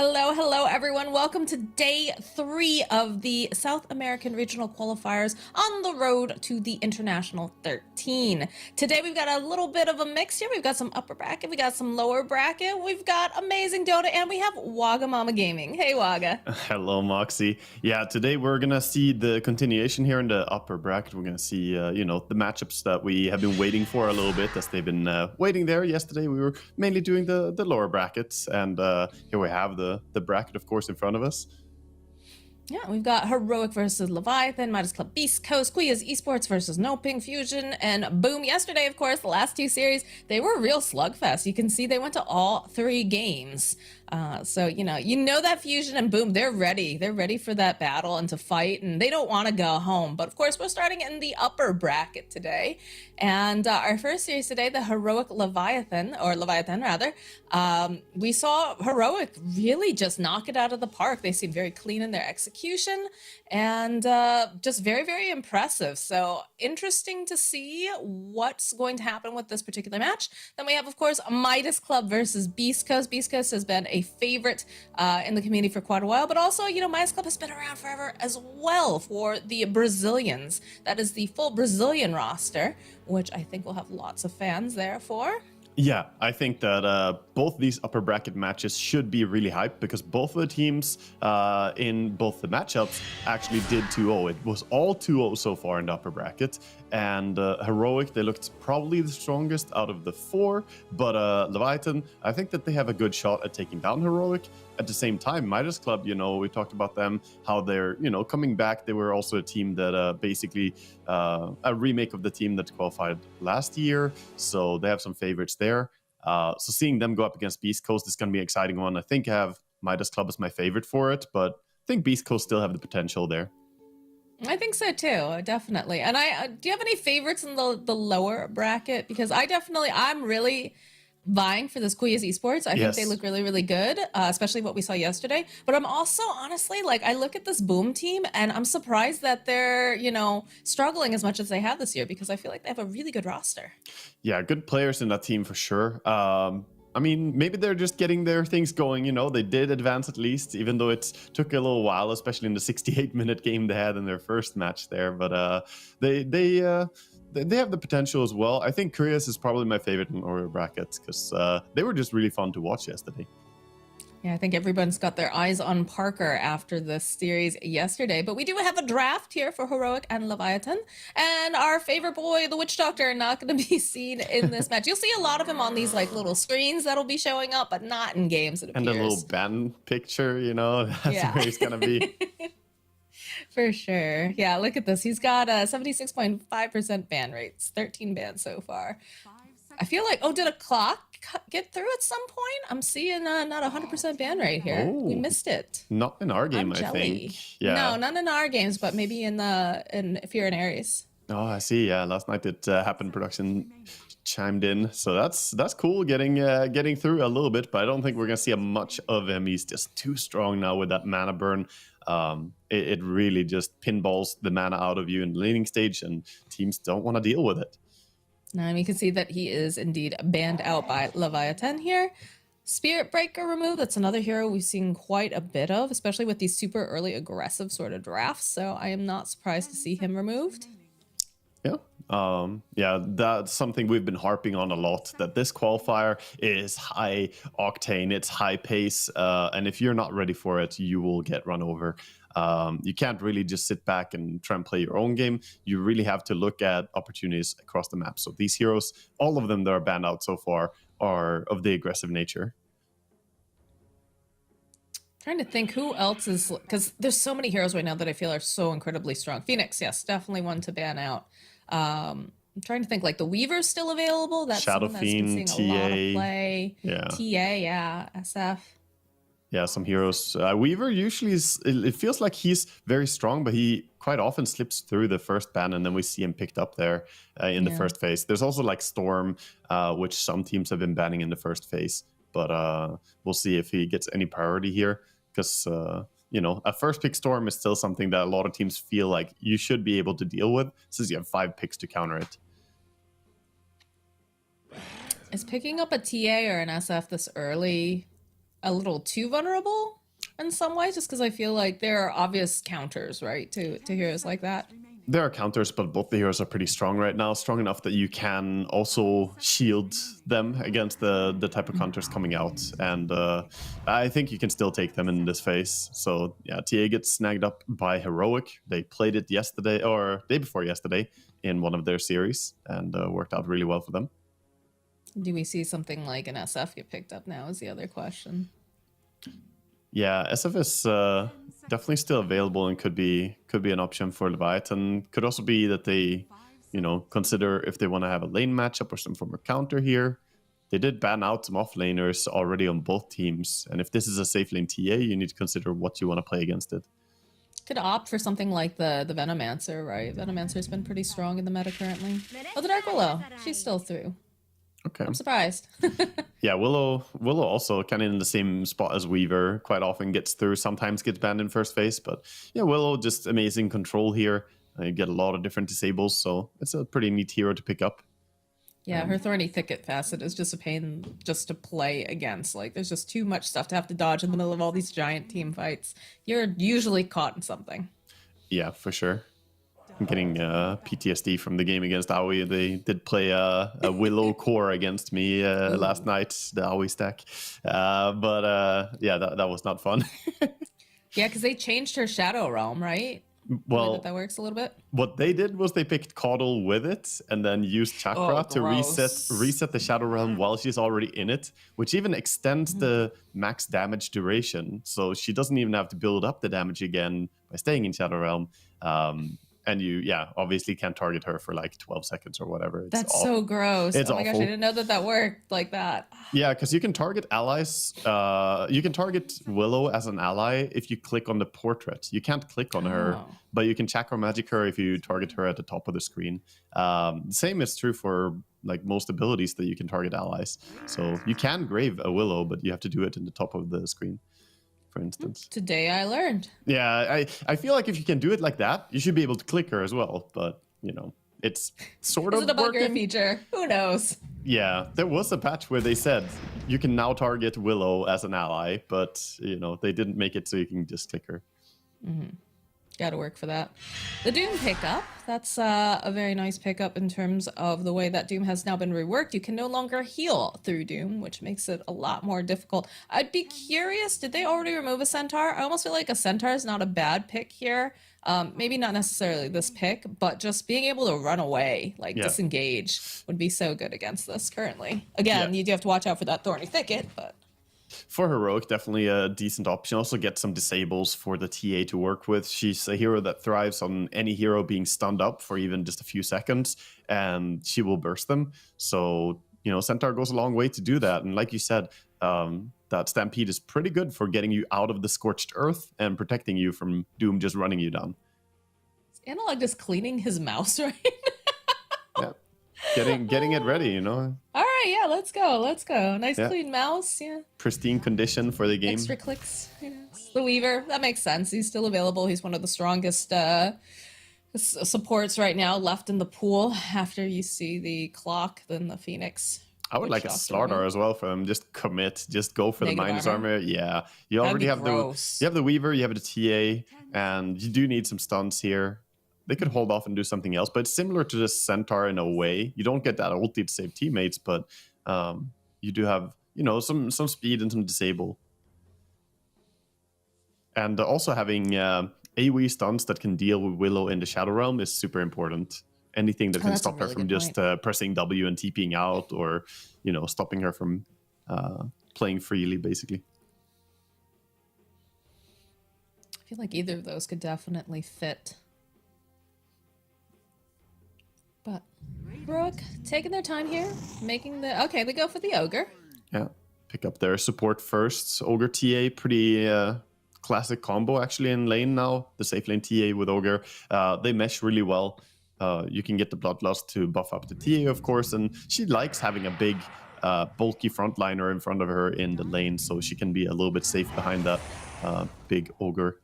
Hello, everyone. Welcome to day 3 of the South American Regional Qualifiers on the road to the International 13. Today, we've got a little bit of a mix here. We've got some upper bracket, we got some lower bracket, we've got amazing Dota, and we have Wagamama Gaming. Hey, Waga. Hello, Moxie. Yeah, today we're gonna see the continuation here in the upper bracket. We're gonna see, the matchups that we have been waiting for a little bit, as they've been waiting there. Yesterday, we were mainly doing the lower brackets, and here we have the bracket, of course, in front of us. Yeah, we've got Heroic versus Leviathan, Midas Club Beast Coast, Quiyas Esports versus No Ping Fusion, and Boom. Yesterday, of course, the last two series, they were a real slugfest. You can see they went to all 3 games. So, you know that Fusion and Boom, they're ready. They're ready for that battle and to fight, and they don't want to go home. But, of course, we're starting in the upper bracket today. And our first series today, the Heroic Leviathan, rather, we saw Heroic really just knock it out of the park. They seem very clean in their execution and just very, very impressive. So interesting to see what's going to happen with this particular match. Then we have, of course, Midas Club versus Beast Coast. Beast Coast has been a favorite in the community for quite a while, but also, Midas Club has been around forever as well for the Brazilians. That is the full Brazilian roster, which I think will have lots of fans there for. Yeah, I think that both these upper bracket matches should be really hyped, because both of the teams in both the matchups actually did 2-0. It was all 2-0 so far in the upper bracket. And Heroic, they looked probably the strongest out of the 4. But Leviathan, I think that they have a good shot at taking down Heroic. At the same time, Midas Club, we talked about them, how they're, coming back. They were also a team that basically a remake of the team that qualified last year. So they have some favorites there. So seeing them go up against Beast Coast is going to be an exciting one. I think I have Midas Club as my favorite for it, but I think Beast Coast still have the potential there. I think so too, definitely. And do you have any favorites in the lower bracket? Because I'm really vying for this Quiyas Esports. I think they look really, really good, especially what we saw yesterday. But I'm also, honestly, I look at this Boom team and I'm surprised that they're, struggling as much as they have this year, because I feel like they have a really good roster. Yeah, good players in that team for sure. I mean, maybe they're just getting their things going. They did advance at least, even though it took a little while, especially in the 68-minute game they had in their first match there. But they have the potential as well. I think Quiyas is probably my favorite in lower brackets, because they were just really fun to watch yesterday. Yeah, I think everyone's got their eyes on Parker after this series yesterday. But we do have a draft here for Heroic and Leviathan. And our favorite boy, the Witch Doctor, not going to be seen in this match. You'll see a lot of him on these little screens that'll be showing up, but not in games, it appears. And a little band picture, that's where he's going to be. For sure. Yeah, look at this. He's got a 76.5% ban rates, 13 bans so far. I feel like, did a clock get through at some point? I'm seeing not 100% ban rate here. Oh, we missed it. Not in our game, I think. Yeah. No, not in our games, but maybe if you're in Aries. Oh, I see. Yeah, last night it happened. Production chimed in, so that's cool. Getting through a little bit, but I don't think we're gonna see much of him. He's just too strong now with that mana burn. It really just pinballs the mana out of you in the laning stage, and teams don't want to deal with it. Now we can see that he is indeed banned out by Leviathan here. Spirit Breaker removed. That's another hero we've seen quite a bit of, especially with these super early aggressive sort of drafts. So I am not surprised to see him removed. Yeah, that's something we've been harping on a lot, that this qualifier is high octane, it's high pace, and if you're not ready for it, you will get run over. You can't really just sit back and try and play your own game. You really have to look at opportunities across the map. So these heroes, all of them that are banned out so far, are of the aggressive nature. Trying to think who else is, because there's so many heroes right now that I feel are so incredibly strong. Phoenix, yes, definitely one to ban out. I'm trying to think, the Weaver's still available. That's Shadow someone that's been seeing a lot of play. Yeah. TA, SF. Yeah, some heroes. Weaver usually it feels like he's very strong, but he quite often slips through the first ban, and then we see him picked up there in the first phase. There's also Storm, which some teams have been banning in the first phase, but we'll see if he gets any priority here, because a first pick Storm is still something that a lot of teams feel like you should be able to deal with, since you have 5 picks to counter it. Is picking up a TA or an SF this early a little too vulnerable in some ways, just because I feel like there are obvious counters, right, to heroes like that. There are counters, but both the heroes are pretty strong right now. Strong enough that you can also shield them against the type of counters coming out. And I think you can still take them in this phase. So yeah, TA gets snagged up by Heroic. They played it yesterday or day before yesterday in one of their series and worked out really well for them. Do we see something like an SF get picked up now is the other question. Yeah, SF is definitely still available and could be an option for Leviathan. Could also be that they, consider if they want to have a lane matchup or some form of counter here. They did ban out some offlaners already on both teams, and if this is a safe lane TA, you need to consider what you want to play against it. Could opt for something like the Venomancer, right? Venomancer's been pretty strong in the meta currently. Oh, the Dark Willow, she's still through. Okay. I'm surprised. Yeah, Willow also kind of in the same spot as Weaver. Quite often gets through, sometimes gets banned in first phase. But yeah, Willow just amazing control here. You get a lot of different disables, so it's a pretty neat hero to pick up. Yeah, her Thorny Thicket facet is just a pain just to play against. Like, there's just too much stuff to have to dodge in the middle of all these giant team fights. You're usually caught in something. Yeah, for sure. I'm getting PTSD from the game against Aoi. They did play a Willow core against me last night, the Aoi stack. But yeah, that was not fun. Yeah, because they changed her Shadow Realm, right? Well, that works a little bit. What they did was they picked Caudle with it and then used Chakra to reset the Shadow Realm while she's already in it, which even extends the max damage duration. So she doesn't even have to build up the damage again by staying in Shadow Realm. And you, obviously can't target her for like 12 seconds or whatever. That's awful. So gross. It's oh my awful. gosh, I didn't know that worked like that. Yeah, because you can target allies. You can target Willow as an ally if you click on the portrait. You can't click on her, but you can Chakra Magic her if you target her at the top of the screen. The same is true for like most abilities that you can target allies. So you can grave a Willow, but you have to do it in the top of the screen, for instance. Today I learned. Yeah, I feel like if you can do it like that, you should be able to click her as well. But, it's sort of Is it a bug or a feature? Who knows? Yeah, there was a patch where they said you can now target Willow as an ally, but, they didn't make it so you can just click her. Gotta work for that. The Doom pickup, that's a very nice pickup in terms of the way that Doom has now been reworked. You can no longer heal through Doom, which makes it a lot more difficult. I'd be curious, did they already remove a Centaur? I almost feel like a Centaur is not a bad pick here. Maybe not necessarily this pick, but just being able to run away, disengage, would be so good against this currently. Again, you do have to watch out for that Thorny Thicket, but... For Heroic, definitely a decent option. Also get some disables for the TA to work with. She's a hero that thrives on any hero being stunned up for even just a few seconds, and she will burst them. So, Centaur goes a long way to do that. And like you said, that Stampede is pretty good for getting you out of the Scorched Earth and protecting you from Doom just running you down. Is Analog just cleaning his mouse right now? Yeah. Getting it ready, All right, yeah, let's go. Nice clean mouse, yeah. Pristine condition for the game. Extra clicks, yes. The Weaver, that makes sense. He's still available. He's one of the strongest supports right now left in the pool. After you see the Clock, then the Phoenix. I would like a Slardar as well for him. Just commit. Just go for the minus armor. Yeah. You already have the Weaver, you have the TA, and you do need some stuns here. They could hold off and do something else, but it's similar to the Centaur in a way. You don't get that ulti to save teammates, but you do have, some speed and some disable. And also having AoE stuns that can deal with Willow in the Shadow Realm is super important. Anything that can stop her from just pressing W and TPing out, or, stopping her from playing freely, basically. I feel like either of those could definitely fit. But Rook taking their time here, making they go for the Ogre. Yeah, pick up their support first. Ogre TA, pretty classic combo actually in lane now. The safe lane TA with Ogre. They mesh really well. You can get the Bloodlust to buff up the TA, of course, and she likes having a big, bulky frontliner in front of her in the lane, so she can be a little bit safe behind that big Ogre.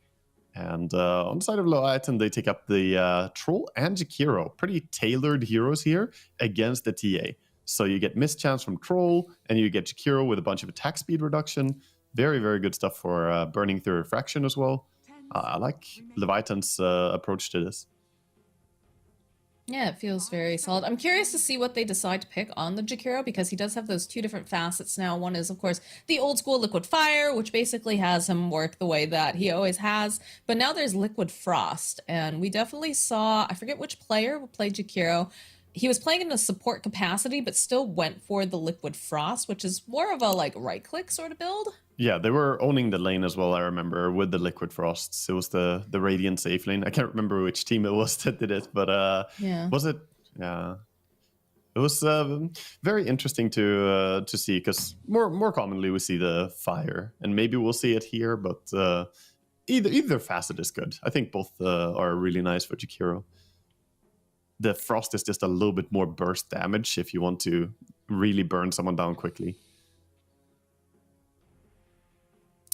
And on the side of Leviathan, they take up the Troll and Jakiro. Pretty tailored heroes here against the TA. So you get mischance from Troll, and you get Jakiro with a bunch of attack speed reduction. Very, very good stuff for burning through refraction as well. I like Leviathan's approach to this. Yeah, it feels very solid. I'm curious to see what they decide to pick on the Jakiro because he does have those two different facets now. One is, of course, the old school Liquid Fire, which basically has him work the way that he always has. But now there's Liquid Frost, and we definitely saw, I forget which player played Jakiro. He was playing in a support capacity, but still went for the Liquid Frost, which is more of a like right click sort of build. Yeah, they were owning the lane as well, I remember, with the Liquid Frosts. It was the Radiant safe lane. I can't remember which team it was that did it, but Yeah. was it? Yeah. It was very interesting to see, because more commonly we see the fire, and maybe we'll see it here, but either facet is good. I think both are really nice for Jakiro. The frost is just a little bit more burst damage if you want to really burn someone down quickly.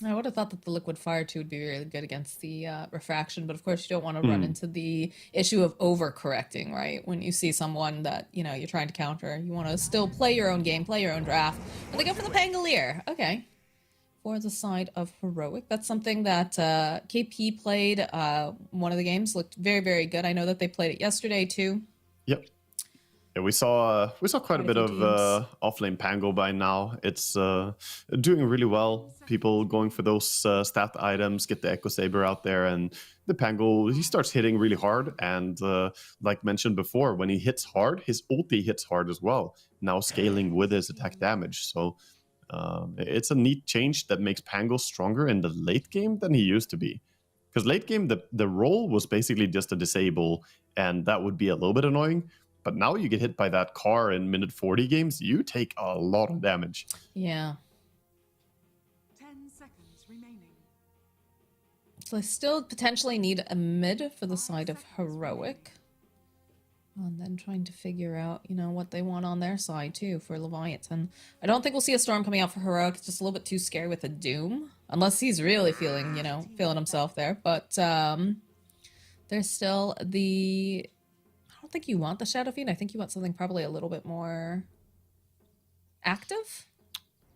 I would have thought that the Liquid Fire too would be really good against the refraction, but of course you don't want to run into the issue of overcorrecting, right? When you see someone that, you know, you're trying to counter, you want to still play your own game, play your own draft. And they go for the Pangolier. Okay. For the side of Heroic. That's something that KP played one of the games. Looked very, very good. I know that they played it yesterday too. Yep. Yeah, we saw quite a bit of offlane Pango by now. It's doing really well. People going for those stat items, get the Echo Saber out there, and the Pango, he starts hitting really hard. And like mentioned before, when he hits hard, his ulti hits hard as well. Now scaling with his attack damage. So it's a neat change that makes Pango stronger in the late game than he used to be. Because late game, the role was basically just a disable, and that would be a little bit annoying. But now you get hit by that car in minute 40 games, you take a lot of damage. Yeah. 10 seconds remaining. So I still potentially need a mid for the side of Heroic. And then trying to figure out, you know, what they want on their side too for Leviathan. I don't think we'll see a Storm coming out for Heroic. It's just a little bit too scary with a Doom. Unless he's really feeling, you know, feeling himself there. But there's still the... I don't think you want the Shadow Fiend. I think you want something probably a little bit more active.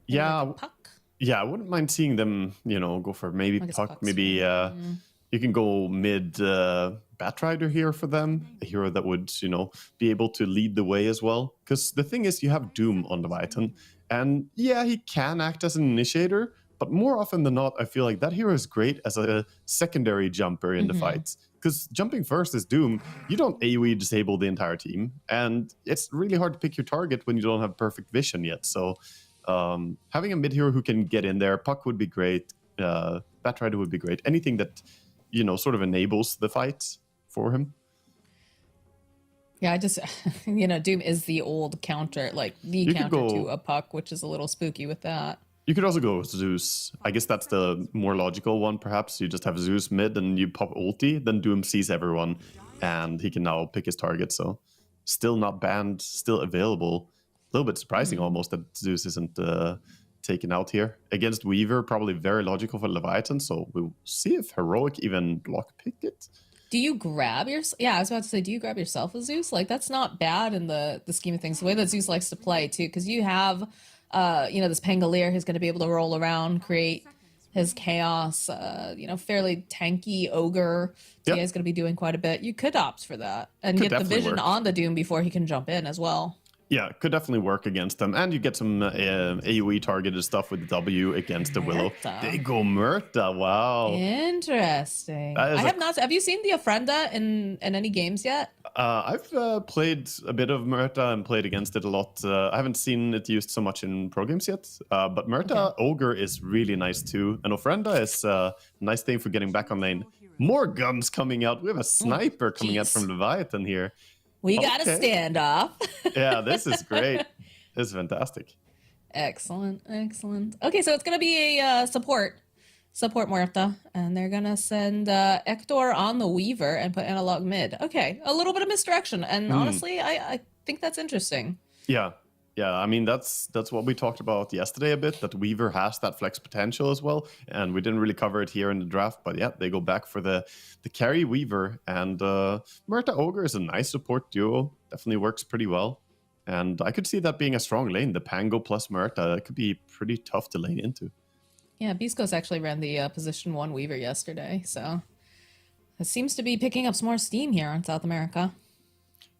Maybe Yeah. like a Puck. Yeah, I wouldn't mind seeing them, you know, go for maybe I guess Puck, Puck's maybe you can go mid Batrider here for them, a hero that would, you know, be able to lead the way as well. Because the thing is, you have Doom on Leviathan, and yeah, he can act as an initiator, but more often than not, I feel like that hero is great as a secondary jumper in the fights. Because jumping first is Doom, you don't AoE disable the entire team, and it's really hard to pick your target when you don't have perfect vision yet. So having a mid hero who can get in there, Puck would be great, Batrider would be great. Anything that, you know, sort of enables the fight for him. Yeah, I just, you know, Doom is the old counter, like the You could counter go- to a Puck, which is a little spooky with that. You could also go with Zeus. I guess that's the more logical one, perhaps. You just have Zeus mid and you pop ulti, then Doom sees everyone, and he can now pick his target. So still not banned, still available. A little bit surprising almost that Zeus isn't taken out here. Against Weaver, probably very logical for Leviathan, so we'll see if Heroic even block pick it. Do you grab your... Yeah, I was about to say, do you grab yourself a Zeus? Like, that's not bad in the scheme of things. The way that Zeus likes to play, too, because you have... you know, this Pangolier who's going to be able to roll around, create his chaos, you know, fairly tanky ogre. So Yep. he's going to be doing quite a bit. You could opt for that and Could get the definitely vision work. on the Doom before he can jump in as well. Yeah, could definitely work against them. And you get some AoE targeted stuff with W against the Willow. Murta. They go Murta, wow. Interesting. That is I a- have not... Have you seen the Ofrenda in any games yet? I've played a bit of Murta and played against it a lot. I haven't seen it used so much in pro games yet, but Murta Ogre is really nice too. And Ofrenda is a nice thing for getting back on lane. More guns coming out. We have a sniper coming out jeez. from Leviathan here. We got a Okay. standoff. Yeah, this is great. This is fantastic. Excellent, excellent. Okay, so it's gonna be a support Muerta, and they're gonna send Ector on the Weaver and put Analog mid. Okay, a little bit of misdirection, and honestly, I think that's interesting. Yeah. Yeah, I mean, that's what we talked about yesterday a bit, that Weaver has that flex potential as well, and we didn't really cover it here in the draft, but yeah, they go back for the carry Weaver, and Murta Ogre is a nice support duo, definitely works pretty well, and I could see that being a strong lane, the Pango plus Murta, it could be pretty tough to lane into. Yeah, Beast Coast actually ran the position 1 Weaver yesterday, so it seems to be picking up some more steam here in South America.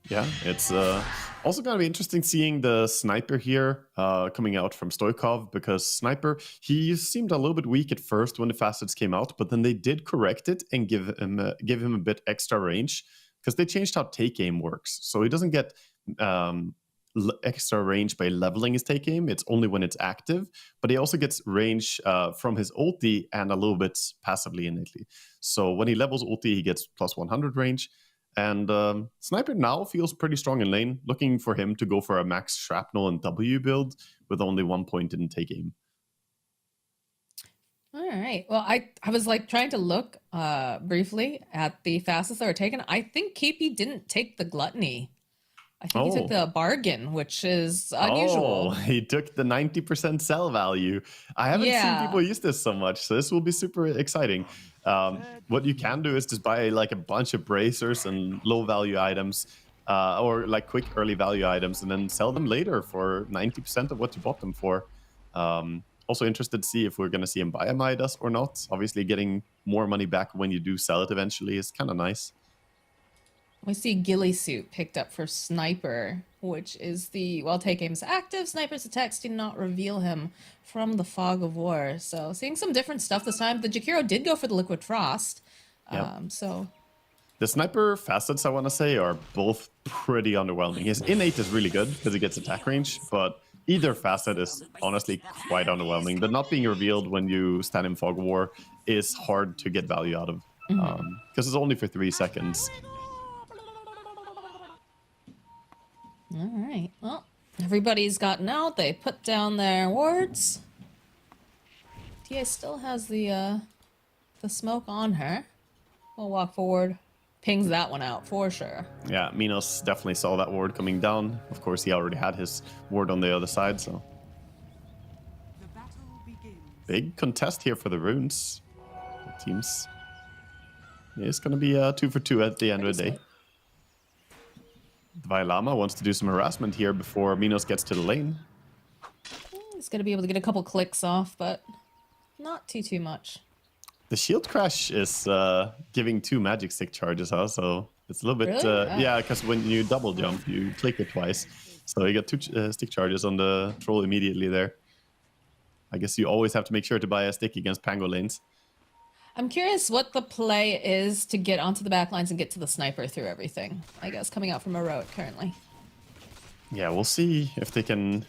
Yeah, it's also going to be interesting seeing the sniper here coming out from Stoikov, because sniper, he seemed a little bit weak at first when the facets came out, but then they did correct it and give him a bit extra range, because they changed how take aim works. So he doesn't get extra range by leveling his take aim. It's only when it's active, but he also gets range from his ulti and a little bit passively innately. So when he levels ulti, he gets plus 100 range. And Sniper now feels pretty strong in lane, looking for him to go for a max shrapnel and W build with only 1 point in take aim. All right. Well, I was like trying to look briefly at the fastest they were taken. I think KP didn't take the gluttony. I think he took the bargain, which is unusual. Oh, he took the 90% sell value. I haven't seen people use this so much, so this will be super exciting. What you can do is just buy like a bunch of bracers and low value items, or like quick early value items, and then sell them later for 90% of what you bought them for. Also interested to see if we're going to see him buy a Midas or not. Obviously, getting more money back when you do sell it eventually is kind of nice. We see Ghillie Suit picked up for Sniper, which is the, while take aim is active, Sniper's attacks do not reveal him from the Fog of War. So seeing some different stuff this time. The Jakiro did go for the Liquid Frost. Yep. So the Sniper facets, I want to say, are both pretty underwhelming. His innate is really good because he gets attack range, but either facet is honestly quite underwhelming. The not being revealed when you stand in Fog of War is hard to get value out of, because it's only for 3 seconds. all right, well, everybody's gotten out. They put down their wards. TA still has the smoke on her. We'll walk forward. Pings that one out for sure. Yeah, Minos definitely saw that ward coming down. Of course, he already had his ward on the other side, so. The battle begins. Big contest here for the runes. The teams. Yeah, it's going to be 2 for 2 at the end of the day. Vailama wants to do some harassment here before Minos gets to the lane. He's going to be able to get a couple clicks off, but not too much. The shield crash is giving 2 magic stick charges, huh? So it's a little bit... Really? yeah, because when you double jump, you click it twice. So you got 2 stick charges on the troll immediately there. I guess you always have to make sure to buy a stick against Pango lanes. I'm curious what the play is to get onto the back lines and get to the sniper through everything. I guess coming out from Heroic currently. Yeah, we'll see if they can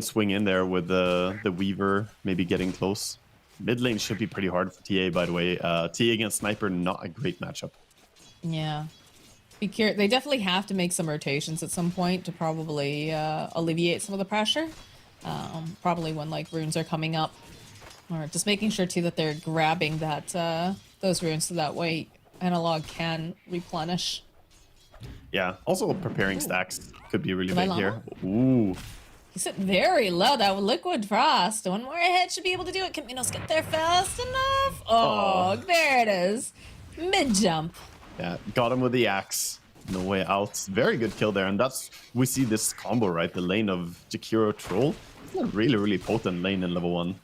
swing in there with the Weaver maybe getting close. Mid lane should be pretty hard for TA, by the way. TA against Sniper, not a great matchup. Yeah. They definitely have to make some rotations at some point to probably alleviate some of the pressure. Probably when like runes are coming up. Or just making sure too that they're grabbing that those runes so that way analog can replenish. Yeah, also preparing stacks could be really big here. Llama? Ooh. He's sitting very low. That Liquid Frost. One more hit should be able to do it. Can Minos get there fast enough? Oh, there it is. Mid jump. Yeah, got him with the axe. No way out. Very good kill there, and that's we see this combo, right? The lane of Jakiro Troll. It's a really, really potent lane in level 1.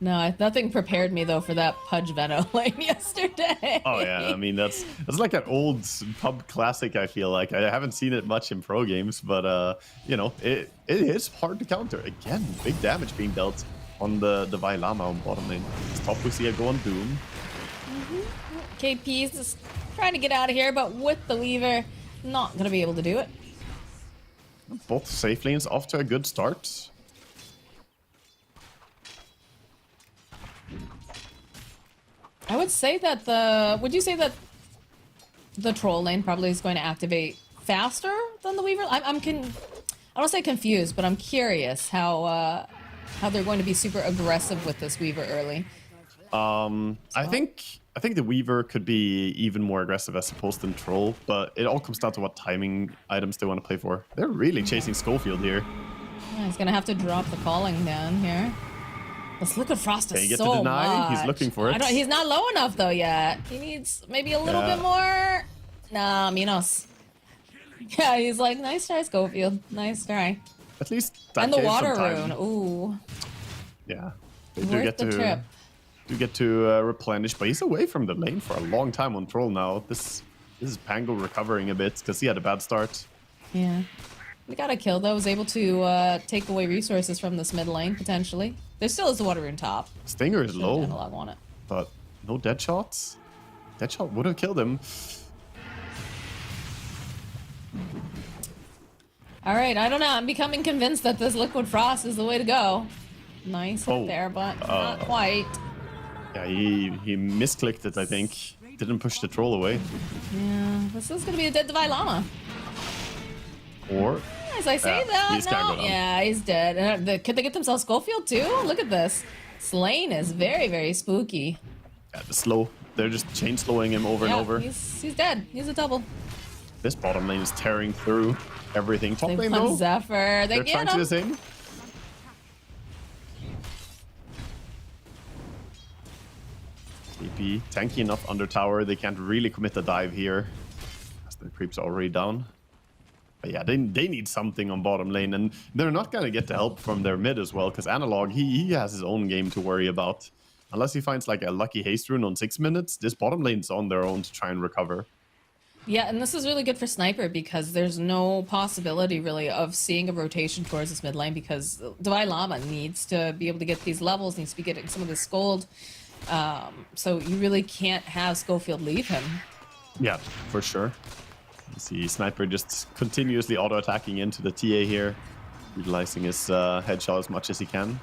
No, nothing prepared me though for that Pudge Veno lane yesterday. Oh yeah, I mean that's like an old pub classic. I feel like I haven't seen it much in pro games, but you know it is hard to counter. Again, big damage being dealt on the Vailama on bottom lane. It's top we see it go on Doom. KP's just trying to get out of here, but with the Weaver, not gonna be able to do it. Both safe lanes off to a good start. I would say that would you say that the troll lane probably is going to activate faster than the Weaver? I don't say confused, but I'm curious how they're going to be super aggressive with this Weaver early. I think the Weaver could be even more aggressive as opposed to Troll, but it all comes down to what timing items they want to play for. They're really chasing Schofield here. Yeah, he's gonna have to drop the calling down here. This Liquid Frost is Can he get so to deny? much. He's looking for it. He's not low enough though yet. He needs maybe a little bit more. Nah, Minos. Yeah, he's like, nice try, Schofield. Nice try. at least that And the gave some water time. rune. Ooh. Yeah, they do Worth get the to trip. replenish, but he's away from the lane for a long time on Troll now. This is Pango recovering a bit because he had a bad start. Yeah. We got a kill though. Was able to take away resources from this mid lane potentially. There still is the water rune top. Stinger is low, Analog on it. but no dead shots. Dead shot would have killed him. All right, I don't know. I'm becoming convinced that this liquid frost is the way to go. Nice hit there, but not quite. Yeah, he misclicked it, I think. Didn't push the troll away. Yeah, this is gonna be a dead Divine Llama. Or As I say that, he's gotta go no, down. yeah, he's dead. And could they get themselves Schofield too? Look at this. Slane is very, very spooky. yeah, the slow. They're just chain slowing him over and Yeah, over. he's dead. He's a double. This bottom lane is tearing through everything. Top They lane won though, Zephyr. They they're get trying to do him. the same. TP tanky enough under tower. They can't really commit the dive here, as the creeps are already down. But yeah, they need something on bottom lane, and they're not gonna get the help from their mid as well, because Analog he has his own game to worry about. Unless he finds like a lucky haste rune on 6 minutes, this bottom lane's on their own to try and recover. Yeah, and this is really good for Sniper because there's no possibility really of seeing a rotation towards this mid lane because Divine Llama needs to be able to get these levels, needs to be getting some of this gold. So you really can't have Schofield leave him. Yeah, for sure. You see Sniper just continuously auto-attacking into the TA here, utilizing his headshot as much as he can.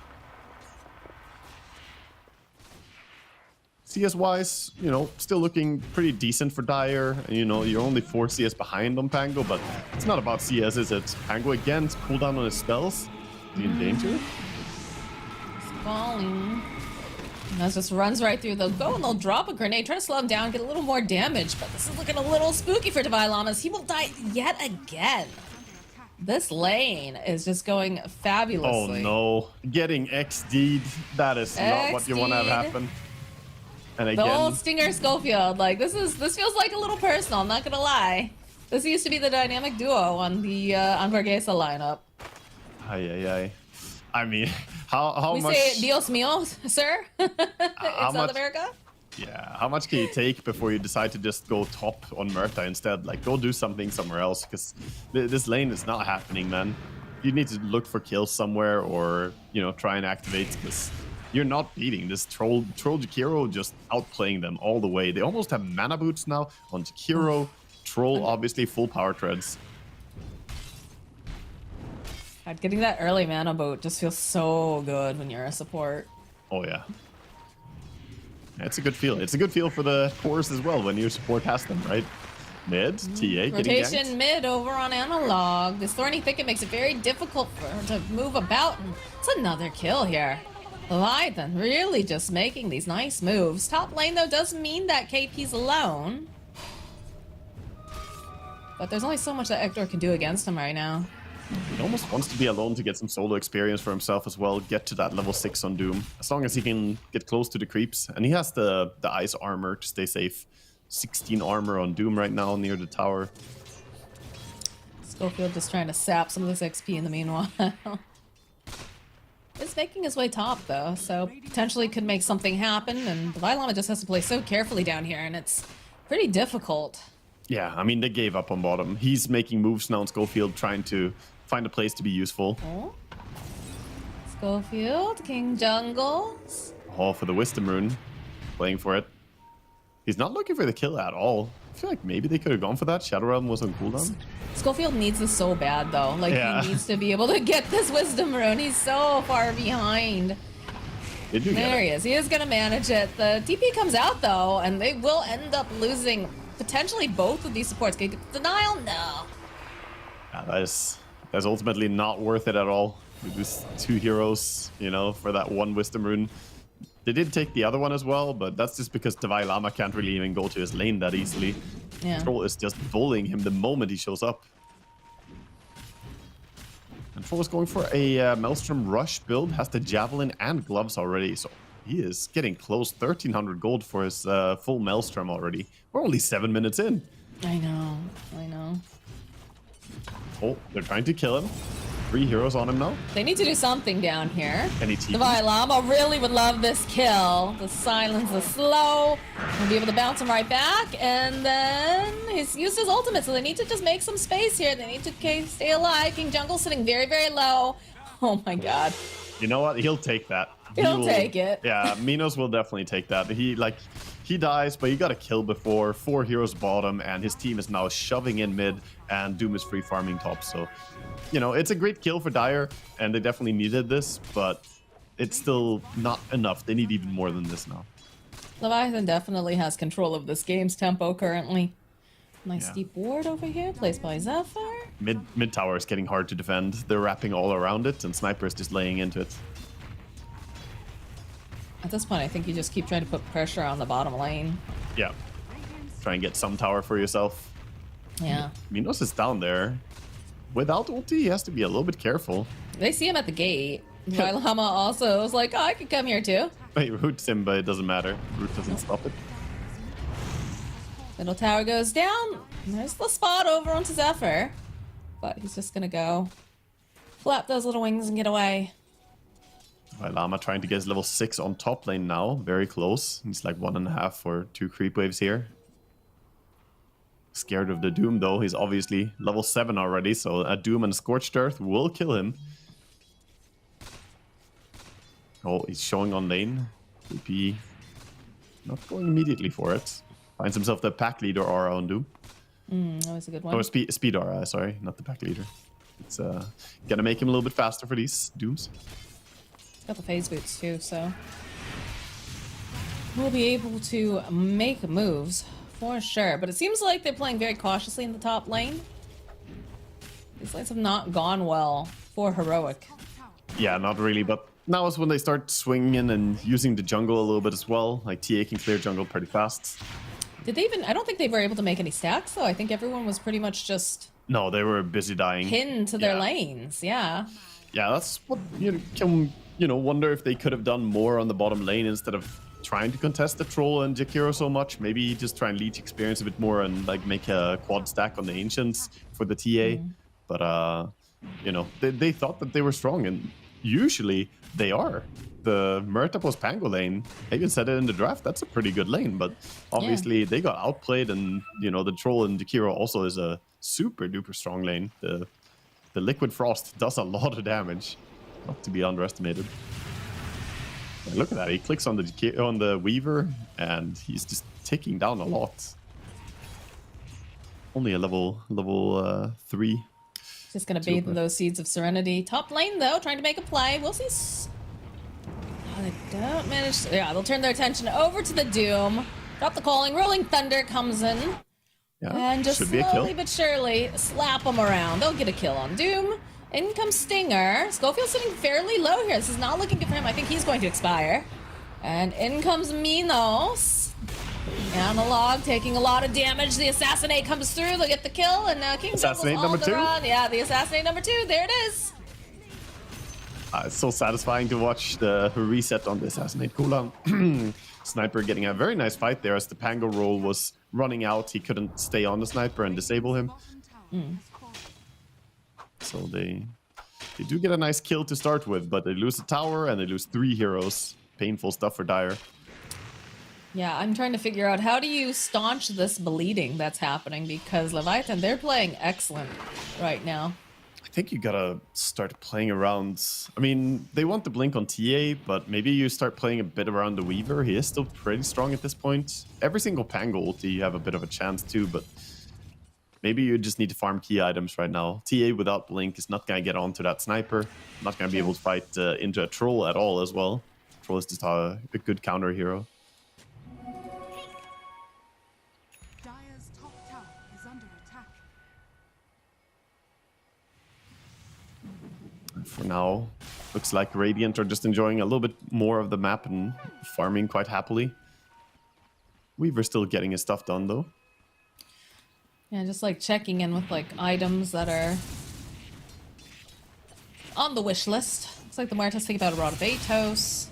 CS-wise, you know, still looking pretty decent for Dire. You know, you're only 4 CS behind on Pango, but it's not about CS, is it? Pango again, cooldown on his spells. Is he in danger? Falling. That just runs right through. They'll go and they'll drop a grenade, try to slow him down, get a little more damage. But this is looking a little spooky for Divine Llamas. He will die yet again. This lane is just going Oh fabulously. no, getting XD'd. That is not what you want to have XD'd. happen. And The again, old Stinger Schofield. Like this feels like a little personal. I'm not gonna lie. This used to be the dynamic duo on the on Vargesa lineup. ay. I mean, how We much? say Dios mío, sir. in South much- America. Yeah, how much can you take before you decide to just go top on Murta instead? Like, go do something somewhere else, because this lane is not happening, man. You need to look for kills somewhere, or, you know, try and activate, because you're not beating this Troll Jakiro, just outplaying them all the way. They almost have mana boots now on Jakiro. Troll, obviously, full power treads. God, getting that early mana boot just feels so good when you're a support. Oh, yeah. It's a good feel. It's a good feel for the cores as well when your support has them, right? Mid, TA, getting Rotation ganked. mid over on Analog. This Thorny Thicket makes it very difficult for her to move about. And it's another kill here. Leviathan really just making these nice moves. Top lane, though, does mean that KP's alone. But there's only so much that Hector can do against him right now. He almost wants to be alone to get some solo experience for himself as well, get to that level 6 on Doom. As long as he can get close to the creeps. And he has the ice armor to stay safe. 16 armor on Doom right now near the tower. Schofield just trying to sap some of this XP in the meanwhile. Is making his way top, though, so potentially could make something happen. And Divine Llama just has to play so carefully down here, and it's pretty difficult. Yeah, I mean, they gave up on bottom. He's making moves now on Schofield, trying to find a place to be useful. Oh. Schofield, King Jungles. Oh, for the Wisdom Rune. Playing for it. He's not looking for the kill at all. I feel like maybe they could have gone for that. Shadow Realm was on cooldown. Schofield needs this so bad, though. Like, Yeah. he needs to be able to get this Wisdom Rune. He's so far behind. They do get There it. he is. He is going to manage it. The TP comes out, though, and they will end up losing potentially both of these supports. Can you get denial? No. Yeah, that's ultimately not worth it at all. You lose 2 heroes, you know, for that 1 Wisdom Rune. They did take the other one as well, but that's just because Divine Llama can't really even go to his lane that easily. Yeah. Troll is just bullying him the moment he shows up. And Troll is going for a Maelstrom Rush build, has the Javelin and Gloves already, so he is getting close. 1,300 gold for his full Maelstrom already. We're only 7 minutes in. I know. Oh, they're trying to kill him. 3 heroes on him now. They need to do something down here. Any The team? Llama really would love this kill. The silence, the slow. We'll be able to bounce him right back. And then he's used his ultimate, so they need to just make some space here. They need to stay alive. King Jungle sitting very, very low. Oh my god. You know what? He'll take that. He'll take it. Yeah, Minos will definitely take that. He dies, but he got a kill before. 4 heroes bottom, and his team is now shoving in mid, and Doom is free farming top. So, you know, it's a great kill for Dire, and they definitely needed this, but it's still not enough. They need even more than this now. Leviathan definitely has control of this game's tempo currently. Nice Yeah. deep ward over here, placed by Zephyr. Mid tower is getting hard to defend. They're wrapping all around it, and Sniper is just laying into it. At this point, I think you just keep trying to put pressure on the bottom lane. Yeah. Try and get some tower for yourself. Yeah. Minos is down there. Without ulti, he has to be a little bit careful. They see him at the gate. Llama also was like, oh, I could come here too. He roots him, but it doesn't matter. Root doesn't stop it. Middle tower goes down. There's the spot over onto Zephyr. But he's just gonna go flap those little wings and get away. Llama trying to get his level 6 on top lane now. Very close. He's like 1.5 or 2 creep waves here. Scared of the Doom though. He's obviously level 7 already, so a Doom and Scorched Earth will kill him. Oh, he's showing on lane. VP not going immediately for it. Finds himself the pack leader aura on Doom. That was a good one. Or speed aura, sorry, not the pack leader. It's gonna make him a little bit faster for these Dooms. He's got the phase boots too, so we'll be able to make moves for sure. But it seems like they're playing very cautiously in the top lane. These lanes have not gone well for Heroic. Yeah, not really, but now is when they start swinging and using the jungle a little bit as well. Like TA can clear jungle pretty fast. Did they even? I don't think they were able to make any stacks though. I think everyone was pretty much just No, they were busy dying. pinned to their Yeah. lanes. Yeah. Yeah, that's what you can wonder if they could have done more on the bottom lane instead of trying to contest the troll and Jakiro so much. Maybe just try and leech experience a bit more and like make a quad stack on the ancients for the TA. But they thought that they were strong, and usually they are. The Murtapos Pango lane, I even said it in the draft, that's a pretty good lane, but obviously they got outplayed, and the troll and Jakiro also is a super duper strong lane. The Liquid Frost does a lot of damage, not to be underestimated. And look at that, he clicks on the Weaver and he's just ticking down a lot. Only a level 3. Just gonna bathe in those seeds of serenity. Top lane though, trying to make a play. We'll see. Oh, they don't manage. Yeah, they'll turn their attention over to the Doom. Drop the calling. Rolling Thunder comes in. Yeah, And just should be a kill. slowly but surely slap them around. They'll get a kill on Doom. In comes Stinger. Schofield's sitting fairly low here. This is not looking good for him. I think he's going to expire. And in comes Minos. Analog taking a lot of damage. The Assassinate comes through. They'll get the kill. And now King Assassinate Jungle's on number the 2? run. Yeah, the Assassinate number 2. There it is. It's so satisfying to watch the reset on the Assassinate cooldown. Sniper getting a very nice fight there as the Pango roll was running out. He couldn't stay on the Sniper and disable him. So they do get a nice kill to start with, but they lose the tower and they lose 3 heroes. Painful stuff for Dire. Yeah, I'm trying to figure out how do you staunch this bleeding that's happening, because Leviathan, they're playing excellent right now. I think you gotta start playing around. I mean, they want the blink on TA, but maybe you start playing a bit around the Weaver. He is still pretty strong at this point. Every single Pango ulti, you have a bit of a chance too, but maybe you just need to farm key items right now. TA without blink is not gonna get onto that Sniper. Not gonna be able to fight into a troll at all as well. Troll is just a good counter hero. Dire's top tower is under attack. For now, looks like Radiant are just enjoying a little bit more of the map and farming quite happily. Weaver's still getting his stuff done though. Yeah, just like checking in with like items that are on the wish list. Looks like the Marta's thinking about a Rod of Atos.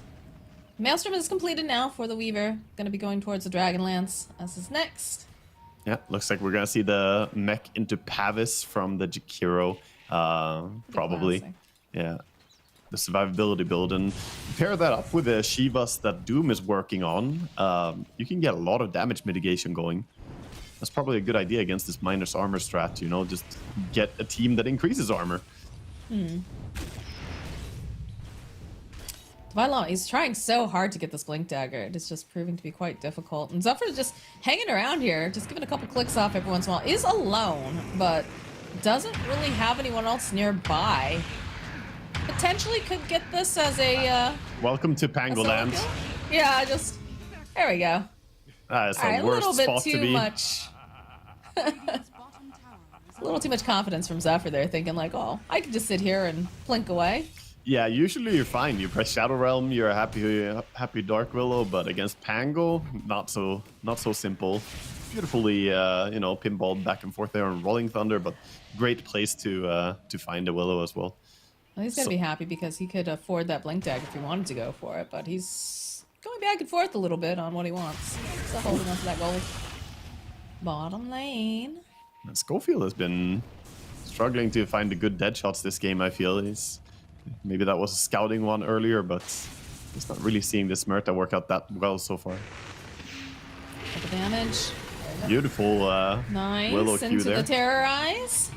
Maelstrom is completed now for the Weaver. Gonna be going towards the Dragonlance as is next. Yeah, looks like we're gonna see the mech into Pavis from the Jakiro probably. classic. Yeah. The survivability build, and pair that up with the Shivas that Doom is working on, you can get a lot of damage mitigation going. That's probably a good idea against this minus armor strat, you know, just get a team that increases armor. Vylon, he's trying so hard to get this Blink Dagger. It is just proving to be quite difficult. And Zephyr is just hanging around here, just giving a couple clicks off every once in a while. Is alone, but doesn't really have anyone else nearby. Potentially could get this as a Welcome to a solo Pangoland. kill. Yeah, just there we go. That's All right, the a worst little bit spot to too be. much. Radiant's bottom tower is A little too much confidence from Zephyr there, thinking like, oh, I can just sit here and plink away. Yeah, usually you're fine. You press Shadow Realm, you're a happy Dark Willow, but against Pango, not so simple. Beautifully, you know, pinballed back and forth there on Rolling Thunder, but great place to find a Willow as well. Well, he's gonna be happy because he could afford that Blink Dagger if he wanted to go for it, but he's going back and forth a little bit on what he wants. Still holding on to that gold. Bottom lane. And Schofield has been struggling to find the good dead shots this game, I feel. Maybe that was a scouting one earlier, but he's not really seeing this Murta work out that well so far. Couple damage. Beautiful Nice. Willow Q Into there. the Terrorize.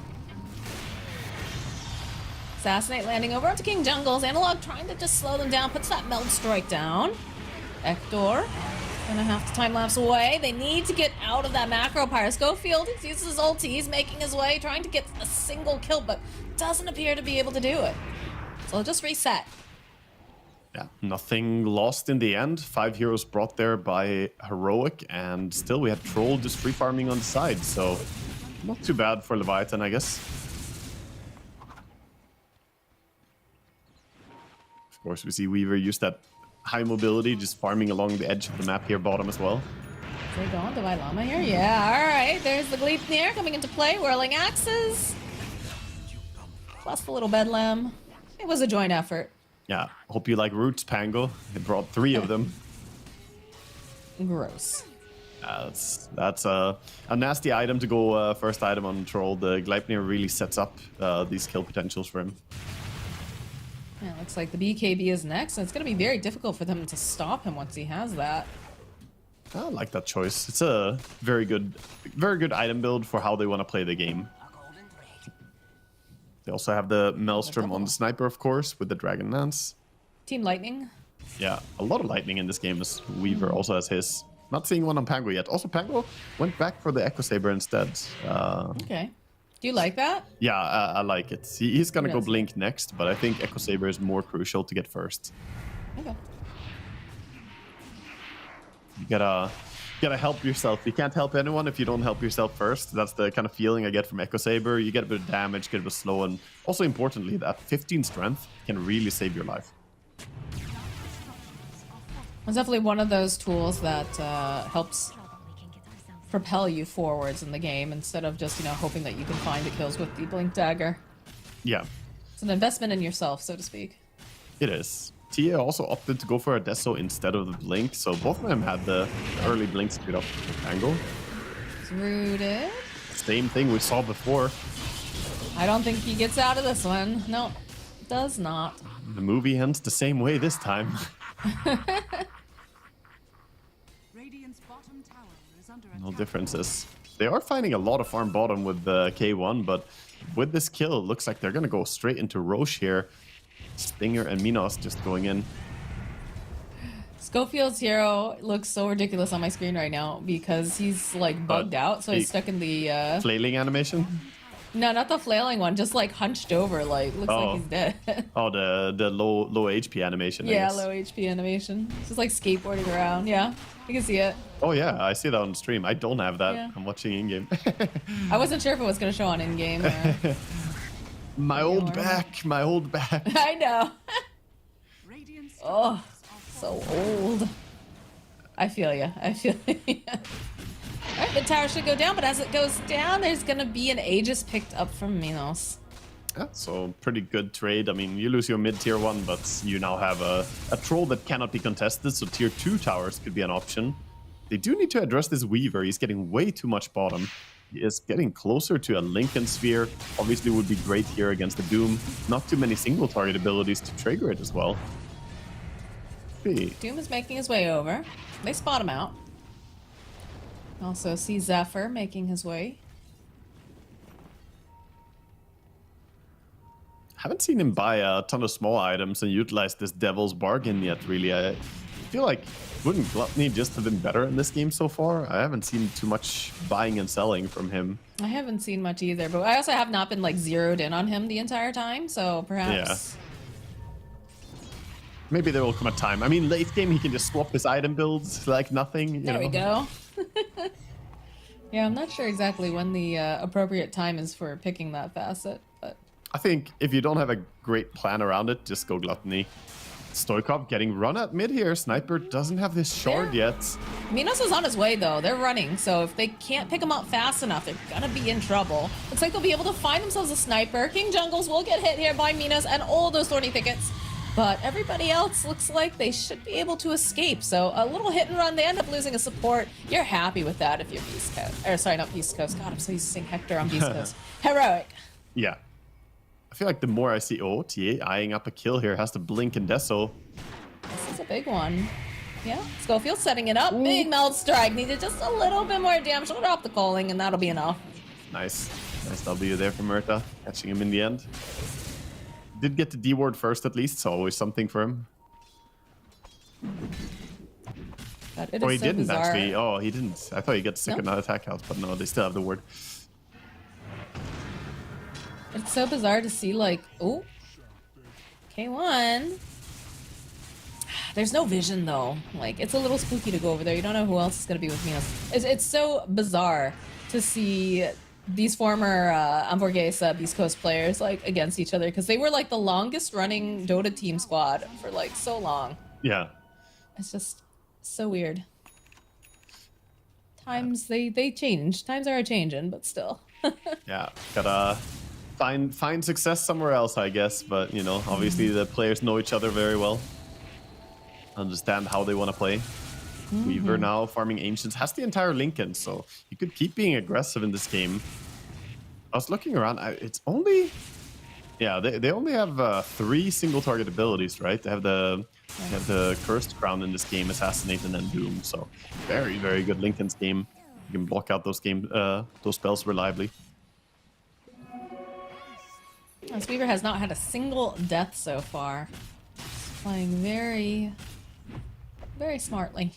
Assassinate landing over onto King Jungle's. Analog trying to just slow them down. Puts that Meld Strike down. Ektor gonna have to time lapse away. They need to get out of that macro pyre. Schofield uses his ulti. He's making his way, trying to get a single kill, but doesn't appear to be able to do it. So just reset. Yeah, nothing lost in the end. 5 heroes brought there by Heroic, and still we had Troll just free farming on the side, so not too bad for Leviathan, I guess. Of course, we see Weaver use that high mobility, just farming along the edge of the map here, bottom as well. Is they going to Llama here? Yeah, alright. There's the Gleipnir coming into play, whirling axes. Plus the little Bedlam. It was a joint effort. Yeah, hope you like roots, Pango. They brought 3 of them. Gross. That's a nasty item to go first item on Troll. The Gleipnir really sets up these kill potentials for him. Yeah, it looks like the BKB is next, and it's going to be very difficult for them to stop him once he has that. I like that choice. It's a very good item build for how they want to play the game. They also have the Maelstrom on the sniper, of course, with the Dragon Lance. Team Lightning. Yeah, a lot of lightning in this game as Weaver also has his. Not seeing one on Pango yet. Also, Pango went back for the Echo Saber instead. Okay. Do you like that? Yeah, I like it. He's gonna go Yes. Blink next, but I think Echo Saber is more crucial to get first. Okay. You gotta help yourself. You can't help anyone if you don't help yourself first. That's the kind of feeling I get from Echo Saber. You get a bit of damage, get a bit of slow, and also importantly, that 15 strength can really save your life. It's definitely one of those tools that helps propel you forwards in the game instead of just, you know, hoping that you can find the kills with the Blink Dagger. Yeah, It's an investment in yourself, so to speak. it is. Tia also opted to go for a Deso instead of the Blink, so both of them had the early Blink speed up with Pango. It's rooted. Same thing we saw before. I don't think he gets out of this one. No, does not. The movie ends the same way this time. Radiant's bottom tower is under No attack. differences. They are finding a lot of farm bottom with the K1, but with this kill, it looks like they're gonna go straight into Roche here. Stinger and Minos just going in. Schofield's hero looks so ridiculous on my screen right now because he's like bugged out, so he's stuck in the Flailing animation? no, not the flailing one, just like hunched over, like looks like he's dead. Oh, the low HP animation. I Yeah, guess. low HP animation. Just like skateboarding around. Yeah, you can see it. Oh yeah, I see that on stream. I don't have that. Yeah. I'm watching in game. I wasn't sure if it was gonna show on in game. My old back. I know. Radiant's Oh, so old. I feel ya. I feel ya. Alright, the tower should go down, but as it goes down, there's gonna be an Aegis picked up from Minos. Yeah, so pretty good trade. I mean, you lose your mid tier 1, but you now have a troll that cannot be contested, so tier 2 towers could be an option. They do need to address this Weaver. He's getting way too much bottom. He is getting closer to a Lincoln Sphere. Obviously would be great here against the Doom. Not too many single target abilities to trigger it as well. Hey. Doom is making his way over. They spot him out. Also see Zephyr making his way. Haven't seen him buy a ton of small items and utilize this Devil's Bargain yet, really. I feel like wouldn't Gluttony just have been better in this game so far? I haven't seen too much buying and selling from him. I haven't seen much either, but I also have not been like zeroed in on him the entire time, so perhaps... Maybe there will come a time. I mean, late game he can just swap his item builds like nothing. You There know? we go. Yeah, I'm not sure exactly when the appropriate time is for picking that facet, but... I think if you don't have a great plan around it, just go Gluttony. Stoikov getting run at mid here. Sniper doesn't have this shard yet. Minos is on his way though. They're running, so if they can't pick him up fast enough, they're gonna be in trouble. Looks like they'll be able to find themselves a sniper. King Jungles will get hit here by Minos and all those thorny thickets. But everybody else looks like they should be able to escape. So a little hit and run. They end up losing a support. You're happy with that if you're Beast Coast. Or sorry, not Beast Coast. God, I'm so used to saying Hector on Beast Coast. Heroic. Yeah. I feel like the more I see TA eyeing up a kill here, has to blink and Deso. This is a big one. Yeah, Schofield setting it up. Big meld strike. Needed just a little bit more damage. She'll drop the calling, and that'll be enough. Nice. Nice W there from Murta, catching him in the end. Did get the D ward first at least, so always something for him. God, it Oh, is he so didn't bizarre. actually. Oh, he didn't. I thought he got second attack out, but no, they still have the ward. It's so bizarre to see, like, oh, K1. There's no vision, though. Like, it's a little spooky to go over there. You don't know who else is going to be with Minos. It's so bizarre to see these former Hamburguesa Beast Coast players, like, against each other, because they were, like, the longest-running Dota team squad for, like, so long. Yeah. It's just so weird. Times, they change. Times are a-changing, but still. Yeah. Gotta find success somewhere else, I guess. But, you know, obviously the players know each other very well. Understand how they want to play. Weaver now farming Ancients. Has the entire Lincoln, so you could keep being aggressive in this game. I was looking around. It's only... Yeah, they only have 3 single target abilities, right? They have the Cursed Crown in this game, Assassinate, and then Doom. So very, very good Lincoln's game. You can block out those spells reliably. As Weaver has not had a single death so far. He's playing very, very smartly.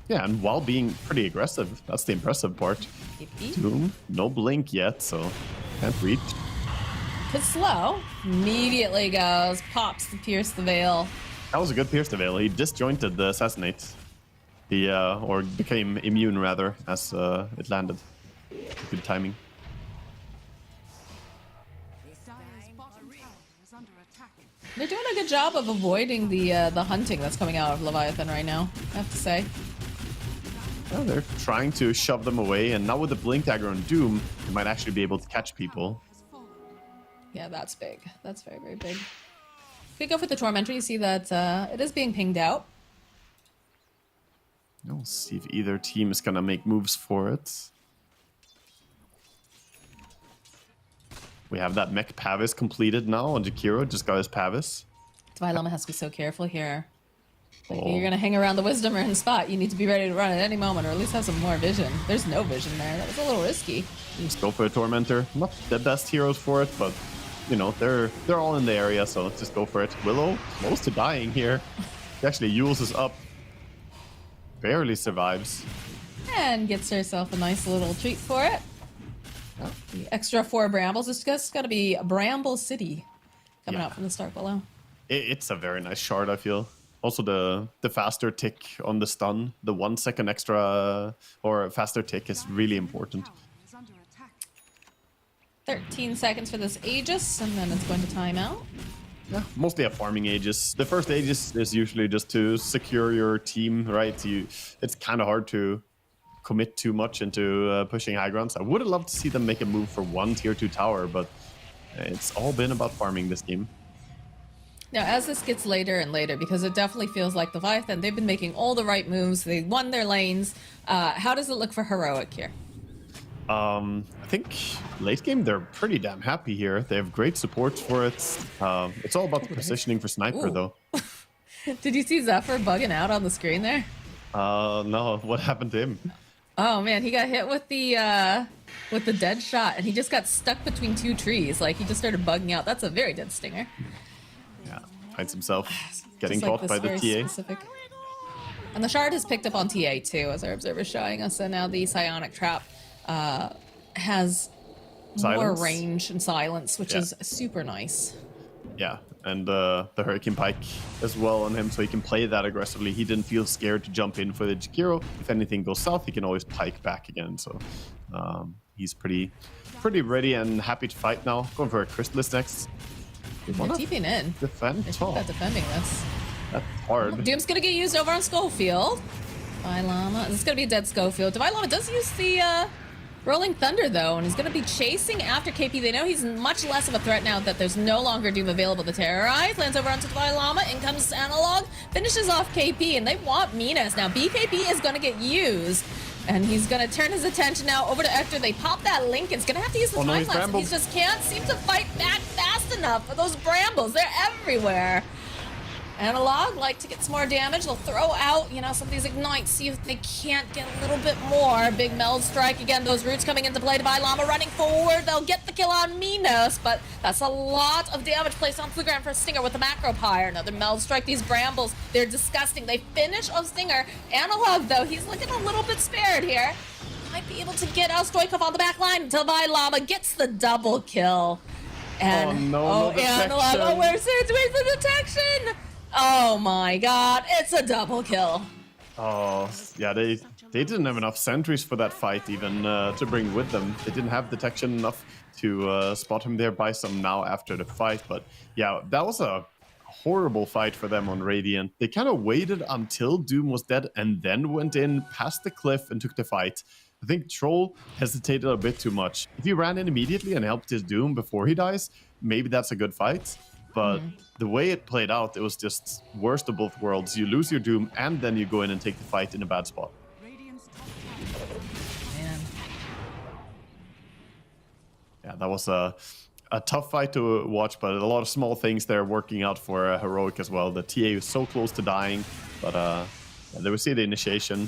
Yeah, and while being pretty aggressive. That's the impressive part. Yippee. Doom, no blink yet, so can't reach. It's slow. Immediately goes, pops to pierce the veil. That was a good pierce to veil. He disjointed the Assassinate. He, or became immune, rather, as it landed. Good timing. Dire's bottom tower is under attack. They're doing a good job of avoiding the hunting that's coming out of Leviathan right now, I have to say. Well, they're trying to shove them away, and now with the Blink Dagger on Doom, they might actually be able to catch people. Has fallen. Yeah, that's big. That's very, very big. If we go for the Tormentor, you see that it is being pinged out. We'll see if either team is gonna make moves for it. We have that Mech Pavis completed now on Jakiro, just got his Pavis. Dvilema has to be so careful here. Like, Oh. you're gonna hang around the Wisdom Rune spot, you need to be ready to run at any moment, or at least have some more vision. There's no vision there. That was a little risky. Just go for a Tormentor. Not the best heroes for it, but you know, they're all in the area, so let's just go for it. Willow, close to dying here. He actually Yules up. Barely survives. And gets herself a nice little treat for it. The extra 4 brambles. It's just gotta be Bramble City coming Yeah. out from the start below. It's a very nice shard, I feel. Also the faster tick on the stun, the 1 second extra or faster tick is really important. Tower is under attack. 13 seconds for this Aegis, and then it's going to time out. Yeah, mostly a farming Aegis. The first Aegis is usually just to secure your team, right? It's kind of hard to commit too much into pushing high grounds. I would have loved to see them make a move for 1 tier 2 tower, but it's all been about farming this game. Now, as this gets later and later, because it definitely feels like Leviathan, they've been making all the right moves. They won their lanes. How does it look for Heroic here? I think late game they're pretty damn happy here. They have great support for it. It's all about the positioning for Sniper, Ooh. though. Did you see Zephyr bugging out on the screen there? No, what happened to him? Oh man, he got hit with the dead shot, and he just got stuck between two trees. Like he just started bugging out. That's a very dead stinger. Yeah, finds himself getting Just like caught this by the very TA. specific. And the shard has picked up on TA too, as our observer's showing us. And now the psionic trap has more Silence. range and silence, which Yeah. is super nice. Yeah, and the Hurricane Pike as well on him, so he can play that aggressively. He didn't feel scared to jump in for the Jakiro. If anything goes south, he can always pike back again. So he's pretty ready and happy to fight now. Going for a Crystalist next. They They're wanna TPing in. defend They're top. about defending this. That's hard. Doom's gonna get used over on Schofield. Divine Llama. This is gonna be a dead Schofield. Divine Llama does use the Rolling Thunder though, and he's gonna be chasing after KP. They know he's much less of a threat now that there's no longer Doom available to terrorize. Lands over onto Divine Llama. In comes Analog. Finishes off KP, and they want Minas now. BKP is gonna get used. And he's gonna turn his attention now over to Ector. They pop that link. It's gonna have to use the Oh, no, time he's lapse. And he brambled. just can't seem to fight back fast enough for those brambles. They're everywhere. Analog like to get some more damage. They'll throw out, some of these ignites, see if they can't get a little bit more. Big meld strike again. Those roots coming into play. Divine Llama running forward. They'll get the kill on Minos, but that's a lot of damage placed onto the ground for Stinger with the macro pyre. Another meld strike. These brambles, they're disgusting. They finish off Stinger. Analog though, he's looking a little bit spared here. Might be able to get out Stoikov on the back line. Divine Llama gets the double kill. And no Analog. detection. Oh, where's the detection? Oh my god, it's a double kill. Oh, yeah, they didn't have enough sentries for that fight even to bring with them. They didn't have detection enough to spot him there by some now after the fight. But yeah, that was a horrible fight for them on Radiant. They kind of waited until Doom was dead and then went in past the cliff and took the fight. I think Troll hesitated a bit too much. If he ran in immediately and helped his Doom before he dies, maybe that's a good fight. But the way it played out, it was just worst of both worlds. You lose your Doom, and then you go in and take the fight in a bad spot. Radiant's top tower. Man. Yeah, that was a tough fight to watch, but a lot of small things there working out for Heroic as well. The TA is so close to dying, but yeah, they will see the initiation.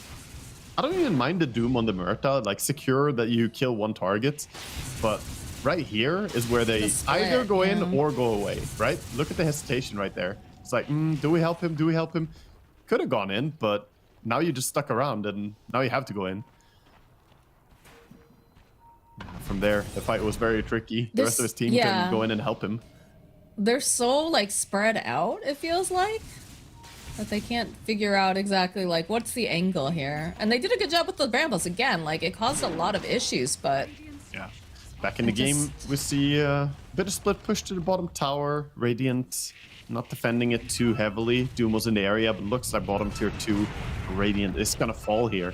I don't even mind the Doom on the Murta, like secure that you kill one target, but right here is where they split, either go in yeah. or go away, right? Look at the hesitation right there. It's like, do we help him? Do we help him? Could have gone in, but now you just stuck around and now you have to go in. From there, the fight was very tricky. The rest of his team couldn't go in and help him. They're so spread out, it feels like, that they can't figure out exactly what's the angle here. And they did a good job with the brambles again. It caused a lot of issues, but Yeah. Back in the game, we see a bit of split push to the bottom tower. Radiant not defending it too heavily. Doom was in the area, but looks like bottom tier 2. Radiant is gonna fall here.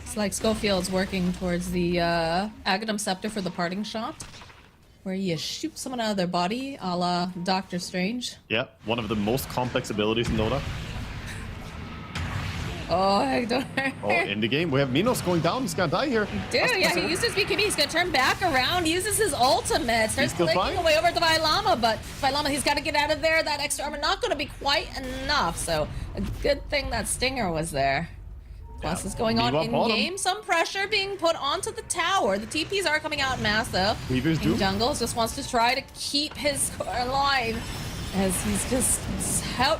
it's like Schofield's working towards the Aghanim Scepter for the parting shot, where you shoot someone out of their body, a la Doctor Strange. Yeah, one of the most complex abilities in Dota. Oh, Hector. Oh, in the game, we have Minos going down. He's gonna die here. Dude, That's yeah, he considered- used his BKB. He's gonna turn back around, uses his ultimate, starts still clicking fine? away over to Divine Llama, but Divine Llama, he's got to get out of there. That extra armor not gonna be quite enough, so a good thing that Stinger was there. Plus Yeah, is going on meanwhile, in bottom. game. Some pressure being put onto the tower. The TPs are coming out in mass though. Weaver's And Doom. Jungles just wants to try to keep his core alive, as he's just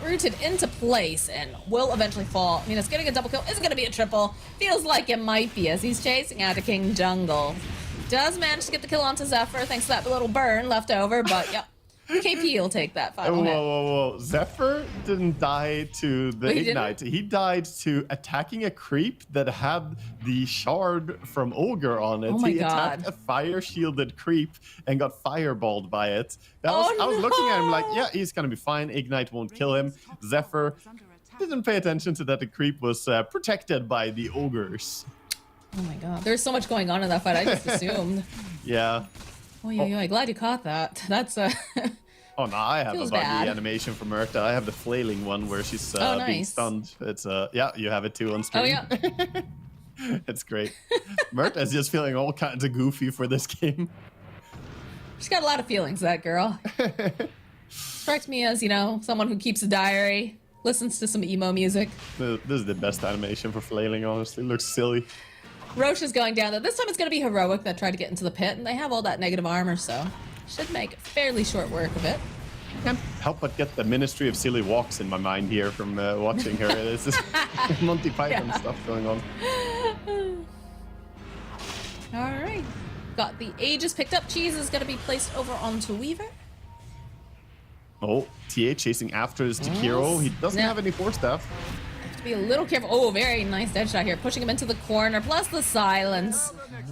rooted into place and will eventually fall. I mean, it's getting a double kill. Is it going to be a triple? Feels like it might be, as he's chasing after King Jungle. Does manage to get the kill onto Zephyr thanks to that little burn left over, but yep. KP will take that Whoa, final hit. whoa. Zephyr didn't die to the Wait, he didn't? Ignite. He died to attacking a creep that had the shard from Ogre on it. Oh my he God. attacked a fire-shielded creep and got fireballed by it. I was Oh, looking at him like, no. yeah, he's gonna be fine. Ignite won't kill him. Radiant's top tower Zephyr is under attack. didn't pay attention to that the creep was protected by the Ogres. Oh my god. There's so much going on in that fight, I just assumed. Yeah. Oh, yeah, glad you caught that. That's Oh no, I have Feels a buggy bad. animation from Murta. I have the flailing one where she's Oh, being nice. stunned. It's yeah, you have it too on stream. Oh yeah. It's great. Mert is just feeling all kinds of goofy for this game. She's got a lot of feelings, that girl. Strikes me as, you know, someone who keeps a diary, listens to some emo music. This is the best animation for flailing, honestly. It looks silly. Roche is going down, though. This time it's going to be Heroic that tried to get into the pit, and they have all that negative armor, so should make fairly short work of it. Can't help but get the Ministry of Silly Walks in my mind here from watching her. This is Monty Python stuff going on. All right. Got the Aegis picked up. Cheese is going to be placed over onto Weaver. Oh, TA chasing after his Takiro. He doesn't have any Force Staff. Have to be a little careful. Oh, very nice dead shot here. Pushing him into the corner, plus the silence.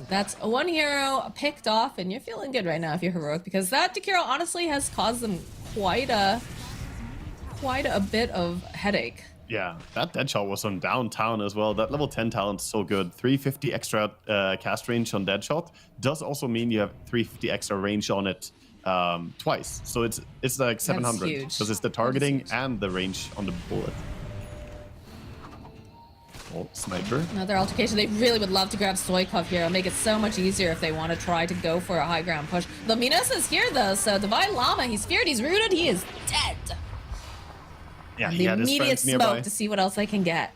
That's one hero picked off, and you're feeling good right now if you're Heroic, because that Takiro honestly has caused them quite a bit of headache. Yeah, that Deadshot was on downtown as well. That level 10 talent's so good. 350 extra cast range on Deadshot does also mean you have 350 extra range on it twice. So it's like 700 because it's the targeting and the range on the bullet. Oh, sniper. Another altercation. They really would love to grab Stoikov here. It'll make it so much easier if they want to try to go for a high ground push. The Minos is here though, so Divine Llama, he's feared, he's rooted, he is dead. Yeah, And he the had his immediate friends smoke nearby. to see what else they can get.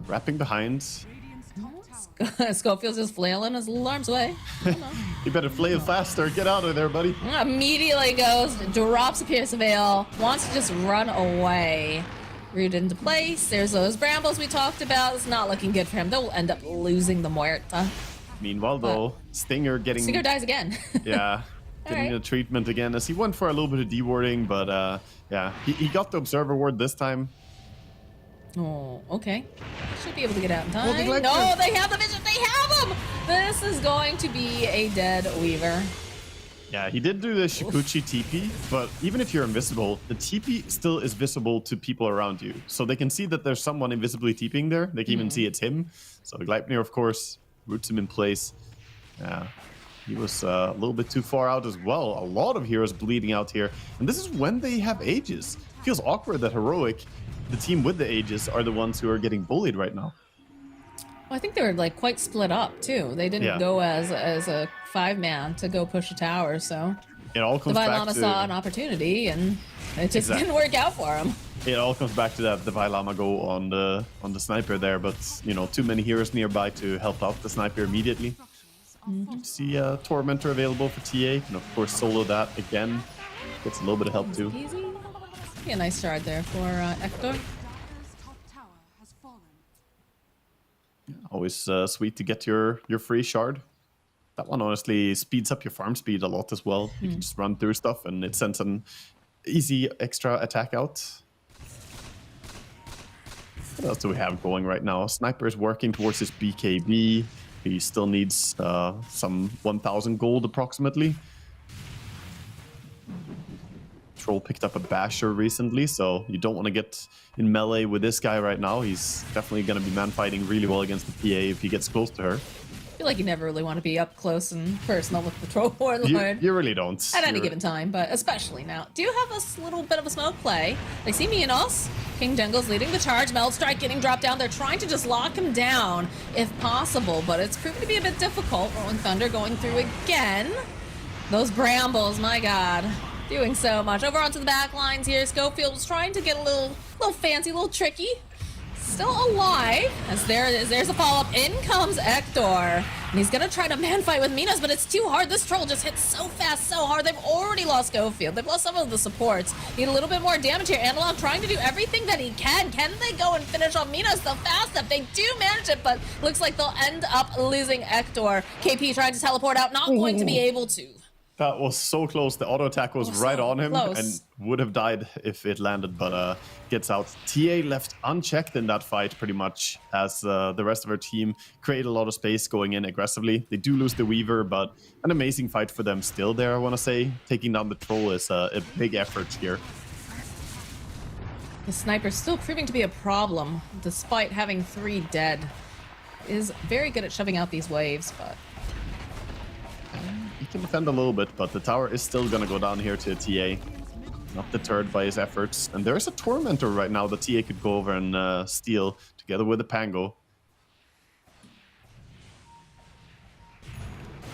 Wrapping behind. Radiant's top tower Schofield's just flailing his little arms away. I don't know. You better flail faster. Get out of there, buddy. Immediately goes, drops a Pierce Veil, wants to just run away. Rooted into place. There's those brambles we talked about. It's not looking good for him. They'll end up losing the Muerta. Meanwhile, though, Stinger getting... Stinger dies again. Yeah, getting Alright. a treatment again as he went for a little bit of dewarding, but yeah, he got the Observer Ward this time. Oh, okay. Should be able to get out in time. Well, No, they have the vision. They have him. This is going to be a dead Weaver. Yeah, he did do the Shikuchi TP, but even if you're invisible, the TP still is visible to people around you. So they can see that there's someone invisibly TPing there. They can even see it's him. So Gleipnir, of course, roots him in place. Yeah, he was a little bit too far out as well. A lot of heroes bleeding out here. And this is when they have Aegis. Feels awkward that Heroic, the team with the Aegis, are the ones who are getting bullied right now. Well, I think they were like quite split up too. They didn't go as a 5-man to go push a tower, so It all comes Divine back Llama to... saw an opportunity and it just didn't work out for him. It all comes back to that Divine Llama go on the sniper there, but you know, too many heroes nearby to help out the sniper immediately. See Tormentor available for TA, and of course solo that again. Gets a little bit of help too. Easy. Be a nice shard there for Ektor. Dyer's top tower has fallen. Always sweet to get your free shard. That one honestly speeds up your farm speed a lot as well. You can just run through stuff and it sends an easy extra attack out. What else do we have going right now? Sniper is working towards his BKB. He still needs some 1,000 gold approximately. Troll picked up a basher recently, so you don't want to get in melee with this guy right now. He's definitely going to be man fighting really well against the PA if he gets close to her. I feel like you never really want to be up close and personal with the Troll Warlord. You really don't. At any given time, but especially now. Do you have a little bit of a smoke play? They see Minos. King Jungle's leading the charge. Meld Strike getting dropped down. They're trying to just lock him down if possible, but it's proven to be a bit difficult. Rolling Thunder going through again. Those brambles, my god. Doing so much. Over onto the back lines here. Schofield was trying to get a little fancy, a little tricky. Still alive. As there's a follow-up. In comes Ektor. And he's gonna try to man fight with Minos, but it's too hard. This troll just hits so fast, so hard. They've already lost Schofield. They've lost some of the supports. Need a little bit more damage here. Analog trying to do everything that he can. Can they go and finish off Minos the fast enough? They do manage it, but looks like they'll end up losing Ektor. KP trying to teleport out, not going to be able to. That was so close. The auto attack was right so on him close. and would have died if it landed, but gets out. TA left unchecked in that fight pretty much as the rest of our team create a lot of space going in aggressively. They do lose the Weaver, but an amazing fight for them still there, I want to say. Taking down the Troll is a big effort here. The sniper's still proving to be a problem, despite having 3 dead. Is very good at shoving out these waves, but He can defend a little bit, but the tower is still going to go down here to TA. Not deterred by his efforts. And there's a Tormentor right now that TA could go over and steal together with the Pango.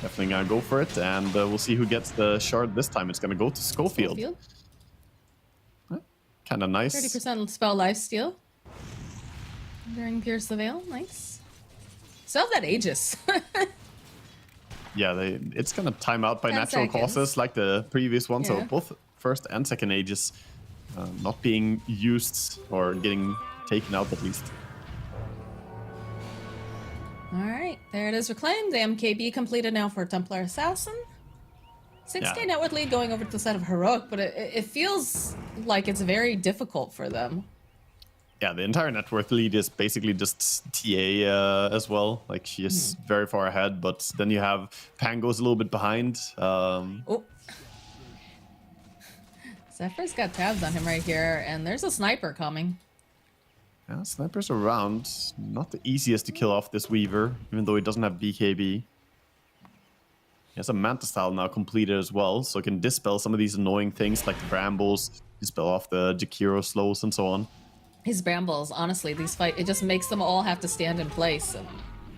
Definitely gonna go for it, and we'll see who gets the shard this time. It's gonna go to Schofield. Kind of nice. 30% spell lifesteal. During Pierce the Veil. Nice. Still have that Aegis. Yeah, it's gonna time out by 10 natural seconds. causes like the previous one. So Yeah. both first and second Aegis not being used or getting taken out at least. Alright, there it is reclaimed. The MKB completed now for Templar Assassin. 6k net worth lead going over to the side of Heroic, but it feels like it's very difficult for them. Yeah, the entire net worth lead is basically just TA as well. Like, she is very far ahead, but then you have Pango's a little bit behind. Oh. Zephyr's got tabs on him right here, and there's a sniper coming. Yeah, snipers around. Not the easiest to kill off this Weaver, even though he doesn't have BKB. He has a Manta style now completed as well, so it can dispel some of these annoying things like the brambles, dispel off the Jakiro slows and so on. His brambles, honestly, these fight, it just makes them all have to stand in place, and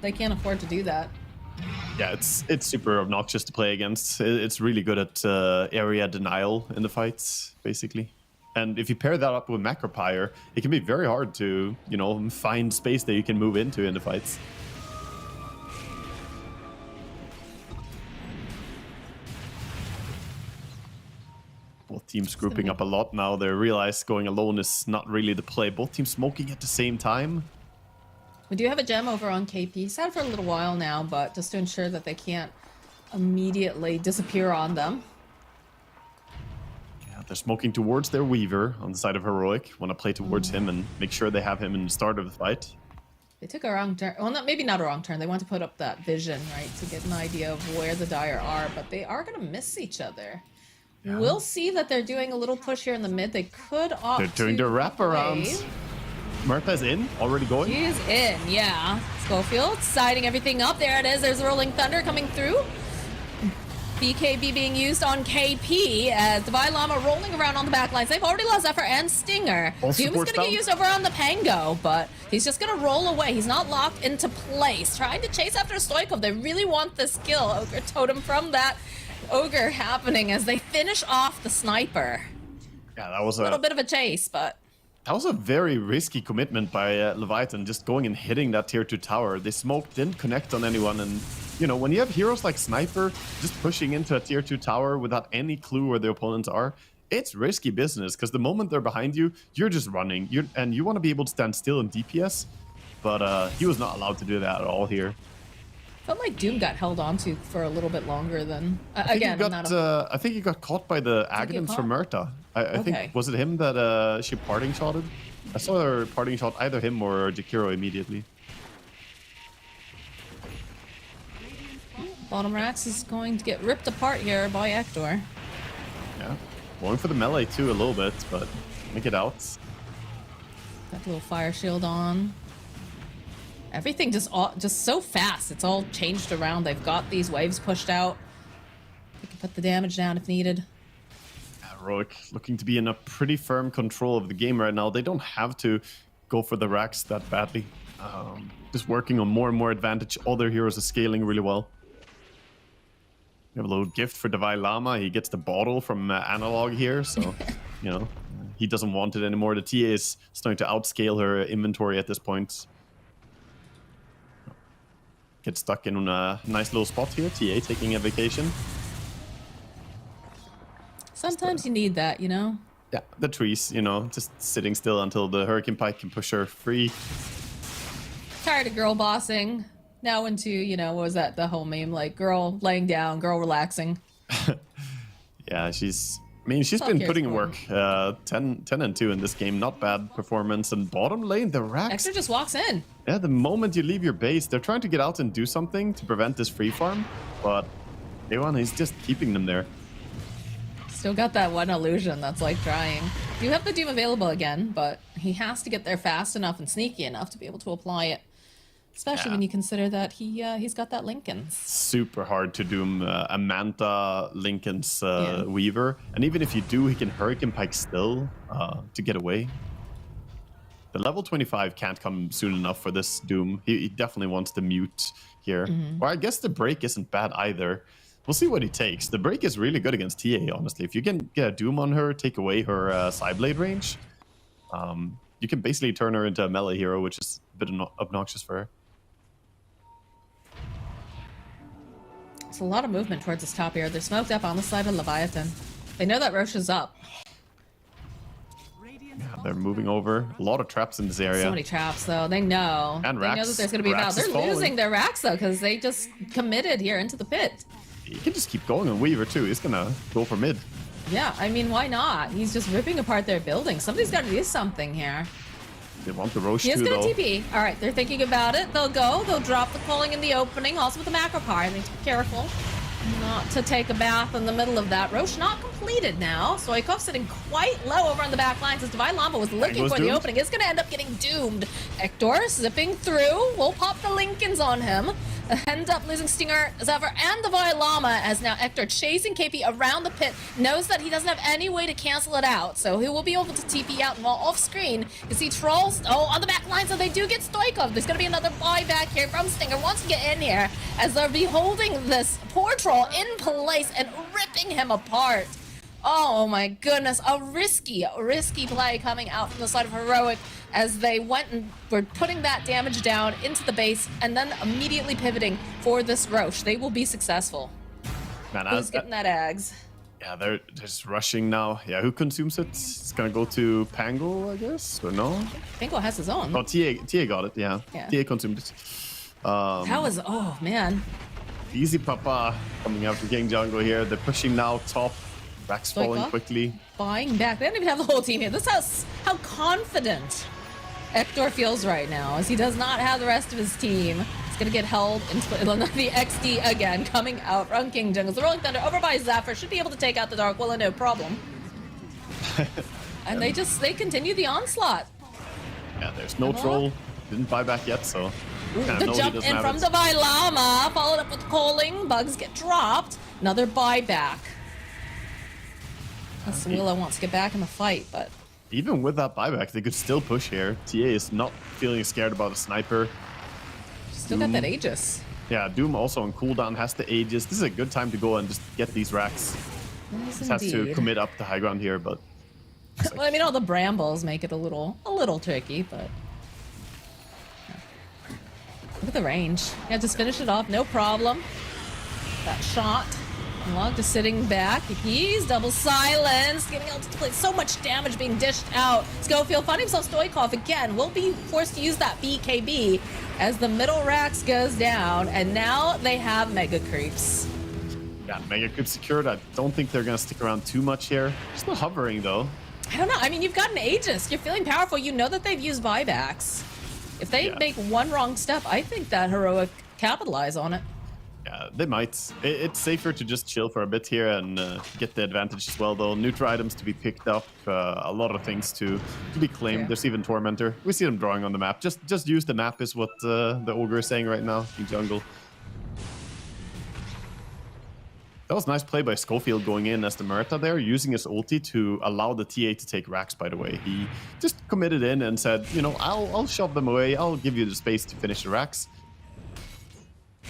they can't afford to do that. Yeah, it's super obnoxious to play against. It's really good at area denial in the fights, basically. And if you pair that up with Macropyre, it can be very hard to, you know, find space that you can move into in the fights. Both teams grouping up a lot now. They realize going alone is not really the play. Both teams smoking at the same time. We do have a gem over on KP. He's had it for a little while now, but just to ensure that they can't immediately disappear on them. Yeah, they're smoking towards their Weaver on the side of Heroic. Want to play towards him and make sure they have him in the start of the fight. They took a wrong turn. Well, maybe not a wrong turn. They want to put up that vision, right, to get an idea of where the Dire are, but they are going to miss each other. Yeah. We'll see that they're doing a little push here in the mid. They could opt They're doing their wraparounds. Murta's in, already going. She is in, yeah. Schofield siding everything up. There it is. There's Rolling Thunder coming through. BKB being used on KP as Divine Llama rolling around on the back lines. They've already lost Zephyr and Stinger. Doom is going to get used over on the Pango, but he's just going to roll away. He's not locked into place. Trying to chase after Stoikov. They really want this kill. Ogre Totem from that Ogre happening as they finish off the sniper. Yeah, that was a little bit of a chase, but that was a very risky commitment by Leviathan, just going and hitting that tier 2 tower. They smoked, didn't connect on anyone, and you know, when you have heroes like Sniper just pushing into a tier 2 tower without any clue where the opponents are, it's risky business, because the moment they're behind you, you're just running, and you want to be able to stand still in DPS, but he was not allowed to do that at all here. Felt like Doom got held onto for a little bit longer than I think he got caught by the Aghanim's from Murta. I think, was it him that she parting shotted? I saw her parting shot either him or Jakiro immediately. Bottom Rats is going to get ripped apart here by Ector. Yeah, going for the melee too a little bit, but make it out. That little fire shield on. Everything just so fast. It's all changed around. They've got these waves pushed out. They can put the damage down if needed. Heroic looking to be in a pretty firm control of the game right now. They don't have to go for the racks that badly. Just working on more and more advantage. All their heroes are scaling really well. We have a little gift for Divine Llama. He gets the bottle from Analog here, so you know he doesn't want it anymore. The TA is starting to outscale her inventory at this point. Get stuck in a nice little spot here. TA taking a vacation. Sometimes you need that, you know? Yeah, the trees, you know, just sitting still until the Hurricane Pike can push her free. Tired of girl bossing. Now into, you know, what was that, the whole meme? Like, girl laying down, girl relaxing. Yeah, she's been putting in work. 10 and 2 in this game. Not bad performance. And bottom lane, the racks. Ector just walks in. Yeah, the moment you leave your base, they're trying to get out and do something to prevent this free farm. But Ewan is just keeping them there. Still got that one illusion that's like trying. You have the Doom available again, but he has to get there fast enough and sneaky enough to be able to apply it. Especially when you consider that he's got that Linken's. Super hard to doom a Manta Linken's Weaver. And even if you do, he can Hurricane Pike still to get away. The level 25 can't come soon enough for this Doom. He definitely wants the mute here. Or I guess the break isn't bad either. We'll see what he takes. The break is really good against TA, honestly. If you can get a Doom on her, take away her Psyblade range, you can basically turn her into a melee hero, which is a bit obnoxious for her. It's a lot of movement towards this top here. They're smoked up on the side of Leviathan. They know that Roche is up. Yeah, they're moving over. A lot of traps in this area. So many traps, though. They know. And they know Rax. that there's going to be a battle. Rax is They're falling. losing their racks, though, because they just committed here into the pit. He can just keep going on Weaver, too. He's going to go for mid. Yeah, I mean, why not? He's just ripping apart their building. Somebody's got to do something here. They want the Roche, He is too, going though. to TP. All right, they're thinking about it. They'll go. They'll drop the calling in the opening, also with the macro power. They need to be careful not to take a bath in the middle of that. Roche not completed now. Soikov sitting quite low over on the back lines as Divine Lamba was looking for the doomed. opening. It's going to end up getting doomed. Hector zipping through. We'll pop the Lincolns on him. End up losing Stinger, Zephyr, and Divine Llama as now Hector chasing KP around the pit. Knows that he doesn't have any way to cancel it out. So he will be able to TP out and while off screen. You see Trolls, on the back line, so they do get Stoikov. There's going to be another buyback here from Stinger. Wants to get in here as they're beholding this poor Troll in place and ripping him apart. Oh my goodness, a risky play coming out from the side of Heroic as they went and were putting that damage down into the base and then immediately pivoting for this Roche. They will be successful. Man, Who's getting that Ags? Yeah, they're just rushing now. Yeah, who consumes it? It's gonna go to Pango, I guess, or no? Finko has his own. Oh, TA got it, yeah. Yeah. TA consumed it. That was, oh man. Easy Papa coming out from King Jungle here. They're pushing now top. Rax falling Stoikov quickly. Buying back. They don't even have the whole team here. This is how confident Hector feels right now as he does not have the rest of his team. He's going to get held into the XD again coming out from King Jungles. The Rolling Thunder over by Zephyr should be able to take out the Dark Willow, no problem. And they continue the onslaught. Yeah, there's no troll. Didn't buy back yet, so kinda The know he jump doesn't in have from it. Divine Llama, followed up with calling. Bugs get dropped. Another buyback. As Willow wants to get back in the fight, but Even with that buyback, they could still push here. TA is not feeling scared about a sniper. still got that Aegis. Yeah, Doom also on cooldown has the Aegis. This is a good time to go and just get these racks. Yes, Just has to indeed. commit up the high ground here, but Well, I mean, all the brambles make it a little tricky, but look at the range. Yeah, just finish it off, no problem. That shot. Log just sitting back. He's double silenced, getting able to play so much damage being dished out. Schofield finding himself Stoikov again. Will be forced to use that BKB as the middle racks goes down, and now they have mega creeps. yeah, Mega Creep secured. I don't think they're gonna stick around too much here. Still hovering though. I don't know. I mean, you've got an Aegis. You're feeling powerful. You know that they've used buybacks. If they Yeah. make one wrong step, I think that Heroic capitalize on it. Yeah, they might. It's safer to just chill for a bit here and get the advantage as well, though. Neutral items to be picked up, a lot of things to be claimed. Yeah. There's even Tormentor. We see them drawing on the map. Just use the map is what the Ogre is saying right now in jungle. That was a nice play by Schofield going in as the Murta there, using his ulti to allow the TA to take racks, by the way. He just committed in and said, you know, I'll shove them away. I'll give you the space to finish the racks.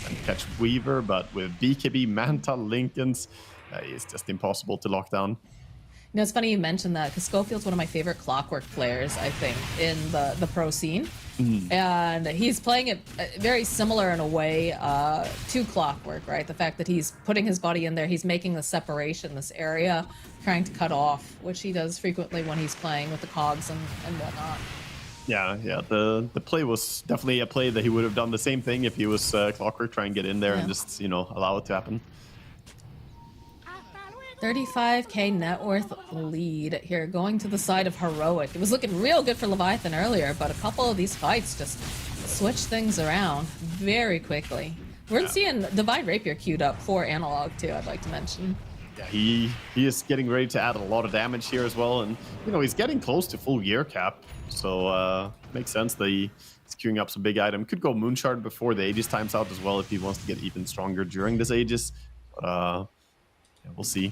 And catch Weaver, but with BKB, Manta, Lincolns, it's just impossible to lock down. You know, it's funny you mentioned that because Schofield's one of my favorite Clockwork players, I think, in the pro scene. And he's playing it very similar in a way to Clockwork, right? The fact that he's putting his body in there, he's making the separation, this area, trying to cut off, which he does frequently when he's playing with the cogs and whatnot. Yeah, the play was definitely a play that he would have done the same thing if he was Clockwork, try and get in there and Yeah. just, you know, allow it to happen. 35k net worth lead here, going to the side of Heroic. It was looking real good for Leviathan earlier, but a couple of these fights just switch things around very quickly. We're seeing Divine Rapier queued up for Analog too, I'd like to mention. Yeah, he is getting ready to add a lot of damage here as well, and you know he's getting close to full gear cap, so makes sense that he's queuing up some big item. Could go Moonshard before the Aegis times out as well if he wants to get even stronger during this Aegis, but yeah, we'll see.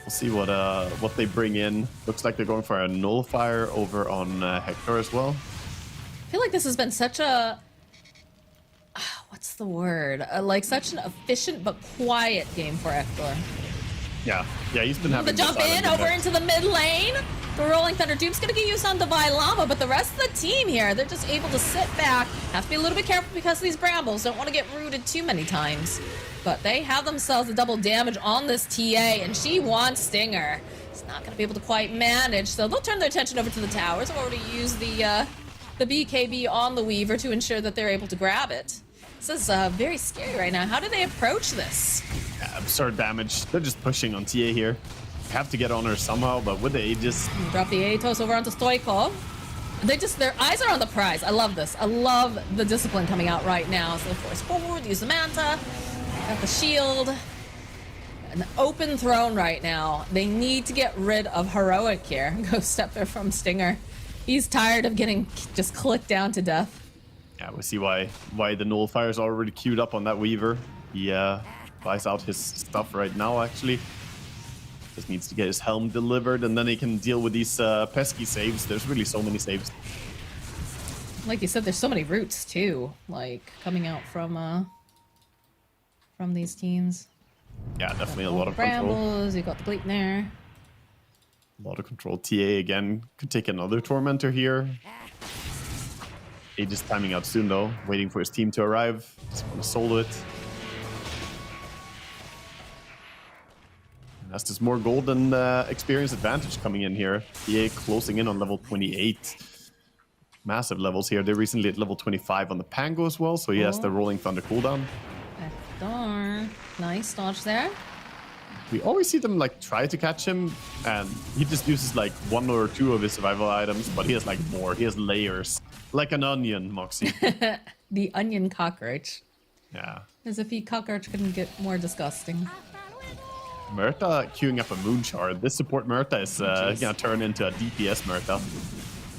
We'll see what they bring in. Looks like they're going for a nullifier over on Hector as well. I feel like this has been such a what's the word? Like such an efficient but quiet game for Hector. Yeah, he's been having The jump in over into the mid lane. The Rolling Thunder Doom's gonna get used on Divine Llama, but the rest of the team here, they're just able to sit back. Have to be a little bit careful because of these brambles. Don't want to get rooted too many times. But they have themselves a double damage on this TA, and she wants Stinger. It's not gonna be able to quite manage, so they'll turn their attention over to the towers. I've already used the BKB on the Weaver to ensure that they're able to grab it. This is very scary right now. How do they approach this? Yeah, absurd damage. They're just pushing on TA here. Have to get on her somehow, but with the Aegis... Drop the Atos over onto Stoikov. Their eyes are on the prize. I love this. I love the discipline coming out right now. So they force forward, use the Manta, got the shield. An open throne right now. They need to get rid of Heroic here. Go step there from Stinger. He's tired of getting just clicked down to death. Yeah, we see why the nullifier's already queued up on that Weaver. He buys out his stuff right now, actually. Just needs to get his helm delivered, and then he can deal with these pesky saves. There's really so many saves. Like you said, there's so many routes too, like coming out from these teams. Yeah, definitely a lot of Brambles, control. you got the Gleep there. A lot of control. TA again could take another Tormentor here. Aegis timing out soon though, waiting for his team to arrive. Just want to solo it. That's just more gold and experience advantage coming in here. TA closing in on level 28. Massive levels here. They're recently at level 25 on the Pango as well, so he has the Rolling Thunder cooldown. Hector. Nice dodge there. We always see them like try to catch him, and he just uses like 1 or 2 of his survival items, but he has like more. He has layers. Like an onion, Moxie. The onion cockroach. Yeah. As if cockroach couldn't get more disgusting. Murta queuing up a moon shard. This support Murta is gonna turn into a DPS Murta.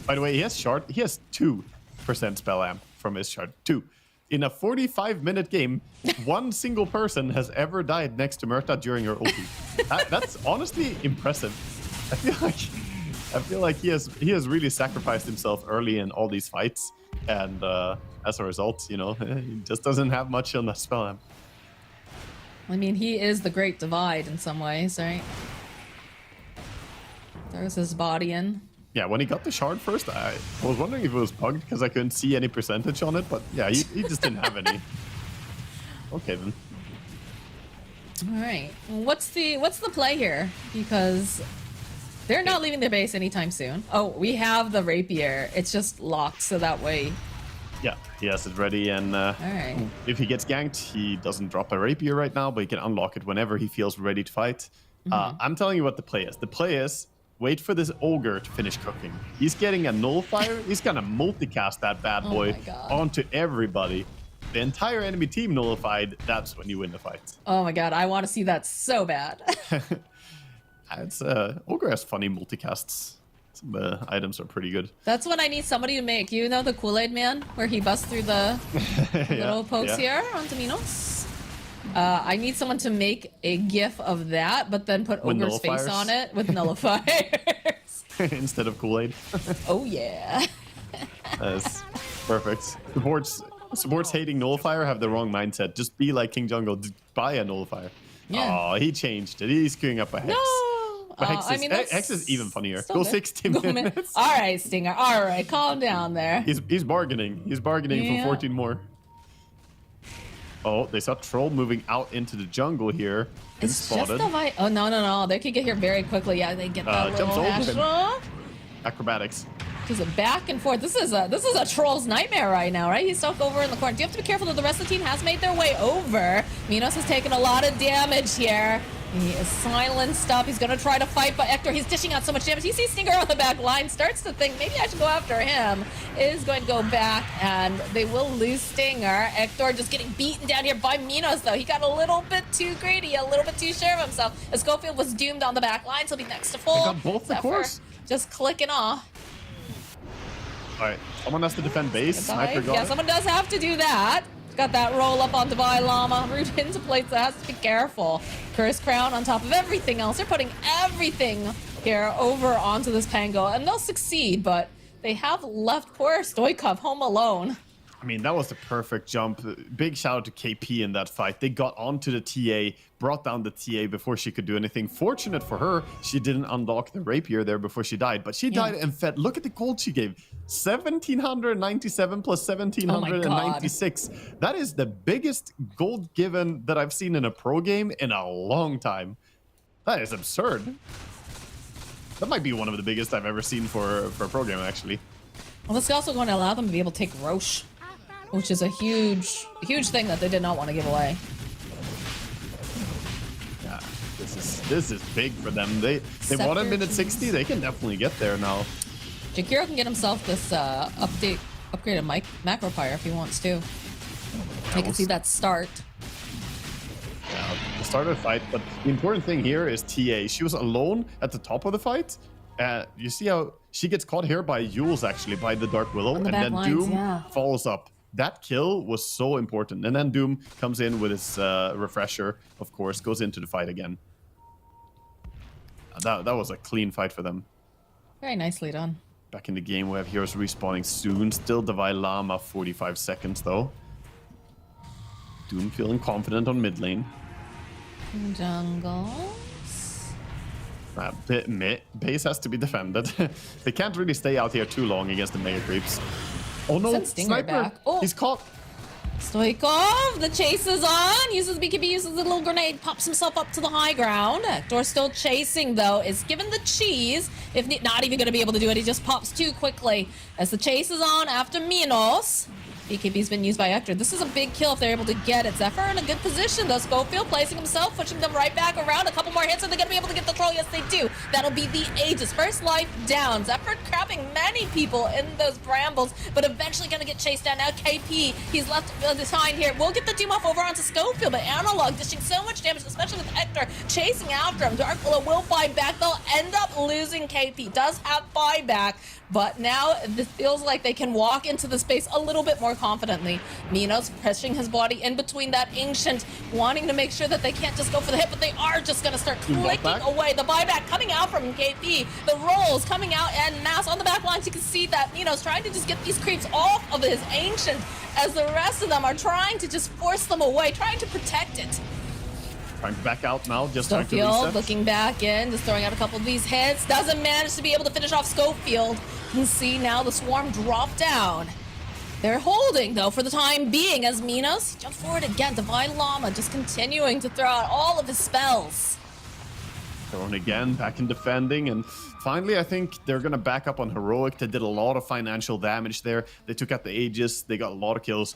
By the way, he has 2% spell amp from his shard. 2. In a 45-minute game, one single person has ever died next to Murta during her ulti. That's honestly impressive. I feel like he has really sacrificed himself early in all these fights, and as a result, you know, he just doesn't have much on the spell amp. I mean, he is the Great Divide in some ways, right? There's his body in. Yeah, when he got the shard first, I was wondering if it was bugged because I couldn't see any percentage on it, but yeah, he just didn't have any. Okay then. All right. What's the play here? Because they're not leaving their base anytime soon. Oh, we have the rapier. It's just locked, so that way. Yeah, he has it ready, and right. If he gets ganked, he doesn't drop a rapier right now, but he can unlock it whenever he feels ready to fight. I'm telling you what the play is. The play is wait for this ogre to finish cooking. He's getting a nullifier. He's gonna multicast that bad boy onto everybody. The entire enemy team nullified. That's when you win the fight. Oh my god, I want to see that so bad. It's ogre has funny multicasts. Some items are pretty good. That's what I need somebody to make. You know the Kool-Aid Man, where he busts through the little pokes here onto Minos? I need someone to make a gif of that, but then put Ogre's face on it with nullifiers. Instead of Kool-Aid. Oh yeah. That's perfect. Supports hating nullifier have the wrong mindset. Just be like King Jungle. Just buy a nullifier. Yeah. Oh, he changed it. He's queuing up a Hex. No! But Hex is even funnier. Go 60 minutes. All right, Stinger. All right, calm down there. He's bargaining. He's bargaining for 14 more. Oh, they saw Troll moving out into the jungle here. It's spotted. just the oh, no. They could get here very quickly. Yeah, they get that little hash. Acrobatics. Just back and forth. This is a troll's nightmare right now, right? He's stuck over in the corner. Do you have to be careful that the rest of the team has made their way over? Minos has taken a lot of damage here. He is silenced up. He's going to try to fight, but Hector, he's dishing out so much damage. He sees Stinger on the back line, starts to think, maybe I should go after him. Is going to go back, and they will lose Stinger. Hector just getting beaten down here by Minos, though. He got a little bit too greedy, a little bit too sure of himself. Schofield was doomed on the back line, so he'll be next to full. They got both the course. Just clicking off. All right, someone has to defend base. Sniper got Yeah, it. someone does have to do that. Got that roll up on Divine Llama. Root into place, so has to be careful. Curse Crown on top of everything else. They're putting everything here over onto this Pango, and they'll succeed, but they have left poor Stoikov home alone. I mean, that was the perfect jump. Big shout out to KP in that fight. They got onto the TA, brought down the TA before she could do anything. Fortunate for her, she didn't unlock the rapier there before she died. But she died and fed. Look at the gold she gave. 1,797 plus 1,796. That is the biggest gold given that I've seen in a pro game in a long time. That is absurd. That might be one of the biggest I've ever seen for a pro game, actually. Well, this is also going to allow them to be able to take Roche, which is a huge thing that they did not want to give away. Yeah, this is big for them. They wanted minute 60. They can definitely get there now. Jakiro can get himself this upgraded macro fire if he wants to. You can see that start. Yeah, the start of the fight. But the important thing here is TA. She was alone at the top of the fight. You see how she gets caught here by Yules, actually, by the Dark Willow, and then Doom follows up. That kill was so important. And then Doom comes in with his refresher, of course, goes into the fight again. That was a clean fight for them. Very nicely done. Back in the game, we have heroes respawning soon. Still Divine Llama, 45 seconds, though. Doom feeling confident on mid lane. Jungles. Base has to be defended. They can't really stay out here too long against the mega creeps. Oh no, Sniper! Back. Oh. He's caught! Stoikov, the chase is on. Uses BKB, uses a little grenade, pops himself up to the high ground. Hector still chasing, though, is given the cheese. If not even going to be able to do it, he just pops too quickly. As the chase is on after Minos. BKB's been used by Hector. This is a big kill if they're able to get it. Zephyr in a good position, though. Schofield placing himself, pushing them right back around. A couple more hits. Are they going to be able to get the troll? Yes, they do. That'll be the Aegis. First life down. Zephyr trapping many people in those brambles, but eventually going to get chased down. Now KP, he's left behind here. We'll get the team off over onto Schofield, but Analog dishing so much damage, especially with Hector chasing after him. Dark Willow will fight back. They'll end up losing KP. Does have buyback, but now this feels like they can walk into the space a little bit more confidently. Minos pushing his body in between that Ancient, wanting to make sure that they can't just go for the hit, but they are just going to start clicking away. The buyback coming out from KP, the rolls coming out en masse on the back lines. You can see that Minos trying to just get these creeps off of his Ancient as the rest of them are trying to just force them away, trying to protect it. Trying to back out now, just trying to reset. Looking back in, just throwing out a couple of these hits. Doesn't manage to be able to finish off Schofield. You can see now the swarm drop down. They're holding, though, for the time being, as Minos jump forward again. Divine Llama just continuing to throw out all of his spells. Thrown again, back in defending, and finally I think they're going to back up on Heroic. They did a lot of financial damage there. They took out the Aegis, they got a lot of kills.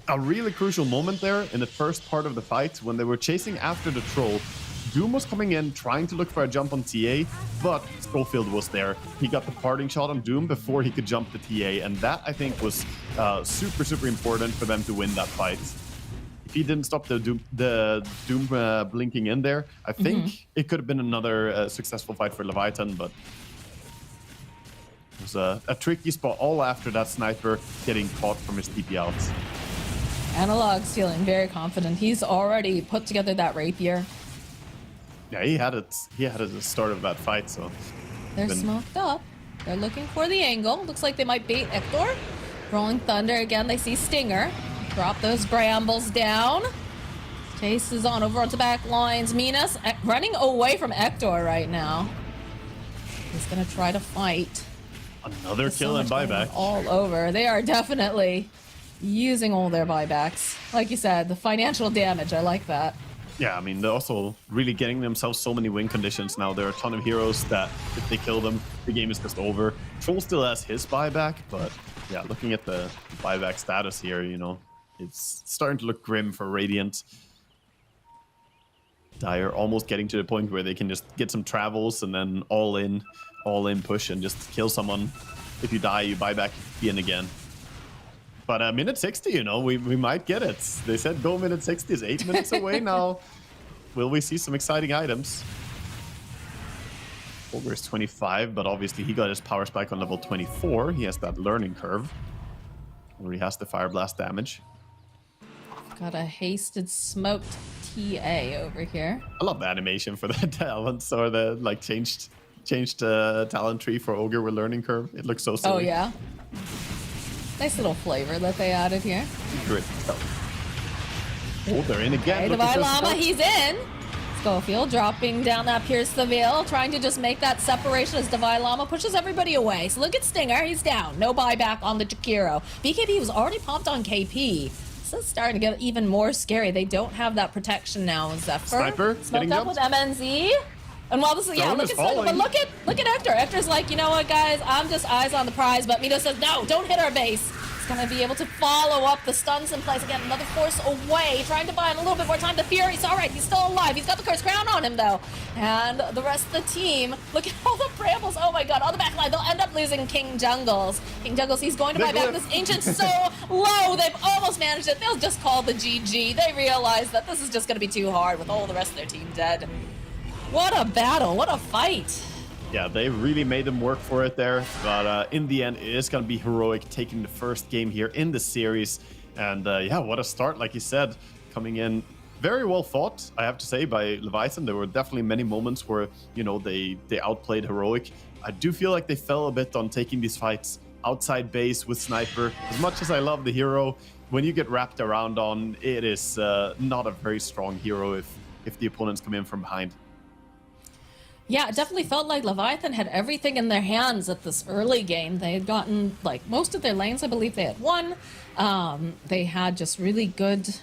A really crucial moment there in the first part of the fight when they were chasing after the troll. Doom was coming in, trying to look for a jump on TA, but Schofield was there. He got the parting shot on Doom before he could jump the TA, and that, I think, was super important for them to win that fight. If he didn't stop the Doom blinking in there, I think it could have been another successful fight for Leviathan, but it was a tricky spot all after that Sniper getting caught from his TP out. Analog's feeling very confident. He's already put together that rapier. Yeah, he had it. He had it at the start of that fight, so they're smoked up. They're looking for the angle. Looks like they might bait Hector. Rolling Thunder again. They see Stinger. Drop those brambles down. Chase is on over onto back lines. Minos running away from Hector right now. He's gonna try to fight. Another kill and buyback. All over. They are definitely using all their buybacks. Like you said, the financial damage. I like that. Yeah, I mean, they're also really getting themselves so many win conditions now. There are a ton of heroes that if they kill them, the game is just over. Troll still has his buyback, but yeah, looking at the buyback status here, you know, it's starting to look grim for Radiant. Dire almost getting to the point where they can just get some travels and then all in push and just kill someone. If you die, you buy back in again. But minute 60, you know, we might get it. They said go minute 60 is 8 minutes away now. Will we see some exciting items? Ogre is 25, but obviously he got his power spike on level 24. He has that learning curve, where he has the fire blast damage. Got a hasted smoked TA over here. I love the animation for the talents or the like changed talent tree for Ogre with learning curve. It looks so silly. Oh yeah. Nice little flavor that they added here. Great. Oh, they're in again. Okay, Divine Llama, he's in. Schofield dropping down that Pierce the Veil, trying to just make that separation as Divine Llama pushes everybody away. So look at Stinger, he's down. No buyback on the Jakiro. BKB was already popped on KP. This is starting to get even more scary. They don't have that protection now. Zephyr Sniper smoked up with MNZ. And while this is, yeah, look at Stinger, but look at Hector. Hector's like, you know what, guys, I'm just eyes on the prize. But Mito says, no, don't hit our base. He's gonna be able to follow up the stuns in place again. Another force away, trying to buy him a little bit more time. The Fury's all right. He's still alive. He's got the curse crown on him though. And the rest of the team, look at all the brambles. Oh my god, on the back line, they'll end up losing King Jungles. King Jungles, he's going to buy back this ancient so low. They've almost managed it. They'll just call the GG. They realize that this is just gonna be too hard with all the rest of their team dead. What a battle, what a fight. Yeah, they really made them work for it there. But in the end, it is going to be Heroic taking the first game here in the series. And yeah, what a start, like you said, coming in very well fought, I have to say, by Leviathan. There were definitely many moments where, you know, they outplayed Heroic. I do feel like they fell a bit on taking these fights outside base with Sniper. As much as I love the hero, when you get wrapped around on, it is not a very strong hero if the opponents come in from behind. Yeah, it definitely felt like Leviathan had everything in their hands at this early game. They had gotten, like, most of their lanes, I believe they had won. They had just really good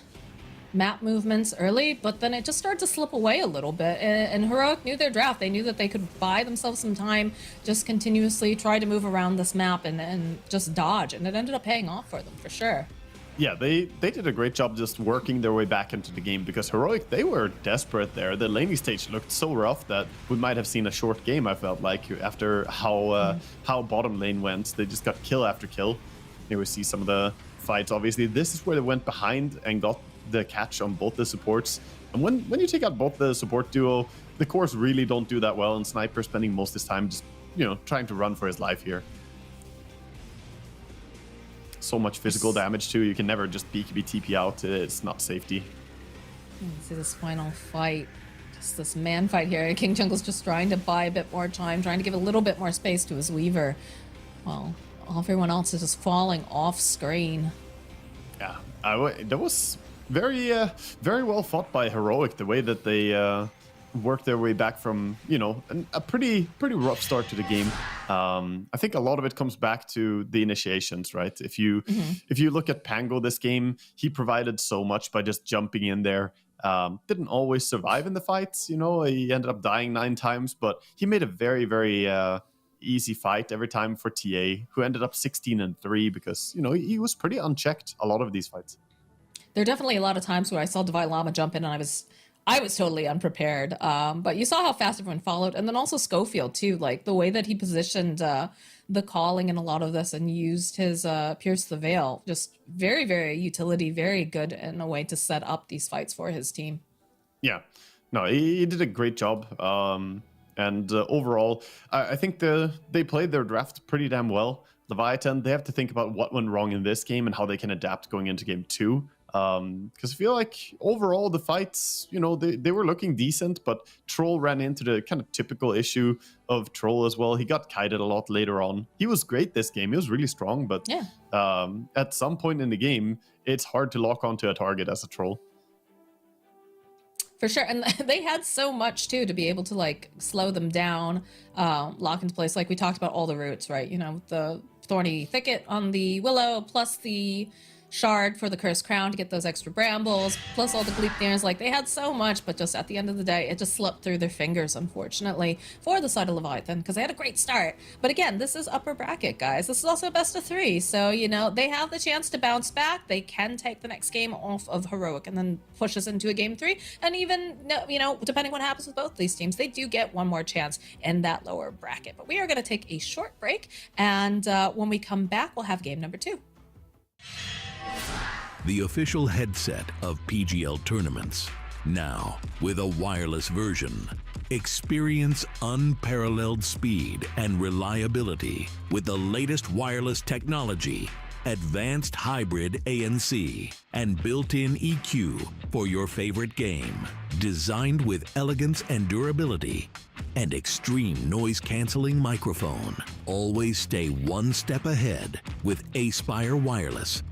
map movements early, but then it just started to slip away a little bit. And Heroic knew their draft. They knew that they could buy themselves some time, just continuously try to move around this map and just dodge. And it ended up paying off for them, for sure. Yeah, they did a great job just working their way back into the game because Heroic, they were desperate there. The laning stage looked so rough that we might have seen a short game, I felt like, after how bottom lane went. They just got kill after kill. Here we see some of the fights. Obviously, this is where they went behind and got the catch on both the supports. And when you take out both the support duo, the cores really don't do that well, and Sniper spending most of his time just, you know, trying to run for his life here. So much physical damage too. You can never just BKB TP out. It's not safety. See this final fight. Just this man fight here. King Jungle's just trying to buy a bit more time, trying to give a little bit more space to his Weaver. Well, everyone else is just falling off screen. Yeah, that was very well fought by Heroic. The way that they worked their way back from, you know, a pretty rough start to the game. I think a lot of it comes back to the initiations, right? If you look at Pango this game, he provided so much by just jumping in there. Didn't always survive in the fights, you know. He ended up dying 9 times, but he made a very easy fight every time for TA, who ended up 16-3 because, you know, he was pretty unchecked a lot of these fights. There are definitely a lot of times where I saw Divine Llama jump in and I was totally unprepared. But you saw how fast everyone followed. And then also Schofield too, like the way that he positioned the calling in a lot of this and used his Pierce the Veil. Just very utility, very good in a way to set up these fights for his team. Yeah, no, he did a great job. And overall, I think they played their draft pretty damn well. Leviathan, they have to think about what went wrong in this game and how they can adapt going into game 2. Because I feel like overall the fights, you know, they were looking decent, but Troll ran into the kind of typical issue of Troll as well. He got kited a lot later on. He was great this game. He was really strong, but yeah. At some point in the game, it's hard to lock onto a target as a Troll. For sure. And they had so much too to be able to like slow them down, lock into place. Like we talked about all the roots, right? You know, the Thorny Thicket on the Willow, plus the Shard for the Cursed Crown to get those extra brambles, plus all the Gleipnirs. Like they had so much, but just at the end of the day, it just slipped through their fingers, unfortunately, for the side of Leviathan, because they had a great start. But again, this is upper bracket, guys. This is also a best of 3. So, you know, they have the chance to bounce back. They can take the next game off of Heroic and then push us into a game 3. And even, you know, depending what happens with both these teams, they do get one more chance in that lower bracket. But we are going to take a short break. And when we come back, we'll have game number 2. The official headset of PGL tournaments. Now, with a wireless version. Experience unparalleled speed and reliability with the latest wireless technology advanced hybrid ANC, and built-in EQ for your favorite game. Designed with elegance and durability, and extreme noise-canceling microphone. Always stay one step ahead with Aspire Wireless.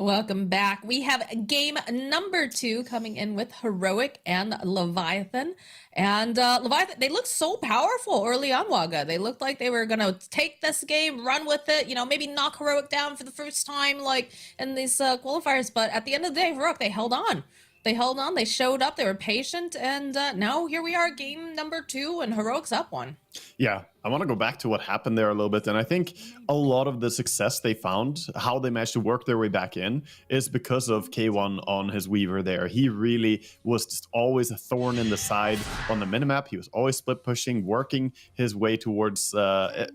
Welcome back. We have game number 2 coming in with Heroic and Leviathan. And Leviathan, they looked so powerful early on, Waga. They looked like they were going to take this game, run with it, you know, maybe knock Heroic down for the first time, like in these qualifiers. But at the end of the day, Heroic, they held on. They held on, they showed up, they were patient, and now here we are, game number 2, and Heroic's up 1. Yeah, I want to go back to what happened there a little bit. And I think a lot of the success they found, how they managed to work their way back in, is because of K1 on his Weaver there. He really was just always a thorn in the side on the minimap. He was always split pushing, working his way towards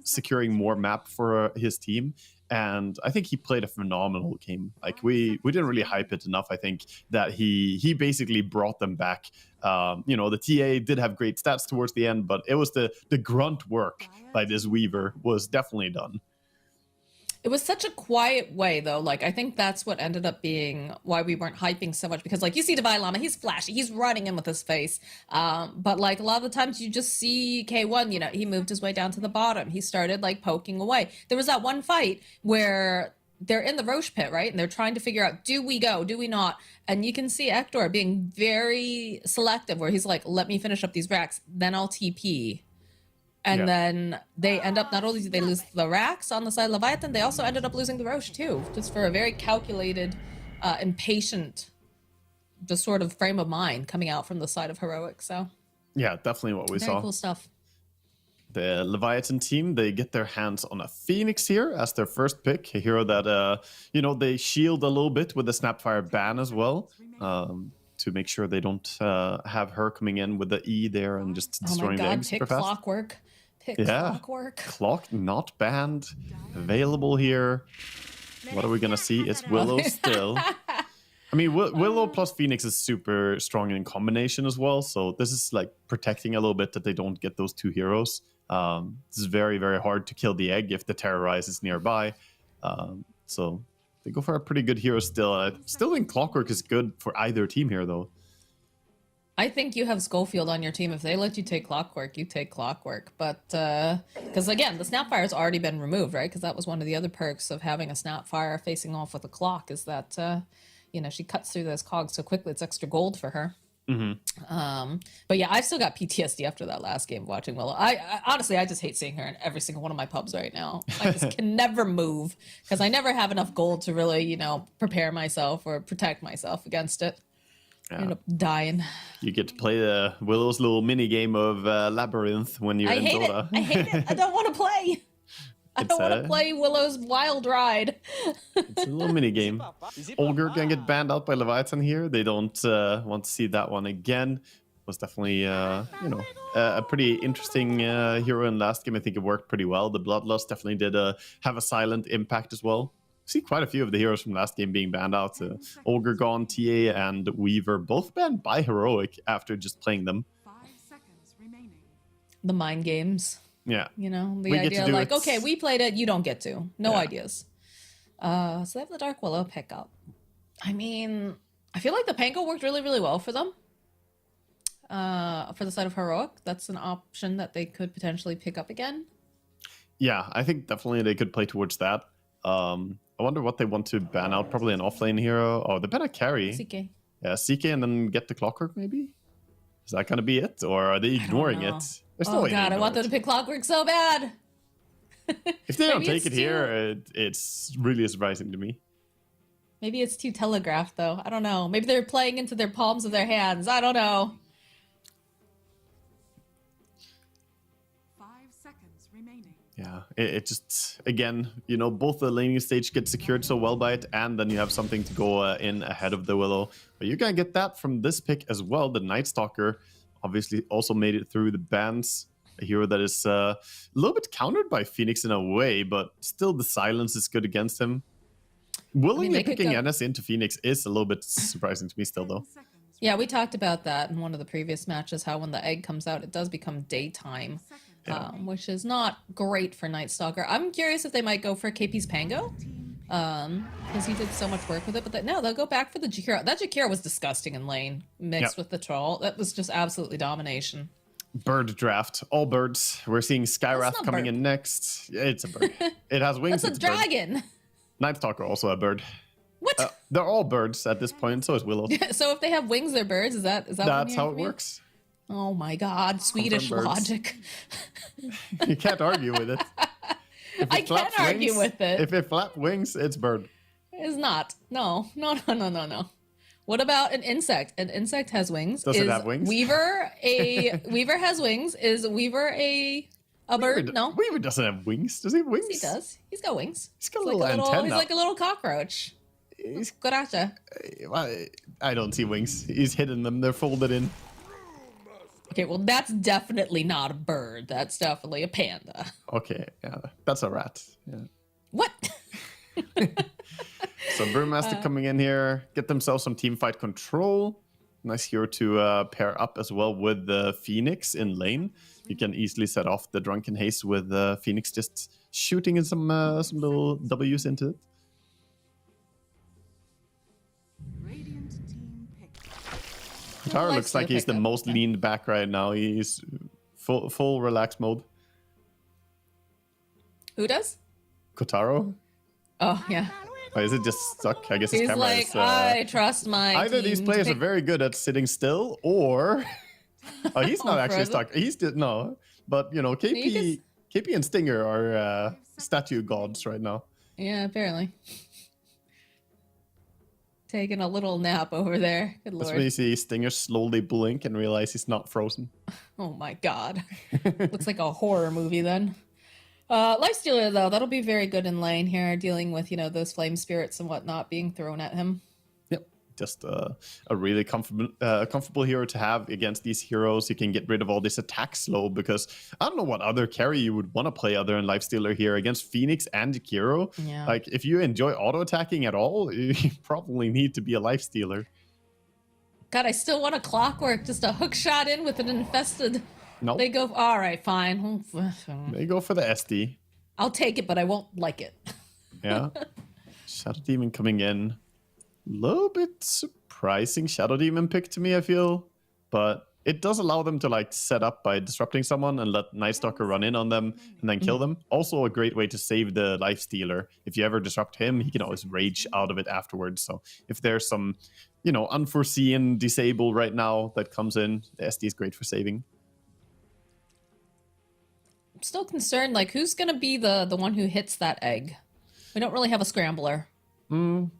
securing more map for his team. And I think he played a phenomenal game. Like we didn't really hype it enough. I think that he basically brought them back. You know, the TA did have great stats towards the end, but it was the grunt work by this Weaver was definitely done. It was such a quiet way, though. Like, I think that's what ended up being why we weren't hyping so much. Because, like, you see Divine Llama, he's flashy. He's running in with his face. But, like, a lot of the times you just see K1, you know, he moved his way down to the bottom. He started, like, poking away. There was that one fight where they're in the Roche pit, right? And they're trying to figure out, do we go? Do we not? And you can see Ektor being very selective, where he's like, let me finish up these racks, then I'll TP. And then they end up, not only did they lose the racks on the side of Leviathan, they also ended up losing the Roche too, just for a very calculated, impatient, just sort of frame of mind coming out from the side of Heroic. So yeah, definitely what we very saw. Cool stuff. The Leviathan team, they get their hands on a Phoenix here as their first pick, a hero that, you know, they shield a little bit with the Snapfire ban as well, to make sure they don't have her coming in with the E there and just destroying the eggs super fast. Clockwork. Pick Clockwork. Clock not banned, available here. What are we gonna see? It's Willow still. I mean, Willow plus Phoenix is super strong in combination as well. So this is like protecting a little bit that they don't get those two heroes. This is very, very hard to kill the egg if the Terrorize is nearby. So they go for a pretty good hero still. Still think Clockwork is good for either team here, though. I think you have Schofield on your team. If they let you take Clockwork, you take Clockwork. But, because again, the Snapfire has already been removed, right? Because that was one of the other perks of having a Snapfire facing off with a clock, is that, you know, she cuts through those cogs so quickly, it's extra gold for her. Mm-hmm. But yeah, I've still got PTSD after that last game watching Willow. I honestly, I just hate seeing her in every single one of my pubs right now. I just can never move because I never have enough gold to really, you know, prepare myself or protect myself against it. I end up dying. You get to play the Willow's little mini game of Labyrinth when you're in Dota. I hate it. I don't want to play. I don't want to play Willow's Wild Ride. It's a little mini game. Olger can get banned out by Leviathan here. They don't want to see that one again. Was definitely, you know, a pretty interesting hero in last game. I think it worked pretty well. The Bloodlust definitely did have a silent impact as well. See quite a few of the heroes from last game being banned out. Olger gone, TA and Weaver both banned by Heroic after just playing them. 5 seconds remaining. The mind games. Yeah. You know, the idea like, okay, we played it, you don't get to. No ideas. So they have the Dark Willow pickup. I mean, I feel like the Pango worked really, really well for them. For the side of Heroic, that's an option that they could potentially pick up again. Yeah, I think definitely they could play towards that. I wonder what they want to ban out. Probably an offlane hero. Oh, they better carry. CK. Yeah, CK and then get the Clockwork maybe? Is that going to be it? Or are they ignoring it? Oh god, I want them to pick Clockwork so bad. If they don't take it here, it's really surprising to me. Maybe it's too telegraphed though. I don't know. Maybe they're playing into their palms of their hands. I don't know. 5 seconds remaining. Yeah, it just, again, you know, both the laning stage get secured so well by it, and then you have something to go in ahead of the Willow. But you're going to get that from this pick as well. The Night Stalker obviously also made it through the bans. A hero that is a little bit countered by Phoenix in a way, but still the silence is good against him. Willingly picking NS into Phoenix is a little bit surprising to me still, though. Yeah, we talked about that in one of the previous matches, how when the egg comes out, it does become daytime. Which is not great for Night Stalker. I'm curious if they might go for KP's Pango, because he did so much work with it. But no, they'll go back for the Jakira. That Jakira was disgusting in lane, mixed with the Troll. That was just absolutely domination. Bird draft, all birds. We're seeing Skywrath coming in next. It's a bird. It has wings. That's a dragon. Night Stalker also a bird. What? They're all birds at this point, so is Willow. So if they have wings, they're birds. Is that what I'm That's how hearing it from you? works. Oh my God, Swedish birds. logic. You can't argue with it. If I it can't flaps argue wings- with it. If it flap wings, it's bird. It's not. No. What about an insect? An insect has wings. Does it Is have wings? Weaver Weaver has wings. Is Weaver a bird? No. Weaver doesn't have wings. Does he have wings? He does. He's got wings. He's got a He's little like antenna. He's like a little cockroach. He's- Gotcha. I don't see wings. He's hidden them. They're folded in. Okay, well that's definitely not a bird. That's definitely a panda. Okay, yeah, that's a rat. Yeah. What? So Brewmaster coming in here, get themselves some team fight control. Nice hero to pair up as well with the Phoenix in lane. You can easily set off the Drunken Haze with Phoenix just shooting in some little W's into it. Radiant team picked. Kotaro looks like he's the pickup, most yeah. leaned back right now. He's full relaxed mode. Who does? Kotaro? Oh yeah. Or is it just stuck? I guess his He's camera like, is... I trust my either these team to players are pick-" very good at sitting still, or oh, he's not Oh, actually frozen? stuck. He's no, but you know, KP and Stinger are statue gods right now. Yeah, apparently. Taking a little nap over there. Good That's lord. when you see Stinger slowly blink and realize he's not frozen. Oh my god. Looks like a horror movie then. Lifestealer though, that'll be very good in lane here, dealing with, you know, those flame spirits and whatnot being thrown at him. Yep, just a really comfortable hero to have against these heroes. You can get rid of all this attack slow because I don't know what other carry you would want to play other than Lifestealer here against Phoenix and Jakiro. Yeah. Like if you enjoy auto attacking at all, you probably need to be a Lifestealer. God, I still want a clockwork, just a hook shot in with an infested. No, They go, all right, fine. they go for the SD. I'll take it, but I won't like it. Yeah. Shadow Demon coming in. Little bit surprising Shadow Demon pick to me, I feel. But it does allow them to like set up by disrupting someone and let Night Stalker run in on them and then kill them. Also a great way to save the Life Stealer. If you ever disrupt him, he can always rage out of it afterwards. So if there's some, you know, unforeseen disable right now that comes in, the SD is great for saving. I'm still concerned, like, who's going to be the one who hits that egg? We don't really have a scrambler. I mean,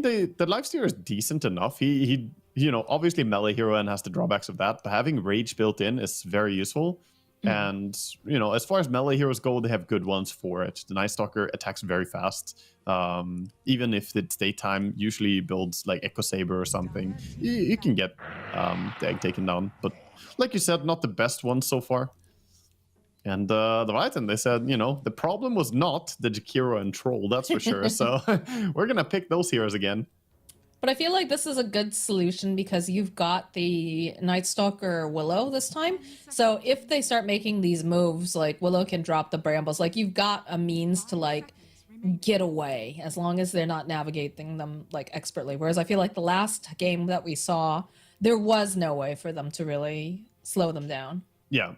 the Lifestealer is decent enough. He you know, obviously melee hero and has the drawbacks of that, but having rage built in is very useful. And, you know, as far as melee heroes go, they have good ones for it. The Night Stalker attacks very fast. Even if it's daytime, usually builds like Echo Saber or something. You can get the egg taken down. But like you said, not the best one so far. And the Leviathan, they said, you know, the problem was not the Jakiro and Troll, that's for sure. So we're going to pick those heroes again. But I feel like this is a good solution because you've got the Night Stalker Willow this time. So if they start making these moves, like Willow can drop the brambles, like you've got a means to like get away as long as they're not navigating them like expertly. Whereas I feel like the last game that we saw, there was no way for them to really slow them down. Yeah.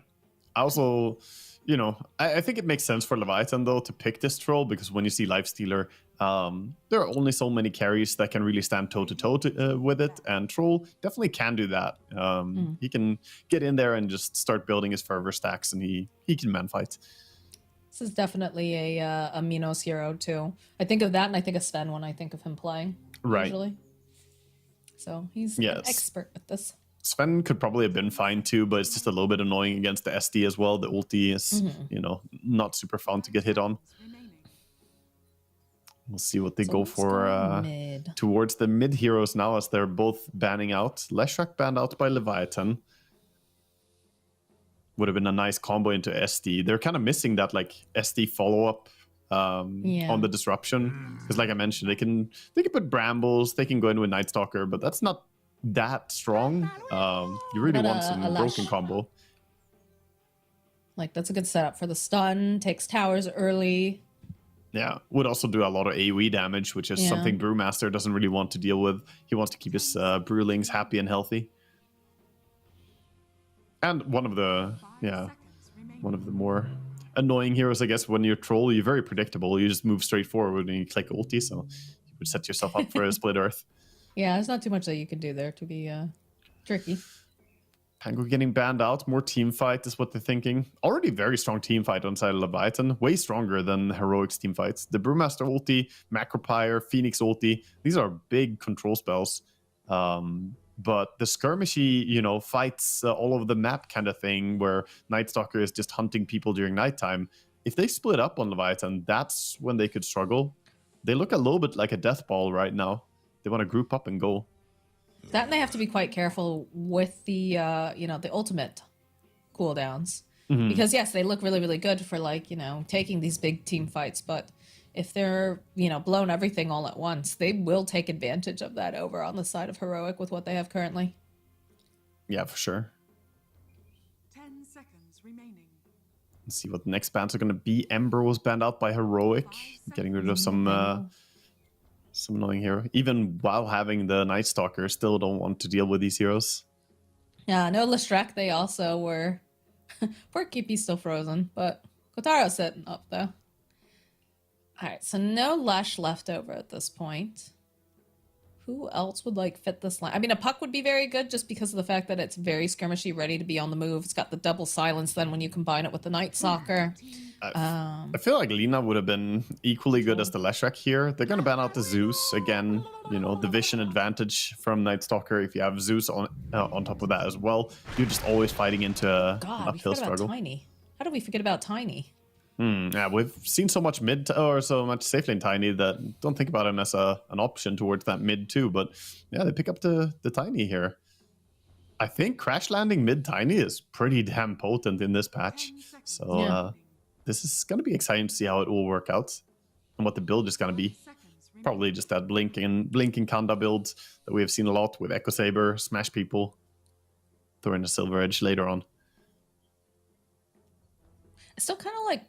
I also, you know, I think it makes sense for Leviathan, though, to pick this troll because when you see Lifestealer, there are only so many carries that can really stand toe-to-toe with it, and Troll definitely can do that. He can get in there and just start building his fervor stacks, and he can man-fight. This is definitely a Minos hero, too. I think of that, and I think of Sven when I think of him playing, Right. usually. So he's Yes. an expert at this. Sven could probably have been fine too, but it's just a little bit annoying against the SD as well. The ulti is, you know, not super fun to get hit on. Remaining. We'll see what they So go let's for go mid. towards the mid heroes now, as they're both banning out. Leshrac banned out by Leviathan. Would have been a nice combo into SD. They're kind of missing that like SD follow-up on the disruption. Because like I mentioned, they can put brambles, they can go in with Night Stalker, but that's not that strong. You really What about want some a broken Lash? combo. Like, that's a good setup for the stun, takes towers early. Yeah, would also do a lot of AoE damage, which is Yeah. something Brewmaster doesn't really want to deal with. He wants to keep his Brewlings happy and healthy. And one of the more annoying heroes, I guess, when you're Troll, you're very predictable. You just move straight forward and you click ulti, so you would set yourself up for a split Earth. Yeah, there's not too much that you can do there to be tricky. Pango getting banned out. More team fight is what they're thinking. Already very strong team fight on side of Leviathan. Way stronger than Heroic's team fights. The Brewmaster ulti, Macropyre, Phoenix ulti. These are big control spells. But the skirmishy, you know, fights all over the map kind of thing where Night Stalker is just hunting people during nighttime. If they split up on Leviathan, that's when they could struggle. They look a little bit like a death ball right now. They want to group up and go. That and they have to be quite careful with the, you know, the ultimate cooldowns. Mhm. Because, yes, they look really, really good for, like, you know, taking these big team fights. But if they're, you know, blown everything all at once, they will take advantage of that over on the side of Heroic with what they have currently. Yeah, for sure. 10 seconds remaining. Let's see what the next bans are going to be. Ember was banned out by Heroic, getting rid of some annoying hero. Even while having the Night Stalker, still don't want to deal with these heroes. Yeah, no Lestrak, they also were... Poor Kipi's still frozen, but Kotaro's sitting up, though. Alright, so no Lush left over at this point. Who else would, like, fit this line? I mean, a Puck would be very good just because of the fact that it's very skirmishy, ready to be on the move. It's got the double silence then when you combine it with the Night Stalker. I feel like Lina would have been equally good as the Leshrac here. They're going to ban out the Zeus again. You know, the vision advantage from Night Stalker. If you have Zeus on top of that as well, you're just always fighting into an God, we uphill forgot about struggle. Tiny. How did we forget about Tiny? Yeah, we've seen so much mid or so much safe lane Tiny that don't think about him as an option towards that mid too. But yeah, they pick up the Tiny here. I think crash landing mid Tiny is pretty damn potent in this patch. So Yeah. this is going to be exciting to see how it will work out and what the build is going to be. Probably just that blinking Kanda build that we have seen a lot with Echo Saber, smash people, throw in a Silver Edge later on. I still kind of like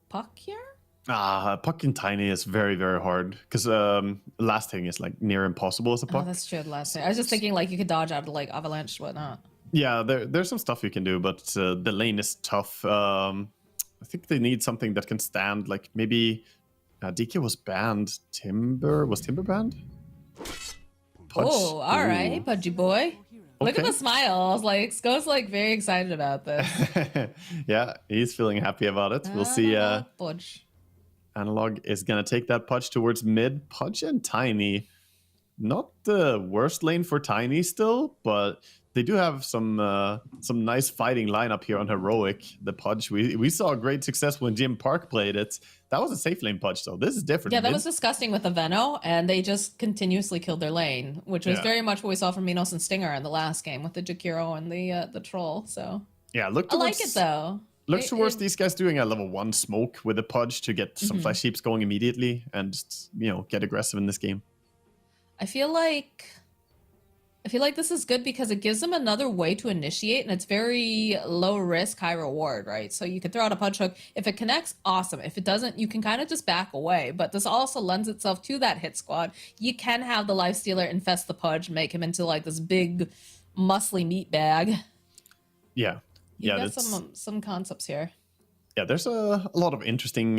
Puck here. Puck in Tiny is very, very hard because last thing is like near impossible as a Oh, Puck. that's true. The last thing. I was just thinking like you could dodge out of like Avalanche, whatnot. Yeah, there's some stuff you can do, but the lane is tough. I think they need something that can stand. Like maybe DK was banned. Was Timber banned? Pudge? Oh, all right, Ooh. Pudgy boy. Look at Okay. the smiles. Like Sko's like very excited about this. Yeah, he's feeling happy about it. We'll see. Pudge. Analog is gonna take that Pudge towards mid. Pudge and Tiny, not the worst lane for Tiny still, but they do have some nice fighting lineup here on Heroic. The Pudge, we saw great success when Jim Park played it. That was a safe lane Pudge though. This is different. Yeah, that Mid- was disgusting with the Veno, and they just continuously killed their lane, which was Yeah. very much what we saw from Minos and Stinger in the last game with the Jakiro and the Troll. So yeah, look I towards, like it though. Look It- towards it- these guys doing a level 1 smoke with a Pudge to get some flesh heaps going immediately and just, you know, get aggressive in this game. I feel like this is good because it gives them another way to initiate, and it's very low risk, high reward, right? So you can throw out a punch hook. If it connects, awesome. If it doesn't, you can kind of just back away. But this also lends itself to that hit squad. You can have the Lifestealer infest the Pudge, make him into like this big, muscly meat bag. Yeah. You Yeah, got that's... some concepts here. Yeah, there's a lot of interesting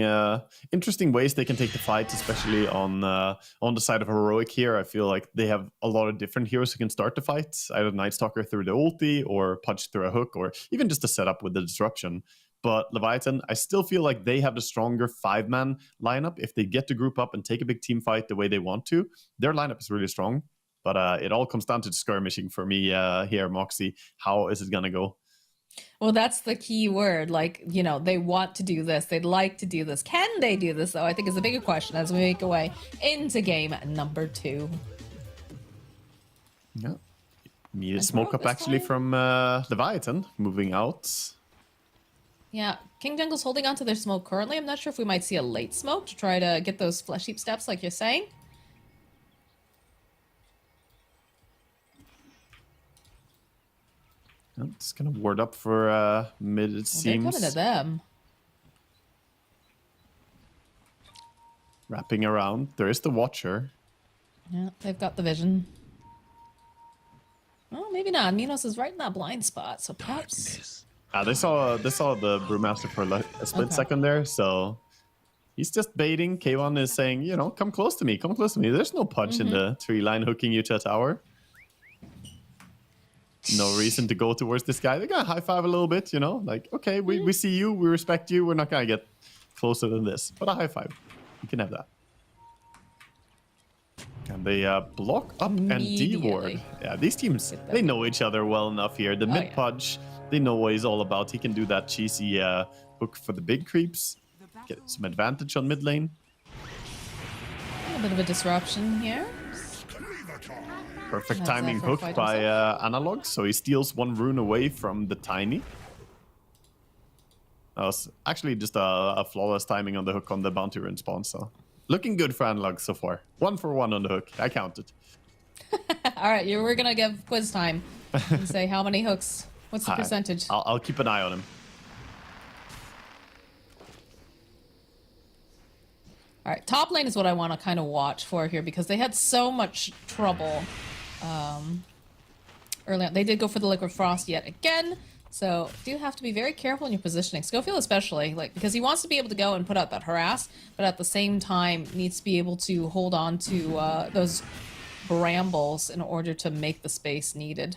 ways they can take the fight, especially on the side of Heroic here. I feel like they have a lot of different heroes who can start the fight, either Night Stalker through the ulti or Punch through a hook, or even just a setup with the disruption. But Leviathan, I still feel like they have the stronger 5-man lineup. If they get to group up and take a big team fight the way they want to, their lineup is really strong. But it all comes down to skirmishing for me here, Moxie. How is it going to go? Well, that's the key word. Like, you know, they want to do this. They'd like to do this. Can they do this, though? I think is a bigger question as we make our way into game number 2. Yeah. Needed And smoke Rogue up is actually fine. from Leviathan, moving out. Yeah, King Jungle's holding on to their smoke currently. I'm not sure if we might see a late smoke to try to get those flesh heap steps like you're saying. I'm just going to ward up for mid, it Well, they're seems. coming to them. Wrapping around. There is the Watcher. Yeah, they've got the vision. Well, maybe not. Minos is right in that blind spot, so perhaps... They saw the Brewmaster for a split Okay. second there, so He's just baiting. K1 is saying, you know, come close to me, come close to me. There's no punch in the tree line hooking you to a tower. No reason to go towards this guy. They're gonna high five a little bit, you know, like, okay, we see you, we respect you. We're not gonna get closer than this, but a high five. You can have that. And they block up and D-ward. Yeah, these teams, they know each other well enough here. The mid punch, they know what he's all about. He can do that cheesy hook for the big creeps. Get some advantage on mid lane. A bit of a disruption here. Perfect That's timing for hook fight by Analog, so he steals one rune away from the Tiny. That was actually just a flawless timing on the hook on the bounty rune spawn, so looking good for Analog so far. 1 for 1 on the hook. I counted. All right, we're gonna give quiz time and say how many hooks. What's the percentage? I'll keep an eye on him. All right, top lane is what I want to kind of watch for here because they had so much trouble early on. They did go for the Liquid Frost yet again, so do have to be very careful in your positioning. Schofield especially, like, because he wants to be able to go and put out that harass, but at the same time needs to be able to hold on to those brambles in order to make the space needed.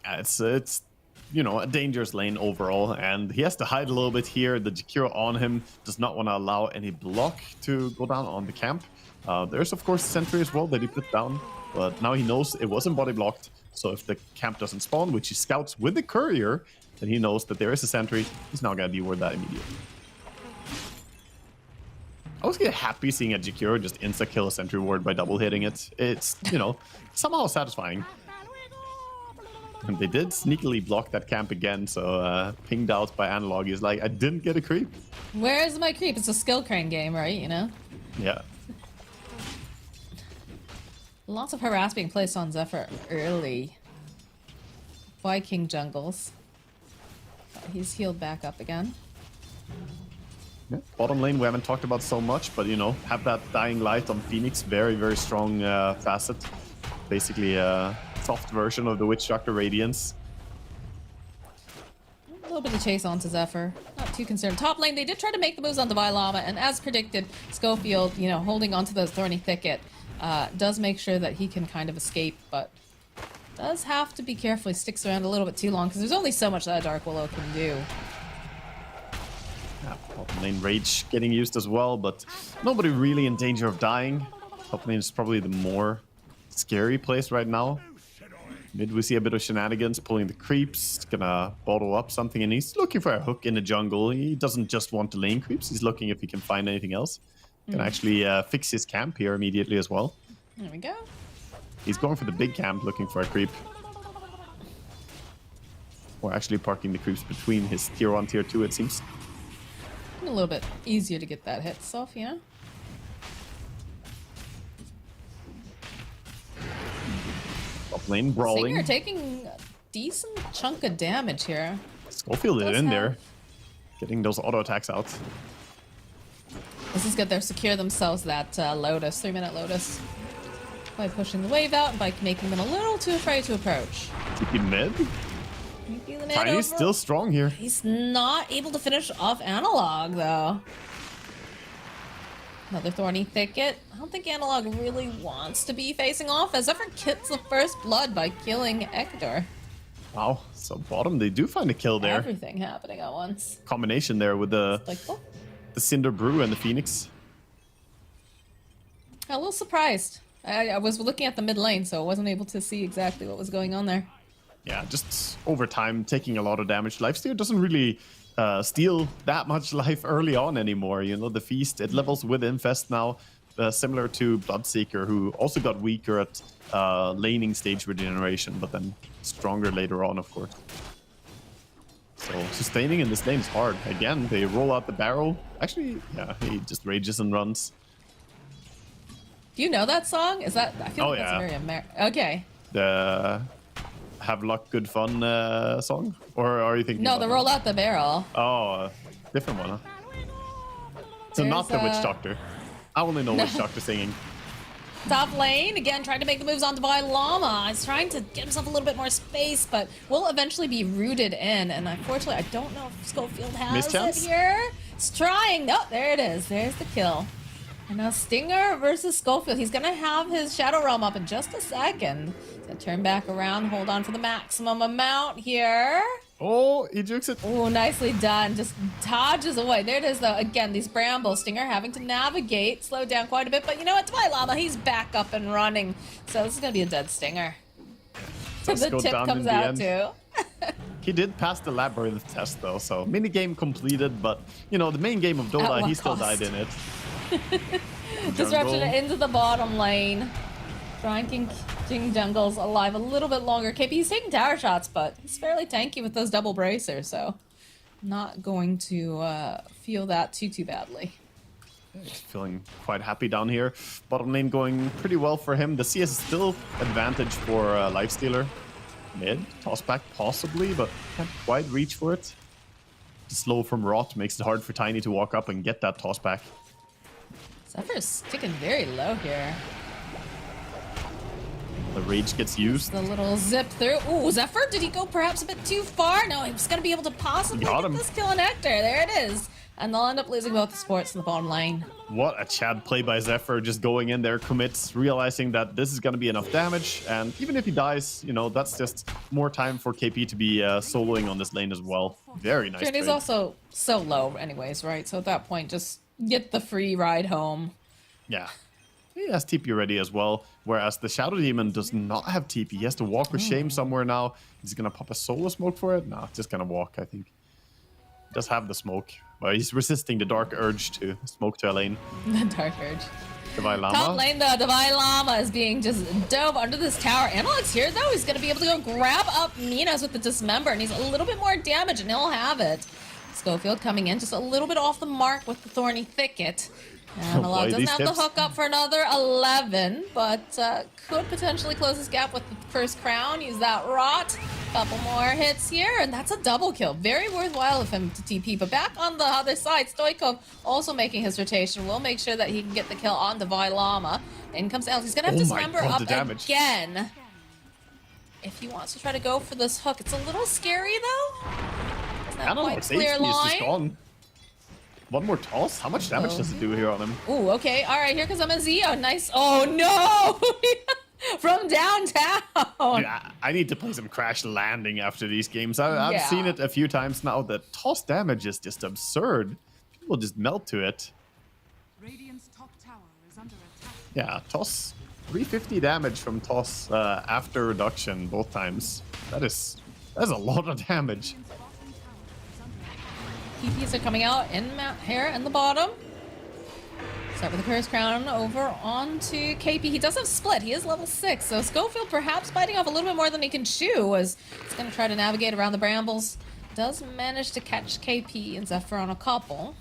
Yeah, it's you know, a dangerous lane overall, and he has to hide a little bit here. The Jakiro on him does not want to allow any block to go down on the camp. There's, of course, Sentry as well that he put down, but now he knows it wasn't body blocked, so if the camp doesn't spawn, which he scouts with the courier, then he knows that there is a Sentry. He's not going to deal with that immediately. I was getting happy seeing a Jakiro just insta-kill a Sentry ward by double hitting it. It's, you know, somehow satisfying. And they did sneakily block that camp again, so pinged out by Analog is like, I didn't get a creep. Where's my creep? It's a skill crane game, right? You know? Yeah. Lots of harass being placed on Zephyr early. Viking jungles. He's healed back up again. Yeah. Bottom lane, we haven't talked about so much, but, you know, have that dying light on Phoenix. Very, very strong facet. Basically, soft version of the Witch Doctor Radiance. A little bit of chase onto Zephyr. Not too concerned. Top lane, they did try to make the moves on Divine Llama, and as predicted, Schofield, you know, holding onto the Thorny Thicket, does make sure that he can kind of escape, but does have to be careful. He sticks around a little bit too long, because there's only so much that Dark Willow can do. Yeah, bottom lane Rage getting used as well, but nobody really in danger of dying. Top lane is probably the more scary place right now. Mid, we see a bit of shenanigans, pulling the creeps, gonna bottle up something, and he's looking for a hook in the jungle. He doesn't just want the lane creeps, he's looking if he can find anything else. Can actually fix his camp here immediately as well. There we go. He's going for the big camp, looking for a creep. Or actually parking the creeps between his tier 1, tier 2, it seems. A little bit easier to get that hits off, you know? Top lane brawling. Singer taking a decent chunk of damage here. Schofield is Does in have- there, getting those auto attacks out. This is good. They're secure themselves that Lotus, 3-minute Lotus, by pushing the wave out and by making them a little too afraid to approach. TP mid. Maybe the mid Tiny's over- still strong here. He's not able to finish off Analog, though. Another Thorny Thicket. I don't think Analog really wants to be facing off, as Zephyr gets the first blood by killing Ektor. Wow, so bottom, they do find a kill there. Everything happening at once. Combination there with the Like, oh, Cinder Brew and the Phoenix. I'm a little surprised. I was looking at the mid lane, so I wasn't able to see exactly what was going on there. Yeah, just over time, taking a lot of damage. Lifesteal doesn't really steal that much life early on anymore. You know, the Feast, it levels with Infest now, similar to Bloodseeker, who also got weaker at laning stage regeneration, but then stronger later on, of course. So sustaining in this lane is hard. Again, they roll out the barrel. Actually, yeah, he just rages and runs. Do you know that song? Is that? I feel Oh, like that's yeah. very American. Okay. The Have Luck, Good Fun song? Or are you thinking No, about the that? roll out the barrel. Oh, different one, huh? So not the There's, Witch Doctor. I only know Witch Doctor singing. Top lane, again, trying to make the moves on Divine Llama. He's trying to get himself a little bit more space, but will eventually be rooted in. And unfortunately, I don't know if Schofield has it Mischance? here. He's trying. Oh, there it is. There's the kill. And now Stinger versus Schofield. He's going to have his Shadow Realm up in just a second. He's going to turn back around, hold on for the maximum amount here. Oh, he jukes it. Oh, nicely done. Just dodges away. There it is, though. Again, these brambles. Stinger having to navigate, slow down quite a bit. But you know what? Divine Llama, he's back up and running. So this is going to be a dead Stinger. So Does the go tip down comes in the out, end. too. He did pass the labyrinth test though, so mini game completed. But you know, the main game of At Dota, what he still cost? died in it. Disruption Jungle. into the bottom lane. Trying to keep Jungle's alive a little bit longer. KP's taking tower shots, but he's fairly tanky with those double bracers, so not going to feel that too badly. He's feeling quite happy down here. Bottom lane going pretty well for him. The CS is still advantage for Lifestealer. Mid, toss back possibly, but can't quite reach for it. The slow from Rot makes it hard for Tiny to walk up and get that toss back. Zephyr's sticking very low here. The rage gets used. The little zip through. Ooh, Zephyr, did he go perhaps a bit too far? No, he was going to be able to possibly Got get him. this kill on Hector. There it is. And they'll end up losing both the sports in the bottom lane. What a Chad play by Zephyr, just going in there, commits, realizing that this is going to be enough damage. And even if he dies, you know, that's just more time for KP to be soloing on this lane as well. Very nice Journey's trade. also so low anyways, right? So at that point, just get the free ride home. Yeah. He has TP ready as well, whereas the Shadow Demon does not have TP. He has to walk with Shame somewhere now. He's going to pop a solo smoke for it? Nah, just going to walk, I think. Does have the smoke, but he's resisting the dark urge to smoke to a lane. The Dark Urge. Divine Llama. Top lane, though, Divine Llama is being just dove under this tower. Analog's here, though. He's going to be able to go grab up Minas with the Dismember, and he's a little bit more damage, and he'll have it. Schofield coming in just a little bit off the mark with the Thorny Thicket. Analog boy, doesn't these have tips. the hook up for another 11, but could potentially close this gap with the first crown. Use that rot. Couple more hits here, and that's a double kill. Very worthwhile of him to TP. But back on the other side, Stoikov also making his rotation. Will make sure that he can get the kill on Divine Llama. In comes Alex. He's going to have Oh to my Dismember God, up the damage. again. If he wants to try to go for this hook. It's a little scary, though. It's I not don't know, quite its clear HP is just line. gone. One more toss? How much damage does it do here on him? Ooh, okay. All right, here comes Amazio. Nice. Oh, no! From downtown. Dude, I need to play some Crash Landing after these games. I've Yeah. seen it a few times now. The toss damage is just absurd. People just melt to it. Radiant's top tower is under attack. Yeah, toss 350 damage from toss after reduction both times. That's a lot of damage. Radiant's bottom tower is under attack. TPs are coming out in here in the bottom. Start with the Curse Crown over onto KP. He does have split. He is level 6. So Schofield perhaps biting off a little bit more than he can chew as he's going to try to navigate around the brambles. Does manage to catch KP and Zephyr on a couple.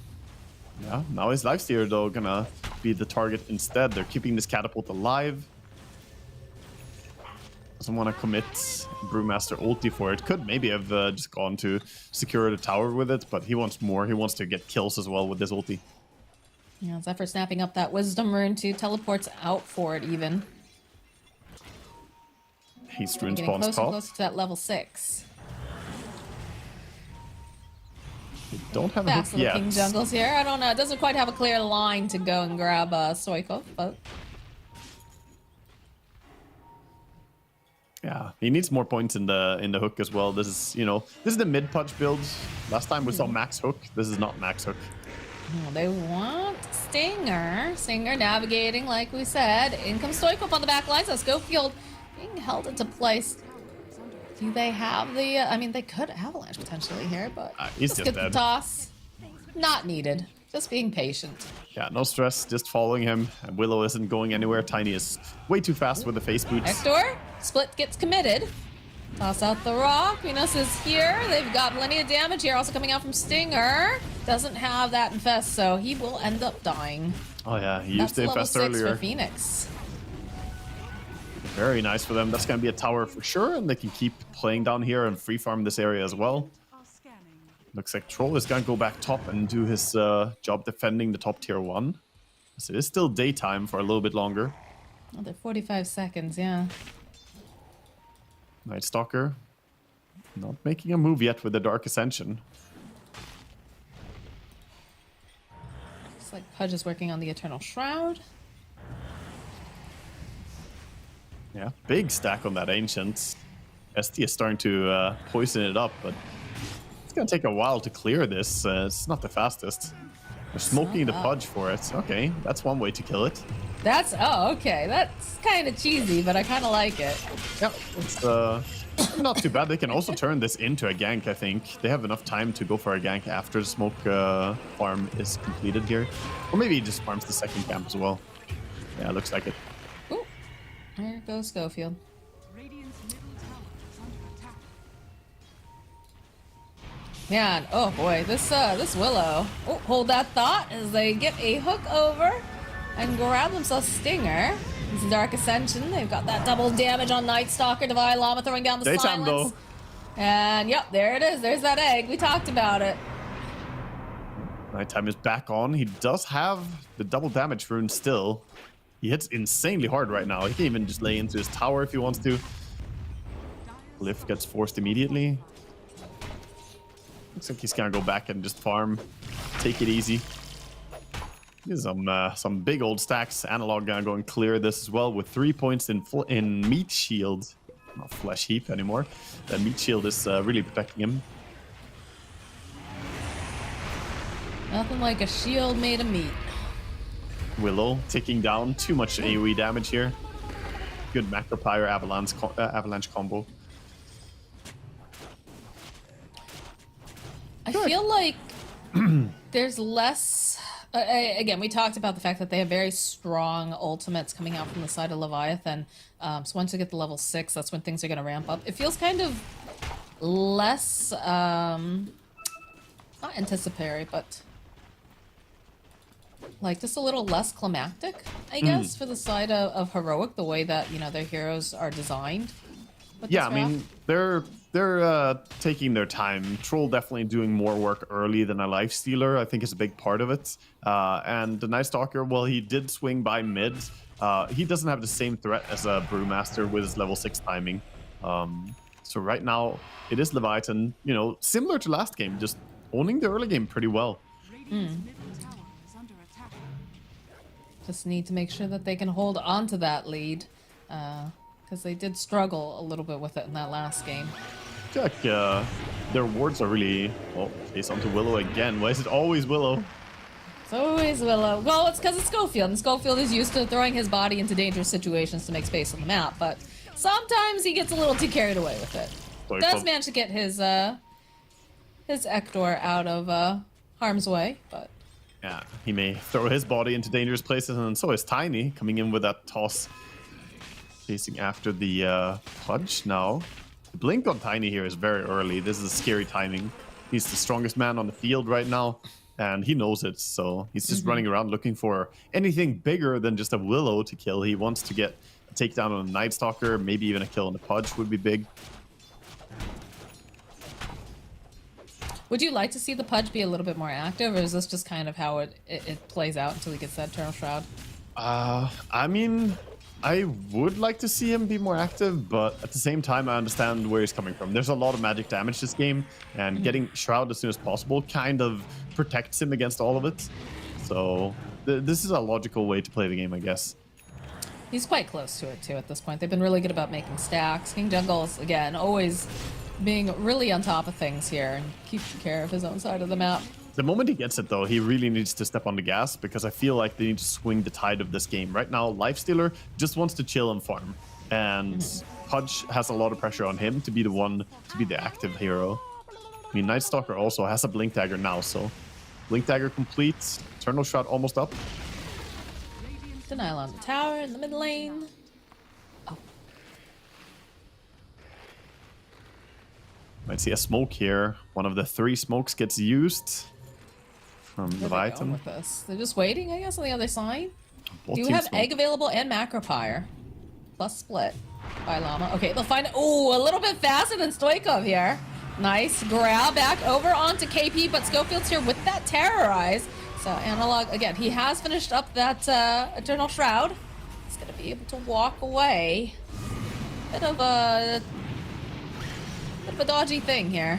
Yeah, now his Lifestealer though gonna be the target instead. They're keeping this catapult alive. Doesn't want to commit Brewmaster ulti for it. Could maybe have just gone to secure the tower with it, but he wants more. He wants to get kills as well with this ulti. Yeah, Zephyr snapping up that Wisdom Rune too. Teleports out for it even. Haste Rune Getting spawns closer and top. closer to that level 6. They don't have a hook Fast little yet. King Jungles here. I don't know. It doesn't quite have a clear line to go and grab Stoikov, but Yeah, he needs more points in the hook as well. This is, you know, this is the mid punch build. Last time we saw max hook. This is not max hook. oh, they want Stinger. Stinger navigating, like we said. In comes Stoikov on the back line. So Schofield being held into place. Do they have the... I mean, they could avalanche potentially here, but He's let's just get the dead. toss. Not needed. Just being patient. Yeah, no stress, just following him. And Willow isn't going anywhere. Tiny is way too fast with the face boots. Hector, split gets committed. Toss out the rock. Venus is here. They've got plenty of damage here. Also coming out from Stinger. Doesn't have that infest, so he will end up dying. Oh yeah, he That's used the level infest 6 earlier. for Phoenix. Very nice for them. That's going to be a tower for sure, and they can keep playing down here and free farm this area as well. Are scanning. Looks like Troll is going to go back top and do his job defending the top tier 1. So it is still daytime for a little bit longer. Another 45 seconds, yeah. Night Stalker not making a move yet with the Dark Ascension. Looks like Pudge is working on the Eternal Shroud. Yeah, big stack on that Ancient. ST is starting to poison it up, but it's going to take a while to clear this. It's not the fastest. They're smoking the Pudge for it. Okay, that's one way to kill it. That's, oh, okay. That's kind of cheesy, but I kind of like it. Yep, it's not too bad. They can also turn this into a gank, I think. They have enough time to go for a gank after the smoke farm is completed here. Or maybe he just farms the second camp as well. Yeah, looks like it. Ooh, there goes Schofield. Radiant's middle tower is under attack. Man, oh boy, this Willow. Oh, hold that thought as they get a hook over and grab themselves Stinger. This is Dark Ascension. They've got that double damage on Night Stalker. Divine Llama throwing down the Daytime, silence. though. And yep, there it is. There's that egg. We talked about it. Nighttime is back on. He does have the double damage rune still. He hits insanely hard right now. He can even just lay into his tower if he wants to. Lift gets forced immediately. Looks like he's gonna go back and just farm. Take it easy. There's some big old stacks. Analog gonna go and clear this as well with 3 points in meat shield. Not flesh heap anymore. The meat shield is really protecting him. Nothing like a shield made of meat. Willow ticking down. Too much AoE damage here. Good Macropyre avalanche combo. I feel like there's less. Again, we talked about the fact that they have very strong ultimates coming out from the side of Leviathan. So once you get to level 6, that's when things are going to ramp up. It feels kind of less, not anticipatory, but like just a little less climactic, I guess, for the side of Heroic, the way that, you know, their heroes are designed. Yeah, I mean, they're taking their time. Troll definitely doing more work early than a Lifestealer, I think, is a big part of it. And the Night Stalker, well, he did swing by mid. He doesn't have the same threat as a Brewmaster with his level 6 timing. So right now, it is Leviathan, you know, similar to last game, just owning the early game pretty well. Radiant's middle tower is under attack. Just need to make sure that they can hold on to that lead. Because they did struggle a little bit with it in that last game. I feel like their wards are really... Oh, face onto Willow again. Why is it always Willow? It's always Willow. Well, it's because it's Schofield, and Schofield is used to throwing his body into dangerous situations to make space on the map, but sometimes he gets a little too carried away with it. Sorry, Does manage to get his Ector out of harm's way, but... Yeah, he may throw his body into dangerous places, and so is Tiny, coming in with that toss. Chasing after the Pudge now. The blink on Tiny here is very early. This is scary timing. He's the strongest man on the field right now, and he knows it, so he's just running around looking for anything bigger than just a Willow to kill. He wants to get a takedown on a Night Stalker, maybe even a kill on the Pudge would be big. Would you like to see the Pudge be a little bit more active, or is this just kind of how it plays out until he gets that Eternal Shroud? I mean... I would like to see him be more active, but at the same time, I understand where he's coming from. There's a lot of magic damage this game, and getting Shroud as soon as possible kind of protects him against all of it. So this is a logical way to play the game, I guess. He's quite close to it, too, at this point. They've been really good about making stacks. King Jungle's, again, always being really on top of things here and keeping care of his own side of the map. The moment he gets it, though, he really needs to step on the gas, because I feel like they need to swing the tide of this game. Right now, Lifestealer just wants to chill and farm, and Pudge has a lot of pressure on him to be the one to be the active hero. I mean, Night Stalker also has a Blink Dagger now, so Blink Dagger complete, Eternal Shroud almost up. Denial on the tower in the mid lane. Oh, Might see a smoke here. One of the 3 smokes gets used from where are they going Leviathan. with this? They're just waiting, I guess, on the other side. Both Do you teams have smoke. egg available and Macropyre? Plus split by Llama. Okay, they'll find it. Oh, a little bit faster than Stoikov here. Nice grab back over onto KP, but Schofield's here with that Terrorize. So Analog, again, he has finished up that Eternal Shroud. He's gonna be able to walk away. Bit of a dodgy thing here.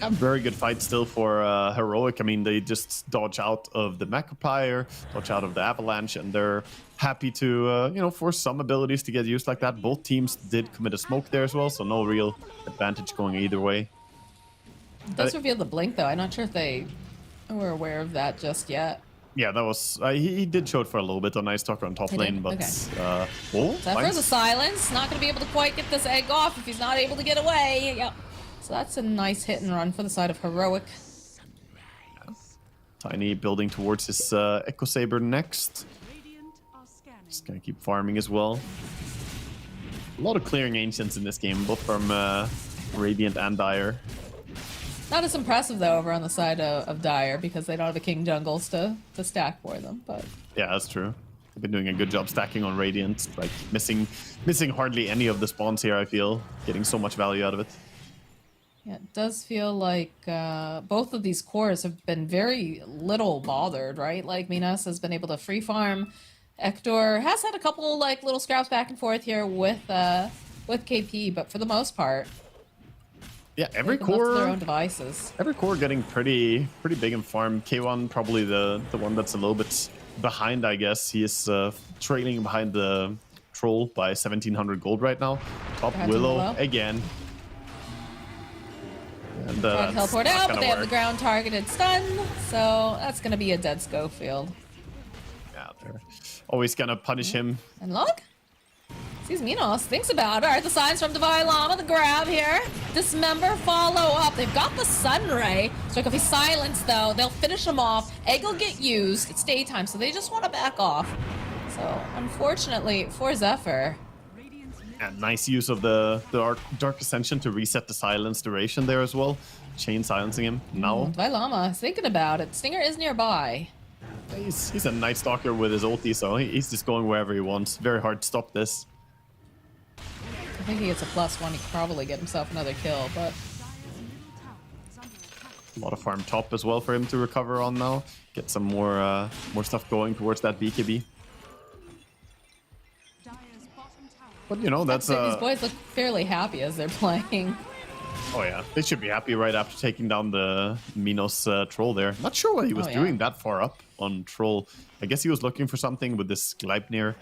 A very good fight still for Heroic. I mean, they just dodge out of the Macropire, dodge out of the Avalanche, and they're happy to, you know, force some abilities to get used like that. Both teams did commit a smoke there as well, so no real advantage going either way. It does reveal the blink, though. I'm not sure if they were aware of that just yet. Yeah, that was... he did show it for a little bit on Ice Talker on top lane, but... Okay. Oh, Zephyr's a silence. Not going to be able to quite get this egg off if he's not able to get away. Yep. So that's a nice hit and run for the side of Heroic. Tiny building towards his Echo Saber next. Radiant are scanning. Just gonna keep farming as well. A lot of clearing Ancients in this game, both from Radiant and Dire. Not as impressive, though, over on the side of Dire, because they don't have a King Jungles to stack for them, but... Yeah, that's true. They've been doing a good job stacking on Radiant, like missing hardly any of the spawns here, I feel. Getting so much value out of it. Yeah, it does feel like both of these cores have been very little bothered, right? Like, Minas has been able to free farm. Hector has had a couple, like, little scraps back and forth here with KP, but for the most part... Yeah, every they've been left to their core... own devices. Every core getting pretty big in farm. K1 probably the one that's a little bit behind, I guess. He is trailing behind the Troll by 1,700 gold right now. Top Willow again. And, Try to teleport out, but they have the ground targeted stun, so that's going to be a dead Schofield. Yeah, they're always gonna punish him. And look, sees Minos, thinks about it. All right, the signs from Divine Llama, the grab here. Dismember, follow up. They've got the Sunray. So if he's silenced, though, they'll finish him off. Egg will get used. It's daytime, so they just want to back off. So unfortunately for Zephyr. And nice use of the Dark Ascension to reset the silence duration there as well. Chain silencing him. Now Divine Llama is thinking about it. Stinger is nearby. he's a Night Stalker with his ulti, so he's just going wherever he wants. Very hard to stop this. I think he gets a +1. He could probably get himself another kill, but... A lot of farm top as well for him to recover on now. Get some more stuff going towards that BKB. But you know, that's these boys look fairly happy as they're playing. Oh yeah, they should be happy right after taking down the Minos Troll there. Not sure what he was doing that far up on Troll. I guess he was looking for something with this Gleipnir.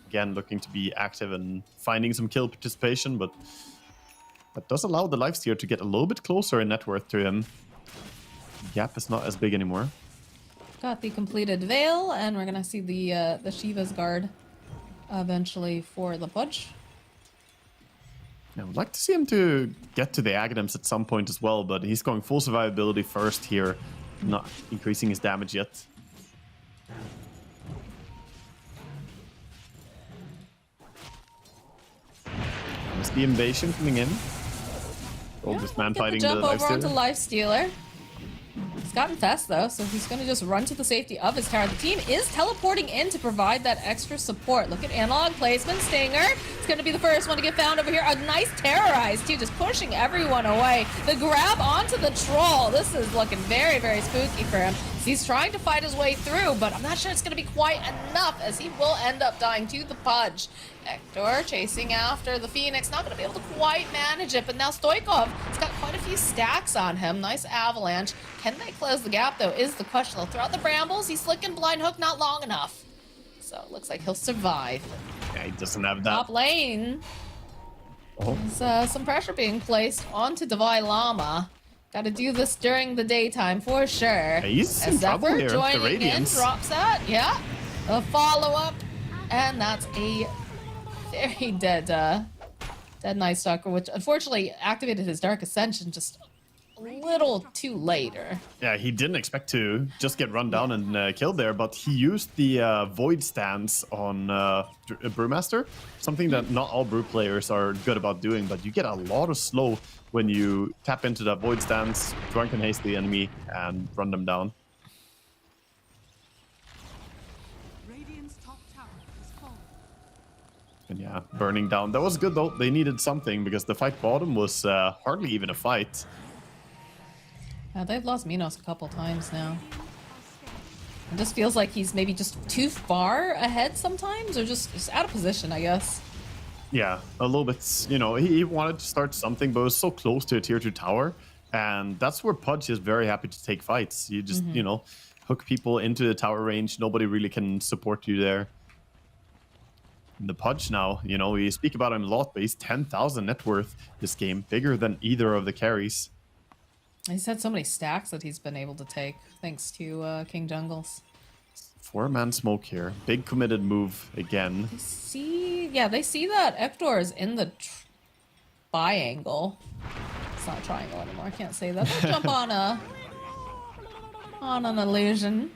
Again, looking to be active and finding some kill participation, but that does allow the Lifesteer to get a little bit closer in net worth to him. The gap is not as big anymore. Got the completed Veil, and we're gonna see the Shiva's Guard eventually for the push. I would like to see him to get to the Aghanims at some point as well, but he's going full survivability first here, not increasing his damage yet. There's the invasion coming in. Oh, this man fighting the jump over onto Lifestealer. Lifestealer. He's gotten fast though, so he's going to just run to the safety of his tower. The team is teleporting in to provide that extra support. Look at analog placement. Stinger. It's going to be the first one to get found over here. A nice terrorize too, just pushing everyone away. The grab onto the Troll. This is looking very, very spooky for him. He's trying to fight his way through, but I'm not sure it's going to be quite enough, as he will end up dying to the Pudge. Hector chasing after the Phoenix, not going to be able to quite manage it, but now Stoikov has got quite a few stacks on him. Nice avalanche. Can they close the gap, though, is the question. They'll throw out the brambles. He's slicking blind hook not long enough. So it looks like he'll survive. Yeah, he doesn't have that. Top lane. There's some pressure being placed onto Divine Llama. Got to do this during the daytime for sure. Yeah, he's in trouble Zephyr here. The joining in, Radiance. drops that. Yeah. A follow-up. And that's a very dead Night Stalker, which unfortunately activated his Dark Ascension just a little too later. Yeah, he didn't expect to just get run down and killed there, but he used the Void stance on Brewmaster, something that not all Brew players are good about doing, but you get a lot of slow when you tap into that Void stance, drunken haste the enemy, and run them down. Radiant's top tower is falling. And yeah, burning down. That was good though. They needed something because the fight bottom was hardly even a fight. They've lost Minos a couple times now. It just feels like he's maybe just too far ahead sometimes, or just out of position, I guess. Yeah, a little bit. You know, he wanted to start something, but was so close to a tier 2 tower. And that's where Pudge is very happy to take fights. You just, you know, hook people into the tower range. Nobody really can support you there. And the Pudge now, you know, we speak about him a lot, but he's 10,000 net worth this game, bigger than either of the carries. He's had so many stacks that he's been able to take, thanks to King Jungles. 4-man smoke here. Big committed move again. Yeah, they see that Ektor is in the biangle. It's not triangle anymore. I can't say that. They'll jump on an illusion.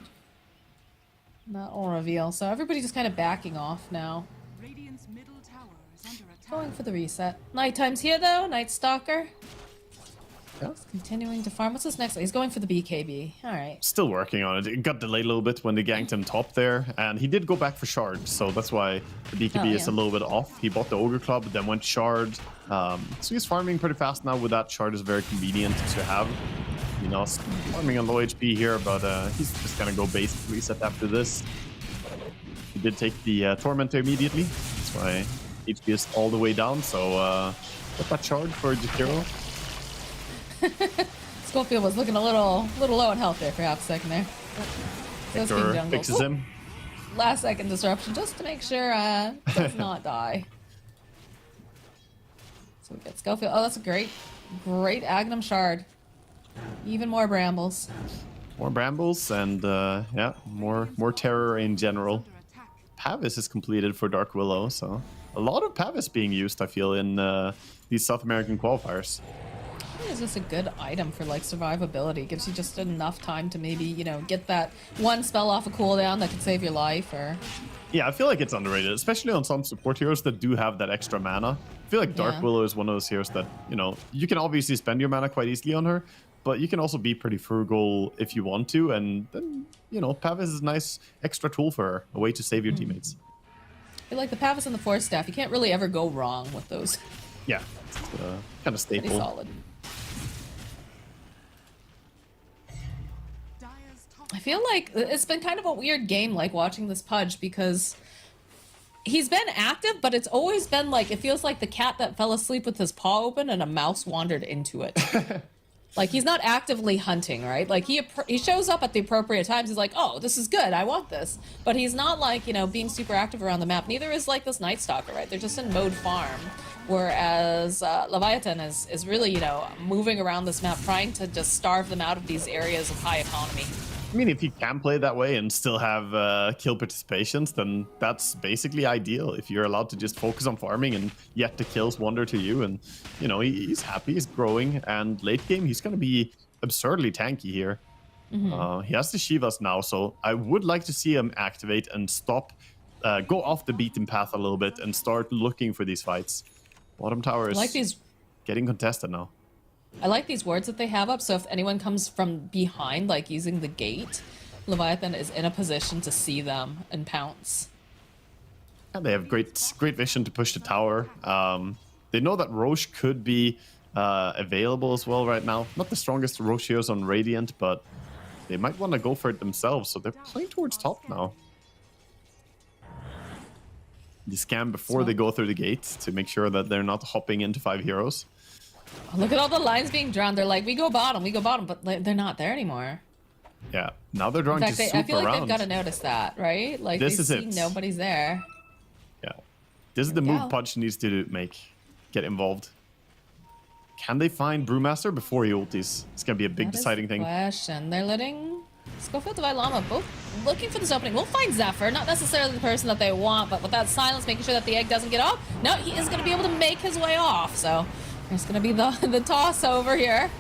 That will reveal. So everybody's just kind of backing off now. Radiant's middle tower is under attack. Going for the reset. Nighttime's here though. Night Stalker. Yeah. He's continuing to farm. What's this next? He's going for the BKB. All right. Still working on it. It got delayed a little bit when they ganked him top there, and he did go back for shard, so that's why the BKB is a little bit off. He bought the Ogre Club, then went shard. So he's farming pretty fast now with that. Shard is very convenient to have. You know, farming on low HP here, but he's just gonna go basic reset after this. He did take the Tormentor immediately. That's why HP is all the way down, so get that shard for Jakiro. Schofield was looking a little low in health there for half a second there. Does King Hector Jungles. fixes him. Last second disruption just to make sure does not die. So we get Schofield. Oh, that's a great Agnum Shard. Even more brambles. More brambles and yeah, more terror in general. Under attack. Pavis is completed for Dark Willow, so a lot of Pavis being used, I feel, in these South American qualifiers. Is this a good item for like survivability? Gives you just enough time to maybe, you know, get that one spell off a cooldown that could save your life, or... Yeah, I feel like it's underrated, especially on some support heroes that do have that extra mana. I feel like Dark Willow is one of those heroes that, you know, you can obviously spend your mana quite easily on her, but you can also be pretty frugal if you want to, and then, you know, Pavis is a nice extra tool for her, a way to save your teammates. I feel like the Pavis and the Force Staff, you can't really ever go wrong with those. Yeah, it's kind of Pretty staple. solid. Dire's top I feel like it's been kind of a weird game, like watching this Pudge, because he's been active, but it's always been like, it feels like the cat that fell asleep with his paw open and a mouse wandered into it. Like, he's not actively hunting, right? Like, he shows up at the appropriate times. He's like, oh, this is good. I want this. But he's not, like, you know, being super active around the map. Neither is, like, this Night Stalker, right? They're just in mode farm. Whereas Leviathan is really, you know, moving around this map, trying to just starve them out of these areas of high economy. I mean, if you can play that way and still have kill participations, then that's basically ideal. If you're allowed to just focus on farming and yet the kills wander to you, and you know he's happy, he's growing, and late game he's going to be absurdly tanky here. He has the Shivas now, so I would like to see him activate and stop, go off the beaten path a little bit and start looking for these fights. Bottom tower is I like these. getting contested now. I like these wards that they have up, so if anyone comes from behind, like using the gate, Leviathan is in a position to see them and pounce. And they have great vision to push the tower. They know that Roche could be available as well right now. Not the strongest Roche heroes on Radiant, but they might want to go for it themselves, so they're playing towards top now. They scan before they go through the gate to make sure that they're not hopping into 5 heroes. Oh, look at all the lines being drawn. They're like, we go bottom, but they're not there anymore. Yeah, now they're drawing In fact, to I swoop feel like around. they've got to notice that, right? Like, This they is see it. nobody's there. Yeah, this is the we move go. Pudge needs to make. Get involved. Can they find Brewmaster before he ultis? It's gonna be a big That is deciding the thing. question. They're letting Schofield, Divine Llama both looking for this opening. We'll find Zephyr, not necessarily the person that they want, but with that silence, making sure that the egg doesn't get off. No, he is going to be able to make his way off. So there's going to be the toss over here.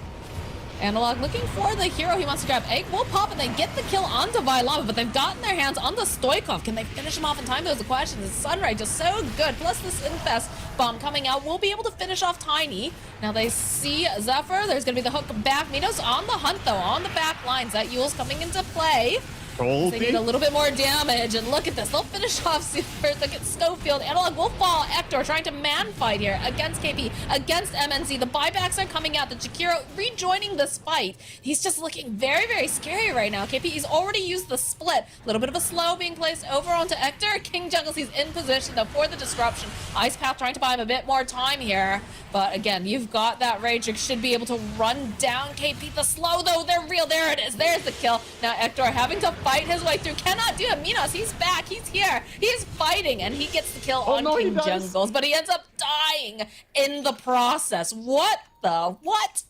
Analog looking for the hero he wants to grab. Egg will pop and they get the kill on Divine Llama, but they've gotten their hands on the Stoikov. Can they finish him off in time? There's the question. The Sunray just so good. Plus this Infest bomb coming out will be able to finish off Tiny. Now they see Zephyr. There's going to be the hook back. Mino's on the hunt though, on the back lines. That Yule's coming into play. Troll They need a little bit more damage, and look at this. They'll finish off Super. Look at Schofield. Analog will fall. Ector trying to man fight here against KP, against MNC. The buybacks are coming out. The Jakiro rejoining this fight. He's just looking very, very scary right now. KP, he's already used the split. A little bit of a slow being placed over onto Ector. King Jungles, he's in position though for the disruption. Ice Path trying to buy him a bit more time here. But again, you've got that Rage. Should be able to run down KP. The slow though, they're real. There it is. There's the kill. Now Ector having to fight his way through. Cannot do it. Minos, he's back. He's here. He's fighting, and he gets the kill on King Jungles, but he ends up dying in the process. What the? What?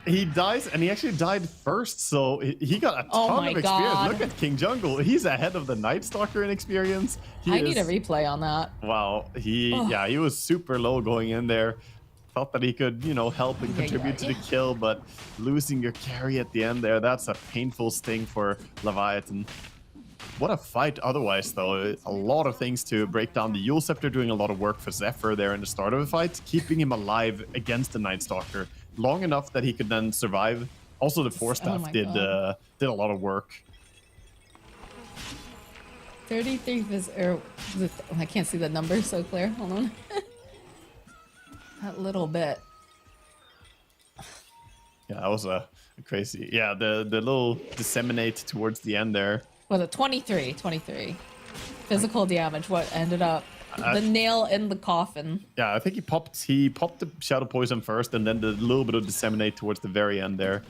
He dies, and he actually died first, so he got a ton of experience. God. Look at King Jungle. He's ahead of the Night Stalker in experience. I need a replay on that. Wow. He was super low going in there. Thought that he could, help and contribute to the kill, but losing your carry at the end there, that's a painful sting for Leviathan. What a fight otherwise, though. A lot of things to break down. The Yule Scepter doing a lot of work for Zephyr there in the start of the fight, keeping him alive against the Night Stalker long enough that he could then survive. Also, the Force Staff did a lot of work. 33 I can't see the number so clear. Hold on. That little bit. Yeah, that was a crazy. Yeah, the little disseminate towards the end there. Was it 23? 23. Physical damage. What ended up? The nail in the coffin. Yeah, I think he popped the Shadow Poison first, and then the little bit of disseminate towards the very end there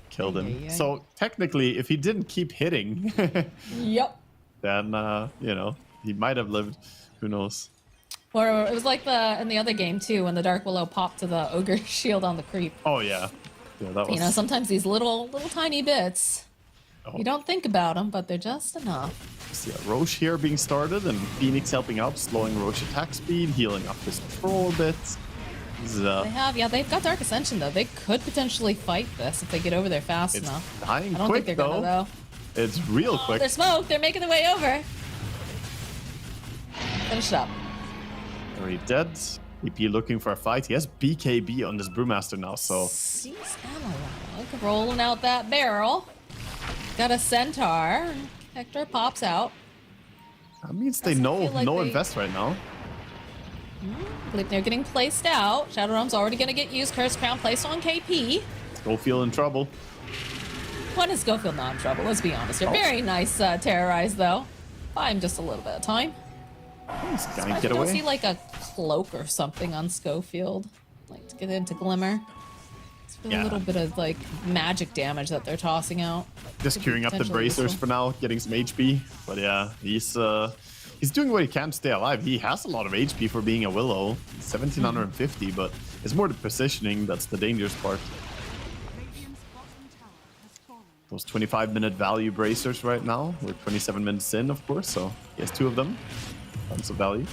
killed him. So technically, if he didn't keep hitting, Yep. then he might have lived. Who knows? Or it was like in the other game too, when the Dark Willow popped to the ogre shield on the creep. Oh yeah, that was. Sometimes these little tiny bits, you don't think about them, but they're just enough. Yeah, Roche here being started, and Phoenix helping out, slowing Roche attack speed, healing up his troll a bit. They've got Dark Ascension though. They could potentially fight this if they get over there fast enough. Dying I don't quick think they're gonna though. It's real quick. They're smoked. They're making their way over. Finish it up. Already dead. EP looking for a fight. He has BKB on this Brewmaster now, so. Sees Analog rolling out that barrel. Got a Centaur. Hector pops out. That means they know invest right now. I believe they're getting placed out. Shadow Realm's already going to get used. Curse Crown placed on KP. Schofield in trouble. When is Schofield not in trouble? Let's be honest here. Very nice terrorize though. Buy him just a little bit of time. He's gonna I get don't away. see like a cloak or something on Schofield. Like to get into Glimmer. It's for a little bit of like magic damage that they're tossing out. Just queuing up the bracers for now, getting some HP. But yeah, he's doing what he can to stay alive. He has a lot of HP for being a Willow, 1750, but it's more the positioning that's the dangerous part. Radiant's bottom tower has fallen. Those 25-minute value bracers right now. We're 27 minutes in, of course, so he has 2 of them. Tons of value.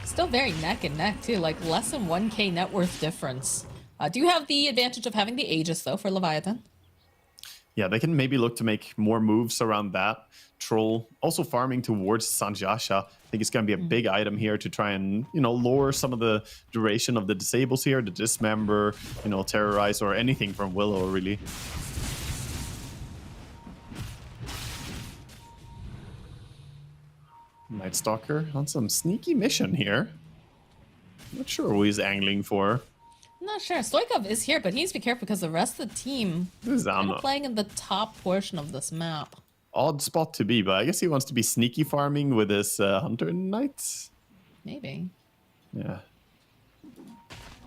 Still very neck and neck too, like less than 1k net worth difference. Do you have the advantage of having the Aegis though for Leviathan? Yeah, they can maybe look to make more moves around that. Troll also farming towards Sanjasha. I think it's going to be a big item here to try and, lower some of the duration of the disables here, the dismember, terrorize, or anything from Willow, really. Night Stalker on some sneaky mission here. Not sure who he's angling for. I'm not sure. Stoikov is here, but he needs to be careful because the rest of the team is kind of playing in the top portion of this map. Odd spot to be, but I guess he wants to be sneaky farming with his Hunter Knights. Maybe. Yeah.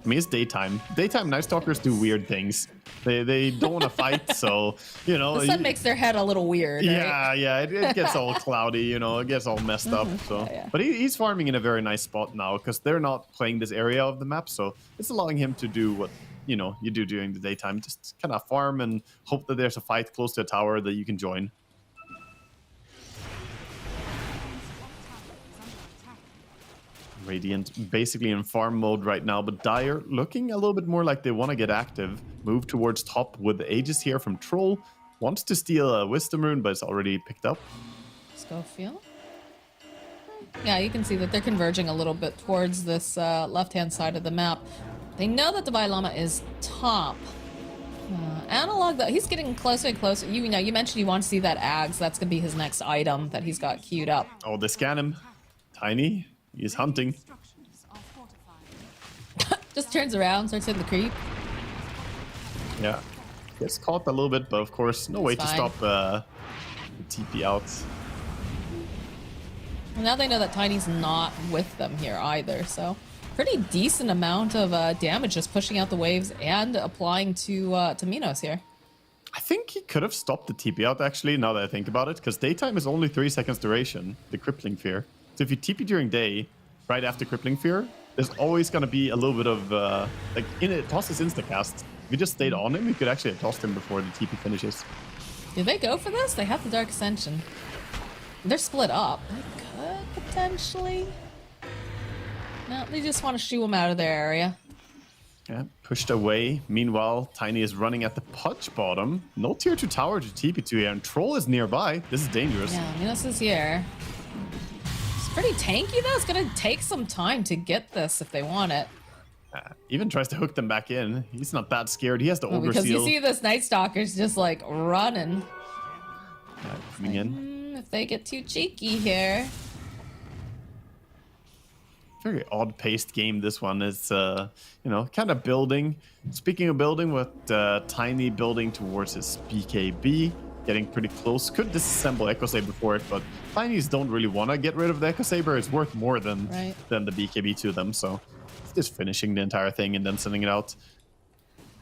I mean, it's daytime. Daytime Night Stalkers do weird things. They don't want to fight, so, The sun makes their head a little weird, right? Yeah, it gets all cloudy, it gets all messed up, so. Yeah. But he's farming in a very nice spot now, because they're not playing this area of the map, so it's allowing him to do what, you do during the daytime. Just kind of farm and hope that there's a fight close to a tower that you can join. Radiant basically in farm mode right now, but Dire looking a little bit more like they want to get active. Move towards top with the Aegis here from Troll. Wants to steal a Wisdom Rune, but it's already picked up. Schofield. Yeah, you can see that they're converging a little bit towards this left-hand side of the map. They know that the Divine Llama is top. Analog though, he's getting closer and closer. You know, you mentioned you want to see that Ags. That's gonna be his next item that he's got queued up. Oh, they scan him. Tiny. He's hunting. Structures are fortified. Just turns around, starts hitting the creep. Yeah. Gets caught a little bit, but of course, no way to fine. stop the TP out. And now they know that Tiny's not with them here either, so pretty decent amount of damage just pushing out the waves and applying to Minos here. I think he could have stopped the TP out, actually, now that I think about it, because daytime is only 3 seconds duration, the Crippling Fear. So if you TP during day, right after Crippling Fear, there's always going to be a little bit of, like, in it, toss his instacast. If you just stayed on him, you could actually have tossed him before the TP finishes. Did they go for this? They have the Dark Ascension. They're split up. They could potentially. No, they just want to shoo him out of their area. Yeah, pushed away. Meanwhile, Tiny is running at the Pudge bottom. No tier 2 tower to TP to here, and Troll is nearby. This is dangerous. Yeah, Minos is here. It's pretty tanky though. It's gonna take some time to get this if they want it. Even tries to hook them back in. He's not that scared. He has the Well, because you overseal. see this Night Stalker's just like running. Coming in. If they get too cheeky here. Very odd-paced game, this one. Is you know, kind of building. Speaking of building, with Tiny building towards his BKB, getting pretty close. Could disassemble Echo Saber for it, but Tinies don't really want to get rid of the Echo Saber. It's worth more than the BKB to them, so just finishing the entire thing and then sending it out.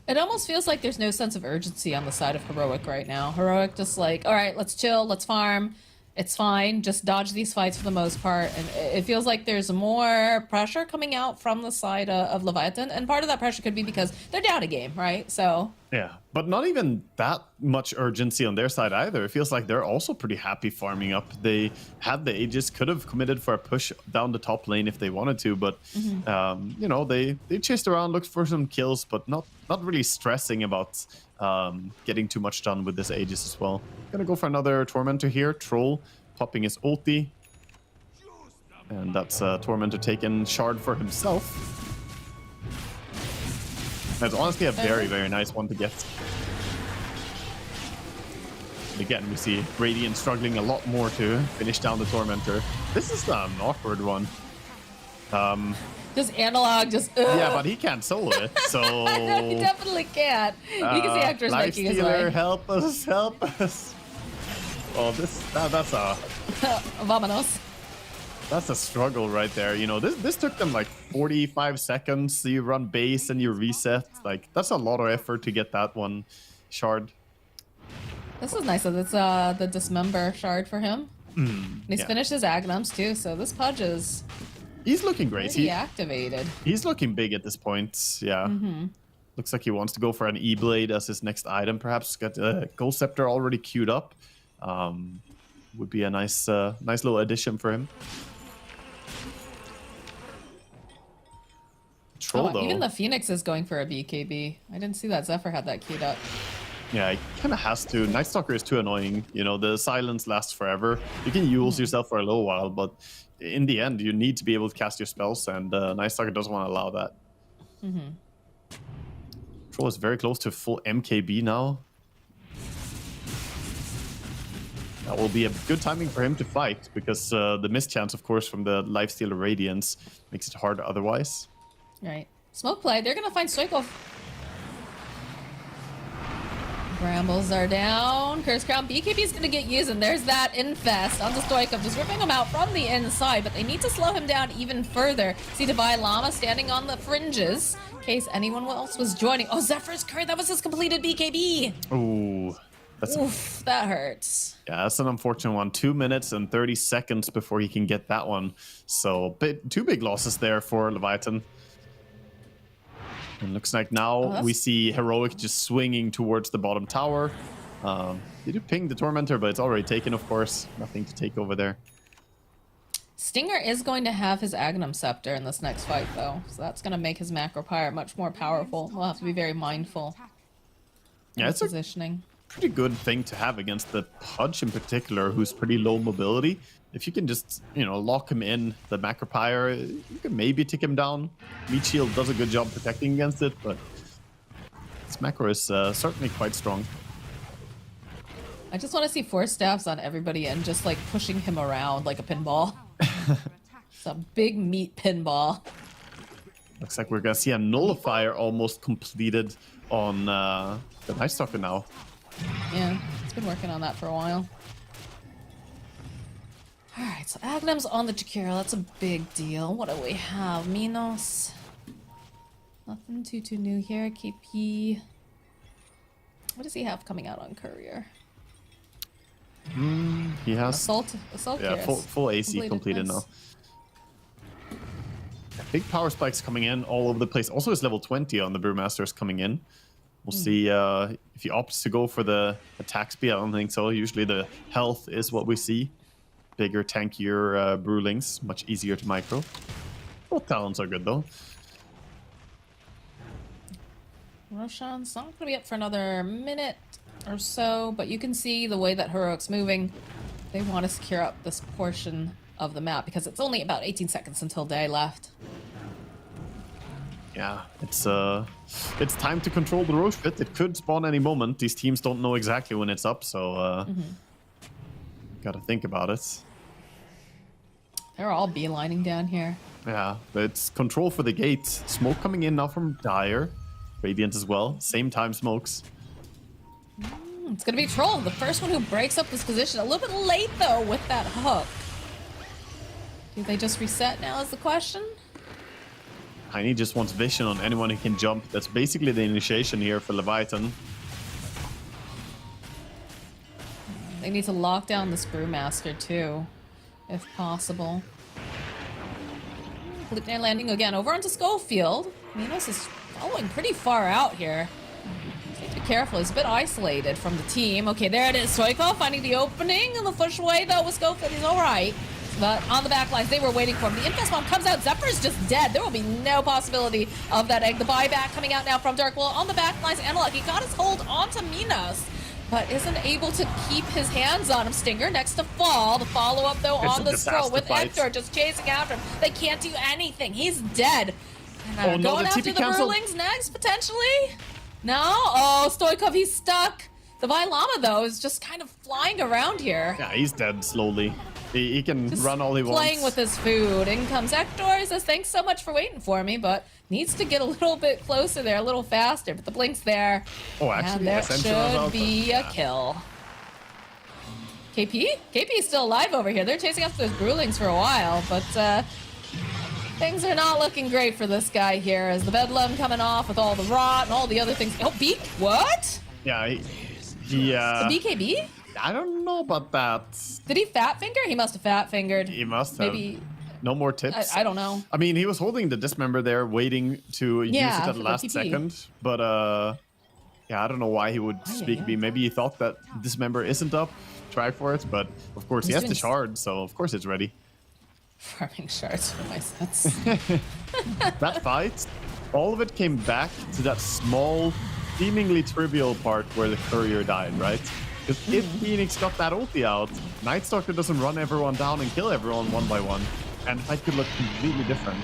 It almost feels like there's no sense of urgency on the side of Heroic right now. Heroic just like, all right, let's chill, let's farm. It's fine. Just dodge these fights for the most part. And it feels like there's more pressure coming out from the side of Leviathan. And part of that pressure could be because they're down a game, right? So Yeah, but not even that much urgency on their side either. It feels like they're also pretty happy farming up. They had the Aegis, could have committed for a push down the top lane if they wanted to, but you know, they chased around, looked for some kills, but not really stressing about getting too much done with this Aegis as well. Gonna go for another Tormentor here. Troll popping his ulti, and that's Tormentor taking Shard for himself. That's honestly a very, very nice one to get. Again, we see Radiant struggling a lot more to finish down the Tormentor. This is an awkward one. just Analog, just Yeah, but he can't solo it, so... no, he definitely can't. You can see Hector's making his Lifestealer, way. help us, help us. Oh, that's a... Vamonos. That's a struggle right there. You know, this took them like 45 seconds. So you run base and you reset. Like, that's a lot of effort to get that one shard. This is nice that it's the Dismember shard for him. And he's yeah. finished his Agnums too, so this Pudge is He's looking great. pretty activated. He's looking big at this point. Yeah. Looks like he wants to go for an E-Blade as his next item, perhaps. Got a Gold Scepter already queued up. Would be a nice little addition for him. Troll, though. Even the Phoenix is going for a BKB. I didn't see that Zephyr had that queued up. Yeah, he kind of has to. Night Stalker is too annoying. You know, the silence lasts forever. You can use yourself for a little while, but in the end, you need to be able to cast your spells, and Night Stalker doesn't want to allow that. Troll is very close to full MKB now. That will be a good timing for him to fight, because the mischance, of course, from the Lifestealer Radiance makes it hard otherwise. Right. Smoke play. They're gonna find Stoikov. Brambles are down. Curse Crown. BKB is gonna get used, and there's that Infest onto Stoikov, just ripping him out from the inside, but they need to slow him down even further. See Divine Llama standing on the fringes, in case anyone else was joining. Oh, Zephyr's Curse. That was his completed BKB. Ooh. That's Oof, that hurts. Yeah, that's an unfortunate one. 2 minutes and 30 seconds before he can get that one. So, two big losses there for Leviathan. And looks like now we see Heroic just swinging towards the bottom tower. They do ping the Tormentor, but it's already taken, of course. Nothing to take over there. Stinger is going to have his Agnum Scepter in this next fight, though. So that's going to make his Macro Pyre much more powerful. We'll have to be very mindful Yeah, of it's a positioning. pretty good thing to have against the Pudge in particular, who's pretty low mobility. If you can just, you know, lock him in the Macro Pyre, you can maybe take him down. Meat Shield does a good job protecting against it, but This macro is certainly quite strong. I just want to see 4 staffs on everybody and just like pushing him around like a pinball. It's a big meat pinball. Looks like we're gonna see a nullifier almost completed on the Night Stalker now. Yeah, it's been working on that for a while. Alright, so Agnum's on the Jakiro. That's a big deal. What do we have? Minos. Nothing too new here. KP. What does he have coming out on Courier? He has Assault yeah, Gears. full AC completed nice. now. Big power spikes coming in all over the place. Also, his level 20 on the Brewmasters coming in. We'll see if he opts to go for the attack speed. I don't think so. Usually the health is what we see. Bigger, tankier Brewlings, much easier to micro. Both talents are good though. Roshan's not going to be up for another minute or so, but you can see the way that Heroic's moving. They want to secure up this portion of the map because it's only about 18 seconds until day left. Yeah, it's time to control the Roche pit. It could spawn any moment. These teams don't know exactly when it's up, so gotta think about it. They're all beelining down here. Yeah, but it's control for the gate. Smoke coming in now from Dire. Radiant as well. Same time smokes. It's going to be Troll, the first one who breaks up this position. A little bit late, though, with that hook. Do they just reset now is the question? Tiny just wants vision on anyone who can jump. That's basically the initiation here for Leviathan. They need to lock down this Brewmaster, too, if possible. Air landing again over onto Schofield. Minos is following pretty far out here. Need to be careful. He's a bit isolated from the team. Okay, there it is. Stoikov finding the opening and the push away, though, with Schofield. He's all right. But on the back lines, they were waiting for him. The Infest Bomb comes out. Zephyr's just dead. There will be no possibility of that egg. The buyback coming out now from Darkwall on the back lines. Analog, he got his hold onto Minos, but isn't able to keep his hands on him. Stinger next to fall. The follow-up, though, on the scroll with Hector just chasing after him. They can't do anything. He's dead. Oh, no, going the after TP the canceled. Brewlings next, potentially? No? Oh, Stoikov, he's stuck. The Vailama, though, is just kind of flying around here. Yeah, he's dead slowly. He can Just run all he wants. playing with his food. In comes Hector. He says, thanks so much for waiting for me, but needs to get a little bit closer there, a little faster. But the blink's there. Oh, actually, and there Ascension was should out, be a kill. KP? KP is still alive over here. They're chasing after those Brewlings for a while, but things are not looking great for this guy here as the Bedlam coming off with all the rot and all the other things. Oh, Beak? What? Yeah, he The BKB? I don't know about that. Did he fat finger? He must have fat fingered. He must have. Maybe. No more tips. I don't know. I mean, he was holding the dismember there, waiting to use it at for the the last TP. second. But yeah, I don't know why he would speak me. Maybe he thought that dismember isn't up. Try for it, but of course he He's has the doing shard, so of course it's ready. Farming shards for my sets. That fight, all of it came back to that small, seemingly trivial part where the courier died, right? Because if Phoenix got that ulti out, Night Stalker doesn't run everyone down and kill everyone one by one, and the fight could look completely different.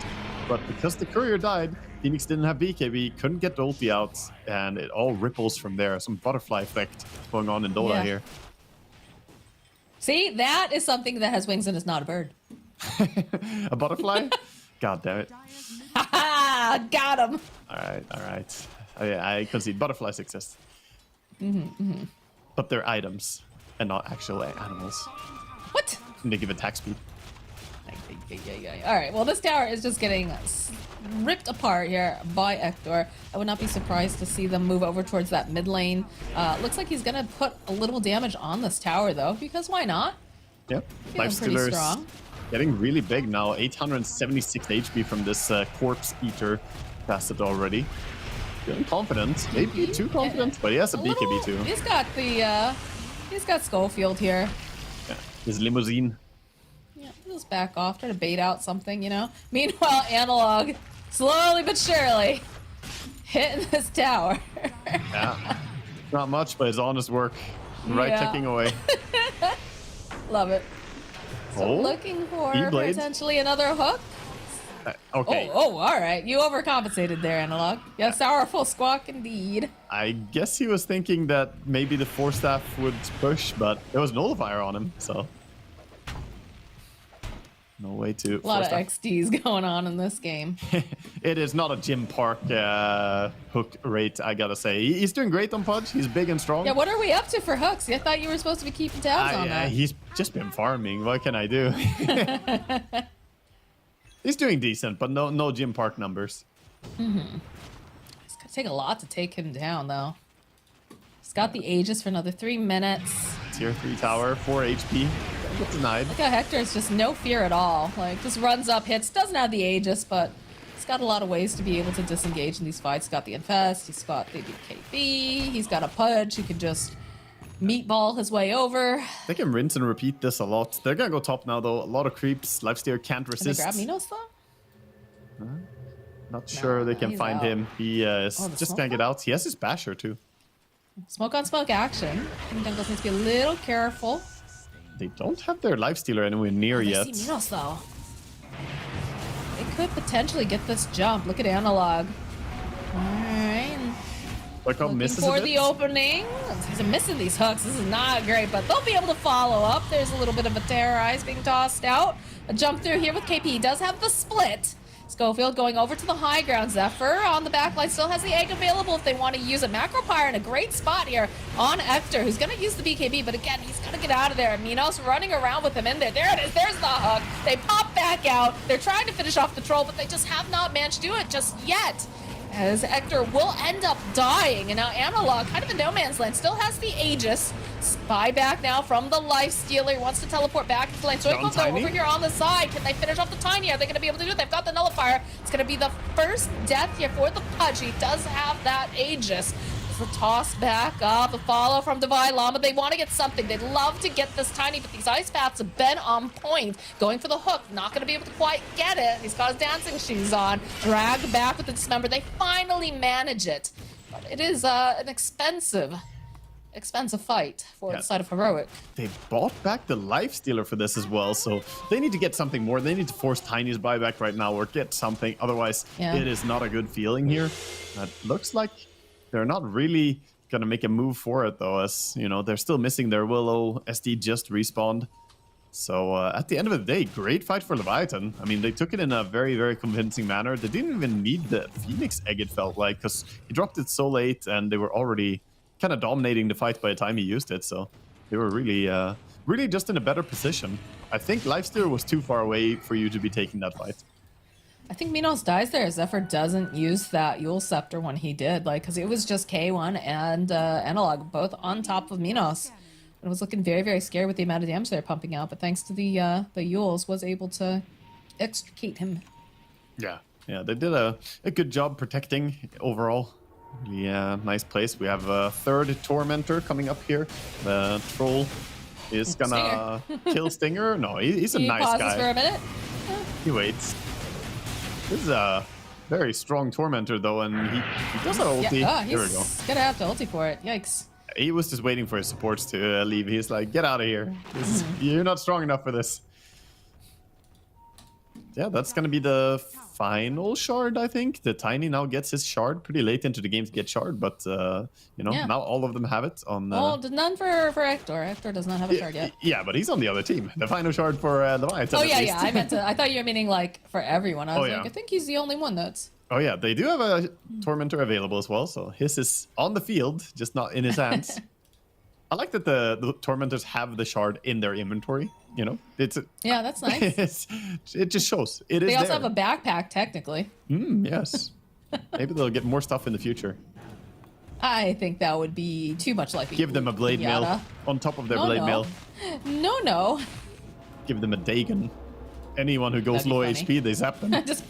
But because the courier died, Phoenix didn't have BKB, couldn't get the ulti out, and it all ripples from there. Some butterfly effect going on in Dota Yeah. here. See, that is something that has wings and is not a bird. A butterfly? God damn it. Ha ha! Got him! All right. I concede. Butterflies exist. But they're items and not actual animals. What? And they give attack speed. Alright, well, this tower is just getting ripped apart here by Hector. I would not be surprised to see them move over towards that mid lane. Looks like he's going to put a little damage on this tower, though, because why not? Yep. Feeling pretty Lifestealer's strong. getting really big now. 876 HP from this corpse eater facet already. Feeling confident. Maybe too confident, but he has a BKB too. He's got the, he's got Schofield here. Yeah. His limousine. Yeah, just back off, try to bait out something, you know? Meanwhile, Analog, slowly but surely, hitting this tower. Yeah. Not much, but his honest work. Right Yeah. ticking away. Love it. So Oh, looking for E-blade. potentially another hook. Okay. Oh, all right. You overcompensated there, Analog. Yeah, sorrowful squawk indeed. I guess he was thinking that maybe the Force Staff would push, but there was Nullifier on him, so no way to. A lot of XDs going on in this game. It is not a Jim Park hook rate, I gotta say. He's doing great on Pudge. He's big and strong. Yeah, what are we up to for hooks? I thought you were supposed to be keeping tabs on that. He's just been farming. What can I do? He's doing decent, but no Jim Park numbers. It's gonna take a lot to take him down, though. He's got the Aegis for another 3 minutes. Tier 3 tower, 4 HP. Get denied. Look how Hector's just no fear at all. Like, just runs up, hits, doesn't have the Aegis, but he's got a lot of ways to be able to disengage in these fights. He's got the Infest, he's got the BKB, he's got a Pudge who can just meatball his way over. They can rinse and repeat this a lot. They're gonna go top now, though. A lot of creeps. Lifesteal can't resist. Can they grab Minos, though? Not sure they can he's find out. him. He is the just smoke gonna get on? out. He has his basher, too. Smoke on smoke action. I think Dungles needs to be a little careful. They don't have their lifestealer anywhere near They yet. see Minos, though. They could potentially get this jump. Look at Analog. Alright. Like, Looking misses for a bit. the opening. He's missing these hooks. This is not great, but they'll be able to follow up. There's a little bit of a terrorize being tossed out. A jump through here with KP. He does have the split. Schofield going over to the high ground. Zephyr on the back line still has the egg available if they want to use it. Macropyre in a great spot here on Ector, who's going to use the BKB, but again, he's going to get out of there. Minos running around with him in there. There it is. There's the hook. They pop back out. They're trying to finish off the troll, but they just have not managed to do it just yet. As Ector will end up dying. And now Analog, kind of in no man's land, still has the Aegis. Spy back now from the Life Stealer. He wants to teleport back into the lane. So he goes over here on the side. Can they finish off the Tiny? Are they going to be able to do it? They've got the Nullifier. It's going to be the first death here for the Pudge. He does have that Aegis. The toss back up, the follow from Divine Llama. They want to get something. They'd love to get this Tiny, but these ice paths have been on point. Going for the hook, not going to be able to quite get it. He's got his dancing shoes on. Drag back with the Dismember. They finally manage it. But it is an expensive fight for the side of Heroic. They bought back the Lifestealer for this as well, so they need to get something more. They need to force Tiny's buyback right now or get something. Otherwise, it is not a good feeling here. It looks like they're not really going to make a move for it, though, as, you know, they're still missing their Willow. SD just respawned. So at the end of the day, great fight for Leviathan. I mean, they took it in a very, very convincing manner. They didn't even need the Phoenix egg, it felt like, because he dropped it so late and they were already kind of dominating the fight by the time he used it. So they were really, really just in a better position. I think Lifestealer was too far away for you to be taking that fight. I think Minos dies there. Zephyr doesn't use that Yule Scepter when he did, like, because it was just K1 and Analog both on top of Minos. It was looking very, very scary with the amount of damage they're pumping out, but thanks to the Yules, was able to extricate him. Yeah, they did a good job protecting overall. Really nice place. We have a third Tormentor coming up here. The Troll is gonna kill Stinger. No, he's a nice guy. He pauses for a minute. He waits. This is a very strong Tormentor, though, and he does have ulti. Here we go. He's gonna have to ulti for it. Yikes. He was just waiting for his supports to leave. He's like, get out of here. You're not strong enough for this. Yeah, that's going to be the final shard, I think. The Tiny now gets his shard pretty late into the game to get shard, but, you know, now all of them have it on... Well, none for Hector. Hector does not have a shard yet. Yeah, but he's on the other team. The final shard for Leviathan. Oh, yeah. I thought you were meaning, like, for everyone. I was like, I think he's the only one that's... Oh, yeah. They do have a Tormentor available as well, so his is on the field, just not in his hands. I like that the Tormentors have the shard in their inventory. You know, yeah, that's nice. It just shows it is. They also there. have a backpack, technically. Yes. Maybe they'll get more stuff in the future. I think that would be too much like. Give them a blade mail on top of their blade mail. No. Give them a Dagon. Anyone who goes low HP, they zap them. Just.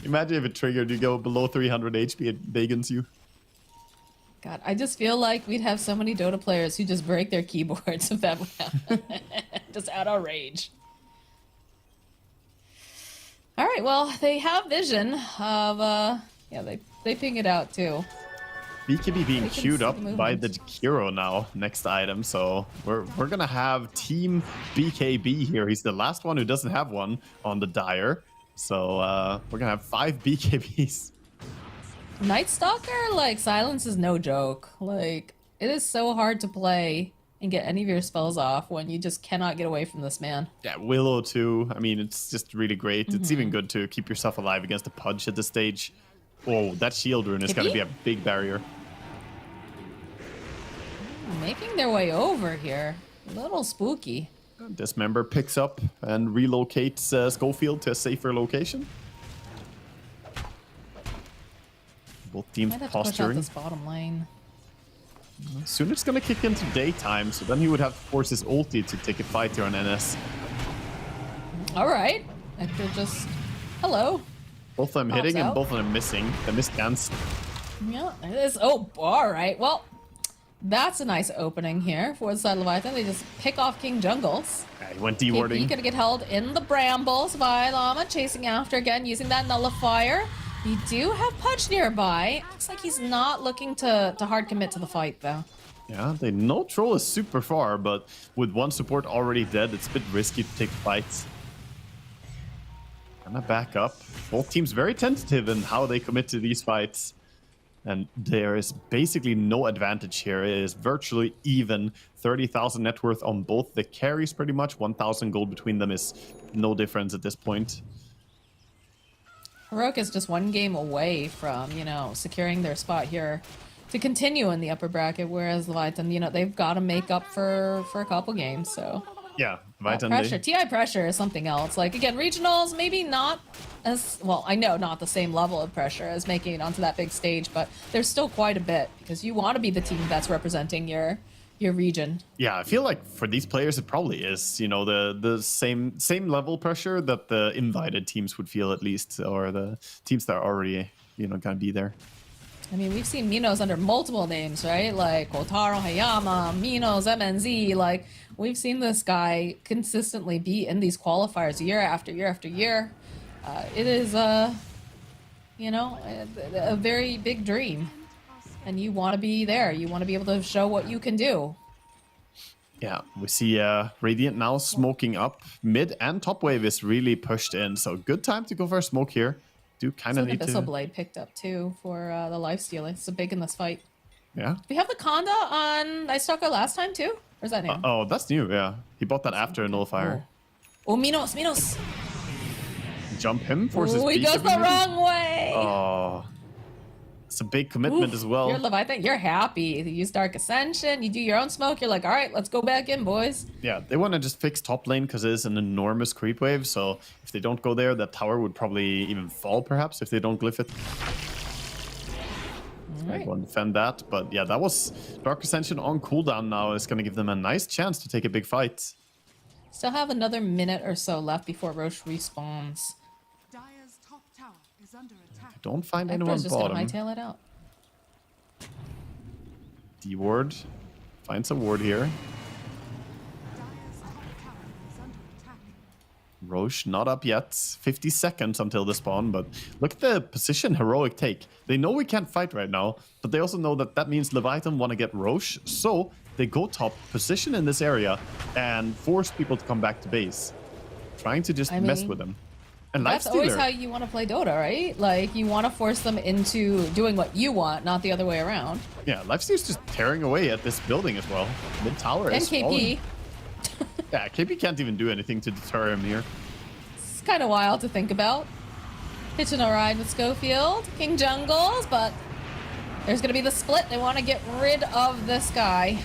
Imagine if it triggered, you go below 300 HP, it Dagons you. God, I just feel like we'd have so many Dota players who just break their keyboards if that would happen. Just out of rage. All right, well, they have vision of, yeah, they ping it out too. BKB being We can queued see up the by the movement. Kiro now, next item. So we're gonna have Team BKB here. He's the last one who doesn't have one on the Dire. So we're gonna have 5 BKBs. Night Stalker, like, silence is no joke. Like, it is so hard to play and get any of your spells off when you just cannot get away from this man. Yeah, Willow too. I mean, it's just really great. It's even good to keep yourself alive against a Pudge at this stage. Oh, that shield rune is gonna be a big barrier. Making their way over here. A little spooky. Dismember picks up and relocates Schofield to a safer location. Both teams Might have to push out posturing. this bottom lane. Soon it's gonna kick into daytime, so then he would have to force his ulti to take a fight here on NS. Alright. I could just... Hello. Both of them Pops hitting and out. both of them missing. The miscans. Yeah, it is. Oh, alright. Well, that's a nice opening here for the side Leviathan. They just pick off King Jungles. Yeah, he went KP D-warding. gonna get held in the brambles by Llama, chasing after again, using that nullifier. We do have Pudge nearby. Looks like he's not looking to hard commit to the fight, though. Yeah, they know Troll is super far, but with one support already dead, it's a bit risky to take fights. Gonna back up. Both teams very tentative in how they commit to these fights. And there is basically no advantage here. It is virtually even. 30,000 net worth on both the carries pretty much. 1,000 gold between them is no difference at this point. Heroic is just one game away from, you know, securing their spot here to continue in the upper bracket, whereas Leviathan, you know, they've got to make up for a couple games, so... Yeah, That Vitan, pressure. TI pressure is something else. Like, again, regionals, maybe not as... Well, I know not the same level of pressure as making it onto that big stage, but there's still quite a bit, because you want to be the team that's representing your region. Yeah, I feel like for these players it probably is, you know, the same level pressure that the invited teams would feel at least, or the teams that are already, you know, gonna be there. I mean, we've seen Minos under multiple names, right? Like Kotaro Hayama, Minos, MNZ. Like, we've seen this guy consistently be in these qualifiers year after year after year. It is, you know, a very big dream. And you want to be there. You want to be able to show what you can do. Yeah, we see Radiant now smoking up. Mid and top wave is really pushed in, so good time to go for a smoke here. Do kind So of the need Abyssal to... Blade picked up too for the lifesteal. It's so big in this fight. Yeah. We have the Conda on Night Stalker last time too? Or is that new? Oh, that's new, yeah. He bought that after a nullifier. Oh, Minos, Minos! Jump him, forces Oh, he beast goes the ability. wrong way! Oh. It's a big commitment as well. You're Leviathan, you're happy. You use Dark Ascension, you do your own smoke, you're like, alright, let's go back in, boys. Yeah, they want to just fix top lane because it is an enormous creep wave. So if they don't go there, that tower would probably even fall, perhaps, if they don't glyph it. Right. Go and defend that. But yeah, that was Dark Ascension on cooldown now. It's going to give them a nice chance to take a big fight. Still have another minute or so left before Roche respawns. Dire's top tower is under attack. Don't find Ektor's anyone just gonna bottom. hightail it out. D-ward. Finds a ward here. Dire's top tower is under attack. Roche not up yet. 50 seconds until the spawn, but look at the position Heroic take. They know we can't fight right now, but they also know that that means Leviathan want to get Roche, so they go top, position in this area, and force people to come back to base. Trying to just mess mean, with them. And That's always Lifestealer. how you want to play Dota, right? Like, you want to force them into doing what you want, not the other way around. Yeah, Lifestealer's just tearing away at this building as well. Mid tower And is KP, falling. Yeah, KP can't even do anything to deter him here. it's kind of wild to think about. Hitching a ride with Schofield, King Jungles, but there's going to be the split. They want to get rid of this guy.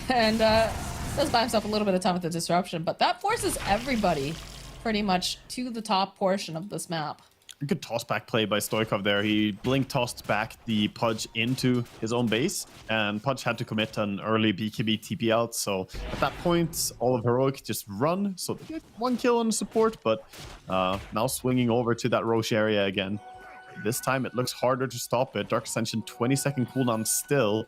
And does buy himself a little bit of time with the disruption, but that forces everybody pretty much to the top portion of this map. Good toss back play by Stoikov there. He blink tossed back the Pudge into his own base, and Pudge had to commit an early BKB TP out. So at that point, all of Heroic just run. So they get one kill on support, but now swinging over to that Roche area again. This time it looks harder to stop it. Dark Ascension 20-second cooldown still.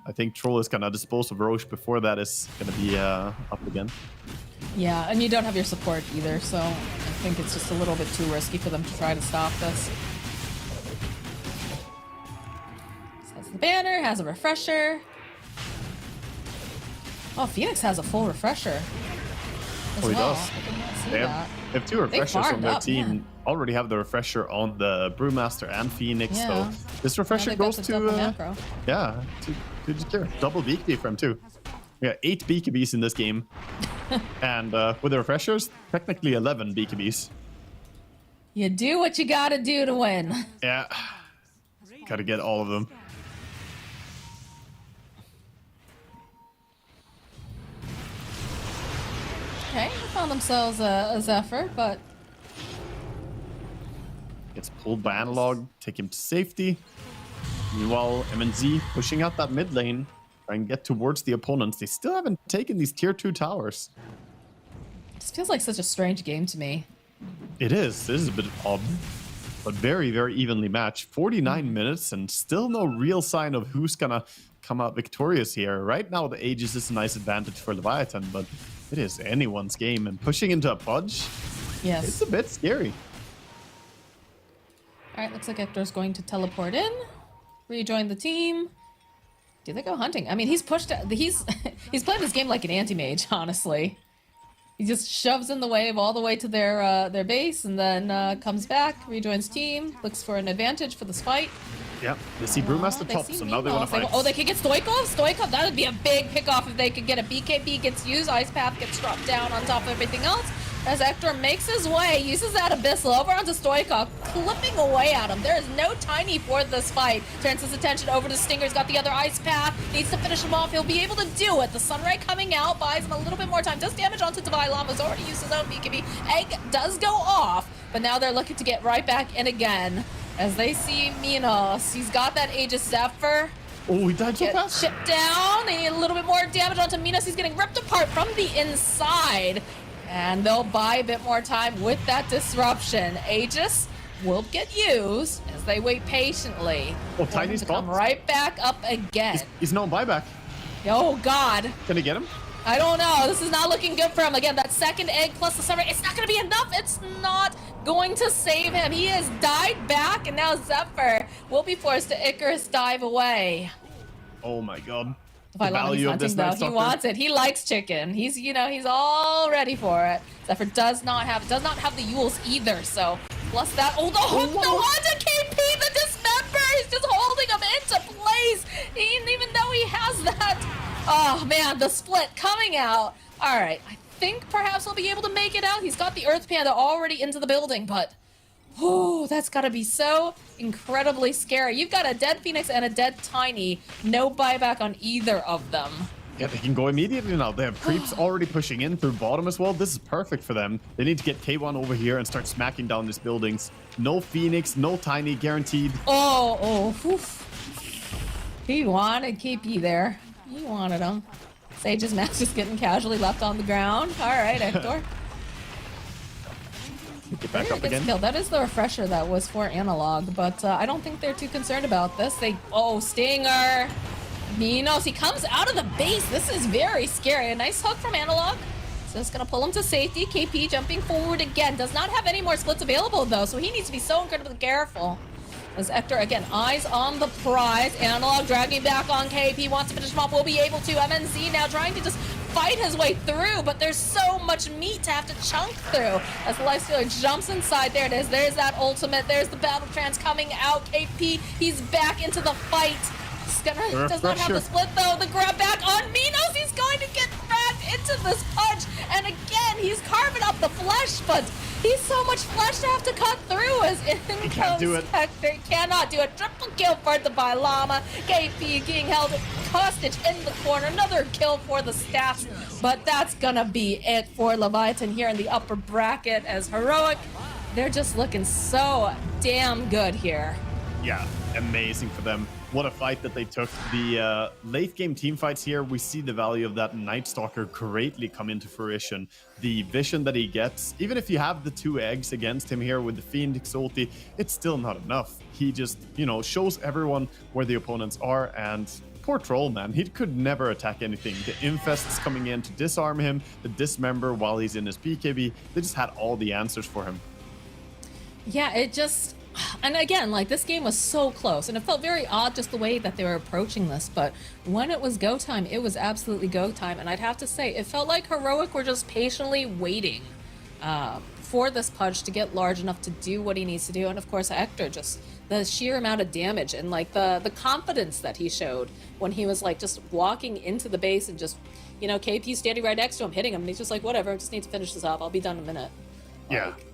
I think Troll is gonna dispose of Roche before that is gonna be up again. Yeah, and you don't have your support either, so I think it's just a little bit too risky for them to try to stop this. As Banner has a refresher. Oh, Phoenix has a full refresher as Oh, he well. does. I did not see They that. have two refreshers on farmed their up, team. Already have the refresher on the Brewmaster and Phoenix. Yeah. So this Now refresher they've got goes the to double macro. yeah, to Jakir. Double BKB for him too. We got 8 BKBs in this game, and with the refreshers, technically 11 BKBs. You do what you gotta do to win. Yeah, gotta get all of them. Okay, they found themselves a Zephyr, but Gets pulled by Analog, take him to safety. Meanwhile, MNZ pushing out that mid lane, trying to get towards the opponents. They still haven't taken these tier 2 towers. this feels like such a strange game to me. It is. This is a bit odd, but very, very evenly matched. 49 minutes and still no real sign of who's gonna come out victorious here. Right now, the Aegis is a nice advantage for Leviathan, but it is anyone's game. And pushing into a Pudge, Yes. it's a bit scary. All right, looks like Hector's going to teleport in, rejoin the team. Do they go hunting? I mean, he's pushed. He's he's playing this game like an anti-mage, honestly. He just shoves in the wave all the way to their base, and then comes back, rejoins team, looks for an advantage for this fight. Yep, they see Brewmaster They top, see so now they want to Mimos. fight. Oh, they could get Stoikov? Stoikov, that would be a big pick-off if they could get a BKB gets used, Ice Path gets dropped down on top of everything else. As Hector makes his way, uses that Abyssal over onto Stoikov, clipping away at him. There is no Tiny for this fight. Turns his attention over to Stinger's got the other Ice Path, needs to finish him off. He'll be able to do it. The Sunray coming out, buys him a little bit more time. Does damage onto Divine Llama's already used his own BKB. Egg does go off, but now they're looking to get right back in again. As they see Minos, he's got that Aegis Zephyr. Oh, he died so Get fast. chipped down. They need a little bit more damage onto Minos. He's getting ripped apart from the inside. And they'll buy a bit more time with that disruption. Aegis will get used as they wait patiently. Oh, for him Tiny's to come gone. right back up again. He's no buyback. Oh, God. Can he get him? I don't know. This is not looking good for him. Again, that second egg plus the summer, it's not going to be enough. It's not going to save him. He has died back, and now Zephyr will be forced to Icarus dive away. Oh my god. If I love he's hunting, though. He wants it. He likes chicken. He's, he's all ready for it. Zephyr does not have the Yules either, so plus that. Oh, the hook, the onto KP, the dismember! He's just holding him into place! He didn't even know he has that. Oh, man, the split coming out. All right, I think perhaps he'll be able to make it out. He's got the Earth Panda already into the building, but oh, that's got to be so incredibly scary. You've got a dead Phoenix and a dead Tiny. No buyback on either of them. Yeah, they can go immediately now. They have creeps already pushing in through bottom as well. This is perfect for them. They need to get K1 over here and start smacking down these buildings. No Phoenix, no Tiny guaranteed. Oh, oof. He wanted KP there. He wanted him. Sage's match just getting casually left on the ground. All right, Hector. Get back up again. Killed. That is the refresher that was for Analog, but I don't think they're too concerned about this. Stinger. Minos, he comes out of the base. This is very scary. A nice hook from Analog. So it's going to pull him to safety. KP jumping forward again. Does not have any more splits available, though, so he needs to be so incredibly careful. As Hector, again, eyes on the prize. Analog dragging back on KP. Wants to finish him off. Will be able to. MNZ now trying to just fight his way through, but there's so much meat to have to chunk through. As the Lifestealer jumps inside. There it is. There's that ultimate. There's the battle trance coming out. KP, he's back into the fight. Does not have the split, though. The grab back on Minos. He's going to get dragged into this punch. And again, he's carving up the flesh, but he's so much flesh to have to cut through as in comes Hector. He cannot do it. Triple kill for the Llama. KP getting held hostage in the corner. Another kill for the staffs. But that's gonna be it for Leviathan here in the upper bracket as Heroic. They're just looking so damn good here. Yeah, amazing for them. What a fight that they took. The late game team fights here, we see the value of that Night Stalker greatly come into fruition. The vision that he gets, even if you have the 2 eggs against him here with the Phoenix ulti, it's still not enough. He just, shows everyone where the opponents are, and poor Troll, man. He could never attack anything. The Infest's coming in to disarm him, the Dismember while he's in his BKB. They just had all the answers for him. Yeah, it just... And again, like, this game was so close, and it felt very odd just the way that they were approaching this, but when it was go time, it was absolutely go time, and I'd have to say, it felt like Heroic were just patiently waiting for this Pudge to get large enough to do what he needs to do, and of course, Hector, just the sheer amount of damage and, like, the confidence that he showed when he was, like, just walking into the base and just, you know, KP standing right next to him, hitting him, and he's just like, whatever, I just need to finish this off, I'll be done in a minute. Yeah. Like,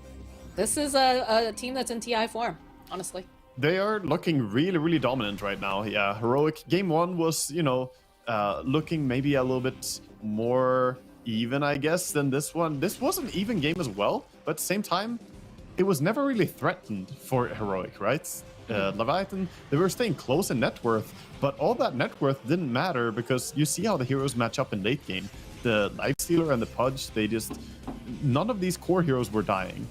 this is a team that's in TI form, honestly. They are looking really, really dominant right now. Yeah, Heroic game one was, you know, looking maybe a little bit more even, I guess, than this one. This was an even game as well, but at the same time, it was never really threatened for Heroic, right? Leviathan, they were staying close in net worth, but all that net worth didn't matter because you see how the heroes match up in late game. The Lifestealer and the Pudge, they just, none of these core heroes were dying.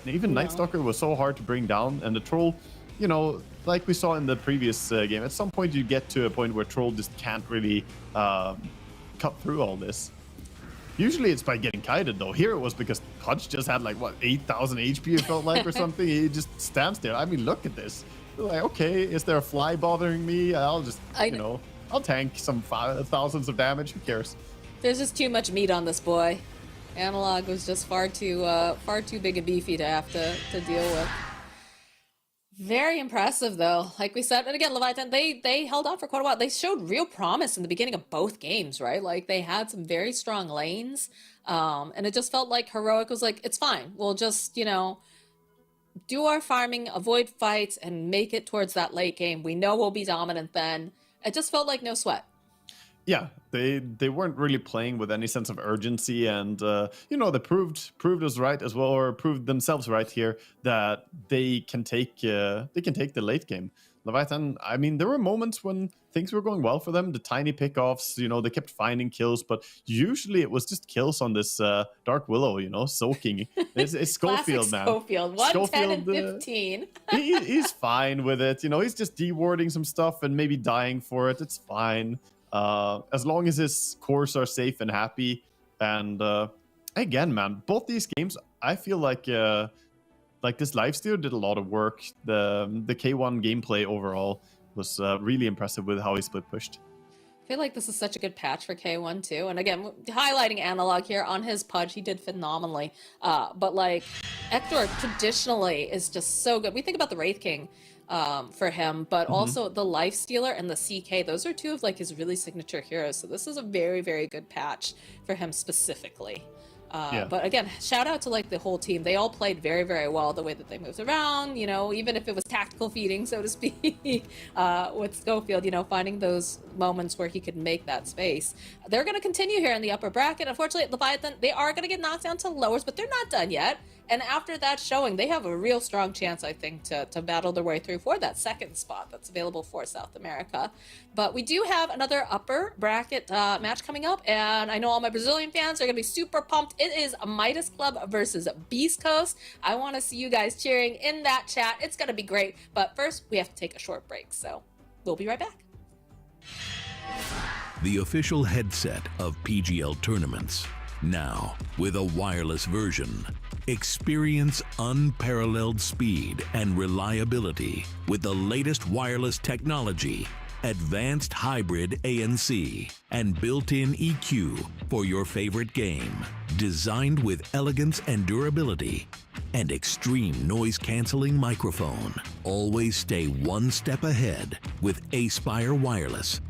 Even Night Stalker was so hard to bring down, and the Troll, you know, like we saw in the previous game, at some point you get to a point where Troll just can't really cut through all this. Usually it's by getting kited, though. Here it was because Pudge just had, like, what, 8,000 HP, it felt like, or something. He just stands there. I mean, look at this. Like, okay, is there a fly bothering me? I'll just, you know, I'll tank some thousands of damage. Who cares? There's just too much meat on this boy. Analog was just far too big and beefy to have to deal with. Very impressive, though. Like we said, and again, Leviathan, they held on for quite a while. They showed real promise in the beginning of both games, right? Like, they had some very strong lanes, and it just felt like Heroic was like, it's fine. We'll just, you know, do our farming, avoid fights, and make it towards that late game. We know we'll be dominant then. It just felt like no sweat. Yeah, they weren't really playing with any sense of urgency, and you know, they proved us right as well, or proved themselves right here that they can take the late game. Leviathan, I mean, there were moments when things were going well for them, the tiny pickoffs, you know, they kept finding kills, but usually it was just kills on this Dark Willow, you know, soaking. It's Schofield, man. Schofield, 110 and 15. He's fine with it, you know, he's just dewarding some stuff and maybe dying for it. It's fine. As long as his cores are safe and happy. And again, man, both these games, I feel like this Lifesteal did a lot of work. The K1 gameplay overall was really impressive with how he split pushed. I feel like this is such a good patch for K1 too. And again, highlighting Analog here on his Pudge, he did phenomenally. But like, Hector traditionally is just so good. We think about the Wraith King for him, but also the Lifestealer and the CK. Those are two of like his really signature heroes. So this is a very, very good patch for him specifically. But again, shout out to like the whole team. They all played very, very well. The way that they moved around, you know, even if it was tactical feeding, so to speak, with Schofield, you know, finding those moments where he could make that space. They're going to continue here in the upper bracket. Unfortunately, Leviathan, they are going to get knocked down to lowers, but they're not done yet. And after that showing, they have a real strong chance, I think, to battle their way through for that second spot that's available for South America. But we do have another upper bracket match coming up, and I know all my Brazilian fans are going to be super pumped. It is Midas Club versus Beast Coast. I want to see you guys cheering in that chat. It's going to be great. But first, we have to take a short break, so we'll be right back. The official headset of PGL tournaments. Now, with a wireless version. Experience unparalleled speed and reliability with the latest wireless technology, advanced hybrid ANC, and built-in EQ for your favorite game. Designed with elegance and durability, and extreme noise-canceling microphone. Always stay one step ahead with Aspire Wireless.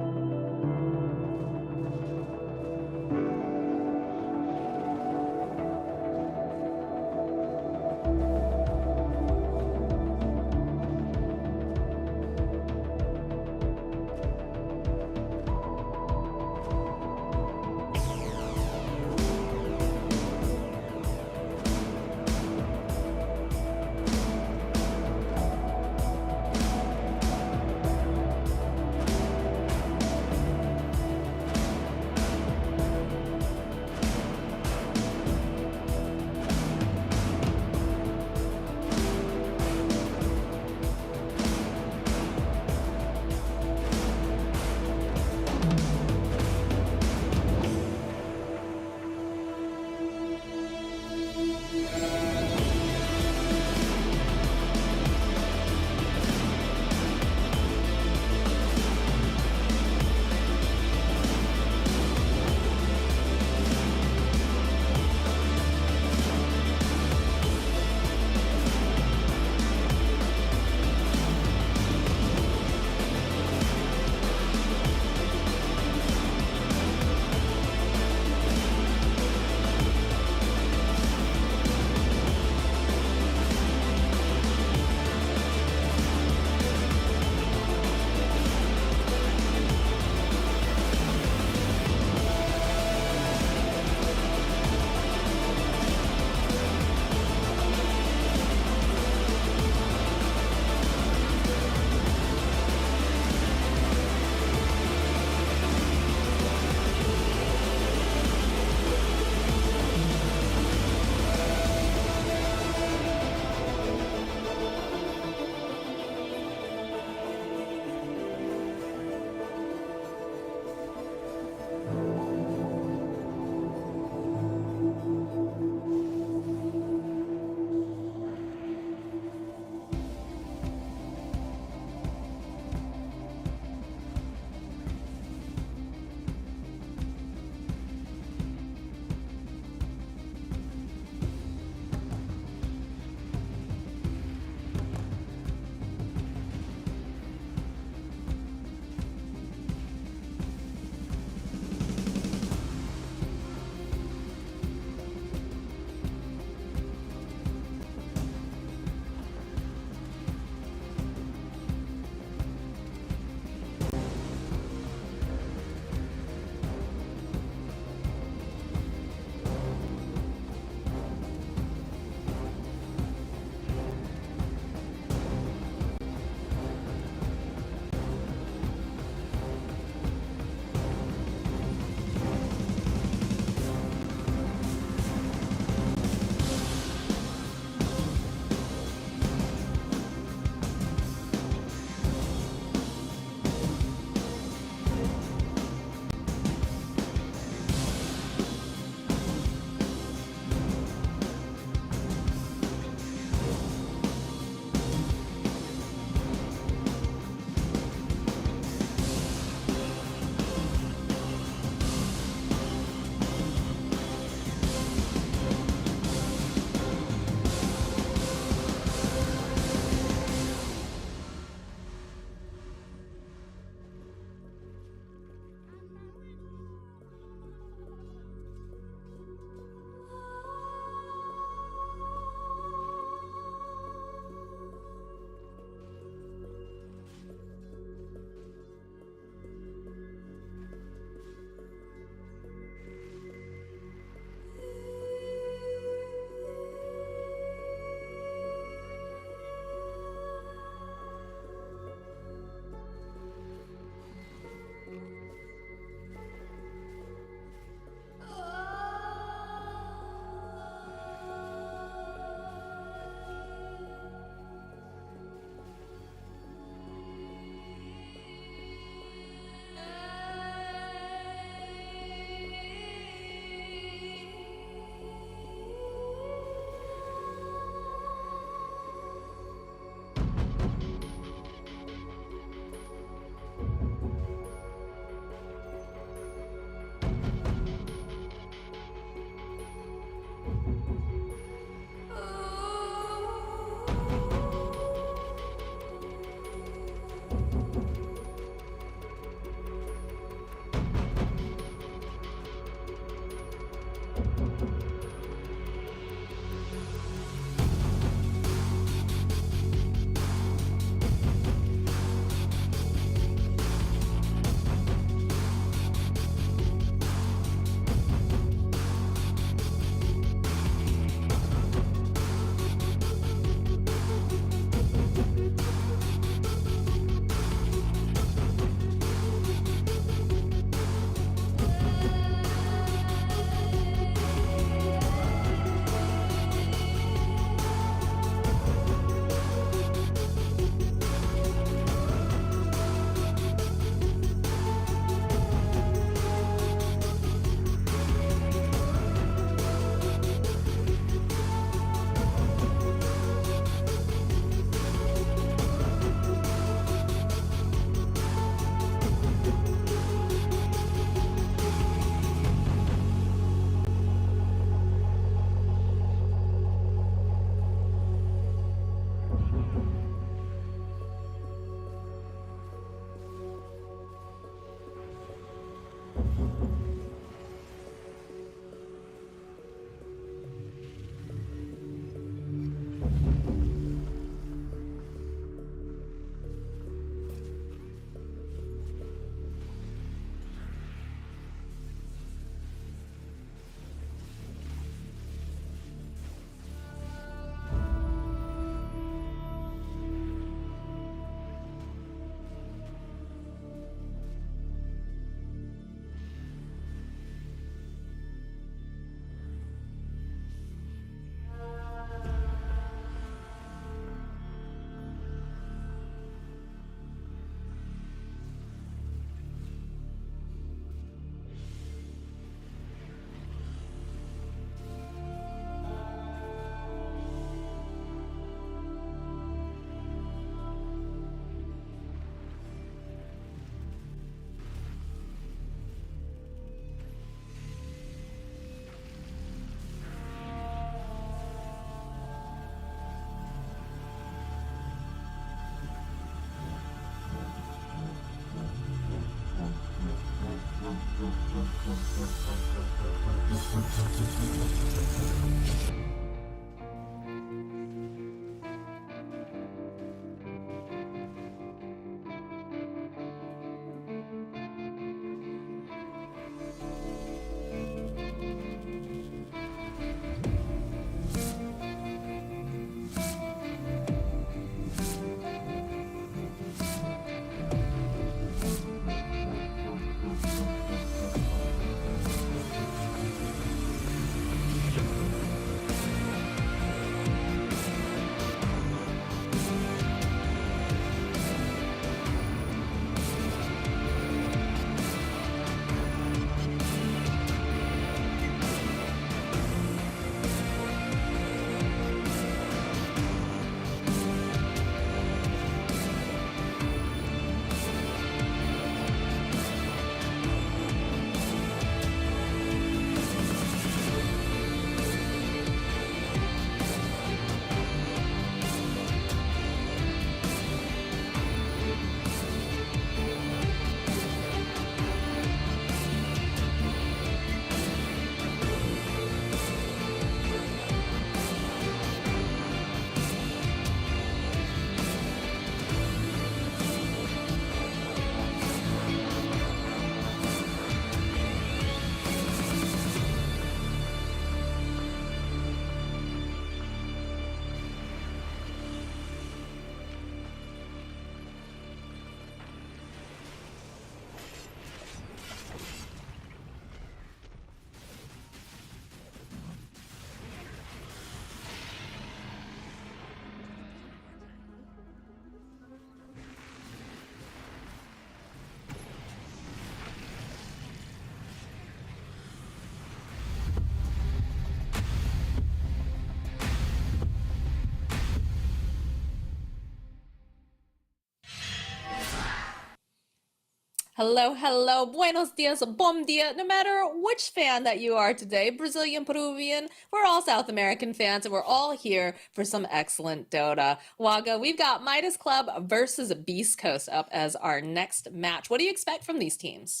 Hello, hello, buenos dias, bom dia. No matter which fan that you are today, Brazilian, Peruvian, we're all South American fans and we're all here for some excellent Dota. Waga, we've got Midas Club versus Beast Coast up as our next match. What do you expect from these teams?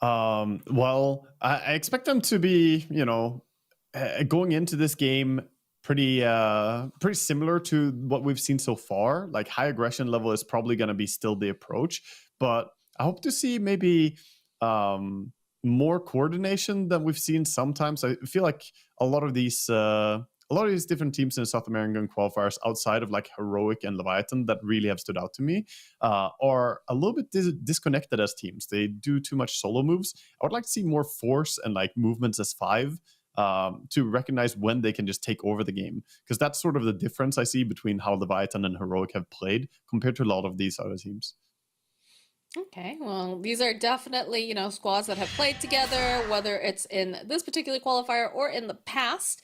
Well, I expect them to be, going into this game pretty similar to what we've seen so far. Like high aggression level is probably going to be still the approach, but I hope to see maybe more coordination than we've seen sometimes. I feel like a lot of these different teams in the South American qualifiers outside of like Heroic and Leviathan that really have stood out to me are a little bit disconnected as teams. They do too much solo moves. I would like to see more force and like movements as five to recognize when they can just take over the game. Because that's sort of the difference I see between how Leviathan and Heroic have played compared to a lot of these other teams. Okay, well, these are definitely, squads that have played together, whether it's in this particular qualifier or in the past.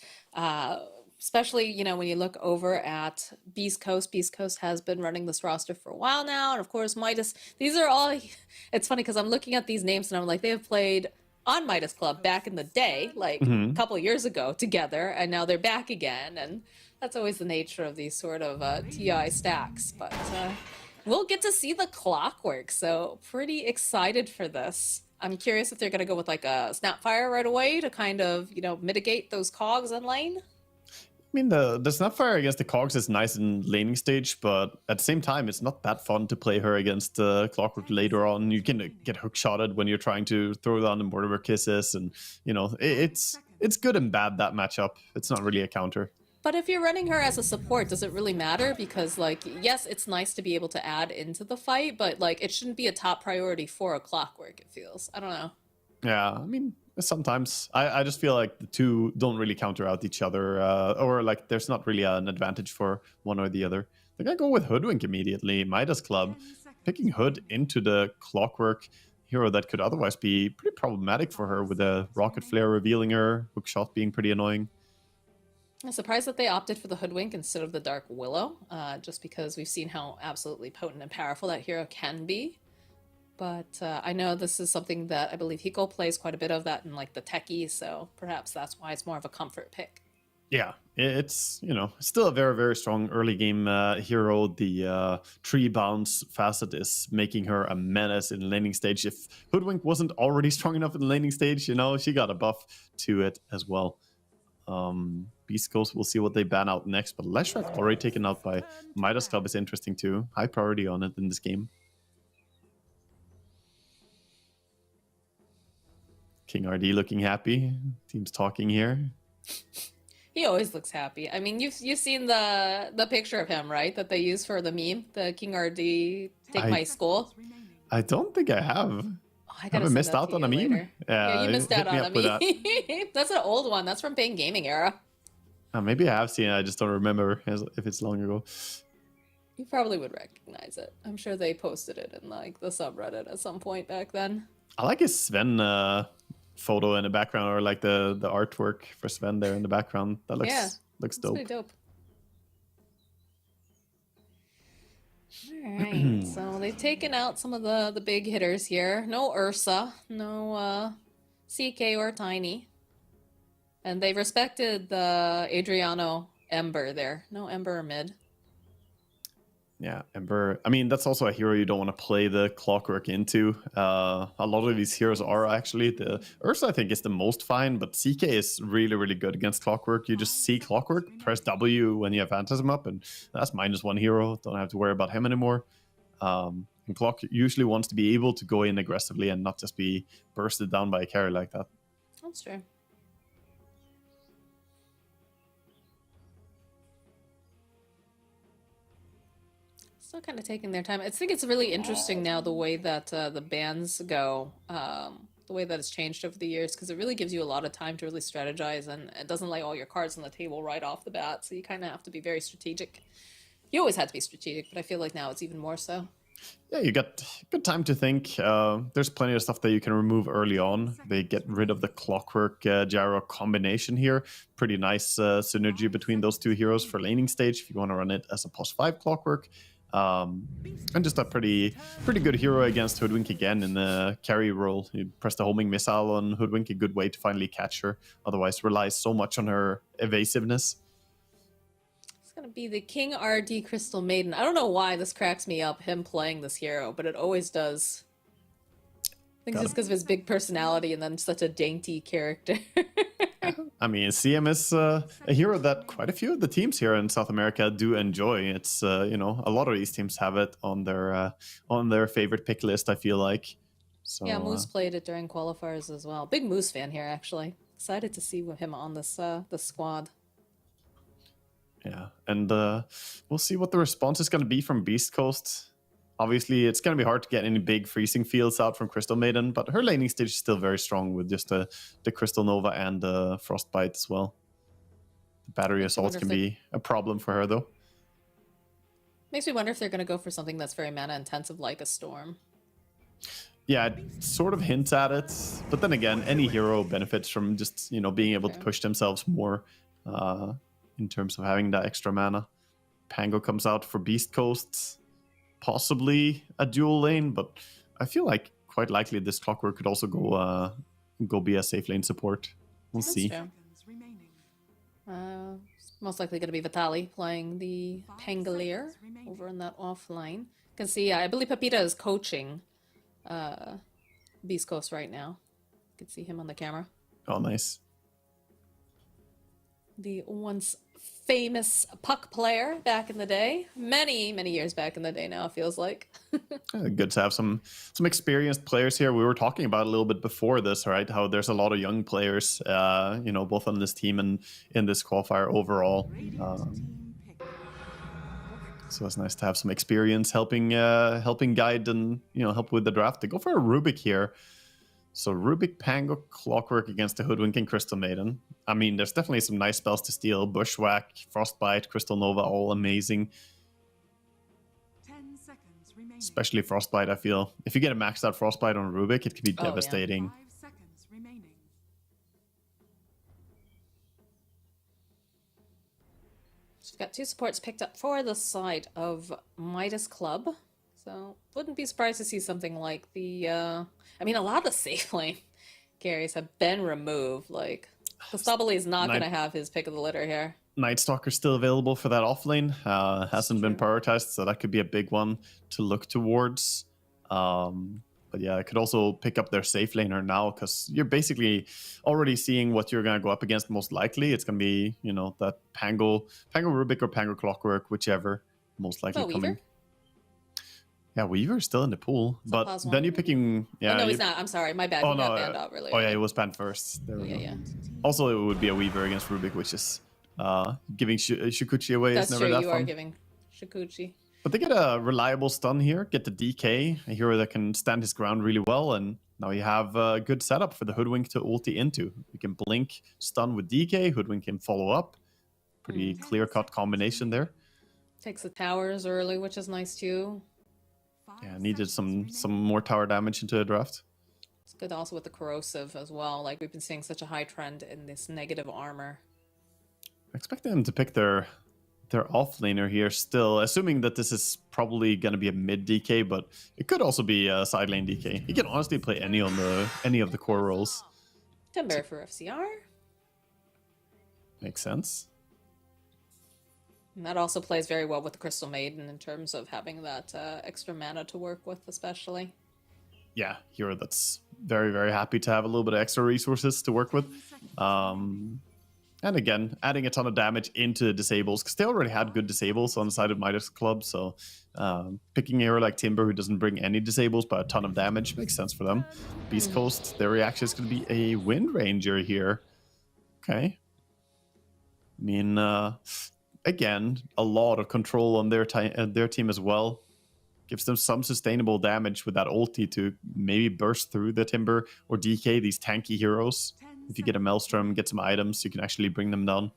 Especially, when you look over at Beast Coast. Beast Coast has been running this roster for a while now. And of course, Midas, these are all, it's funny because I'm looking at these names and I'm like, they have played on Midas Club back in the day, like a couple of years ago together, and now they're back again. And that's always the nature of these sort of TI stacks. But we'll get to see the clockwork, so pretty excited for this. I'm curious if they're going to go with like a Snapfire right away to kind of, you know, mitigate those cogs in lane. I mean, the Snapfire against the Cogs is nice in laning stage, but at the same time, it's not that fun to play her against Clockwork later on. You can get hookshotted when you're trying to throw down the Mortimer kisses, and you know it's good and bad, that matchup. It's not really a counter. But if you're running her as a support, does it really matter? Because, like, yes, it's nice to be able to add into the fight, but, like, it shouldn't be a top priority for a Clockwork, it feels. I don't know. Yeah, I mean, sometimes I just feel like the two don't really counter out each other, or like there's not really an advantage for one or the other. I think I go with Hoodwink immediately. Midas Club, 10 seconds picking Hood into the Clockwork hero that could otherwise be pretty problematic for her, with a Rocket Flare revealing her, Hookshot being pretty annoying. I'm surprised that they opted for the Hoodwink instead of the Dark Willow, just because we've seen how absolutely potent and powerful that hero can be. But I know this is something that I believe Hiko plays quite a bit of that in like the techie, so perhaps that's why it's more of a comfort pick. Yeah, it's, you know, still a very, very strong early game hero. The tree bounce facet is making her a menace in the laning stage. If Hoodwink wasn't already strong enough in the laning stage, you know, she got a buff to it as well. Beast Coast, we'll see what they ban out next, but Leshrac already taken out by Midas Club is interesting too. High priority on it in this game. King RD looking happy. Team's talking here. He always looks happy. I mean, you've seen the picture of him, right? That they use for the meme, the King RD take my school. remaining. I don't think I have. Oh, I Have gotta I send missed that out to on a you meme? later. Yeah, you missed hit out me on a up with that. meme. That's an old one. That's from Pain Gaming era. Maybe I have seen it. I just don't remember if it's long ago. You probably would recognize it. I'm sure they posted it in like the subreddit at some point back then. I like his Sven photo in the background, or like the artwork for Sven there in the background. That looks Yeah, looks It's dope. pretty dope. Alright, so they've taken out some of the big hitters here. No Ursa, no CK or Tiny. And they respected the Adriano Ember there. No Ember or mid. Yeah, Ember. I mean, that's also a hero you don't want to play the Clockwork into. A lot of these heroes are actually. The Ursa, I think, is the most fine, but CK is really, really good against Clockwork. You just see Clockwork, press W when you have Phantasm up, and that's -1 hero. Don't have to worry about him anymore. And Clock usually wants to be able to go in aggressively and not just be bursted down by a carry like that. That's true. Still kind of taking their time. I think it's really interesting now the way that the bans go, the way that it's changed over the years, because it really gives you a lot of time to really strategize, and it doesn't lay all your cards on the table right off the bat. So you kind of have to be very strategic. You always had to be strategic, but I feel like now it's even more so. Yeah, you got good time to think. There's plenty of stuff that you can remove early on. They get rid of the Clockwork Gyro combination here. Pretty nice synergy between those two heroes for laning stage if you want to run it as a +5 Clockwork. And just a pretty good hero against Hoodwink again in the carry role. You press the homing missile on Hoodwink, a good way to finally catch her. Otherwise, relies so much on her evasiveness. It's gonna be the King RD Crystal Maiden. I don't know why this cracks me up, him playing this hero, but it always does. I think it's just because of his big personality and then such a dainty character. I mean, CM is a hero that quite a few of the teams here in South America do enjoy. It's you know, a lot of these teams have it on their favorite pick list, I feel like. So Yeah, Moose played it during qualifiers as well. Big Moose fan here, actually. Excited to see him on this squad. yeah, and we'll see what the response is going to be from Beast Coast. Obviously, it's going to be hard to get any big freezing fields out from Crystal Maiden, but her laning stage is still very strong with just the Crystal Nova and the Frostbite as well. The battery Makes me assaults wonder can if be a problem for her, though. Makes me wonder if they're going to go for something that's very mana intensive, like a Storm. Yeah, it sort of hints at it, but then again, any hero benefits from just, you know, being able to push themselves more in terms of having that extra mana. Pango comes out for Beast Coast. Possibly a dual lane, but I feel like quite likely this Clockwork could also go be a safe lane support. We'll That's see. true. Seconds remaining. It's most likely going to be Vitali playing the 5 Pangolier seconds remaining. over in that offline. You can see, I believe Pepita is coaching Beast Coast right now. You can see him on the camera. Oh, nice. The once famous puck player back in the day. Many, many years back in the day now, it feels like. Good to have some experienced players here. We were talking about a little bit before this, right? How there's a lot of young players, both on this team and in this qualifier overall. So it's nice to have some experience helping guide and help with the draft. They go for a Rubik here. So Rubik, Pango, Clockwork against the Hoodwinking Crystal Maiden. I mean, there's definitely some nice spells to steal. Bushwhack, Frostbite, Crystal Nova, all amazing. 10 seconds remaining. Especially Frostbite, I feel. If you get a maxed out Frostbite on Rubik, it can be devastating. 5 seconds remaining. So we've got 2 supports picked up for the side of Midas Club. So wouldn't be surprised to see something like the, a lot of the safe lane carries have been removed. Like, Kostabali is not going to have his pick of the litter here. Night Stalker's still available for that off lane. Hasn't been prioritized, so that could be a big one to look towards. But yeah, I could also pick up their safe laner now, because you're basically already seeing what you're going to go up against most likely. It's going to be, that Pango Rubik or Pango Clockwork, whichever, most likely coming. Weaver? Yeah, Weaver's still in the pool, So but then you're picking... Yeah, no, he's not. I'm sorry. My bad. Oh, He got no. banned out really Oh, yeah, early. it was banned first. There we go. Yeah. Also, it would be a Weaver against Rubik, which is giving Shukuchi away That's is never true. that You fun. are giving Shikuchi. But they get a reliable stun here, get the DK, a hero that can stand his ground really well, and now you have a good setup for the Hoodwink to ulti into. You can blink, stun with DK, Hoodwink can follow up. Pretty clear-cut combination there. Takes the towers early, which is nice too. 5 Yeah, needed seconds some remaining. more tower damage into the draft. It's good also with the corrosive as well. Like, we've been seeing such a high trend in this negative armor. I expect them to pick their offlaner here still, assuming that this is probably going to be a mid DK, but it could also be a side lane DK. You can honestly play any of the core roles. Timber for FCR. Makes sense. And that also plays very well with the Crystal Maiden in terms of having that extra mana to work with, especially. Yeah, hero that's very, very happy to have a little bit of extra resources to work with. And again, adding a ton of damage into disables, because they already had good disables on the side of Midas Club, so picking a hero like Timber, who doesn't bring any disables but a ton of damage, makes sense for them. Beast Coast, their reaction is going to be a Wind Ranger here. Okay. I mean, again, a lot of control on their team as well. Gives them some sustainable damage with that ulti to maybe burst through the Timber or DK these tanky heroes. If you get a Maelstrom, get some items, you can actually bring them down.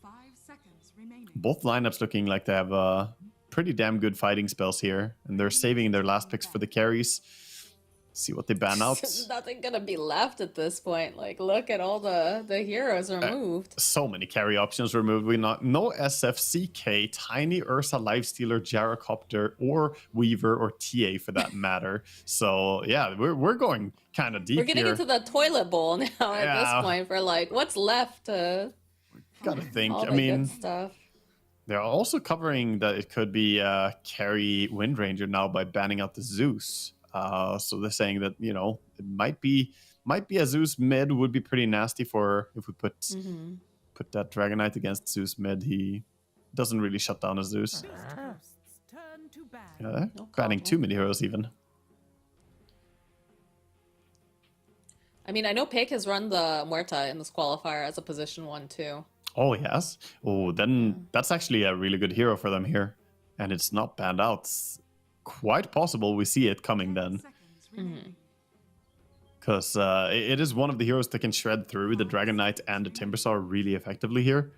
5 seconds remaining. Both lineups looking like they have pretty damn good fighting spells here. And they're saving their last picks for the carries. See what they ban out. There's nothing gonna be left at this point. Like, look at all the heroes removed. So many carry options removed. No SFCK, Tiny Ursa, Lifestealer, Gyrocopter, or Weaver, or TA for that matter. So yeah, we're going kind of deep We're getting here. into the toilet bowl now at Yeah. this point for like what's left to Gotta think. all I the mean, good stuff. they're also covering that it could be carry Wind Ranger now by banning out the Zeus. So they're saying that, it might be a Zeus mid would be pretty nasty for if we put that Dragon Knight against Zeus mid. He doesn't really shut down a Zeus. Ghosts turn to ban. Yeah, No banning problem. too many heroes even. I mean, I know Pake has run the Muerta in this qualifier as a position 1 too. Oh, yes. Oh, then that's actually a really good hero for them here. And it's not banned out. It's quite possible we see it coming 10 then. seconds remaining. Because it is one of the heroes that can shred through the Dragon Knight and the Timbersaw really effectively here.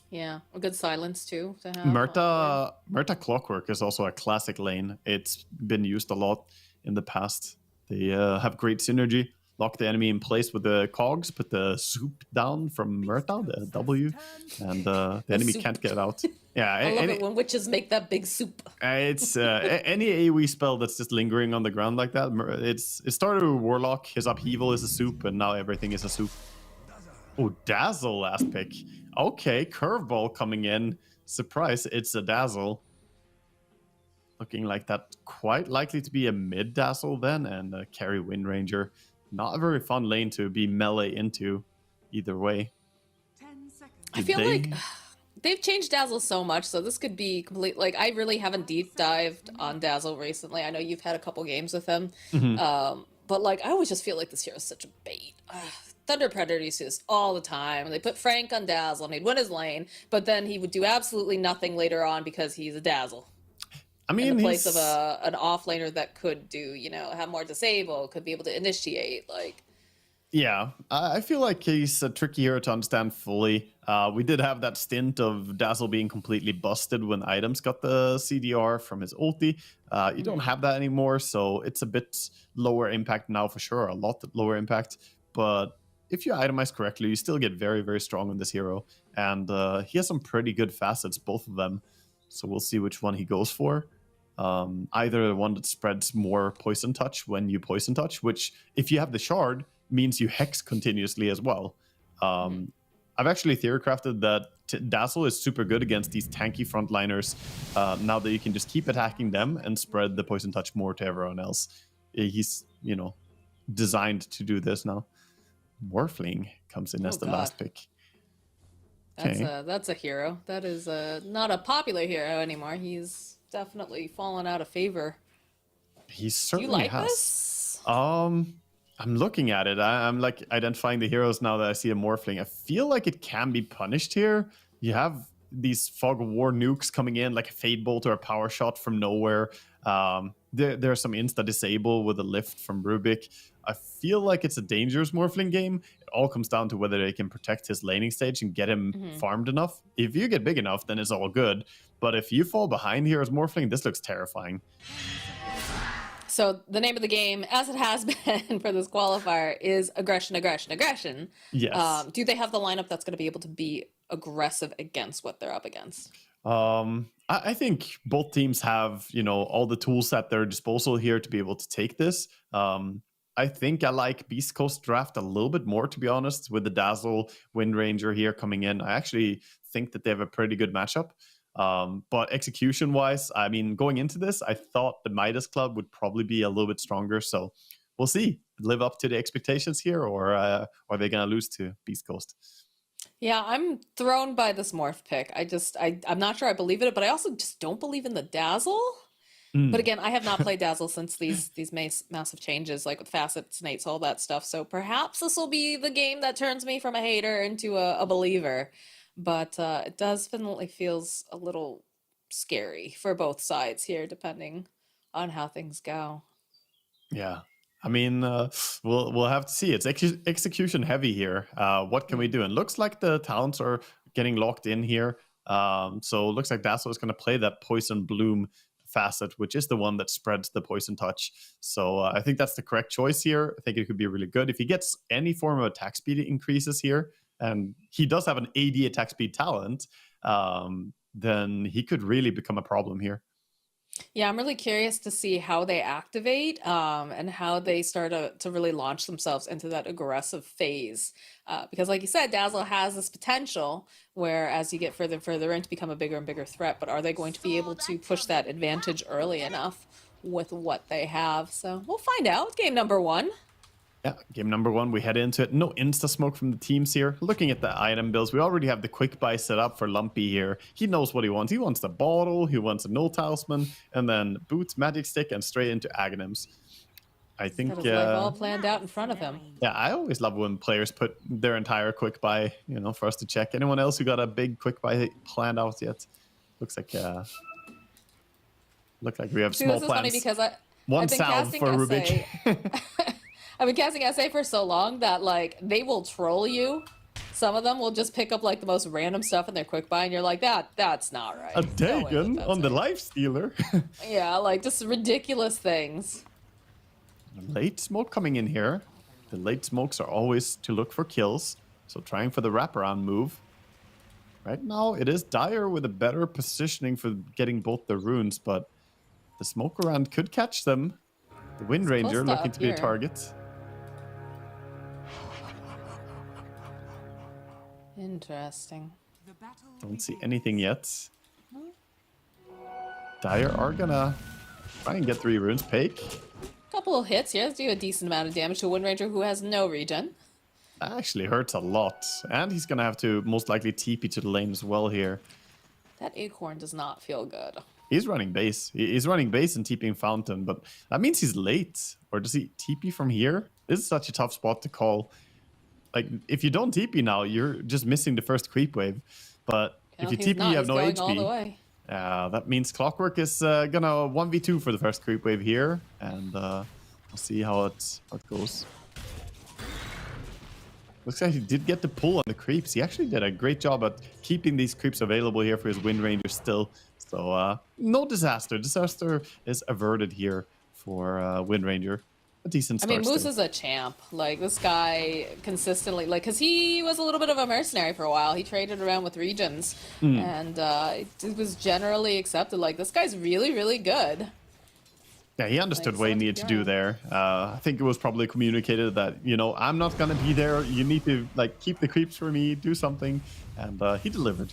Yeah, a good silence too to have. Murta Clockwork is also a classic lane. It's been used a lot in the past. They have great synergy. Lock the enemy in place with the cogs, put the soup down from Murta, the W, and the enemy soup. can't get out. Yeah, I love it when witches make that big soup. it's any AoE spell that's just lingering on the ground like that. It started with Warlock, his upheaval is a soup, and now everything is a soup. Oh, Dazzle last pick. Okay, curveball coming in. Surprise, it's a Dazzle. Looking like that quite likely to be a mid Dazzle then, and a carry Wind Ranger. Not a very fun lane to be melee into either way. 10 seconds. I feel like they've changed Dazzle so much, so this could be complete. Like, I really haven't deep dived on Dazzle recently. I know you've had a couple games with him, but like, I always just feel like this hero is such a bait. Thunder Predator used to do this all the time. They put Frank on Dazzle and he'd win his lane, but then he would do absolutely nothing later on because he's a Dazzle. I mean, In the place of an offlaner that could do, you know, have more disable, could be able to initiate, like. Yeah, I feel like he's a tricky hero to understand fully. We did have that stint of Dazzle being completely busted when items got the CDR from his ulti. You don't have that anymore, so it's a bit lower impact now for sure, a lot lower impact. But if you itemize correctly, you still get very, very strong on this hero. And he has some pretty good facets, both of them. So we'll see which one he goes for. Either the one that spreads more poison touch when you poison touch, which if you have the shard, means you hex continuously as well. I've actually theorycrafted that Dazzle is super good against these tanky frontliners now that you can just keep attacking them and spread the poison touch more to everyone else. He's, you know, designed to do this now. Morphling comes in as the last pick. That's a hero. That is not a popular hero anymore. He's definitely fallen out of favor. He certainly Do you like has. this? I'm looking at it. I'm like identifying the heroes now that I see a Morphling. I feel like it can be punished here. You have these Fog of War nukes coming in, like a Fade Bolt or a Power Shot from nowhere. There are some insta disable with a lift from Rubik. I feel like it's a dangerous Morphling game. It all comes down to whether they can protect his laning stage and get him farmed enough. If you get big enough, then it's all good. But if you fall behind here as Morphling, this looks terrifying. So the name of the game, as it has been for this qualifier, is aggression, aggression, aggression. Yes. Do they have the lineup that's going to be able to be aggressive against what they're up against? I think both teams have, you know, all the tools at their disposal here to be able to take this. I think I like Beast Coast draft a little bit more, to be honest, with the Dazzle Wind Ranger here coming in. I actually think that they have a pretty good matchup. But execution-wise, I mean, going into this, I thought the Midas Club would probably be a little bit stronger. So we'll see. Live up to the expectations here, or are they going to lose to Beast Coast? Yeah, I'm thrown by this Morph pick. I'm not sure I believe in it, but I also just don't believe in the Dazzle. But again, I have not played Dazzle since these massive changes, like with facets, nates, all that stuff. So perhaps this will be the game that turns me from a hater into a believer. But it definitely feels a little scary for both sides here, depending on how things go. Yeah. I mean, we'll have to see. It's execution heavy here. What can we do? And looks like the talents are getting locked in here. So it looks like Dazzle is going to play that Poison Bloom facet, which is the one that spreads the poison touch. So I think that's the correct choice here. I think it could be really good. If he gets any form of attack speed increases here, and he does have an AD attack speed talent, then he could really become a problem here. Yeah, I'm really curious to see how they activate and how they start to really launch themselves into that aggressive phase. Because like you said, Dazzle has this potential where as you get further and further in to become a bigger and bigger threat, but are they going to be able to push that advantage early enough with what they have? So we'll find out. Game number 1. Yeah, game number 1, we head into it. No insta-smoke from the teams here. Looking at the item builds, we already have the quick buy set up for Lumpy here. He knows what he wants. He wants the bottle, he wants a no talisman, and then boots, magic stick, and straight into Aghanims. I think... Got his life all planned out in front of him. Yeah, I always love when players put their entire quick buy, you know, for us to check. Anyone else who got a big quick buy planned out yet? Looks like we have small this is plans. funny because One I've been salve casting for SA. Rubik. I've been casting SA for so long that like they will troll you. Some of them will just pick up like the most random stuff in their quick buy, and you're like, that's not right. A No way Dagon that's on the right. life stealer. Yeah, like just ridiculous things. Late smoke coming in here. The late smokes are always to look for kills, so trying for the wraparound move. Right now, it is Dire with a better positioning for getting both the runes, but the smoke around could catch them. The Wind It's Ranger close to looking up to be a here. target. Interesting. The battle Don't see begins. anything yet. Dire are gonna Try and get 3 runes. Pake. Couple of hits here. Let's do a decent amount of damage to a Wind Ranger who has no regen. That actually hurts a lot. And he's gonna have to most likely TP to the lane as well here. That acorn does not feel good. He's running base. He's running base and TPing Fountain, but that means he's late. Or does he TP from here? This is such a tough spot to call. Like, if you don't TP now, you're just missing the first creep wave. But if you TP, you have no going all the HP. way. That means Clockwork is gonna 1v2 for the first creep wave here. And we'll see how it goes. Looks like he did get the pull on the creeps. He actually did a great job at keeping these creeps available here for his Wind Ranger still. So no disaster. Disaster is averted here for Wind Ranger. A decent start. I mean, Moose still. is a champ. Like, this guy consistently, like, because he was a little bit of a mercenary for a while. He traded around with regions, and it was generally accepted. Like, this guy's really, really good. Yeah, he understood Like, what he so needed to do there. I think it was probably communicated that, you know, I'm not going to be there. You need to, like, keep the creeps for me, do something. And he delivered.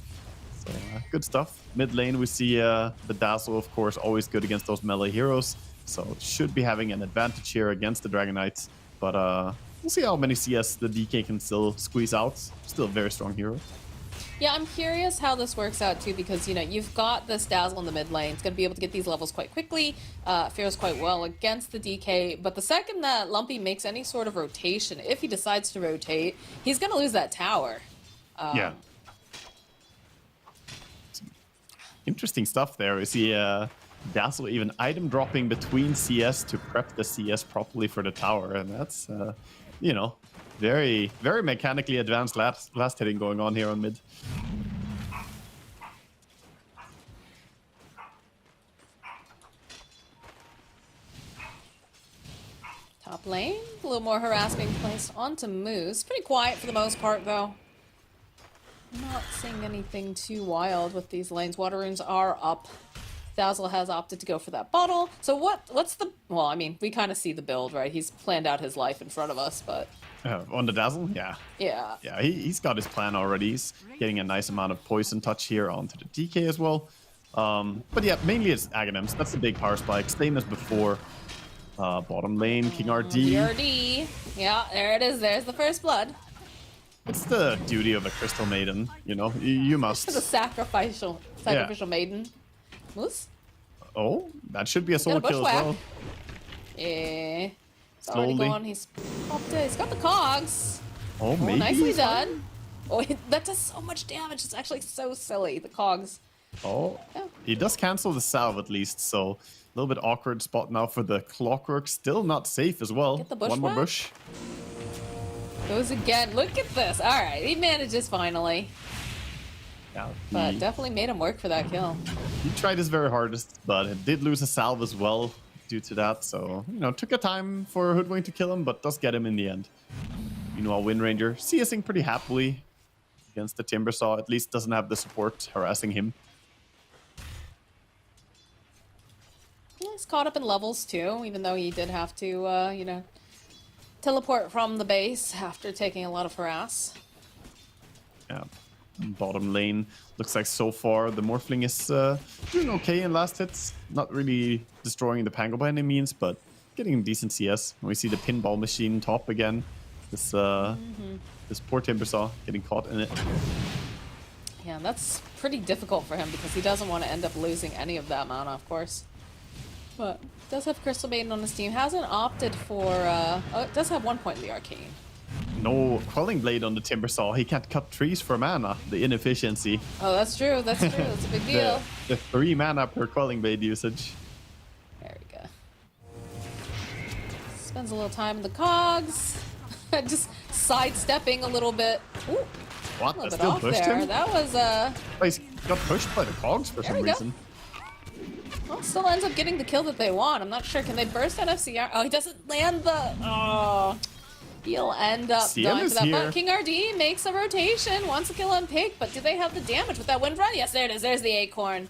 So, good stuff. Mid lane, we see the Dazzle, of course, always good against those melee heroes. So, should be having an advantage here against the Dragon Knights. But we'll see how many CS the DK can still squeeze out. Still a very strong hero. Yeah, I'm curious how this works out too, because, you know, you've got this Dazzle in the mid lane. It's going to be able to get these levels quite quickly. Fares quite well against the DK. But the second that Lumpy makes any sort of rotation, if he decides to rotate, he's going to lose that tower. Yeah. Interesting stuff there. We see Dazzle even item dropping between CS to prep the CS properly for the tower. And that's, you know, very, very mechanically advanced last hitting going on here on mid. Top lane, a little more harassment placed onto Moose. Pretty quiet for the most part, though. Not seeing anything too wild with these lanes. Water runes are up. Dazzle has opted to go for that bottle. So what's the... Well, I mean, we kind of see the build, right? He's planned out his life in front of us, but... On the Dazzle? Yeah. Yeah. Yeah, he's got his plan already. He's getting a nice amount of poison touch here onto the DK as well. But yeah, mainly it's Aghanims. That's the big power spike. Same as before. Bottom lane, King RD. RD. Yeah, there it is. There's the first blood. It's the duty of a Crystal Maiden, you know? You must... The sacrificial maiden. Moose? Oh, that should be a soul Got a kill as well. Yeah. It's already Slowly. going. He's popped it. He's got the cogs. Oh, Oh, maybe. nicely he's fine. done. Oh, that does so much damage. It's actually so silly. The cogs. Oh, Yeah. he does cancel the salve at least, so a little bit awkward spot now for the Clockwork. Still not safe as well. Get the bush One more back? bush. Goes again. Look at this. All right. He manages finally. Yeah, But definitely made him work for that kill. he tried his very hardest, but it did lose a salve as well due to that. So, you know, took a time for Hoodwink to kill him, but does get him in the end. Meanwhile, Wind Ranger CSing pretty happily against the Timbersaw. At least doesn't have the support harassing him. Yeah, he's caught up in levels too, even though he did have to, you know, teleport from the base after taking a lot of harass. Yeah. Bottom lane looks like so far the Morphling is doing okay in last hits. Not really destroying the Pango by any means, but getting decent CS. We see the pinball machine top again. This this poor Timbersaw getting caught in it. Yeah, that's pretty difficult for him because he doesn't want to end up losing any of that mana, of course. But does have Crystal Maiden on his team. Hasn't opted for. Oh, it does have 1 point in the arcane. No Quelling Blade on the Timbersaw. He can't cut trees for mana. The inefficiency. Oh, that's true. That's true. That's a big deal. The 3 mana per Quelling Blade usage. There we go. Spends a little time in the cogs. Just sidestepping a little bit. Ooh, What? a That little bit still off pushed there. him? That was Oh, he's got pushed by the cogs for There some we go. reason. Well, still ends up getting the kill that they want. I'm not sure. Can they burst on FCR? Oh, he doesn't land the. Oh. He'll end up CM dying is for that. here. But King RD makes a rotation, wants to kill on Pig, but do they have the damage with that wind run? Yes, there it is. There's the acorn.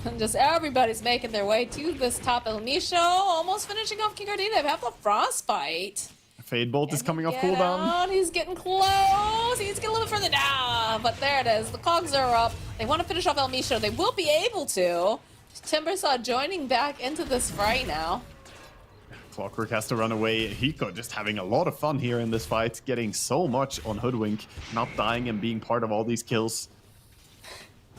And just everybody's making their way to this top El Micho, almost finishing off King RD. They have the frostbite. Fade Bolt is coming off Get cooldown. out. He's getting close. He's getting a little bit further down. But there it is. The cogs are up. They want to finish off El Micho. They will be able to. Timbersaw joining back into this fray now. Clockwork has to run away. Hiko just having a lot of fun here in this fight, getting so much on Hoodwink, not dying and being part of all these kills.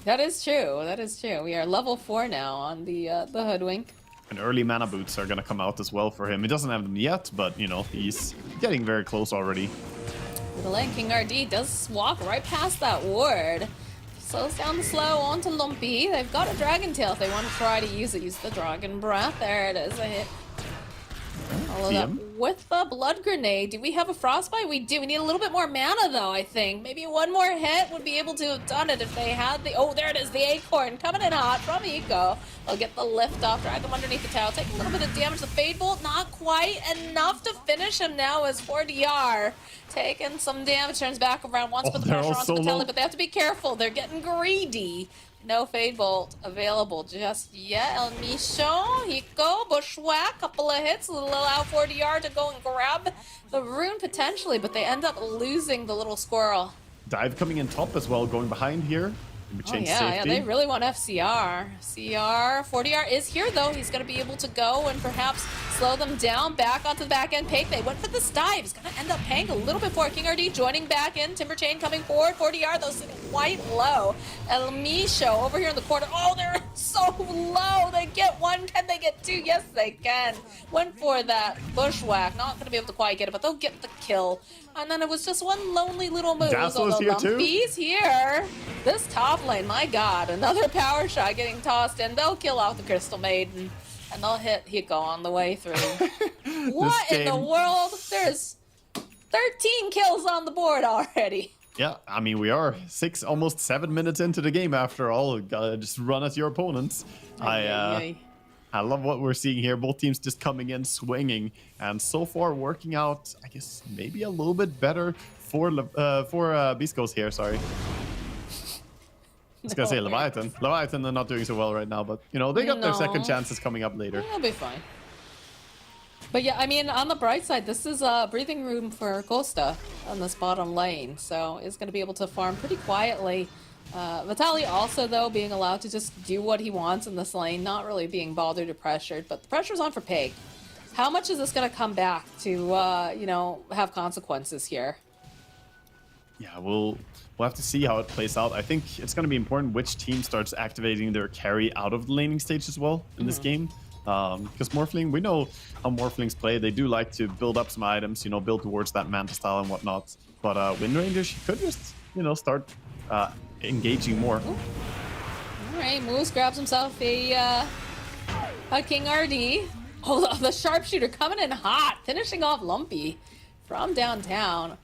That is true. That is true. We are level 4 now on the Hoodwink. And early mana boots are gonna come out as well for him. He doesn't have them yet, but you know, he's getting very close already. The lane King RD does walk right past that ward. Slows down the slow onto Lumpy. They've got a Dragon Tail if they want to try to use it. Use the Dragon Breath. There it is. A hit. Followed up with the Blood Grenade. Do we have a Frostbite? We do. We need a little bit more mana, though, I think. Maybe one more hit would be able to have done it if they had the... Oh, there it is. The Acorn coming in hot from Eco. They'll get the lift off. Drag him underneath the tower. Take a little bit of damage. The Fade Bolt, not quite enough to finish him now as 4DR. Taking some damage. Turns back around. Wants to put the pressure onto Metallic, but they have to be careful. They're getting greedy. No Fade Bolt available just yet. El Micho, Hiko, Bushwhack, couple of hits, a little out 4DR to go and grab the rune potentially, but they end up losing the little squirrel. Dive coming in top as well, going behind here. Yeah, they really want FCR. CR, 4DR is here though. He's going to be able to go and perhaps slow them down. Back onto the back end pick. They went for the dive. He's going to end up paying a little bit for it. King RD joining back in. Timber Chain coming forward. 4DR though sitting quite low. El Micho over here in the corner. Oh, they're so low. They get one. Can they get two? Yes, they can. Went for that Bushwhack. Not going to be able to quite get it, but they'll get the kill. And then it was just one lonely little move. Dazzle's here too. Lumpy's here. This top lane, my god, another power shot getting tossed in. They'll kill off the Crystal Maiden, and they'll hit Hiko on the way through. What in the world? There's 13 kills on the board already. Yeah, I mean, we are almost 7 minutes into the game after all. Gotta just run at your opponents. I love what we're seeing here. Both teams just coming in, swinging, and so far working out, I guess, maybe a little bit better for Biscos here, sorry. I was gonna say Leviathan. Leviathan are not doing so well right now, but, you know, they got their second chances coming up later. They'll be fine. But yeah, I mean, on the bright side, this is breathing room for Costa on this bottom lane, so he's going to be able to farm pretty quietly. Vitali also, though, being allowed to just do what he wants in this lane, not really being bothered or pressured, but the pressure's on for Pig. How much is this going to come back to, you know, have consequences here? Yeah, we'll have to see how it plays out. I think it's going to be important which team starts activating their carry out of the laning stage as well in this game. Because Morphling, we know how Morphlings play. They do like to build up some items, you know, build towards that Manta style and whatnot. But Windranger, she could just, you know, start engaging more. All right, Moose grabs himself a King RD. Oh, the sharpshooter coming in hot, finishing off Lumpy from downtown.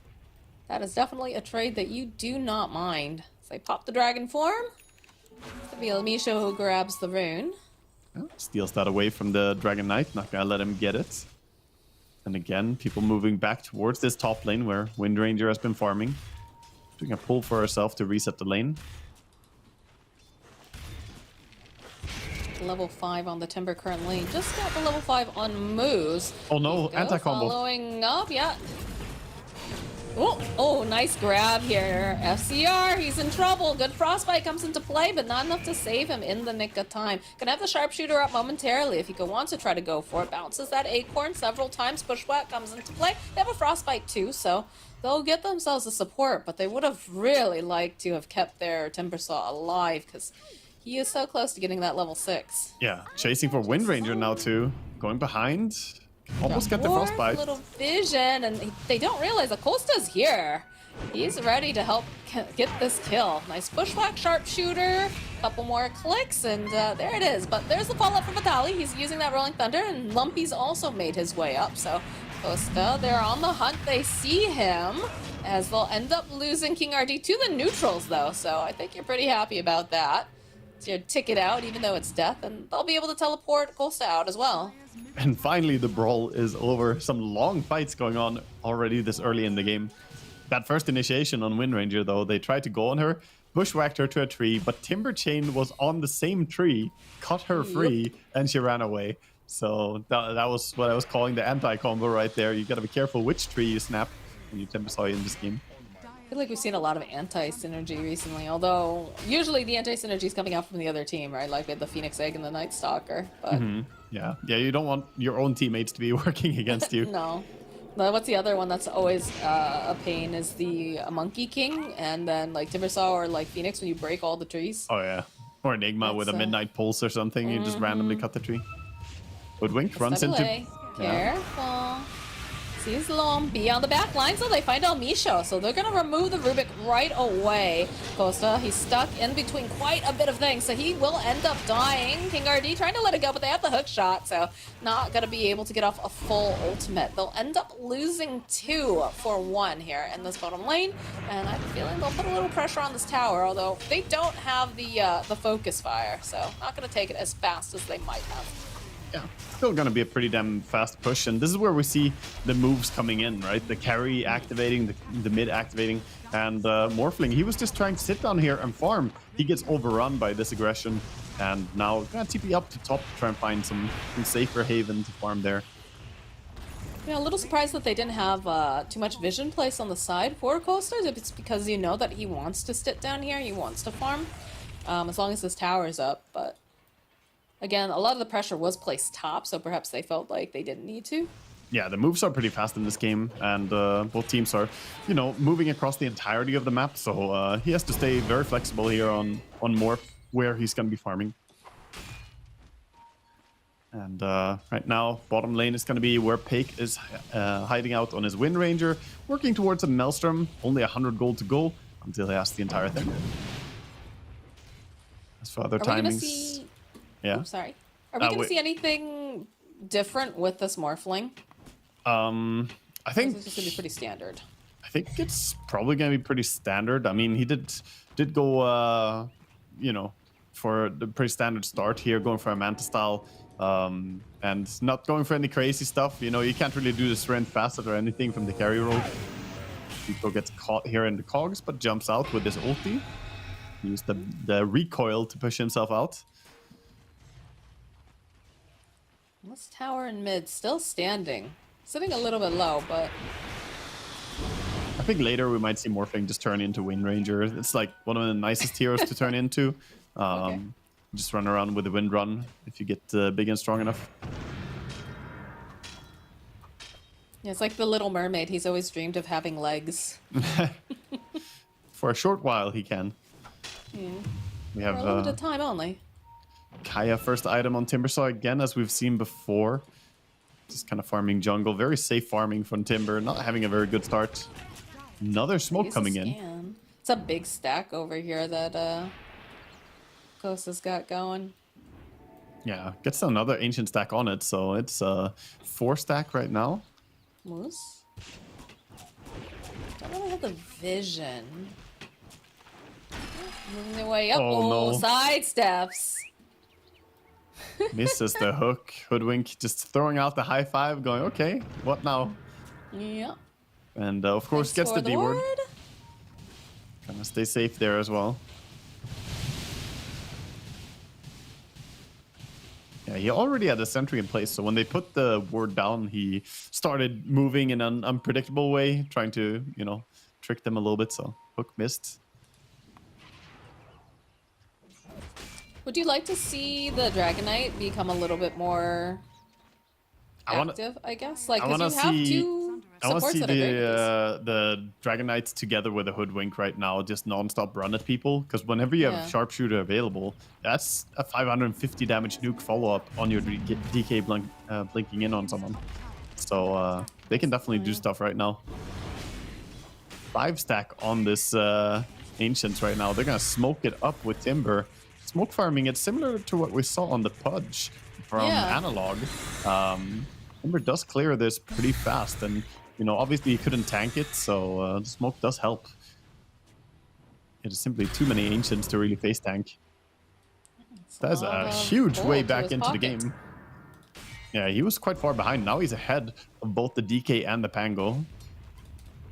That is definitely a trade that you do not mind. So they pop the dragon form. It's the Misho who grabs the rune. Steals that away from the Dragon Knight. Not gonna let him get it. And again, people moving back towards this top lane where Windranger has been farming. Doing a pull for herself to reset the lane. Level 5 on the Timber currently. Just got the level 5 on Moose. Oh no, anti-combo. Following up, yeah. Oh, nice grab here. FCR, he's in trouble. Good Frostbite comes into play, but not enough to save him in the nick of time. Gonna have the Sharpshooter up momentarily if he wants to try to go for it. Bounces that Acorn several times. Bushwhack comes into play. They have a Frostbite too, so they'll get themselves a support, but they would have really liked to have kept their Timbersaw alive because he is so close to getting that level 6. Yeah, chasing for Windranger now too. Going behind. Almost got the Frostbite. Little vision, and they don't realize that Costa's here. He's ready to help get this kill. Nice Bushwhack Sharpshooter, couple more clicks, and there it is. But there's the follow-up from Vitali. He's using that Rolling Thunder, and Lumpy's also made his way up. So Costa, they're on the hunt. They see him, as they'll end up losing King RD to the neutrals, though. So I think you're pretty happy about that. It's your ticket out, even though it's death, and they'll be able to teleport Costa out as well. And finally, the brawl is over. Some long fights going on already this early in the game. That first initiation on Windranger, though, they tried to go on her, bushwhacked her to a tree, but Timber Chain was on the same tree, cut her free, and she ran away. So that was what I was calling the anti-combo right there. You gotta be careful which tree you snap when you Timbersaw in this game. feel like we've seen a lot of anti-synergy recently, although usually the anti-synergy is coming out from the other team, right? Like with the Phoenix Egg and the Night Stalker, but Yeah, you don't want your own teammates to be working against you. no. What's the other one that's always a pain is the Monkey King, and then like Timbersaw or like Phoenix when you break all the trees. Oh yeah, or Enigma with a That's, Midnight Pulse or something. You just randomly cut the tree. Hoodwink runs into. Away. Careful. Sees Lumpy on the back line, so they find El Misho. So they're gonna remove the Rubik right away. Costa, he's stuck in between quite a bit of things, so he will end up dying. King RD trying to let it go, but they have the hook shot, so not gonna be able to get off a full ultimate. They'll end up losing 2 for 1 here in this bottom lane, and I have a feeling they'll put a little pressure on this tower, although they don't have the focus fire, so not gonna take it as fast as they might have. Yeah, still gonna be a pretty damn fast push, and this is where we see the moves coming in, right? The carry activating, the mid activating, and Morphling, he was just trying to sit down here and farm. He gets overrun by this aggression, and now gonna TP up to top to try and find some safer haven to farm there. Yeah, a little surprised that they didn't have too much vision placed on the side for Costa. If it's because you know that he wants to sit down here, he wants to farm, as long as this tower is up, but... Again, a lot of the pressure was placed top, so perhaps they felt like they didn't need to. Yeah, the moves are pretty fast in this game, and both teams are, you know, moving across the entirety of the map, so he has to stay very flexible here on Morph, where he's going to be farming. And right now, bottom lane is going to be where Pake is hiding out on his Wind Ranger, working towards a Maelstrom, only 100 gold to go, until he has the entire thing. As for other timings... Yeah. I'm sorry. Are we going to see anything different with this Morphling? I think this is going to be pretty standard. I think it's probably going to be pretty standard. I mean, he did go, you know, for the pretty standard start here, going for a Manta style, and not going for any crazy stuff. You know, you can't really do the sprint facet or anything from the carry roll. Pico gets caught here in the cogs, but jumps out with his ulti. He used the recoil to push himself out. This tower in mid still standing. Sitting a little bit low, but... I think later we might see Morphling just turn into Wind Ranger. It's like one of the nicest heroes to turn into. Okay. Just run around with the Wind Run if you get big and strong enough. Yeah, it's like the Little Mermaid. He's always dreamed of having legs. For a short while he can. Yeah. We have For a limited time only. Kaya first item on Timbersaw again, as we've seen before. Just kind of farming jungle. Very safe farming from Timber. Not having a very good start. Another smoke coming in. It's a big stack over here that Costa's got going. Yeah, gets another ancient stack on it. So it's 4 stack right now. Moose? Don't really have the vision. Moving their way up. Oh, no. Side steps. Misses the hook. Hoodwink just throwing out the high five, going, okay, what now? Yeah. And of course gets the D word. ward. Gonna stay safe there as well. Yeah, he already had a sentry in place, so when they put the ward down, he started moving in an unpredictable way, trying to, you know, trick them a little bit, so hook missed. Would you like to see the Dragonite become a little bit more active, I guess? Like, because you have two I want to supports see that are great with this. the Dragonites together with a Hoodwink right now, just non-stop run at people, because whenever you have Sharpshooter available, that's a 550 damage nuke follow-up on your DK blinking in on someone. So they can definitely do stuff right now. 5 stack on this Ancients right now. They're going to smoke it up with Timber. Smoke farming, it's similar to what we saw on the Pudge from Analog. Timber does clear this pretty fast, and you know, obviously he couldn't tank it, so the smoke does help. It is simply too many Ancients to really face tank. That's a huge way back into the game. Yeah, he was quite far behind. Now he's ahead of both the DK and the Pango.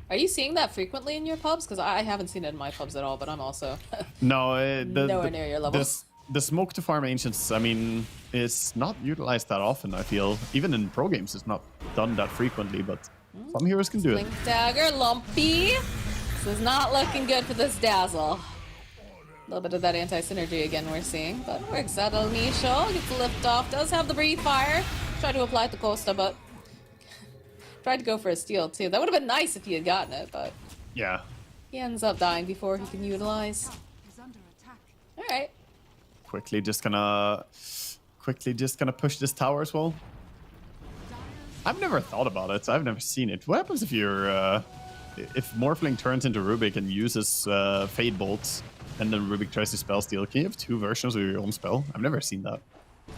Are you seeing that frequently in your pubs? Because I haven't seen it in my pubs at all, but I'm also nowhere near your level. The smoke to farm Ancients, I mean, it's not utilized that often, I feel. Even in pro games, it's not done that frequently, but some heroes can do it. Blink dagger, Lumpy. This is not looking good for this Dazzle. A little bit of that anti-synergy again we're seeing, but works out. El Nisho gets the lift off, does have the breathe fire. Tried to apply it to Costa, but tried to go for a steal too. That would have been nice if he had gotten it, but Yeah. he ends up dying before he can utilize. Is under attack. Alright. Quickly just gonna push this tower as well. I've never thought about it. I've never seen it. What happens if you're if Morphling turns into Rubik and uses Fade Bolts, and then Rubik tries to spell steal? Can you have two versions of your own spell? I've never seen that.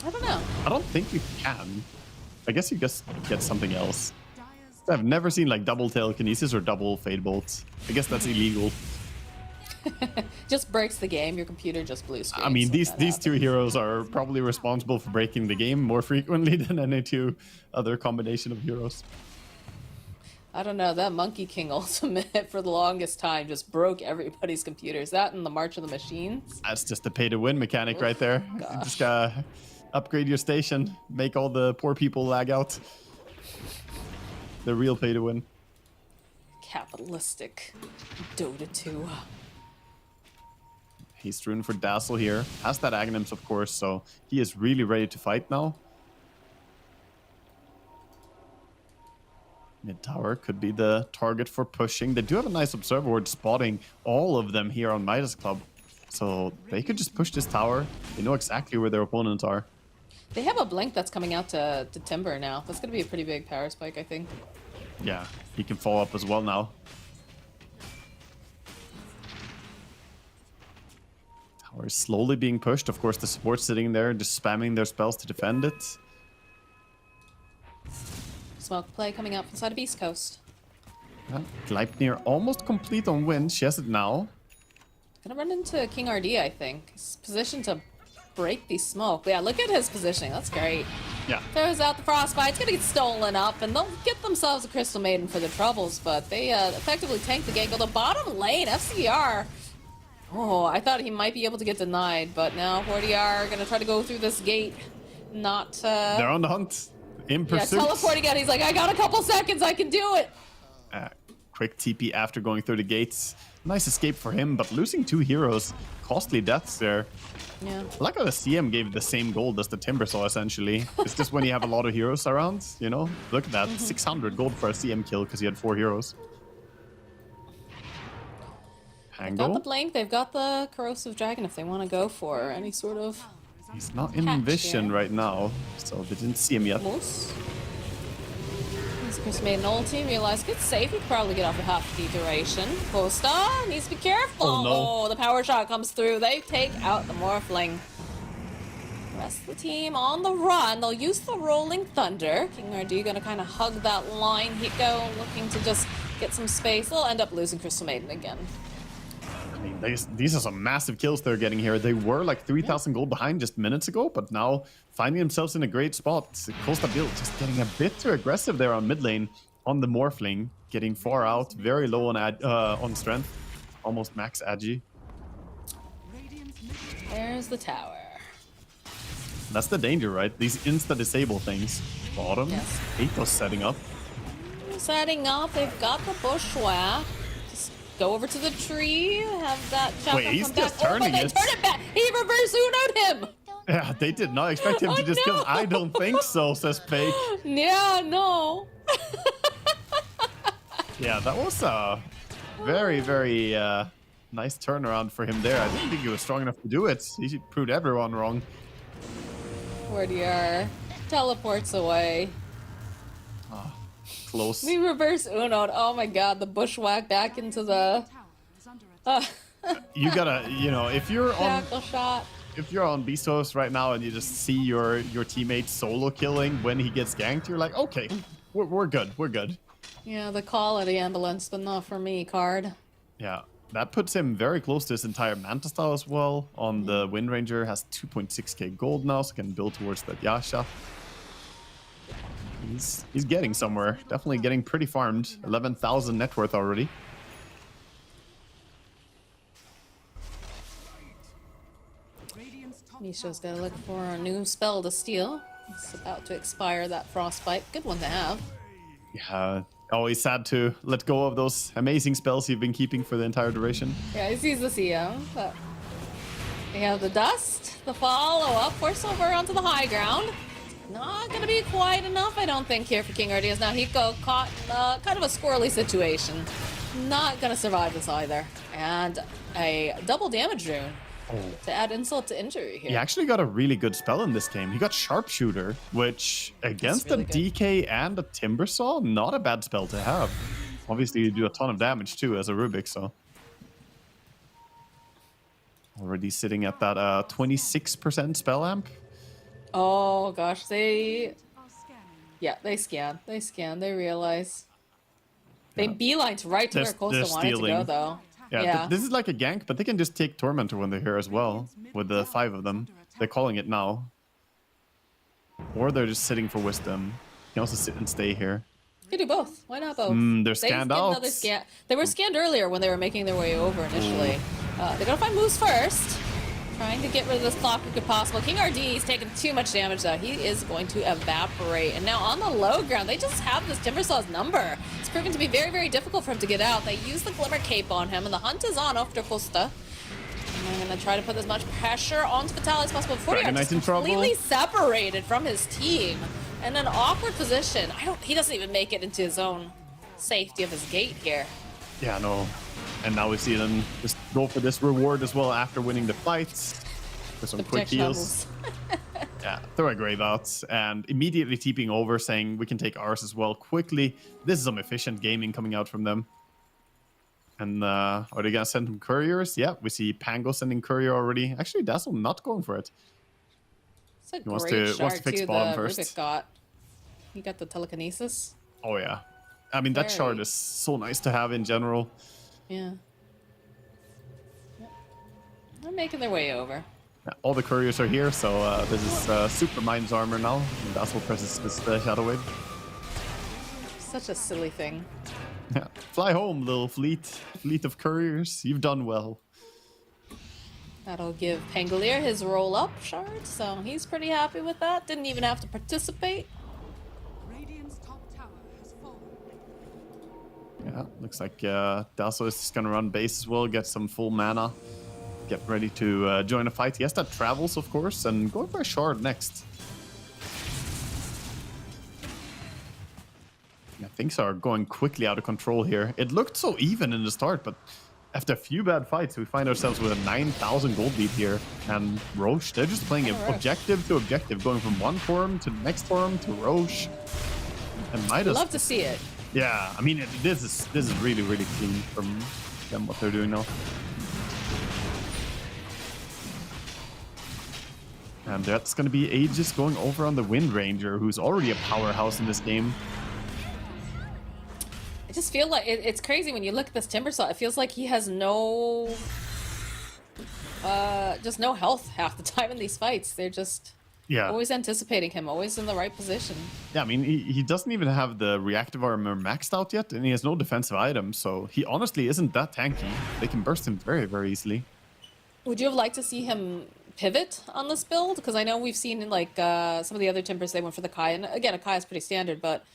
I don't know. I don't think you can. I guess you just get something else. Dire's I've never seen like double telekinesis or double Fade Bolts. I guess that's illegal. Just breaks the game. Your computer just blue screens. I mean, when these that two happens. heroes are probably responsible for breaking the game more frequently than any two other combination of heroes. I don't know. That Monkey King ultimate for the longest time just broke everybody's computers. That and the March of the Machines. That's just a pay-to-win mechanic right there. You gosh. just gotta upgrade your station, make all the poor people lag out. The real pay-to-win. Capitalistic Dota 2. He's rooting for Dazzle here. Has that Aghanims, of course, so he is really ready to fight now. Mid tower could be the target for pushing. They do have a nice observer ward spotting all of them here on Midas Club. So they could just push this tower. They know exactly where their opponents are. They have a blink that's coming out to Timber now. That's going to be a pretty big power spike, I think. Yeah, he can follow up as well now. Tower is slowly being pushed. Of course, the support's sitting there just spamming their spells to defend it. Smoke play coming out from the side of East Coast. Yeah, Gleipnir almost complete on win. She has it now. Gonna run into King RD, I think. He's positioned to break the smoke. But yeah, look at his positioning. That's great. Yeah. Throws out the Frostbite. It's gonna get stolen up, and they'll get themselves a Crystal Maiden for the troubles, but they effectively tank the gank. Go the bottom lane, FCR. Oh, I thought he might be able to get denied, but now 4DR are gonna try to go through this gate. Not, They're on the hunt. In yeah, pursuit. teleporting out. He's like, I got a couple seconds, I can do it. Quick TP after going through the gates. Nice escape for him, but losing two heroes. Costly deaths there. Yeah. I like how the CM gave the same gold as the Timber saw, essentially. It's just when you have a lot of heroes around, you know? Look at that. 600 gold for a CM kill because he had 4 heroes. They've got the Hango. blink, they've got the Corrosive Dragon if they want to go for any sort of He's not in Catch vision here. right now, so they didn't see him yet. moose. He's Chris made an ulti, realized it's safe, he could probably get off of half the duration. Costa needs to be careful. Oh, no. Oh, the power shot comes through. They take out the Morphling. Rest of the team on the run. They'll use the Rolling Thunder. King RD gonna kind of hug that line. Hiko looking to just get some space. They'll end up losing Crystal Maiden again. I mean, these are some massive kills they're getting here. They were like 3,000 gold behind just minutes ago, but now finding themselves in a great spot. Costa Build just getting a bit too aggressive there on mid lane on the Morphling, getting far out, very low on strength, almost max agi. Radiant's middle There's the tower. That's the danger, right? These insta-disable things. Bottom, Yes. Atos setting up. Setting up, they've got the bushwhack. Just go over to the tree, have that chopper Wait, he's come just back. turning oh, they it. turn it back. He reverse uno'd him. Yeah, they did not expect him to Oh, just kill him. no. I don't think so, says Fake. Yeah, no. Yeah, that was a very, very nice turnaround for him there. I didn't think he was strong enough to do it. He proved everyone wrong. Wardier teleports away. Close. We reverse uno'd. Oh my god, the bushwhack back into the tower is under attack. You gotta, you know, if you're on jackal shot. Beastos right now and you just see your teammate solo killing when he gets ganked, you're like, okay, we're good, we're good. Yeah, the call of the ambulance, but not for me card. Yeah, that puts him very close to his entire Manta style as well. On the Wind Ranger, has 2.6k gold now, so can build towards that Yasha. He's getting somewhere. Definitely getting pretty farmed. 11,000 net worth already. Radiant's top Misha's tower gotta look for a new spell to steal. It's about to expire, that frostbite. Good one to have. Yeah, Always sad to let go of those amazing spells you've been keeping for the entire duration. Yeah, he sees the CM, but we have the dust, the follow-up, force over onto the high ground. Not gonna be quite enough, I don't think, here for King Ardias. Now Hiko caught kind of a squirrely situation. Not gonna survive this either. And a double damage rune to add insult to injury here. He actually got a really good spell in this game. He got Sharpshooter, which against really a good. DK and a Timbersaw, not a bad spell to have. Obviously, you do a ton of damage too as a Rubik, so. Already sitting at that 26% spell amp. Oh gosh, they Are scanning. yeah, they scan. They realize. They Yeah. beeline right to where They're Costa wanted to go stealing. though. Yeah, Yeah. this is like a gank, but they can just take Tormentor when they're here as well, with the 5 of them. They're calling it now. Or they're just sitting for Wisdom. You can also sit and stay here. You do both. Why not both? They're They scanned get out. another scan. They were scanned earlier when they were making their way over initially. They're gonna find moves first. Trying to get rid of this clock if possible. King RD, he's taking too much damage though. He is going to evaporate. And now on the low ground, they just have this Timbersaw's number. It's proven to be very, very difficult for him to get out. They use the Glimmer Cape on him, and the hunt is on after Costa. And they're gonna try to put as much pressure onto Vitaly as possible. 40 Dragon just Knight's in trouble. completely separated from his team. In an awkward position. He doesn't even make it into his own safety of his gate here. Yeah, no. And now we see them just go for this reward as well after winning the fights. For some The quick protection heals. Yeah, throw a Grave out and immediately TPing over, saying we can take ours as well quickly. This is some efficient gaming coming out from them. And are they gonna send some couriers? Yeah, we see Pango sending courier already. Actually, Dazzle not going for it. It's a wants great to shard fix too, bottom the first. Rubik got. He got the telekinesis. Oh yeah. I mean, that shard is so nice to have in general. Yeah. Yep. They're making their way over. Yeah, all the couriers are here, so this is Super Mind's armor now. And Dazzle presses this Shadow Wave. Such a silly thing. Yeah. Fly home, little fleet of couriers. You've done well. That'll give Pangolier his roll-up shard, so he's pretty happy with that. Didn't even have to participate. Radiant's top tower has fallen. Yeah, looks like Dazzle is just gonna run base as well, get some full mana, get ready to join a fight. He has that travels, of course, and going for a shard next. Yeah, things are going quickly out of control here. It looked so even in the start, but after a few bad fights, we find ourselves with a 9,000 gold lead here. And Roche, they're just playing objective to objective, going from one forum to the next forum to Roche. And Midas. Love to see it. Yeah, I mean, this is really, really clean from them, what they're doing now. And that's going to be Aegis going over on the Wind Ranger, who's already a powerhouse in this game. I just feel like it's crazy when you look at this Timbersaw. It feels like he has just no health half the time in these fights. They're just always anticipating him, always in the right position. Yeah, I mean, he doesn't even have the reactive armor maxed out yet, and he has no defensive items, so he honestly isn't that tanky. They can burst him very, very easily. Would you have liked to see him pivot on this build? Because I know we've seen in like some of the other Timbers, they went for the Kai, and again, a Kai is pretty standard, but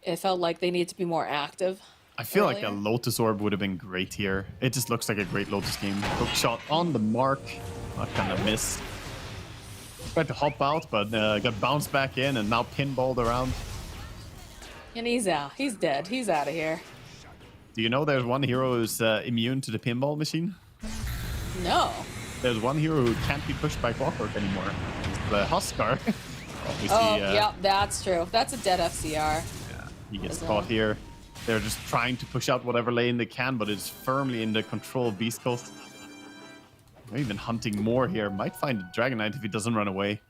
it felt like they need to be more active. I feel like earlier. a Lotus Orb would have been great here. It just looks like a great Lotus game. Hook shot on the mark. Not gonna miss. Tried to hop out, but got bounced back in and now pinballed around. And he's out. He's dead. He's out of here. Do you know there's one hero who's immune to the pinball machine? No. There's one hero who can't be pushed by clockwork anymore. It's the Huskar. Oh, yeah, that's true. That's a dead FCR. Yeah, he gets caught here. They're just trying to push out whatever lane they can, but it's firmly in the control of Beast Coast. They're even hunting more here. Might find a Dragon Knight if he doesn't run away.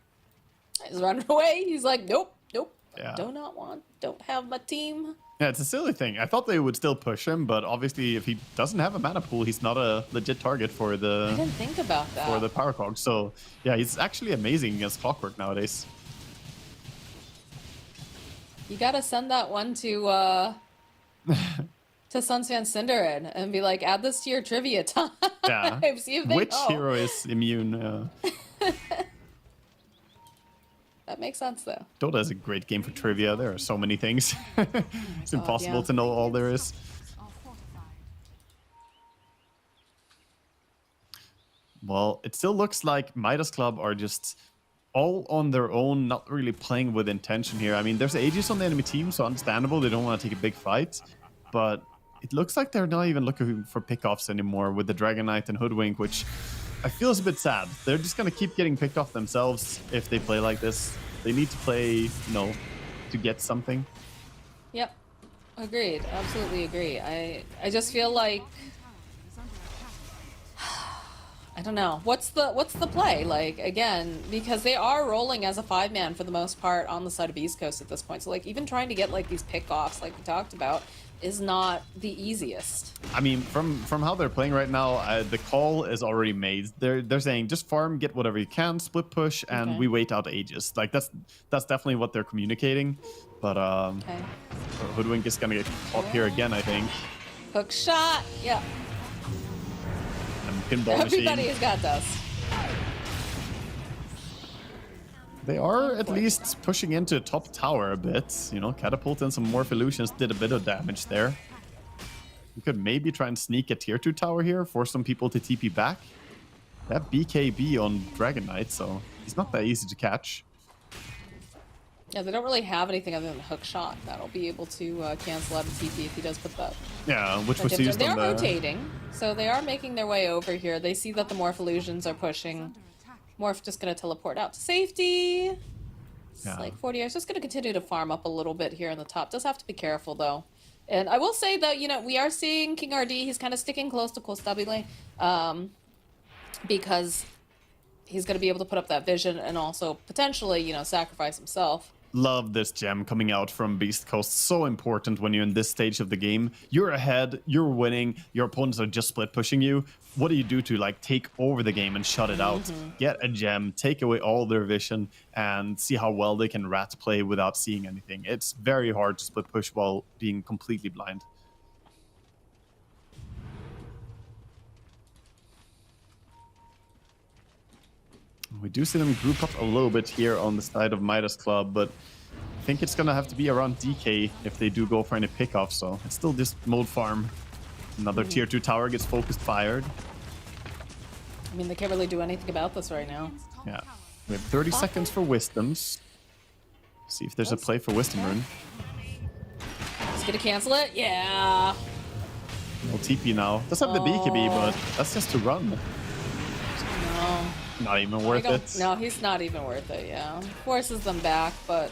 He's running away. He's like, nope, nope. Yeah. Don't have my team. Yeah, it's a silly thing. I thought they would still push him, but obviously if he doesn't have a mana pool, he's not a legit target for I the didn't think about that. for the power cog. So yeah, he's actually amazing against clockwork nowadays. You gotta send that one to Sunsvan Cinderin and be like, add this to your trivia time. Yeah. See if they Which know. hero is immune? That makes sense, though. Dota is a great game for trivia. There are so many things. It's impossible yeah. to know all there is. Are fortified. Well, it still looks like Midas Club are just all on their own, not really playing with intention here. I mean, there's Aegis on the enemy team, so understandable. They don't want to take a big fight. But it looks like they're not even looking for pickoffs anymore with the Dragon Knight and Hoodwink, which I feel is a bit sad. They're just going to keep getting picked off themselves if they play like this. They need to play, you know, to get something. Yep. Agreed. Absolutely agree. I just feel like I don't know. What's the play? Like, again, because they are rolling as a 5-man for the most part on the side of East Coast at this point. So like even trying to get like these pickoffs like we talked about is not the easiest. I mean, from how they're playing right now, the call is already made. They're saying just farm, get whatever you can, split push, and we wait out Aegis. Like that's definitely what they're communicating. But Okay. Hoodwink is gonna get caught here again, I think. Hook shot. Yeah. And pinball Everybody machine. has got dust. They are at least pushing into top tower a bit. You know, Catapult and some Morph Illusions did a bit of damage there. We could maybe try and sneak a tier 2 tower here, force some people to TP back. They have BKB on Dragon Knight, so he's not that easy to catch. Yeah, they don't really have anything other than hook shot that'll be able to cancel out a TP if he does put that. Yeah, which was used They on are the... rotating, so they are making their way over here. They see that the Morph Illusions are pushing. Under attack. Morph just gonna teleport out to safety. It's Yeah. like 40 hours. Just gonna continue to farm up a little bit here on the top. Does have to be careful though. And I will say that, you know, we are seeing King RD, he's kind of sticking close to Kostabile, because he's gonna be able to put up that vision and also potentially, you know, sacrifice himself. Love this gem coming out from Beast Coast. So important when you're in this stage of the game. You're ahead, you're winning, your opponents are just split pushing you. What do you do to like take over the game and shut it out? Get a gem, take away all their vision, and see how well they can rat play without seeing anything. It's very hard to split push while being completely blind. We do see them group up a little bit here on the side of Midas Club, but I think it's gonna have to be around DK if they do go for any pickoff, so it's still just mode farm. Another tier 2 tower gets focused fired. I mean, they can't really do anything about this right now. Yeah. We have 30 seconds for Wisdoms. See if there's a play for Wisdom Rune. He's gonna cancel it? Yeah. No TP now. Does have the BKB, but that's just to run. No. Not even worth it. No, he's not even worth it, yeah. Forces them back, but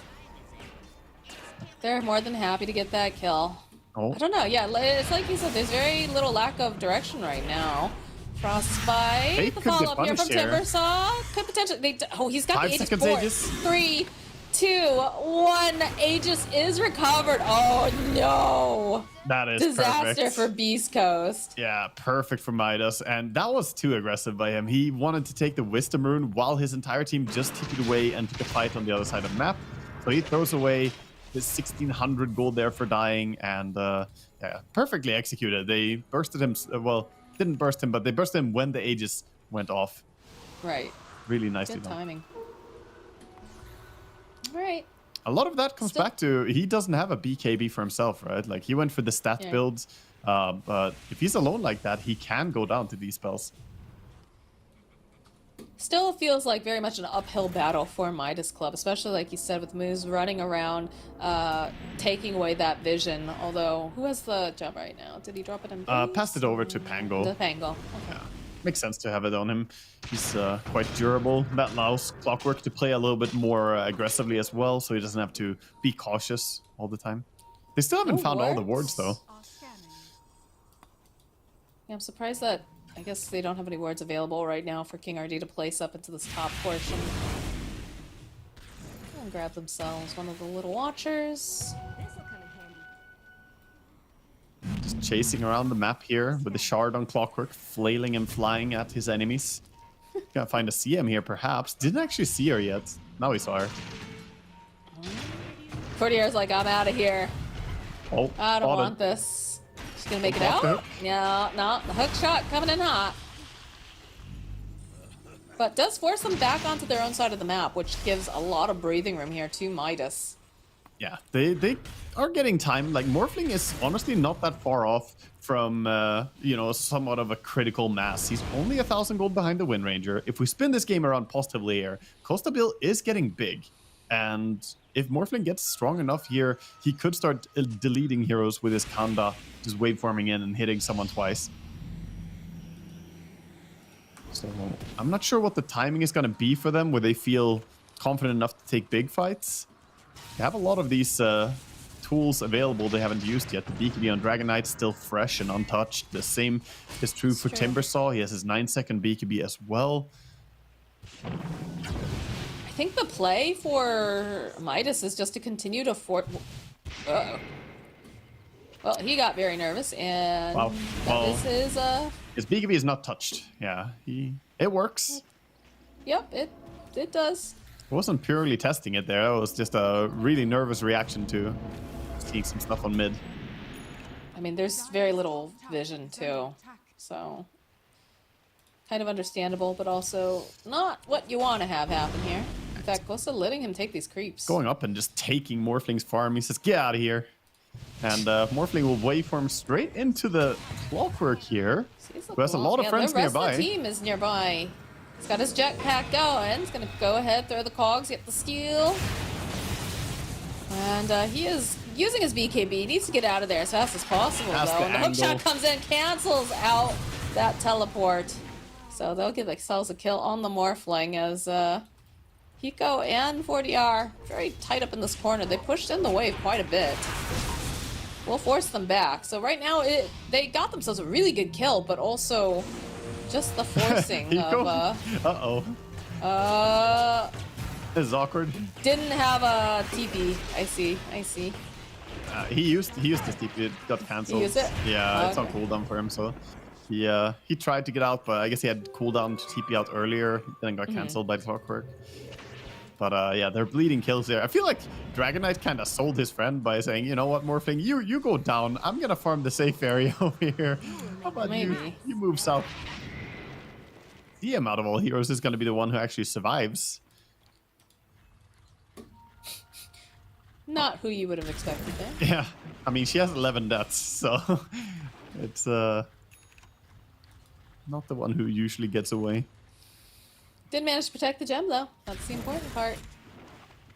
they're more than happy to get that kill. Oh, I don't know, yeah, it's like you said, there's very little lack of direction right now. Frostbite, Fate the could get follow-up here from punished here. Timbersaw. Could potentially, he's got 5 the Aegis seconds, board. Aegis. 3, 2, 1, Aegis is recovered. Oh no! that is Disaster perfect. for Beast Coast. Yeah, perfect for Midas, and that was too aggressive by him. He wanted to take the Wisdom Rune while his entire team just TP'd away and took a fight on the other side of the map. So he throws away his 1600 gold there for dying, and yeah, perfectly executed. They bursted him, well, didn't burst him, but they bursted him when the Aegis went off. Right. Really nicely Good done. timing. All right. A lot of that comes back to he doesn't have a BKB for himself, right? Like he went for the stat Yeah. builds, but if he's alone like that, he can go down to these spells. Still feels like very much an uphill battle for Midas Club, especially like you said with Moose running around, taking away that vision. Although, who has the gem right now? Did he drop it in? Passed it over to Pango. The Pango. Okay. Makes sense to have it on him. He's quite durable. That allows Clockwork to play a little bit more aggressively as well, so he doesn't have to be cautious all the time. They still haven't No found all the wards? wards, though. Are scanning. Yeah, I'm surprised that I guess they don't have any wards available right now for King RD to place up into this top portion. And grab themselves one of the little watchers. Just chasing around the map here with the shard on Clockwork, flailing and flying at his enemies. Gonna find a CM here, perhaps. Didn't actually see her yet. Now we saw her. Courtier's like, I'm out of here. Oh, I don't spotted. want this. She's gonna make it Off the out? hook. No, no, the hook shot coming in hot. but does force them back onto their own side of the map, which gives a lot of breathing room here to Midas. Yeah, they are getting time. Like, Morphling is honestly not that far off from, you know, somewhat of a critical mass. He's only 1,000 gold behind the Wind Ranger. If we spin this game around positively here, Costa Bill is getting big. And if Morphling gets strong enough here, he could start deleting heroes with his Kanda, just waveforming in and hitting someone twice. So I'm not sure what the timing is going to be for them, where they feel confident enough to take big fights. They have a lot of these tools available they haven't used yet. The BKB on Dragon Knight still fresh and untouched. The same is true for Timbersaw. He has his 9-second BKB as well. I think the play for Midas is just to continue to Uh-oh. Well, he got very nervous, and Wow. that is His BKB is not touched. Yeah, it works. Yep, it does. I wasn't purely testing it there. It was just a really nervous reaction to seeing some stuff on mid. I mean, there's very little vision, too. So, kind of understandable, but also not what you want to have happen here. In fact, Costa letting him take these creeps. Going up and just taking Morphling's farm. He says, get out of here. And Morphling will waveform straight into the Clockwork here, who has a lot of friends nearby. The rest of the team is nearby. He's got his jetpack going. He's going to go ahead, throw the cogs, get the steal. And he is using his BKB. He needs to get out of there as fast as possible, That's though. the And the hook angle. shot comes in, cancels out that teleport. So they'll give themselves a kill on the Morphling as Hiko and 4DR very tight up in this corner. They pushed in the wave quite a bit. We'll force them back. So right now, they got themselves a really good kill, but also just the forcing of... Uh-oh. This is awkward. Didn't have a TP. I see. He used his TP. It got cancelled. He used it? Yeah, it's on Okay. cooldown for him, so... He tried to get out, but I guess he had cooldown to TP out earlier, then got cancelled by the Clockwork. But yeah, they're bleeding kills there. I feel like Dragon Knight kind of sold his friend by saying, you know what, Morphling, you go down. I'm going to farm the safe area over here. How about Maybe. you move south? DM out of all heroes is going to be the one who actually survives. Not who you would have expected there. Yeah, I mean, she has 11 deaths, so it's not the one who usually gets away. Did manage to protect the gem, though. That's the important part.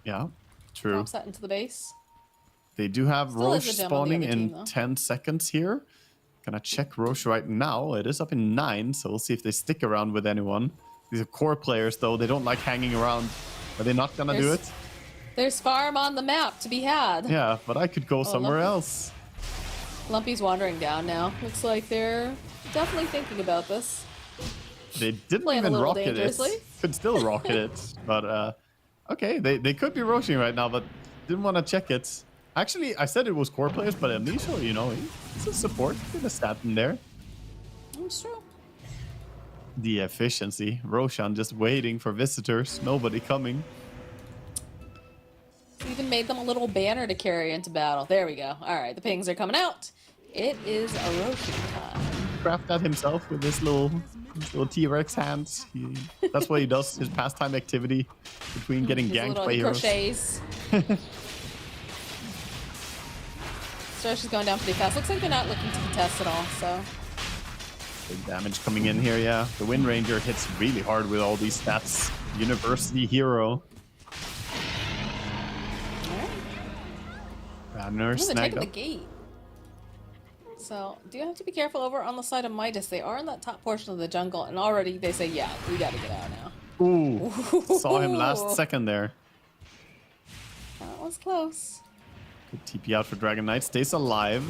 Yeah, true. Drops that into the base. They do have Still is Roche a gem on the spawning other in team, though. 10 seconds here. Gonna check Roche right now. It is up in 9, so we'll see if they stick around with anyone. These are core players, though. They don't like hanging around. Are they not gonna do it? There's farm on the map to be had. Yeah, but I could go somewhere Lumpy. else. Lumpy's wandering down now. Looks like they're definitely thinking about this. They didn't Playing a even little rocket it. dangerously. Could still rocket it, but okay, they could be roaching right now, but didn't want to check it. Actually, I said it was core players, but Anisha, you know, he's a support. Could have sat in there. That's true. The efficiency. Roshan just waiting for visitors. Nobody coming. Even made them a little banner to carry into battle. There we go. All right, the pings are coming out. It is a Roshan time. Craft that himself with his little T-Rex hands. That's what he does. His pastime activity between getting His ganked little by heroes. crochets. Thresh is going down pretty fast. Looks like they're not looking to contest at all, so... Big damage coming in here, yeah. The Wind Ranger hits really hard with all these stats. University hero. Alright. Banner They're snagged taking the up. gate. So, do you have to be careful over on the side of Midas? They are in that top portion of the jungle, and already they say, yeah, we gotta get out now. Ooh. Saw him last second there. That was close. Good TP out for Dragon Knight. Stays alive.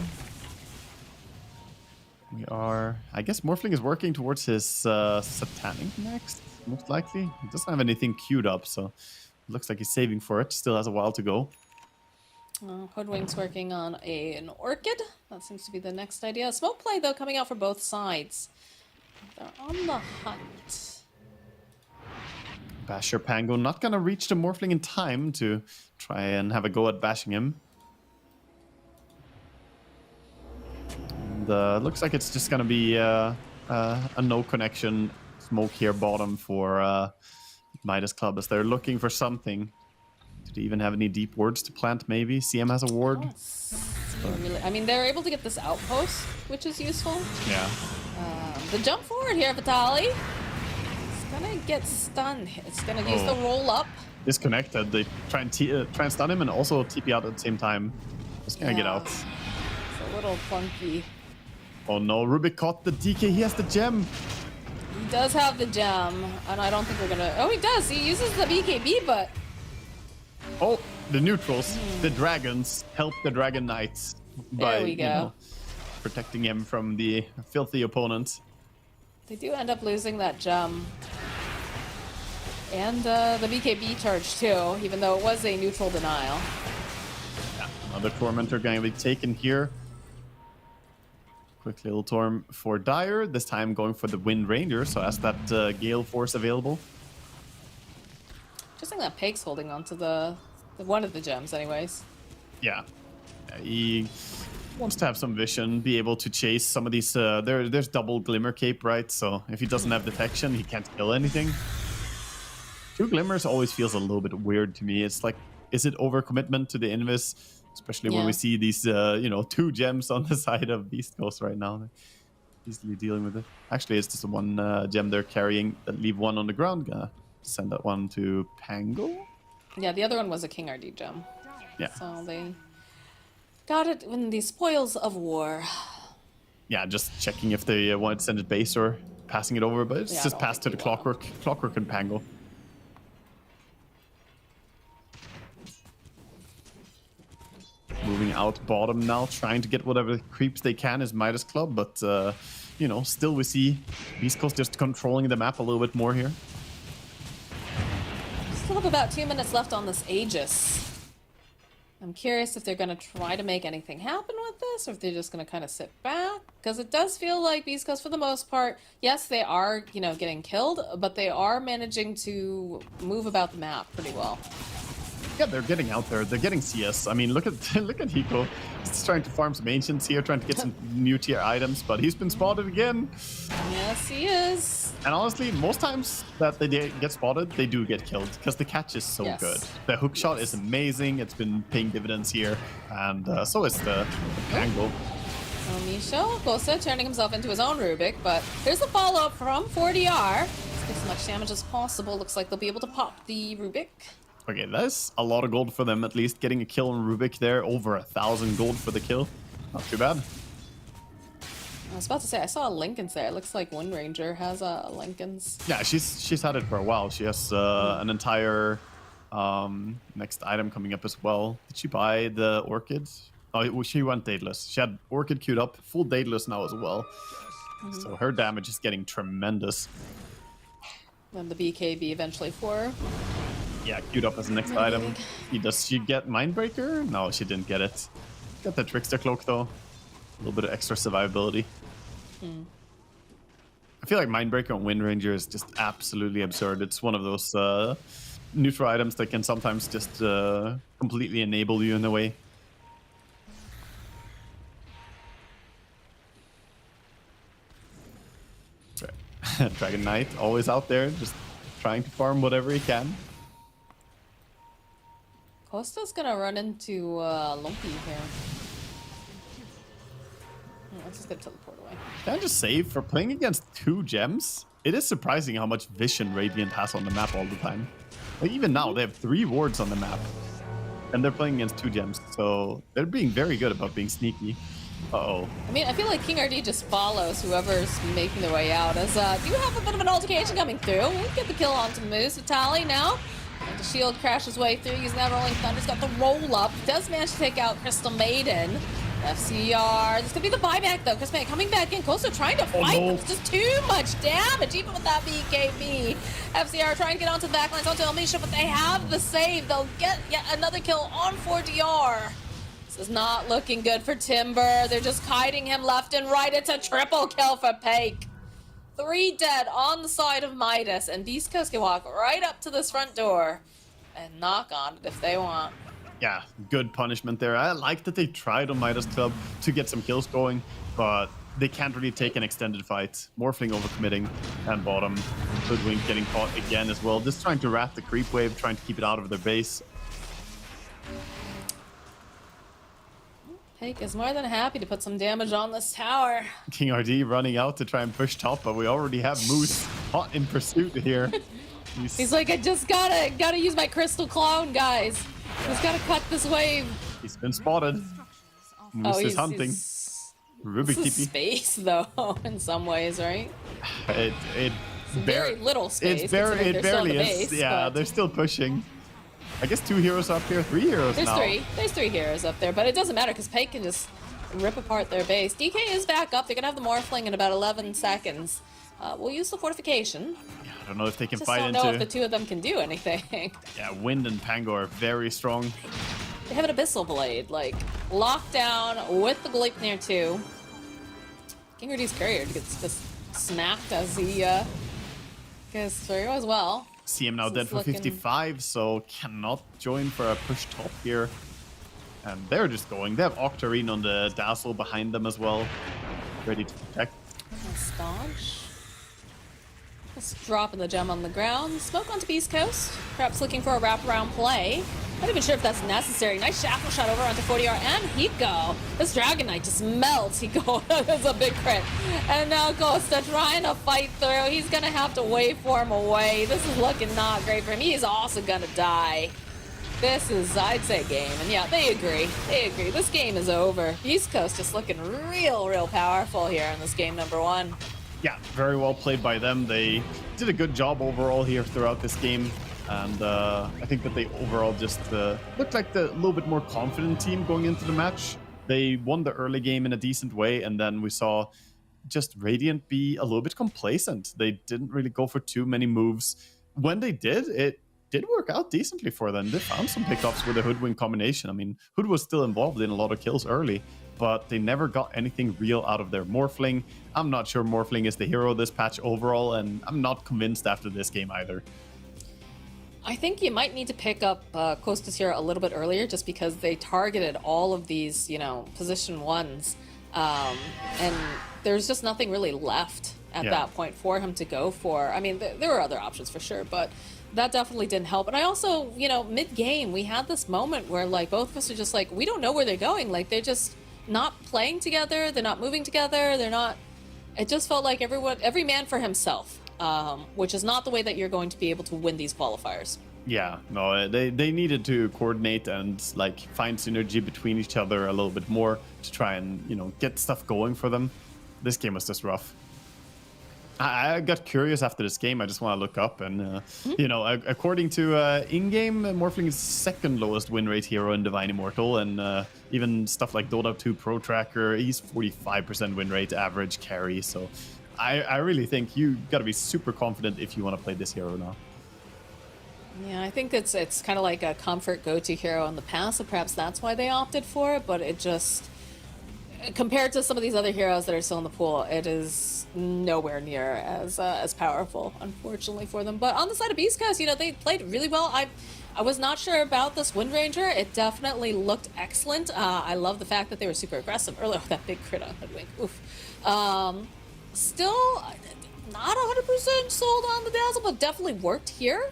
We are... I guess Morphling is working towards his Satanic next, most likely. He doesn't have anything queued up, so it looks like he's saving for it. Still has a while to go. Hoodwink's working on an Orchid. That seems to be the next idea. Smoke play, though, coming out for both sides. They're on the hunt. Basher Pango not gonna reach the Morphling in time to try and have a go at bashing him. And looks like it's just gonna be a no connection smoke here bottom for Midas Club as they're looking for something. Do they even have any deep wards to plant? Maybe CM has a ward. Really, I mean, they're able to get this outpost, which is useful. Yeah. The jump forward here, Vitali. It's gonna get stunned. It's gonna use the roll up. Disconnected. They try and stun him and also TP out at the same time. Just gonna get out. It's a little funky. Oh no, Rubik caught the DK. He has the gem. He does have the gem, and I don't think we're gonna. Oh, he does. He uses the BKB, but Oh, the neutrals, the dragons, help the Dragon Knights by we go. Protecting him from the filthy opponents. they do end up losing that gem. And the BKB charge too, even though it was a neutral denial. Yeah, another Tormentor going to be taken here. Quick little Torm for Dire, this time going for the Wind Ranger, so has that Gale Force available. Just think that Pake's holding on to the one of the gems anyways. Yeah. He wants to have some vision, be able to chase some of these. There's double Glimmer Cape, right? So if he doesn't have detection, he can't kill anything. 2 Glimmers always feels a little bit weird to me. It's like, is it overcommitment to the Invis? Especially when we see these, 2 gems on the side of Beast Coast right now. They're easily dealing with it. Actually, it's just the one gem they're carrying that leave one on the ground. Gonna send that one to Pango. Yeah, the other one was a King RD gem. Yeah. So they got it in the spoils of war. Yeah, just checking if they want to send it base or passing it over, but it's Yeah, I just don't passed to the think they will. Clockwork and Pango. Moving out bottom now, trying to get whatever creeps they can is Midas Club, but still we see Beast Coast just controlling the map a little bit more here. Still have about 2 minutes left on this Aegis. I'm curious if they're going to try to make anything happen with this, or if they're just going to kind of sit back. Because it does feel like Beast Coast, for the most part, yes, they are, getting killed, but they are managing to move about the map pretty well. Yeah, they're getting out there. They're getting CS. I mean, look at Hiko. He's trying to farm some Ancients here, trying to get some new tier items, but he's been spotted again. Yes, he is. And honestly, most times that they get spotted, they do get killed because the catch is so Yes. good. The hook shot is amazing. It's been paying dividends here, and so is the angle. Well, Michel Costa turning himself into his own Rubik, but here's the follow-up from 4DR. Let's get as much damage as possible. Looks like they'll be able to pop the Rubik. Okay, that's a lot of gold for them, at least. Getting a kill on Rubik there, over 1,000 gold for the kill. Not too bad. I was about to say, I saw a Lincoln's there. It looks like Wind Ranger has a Lincoln's. Yeah, she's had it for a while. She has an entire next item coming up as well. Did she buy the Orchid? Oh, she went Daedalus. She had Orchid queued up, full Daedalus now as well. So her damage is getting tremendous. Then the BKB eventually for her. Yeah, queued up as the next item. Does she get Mindbreaker? No, she didn't get it. Got the Trickster Cloak though. A little bit of extra survivability. I feel like Mindbreaker on Wind Ranger is just absolutely absurd. It's one of those neutral items that can sometimes just completely enable you in a way. Dragon Knight always out there, just trying to farm whatever he can. Costa's gonna run into Lumpy here. Let's just get teleport away. Can I just say, for playing against 2 gems, it is surprising how much vision Radiant has on the map all the time. Like even now, they have 3 wards on the map, and they're playing against 2 gems, so they're being very good about being sneaky. Uh-oh. I mean, I feel like King RD just follows whoever's making their way out. As do have a bit of an altercation coming through. We'll get the kill onto Moose. Vitali now. And the shield crashes way through, using that Rolling Thunder's got the roll up. Does manage to take out Crystal Maiden. FCR. This could be the buyback though. Chris May coming back in. Costa trying to fight. no. It's just too much damage, even with that BKB. FCR trying to get onto the backlines, onto Elmisha, but they have the save. They'll get yet another kill on 4DR. This is not looking good for Timber. They're just kiting him left and right. It's a triple kill for Pake. 3 dead on the side of Midas, and Beast Coast can walk right up to this front door and knock on it if they want. Yeah, good punishment there. I like that they tried on Midas Club to get some kills going, but they can't really take an extended fight. Morphling overcommitting and bottom. Hoodwink getting caught again as well. Just trying to wrap the creep wave, trying to keep it out of their base. Pake is more than happy to put some damage on this tower. King RD running out to try and push top, but we already have Moose hot in pursuit here. He's like, I just gotta use my crystal clone, guys. Just gotta cut this wave. He's been spotted. Moose is hunting. Rubik This is TP. space, though, in some ways, right? It Very little space. It considering they're still on barely the is. base, Yeah, but they're still pushing. I guess 2 heroes up here, 3 heroes There's now. three. There's 3 heroes up there, but it doesn't matter because Pake can just rip apart their base. DK is back up. They're gonna have the Morphling in about 11 seconds. We'll use the fortification. Yeah, I don't know if they can Just fight don't into. know if the 2 of them can do anything. Yeah, Wind and Pango are very strong. They have an Abyssal Blade, like, locked down with the Gleipnir too. King Rudy's courier gets just smacked as he goes through as well. See him now This dead is for looking- 55, so cannot join for a push top here. And they're just going. They have Octarine on the Dazzle behind them as well, ready to protect. Staunch. Just dropping the gem on the ground. Smoke onto Beast Coast. Perhaps looking for a wraparound play. Not even sure if that's necessary. Nice shackle shot over onto 40R and Hiko. This Dragon Knight just melts. Hiko is a big crit. And now Costa trying to fight through. He's gonna have to waveform away. This is looking not great for him. He's also gonna die. This is, I'd say, game. And yeah, they agree. They agree. This game is over. East Coast just looking real powerful here in this game number 1. Yeah, very well played by them. They did a good job overall here throughout this game. And I think that they overall just looked like the little bit more confident team going into the match. They won the early game in a decent way, and then we saw just Radiant be a little bit complacent. They didn't really go for too many moves. When they did, it did work out decently for them. They found some pickups with the Hoodwink combination. I mean, Hood was still involved in a lot of kills early, but they never got anything real out of their Morphling. I'm not sure Morphling is the hero this patch overall, and I'm not convinced after this game either. I think you might need to pick up Costas here a little bit earlier just because they targeted all of these, position 1s. And there's just nothing really left at that point for him to go for. I mean, there were other options for sure, but that definitely didn't help. And I also, mid-game, we had this moment where, like, both of us are just like, we don't know where they're going. Like, they're just not playing together. They're not moving together. They're not... It just felt like every man for himself. Which is not the way that you're going to be able to win these qualifiers. Yeah, no, they needed to coordinate and like find synergy between each other a little bit more to try and get stuff going for them. This game was just rough. I got curious after this game. I just want to look up and according to in-game, Morphling is second lowest win rate hero in Divine Immortal, and even stuff like Dota 2 Pro Tracker, he's 45% win rate average carry. So I really think you got to be super confident if you want to play this hero now. Yeah, I think it's kind of like a comfort go-to hero in the past, so perhaps that's why they opted for it, but it just... Compared to some of these other heroes that are still in the pool, it is nowhere near as powerful, unfortunately, for them. But on the side of Beast Coast, they played really well. I was not sure about this Wind Ranger. It definitely looked excellent. I love the fact that they were super aggressive earlier with that big crit on Hoodwink. Oof. Still not 100% sold on the Dazzle, but definitely worked here.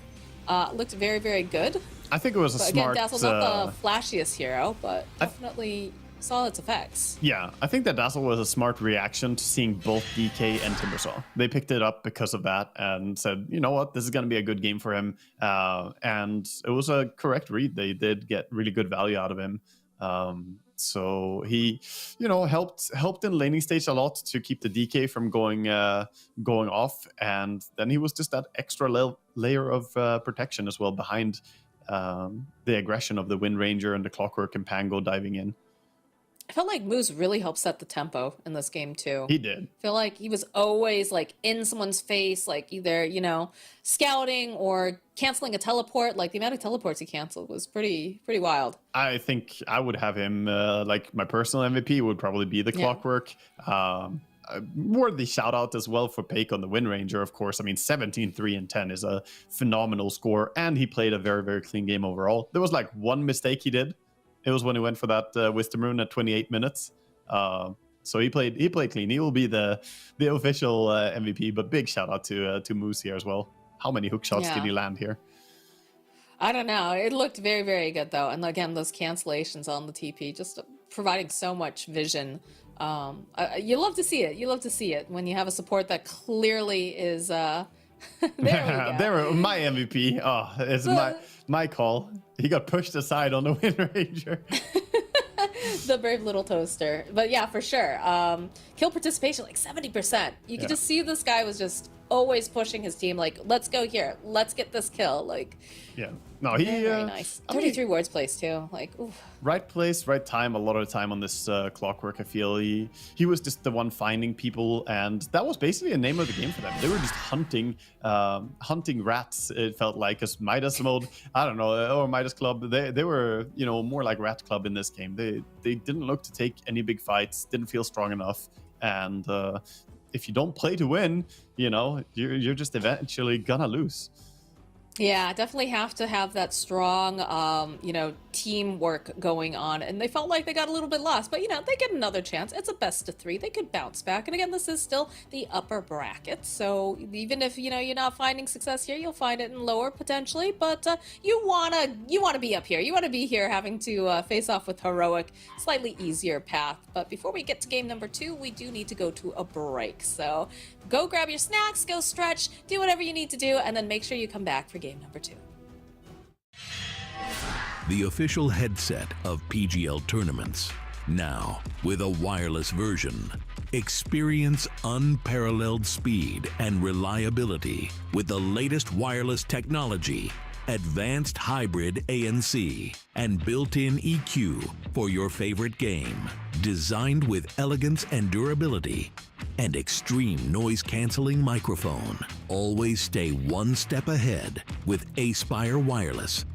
Looked very good. I think it was a but smart... Again, Dazzle's not the flashiest hero, but definitely saw its effects. Yeah, I think that Dazzle was a smart reaction to seeing both DK and Timbersaw. They picked it up because of that and said, you know what, this is going to be a good game for him. And it was a correct read. They did get really good value out of him. So he, helped in laning stage a lot to keep the DK from going off. And then he was just that extra layer of protection as well behind the aggression of the Wind Ranger and the Clockwork and Pango diving in. I felt like Moose really helped set the tempo in this game too. He did. I feel like he was always like in someone's face, like either, scouting or canceling a teleport. Like the amount of teleports he canceled was pretty wild. I think I would have him, like my personal MVP would probably be the Clockwork. Worthy shout out as well for Pake on the Wind Ranger, of course. I mean, 17, 3, and 10 is a phenomenal score, and he played a very clean game overall. There was like one mistake he did. It was when he went for that Wisdom Rune at 28 minutes. So he played clean. He will be the official MVP. But big shout out to Moose here as well. How many hook shots did he land here? I don't know. It looked very, very good though. And again, those cancellations on the TP just providing so much vision. You love to see it. You love to see it when you have a support that clearly is. There we go. There, my MVP. Oh, it's my call. He got pushed aside on the Wind Ranger. The brave little toaster. But yeah, for sure. Kill participation like 70%. You could just see this guy was just always pushing his team like, let's go here, let's get this kill. Like, yeah, no, he very nice. 33 wards placed too. Like, oof. Right place, right time. A lot of the time on this Clockwork, I feel he was just the one finding people, and that was basically a name of the game for them. They were just hunting rats. It felt like, as Midas mode, I don't know, or Midas Club. They were, you know, more like Rat Club in this game. They didn't look to take any big fights. Didn't feel strong enough, and if you don't play to win, you know, you're just eventually gonna lose. Yeah, definitely have to have that strong, you know, teamwork going on. And they felt like they got a little bit lost, but you know, they get another chance. It's a best of 3. They could bounce back. And again, this is still the upper bracket. So even if, you know, you're not finding success here, you'll find it in lower potentially. But you wanna be up here. You wanna be here having to face off with Heroic, slightly easier path. But before we get to game number 2, we do need to go to a break. So go grab your snacks, go stretch, do whatever you need to do, and then make sure you come back for game number 2. The official headset of PGL tournaments. Now, with a wireless version. Experience unparalleled speed and reliability with the latest wireless technology, advanced hybrid ANC, and built-in EQ for your favorite game. Designed with elegance and durability, and extreme noise-canceling microphone. Always stay one step ahead with Aspire Wireless.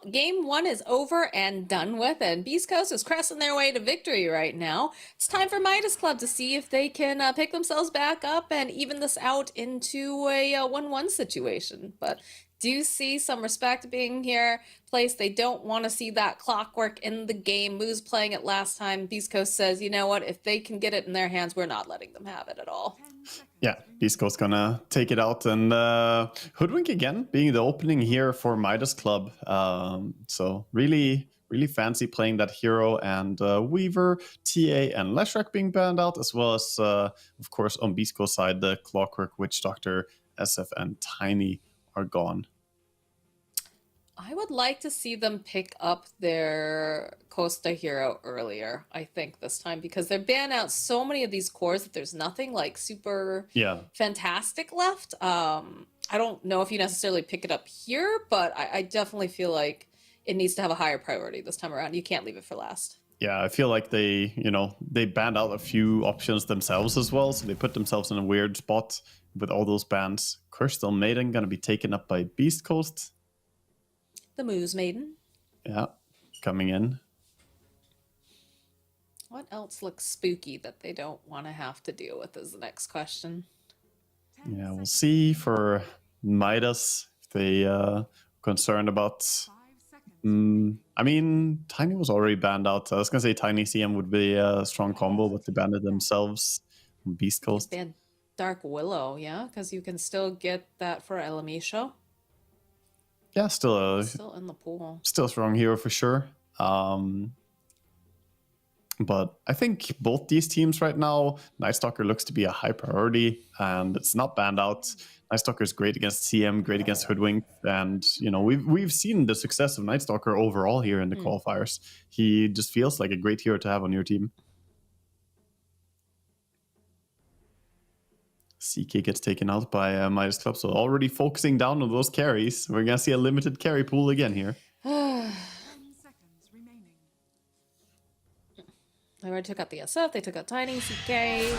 game 1 is over and done with, and Beast Coast is cresting their way to victory right now. It's time for Midas Club to see if they can pick themselves back up and even this out into a 1-1 situation. But do see some respect being here placed. They don't want to see that clockwork in the game. Moose playing it last time. Beast Coast says, you know what, if they can get it in their hands, we're not letting them have it at all. Yeah, Beast Coast gonna take it out, and Hoodwink again being the opening here for Midas Club. So really fancy playing that hero, and Weaver, TA, and Leshrac being banned out, as well as, of course, on Beast Coast side, the Clockwork, Witch Doctor, SF, and Tiny are gone. I would like to see them pick up their Costa hero earlier, I think, this time, because they're banning out so many of these cores that there's nothing like super fantastic left. I don't know if you necessarily pick it up here, but I definitely feel like it needs to have a higher priority this time around. You can't leave it for last. Yeah, I feel like they banned out a few options themselves as well, so they put themselves in a weird spot with all those bans. Crystal Maiden gonna be taken up by Beast Coast. The Moose Maiden. Yeah, coming in. What else looks spooky that they don't want to have to deal with is the next question. Yeah, we'll see for Midas if they concerned about. I mean, Tiny was already banned out. I was gonna say Tiny CM would be a strong combo, but they banned it themselves on Beast Coast. Ban Dark Willow, yeah, because you can still get that for Elamisho. Yeah, still in the pool. Still a strong hero for sure. But I think both these teams right now, Night Stalker looks to be a high priority, and it's not banned out. Night Stalker is great against CM, great against Hoodwink, and we've seen the success of Night Stalker overall here in the qualifiers. He just feels like a great hero to have on your team. CK gets taken out by Midas Club, so already focusing down on those carries. We're gonna see a limited carry pool again here. 10 seconds remaining. They already took out the SF, they took out Tiny, CK.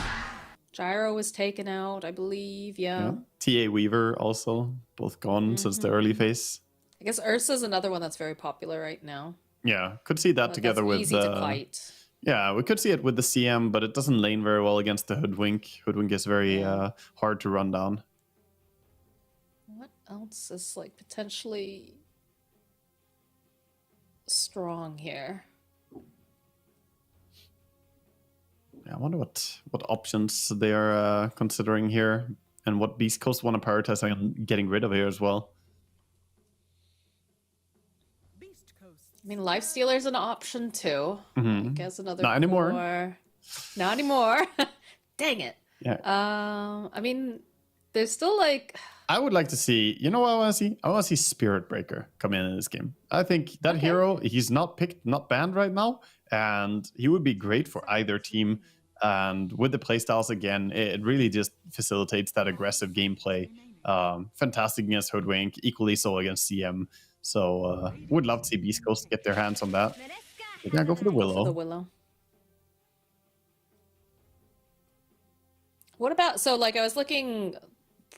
Gyro was taken out, I believe, yeah. TA Weaver also, both gone since the early phase. I guess Ursa's another one that's very popular right now. Yeah, could see that together with... easy to fight. Yeah, we could see it with the CM, but it doesn't lane very well against the Hoodwink. Hoodwink is very hard to run down. What else is like potentially strong here? Yeah, I wonder what options they are considering here, and what Beast Coast want to prioritize on getting rid of here as well. I mean, Lifestealer's an option too. I guess another. Not anymore. Not anymore. Dang it. Yeah. I mean, there's still like. I would like to see. You know what I want to see? I want to see Spirit Breaker come in this game. I think that hero, he's not picked, not banned right now, and he would be great for either team. And with the playstyles again, it really just facilitates that aggressive gameplay. Fantastic against Hoodwink, equally so against CM. So would love to see Beast Coast get their hands on that. They're gonna go for the Willow. What about, so like I was looking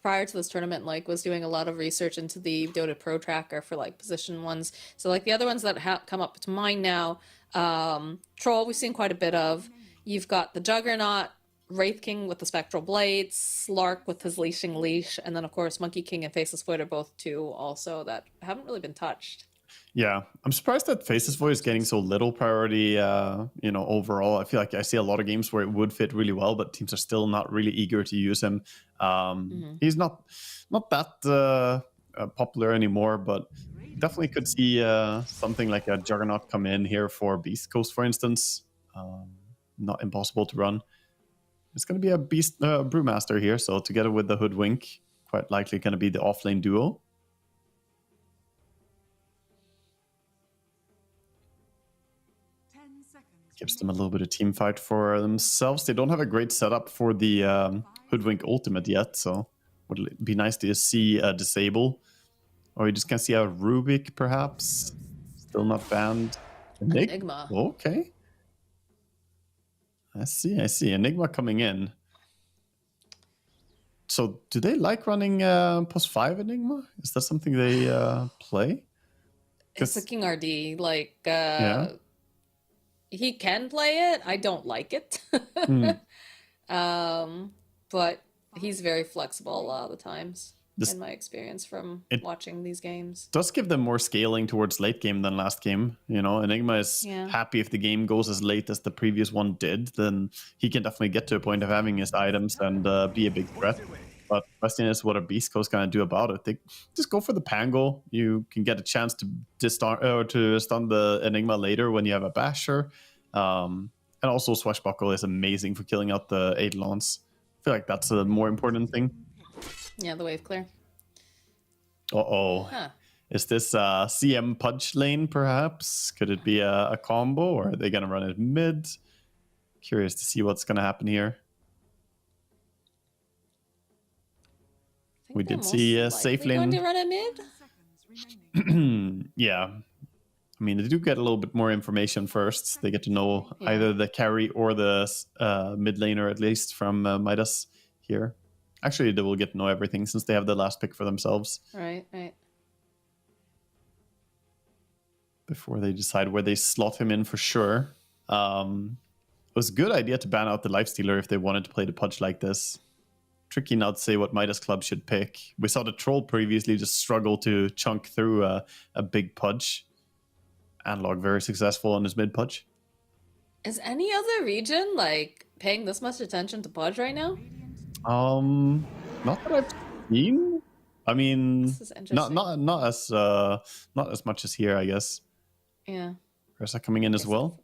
prior to this tournament, like was doing a lot of research into the Dota Pro Tracker for like position ones. So like the other ones that come up to mind now, Troll we've seen quite a bit of. You've got the Juggernaut, Wraith King with the Spectral Blades, Slark with his Leashing Leash, and then of course Monkey King and Faceless Void are both two also that haven't really been touched. Yeah, I'm surprised that Faceless Void is getting so little priority, overall. I feel like I see a lot of games where it would fit really well, but teams are still not really eager to use him. He's not that popular anymore, but definitely could see something like a Juggernaut come in here for Beast Coast, for instance. Not impossible to run. It's going to be a Beast Brewmaster here, so together with the Hoodwink, quite likely going to be the offlane duo. Gives them a little bit of team fight for themselves. They don't have a great setup for the Hoodwink ultimate yet, so would it be nice to see a Disable. Or you just can see a Rubik, perhaps. Still not banned. Enigma. Okay. I see. Enigma coming in. So, do they like running +5 Enigma? Is that something they play? It's a 'Cause- King RD. Like, yeah. he can play it. I don't like it. Hmm. But he's very flexible a lot of the times, This- in my experience from It- watching these games. Does give them more scaling towards late game than last game. You know, Enigma is Yeah. happy if the game goes as late as the previous one did, then he can definitely get to a point of having his items and be a big threat. But the question is, what are Beast Coast gonna do about it? They just go for the Pango. You can get a chance to stun the Enigma later when you have a Basher. And also Swashbuckle is amazing for killing out the Eidolons. I feel like that's a more important thing. Yeah, the wave clear. Uh-oh. Huh. Is this CM Pudge lane, perhaps? Could it be a combo, or are they going to run it mid? Curious to see what's going to happen here. I think We they're did see most safe likely going lane. to run a mid. 10 seconds remaining. Yeah. I mean, they do get a little bit more information first. They get to know Yeah. either the carry or the mid laner, at least, from Midas here. Actually, they will get to know everything since they have the last pick for themselves Right, right. before they decide where they slot him in for sure. It was a good idea to ban out the Lifestealer if they wanted to play the Pudge like this. Tricky now to say what Midas Club should pick. We saw the Troll previously just struggle to chunk through a big Pudge. Analog very successful on his mid Pudge. Is any other region like paying this much attention to Pudge right now? Not that I've seen. I mean, This is interesting. not as much as here, I guess. Yeah. Ursa coming in as Yes. well.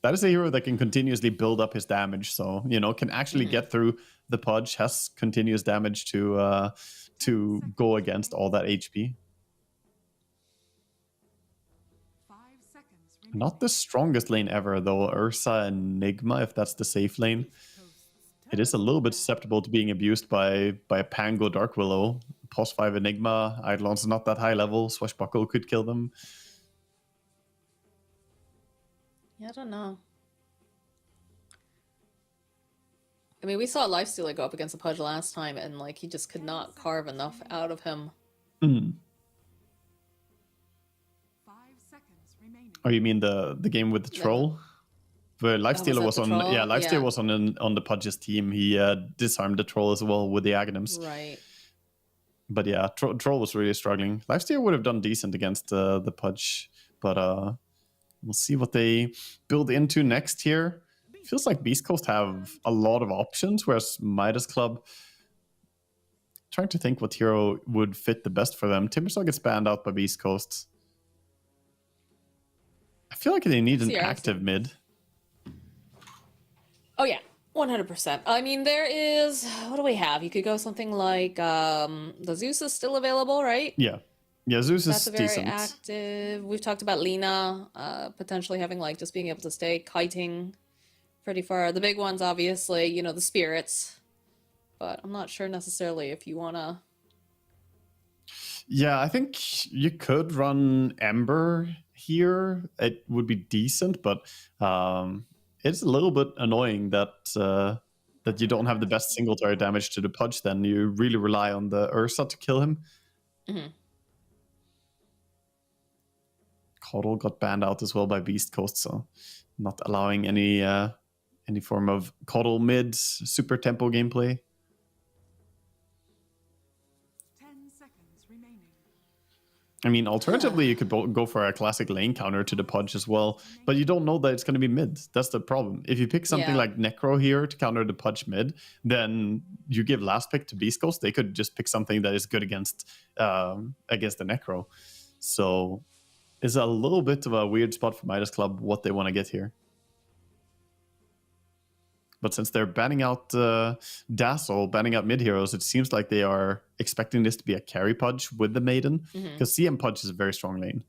That is a hero that can continuously build up his damage, so can actually get through the Pudge, has continuous damage to go against all that HP. 5 seconds remaining. Not the strongest lane ever, though. Ursa Enigma, if that's the safe lane. It is a little bit susceptible to being abused by a Pango Dark Willow. Pos 5 Enigma, Eidolon's not that high level. Swashbuckle could kill them. Yeah, I don't know. I mean, we saw Lifestealer go up against a Pudge last time, and like he just could not carve enough out of him. 5 seconds remaining. Oh, you mean the game with the troll? Where Lifestealer that was the on, troll? yeah, Lifestealer Yeah. was on the Pudge's team. He disarmed the troll as well with the Aghanims. Right. But yeah, troll was really struggling. Lifestealer would have done decent against the Pudge, but we'll see what they build into next here. Feels like Beast Coast have a lot of options, whereas Midas Club, trying to think what hero would fit the best for them. Timbersaw gets banned out by Beast Coast. I feel like they need an CR. active mid. Oh yeah, 100%. I mean, there is. What do we have? You could go something like the Zeus is still available, right? Yeah. Yeah, Zeus That's is a very decent. active. We've talked about Lena potentially having like just being able to stay kiting pretty far. The big ones, obviously, the spirits. But I'm not sure necessarily if you wanna. Yeah, I think you could run Ember here. It would be decent, but it's a little bit annoying that that you don't have the best single target damage to the Pudge. Then you really rely on the Ursa to kill him. Mhm. Coddle got banned out as well by Beast Coast, so not allowing any form of Coddle mid super tempo gameplay. 10 seconds remaining. I mean, alternatively, you could go for a classic lane counter to the Pudge as well, but you don't know that it's going to be mid. That's the problem. If you pick something Yeah. like Necro here to counter the Pudge mid, then you give last pick to Beast Coast. They could just pick something that is good against the Necro. So it's a little bit of a weird spot for Midas Club what they want to get here. But since they're banning out Dazzle, banning out mid heroes, it seems like they are expecting this to be a carry Pudge with the Maiden, because CM Pudge is a very strong lane.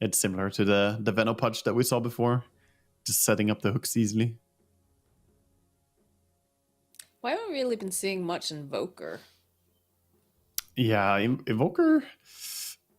It's similar to the Veno Pudge that we saw before, just setting up the hooks easily. Why haven't we really been seeing much Invoker? Yeah, Evoker.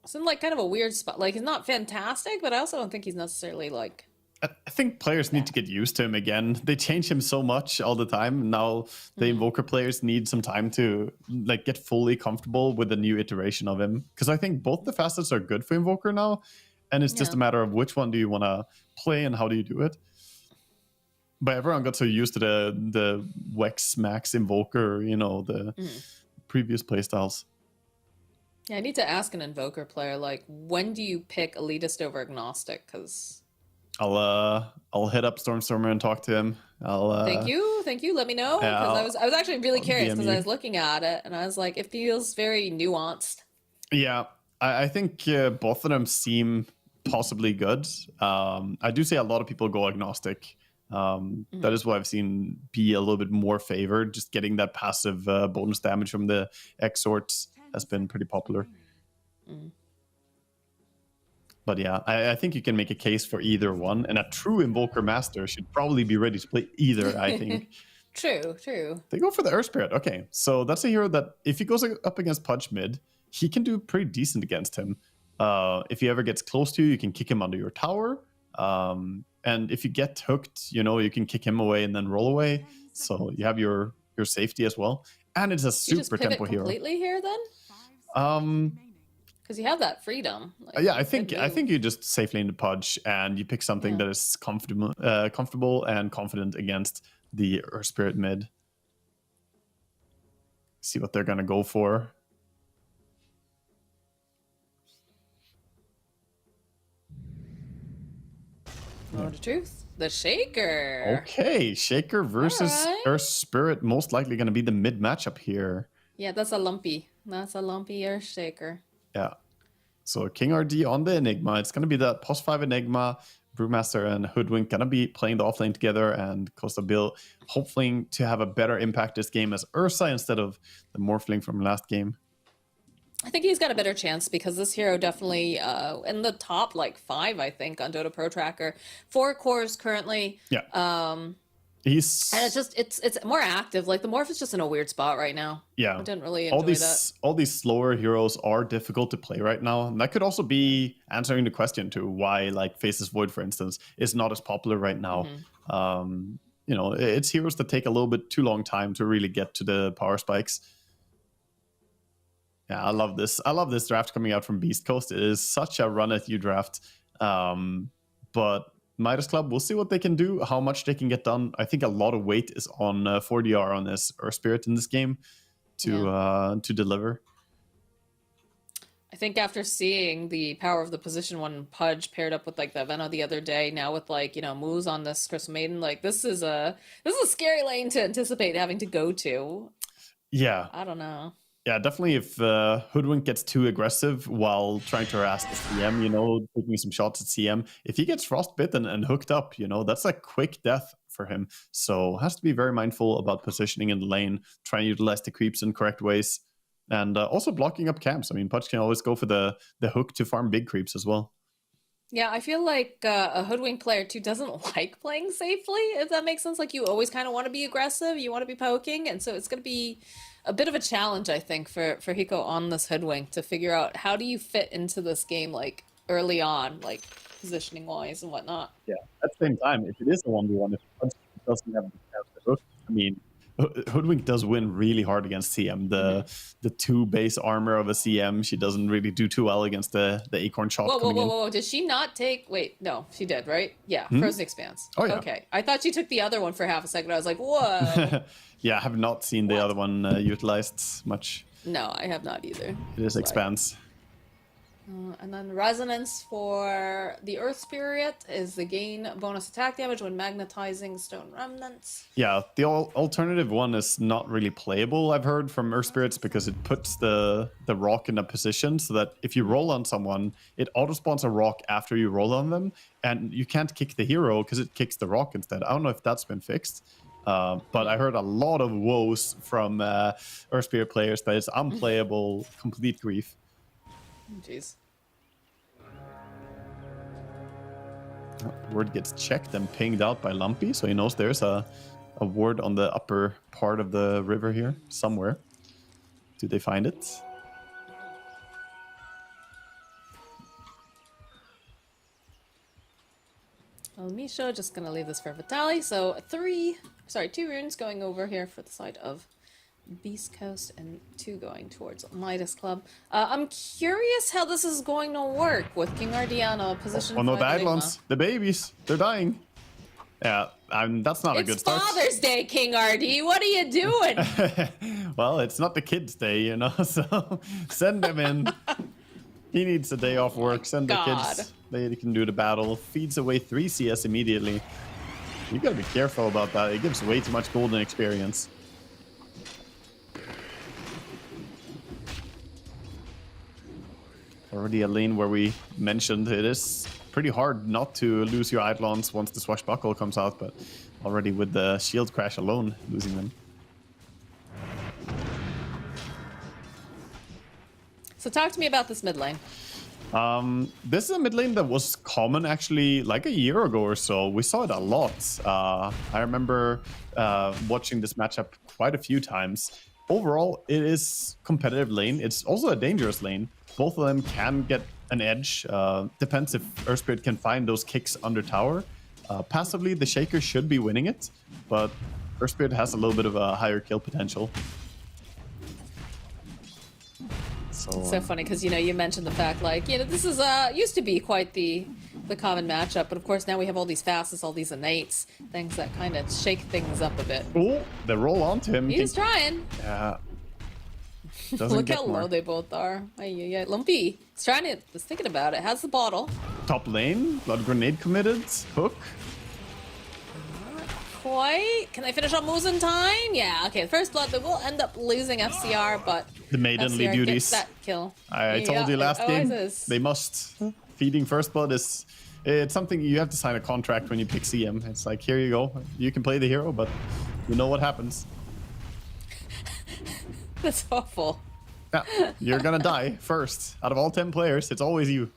It's in like kind of a weird spot. Like he's not fantastic, but I also don't think he's necessarily like I think players need to get used to him again. They change him so much all the time. Now the Invoker players need some time to like get fully comfortable with the new iteration of him. Because I think both the facets are good for Invoker now, and it's just a matter of which one do you want to play and how do you do it. But everyone got so used to the Wex Max Invoker, you know, the previous playstyles. Yeah, I need to ask an Invoker player, like, when do you pick Elitist over Agnostic? Because I'll hit up Stormstormer and talk to him. thank you. Let me know, yeah, because I was actually really curious DM because I you. was looking at it and I was like, it feels very nuanced. Yeah, I think both of them seem possibly good. I do say a lot of people go agnostic. That is why I've seen be a little bit more favored. Just getting that passive bonus damage from the Exorts has been pretty popular. But yeah, I think you can make a case for either one, and a true Invoker Master should probably be ready to play either, I think. True. They go for the Earth Spirit. Okay, so that's a hero that if he goes up against Pudge mid, he can do pretty decent against him. If he ever gets close to you, you can kick him under your tower. And if you get hooked, you know, you can kick him away and then roll away. So you have your safety as well. And it's a You super just pivot tempo hero. completely here then? 5 seconds remaining. Because you have that freedom. Like, Yeah, I good think move. you just safely in the Pudge and you pick something that is comfortable and confident against the Earth Spirit mid. See what they're gonna go for. Know the truth. The Shaker. Okay, Shaker versus Alright. Earth Spirit, most likely gonna be the mid matchup here. Yeah, that's a lumpy Earth Shaker. Yeah. So King RD on the Enigma. It's going to be that post 5 Enigma. Brewmaster and Hoodwink going to be playing the offlane together, and Costa Bill hoping to have a better impact this game as Ursa instead of the Morphling from last game. I think he's got a better chance because this hero definitely in the top like 5, I think, on Dota Pro Tracker. 4 cores currently. Yeah. He's And it's more active. Like the Morph is just in a weird spot right now. yeah. I didn't really enjoy that. All these slower heroes are difficult to play right now. And that could also be answering the question to why like Faceless Void, for instance, is not as popular right now. You know, it's heroes that take a little bit too long time to really get to the power spikes. Yeah, I love this. I love this draft coming out from Beast Coast. It is such a run at you draft. But Midas Club, we'll see what they can do, how much they can get done. I think a lot of weight is on 4DR on this Earth Spirit in this game to deliver. I think after seeing the power of the position 1 Pudge paired up with like the Vena the other day, now with like, you know, moves on this Crystal Maiden, like this is a scary lane to anticipate having to go to. Yeah. I don't know. Yeah, definitely if Hoodwink gets too aggressive while trying to harass the CM, you know, taking some shots at CM, if he gets frostbitten and hooked up, you know, that's a quick death for him. So has to be very mindful about positioning in the lane, trying to utilize the creeps in correct ways, and also blocking up camps. I mean, Pudge can always go for the hook to farm big creeps as well. Yeah, I feel like a Hoodwink player too doesn't like playing safely, if that makes sense. Like you always kind of want to be aggressive, you want to be poking, and so it's going to be a bit of a challenge, I think, for Hiko on this Hoodwink to figure out how do you fit into this game like early on, like positioning wise and whatnot. Yeah, at the same time, if it is a 1v1, if Pudge doesn't have the chance to hook, I mean, Hoodwink does win really hard against CM. The 2 base armor of a CM, she doesn't really do too well against the Acorn shot coming in. Whoa. Did she not take... Wait, no, she did, right? Yeah, Frozen Expanse. Oh, yeah. Okay. I thought she took the other one for half a second. I was like, whoa. Yeah, I have not seen the other one utilized much. No, I have not either. It is Sorry. Expanse. And then Resonance for the Earth Spirit is the gain bonus attack damage when magnetizing stone remnants. Yeah, the alternative one is not really playable, I've heard from Earth Spirits, because it puts the rock in a position so that if you roll on someone, it auto-spawns a rock after you roll on them, and you can't kick the hero because it kicks the rock instead. I don't know if that's been fixed. But I heard a lot of woes from Earth Spirit players that it's unplayable, complete grief. Jeez. Word gets checked and pinged out by Lumpy, so he knows there's a ward on the upper part of the river here, somewhere. Do they find it? Misho just gonna leave this for Vitali. So 2 runes going over here for the side of Beast Coast and 2 going towards Midas Club. I'm curious how this is going to work with King Ardiano position. Oh no, the 5 Enigma. Eidolons, the babies, they're dying. Yeah, that's not a good It's start. Father's Day, King RD. What are you doing? Well, it's not the kids' day, you know, so send them in. He needs a day off work. Send the kids. They can do the battle. Feeds away 3 CS immediately. You gotta be careful about that. It gives way too much golden experience. Already a lane where we mentioned it is pretty hard not to lose your Eidolons once the Swashbuckle comes out, but already with the shield crash alone, losing them. So talk to me about this mid lane. This is a mid lane that was common actually like a year ago or so. We saw it a lot. I remember watching this matchup quite a few times. Overall, it is competitive lane. It's also a dangerous lane. Both of them can get an edge. Depends if Earthspirit can find those kicks under tower. Passively, the Shaker should be winning it, but Earthspirit has a little bit of a higher kill potential. So funny because you mentioned the fact this is used to be quite the common matchup, but of course now we have all these fastest, all these innates, things that kind of shake things up a bit. Oh, they roll onto him. He's trying. Yeah. Look how low they both are. Ay, Lumpy. He's trying to. Just thinking about it. Has the bottle. Top lane. Blood grenade committed. Hook. Quite. Can they finish up moves in time? Yeah. Okay. The first blood. They will end up losing FCR, but the maidenly FCR duties. Gets that kill. I told you last game. They must. Feeding first blood is. It's something you have to sign a contract when you pick CM. It's like, here you go. You can play the hero, but you know what happens. That's awful. Yeah, you're gonna die first. Out of all 10 players, it's always you.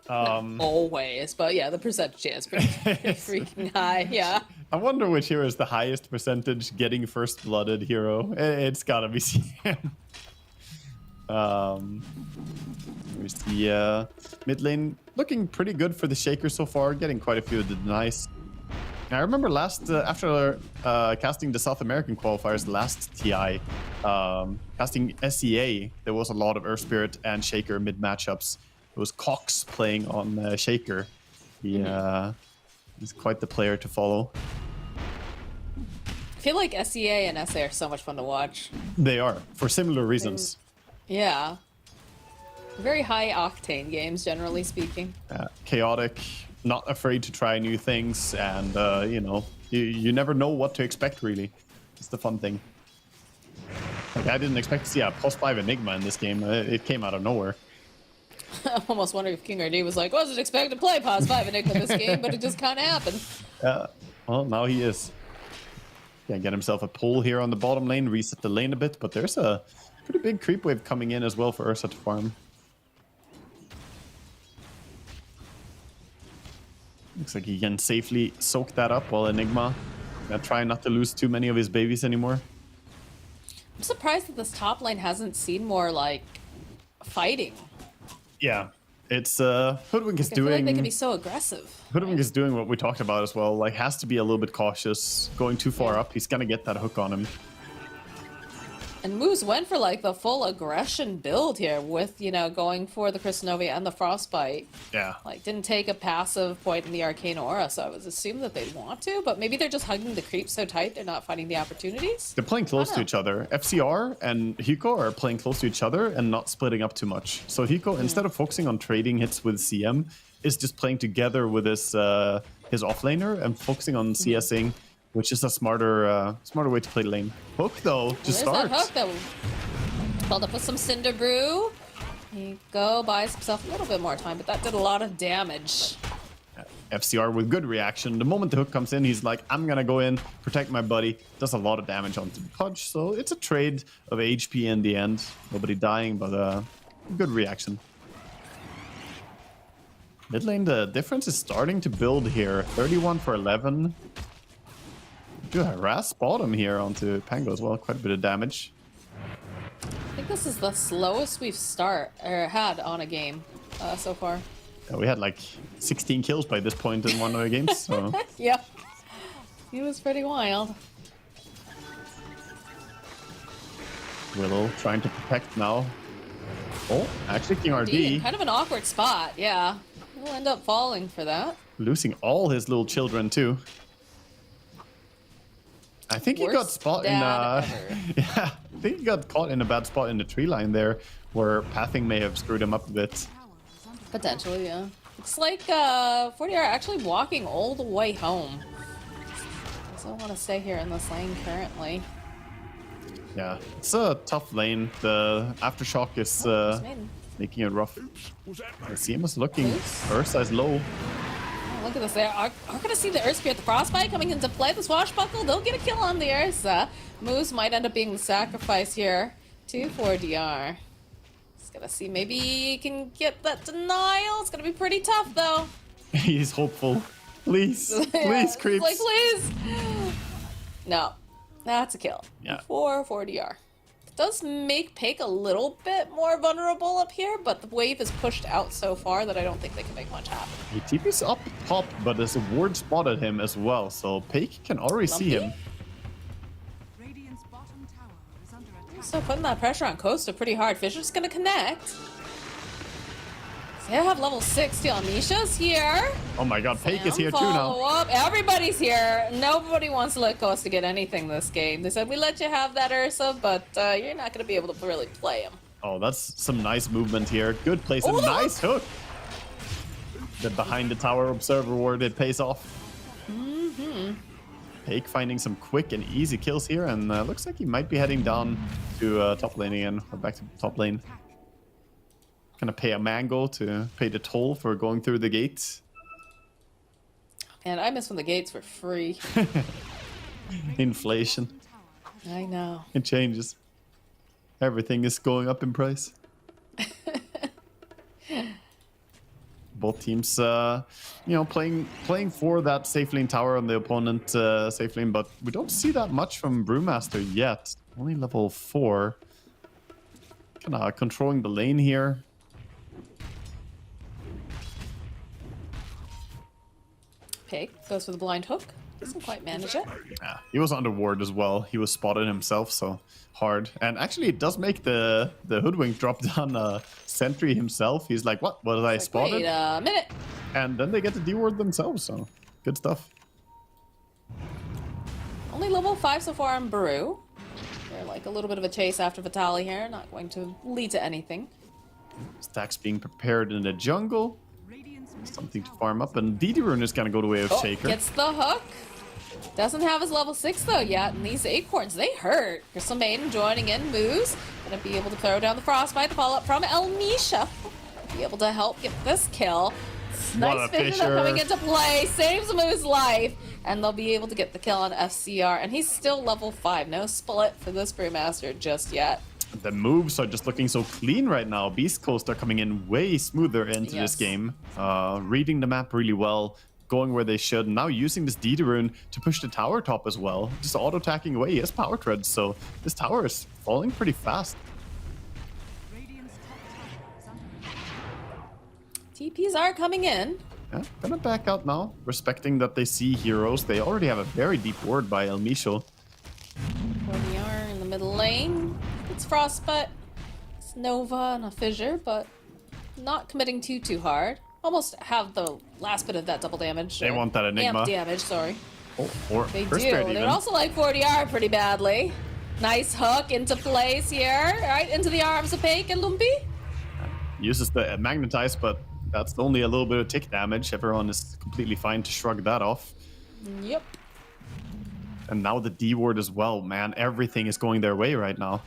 Not always, but yeah, the percentage chance pretty freaking high. Yeah. I wonder which hero is the highest percentage getting first blooded hero. It's gotta be CM. Here's the mid lane looking pretty good for the Shaker so far, getting quite a few of the denies. I remember after casting the South American qualifiers last TI, casting SEA, there was a lot of Earthspirit and Shaker mid matchups. It was Cox playing on Shaker. He's quite the player to follow. I feel like SEA and SA are so much fun to watch. They are, for similar reasons. Yeah. Very high octane games, generally speaking. Chaotic, not afraid to try new things, and you never know what to expect really. It's the fun thing. Like, I didn't expect to see a +5 Enigma in this game. It came out of nowhere. I'm almost wondering if King RD was like, wasn't expecting to play +5 Enigma this game, but it just kind of happened. Well, now he is. Can get himself a pull here on the bottom lane, reset the lane a bit, but there's a pretty big creep wave coming in as well for Ursa to farm. Looks like he can safely soak that up while Enigma try not to lose too many of his babies anymore. I'm surprised that this top lane hasn't seen more fighting. Yeah, it's Hoodwink is I feel like doing. they can be so aggressive. Hoodwink is doing what we talked about as well. Has to be a little bit cautious. Going too far up, he's gonna get that hook on him. And Moose went for the full aggression build here with, going for the Christenovi and the Frostbite. Yeah. Didn't take a passive point in the Arcane Aura, so I was assuming that they'd want to, but maybe they're just hugging the creep so tight they're not finding the opportunities. They're playing close to each other. FCR and Hiko are playing close to each other and not splitting up too much. So Hiko, instead of focusing on trading hits with CM, is just playing together with his offlaner and focusing on CSing, which is a smarter way to play lane. Hook though to start. That hook that followed up with some Cinder Brew. Hiko buys himself a little bit more time, but that did a lot of damage. FCR with good reaction. The moment the hook comes in, he's like, I'm gonna go in, protect my buddy. Does a lot of damage onto the Pudge, so it's a trade of HP in the end. Nobody dying, but good reaction. Mid lane, the difference is starting to build here. 31 for 11. Do harass bottom here onto Pango as well. Quite a bit of damage. I think this is the slowest we've had on a game so far. Yeah, we had 16 kills by this point in one of the games. So Yep. He was pretty wild. Willow trying to protect now. Oh, actually King Indeed, RD kind of an awkward spot, yeah. He'll end up falling for that. losing all his little children too. I think he got Worst spot in dad ever. yeah, I think he got caught in a bad spot in the tree line there, where pathing may have screwed him up a bit. Tower is under Potentially, yeah. It's like 40 are actually walking all the way home. Doesn't want to stay here in this lane currently. Yeah, it's a tough lane. The aftershock is Maiden. making it rough. The CM is looking. Loose. Ursa is low. Oh, look at this. They are going to see the Earth Spear at the Frostbite coming into play. The Swashbuckle, they'll get a kill on the Ursa. Moose might end up being the sacrifice here to 4DR. Just gonna see maybe he can get that denial. It's gonna be pretty tough though. He's hopeful. Please, Yeah, please, it's creeps. like, please. No, that's a kill. Yeah. For 4DR. It does make Pake a little bit more vulnerable up here, but the wave is pushed out so far that I don't think they can make much happen. He TP's up top, but there's a ward spotted him as well, so Pake can already see him. Radiant's bottom tower is under attack. So putting that pressure on Costa pretty hard. Fisher's gonna connect. They have level 60 on Misha's here. Oh my god, Pake is Sam here too follow now. up. Everybody's here. Nobody wants to let Costa get anything this game. They said, we let you have that Ursa, but you're not going to be able to really play him. Oh, that's some nice movement here. Good place. A Oh, the nice hook. The behind the tower observer ward, it pays off. Pake finding some quick and easy kills here, and looks like he might be heading down to top lane again, or back to top lane. Gonna pay a mango to pay the toll for going through the gates. And I miss when the gates were free. Inflation, I know. it changes. Everything is going up in price. Both teams, playing for that safe lane tower on the opponent safe lane, but we don't see that much from Brewmaster yet. Only level 4. Kind of controlling the lane here. Pake goes for the blind hook. Doesn't quite manage it. Yeah, he was under ward as well. He was spotted himself, so hard. And actually, it does make the hoodwink drop down sentry himself. He's like, what? Was I spotted? Wait a minute. And then they get to deward themselves, so good stuff. Only level 5 so far on Brew. They're like a little bit of a chase after Vitali here. Not going to lead to anything. Stacks being prepared in the jungle. Radiant's Something to farm up, and DD Rune is gonna go the way of Oh, Shaker. gets the hook. Doesn't have his level 6 though yet, and these acorns, they hurt. Crystal Maiden joining in, moves. Gonna be able to throw down the Frostbite, the follow-up from Elmisha. Be able to help get this kill. What Nice a vision fisher. coming into play, saves Moo's life, and they'll be able to get the kill on FCR. And he's still level 5, no split for this Brewmaster just yet. The moves are just looking so clean right now. Beast Coast are coming in way smoother into this Yes. game. Reading the map really well, going where they should. Now using this DD Rune to push the tower top as well. Just auto-attacking away. He has power treads, so this tower is falling pretty fast. Radiant's top tower is under attack. TPs are coming in. Yeah, gonna back out now, respecting that they see heroes. They already have a very deep ward by El Micho. Where we are in the middle lane. It's Frostbite, it's Nova, and a Fissure, but not committing too hard. Almost have the last bit of that double damage. They or want that Enigma. Amp damage, sorry. Oh, or They first do. trade They're even. also like 40R pretty badly. Nice hook into place here, right into the arms of Pake and Lumpy. Uses the magnetize, but that's only a little bit of tick damage. Everyone is completely fine to shrug that off. Yep. And now the D ward as well, man. Everything is going their way right now.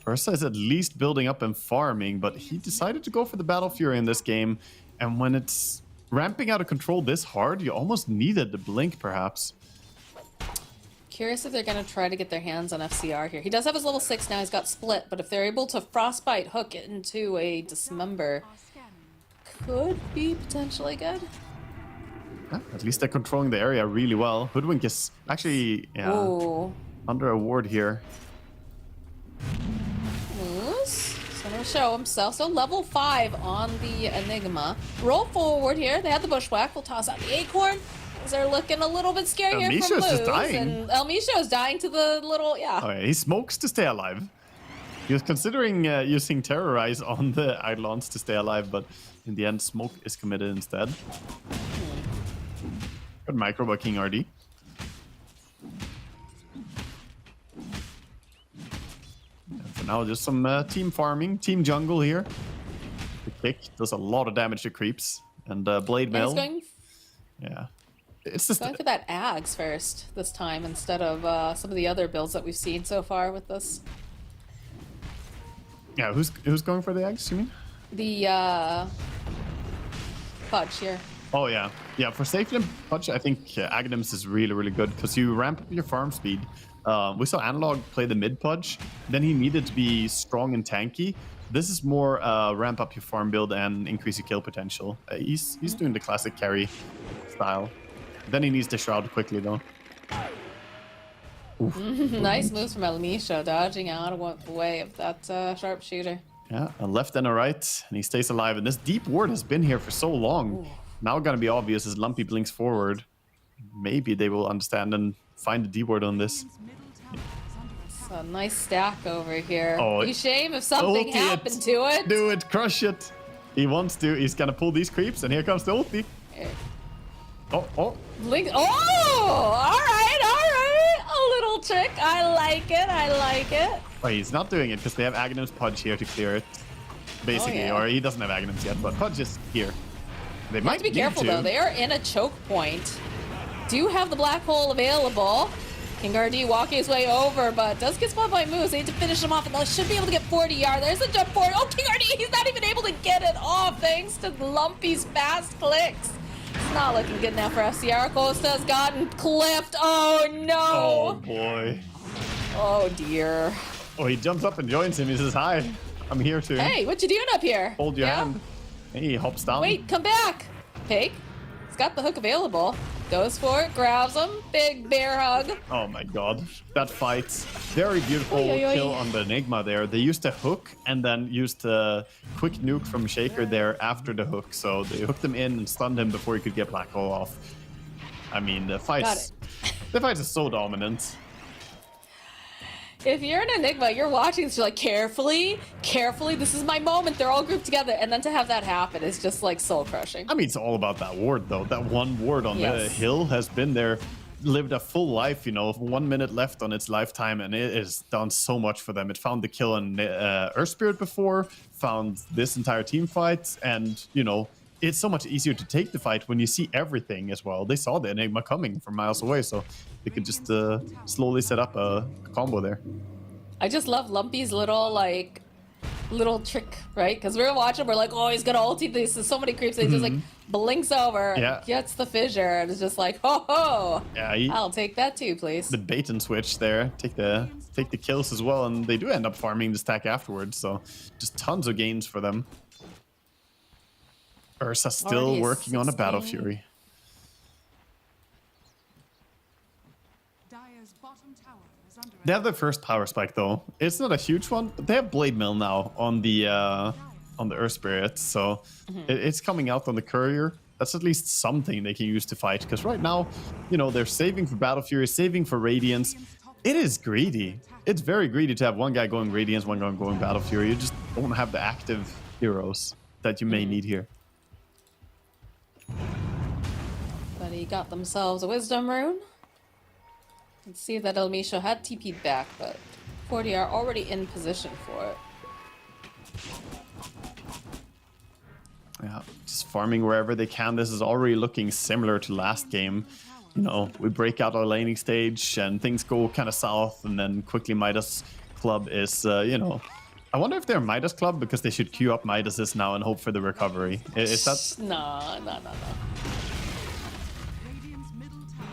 Ursa is at least building up and farming, but he decided to go for the Battle Fury in this game. And when it's ramping out of control this hard, you almost needed the blink, perhaps. Curious if they're going to try to get their hands on FCR here. He does have his level 6 now, he's got split, but if they're able to Frostbite hook it into a Dismember, Are scanning. could be potentially good. Yeah, at least they're controlling the area really well. Hoodwink is actually Ooh. under a ward here. Moose. So Gonna show himself. So level 5 on the Enigma. Roll forward here. They have the bushwhack. We'll toss out the acorn. Things are looking a little bit scary here from Elmisho's just Luz. dying. And Elmisho's dying to the little, yeah. Oh, yeah, he smokes to stay alive. He was considering using Terrorize on the Eidolons to stay alive, but in the end, Smoke is committed instead. Good micro by King RD. And for now, just some team farming, team jungle here. The kick does a lot of damage to creeps. And Blade And Mail. he's going, Yeah. It's just... going for that Ags first this time instead of some of the other builds that we've seen so far with this. Yeah, who's going for the eggs, you mean? The Fudge here. Oh, yeah. Yeah, for safety and punch, I think Aghanims is really, really good because you ramp up your farm speed. We saw Analog play the mid pudge. Then he needed to be strong and tanky. This is more ramp up your farm build and increase your kill potential. He's doing the classic carry style. Then he needs to shroud quickly, though. Nice moves from Elmisho, dodging out of the way of that sharpshooter. Yeah, a left and a right, and he stays alive. And this deep ward has been here for so long. Now gonna be obvious as Lumpy blinks forward. Maybe they will understand and find the deep ward on this. It's a nice stack over here. Oh, Be shame if something ulti happened to it. Do it, crush it. He wants to. He's gonna pull these creeps, and here comes the ulti. Oh. Link. Oh, all right. A little trick. I like it. Wait, he's not doing it because they have Aghanim's Pudge here to clear it. Basically, yeah. or he doesn't have Aghanim's yet, but Pudge is here. They You might have to be need careful though. They are in a choke point. Do have the black hole available. King RD walking his way over, but does get spotted by moves. They need to finish him off, and they should be able to get 40 yard. There's a jump forward. Oh, King RD, he's not even able to get it off thanks to Lumpy's fast clicks. It's not looking good now for FCR. Costa's gotten clipped. Oh Oh no. boy. Oh dear. Oh, he jumps up and joins him. He says, "Hi, I'm here to Hey, what you doing up here? hold your Yeah? hand." Hey, he hops down. Wait, come back. Pig. He's got the hook available. Goes for it, grabs him. Big bear hug. Oh my god. That fight. Very beautiful Oi, oi, oi. kill on the Enigma there. They used a hook and then used a quick nuke from Shaker there after the hook. So they hooked him in and stunned him before he could get Black Hole off. I mean, the fight is so dominant. If you're an Enigma, you're watching this, you're like, carefully, this is my moment. They're all grouped together. And then to have that happen is just like soul crushing. I mean, it's all about that ward, though. That one ward on the Yes. hill has been there, lived a full life, 1 minute left on its lifetime, and it has done so much for them. It found the kill on Earth Spirit before, found this entire team fight, and, it's so much easier to take the fight when you see everything as well. They saw the Enigma coming from miles away, so they could just slowly set up a combo there. I just love Lumpy's little trick, right? Because we were watching, we're like, oh, he's gonna ulti this. There's so many creeps. And he just like blinks over, Yeah. gets the fissure, and it's just like, ho. Yeah, I'll take that too, please. the bait and switch there, take the kills as well, and they do end up farming the stack afterwards, so just tons of gains for them. Ursa still Already working on a Battle 16. Fury. Dire's bottom tower is under They have their first power spike though. It's not a huge one, but they have Blade Mill now on the Earth Spirit, so it's coming out on the Courier. That's at least something they can use to fight, because right now, they're saving for Battle Fury, saving for Radiance. It is greedy. It's very greedy to have one guy going Radiance, one guy going Battle Fury. You just don't have the active heroes that you may need here. But he got themselves a Wisdom Rune. Let's see that Elmisho had TP'd back, but 40 are already in position for it. Yeah, just farming wherever they can. This is already looking similar to last game. We break out our laning stage and things go kind of south, and then quickly Midas Club is, I wonder if they're Midas Club because they should queue up Midases now and hope for the recovery. Is that... No. Radiant's middle tower.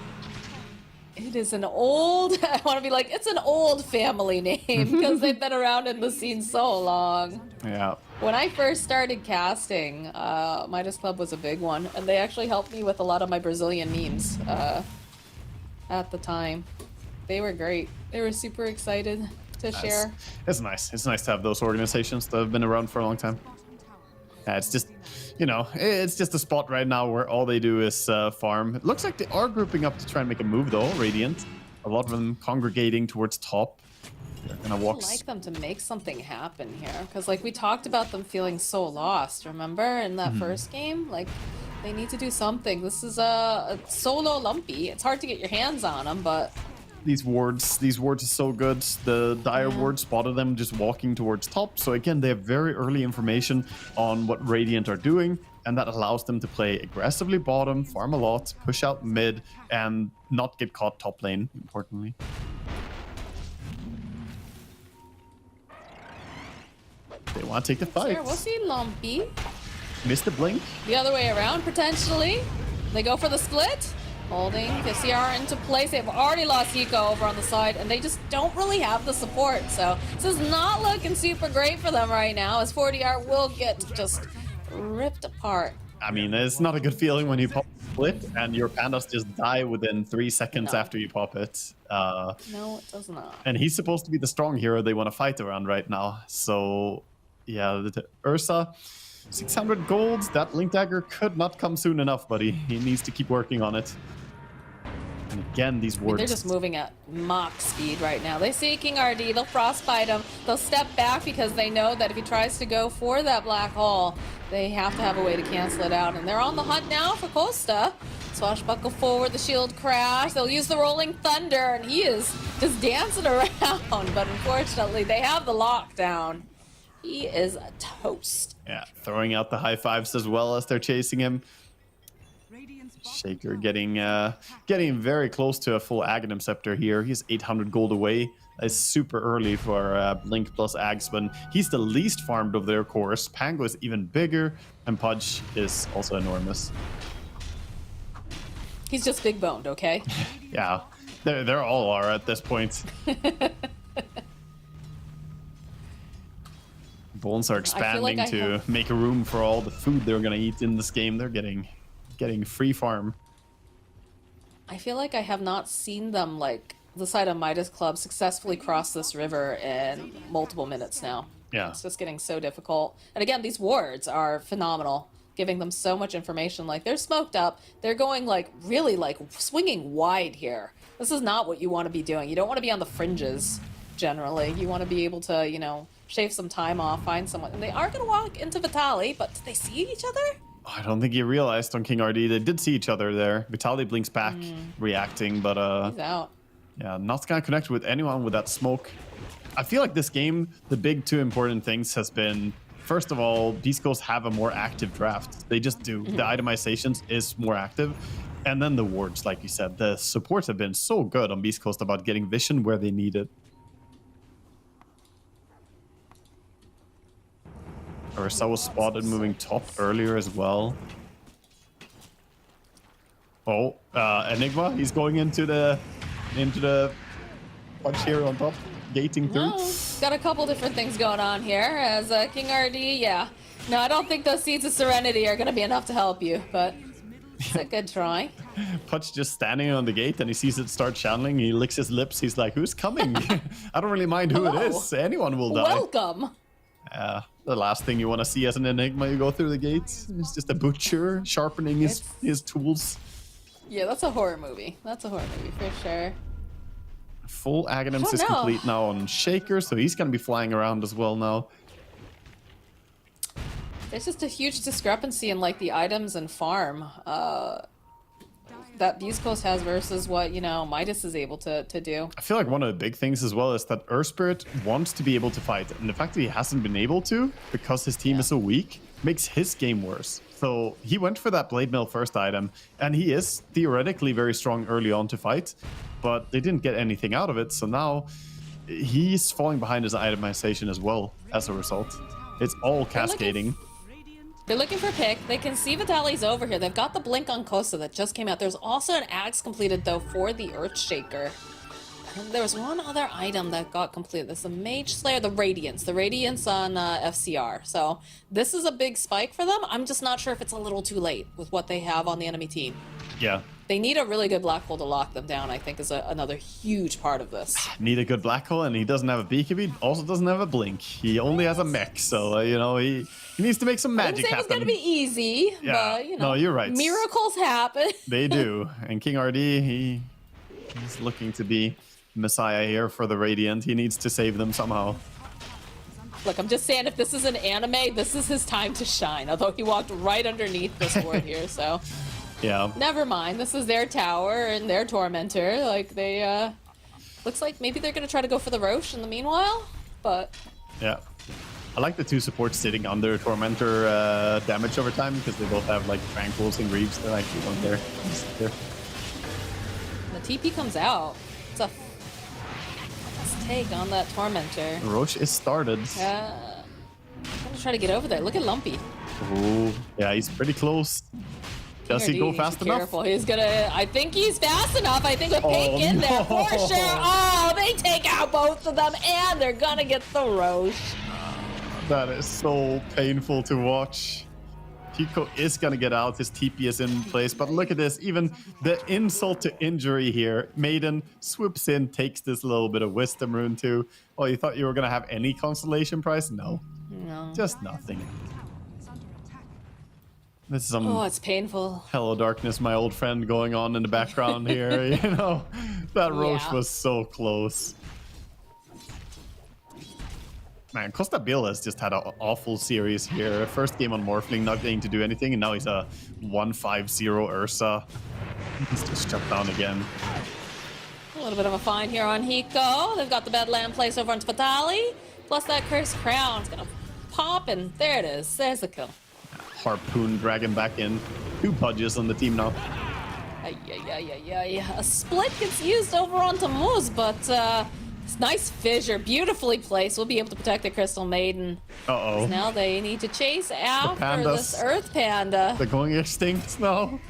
It is an old, I want to be like, it's an old family name because they've been around in the scene so long. Yeah. When I first started casting, Midas Club was a big one, and they actually helped me with a lot of my Brazilian memes at the time. They were great. They were super excited. to share. It's nice. It's nice to have those organizations that have been around for a long time. Bottom tower. Yeah, it's just, you know, it's just a spot right now where all they do is farm. It looks like they are grouping up to try and make a move, though, Radiant. A lot of them congregating towards top. They're gonna walk. I'd like them to make something happen here, because like we talked about them feeling so lost, remember, in that first game? Like, they need to do something. This is a solo Lumpy. It's hard to get your hands on them, but These wards are so good. The Dire ward spotted them just walking towards top. So again, they have very early information on what Radiant are doing, and that allows them to play aggressively bottom, farm a lot, push out mid, and not get caught top lane, importantly. They want to take the fight. sure, we'll see Lumpy. Missed the blink. The other way around, potentially. They go for the split. Holding the CR into place. They've already lost Eco over on the side, and they just don't really have the support. So this is not looking super great for them right now, as 40R will get just ripped apart. I mean, it's not a good feeling when you pop a split and your pandas just die within 3 seconds No. after you pop it. No, it does not. And he's supposed to be the strong hero they want to fight around right now. So, yeah, the Ursa, 600 gold. That Link Dagger could not come soon enough, buddy. He needs to keep working on it. And again, these wards. They're just moving at Mach speed right now. They see King RD, they'll frostbite him. They'll step back because they know that if he tries to go for that black hole, they have to have a way to cancel it out. And they're on the hunt now for Costa. Swashbuckle forward, the shield crash. They'll use the Rolling Thunder, and he is just dancing around. But unfortunately, they have the lockdown. He is a toast. Yeah, throwing out the high fives as well as they're chasing him. Radiant's bottom Shaker tower. getting very close to a full Aghanim Scepter here. He's 800 gold away. That's super early for Blink plus Ags, but he's the least farmed of their course. Pango is even bigger, and Pudge is also enormous. He's just big boned, okay? Yeah, they're all are at this point. Bones are expanding I to make room for all the food they're gonna eat in this game. They're getting free farm. I feel like I have not seen them, like, the side of Midas Club successfully cross this river in multiple minutes now. Yeah. It's just getting so difficult. And again, these wards are phenomenal, giving them so much information. Like, they're smoked up. They're going, like, really, like, swinging wide here. This is not what you want to be doing. You don't want to be on the fringes, generally. You want to be able to, you know, shave some time off, find someone. And they are going to walk into Vitali, but do they see each other? I don't think he realized on King RD. They did see each other there. Vitali blinks back, reacting, but He's out. yeah, not gonna connect with anyone with that smoke. I feel like this game, the big two important things has been, first of all, Beast Coast have a more active draft. They just do. The itemizations is more active. And then the wards, like you said. The supports have been so good on Beast Coast about getting vision where they need it. Ursa was spotted moving top earlier as well. Oh, Enigma, he's going into the punch here on top, gating through. No, got a couple different things going on here. As King RD, yeah. No, I don't think those Seeds of Serenity are going to be enough to help you, but it's a good try. Punch just standing on the gate and he sees it start channeling. He licks his lips. He's like, who's coming? I don't really mind who Hello. it is. Anyone will die. Welcome. The last thing you want to see as an Enigma, you go through the gates. It's just a butcher sharpening his tools. Yeah, that's a horror movie. That's a horror movie for sure. Full Aghanims Oh, is no. complete now on Shaker, so he's going to be flying around as well now. There's just a huge discrepancy in like the items and farm that Beast Coast has versus what, you know, Midas is able to do. I feel like one of the big things as well is that Earth Spirit wants to be able to fight, and the fact that he hasn't been able to because his team is so weak makes his game worse. So he went for that Blade Mill first item, and he is theoretically very strong early on to fight, but they didn't get anything out of it, so now he's falling behind his itemization as well as a result. It's all cascading. They're looking for pick. They can see Vitali's over here. They've got the blink on Costa that just came out. There's also an axe completed though for the Earthshaker. There was one other item that got completed. This is the Mage Slayer, the Radiance. The Radiance on FCR. So this is a big spike for them. I'm just not sure if it's a little too late with what they have on the enemy team. Yeah. They need a really good black hole to lock them down, I think, is another huge part of this. Need a good black hole, and he doesn't have a beacon. He also doesn't have a blink. He only has a mech, so you know he needs to make some magic I happen. didn't say it was going to be easy, Yeah. but you know, No, you're right. Miracles happen. They do, and King RD, he's looking to be Messiah here for the Radiant. He needs to save them somehow. Look, I'm just saying, if this is an anime, this is his time to shine. Although he walked right underneath this ward here, so. Yeah. Never mind. This is their tower and their tormentor. Like, they, looks like maybe they're gonna try to go for the Roche in the meanwhile, but... Yeah. I like the two supports sitting under Tormentor damage over time, because they both have, like, Tranquils and Greaves that actually don't care. The TP comes out. It's a let's take on that Tormentor. Roche is started. I'm gonna try to get over there. Look at Lumpy. Ooh. Yeah, he's pretty close. Does he go fast enough? Careful, he's gonna. I think he's fast enough. I think with Pink in there for no. sure. Oh, they take out both of them, and they're gonna get the Roche. That is so painful to watch. Pico is gonna get out. His TP is in place, but look at this. Even the insult to injury here. Maiden swoops in, takes this little bit of wisdom rune too. Oh, you thought you were gonna have any consolation prize? No, No. just nothing. Is under attack. This is some Oh, it's painful. Hello Darkness, my old friend, going on in the background here. You know, that Roche Yeah. was so close. Man, Costa Bill has just had an awful series here. First game on Morphling, not getting to do anything, and now he's a 1-5-0 Ursa. He's just shut down again. A little bit of a find here on Hiko. They've got the Bedlam place over on Fatali. Plus that Cursed Crown's gonna pop, and there it is. There's the kill. Harpoon dragging back in. 2 Pudges on the team now. Ay, ay, ay, ay, ay. A split gets used over onto Moose, but it's nice fissure, beautifully placed. We'll be able to protect the Crystal Maiden. Uh-oh. Now they need to chase after pandas. this Earth Panda. They're going extinct now.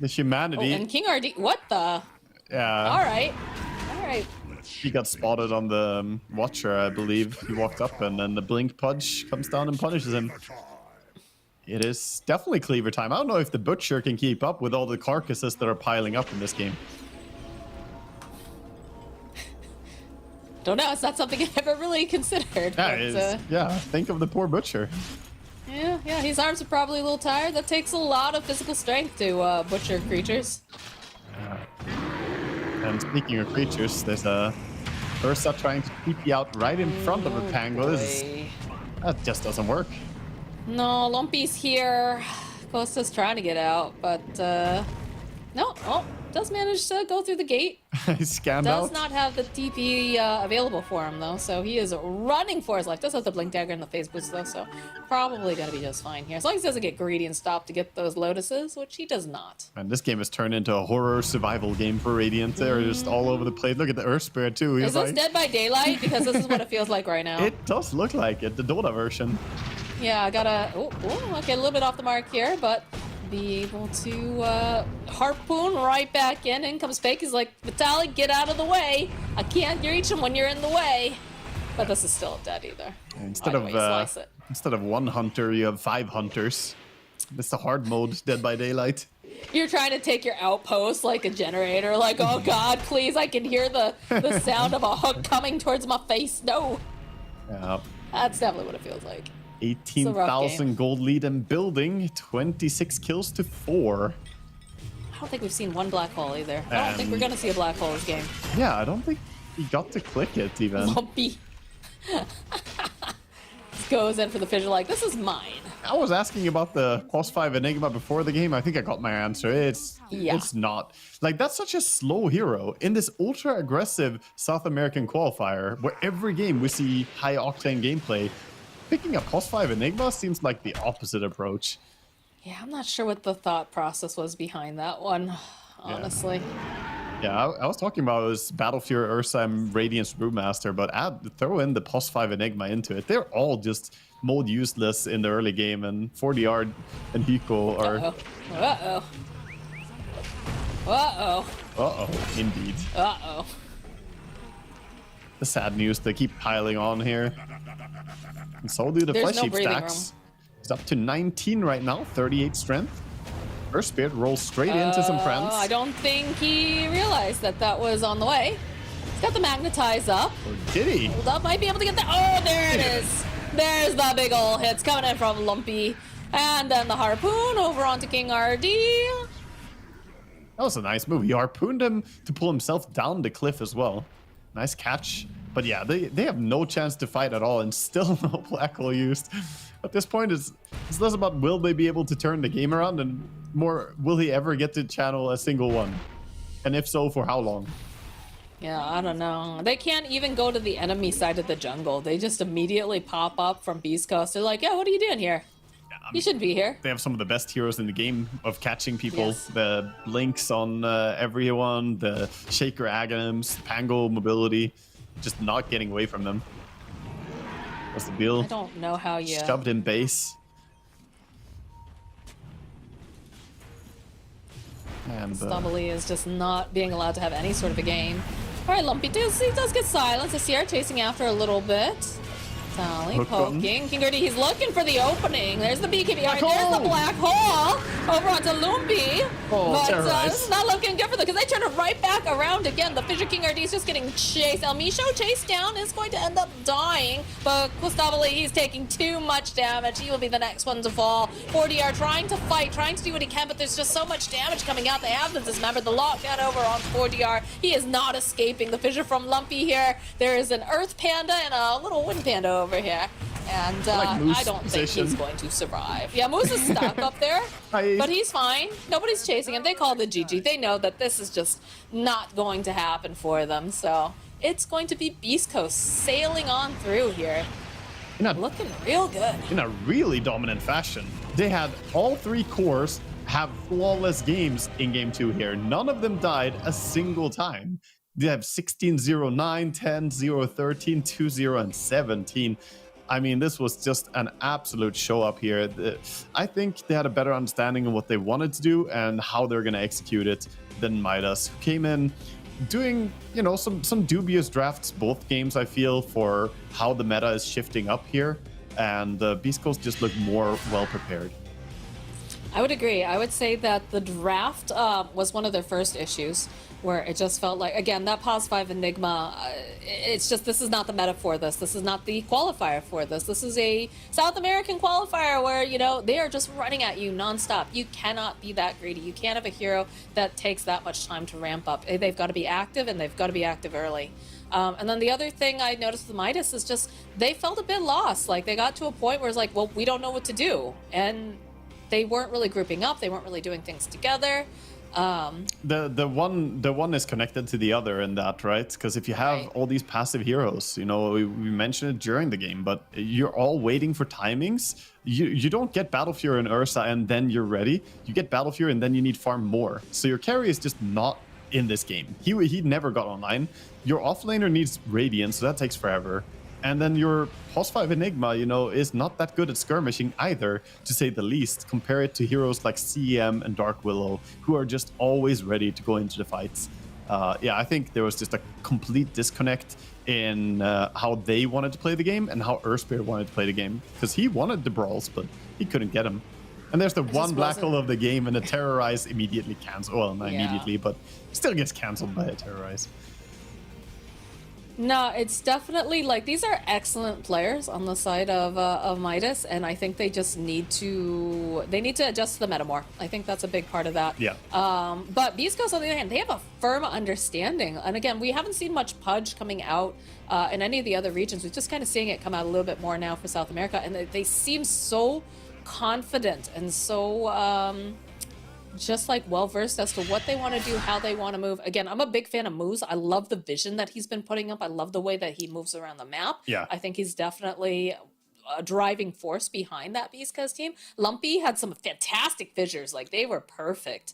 The Oh, humanity. and King RD. What the? Yeah. All right. All right. He got spotted on the Watcher, I believe. He walked up, and then the Blink Pudge comes down and punishes him. It is definitely Cleaver time. I don't know if the Butcher can keep up with all the carcasses that are piling up in this game. Don't know. It's not something I've ever really considered. Yeah, but, it is. Yeah, think of the poor Butcher. yeah. His arms are probably a little tired. That takes a lot of physical strength to butcher creatures. And speaking of creatures, there's a Ursa trying to TP out right in front of a Pango. That just doesn't work. No, Lumpy's here. Costa's trying to get out, but no. Oh, does manage to go through the gate. He's scammed Does out. not have the TP available for him though, so he is running for his life. Does have the blink dagger and the phase boost though, so probably gonna be just fine here. As long as he doesn't get greedy and stop to get those lotuses, which he does not. And this game has turned into a horror survival game for Radiant. They're just all over the place. Look at the Earth Spirit too. He's Is this like, Dead by Daylight? Because this is what it feels like right now. it does look like it, the Dota version. Yeah, I gotta. Okay, a little bit off the mark here, but be able to harpoon right back in. In comes Fake. He's like, Vitalik, get out of the way. I can't reach him when you're in the way. But this is still dead either. Instead Either way you slice it. of 1 hunter, you have 5 hunters. It's the hard mode, Dead by Daylight. You're trying to take your outpost like a generator. Like, oh God, please! I can hear the sound of a hook coming towards my face. No, Yeah. that's definitely what it feels like. 18,000 gold lead and building, 26 kills to 4. I don't think we've seen one black hole either. I don't think we're gonna see a black hole this game. Yeah, I don't think he got to click it even. Lumpy. Goes in for the fissure like, this is mine. I was asking about the plus 5 Enigma before the game. I think I got my answer. It's not. Like, that's such a slow hero in this ultra aggressive South American qualifier where every game we see high octane gameplay. Picking a plus 5 Enigma seems like the opposite approach. Yeah, I'm not sure what the thought process was behind that one, honestly. Yeah, I was talking about this Battle Fury Ursa and Radiance Brewmaster, but throw in the plus 5 Enigma into it. They're all just mode useless in the early game, and 40R and Hiko are... Uh-oh. Uh-oh. Uh-oh, indeed. Uh-oh. The sad news, they keep piling on here. And so do the There's flesh no heap breathing stacks. He's up to 19 right now, 38 strength. Earth Spirit rolls straight into some friends. I don't think he realized that that was on the way. He's got the magnetize up. Or did he? Hold up, might be able to get that. Oh, there it is. There's the big ol' hits coming in from Lumpy. And then the harpoon over onto King RD. That was a nice move. He harpooned him to pull himself down the cliff as well. Nice catch. But yeah, they have no chance to fight at all, and still no black hole used. At this point, it's less about will they be able to turn the game around and more will he ever get to channel a single one? And if so, for how long? Yeah, I don't know. They can't even go to the enemy side of the jungle. They just immediately pop up from Beast Coast. They're like, yeah, what are you doing here? You shouldn't be here. They have some of the best heroes in the game of catching people. Yes. The blinks on everyone, the Shaker Agams, Pango mobility, just not getting away from them. What's the deal? I don't know how you... Shoved in base. And Stubbly is just not being allowed to have any sort of a game. All right, Lumpy he does get silenced. I see her chasing after a little bit. Sally Hook button. poking. King Gertie, he's looking for the opening. There's the BKB. All right, Black there's the hole. black hole over onto Lumpy. Oh, but terrorized. this is not looking good for them because they turn it right back around again. The Fisher King RD is just getting chased. El Misho chased down is going to end up dying, but Gustavoli, he's taking too much damage. He will be the next one to fall. 4DR trying to fight, trying to do what he can, but there's just so much damage coming out. They have them dismembered. The lockdown over on 4DR. He is not escaping. The Fisher from Lumpy here. There is an Earth Panda and a little Wind Panda over here. And like Moose I don't think position. he's going to survive. Yeah, Moose is stuck up there, but he's fine. Nobody's chasing him. They call the GG. They know that this is just not going to happen for them. So it's going to be Beast Coast sailing on through here. Looking real good. in a really dominant fashion. They had all three cores have flawless games in game 2 here. None of them died a single time. They have 16-0, 9, 10, 0, 13, 2, 0, and 17. I mean, this was just an absolute show up here. I think they had a better understanding of what they wanted to do and how they're going to execute it than Midas, who came in doing, you know, some dubious drafts both games, I feel, for how the meta is shifting up here. And Beast Coast just looked more well prepared. I would agree. I would say that the draft was one of their first issues where it just felt like, again, that Pos 5 Enigma, it's just, this is not the meta for this. This is not the qualifier for this. This is a South American qualifier where, you know, they are just running at you nonstop. You cannot be that greedy. You can't have a hero that takes that much time to ramp up. They've got to be active, and they've got to be active early. And then the other thing I noticed with Midas is just they felt a bit lost. Like, they got to a point where it's like, well, we don't know what to do. And they weren't really grouping up. They weren't really doing things together. The one is connected to the other in that, right? Because if you have Right. all these passive heroes, you know, we mentioned it during the game, but you're all waiting for timings. You don't get Battle Fury and Ursa and then you're ready. You get Battle Fury and then you need farm more. So your carry is just not in this game. He never got online. Your offlaner needs Radiant, so that takes forever. And then your Pos 5 Enigma, you know, is not that good at skirmishing either, to say the least. Compare it to heroes like CEM and Dark Willow, who are just always ready to go into the fights. Yeah, I think there was just a complete disconnect in how they wanted to play the game and how Earthspear wanted to play the game. Because he wanted the brawls, but he couldn't get them. And there's the one black hole of the game, and the Terrorize immediately cancels. Well, not immediately, but still gets canceled by a Terrorize. No, it's definitely like these are excellent players on the side of Midas, and I think they just need to adjust to the meta more. I think that's a big part of that. Yeah. But Beast Coast, on the other hand, they have a firm understanding, and again, we haven't seen much Pudge coming out in any of the other regions. We're just kind of seeing it come out a little bit more now for South America, and they seem so confident and so just like well versed as to what they want to do, how they want to move. Again, I'm a big fan of Moose. I love the vision that he's been putting up. I love the way that he moves around the map. Yeah. I think he's definitely a driving force behind that Beast Coast team. Lumpy had some fantastic fissures. Like, they were perfect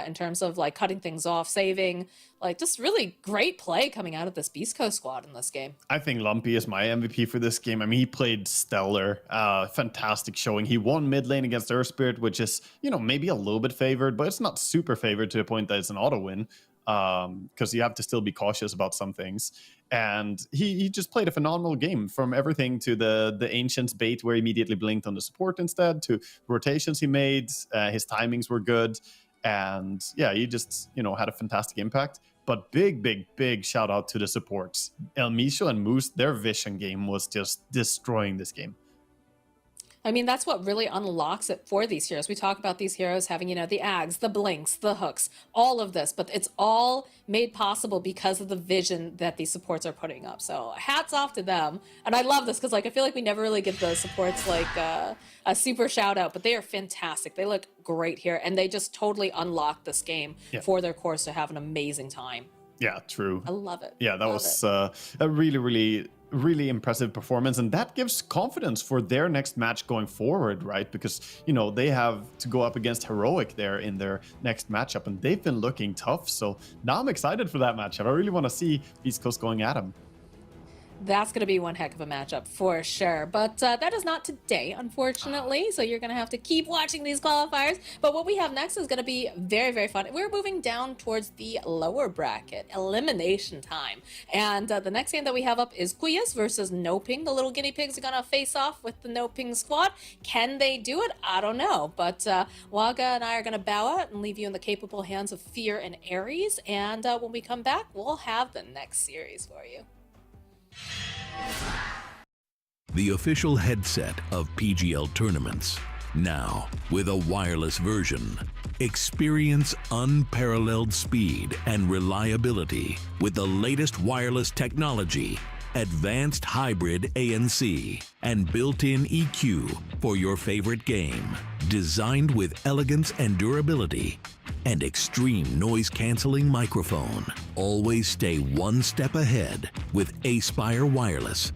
in terms of like cutting things off, saving, like just really great play coming out of this Beast Coast squad in this game. I think Lumpy is my MVP for this game. I mean, he played stellar, fantastic showing. He won mid lane against Earth Spirit, which is, you know, maybe a little bit favored, but it's not super favored to the point that it's an auto win, because you have to still be cautious about some things. And he just played a phenomenal game, from everything to the Ancient's bait where he immediately blinked on the support instead, to rotations he made. His timings were good. And yeah, he just, you know, had a fantastic impact. But big shout out to the supports. El Micho and Moose, their vision game was just destroying this game. I mean, that's what really unlocks it for these heroes. We talk about these heroes having, you know, the Ags, the Blinks, the Hooks, all of this, but it's all made possible because of the vision that these supports are putting up. So hats off to them. And I love this because, like, I feel like we never really give the supports, like, a super shout out, but they are fantastic. They look great here, and they just totally unlock this game for their cores to have an amazing time. Yeah, true. I love it. Yeah, that was a really impressive performance, and that gives confidence for their next match going forward, right? Because, you know, they have to go up against Heroic there in their next matchup, and they've been looking tough. So now I'm excited for that matchup. I really want to see East Coast going at them. That's going to be one heck of a matchup for sure. But that is not today, unfortunately. So you're going to have to keep watching these qualifiers. But what we have next is going to be very fun. We're moving down towards the lower bracket, elimination time. And the next game that we have up is Quiyas versus Noping. The little guinea pigs are going to face off with the Noping squad. Can they do it? I don't know. But Waga and I are going to bow out and leave you in the capable hands of Fear and Ares. And when we come back, we'll have the next series for you. The official headset of PGL tournaments. Now, with a wireless version. Experience unparalleled speed and reliability with the latest wireless technology, advanced hybrid ANC, and built-in EQ for your favorite game. Designed with elegance and durability, and extreme noise-canceling microphone. Always stay one step ahead with Aspire Wireless.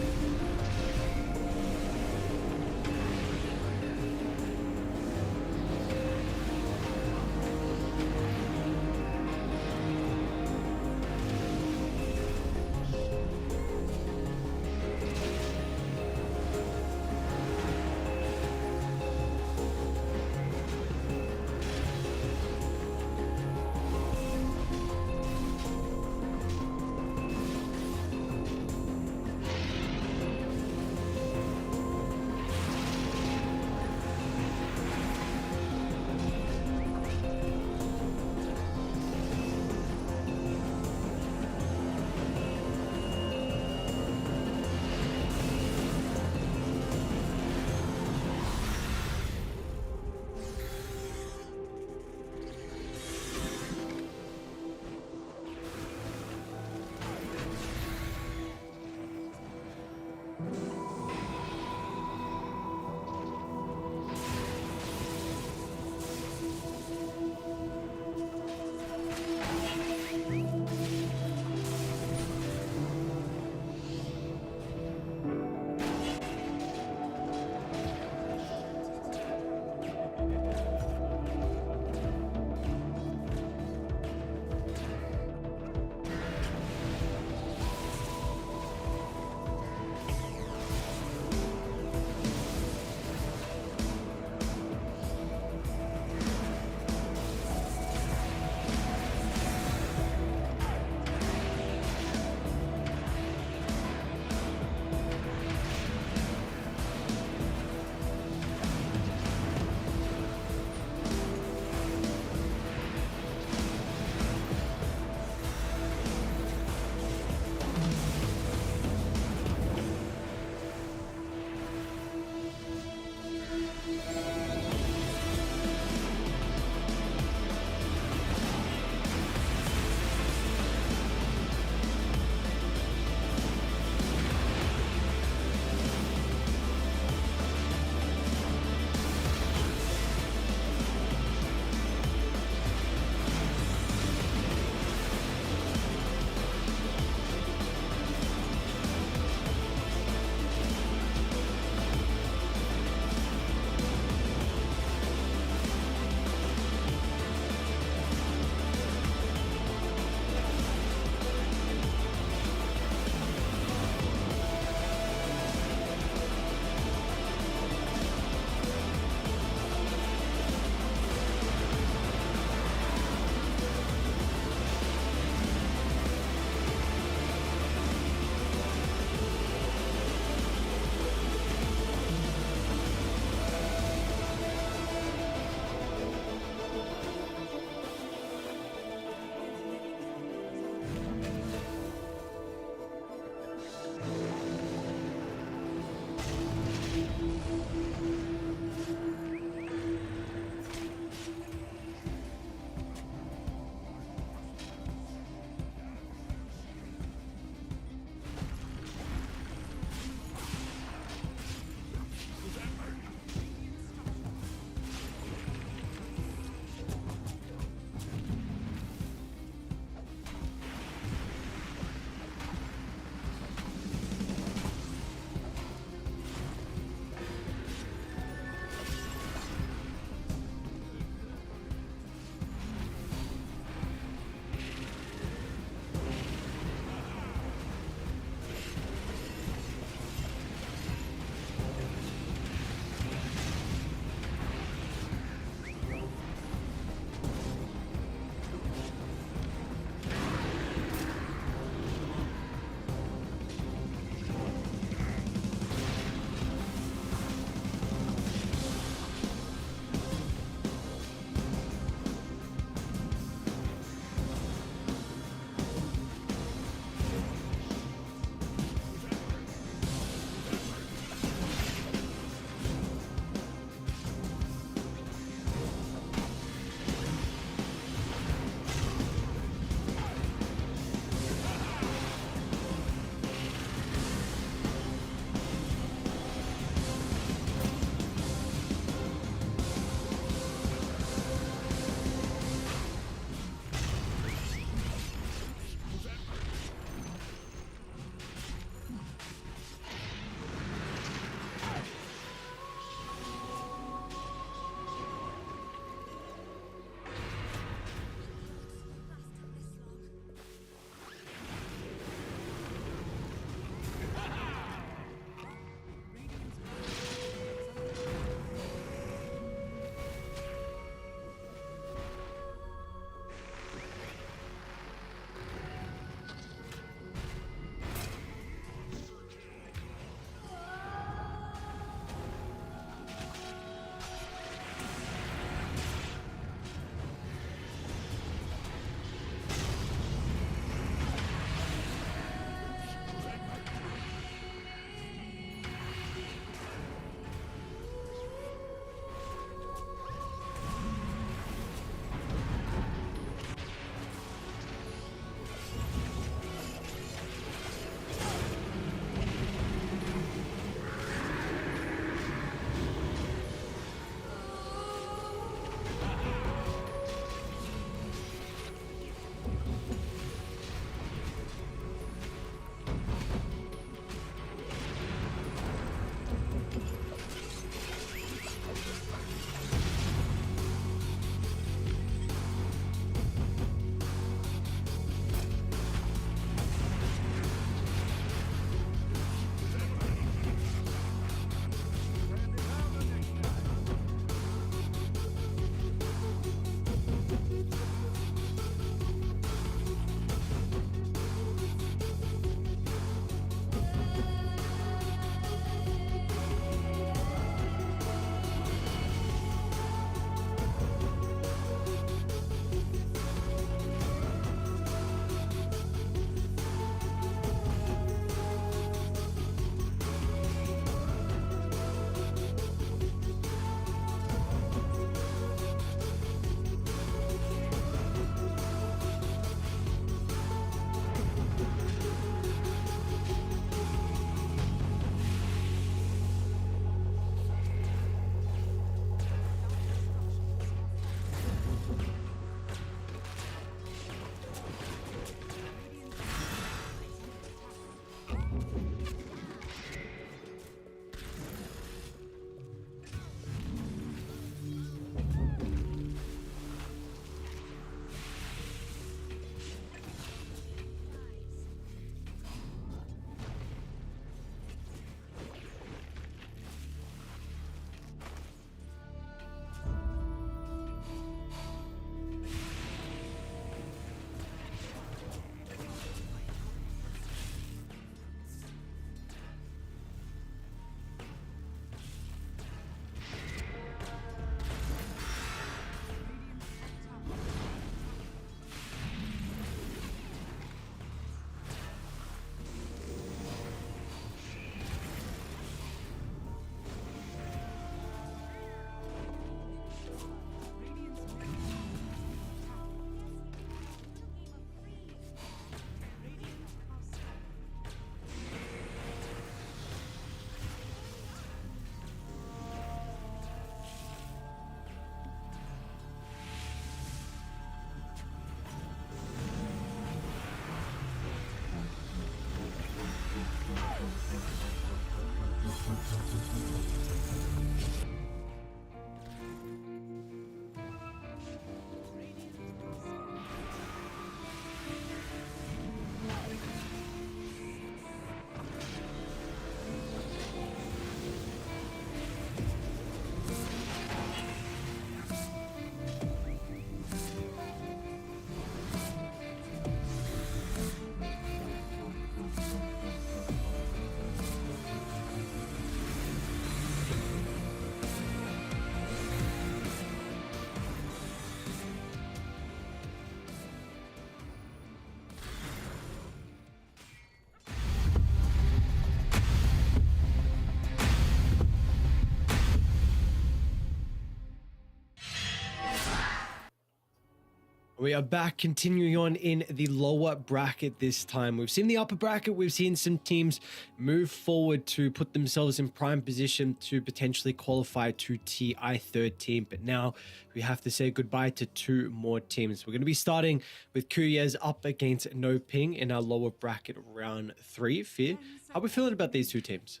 We are back, continuing on in the lower bracket this time. We've seen the upper bracket. We've seen some teams move forward to put themselves in prime position to potentially qualify to TI13. But now we have to say goodbye to 2 more teams. We're going to be starting with Qualifiers up against No Ping in our lower bracket round 3. Fear, how are we feeling about these 2 teams?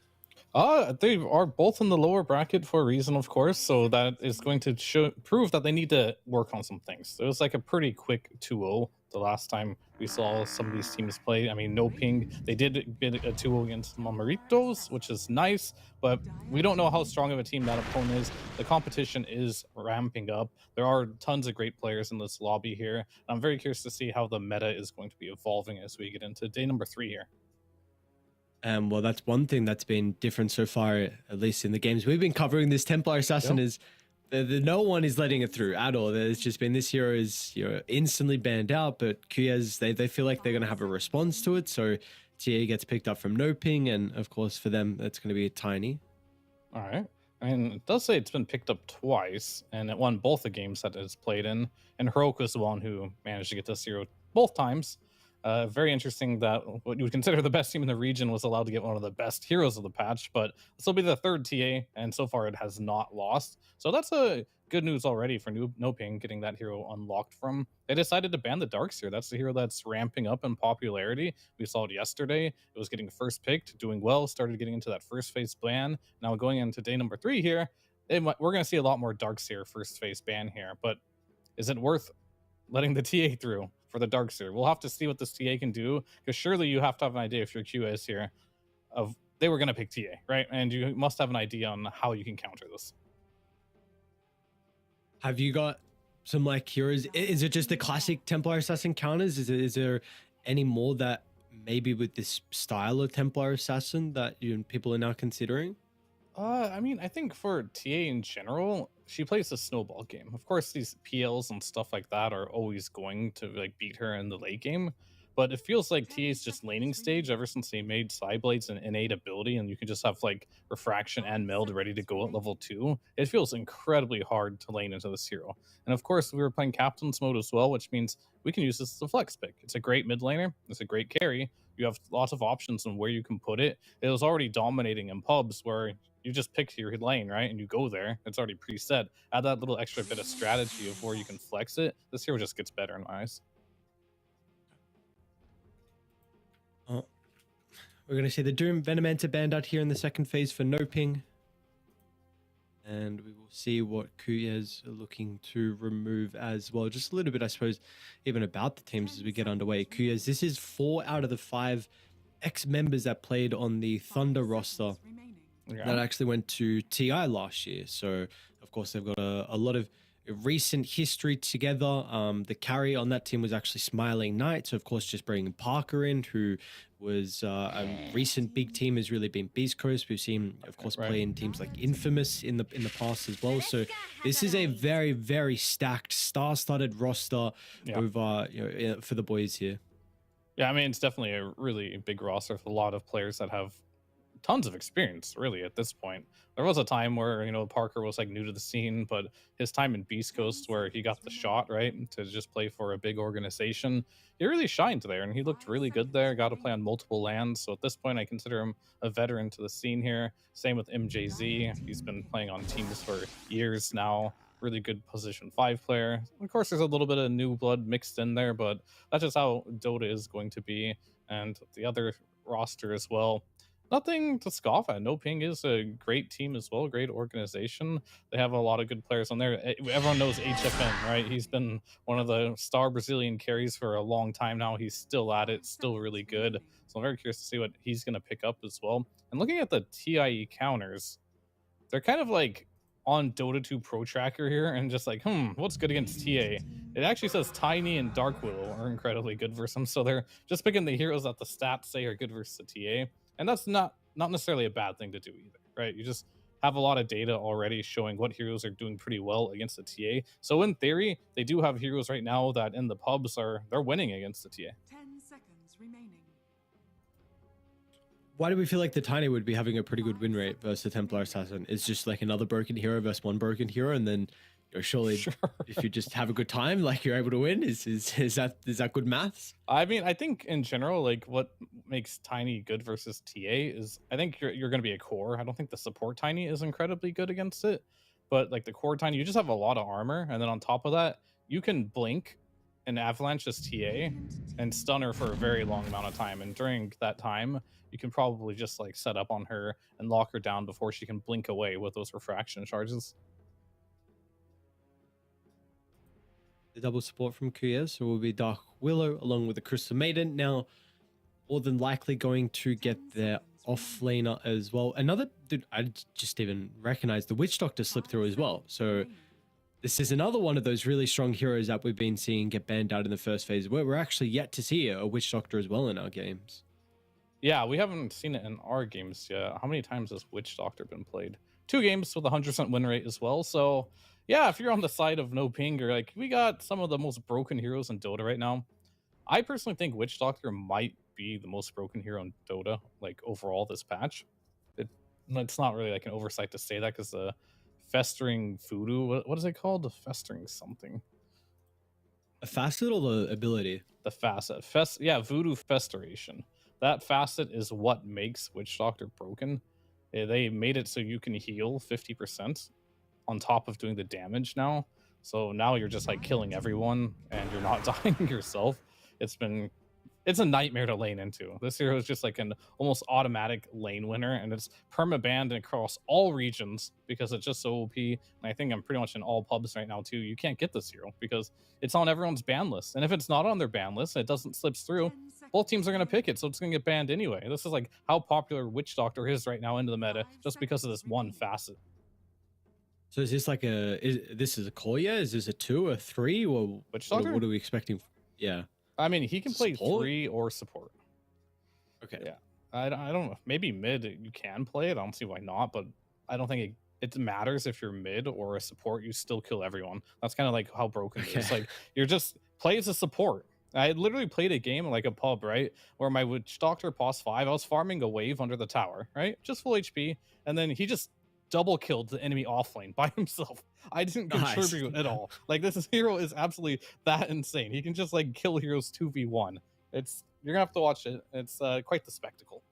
They are both in the lower bracket for a reason, of course, so that is going to prove that they need to work on some things. It was like a pretty quick 2-0 the last time we saw some of these teams play. I mean, No Ping, they did bid a 2-0 against Mamaritos, which is nice, but we don't know how strong of a team that opponent is. The competition is ramping up. There are tons of great players in this lobby here. I'm very curious to see how the meta is going to be evolving as we get into day number 3 here. Well, that's one thing that's been different so far, at least in the games we've been covering. This Templar Assassin is no one is letting it through at all. There's just been this hero is instantly banned out, but Qualifiers, they feel like they're going to have a response to it. So TA gets picked up from No Ping, and of course for them that's going to be tiny. All right. I mean, it does say it's been picked up twice, and it won both the games that it's played in. And Heroic was the one who managed to get to 0 both times. Very interesting that what you would consider the best team in the region was allowed to get one of the best heroes of the patch, but this will be the 3rd TA, and so far it has not lost. So that's a good news already for No Ping getting that hero unlocked from. They decided to ban the Darkseer. That's the hero that's ramping up in popularity. We saw it yesterday. It was getting first picked, doing well, started getting into that first phase ban. Now going into day number 3 here, we're going to see a lot more Darkseer first phase ban here, but is it worth letting the TA through for the Darkseer? We'll have to see what this TA can do, because surely you have to have an idea if your QS here of they were going to pick TA, right? And you must have an idea on how you can counter this. Have you got some like heroes? Is it just the classic Templar Assassin counters? Is there any more that maybe with this style of Templar Assassin that people are now considering? I mean, I think for TA in general, she plays a snowball game. Of course, these PLs and stuff like that are always going to like beat her in the late game, but it feels like TA's just laning stage ever since they made Psyblades an innate ability, and you can just have like Refraction and Meld ready to go at level 2. It feels incredibly hard to lane into this hero. And of course, we were playing Captain's mode as well, which means we can use this as a flex pick. It's a great mid laner. It's a great carry. You have lots of options on where you can put it. It was already dominating in pubs where you just pick your lane, right? And you go there. It's already preset. Add that little extra bit of strategy of where you can flex it. This hero just gets better in my eyes. Oh, we're going to see the Doom Venomenter banned out here in the 2nd phase for No Ping. And we will see what Qualifiers are looking to remove as well. Just a little bit, I suppose, even about the teams as we get underway. Qualifiers, this is 4 out of the 5 ex-members that played on the Thunder roster that actually went to TI last year. So, of course, they've got a lot of recent history together. The carry on that team was actually Smiling Knight. So, of course, just bringing Parker in, who was a recent big team, has really been Beast Coast. We've seen, of course, play in teams like Infamous in the past as well. So this is a very, very stacked, star-studded roster over for the boys here. Yeah, I mean, it's definitely a really big roster with a lot of players that have tons of experience, really, at this point. There was a time where, Parker was like new to the scene, but his time in Beast Coast where he got the shot, right, to just play for a big organization, he really shined there, and he looked really good there, got to play on multiple lands. So at this point, I consider him a veteran to the scene here. Same with MJZ. He's been playing on teams for years now. Really good position 5 player. Of course, there's a little bit of new blood mixed in there, but that's just how Dota is going to be. And the other roster as well, nothing to scoff at. No Ping is a great team as well, great organization. They have a lot of good players on there. Everyone knows HFN, right? He's been one of the star Brazilian carries for a long time now. He's still at it, still really good. So I'm very curious to see what he's going to pick up as well. And looking at the TIE counters, they're kind of like on Dota 2 Pro Tracker here and just like, what's good against TA? It actually says Tiny and Dark Willow are incredibly good versus them. So they're just picking the heroes that the stats say are good versus the TA. And that's not necessarily a bad thing to do either, right? You just have a lot of data already showing what heroes are doing pretty well against the TA. So in theory, they do have heroes right now that in the pubs they're winning against the TA. 10 seconds remaining. Why do we feel like the Tiny would be having a pretty good win rate versus the Templar Assassin? It's just like another broken hero versus one broken hero, and then surely Sure. if you just have a good time, like you're able to win. Is that good maths? I mean, I think in general, like what makes Tiny good versus TA is I think you're going to be a core. I don't think the support Tiny is incredibly good against it, but like the core Tiny, you just have a lot of armor, and then on top of that, you can blink and avalanche as TA and stun her for a very long amount of time. And during that time, you can probably just like set up on her and lock her down before she can blink away with those refraction charges. The double support from Kuya, so will be Dark Willow along with the Crystal Maiden. Now, more than likely going to get their offlaner as well. Another dude, I just even recognized the Witch Doctor slip through as well. So this is another one of those really strong heroes that we've been seeing get banned out in the first phase, where we're actually yet to see a Witch Doctor as well in our games. Yeah, we haven't seen it in our games yet. How many times has Witch Doctor been played? 2 games with a 100% win rate as well. So yeah, if you're on the side of no ping, or like we got some of the most broken heroes in Dota right now. I personally think Witch Doctor might be the most broken hero in Dota, like overall this patch. It's not really like an oversight to say that because the festering voodoo, what is it called? Festering something. A facet or the ability? The facet. Yeah, voodoo festeration. That facet is what makes Witch Doctor broken. They made it so you can heal 50% on top of doing the damage now. So now you're just like killing everyone and you're not dying yourself. It's a nightmare to lane into. This hero is just like an almost automatic lane winner, and it's perma-banned across all regions because it's just so OP. And I think I'm pretty much in all pubs right now too. You can't get this hero because it's on everyone's ban list. And if it's not on their ban list, it doesn't slip through, both teams are going to pick it, so it's going to get banned anyway. This is like how popular Witch Doctor is right now into the meta just because of this one facet. So is this like this is a Koya? Is this a 2 or 3? Or Witch Doctor? What are we expecting? Yeah. I mean, he can play Support? 3 or support. Okay. Yeah. I don't know. Maybe mid you can play it. I don't see why not, but I don't think it matters if you're mid or a support. You still kill everyone. That's kind of like how broken it is. Like you're just play as a support. I literally played a game like a pub, right, where my Witch Doctor pos 5, I was farming a wave under the tower, right, just full HP, and then he just double killed the enemy offlane by himself. I didn't contribute at all. Like this hero is absolutely that insane. He can just like kill heroes 2v1. You're gonna have to watch it. It's quite the spectacle.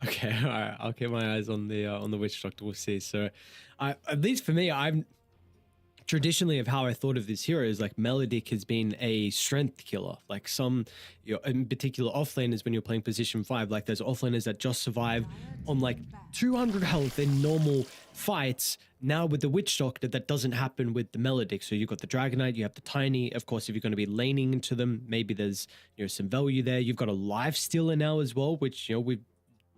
Okay, all right. I'll keep my eyes on the Witch Doctor. We'll see. So, at least for me, I'm traditionally of how I thought of this hero is like Melodic has been a strength killer. Like some, in particular offlaners when you're playing position 5, like there's offlaners that just survive on like 200 health in normal fights. Now with the Witch Doctor, that doesn't happen with the Melodic. So you've got the Dragonite, you have the Tiny. Of course, if you're going to be laning into them, maybe there's some value there. You've got a Life Stealer now as well, which with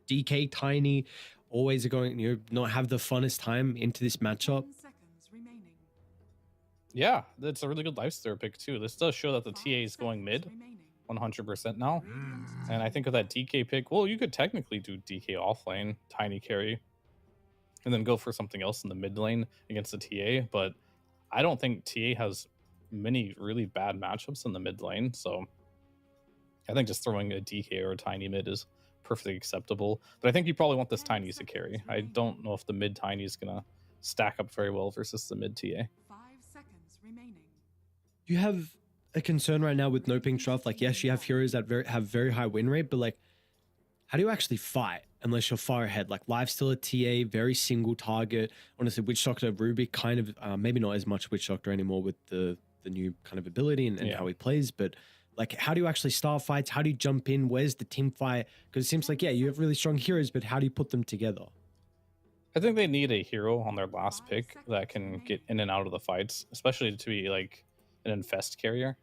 DK Tiny always are going not have the funnest time into this matchup. Yeah, that's a really good lifesteal pick too. This does show that the TA is going mid 100% now. And I think with that DK pick, well, you could technically do DK offlane, Tiny carry, and then go for something else in the mid lane against the TA. But I don't think TA has many really bad matchups in the mid lane. So I think just throwing a DK or a Tiny mid is perfectly acceptable. But I think you probably want this Tiny to carry. I don't know if the mid Tiny is going to stack up very well versus the mid TA. Do you have a concern right now with no ping Shroff? Like, yes, you have heroes that have very high win rate, but like, how do you actually fight unless you're far ahead? Like, Lifestealer, TA, very single target. Honestly, Witch Doctor, Ruby, kind of, maybe not as much Witch Doctor anymore with the new kind of ability and how he plays, but like, how do you actually start fights? How do you jump in? Where's the team fight? Because it seems like, yeah, you have really strong heroes, but how do you put them together? I think they need a hero on their last pick that can get in and out of the fights, especially to be like an infest carrier.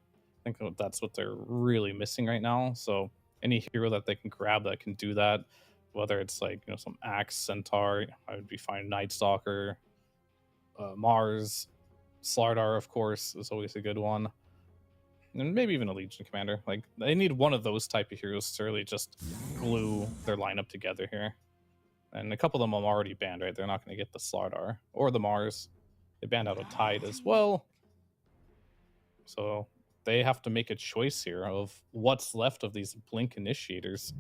I think that's what they're really missing right now. So any hero that they can grab that can do that, whether it's like some Axe, Centaur, I would be fine. Night Stalker, Mars, Slardar, of course, is always a good one, and maybe even a Legion Commander. Like they need one of those type of heroes to really just glue their lineup together here. And a couple of them I'm already banned, right? They're not going to get the Slardar or the Mars. They banned out a Tide as well. So they have to make a choice here of what's left of these Blink initiators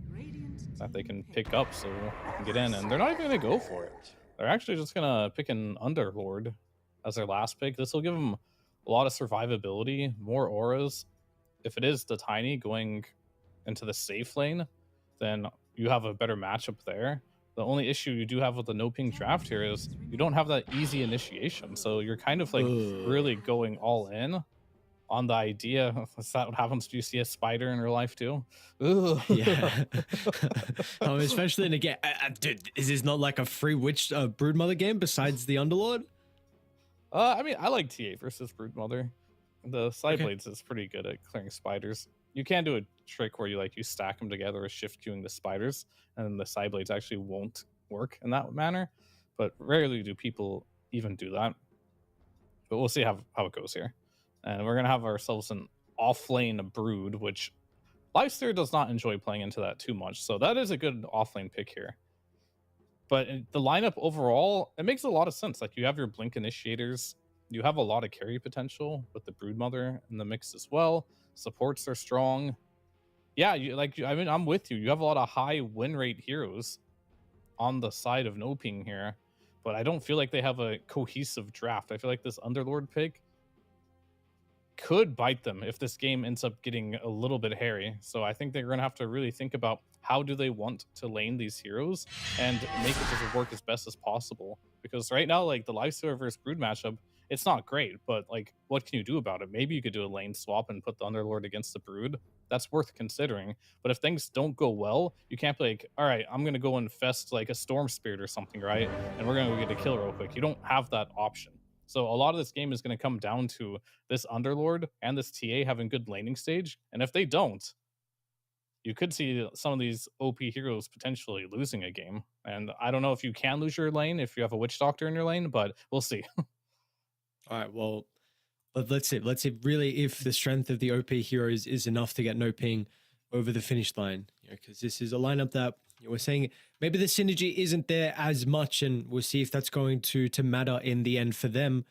that they can pick up so they can get in. And they're not even going to go for it. They're actually just going to pick an Underlord as their last pick. This will give them a lot of survivability, more auras. If it is the Tiny going into the safe lane, then you have a better matchup there. The only issue you do have with the no ping draft here is you don't have that easy initiation. So you're kind of like really going all in on the idea. Is that what happens? Do you see a spider in real life too? Ugh. Yeah. Especially in a game. Dude, is this not like a free witch broodmother game besides the Underlord? I mean, I like TA versus Broodmother. The side blades is pretty good at clearing spiders. You can do a trick where you stack them together with shift queuing the spiders, and the side blades actually won't work in that manner. But rarely do people even do that. But we'll see how it goes here. And we're gonna have ourselves an off-lane brood, which Lifesteer does not enjoy playing into that too much. So that is a good off-lane pick here. But the lineup overall, it makes a lot of sense. Like, you have your blink initiators, you have a lot of carry potential with the Broodmother in the mix as well. Supports are strong. Yeah, I'm with you. You have a lot of high win rate heroes on the side of no ping here, but I don't feel like they have a cohesive draft. I feel like this Underlord pick could bite them if this game ends up getting a little bit hairy. So I think they're going to have to really think about how do they want to lane these heroes and make it just work as best as possible. Because right now, like, the Lifestealer versus Brood matchup, it's not great, but like, what can you do about it? Maybe you could do a lane swap and put the Underlord against the Brood. That's worth considering. But if things don't go well, you can't be like, all right, I'm going to go infest like a Storm Spirit or something, right? And we're going to go get a kill real quick. You don't have that option. So a lot of this game is going to come down to this Underlord and this TA having good laning stage. And if they don't, you could see some of these OP heroes potentially losing a game. And I don't know if you can lose your lane if you have a Witch Doctor in your lane, but we'll see. All right, well, let's see really if the strength of the OP heroes is enough to get no ping over the finish line. Because this is a lineup that we're saying maybe the synergy isn't there as much, and we'll see if that's going to matter in the end for them.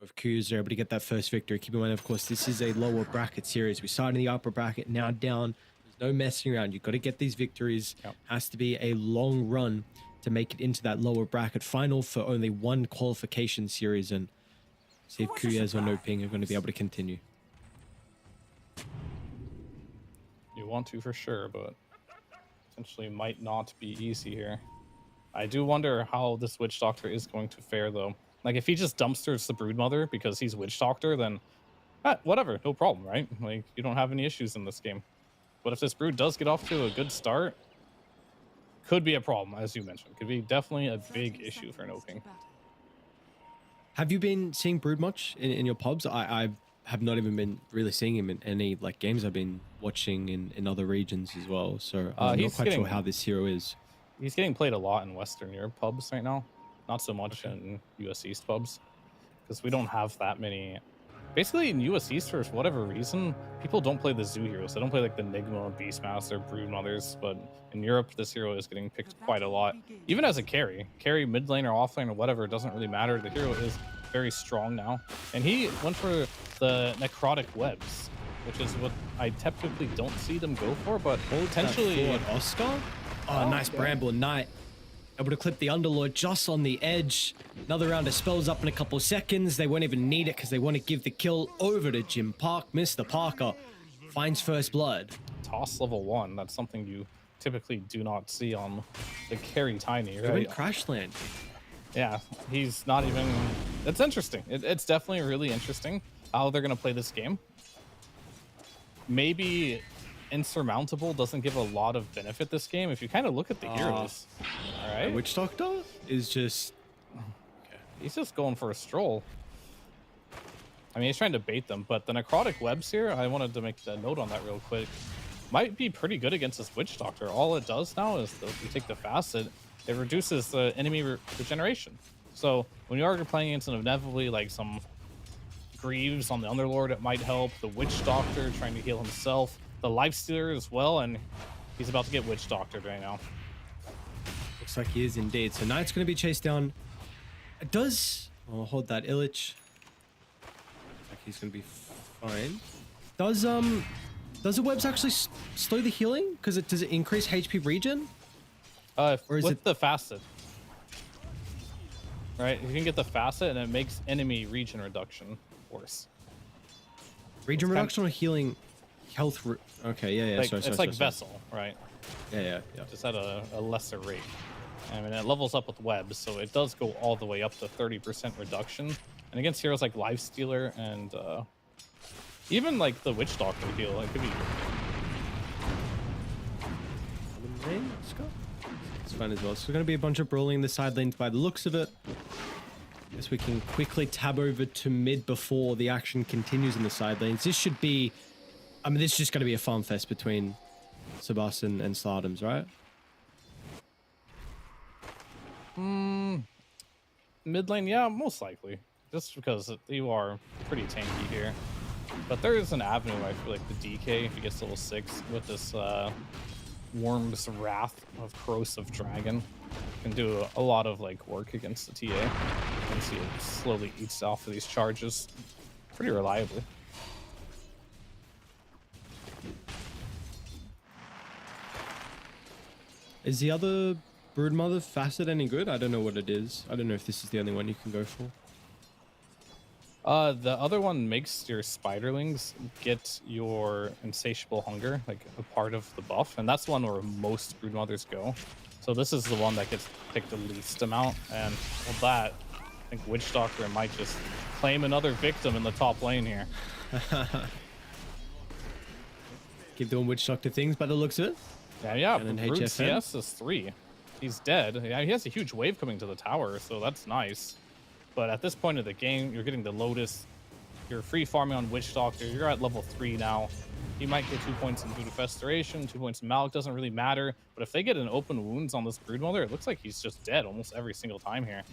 If Qs are able to get that first victory. Keep in mind, of course, this is a lower bracket series. We started in the upper bracket, now down. There's no messing around. You've got to get these victories. Yep. Has to be a long run to make it into that lower bracket final for only one qualification series, and see if Kuyas or no ping are going to be able to continue. You want to for sure, but potentially might not be easy here. I do wonder how this Witch Doctor is going to fare, though. Like, if he just dumpsters the Broodmother because he's Witch Doctor, then whatever, no problem, right? Like, you don't have any issues in this game. But if this Brood does get off to a good start, could be a problem, as you mentioned. Could be definitely a big issue for no ping. Have you been seeing Brood much in your pubs? I have not even been really seeing him in any like games I've been watching in other regions as well. So I'm not quite sure how this hero is. He's getting played a lot in Western Europe pubs right now. Not so much in US East pubs. Because we don't have that many. Basically, in US East, for whatever reason, people don't play the Zoo heroes. They don't play like the Nigma, Beastmaster, Broodmothers. But in Europe, this hero is getting picked quite a lot. Even as a carry. Carry mid lane or off lane or whatever, it doesn't really matter. The hero is very strong now. And he went for the Necrotic Webs, which is what I typically don't see them go for, but potentially... Oscar? Oh, nice Bramble Knight. Able to clip the Underlord just on the edge. Another round of spells up in a couple seconds. They won't even need it because they want to give the kill over to Jim Park. Mr. Parker finds first blood. Toss level 1. That's something you typically do not see on the carry Tiny, right? Even Crashland. Yeah, he's not even... It's interesting. It's definitely really interesting how they're going to play this game. Maybe Insurmountable doesn't give a lot of benefit this game if you kind of look at the heroes. All right. Witch Doctor is just... He's just going for a stroll. I mean, he's trying to bait them, but the Necrotic Webs here, I wanted to make a note on that real quick, might be pretty good against this Witch Doctor. All it does now is you take the Facet, it reduces the enemy regeneration. So when you are playing against inevitably like some Greaves on the Underlord, it might help. The Witch Doctor trying to heal himself. The Lifestealer as well, and he's about to get Witch Doctored right now. Looks like he is indeed. So Knight's going to be chased down. It does... Oh, hold that, Illich. Looks like he's going to be fine. Does the webs actually slow the healing? Because does it increase HP regen? Or is it the Facet? right? You can get the facet, and it makes enemy region reduction worse. Region It's kind- reduction or healing health? Okay, yeah, yeah. Like, sorry, it's sorry, like sorry. Vessel, right? Yeah, yeah, yeah. Just at a lesser rate. I mean, it levels up with webs, so it does go all the way up to 30% reduction. And against heroes like Lifestealer and even like the Witch Doctor heal, it could be. Let's go. It's fine as well. So, going to be a bunch of brawling in the side lanes by the looks of it. Guess we can quickly tab over to mid before the action continues in the side lanes. This should be, I mean, this is just going to be a farm fest between Sebastian and Slardams, right? Mid lane, yeah, most likely. Just because you are pretty tanky here. But there is an avenue, I feel like, the DK, if he gets level 6, with this Worm's Wrath of Corrosive Dragon, can do a lot of like work against the TA. You can see it slowly eats off of these charges pretty reliably. Is the other Broodmother facet any good? I don't know what it is. I don't know if this is the only one you can go for. The other one makes your spiderlings get your insatiable hunger, like a part of the buff, and that's the one where most broodmothers go. So this is the one that gets picked the least amount, and with that, I think Witch Doctor might just claim another victim in the top lane here. Keep doing Witch Doctor things by the looks of it. Yeah, And then Brood HFN. CS is 3. He's dead. Yeah, he has a huge wave coming to the tower, so that's nice. But at this point of the game, you're getting the Lotus. You're free farming on Witch Doctor. You're at level 3 now. He might get 2 points in Voodoo Festeration, 2 points in Malik. Doesn't really matter. But if they get an open wounds on this Broodmother, it looks like he's just dead almost every single time here.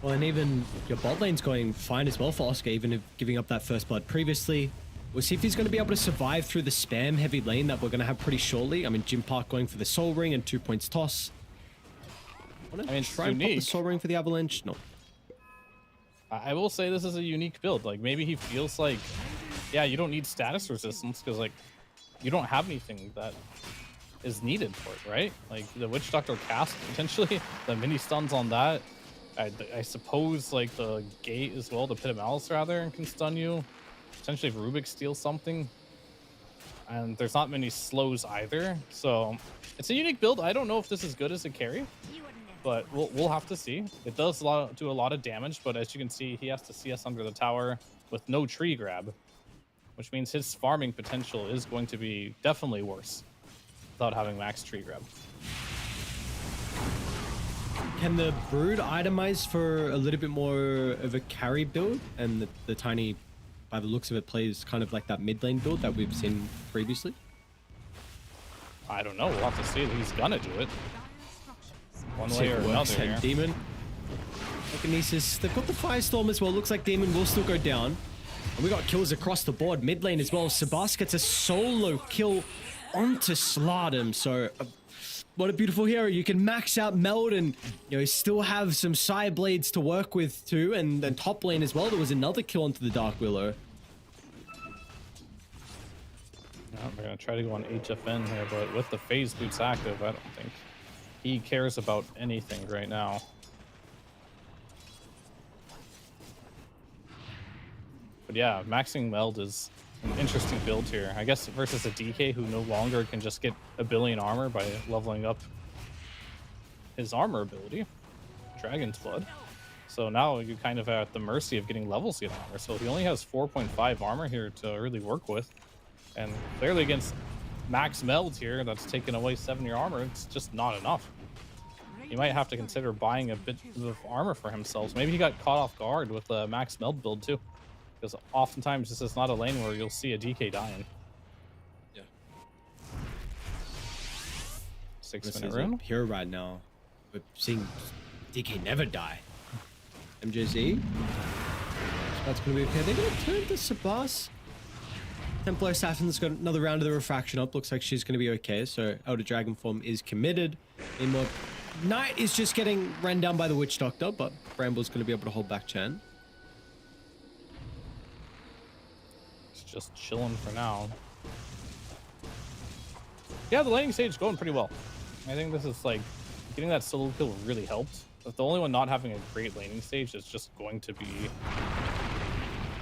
Well, and even your bot lane's going fine as well for Oscar, even if giving up that first blood previously. We'll see if he's going to be able to survive through the spam heavy lane that we're going to have pretty shortly. I mean, Jim Park going for the Soul Ring and 2 points toss. I mean, it's try and pop the unique. Soul Ring for the Avalanche? No. I will say this is a unique build. Like, maybe he feels like, yeah, you don't need status resistance because, like, you don't have anything that is needed for it, right? Like, the Witch Doctor cast, potentially, the mini stuns on that. I suppose, like, the Gate as well, the Pit of Malice, rather, can stun you. Potentially, if Rubik steals something. And there's not many slows either. So, it's a unique build. I don't know if this is good as a carry. But we'll have to see. It does do a lot of damage, but as you can see, he has to CS under the tower with no tree grab, which means his farming potential is going to be definitely worse without having max tree grab. Can the Brood itemize for a little bit more of a carry build? And the Tiny, by the looks of it, plays kind of like that mid lane build that we've seen previously? I don't know. We'll have to see. He's gonna do it one way or It another works, here. and Demon. Telekinesis. They've got the Firestorm as well. Looks like Demon will still go down. And we got kills across the board. Mid lane as well. Sebas gets a solo kill onto Slardam. So, what a beautiful hero. You can max out Meld and, you know, still have some Side Blades to work with too. And then top lane as well. There was another kill onto the Dark Willow. We're gonna try to go on HFN here, but with the phase boots active, I don't think he cares about anything right now. But yeah, maxing Meld is an interesting build here. I guess versus a DK who no longer can just get a billion armor by leveling up his armor ability, Dragon's Blood. So now you kind of are at the mercy of getting levels to get armor. So he only has 4.5 armor here to really work with. And clearly against max Meld here, that's taken away 7 of your armor, it's just not enough. He might have to consider buying a bit of armor for himself. So maybe he got caught off guard with the max Meld build too. Because oftentimes this is not a lane where you'll see a DK dying. Yeah. 6-minute rune. Hero right now. We're seeing DK never die. MJZ. That's going to be okay. They're going to turn to Sebas. Templar Assassin's got another round of the refraction up. Looks like she's going to be okay. So Elder Dragon form is committed. Meanwhile, Knight is just getting ran down by the Witch Doctor, but Bramble's going to be able to hold back Chan. It's just chilling for now. Yeah, the laning stage is going pretty well. I think this is like getting that solo kill really helped. But the only one not having a great laning stage is just going to be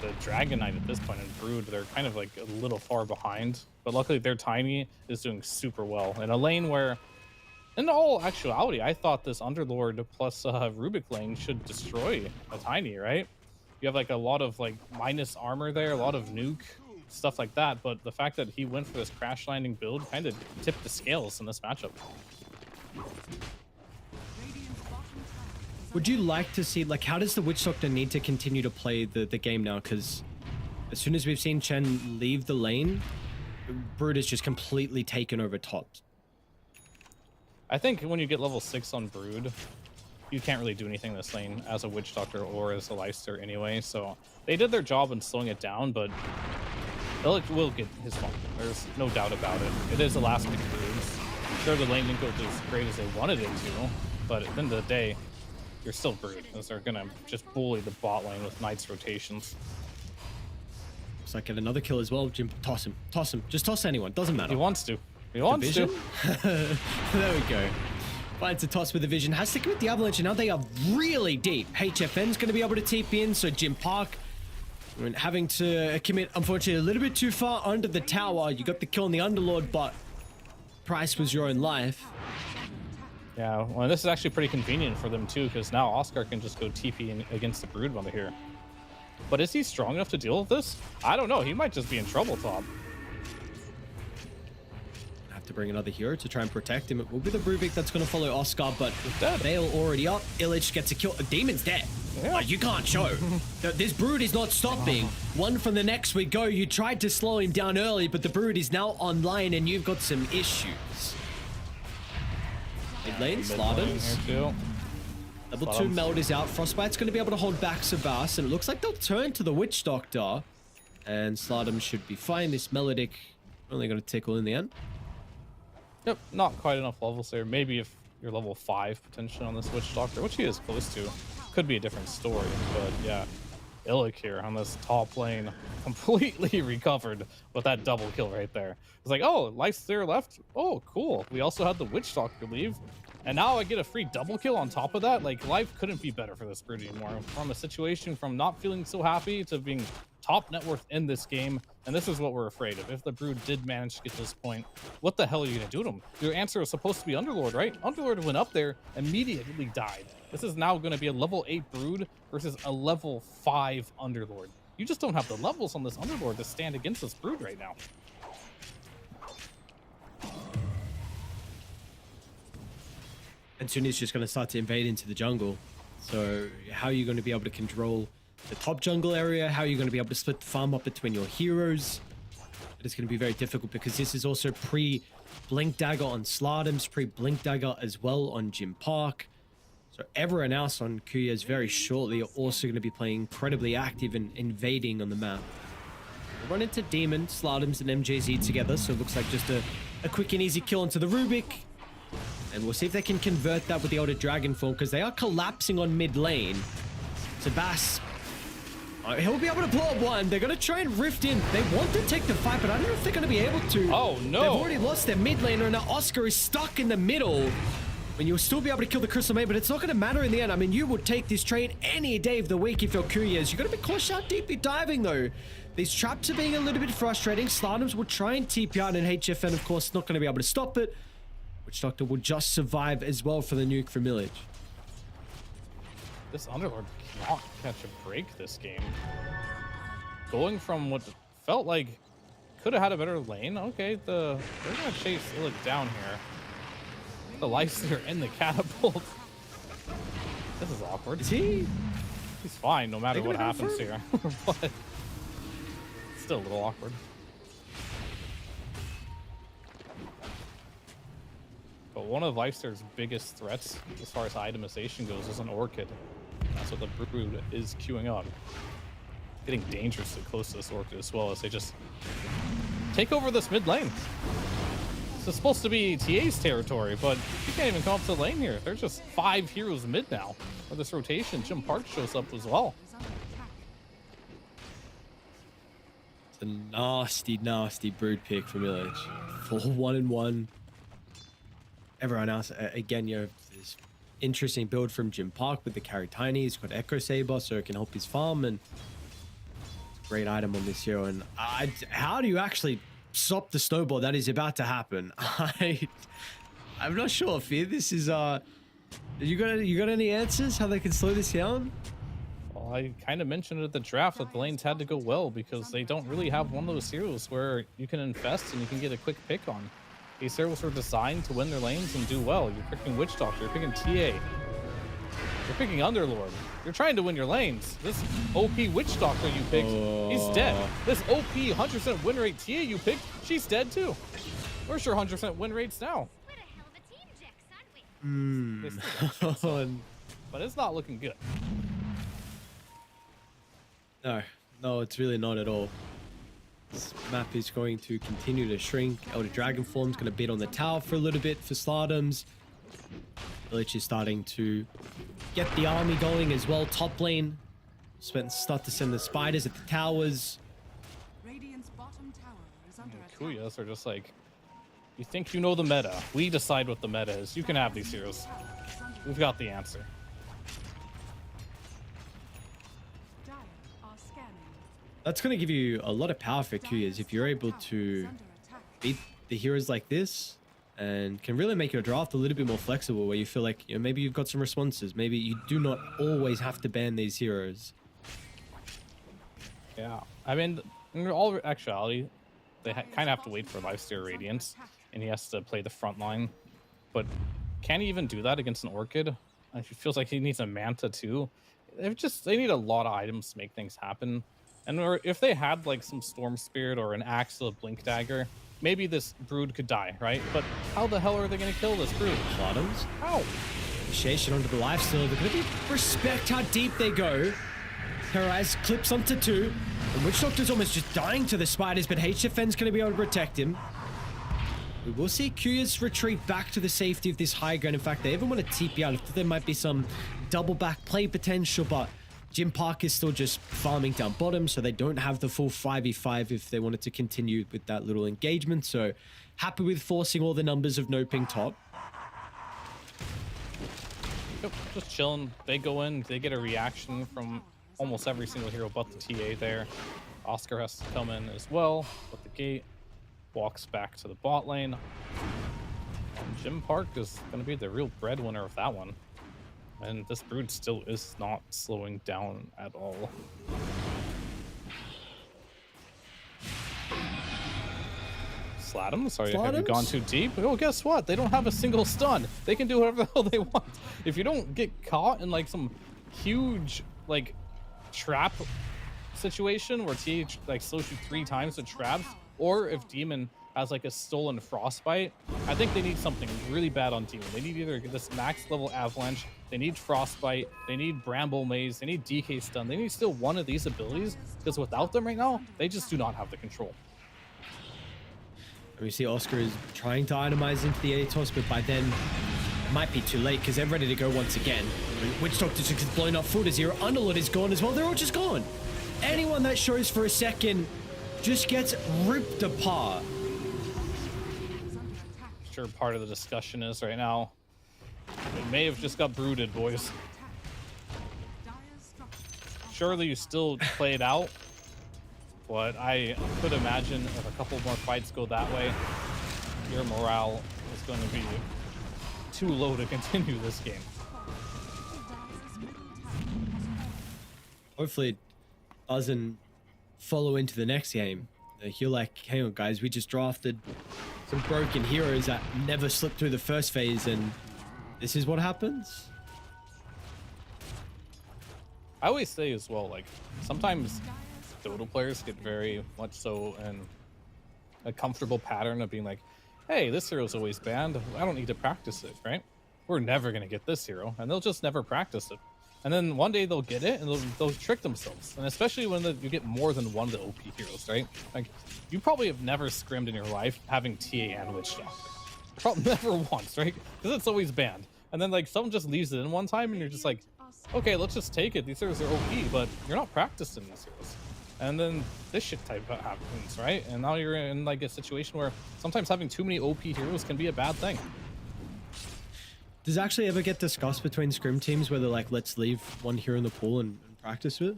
the Dragon Knight at this point, and Brood. They're kind of like a little far behind, but luckily their Tiny is doing super well in a lane where, in all actuality, I thought this Underlord plus Rubik lane should destroy a Tiny, right? You have like a lot of like minus armor there, a lot of nuke, stuff like that, but the fact that he went for this crash landing build kind of tipped the scales in this matchup. Would you like to see, like, how does the Witch Doctor need to continue to play the game now? Because as soon as we've seen Chen leave the lane, Brood is just completely taken over top. I think when you get level 6 on Brood, you can't really do anything in this lane as a Witch Doctor or as a Leicester anyway, so they did their job in slowing it down, but Illich will get his fun. There's no doubt about it. It is the last pick Broods. Sure, the lane didn't go as great as they wanted it to, but at the end of the day, you're still Brood, as they're gonna just bully the bot lane with Knight's rotations. Looks like get another kill as well. Jim, toss him. Toss him. Just toss anyone. Doesn't matter. He wants to. He wants to. There we go. Finds a toss with the vision. Has to commit the avalanche, and now they are really deep. HFN's going to be able to TP in, so Jim Park having to commit, unfortunately, a little bit too far under the tower. You got the kill on the Underlord, but price was your own life. Yeah, well, this is actually pretty convenient for them too, because now Oscar can just go TP in against the Brood while they're here. But is he strong enough to deal with this? I don't know. He might just be in trouble top. Have to bring another hero to try and protect him. It will be the Rubik that's going to follow Oscar, but dead. Vale already up. Illich gets a kill. Demon's dead. Yeah. Like, you can't show. This Brood is not stopping. One from the next we go. You tried to slow him down early, but the Brood is now online, and you've got some issues. Mid lane, Slardens. Level 2 Meld is out. Frostbite's going to be able to hold back Savas, and it looks like they'll turn to the Witch Doctor. And Slardem should be fine. This Melodic only going to tickle in the end. Yep, not quite enough levels there. Maybe if you're level 5 potentially on this Witch Doctor, which he is close to, could be a different story. But yeah, Illich here on this top lane, completely recovered with that double kill right there. It's like, oh, life's there left. Oh, cool. We also had the Witch Doctor leave. And now I get a free double kill on top of that. Like, life couldn't be better for this Brood anymore. From a situation from not feeling so happy to being top net worth in this game. And this is what we're afraid of. If the Brood did manage to get to this point, what the hell are you going to do to them? Your answer was supposed to be Underlord, right? Underlord went up there, immediately died. This is now going to be a level 8 Brood versus a level 5 Underlord. You just don't have the levels on this Underlord to stand against this Brood right now. And soon he's just going to start to invade into the jungle. So how are you going to be able to control the top jungle area? How are you going to be able to split the farm up between your heroes? It is going to be very difficult because this is also pre-Blink Dagger on Slardem's, pre-Blink Dagger as well on Jim Park. So everyone else on Kuya's very shortly are also going to be playing incredibly active and invading on the map. We'll run into Demon, Slardem's, and MJZ together. So it looks like just a quick and easy kill onto the Rubik. And we'll see if they can convert that with the Elder Dragon form, because they are collapsing on mid lane. Sebas, he'll be able to pull up one. They're going to try and rift in. They want to take the fight, but I don't know if they're going to be able to. Oh, no. They've already lost their mid laner, and now Oscar is stuck in the middle. And you'll still be able to kill the Crystal Maid, but it's not going to matter in the end. I mean, you would take this trade any day of the week if you're Kuya's. You've got to be cautious how deep you're diving, though. These traps are being a little bit frustrating. Slardem's will try and TP out, and HFN, of course, not going to be able to stop it. Witch Doctor will just survive as well for the nuke from Village. This Underlord cannot catch a break this game. Going from what felt like could have had a better lane. Okay, they're gonna chase Illich down here. The Leicester and the catapult. This is awkward. Is he? He's fine no matter what go happens for it? here. But still a little awkward. But one of Leicester's biggest threats as far as itemization goes is an Orchid. That's what the Brood is queuing up. Getting dangerously close to this Orchid as well, as they just take over this mid lane. This is supposed to be TA's territory, but you can't even come up to the lane here. There's just 5 heroes mid now. For this rotation, Jim Park shows up as well. It's a nasty, nasty Brood pick from Village. Full 1-1. everyone else, again, this interesting build from Jim Park with the carry Tiny. He's got Echo Saber, so it can help his farm, and it's a great item on this hero. And how do you actually stop the snowball that is about to happen? I'm not sure, Fear. This is you got any answers how they can slow this down? Well, I kind of mentioned at the draft that the lanes had to go well because they don't really have one of those heroes where you can infest and you can get a quick pick on. These heroes were designed to win their lanes and do well. You're picking Witch Doctor, you're picking TA, you're picking Underlord. You're trying to win your lanes. This OP Witch Doctor you picked, he's dead. This OP 100% win rate TA you picked, she's dead too. Where's your 100% win rates now? They still got shots, but it's not looking good. No, it's really not at all. This map is going to continue to shrink. Elder Dragon Form's going to beat on the tower for a little bit for Slardoms. Village is starting to get the army going as well. Top lane, start to send the spiders at the towers. Radiant's bottom tower is under attack. Kuyas are just like, you think you know the meta. We decide what the meta is. You can have these heroes. We've got the answer. Dire are scanning. That's going to give you a lot of power for Kuyas if you're able to beat the heroes like this, and can really make your draft a little bit more flexible, where you feel like, you know, maybe you've got some responses. Maybe you do not always have to ban these heroes. Yeah, I mean, in all actuality, they kind of have to wait for Lifesteal Radiance, and he has to play the front line. But can he even do that against an Orchid? He feels like he needs a Manta too. They need a lot of items to make things happen. And if they had like some Storm Spirit or an Axe or a Blink Dagger, maybe this Brood could die, right? But how the hell are they going to kill this Brood? Bottoms. How? Initiation onto the lifesteal. They're going to be respect how deep they go. Terrorize clips onto 2. And Witch Doctor's almost just dying to the spiders, but HFN's going to be able to protect him. We will see Kuyas retreat back to the safety of this high ground. In fact, they even want to TP out. I thought there might be some double back play potential, but Jim Park is still just farming down bottom, so they don't have the full 5v5 if they wanted to continue with that little engagement. So happy with forcing all the numbers of no ping top. Yep, just chilling. They go in, they get a reaction from almost every single hero but the TA there. Oscar has to come in as well with the gate. Walks back to the bot lane. And Jim Park is going to be the real breadwinner of that one. And this Brood still is not slowing down at all. Sladum, sorry, have you gone too deep? Oh, guess what? They don't have a single stun. They can do whatever the hell they want. If you don't get caught in like some huge like trap situation where TH like slows you 3 times with traps, or if Demon has like a stolen Frostbite, I think they need something really bad on Demon. They need either this max level Avalanche, they need Frostbite, they need Bramble Maze, they need DK Stun. They need still one of these abilities, because without them right now, they just do not have the control. And we see Oscar is trying to itemize into the ATOS, but by then it might be too late because they're ready to go once again. Witch Doctor just gets blown off foot as your Underlord is gone as well. They're all just gone. Anyone that shows for a second just gets ripped apart. Sure, part of the discussion is right now, we may have just got brooded, boys. Surely you still play it out, but I could imagine if a couple more fights go that way, your morale is going to be too low to continue this game. Hopefully it doesn't follow into the next game. You're like, hang on guys, we just drafted some broken heroes that never slipped through the first phase, and this is what happens? I always say as well, like, sometimes Dota players get very much so in a comfortable pattern of being like, hey, this hero's always banned, I don't need to practice it, right? We're never going to get this hero, and they'll just never practice it. And then one day they'll get it, and they'll trick themselves. And especially when you get more than one of the OP heroes, right? Like, you probably have never scrimmed in your life having TA and Witch Doctor. Probably never once, right? Because it's always banned. And then, like, someone just leaves it in one time, and you're just like, okay, let's just take it. These heroes are OP, but you're not practicing these heroes. And then this shit type happens, right? And now you're in, like, a situation where sometimes having too many OP heroes can be a bad thing. Does it actually ever get discussed between scrim teams whether like let's leave one here in the pool and practice with it?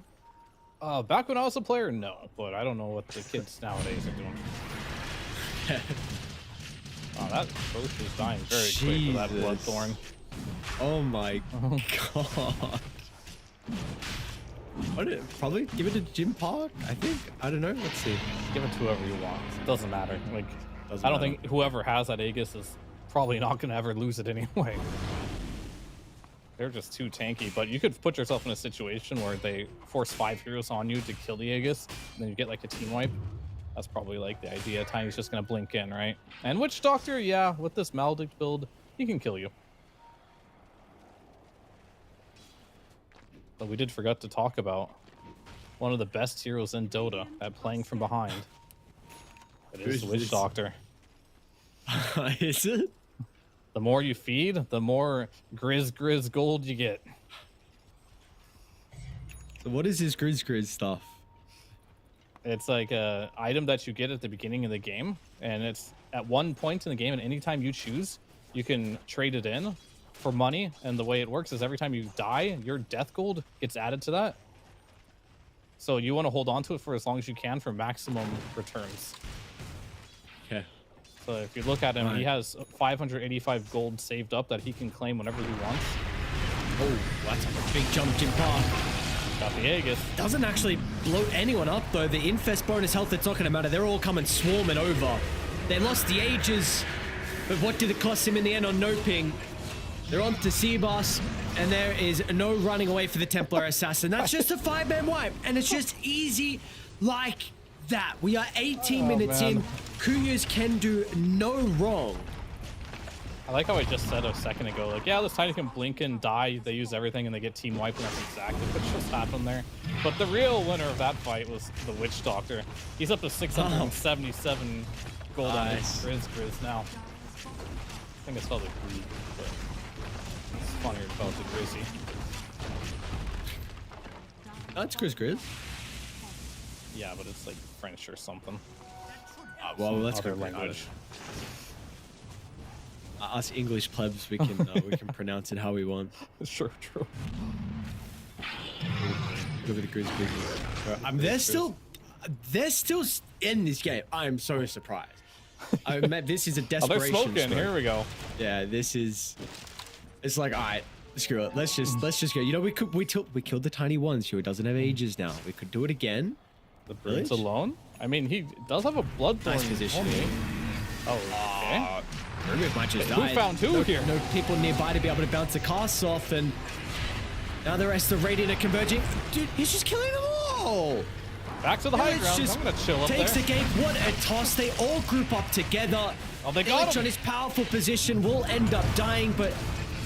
Back when I was a player, no, but I don't know what the kids nowadays are doing. Oh, that both is dying very quick with that Bloodthorn. Oh my god. Probably give it to Jim Park, I think. I don't know. Let's see. Give it to whoever you want. It doesn't matter. Like, Doesn't I don't matter. think whoever has that Aegis is probably not going to ever lose it anyway. They're just too tanky, but you could put yourself in a situation where they force 5 heroes on you to kill the Aegis, and then you get like a team wipe. That's probably like the idea. Tiny's just going to blink in, right? And Witch Doctor, yeah, with this Maledict build, he can kill you. But we did forget to talk about one of the best heroes in Dota at playing from behind. It is the Witch Doctor. Is it? The more you feed, the more Grizz gold you get. So what is this Grizz stuff? It's like a item that you get at the beginning of the game, and it's at one point in the game, and anytime you choose, you can trade it in for money. And the way it works is every time you die, your death gold gets added to that. So you want to hold on to it for as long as you can for maximum returns. Okay. So if you look at him, he has 585 gold saved up that he can claim whenever he wants. Oh, that's a big jump, Jim Park. Got the Aegis. Doesn't actually blow anyone up though. The Infest bonus health, it's not going to matter. They're all coming swarming over. They lost the Ages, but what did it cost him in the end on no ping? They're on to Seabass, and there is no running away for the Templar Assassin. That's just a 5-man wipe, and it's just easy like that. We are 18 minutes in. Kuyas can do no wrong. I like how I just said a second ago, like, yeah, this Tiny can blink and die. They use everything and they get team wiped, and that's exactly what just happened there. But the real winner of that fight was the Witch Doctor. He's up to 677 gold on his Grizz now. I think I spelled it Greek, but it's funnier to spell it Grizzy. That's Grizz. Yeah, but it's like French or something. Well, let's Other go language. Us English plebs, we can pronounce it how we want. Sure, true. Go for the Grizz. They're still in this game. I am so surprised. This is a Oh, desperation. they're smoking. stroke. Here we go. Yeah, this is. It's like, all right, screw it. Let's just go. You know, we killed the tiny ones. Who doesn't have Ages now. We could do it again. The Brute's Village? alone? I mean, he does have a Bloodthorn. Nice positioning. Oh, okay. Rubik might just Who die. found who here? No people nearby to be able to bounce the casts off, and now the rest of Radiant are converging. Dude, he's just killing them all. Back to the high Village ground. just I'm gonna chill up takes there. the gate. What a toss. They all group up together. Oh, they got Village him. on his powerful position will end up dying, but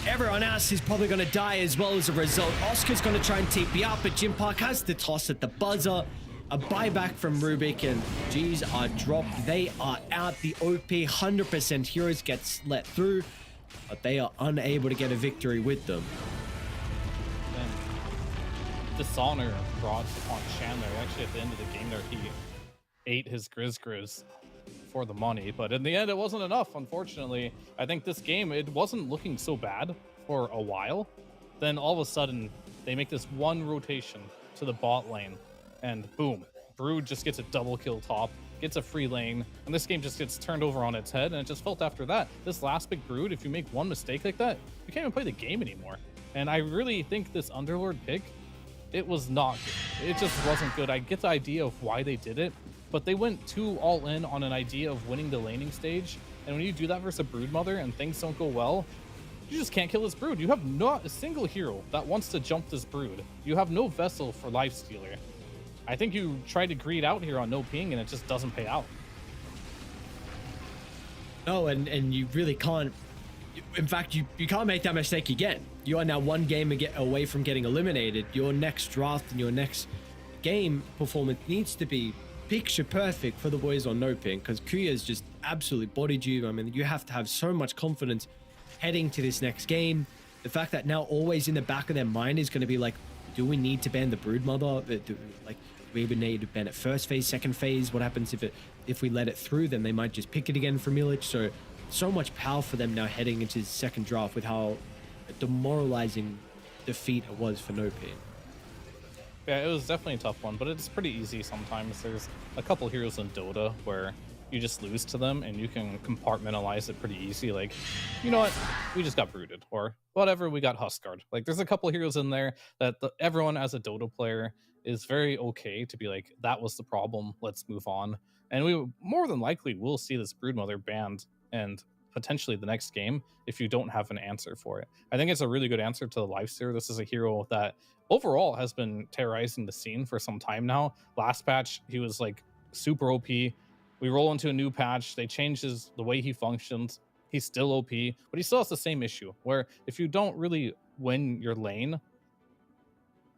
everyone else is probably going to die as well as a result. Oscar's going to try and TP out, but Jim Park has the toss at the buzzer. A buyback from Rubik, and G's are dropped. They are out. The OP 100% heroes gets let through, but they are unable to get a victory with them. And Dishonor brought on Chandler. Actually, at the end of the game there, he ate his Grizz for the money, but in the end, it wasn't enough, unfortunately. I think this game, it wasn't looking so bad for a while. Then all of a sudden, they make this one rotation to the bot lane, and boom, Brood just gets a double kill top, gets a free lane, and this game just gets turned over on its head, and it just felt after that. This last big Brood, if you make one mistake like that, you can't even play the game anymore. And I really think this Underlord pick, it was not good. It just wasn't good. I get the idea of why they did it, but they went too all in on an idea of winning the laning stage, and when you do that versus a Brood Mother and things don't go well, you just can't kill this Brood. You have not a single hero that wants to jump this Brood. You have no Vessel for Lifestealer. I think you tried to greed out here on no ping, and it just doesn't pay out. No, and you really can't. In fact, you can't make that mistake again. You are now one game away from getting eliminated. Your next draft and your next game performance needs to be picture perfect for the boys on no ping, because Kuya's just absolutely bodied you. I mean, you have to have so much confidence heading to this next game. The fact that now always in the back of their mind is going to be like, do we need to ban the Broodmother? Do we even need to ban it first phase, second phase? What happens if we let it through? Then they might just pick it again for Milich. So so much power for them now heading into the second draft with how demoralizing defeat it was for No Pain. Yeah, it was definitely a tough one, but it's pretty easy sometimes. There's a couple heroes in Dota where you just lose to them and you can compartmentalize it pretty easy. Like, you know what? We just got brooded, or whatever, we got Huskard. Like, there's a couple heroes in there that everyone as a Dota player is very okay to be like, that was the problem, let's move on. And we more than likely will see this Broodmother banned and potentially the next game if you don't have an answer for it. I think it's a really good answer to the Lifesteer. This is a hero that overall has been terrorizing the scene for some time now. Last patch, he was like super OP. We roll into a new patch, they change the way he functions. He's still OP, but he still has the same issue where if you don't really win your lane,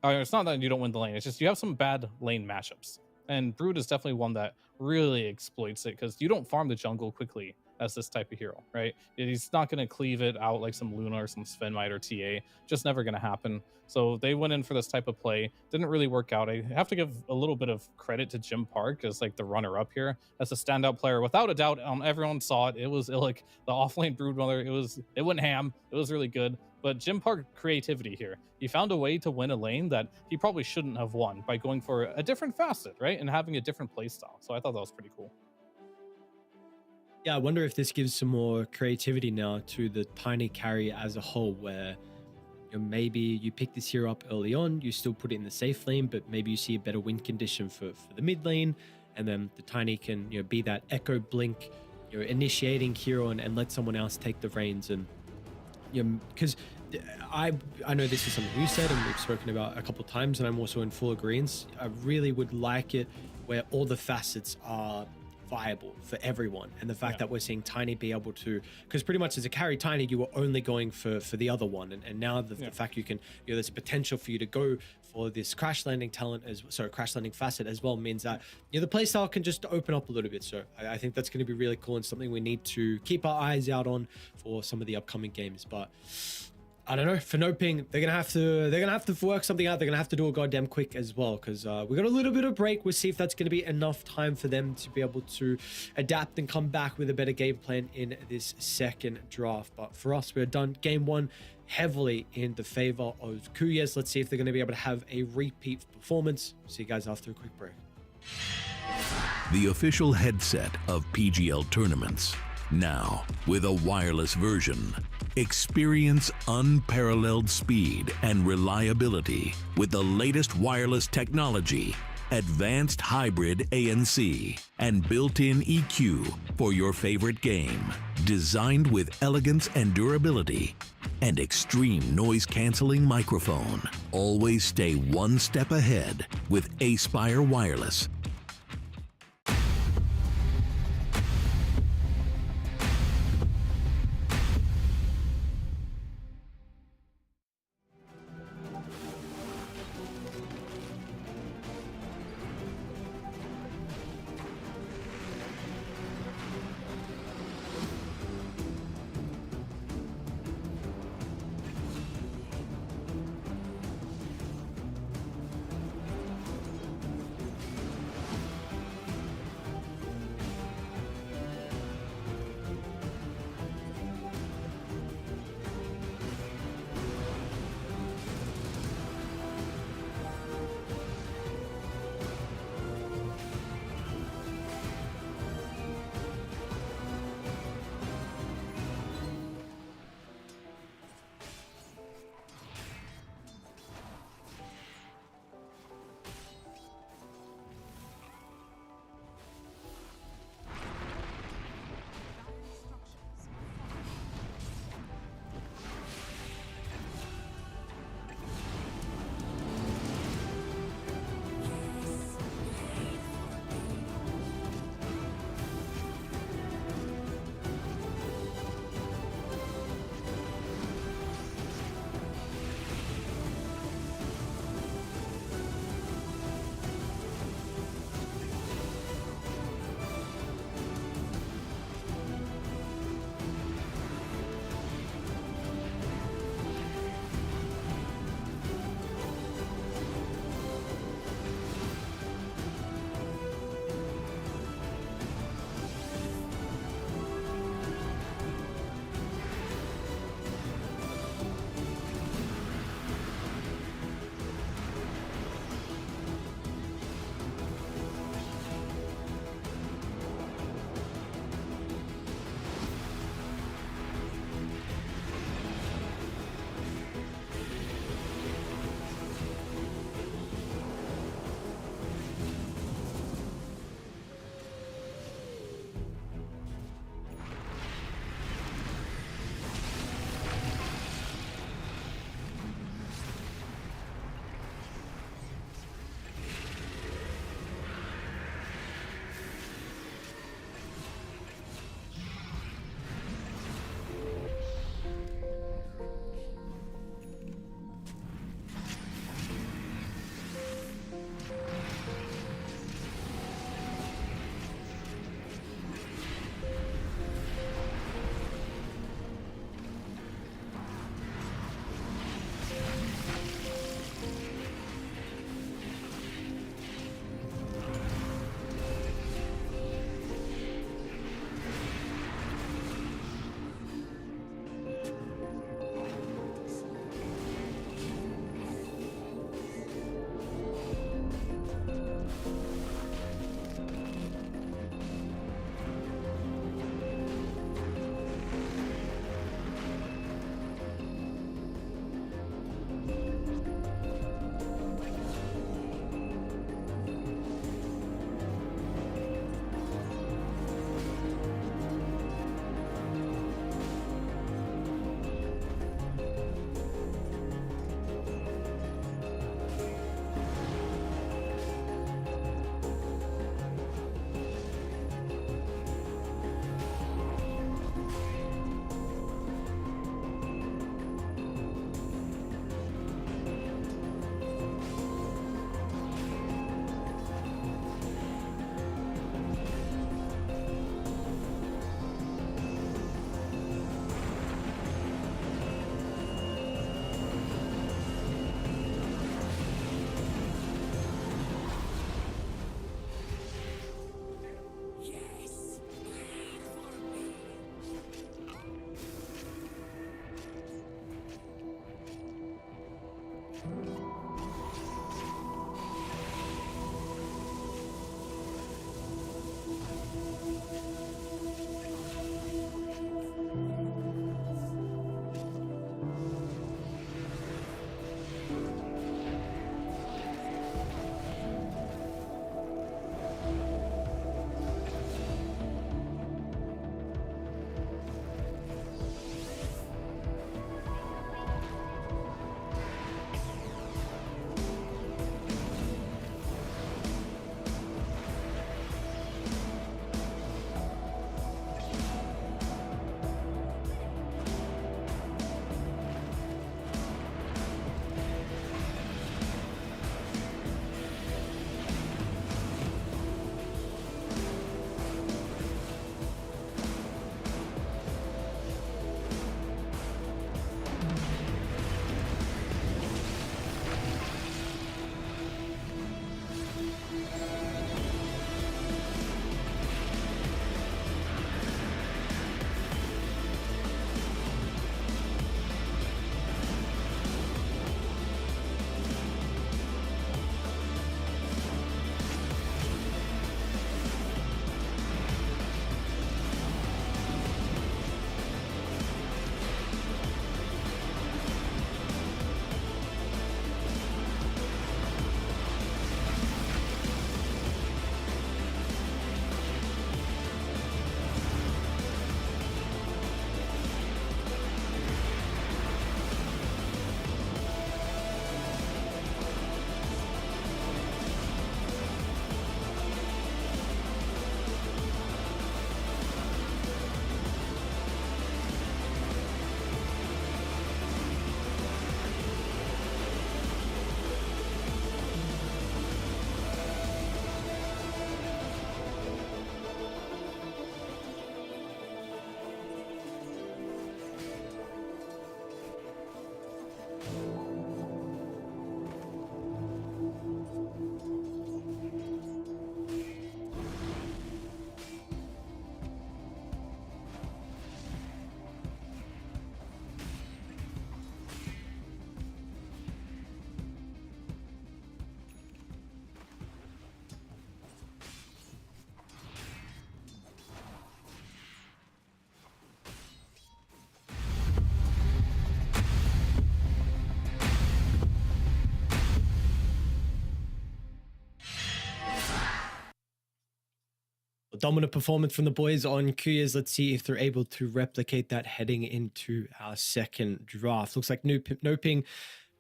or it's not that you don't win the lane, it's just you have some bad lane matchups. And Brood is definitely one that really exploits it because you don't farm the jungle quickly as this type of hero, right? He's not going to cleave it out like some Luna or some Svenmite or TA. Just never going to happen. So they went in for this type of play. Didn't really work out. I have to give a little bit of credit to Jim Park as like the runner-up here, as a standout player. Without a doubt, everyone saw it. It was Illic, the offlane Broodmother. It went ham. It was really good. But Jim Park creativity here. He found a way to win a lane that he probably shouldn't have won by going for a different facet, right? And having a different play style. So I thought that was pretty cool. Yeah, I wonder if this gives some more creativity now to the Tiny carry as a whole, where maybe you pick this hero up early on, you still put it in the safe lane, but maybe you see a better win condition for the mid lane, and then the Tiny can be that echo blink, initiating hero and let someone else take the reins. And because I know this is something you said and we've spoken about a couple of times, and I'm also in full agreement. I really would like it where all the facets are viable for everyone, and the fact that we're seeing Tiny be able to, because pretty much as a carry Tiny you were only going for the other one, and now the fact you can, there's potential for you to go for this crash landing crash landing facet as well, means that the playstyle can just open up a little bit. So I think that's going to be really cool and something we need to keep our eyes out on for some of the upcoming games. But I don't know, for No Ping, they're gonna have to work something out. They're gonna have to do a goddamn quick as well, because we got a little bit of break. We'll see if that's gonna be enough time for them to be able to adapt and come back with a better game plan in this second draft. But for us, we're done game one heavily in the favor of Kuyas. Let's see if they're gonna be able to have a repeat performance. See you guys after a quick break. The official headset of PGL tournaments. Now, with a wireless version. Experience unparalleled speed and reliability with the latest wireless technology, advanced hybrid ANC, and built-in EQ for your favorite game. Designed with elegance and durability, and extreme noise-canceling microphone. Always stay one step ahead with Aspire Wireless. Dominant performance from the boys on Kuyas. Let's see if they're able to replicate that heading into our second draft. Looks like Noping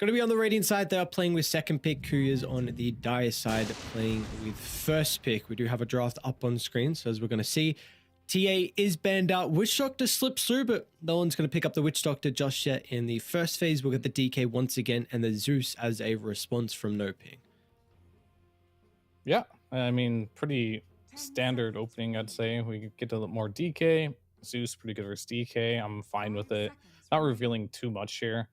going to be on the Radiant side. They are playing with second pick. Kuyas on the Dire side playing with first pick. We do have a draft up on screen. So as we're going to see, TA is banned out. Witch Doctor slips through, but no one's going to pick up the Witch Doctor just yet. In the first phase, we'll get the DK once again and the Zeus as a response from Noping. Yeah, I mean, pretty standard opening, I'd say. We get a little more DK. Zeus, pretty good versus DK. I'm fine with it. Not revealing too much here.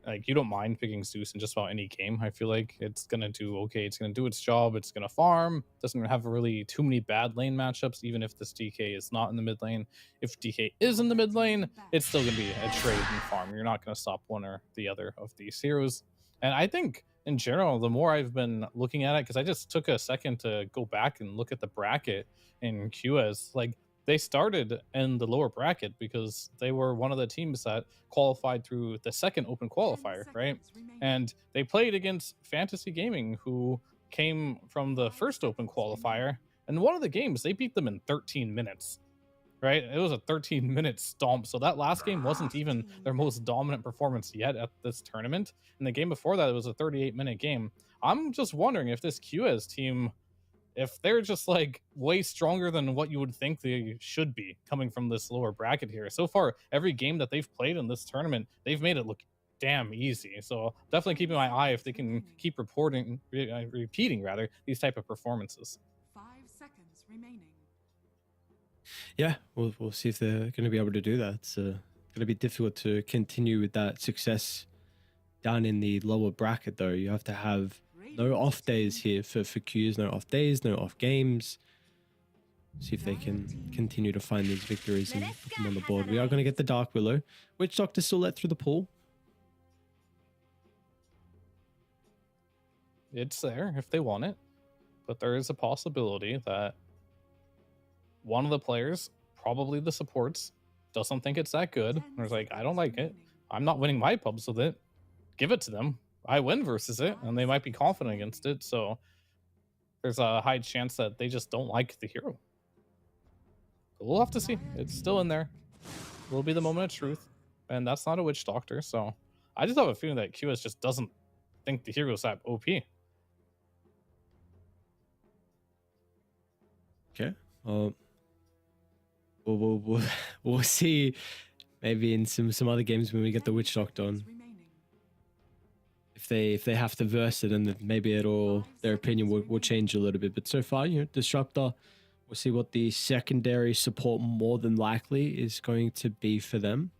Like, you don't mind picking Zeus in just about any game. I feel like it's going to do okay. It's going to do its job. It's going to farm. Doesn't have really too many bad lane matchups, even if this DK is not in the mid lane. If DK is in the mid lane, it's still going to be a trade and farm. You're not going to stop one or the other of these heroes. And I think, in general, the more I've been looking at it, because I just took a second to go back and look at the bracket in QS, like, they started in the lower bracket because they were one of the teams that qualified through the second open qualifier, right? And they played against Fantasy Gaming, who came from the first open qualifier. And one of the games, they beat them in 13 minutes, right? It was a 13-minute stomp. So that last game wasn't even their most dominant performance yet at this tournament. And the game before that, it was a 38-minute game. I'm just wondering if this QS team, if they're just like way stronger than what you would think they should be coming from this lower bracket here. So far, every game that they've played in this tournament, they've made it look damn easy. So definitely keeping my eye if they can keep repeating these type of performances. 5 seconds remaining. Yeah, we'll see if they're going to be able to do that. It's going to be difficult to continue with that success down in the lower bracket, though. You have to have no off days here for Qs, no off days, no off games. See if they can continue to find these victories and put them on the board. We are going to get the Dark Willow. Witch Doctor still let through the pool. It's there if they want it, but there is a possibility that one of the players, probably the supports, doesn't think it's that good. Or is like, I don't like it. I'm not winning my pubs with it. Give it to them. I win versus it, and they might be confident against it. So there's a high chance that they just don't like the hero. But we'll have to see. It's still in there. Will be the moment of truth, and that's not a witch doctor. So I just have a feeling that QS just doesn't think the hero's that OP. Okay. We'll see maybe in some other games when we get the witch doctor on. If they have to verse it, and then maybe their opinion will change a little bit. But so far, Disruptor, we'll see what the secondary support more than likely is going to be for them.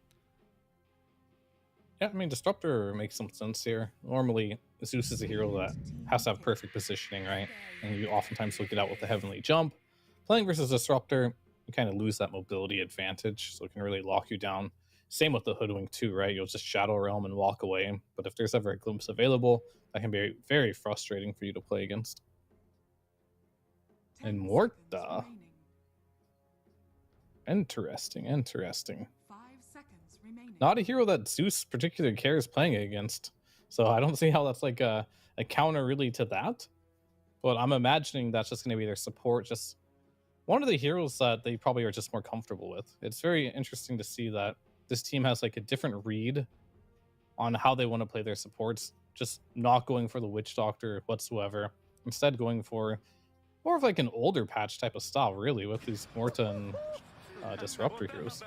Yeah, I mean, Disruptor makes some sense here. Normally, Zeus is a hero that has to have perfect positioning, right? And you oftentimes will get out with the Heavenly Jump. Playing versus Disruptor, you kind of lose that mobility advantage, so it can really lock you down. Same with the Hoodwink too, right? You'll just Shadow Realm and walk away. But if there's ever a glimpse available, that can be very frustrating for you to play against. And Morta. Interesting. 5 seconds remaining. Not a hero that Zeus particularly cares playing against. So I don't see how that's like a counter really to that. But I'm imagining that's just going to be their support. Just one of the heroes that they probably are just more comfortable with. It's very interesting to see that this team has like a different read on how they want to play their supports. Just not going for the Witch Doctor whatsoever. Instead going for more of like an older patch type of style, really, with these Morta and Disruptor heroes.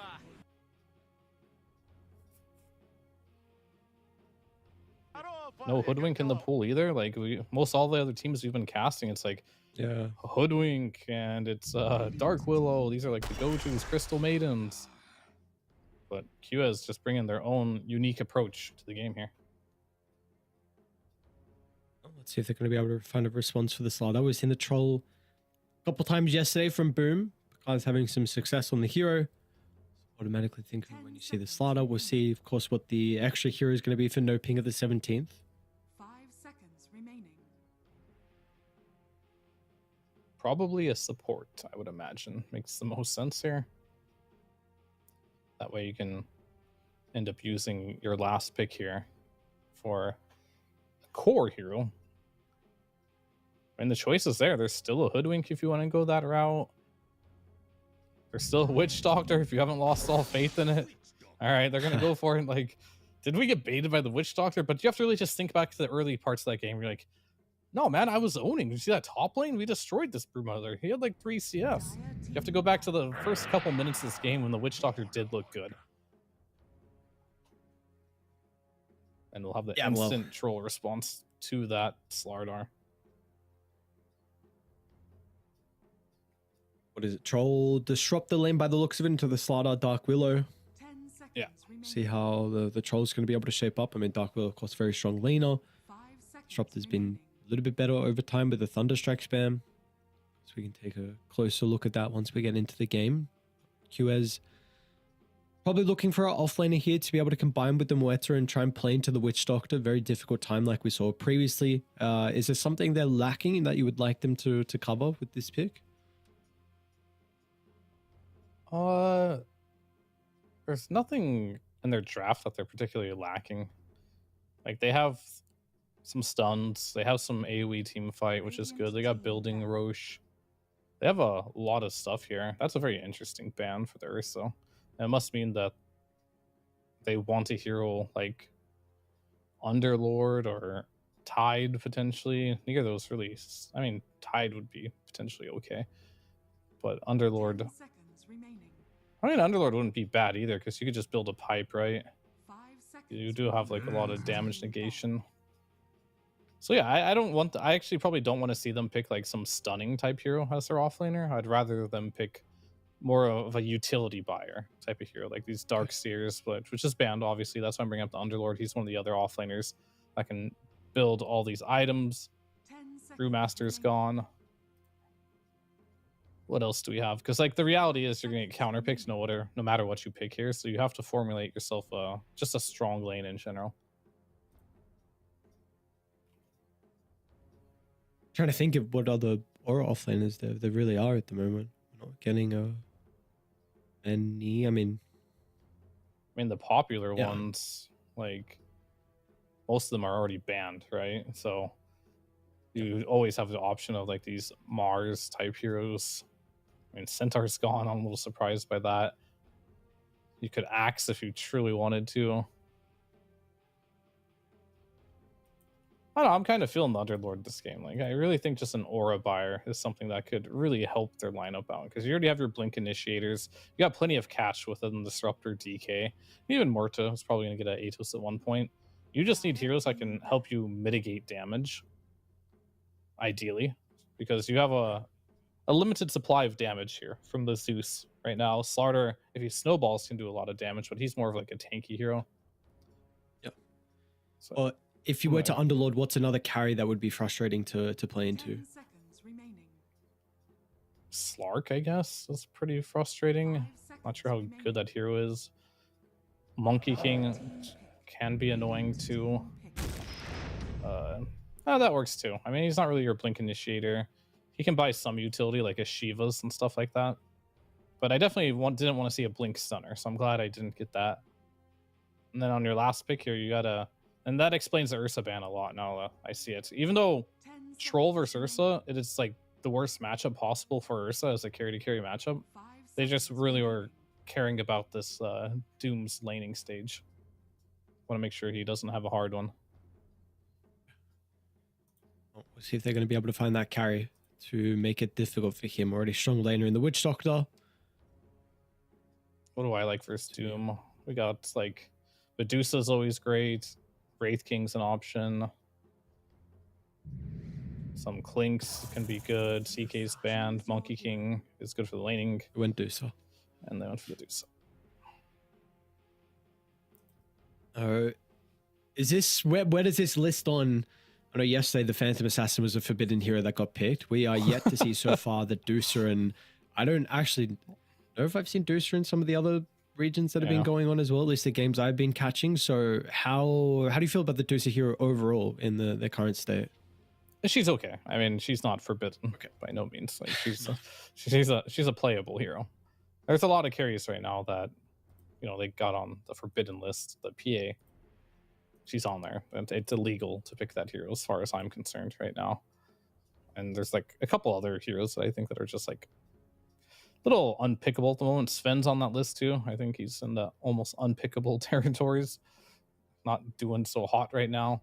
No Hoodwink in the pool either. Like most all the other teams we've been casting, it's like Hoodwink and it's Dark Willow. These are like the go-tos, Crystal Maidens. But QS just bringing their own unique approach to the game here. Let's see if they're going to be able to find a response for the slaughter. We've seen the troll a couple times yesterday from Boom. Guys having some success on the hero. Automatically thinking when you see the slaughter, we'll see, of course, what the extra hero is going to be for no ping at the 17th. 5 seconds remaining. Probably a support, I would imagine. Makes the most sense here. That way you can end up using your last pick here for a core hero. And the choice is there. There's still a Hoodwink if you want to go that route. There's still a Witch Doctor if you haven't lost all faith in it. All right, they're going to go for it. Like, did we get baited by the Witch Doctor? But you have to really just think back to the early parts of that game. You're like, no, man, I was owning. You see that top lane? We destroyed this Brewmother. He had like 3 CS. You have to go back to the first couple minutes of this game when the Witch Doctor did look good. And we'll have the instant troll response to that Slardar. What is it? Troll disrupt the lane by the looks of it into the Slardar Dark Willow. 10 seconds Yeah. remaining. See how the troll's going to be able to shape up. I mean, Dark Willow, of course, very strong laner. 5 seconds Disruptor's been remaining. a little bit better over time with the Thunderstrike spam. So we can take a closer look at that once we get into the game. QS probably looking for our offlaner here to be able to combine with the Muerta and try and play into the Witch Doctor. Very difficult time like we saw previously. Is there something they're lacking that you would like them to cover with this pick? There's nothing in their draft that they're particularly lacking. Like, they have some stuns, they have some AoE team fight, which is good. They got building Roche. They have a lot of stuff here. That's a very interesting ban for the Ursa. And it must mean that they want a hero like Underlord or Tide potentially. Neither of those really. I mean, Tide would be potentially okay, but Underlord. 10 seconds remaining. I mean, Underlord wouldn't be bad either because you could just build a pipe, right? 5 seconds. You do have like a lot of damage negation. So yeah, I actually probably don't want to see them pick like some stunning type hero as their offlaner. I'd rather them pick more of a utility buyer type of hero, like these Dark Seers, which is banned, obviously. That's why I'm bringing up the Underlord. He's one of the other offlaners that can build all these items. 10 seconds Brewmaster's remaining. gone. What else do we have? Because like the reality is you're going to get counter picks no matter what you pick here. So you have to formulate yourself just a strong lane in general. Trying to think of what other aura offlaners there really are at the moment. We're not getting any. I mean, the popular Yeah. ones, like most of them are already banned, right? So you always have the option of like these Mars type heroes. I mean, Centaur's gone. I'm a little surprised by that. You could Axe if you truly wanted to. I don't know, I'm kind of feeling the Underlord this game. Like, I really think just an aura buyer is something that could really help their lineup out, because you already have your Blink initiators. You got plenty of catch within Disruptor, DK. Even Murta is probably going to get an Atos at one point. You just need heroes that can help you mitigate damage, ideally, because you have a limited supply of damage here from the Zeus right now. Slaughter, if he snowballs, can do a lot of damage, but he's more of like a tanky hero. Yep. So, well, if you were to Underlord, what's another carry that would be frustrating to play into? 10 seconds remaining. Slark, I guess, is pretty frustrating. 5 Not sure how seconds good that hero is. Monkey King can be annoying too. That works too. I mean, he's not really your Blink initiator. He can buy some utility like a Shivas and stuff like that. But I definitely didn't want to see a Blink stunner, so I'm glad I didn't get that. And then on your last pick here, you got a... And that explains the Ursa ban a lot now. I see it. Even though Troll versus Ursa, it is like the worst matchup possible for Ursa as a carry-to-carry matchup. They just really were caring about this Doom's laning stage. Want to make sure he doesn't have a hard one. We'll see if they're going to be able to find that carry to make it difficult for him. Already strong laner in the Witch Doctor. What do I like versus Doom? We got like Medusa's always great. Wraith King's an option. Some Clinks can be good. CK's banned. Monkey King is good for the laning. We went Dusa. And they went for the Dusa. Is this where does this list on? I know yesterday the Phantom Assassin was a forbidden hero that got picked. We are yet to see so far that Dusa, and I don't actually know if I've seen Dusa in some of the other regions that have been going on as well, at least the games I've been catching. So how do you feel about the Dusa hero overall in the current state? She's okay. I mean, she's not forbidden by no means. Like she's a playable hero. There's a lot of carries right now that, you know, they got on the forbidden list, the PA. She's on there. It's illegal to pick that hero as far as I'm concerned right now. And there's like a couple other heroes that I think that are just like little unpickable at the moment. Sven's on that list too. I think he's in the almost unpickable territories. Not doing so hot right now.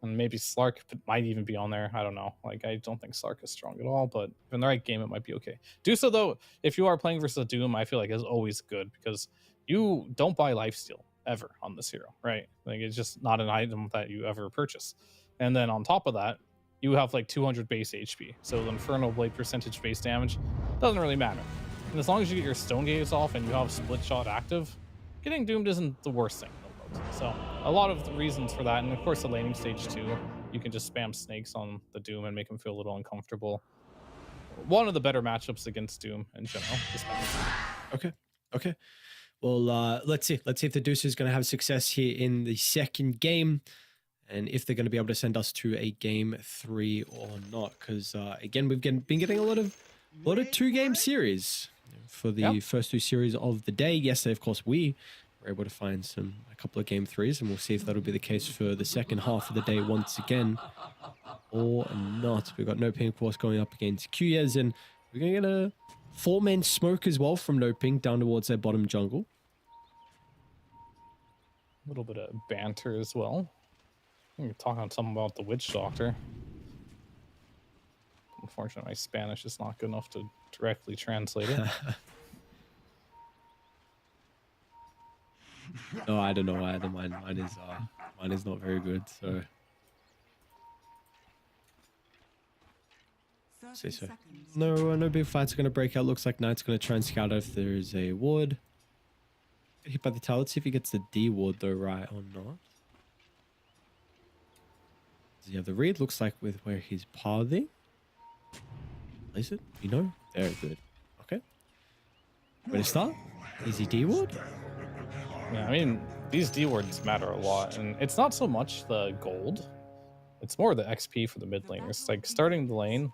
And maybe Slark might even be on there. I don't know. Like, I don't think Slark is strong at all, but in the right game, it might be okay. Dusa, though, if you are playing versus a Doom, I feel like is always good because you don't buy lifesteal ever on this hero, right? Like, it's just not an item that you ever purchase. And then on top of that, you have like 200 base HP. So the Infernal Blade percentage base damage doesn't really matter. And as long as you get your Stone Gaze off and you have Split Shot active, getting Doomed isn't the worst thing. So a lot of the reasons for that, and of course the laning stage too, you can just spam snakes on the Doom and make him feel a little uncomfortable. One of the better matchups against Doom in general. Okay. Well, let's see if the Deuce is going to have success here in the second game, and if they're going to be able to send us to a game 3 or not. Because again, we've been getting a lot of 2-game series for the first 2 series of the day. Yesterday, of course, we were able to find a couple of game 3s, and we'll see if that'll be the case for the second half of the day once again or not. We've got No Ping, of course, going up against Quyez, and we're going to get a 4-man smoke as well from No Ping down towards their bottom jungle. A little bit of banter as well. We're talking something about the Witch Doctor. Unfortunately, my Spanish is not good enough to directly translate it. No, I don't know either. Mine is not very good. So, 30 seconds. no big fights are going to break out. Looks like Knight's going to try and scout out if there is a ward. Get hit by the tower. Let's see if he gets the D ward though, right or not. Does he have the read? Looks like with where he's pathing. Place it. You know, very good. Okay. Ready to start? Easy D ward. Yeah, I mean, these D words matter a lot, and it's not so much the gold. it's more the XP for the mid laners. Like starting the lane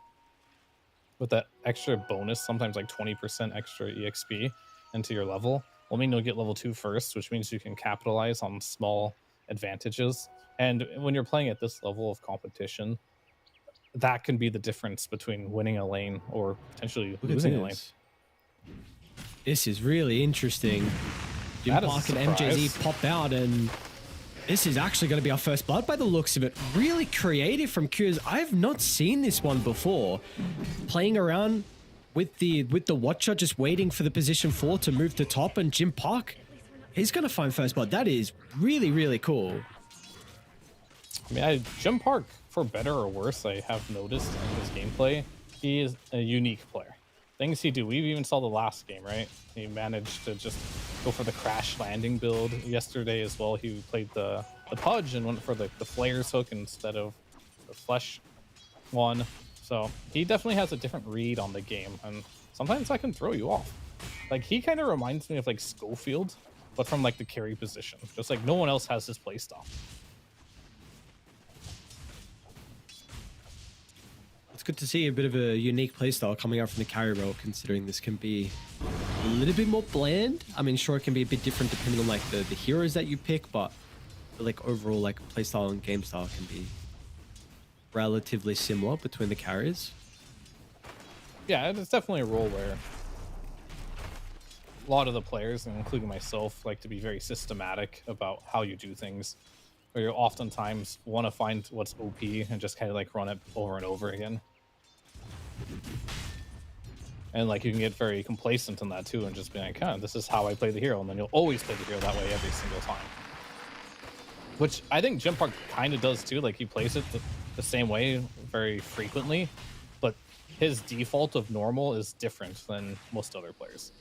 with that extra bonus, sometimes like 20% extra EXP into your level, will mean you'll get level 2 first, which means you can capitalize on small advantages. And when you're playing at this level of competition, that can be the difference between winning a lane or potentially Look at losing a lane. this. This is really interesting. Jim That is a Park and MJZ surprise. pop out, and this is actually going to be our first blood by the looks of it. Really creative from Q's. I've not seen this one before. Playing around with the Watcher, just waiting for the position 4 to move to top, and Jim Park, he's going to find first blood. That is really, really cool. I mean, Jim Park, for better or worse, I have noticed in his gameplay, he is a unique player. Things he do, we even saw the last game, right? He managed to just go for the crash landing build. Yesterday as well, he played the Pudge and went for the Flares hook instead of the Flesh one. So he definitely has a different read on the game, and sometimes that can throw you off. Like, he kind of reminds me of like Schofield, but from like the carry position. Just like no one else has his playstyle. It's good to see a bit of a unique playstyle coming out from the carry role, considering this can be a little bit more bland. I mean, sure, it can be a bit different depending on like the heroes that you pick, but like overall like playstyle and game style can be relatively similar between the carriers. Yeah, it's definitely a role where a lot of the players, including myself, like to be very systematic about how you do things. Where you oftentimes want to find what's OP and just kind of like run it over and over again. And like you can get very complacent in that too and just be like, huh, this is how I play the hero. And then you'll always play the hero that way every single time. Which I think Jim Park kind of does too. Like he plays it the same way very frequently, but his default of normal is different than most other players.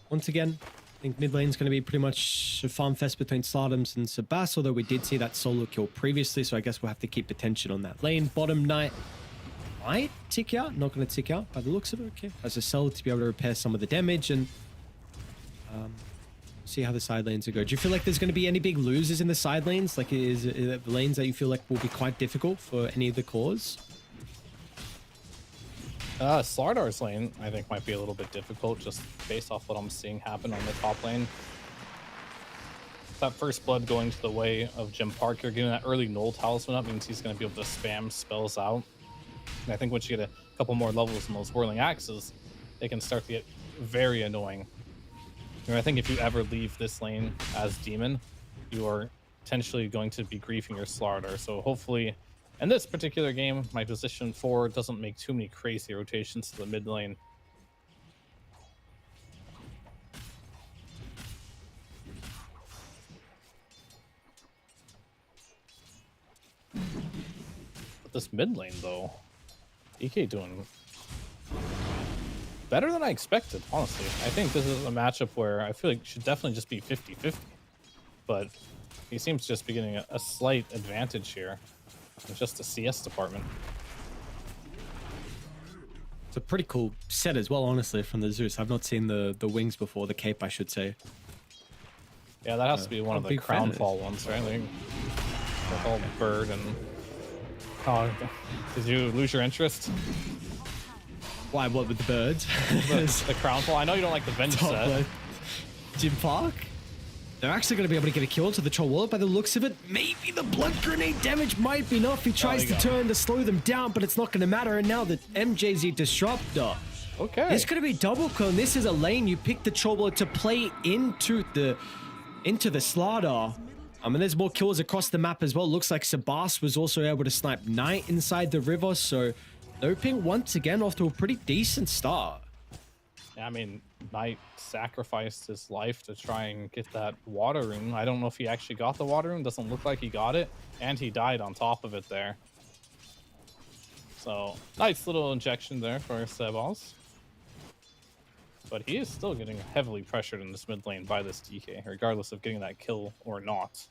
Once again, I think mid lane's going to be pretty much a farm fest between Slardoms and Sebas, although we did see that solo kill previously, so I guess we'll have to keep attention on that lane. Bottom Knight might tick out, not going to tick out by the looks of it. Okay, as a seller to be able to repair some of the damage and see how the side lanes will go. Do you feel like there's going to be any big losers in the side lanes? Like, is it lanes that you feel like will be quite difficult for any of the cores? Slardar's lane, I think, might be a little bit difficult just based off what I'm seeing happen on the top lane. That first blood going to the way of Jim Park, you're getting that early Null Talisman up, means he's going to be able to spam spells out. And I think once you get a couple more levels in those Whirling Axes, they can start to get very annoying. And I think if you ever leave this lane as Demon, you are potentially going to be griefing your Slardar. So hopefully, in this particular game, my position 4 doesn't make too many crazy rotations to the mid lane. But this mid lane, though, EK doing better than I expected, honestly. I think this is a matchup where I feel like it should definitely just be 50-50. But he seems to just be getting a slight advantage here. Just the CS department. It's a pretty cool set as well, honestly, from the Zeus. I've not seen the wings before, the cape, I should say. Yeah, that has to be one of the Crownfall ones, right? Like, the whole bird and... Oh, did you lose your interest? Why, what with the birds? The Crownfall? I know you don't like the Venge set. Jim Park? They're actually going to be able to get a kill to the Troll Wallet by the looks of it. Maybe the blood grenade damage might be enough. He tries to turn to slow them down, but it's not going to matter. And now the MJZ Disruptor. Okay. It's going to be double kill. And this is a lane you pick the Troll Wallet to play into the Slardar. I mean, there's more kills across the map as well. Looks like Sebas was also able to snipe Knight inside the river. So Noping once again off to a pretty decent start. Yeah, I mean, Knight sacrificed his life to try and get that water rune. I don't know if he actually got the water rune. Doesn't look like he got it. And he died on top of it there. So, nice little injection there for Sebas. But he is still getting heavily pressured in this mid lane by this DK, regardless of getting that kill or not.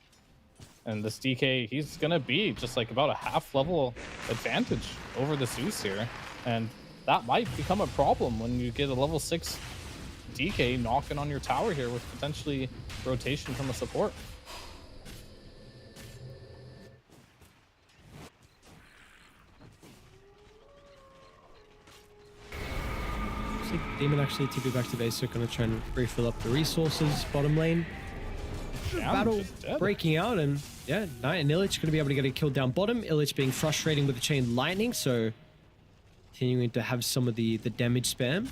And this DK, he's going to be just like about a half level advantage over the Zeus here. And that might become a problem when you get a level 6 DK knocking on your tower here with potentially rotation from a support. Looks like Demon actually TP back to base, so going to try and refill up the resources bottom lane. Jam Battle just dead. breaking out, and yeah, Knight and Illich going to be able to get a kill down bottom. Illich being frustrating with the chain lightning, so continuing to have some of the damage spam.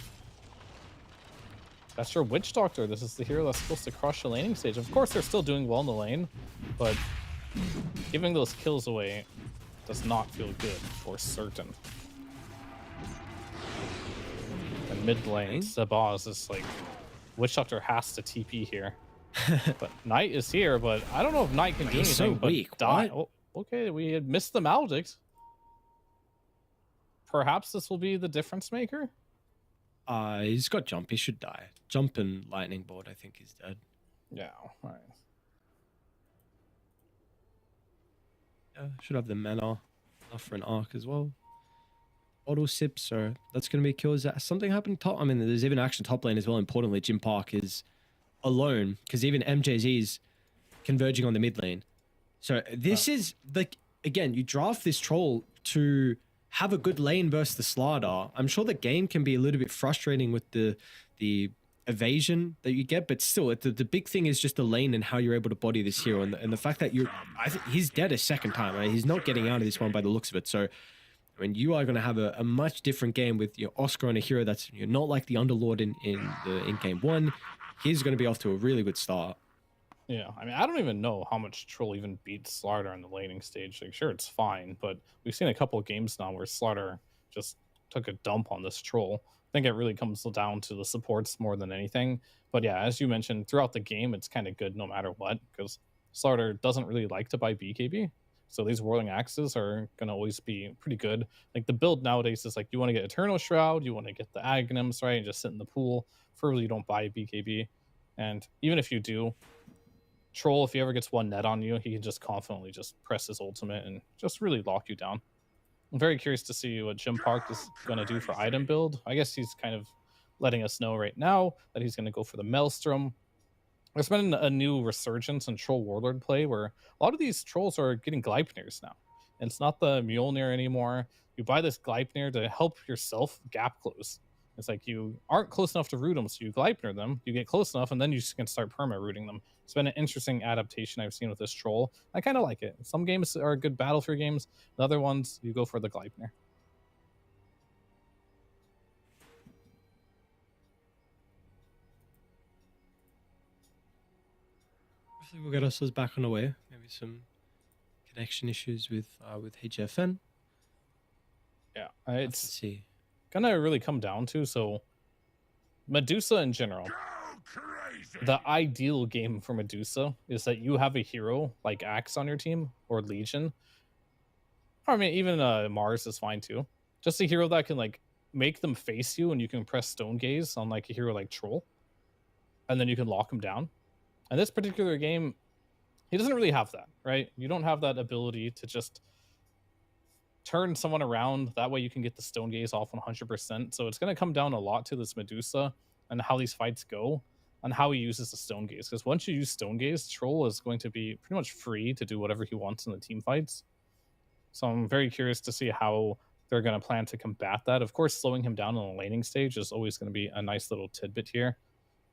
That's your Witch Doctor. This is the hero that's supposed to crush the laning stage. Of course, they're still doing well in the lane, but giving those kills away does not feel good for certain. And mid lane, Sabaz is like, Witch Doctor has to TP here. But Knight is here, but I don't know if Knight can do He's anything so but weak. die. What? Oh, okay, we had missed the Maledict. Perhaps this will be the difference maker? He's got jump. He should die. Jump and lightning board, I think he's dead. Yeah, all right. Yeah, should have the mana enough for an arc as well. Auto sip, so that's going to be kills. Something happened top. I mean, there's even action top lane as well. Importantly, Jim Park is alone because even MJZ's converging on the mid lane. So this is like, again, you draft this troll to have a good lane versus the Slardar. I'm sure the game can be a little bit frustrating with the evasion that you get, but still, the big thing is just the lane and how you're able to body this hero, and the fact that I think he's dead a second time. Right? He's not getting out of this one by the looks of it. So, I mean, you are going to have a much different game with your Oscar and a hero that's not like the Underlord in game one. He's going to be off to a really good start. Yeah, I mean, I don't even know how much Troll even beats Slardar in the laning stage. Like, sure, it's fine, but we've seen a couple of games now where Slardar just took a dump on this Troll. I think it really comes down to the supports more than anything. But yeah, as you mentioned, throughout the game, it's kind of good no matter what, because Slardar doesn't really like to buy BKB. So these Whirling Axes are going to always be pretty good. Like, the build nowadays is like, you want to get Eternal Shroud, you want to get the Aghanims, right, and just sit in the pool. Preferably you don't buy BKB. And even if you do, Troll, if he ever gets one net on you, he can just confidently just press his ultimate and just really lock you down. I'm very curious to see what Jim Park is going to do for item build. I guess he's kind of letting us know right now that he's going to go for the Maelstrom. There's been a new resurgence in Troll Warlord play where a lot of these trolls are getting Gleipnirs now. And it's not the Mjolnir anymore. You buy this Gleipnir to help yourself gap close. It's like you aren't close enough to root them, so you Gleipnir them, you get close enough, and then you can start perma-rooting them. It's been an interesting adaptation I've seen with this troll. I kind of like it. Some games are good Battlefield games. The other ones, you go for the Gleipnir. Hopefully we'll get ourselves back on the way. Maybe some connection issues with HFN. Yeah, Let's it's see. gonna really come down to, so Medusa in general, the ideal game for Medusa is that you have a hero like Axe on your team or Legion. I mean, even Mars is fine too. Just a hero that can like make them face you, and you can press Stone Gaze on like a hero like Troll, and then you can lock him down. And this particular game, he doesn't really have that, right? You don't have that ability to just turn someone around. That way you can get the Stone Gaze off 100%. So it's going to come down a lot to this Medusa and how these fights go and how he uses the Stone Gaze. Because once you use Stone Gaze, Troll is going to be pretty much free to do whatever he wants in the team fights. So I'm very curious to see how they're going to plan to combat that. Of course, slowing him down on the laning stage is always going to be a nice little tidbit here.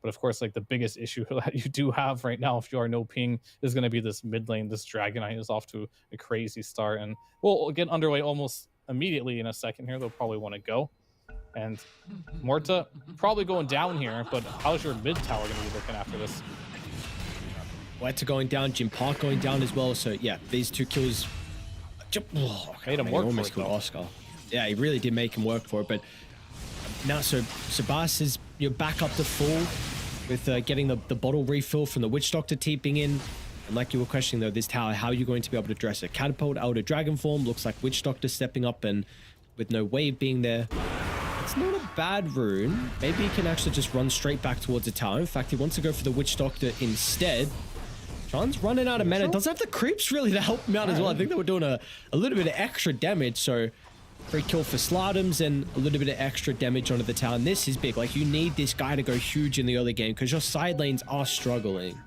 But of course, like the biggest issue that you do have right now, if you are no ping, is going to be this mid lane. This Dragonite is off to a crazy start, and we'll get underway almost immediately in a second here. They'll probably want to go. And Morta probably going down here, but how's your mid tower going to be looking after this? Morta going down, Jim Park going down as well. So yeah, these two kills Made him work almost for it, killed though. Oscar. Yeah, he really did make him work for it. But now, so Sabas is back up to full with getting the bottle refill from the Witch Doctor teeping in. And like you were questioning though, this tower, how are you going to be able to address it? Catapult out of Dragon Form, looks like Witch Doctor stepping up, and with no wave being there, it's not a bad rune. Maybe he can actually just run straight back towards the tower. In fact, he wants to go for the Witch Doctor instead. John's running out of mana. Does have the creeps really to help him out as well. I think they were doing a little bit of extra damage, so Free kill for Slardums and a little bit of extra damage onto the tower. And this is big. Like, you need this guy to go huge in the early game because your side lanes are struggling.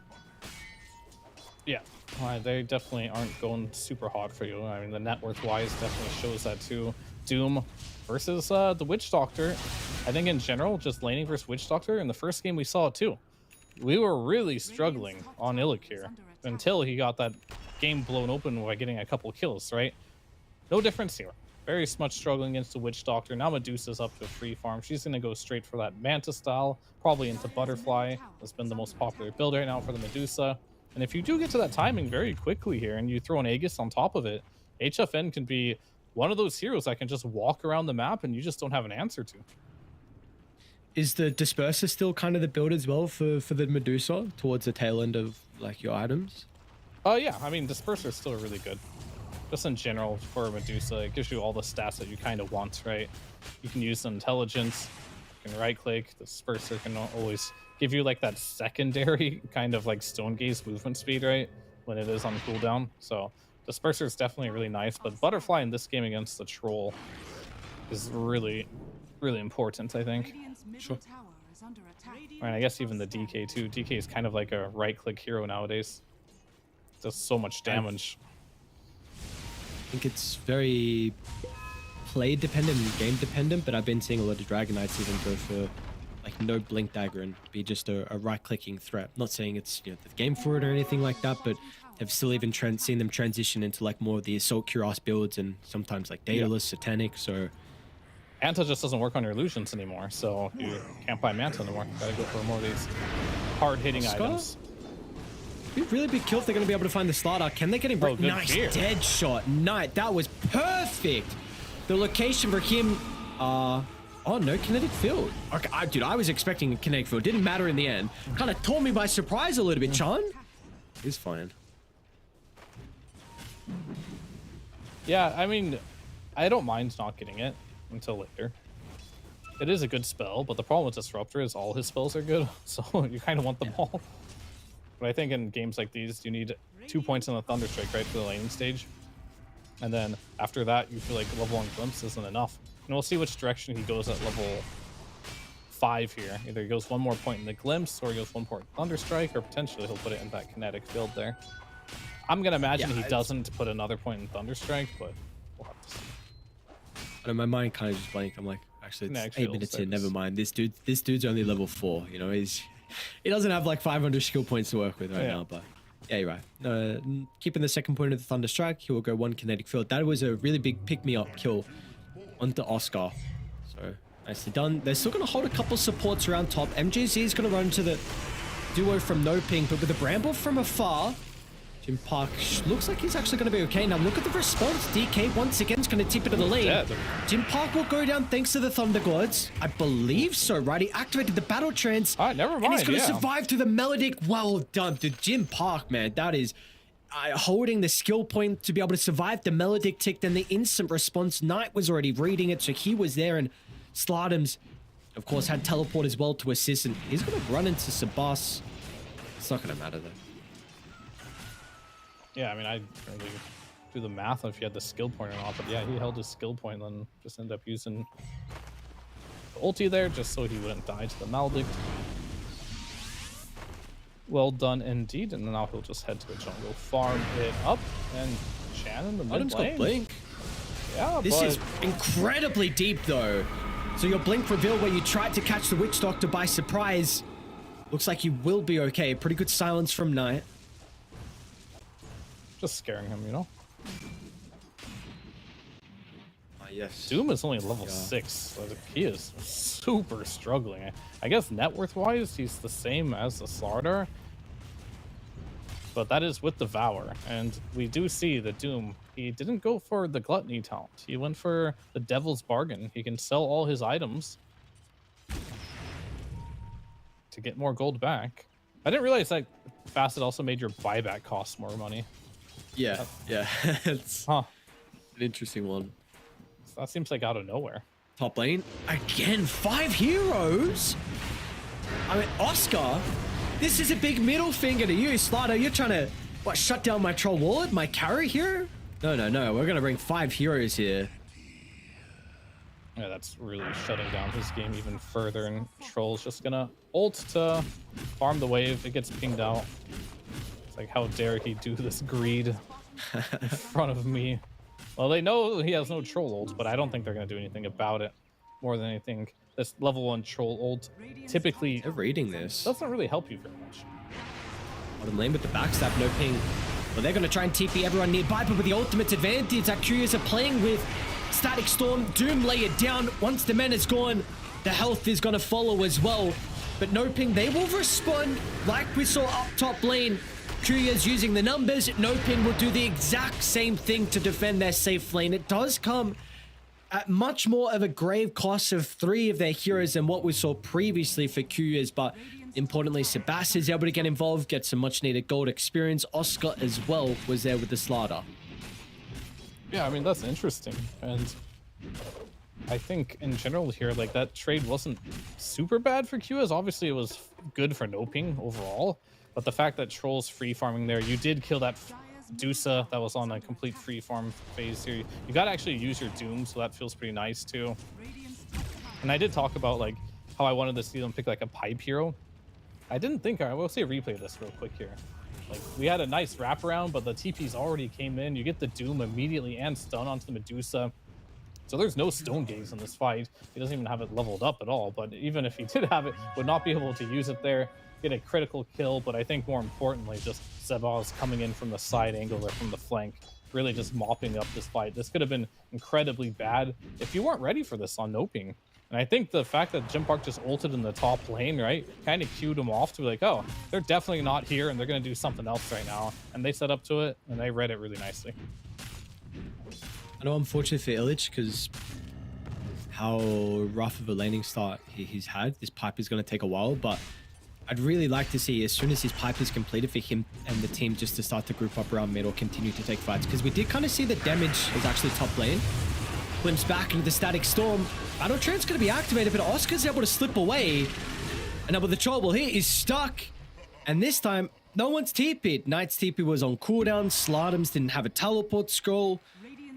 Yeah, they definitely aren't going super hot for you. I mean, the net worth wise definitely shows that too. Doom versus the Witch Doctor. I think in general, just laning versus Witch Doctor, in the first game we saw it too. We were really struggling on Illic here until he got that game blown open by getting a couple kills, right? No difference here. Very much struggling against the Witch Doctor. Now Medusa's up to free farm. She's going to go straight for that Manta style, probably into Butterfly. That's been the most popular build right now for the Medusa. And if you do get to that timing very quickly here and you throw an Aegis on top of it, HFN can be one of those heroes that can just walk around the map and you just don't have an answer to. Is the Disperser still kind of the build as well for the Medusa towards the tail end of like your items? Yeah, I mean, Disperser is still really good. Just in general, for Medusa, it gives you all the stats that you kind of want, right? You can use intelligence, you can right-click, the Disperser can always give you like that secondary kind of like Stone Gaze movement speed, right? When it is on cooldown. So Disperser is definitely really nice, but Butterfly in this game against the Troll is really, really important, I think. Sure. And I guess even the DK too. DK is kind of like a right-click hero nowadays. Does so much damage. I think it's very play dependent and game dependent, but I've been seeing a lot of Dragon Knights even go for like no blink dagger and be just a right clicking threat. Not saying it's, you know, the game for it or anything like that, but I've still even seen them transition into like more of the Assault Cuirass builds and sometimes like Daedalus, Satanic. So Manta just doesn't work on your illusions anymore, so you can't buy Manta anymore. Gotta go for more of these hard hitting items. Be a really big kill if they're going to be able to find the starter. Can they get him? Oh, nice fear. Dead shot. Nice. That was perfect. The location for him. Oh, no kinetic field. Okay, dude, I was expecting a kinetic field. Didn't matter in the end. Kind of tore me by surprise a little bit, Chan. He's fine. Yeah, I mean, I don't mind not getting it until later. It is a good spell, but the problem with Disruptor is all his spells are good, so you kind of want them all. But I think in games like these, you need 2 points on the Thunderstrike, right, for the laning stage. And then after that, you feel like level 1 Glimpse isn't enough. And we'll see which direction he goes at level 5 here. Either he goes one more point in the Glimpse, or he goes one point in Thunderstrike, or potentially he'll put it in that kinetic field there. I'm going to imagine he doesn't put another point in Thunderstrike, but we'll have to see. I know, my mind kind of just blanked. I'm like, actually, it's Kinetic 8 field minutes 6. in. Never mind. This dude's only level 4. You know, he doesn't have like 500 skill points to work with right now, but yeah, you're right. Keeping the second point of the Thunderstrike, he will go 1 kinetic field. That was a really big pick-me-up kill onto Oscar. So nicely done. They're still going to hold a couple supports around top. MJZ is going to run to the duo from No Ping, but with the Bramble from afar, Jim Park looks like he's actually going to be okay. Now look at the response. DK once again is going to tip it to the lead. Jim Park will go down thanks to the Thunder Gods. I believe so, right? He activated the battle trance. All right, never mind. And he's going to survive through the Melodic. Well done, dude. Jim Park, man. That is holding the skill point to be able to survive the Melodic tick. Then the instant response. Knight was already reading it, so he was there. And Slardums, of course, had teleport as well to assist. And he's going to run into Sabas. It's not going to matter, though. Yeah, I mean, I didn't really do the math on if he had the skill point or not, but yeah, he held his skill point and then just ended up using the ulti there just so he wouldn't die to the Maledict. Well done indeed, and now he'll just head to the jungle, farm it up, and Chan in the mid lane. Got Blink. Yeah, This is incredibly deep, though. So your Blink reveal where you tried to catch the Witch Doctor by surprise. Looks like you will be okay. Pretty good silence from Knight. just scaring him, you know? Yes. Doom is only level 6. So he is super struggling. I guess net worth wise, he's the same as the Slardar. But that is with Devour. And we do see that Doom, he didn't go for the Gluttony talent. He went for the Devil's Bargain. He can sell all his items to get more gold back. I didn't realize that Facet also made your buyback cost more money. Yeah, yeah. It's an interesting one. That seems like out of nowhere. Top lane. Again, 5 heroes? I mean, Oscar, this is a big middle finger to you, Slardar. You're trying to, what, shut down my troll wallet, my carry here? No, no, no. We're going to bring 5 heroes here. Yeah, that's really shutting down his game even further, and Troll's just gonna ult to farm the wave. It gets pinged out. It's like, how dare he do this greed in front of me? Well, they know he has no Troll ult, but I don't think they're gonna do anything about it. More than anything, this level 1 Troll ult typically They're reading this. doesn't really help you very much. Bottom lane with the backstab, no ping. Well, they're going to try and TP everyone nearby, but with the ultimate advantage that Curious are playing with. Static Storm, Doom lay it down. Once the man is gone, the health is going to follow as well. But no ping, they will respond like we saw up top lane. Curious using the numbers. No ping will do the exact same thing to defend their safe lane. It does come at much more of a grave cost of 3 of their heroes than what we saw previously for Curious, but importantly, Sebastian is able to get involved, get some much needed gold experience. Oscar as well was there with the slaughter. Yeah, I mean, that's interesting. And I think in general here, like, that trade wasn't super bad for QS. Obviously, it was good for no ping overall. But the fact that Troll's free farming there, you did kill that Dusa that was on a complete free farm phase here. You got to actually use your Doom, so that feels pretty nice too. And I did talk about like how I wanted to see them pick like a pipe hero. I didn't think, I will say replay this real quick here. Like, we had a nice wraparound, but the TPs already came in. You get the Doom immediately and stun onto the Medusa. So there's no Stone Gaze in this fight. He doesn't even have it leveled up at all. But even if he did have it, would not be able to use it there. Get a critical kill, but I think more importantly, just Sebas coming in from the side angle or from the flank, really just mopping up this fight. This could have been incredibly bad if you weren't ready for this on Noping. And I think the fact that Jim Park just ulted in the top lane, right, kind of cued him off to be like, oh, they're definitely not here and they're going to do something else right now. And they set up to it and they read it really nicely. I know, unfortunate for Illich, because how rough of a laning start he's had. This pipe is going to take a while, but I'd really like to see, as soon as his pipe is completed, for him and the team just to start to group up around mid or continue to take fights. Because we did kind of see the damage was actually top lane. Glimpse back into the Static Storm. Battle Trance going to be activated, but Oscar's able to slip away. And now with the trouble here, he's stuck. And this time, no one's TP'd. Knight's TP was on cooldown. Slardums didn't have a teleport scroll.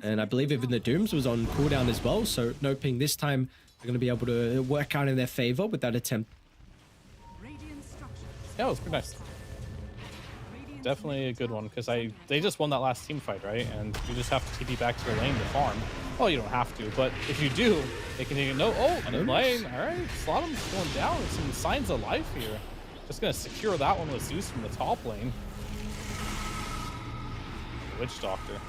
And I believe even the Dooms was on cooldown as well. So no ping this time. They're going to be able to work out in their favor with that attempt. Yeah, it was pretty nice. Definitely a good one, because they just won that last team fight, right? And you just have to TP back to your lane to farm. Well, you don't have to, but if you do, they can even know, oh, mid lane, all right, Slotham's going down. Some signs of life here. Just gonna secure that one with Zeus from the top lane. Witch Doctor.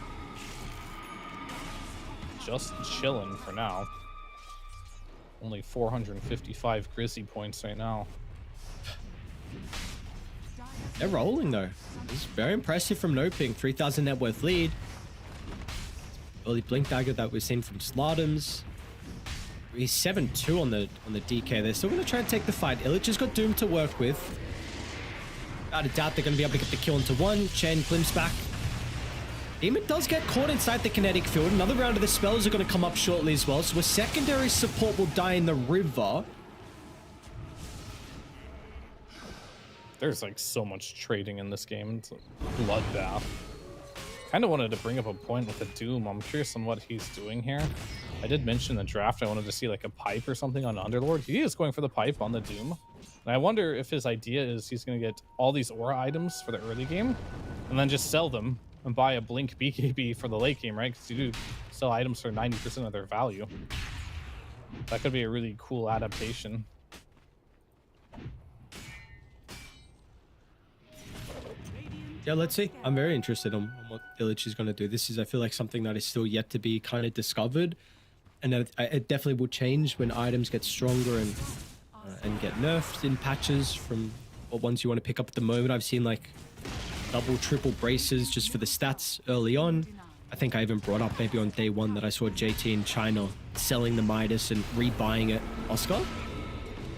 Just chilling for now. Only 455 Grizzly points right now. They're rolling though. It's very impressive from Noping. 3,000 net worth lead. Early blink dagger that we've seen from Slardums. He's 7-2 on the DK. They're still going to try and take the fight. Illich has got Doom to work with. Without a doubt, they're going to be able to get the kill into one. Chen glimpse back. Demon does get caught inside the kinetic field. Another round of the spells are going to come up shortly as well. So a secondary support will die in the river. There's like so much trading in this game. It's a bloodbath. Kind of wanted to bring up a point with the Doom. I'm curious on what he's doing here. I did mention in the draft I wanted to see like a pipe or something on Underlord. He is going for the pipe on the Doom. And I wonder if his idea is he's going to get all these aura items for the early game and then just sell them and buy a Blink BKB for the late game, right? Because you do sell items for 90% of their value. That could be a really cool adaptation. Yeah, let's see. I'm very interested on what Illich is going to do. This is, I feel like, something that is still yet to be kind of discovered. And that it definitely will change when items get stronger and get nerfed in patches from what ones you want to pick up at the moment. I've seen like double, triple braces just for the stats early on. I think I even brought up maybe on day one that I saw JT in China selling the Midas and rebuying it. Oscar?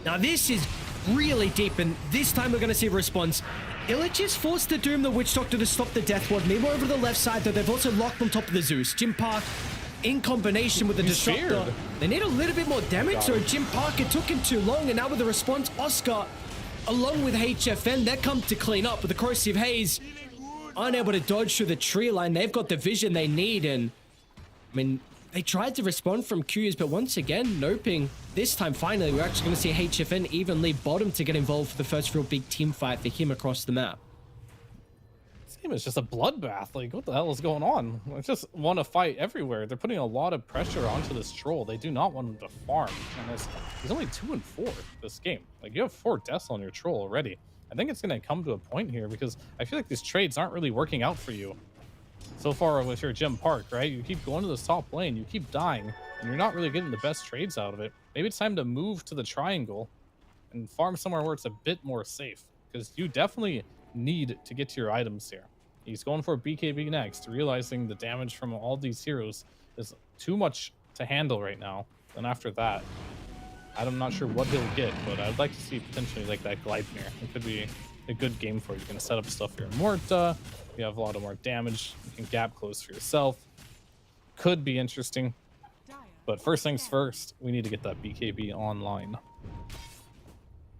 Now this is really deep, and this time we're going to see a response. Illich is forced to Doom the Witch Doctor to stop the Death Ward. Meanwhile, over to the left side, though, they've also locked on top of the Zeus. Jim Park, in combination with the Disruptor, feared. they need a little bit more damage. So Jim Park, it took him too long, and now with the response, Oscar, along with HFN, they come to clean up. But the Corrosive Haze, unable to dodge through the tree line. They've got the vision they need, and I mean, they tried to respond from Q's, but once again, Noping, this time finally, we're actually going to see HFN even leave bottom to get involved for the first real big team fight for him across the map. This game is just a bloodbath. Like, what the hell is going on? I just want to fight everywhere. They're putting a lot of pressure onto this troll. They do not want him to farm. And he's only 2 and 4 this game. Like, you have 4 deaths on your troll already. I think it's going to come to a point here because I feel like these trades aren't really working out for you. So far with your Jim Park, right? You keep going to this top lane, you keep dying, and you're not really getting the best trades out of it. Maybe it's time to move to the triangle and farm somewhere where it's a bit more safe, because you definitely need to get to your items here. He's going for a BKB next, realizing the damage from all these heroes is too much to handle right now. And after that, I'm not sure what he'll get, but I'd like to see potentially like that Gleipnir. It could be a good game for you. You can set up stuff here in Morta. You have a lot of more damage. You can gap close for yourself. Could be interesting. But first things first, we need to get that BKB online.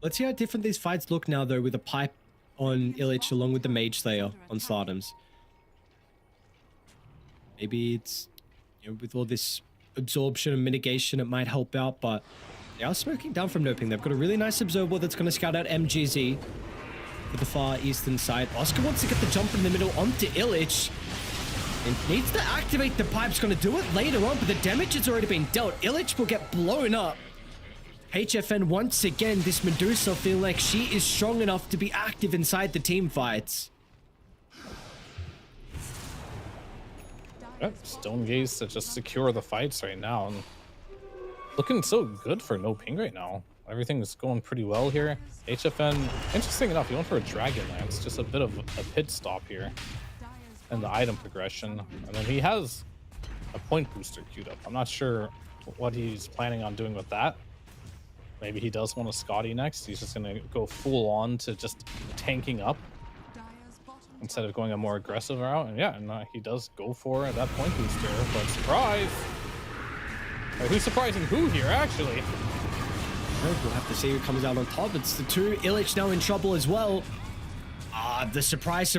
Let's see how different these fights look now, though, with the pipe on Illich along with the Mage Slayer on Slardams. Maybe it's, you know, with all this absorption and mitigation, it might help out, but they are smoking down from Noping. They've got a really nice observer that's going to scout out MGZ to the far eastern side. Oscar wants to get the jump in the middle onto Illich. And needs to activate the pipes. Going to do it later on, but the damage has already been dealt. Illich will get blown up. HFN once again, this Medusa feeling like she is strong enough to be active inside the team fights. Yep, Stone Gaze to just secure the fights right now. And looking so good for No Ping right now. Everything is going pretty well here. HFN, interesting enough, he went for a Dragon Lance, just a bit of a pit stop here. And the item progression. And then he has a point booster queued up. I'm not sure what he's planning on doing with that. Maybe he does want a Scotty next. He's just going to go full on to just tanking up instead of going a more aggressive route. And yeah, and he does go for that point booster. But surprise! Wait, who's surprising who here, actually? We'll have to see who comes out on top. It's the two. Illich now in trouble as well. The surprise,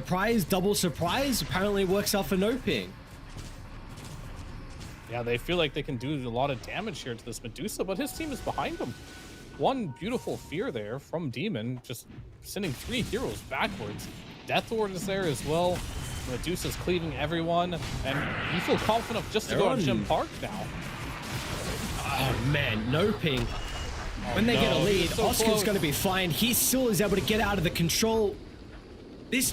double surprise apparently works out for Noping. Yeah, they feel like they can do a lot of damage here to this Medusa, but his team is behind him. One beautiful fear there from Demon, just sending 3 heroes backwards. Death Lord is there as well. Medusa's cleaving everyone, and you feel confident just to go on Jim Park now. Oh man, Noping. When they get a lead, so Oscar's going to be fine. He still is able to get out of the control. This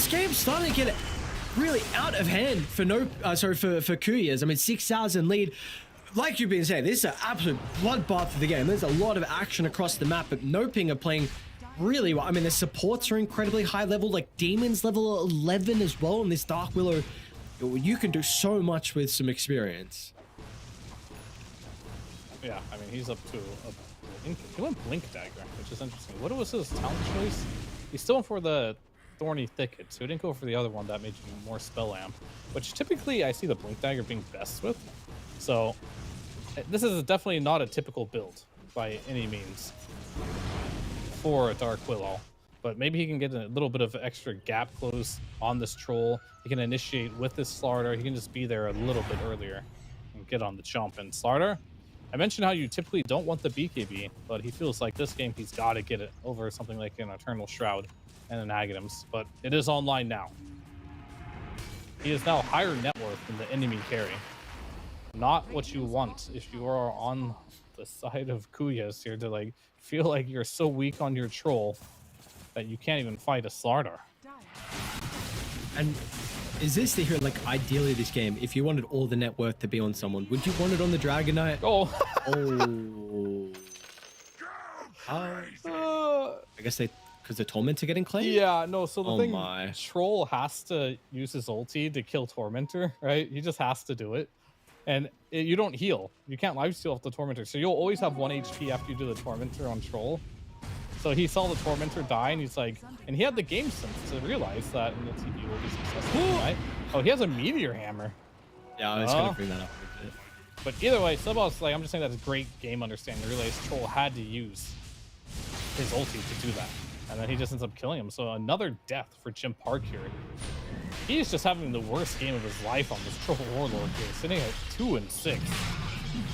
game's starting to get really out of hand for for Kuyas. I mean, 6,000 lead. Like you've been saying, this is an absolute bloodbath of the game. There's a lot of action across the map, but Noping are playing really well. I mean, the supports are incredibly high level, like Demon's level 11 as well, and this Dark Willow, you can do so much with some experience. Yeah, I mean, he's up to he went Blink Dagger, which is interesting. What was his talent choice? He's still for the Thorny Thicket, so he didn't go for the other one that made you more spell amp, which typically I see the Blink Dagger being best with. So this is definitely not a typical build by any means for a Dark Willow, but maybe he can get a little bit of extra gap close on this troll. He can initiate with this Slardar. He can just be there a little bit earlier and get on the jump. And Slardar, I mentioned how you typically don't want the BKB, but he feels like this game he's got to get it over something like an Eternal Shroud and an Aghanims, but it is online now. He is now higher net worth than the enemy carry. Not what you want if you are on the side of Kuyas here, to like feel like you're so weak on your troll that you can't even fight a Slardar. And is this the hero, like ideally this game, if you wanted all the net worth to be on someone, would you want it on the Dragon Knight? Oh. I guess because the Tormentor getting claimed? Yeah, no, so the thing, Troll has to use his ulti to kill Tormentor, right? He just has to do it. And you don't heal. You can't lifesteal off the Tormentor. So you'll always have 1 HP after you do the Tormentor on Troll. So he saw the Tormentor die, and he's like, and he had the game sense to realize that, and the TP will be successful, right? Oh, he has a Meteor Hammer. Yeah, I was going to bring that up. But either way, Subboss, like, I'm just saying that's a great game understanding to realize Troll had to use his ulti to do that. and then he just ends up killing him. So another death for Jim Park here. He's just having the worst game of his life on this Triple Warlord game, sitting at 2 and 6.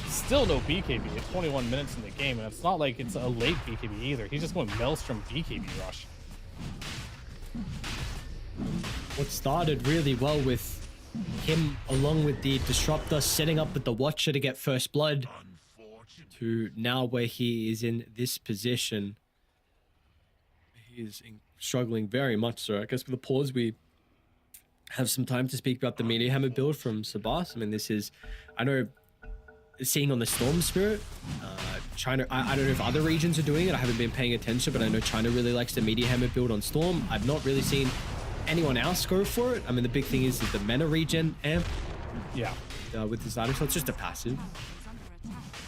Still no BKB at 21 minutes in the game, and it's not like it's a late BKB either. He's just going Maelstrom BKB rush. What started really well with him, along with the Disruptor, setting up with the Watcher to get first blood, to now where he is in this position. He is struggling very much so. I guess with the pause, we have some time to speak about the Meteor Hammer build from Sabas. I mean, this is, I know, seeing on the Storm Spirit, China, I don't know if other regions are doing it. I haven't been paying attention, but I know China really likes the Meteor Hammer build on Storm. I've not really seen anyone else go for it. I mean, the big thing is the mana regen amp. Yeah. With this item, so it's just a passive.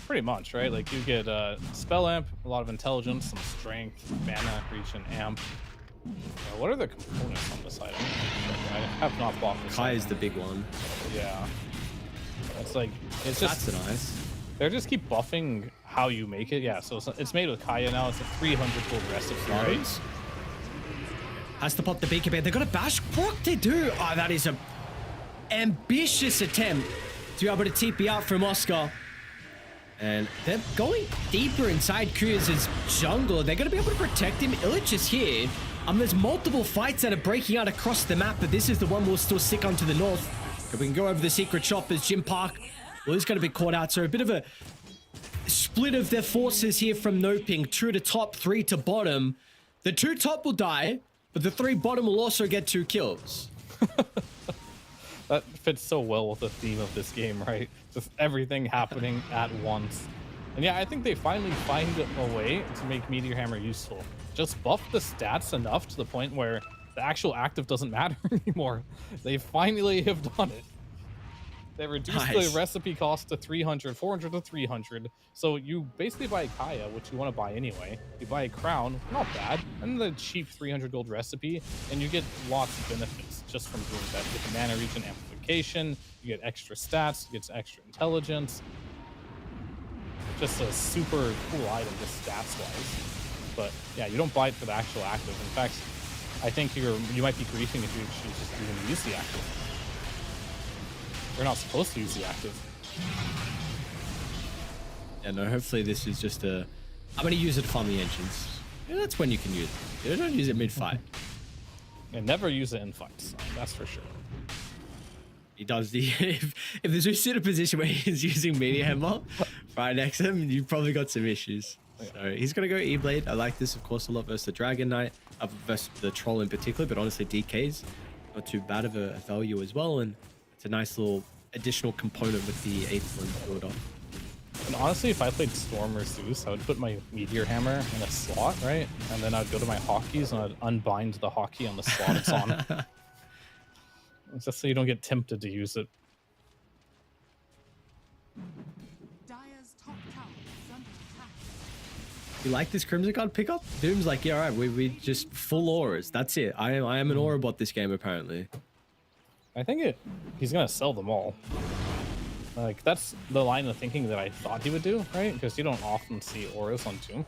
Pretty much, right? Like you get spell amp, a lot of intelligence, some strength, mana, regen, amp. What are the components on this item? I have not bought this. Kai is the big one. Yeah. It's like, it's just... That's nice. They just keep buffing how you make it. Yeah, so it's made with Kaya now. It's a 300 gold recipe, right? Has to pop the beacon band. They're gonna bash Brock. They do. Oh, that is a ambitious attempt to be able to TP out from Oscar. And they're going deeper inside Kuya's jungle. They're gonna be able to protect him. Illich is here. There's multiple fights that are breaking out across the map, but this is the one we'll still stick onto the north. If we can go over the secret shop as Jim Park, well, he's going to be caught out. So a bit of a split of their forces here from Noping. 2 to top, 3 to bottom. The 2 top will die, but the 3 bottom will also get 2 kills. That fits so well with the theme of this game, right? Just everything happening at once. And yeah, I think they finally find a way to make Meteor Hammer useful. Just buff the stats enough to the point where the actual active doesn't matter anymore. They finally have done it. They reduced the recipe cost to 300, 400 to 300. So you basically buy a Kaya, which you want to buy anyway. You buy a crown, not bad, and the cheap 300 gold recipe, and you get lots of benefits just from doing that. You get the mana regen amplification, you get extra stats, you get extra intelligence. Just a super cool item, just stats-wise. But yeah, you don't buy it for the actual active. In fact, I think you might be griefing if you just even use the active. You're not supposed to use the active. Yeah, no, hopefully this is just I'm going to use it to farm the engines. Yeah, that's when you can use it. You don't use it mid-fight. And never use it in fights, that's for sure. He does the... if there's just in a position where he's using Meteor Hammer right next to him, you've probably got some issues. So he's going to go E-Blade. I like this, of course, a lot versus the Dragon Knight, versus the Troll in particular, but honestly, DK's not too bad of a value as well, and it's a nice little additional component with the 8th one build up. And honestly, if I played Storm or Zeus, I would put my Meteor Hammer in a slot, right? And then I'd go to my hotkeys and I'd unbind the hotkey on the slot it's on. Just so you don't get tempted to use it. Dire's top tower is under attack. You like this Crimson Guard pickup? Doom's like, yeah, all right, we just full auras. That's it. I am an aura bot this game, apparently. I think he's gonna sell them all. Like, that's the line of thinking that I thought he would do, right? Because you don't often see auras on Doom.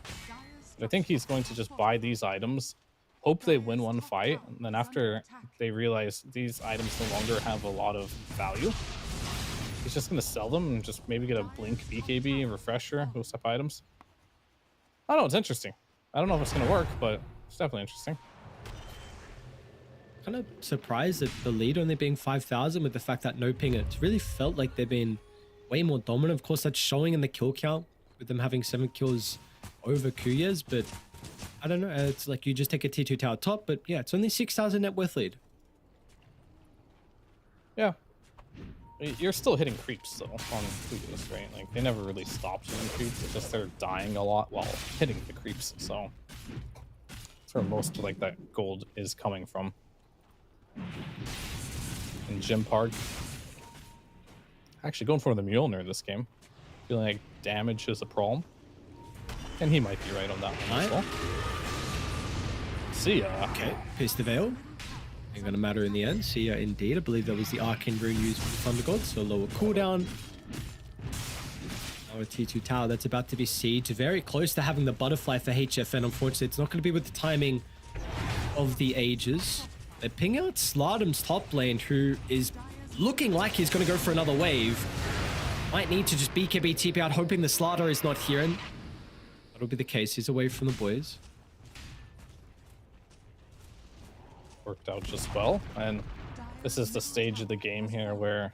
But I think he's going to just buy these items, hope they win one fight, and then after they realize these items no longer have a lot of value, he's just gonna sell them and just maybe get a Blink BKB, refresher, those type of items. I don't know, it's interesting. I don't know if it's gonna work, but it's definitely interesting. Kind of surprised at the lead only being 5,000 with the fact that no ping. It's really felt like they've been way more dominant. Of course, that's showing in the kill count with them having 7 kills over Kuya's, but I don't know. It's like you just take a T2 tower top, but yeah, it's only 6,000 net worth lead. Yeah. You're still hitting creeps though on Kuya's, right? Like they never really stopped hitting creeps. It's just they're dying a lot while hitting the creeps. So that's where most of like that gold is coming from. And Jim Park actually going for the Mjolnir this game. Feeling like damage is a problem. And he might be right on that one as well. See ya. Okay, Pierce the Veil. Ain't gonna matter in the end. See ya indeed. I believe that was the Arcane Rune used for the Thunder God, so lower cooldown. Our T2 tower that's about to be sieged. Very close to having the butterfly for HFN. Unfortunately, it's not going to be with the timing of the Aegis. They ping out Slardam's top lane, who is looking like he's going to go for another wave. Might need to just BKB TP out, hoping the Slardar is not here. And that'll be the case. He's away from the boys. Worked out just well. And this is the stage of the game here where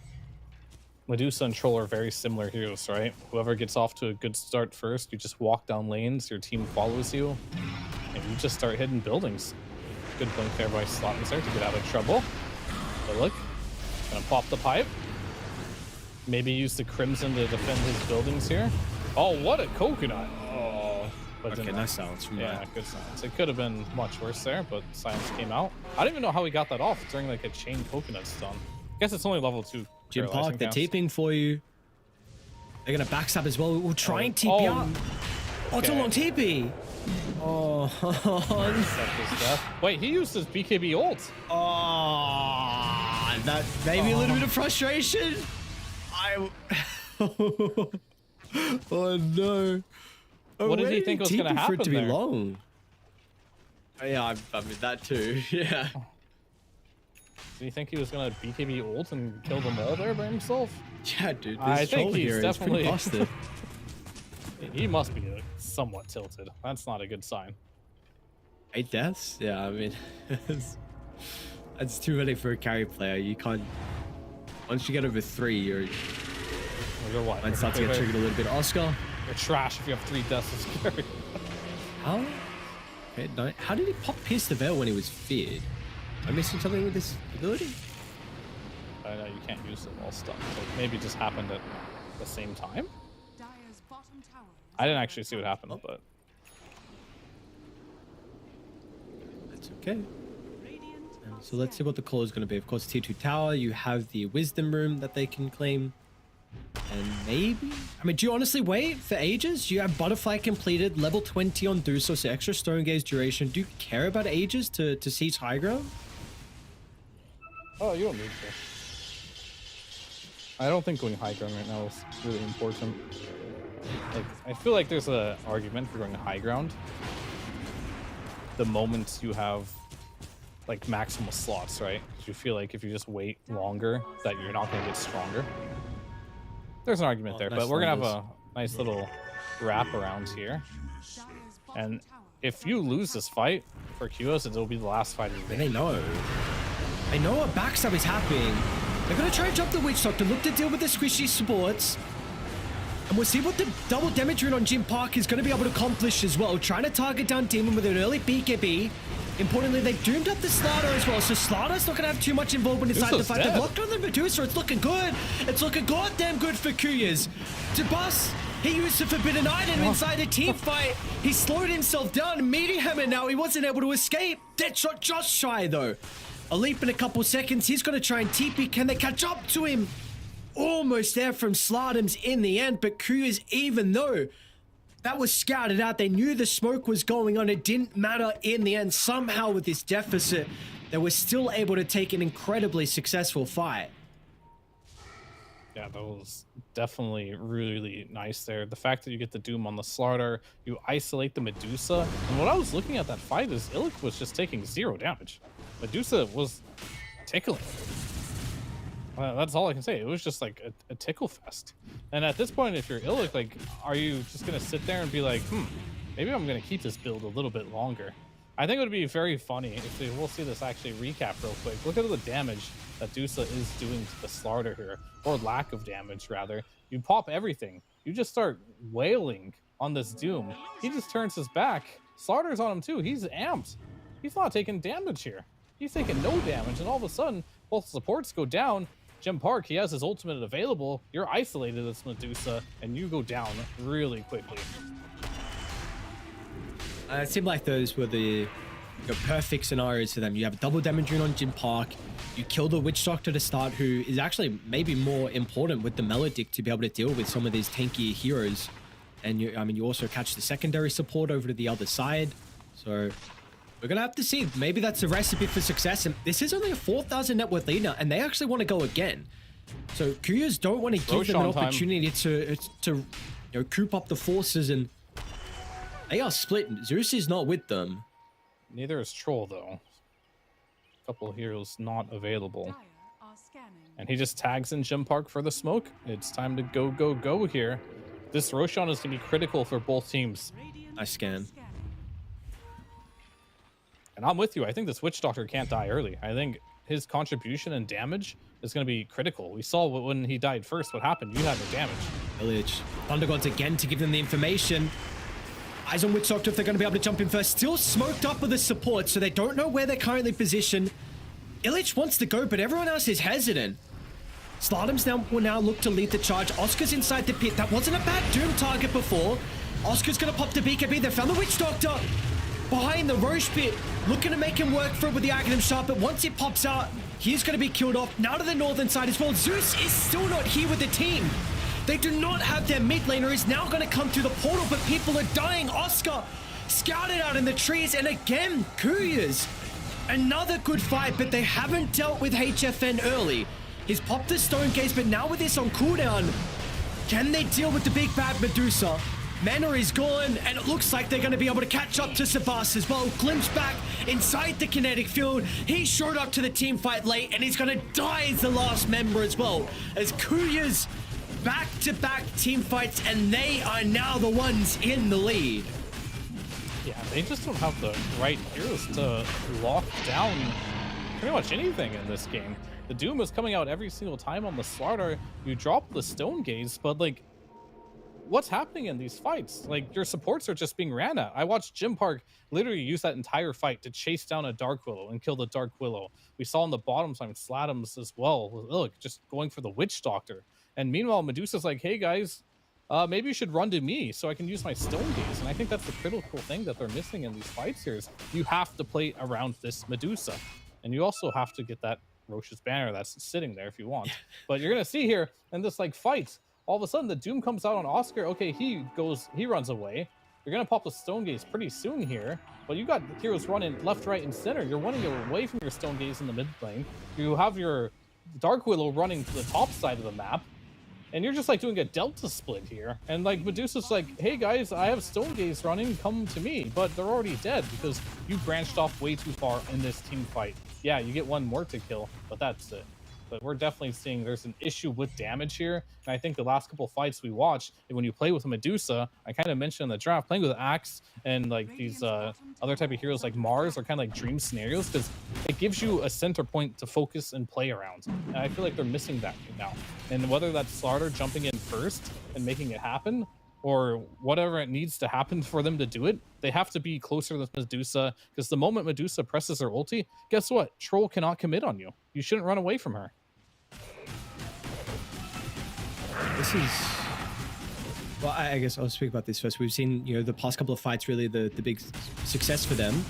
Medusa and Troll are very similar heroes, right? Whoever gets off to a good start first, you just walk down lanes, your team follows you, and you just start hitting buildings. Good blink there by Slottenser to get out of trouble. But look, gonna pop the pipe. Maybe use the Crimson to defend his buildings here. Oh, what a coconut! Oh, but Okay, didn't- nice silence from yeah, that. good silence. It could have been much worse there, but silence came out. I don't even know how he got that off during like a chain coconut stun. I guess it's only level 2. Jim paralyzing Park, they're cast. TPing for you. They're going to backstab as well. We'll try and TP Oh, out. Oh, it's a okay. long TP. Oh, Accept his death. Wait, he used his BKB ult. oh, that maybe a little bit of frustration. Oh no. What did he think was gonna TP for it happen to be there? long? Oh, yeah, I mean that too. Yeah. Do you think he was gonna BKB ult and kill them all there by himself? Yeah, dude. This I think troll he's here is pretty definitely- busted. He must be somewhat tilted. That's not a good sign. 8 deaths? Yeah, I mean, that's too many for a carry player. You can't. Once you get over 3, you're Or you're what? might start to get triggered a little bit. Oscar, You're trash if you have 3 deaths as carry. how? Okay, no, how did he pop Pierce the Veil when he was feared? Am I missing something with this ability? I know you can't use them all stuff. So maybe it just happened at the same time. Dire's bottom tower is I didn't under actually see what happened, but That's okay. Radiant So let's see what the call is going to be. Of course, T2 Tower, you have the Wisdom Room that they can claim. And maybe... I mean, do you honestly wait for ages? You have Butterfly completed, level 20 on Duso, so extra Stone Gaze duration. Do you care about ages to siege high ground? oh, you don't need to. I don't think going high ground right now is really important. Like, I feel like there's an argument for going high ground the moment you have like maximal slots, right? 'Cause you feel like if you just wait longer, that you're not going to get stronger. There's an argument Oh, there, nice but we're gonna have numbers. a nice little wrap around here. Dire's bottom And tower if you lose this fight for QS, it'll be the last fight of the And game. they know. They know a backstab is happening. They're going to try and jump the Witch Doctor, look to deal with the squishy supports. And we'll see what the double damage rune on Jim Park is going to be able to accomplish as well. Trying to target down Demon with an early BKB. Importantly, they doomed up the Slaughter as well, so Slaughter's not going to have too much involvement inside the Medusa's fight. They've dead. locked on the Medusa. It's looking good. It's looking goddamn good for Kuyas. Debus, he used the Forbidden Item inside the team fight. He slowed himself down. Meeting Hammer now, he wasn't able to escape. Deadshot just shy though. A leap in a couple seconds. He's going to try and TP. Can they catch up to him? Almost there from Slardam's in the end, but Kuyas, even though that was scouted out, they knew the smoke was going on. It didn't matter in the end. Somehow with this deficit, they were still able to take an incredibly successful fight. Yeah, that was definitely really nice there. The fact that you get the Doom on the Slaughter, you isolate the Medusa. And what I was looking at that fight is Illic was just taking 0 damage. Medusa was tickling. That's all I can say. It was just like a tickle fest. And at this point, if you're Illic, like, are you just going to sit there and be like, maybe I'm going to keep this build a little bit longer? I think it would be very funny if we'll see this actually recap real quick. Look at the damage that Dusa is doing to the Slaughter here, or lack of damage rather. You pop everything. You just start wailing on this Doom. He just turns his back. Slaughter's on him too. He's amped. He's not taking damage here. He's taking no damage, and all of a sudden, both supports go down. Jim Park, he has his ultimate available. You're isolated as Medusa, and you go down really quickly. It seemed like those were the perfect scenarios for them. You have a double damage rune on Jim Park. You kill the Witch Doctor to start, who is actually maybe more important with the Melodic to be able to deal with some of these tankier heroes. And you also catch the secondary support over to the other side. So we're going to have to see. Maybe that's a recipe for success. And this is only a 4,000 net worth lead now, and they actually want to go again. So Kuyas don't want to give them an Roshan time. opportunity to you know, coop up the forces, and they are split. Zeus is not with them. Neither is Troll, though. A couple of heroes not available. Dire are scanning. And he just tags in Gym Park for the smoke. It's time to go, go, go here. This Roshan is going to be critical for both teams. Radiant I scan. is scanning. And I'm with you. I think this Witch Doctor can't die early. I think his contribution and damage is going to be critical. We saw when he died first what happened. You had no damage. Village. Thunder Gods again to give them the information. Eyes on Witch Doctor if they're going to be able to jump in first. Still smoked up with the support, so they don't know where they're currently positioned. Illich wants to go, but everyone else is hesitant. Slardam's will now look to lead the charge. Oscar's inside the pit. That wasn't a bad Doom target before. Oscar's going to pop the BKB. They found the Witch Doctor behind the Roche pit, looking to make him work for it with the Aghanim Sharp, but once it pops out, he's going to be killed off. Now to the northern side as well. Zeus is still not here with the team. They do not have their mid laner, is now going to come through the portal, but people are dying. Oscar scouted out in the trees, and again, Kuyas. Another good fight, but they haven't dealt with HFN early. He's popped the Stone Gaze, but now with this on cooldown, can they deal with the big bad Medusa? Mana is gone, and it looks like they're going to be able to catch up to Sabas as well. Glimpse back inside the kinetic field. He showed up to the team fight late, and he's going to die as the last member as well. As Kuya's back-to-back team fights, and they are now the ones in the lead. Yeah, they just don't have the right heroes to lock down pretty much anything in this game. The Doom is coming out every single time on the Slardar. You drop the Stone Gaze, but like, what's happening in these fights? Like, your supports are just being ran at. I watched Gym Park literally use that entire fight to chase down a Dark Willow and kill the Dark Willow. We saw on the bottom side Slatums as well. Look, just going for the Witch Doctor. And meanwhile, Medusa's like, hey guys, maybe you should run to me so I can use my Stone Gaze. And I think that's the critical thing that they're missing in these fights here is you have to play around this Medusa. And you also have to get that Roche's banner that's sitting there if you want. But you're going to see here in this like fight, all of a sudden the Doom comes out on Oscar. Okay, he runs away. You're going to pop the Stone Gaze pretty soon here. But you got heroes running left, right, and center. You're running away from your Stone Gaze in the mid lane. You have your Dark Willow running to the top side of the map. And you're just like doing a delta split here. And like Medusa's like, hey guys, I have Stone Gaze running, come to me. But they're already dead because you branched off way too far in this team fight. Yeah, you get one more to kill, but that's it. But we're definitely seeing there's an issue with damage here. And I think the last couple fights we watched, when you play with a Medusa, I kind of mentioned in the draft, playing with Axe and like these other type of heroes like Mars are kind of like dream scenarios because it gives you a center point to focus and play around. And I feel like they're missing that right now. And whether that's Slardar jumping in first and making it happen, or whatever it needs to happen for them to do it, they have to be closer to Medusa, because the moment Medusa presses her ulti, guess what? Troll cannot commit on you. You shouldn't run away from her. This is... Well, I guess I'll speak about this first. We've seen, you know, the past couple of fights, really the big success for them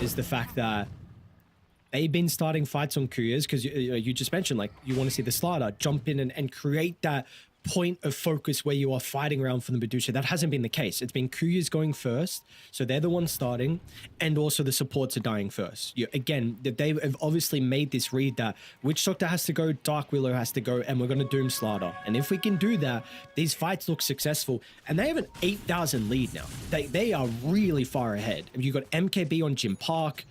is the fact that they've been starting fights on Kuyas, because you just mentioned, like, you want to see the Slardar jump in and create that point of focus where you are fighting around for the Medusa. That hasn't been the case. It's been Kuyas going first, so they're the ones starting, and also the supports are dying first. Again, they have obviously made this read that Witch Doctor has to go, Dark Willow has to go, and we're going to Doom Slardar. And if we can do that, these fights look successful, and they have an 8,000 lead now. They are really far ahead. You've got MKB on Gym Park.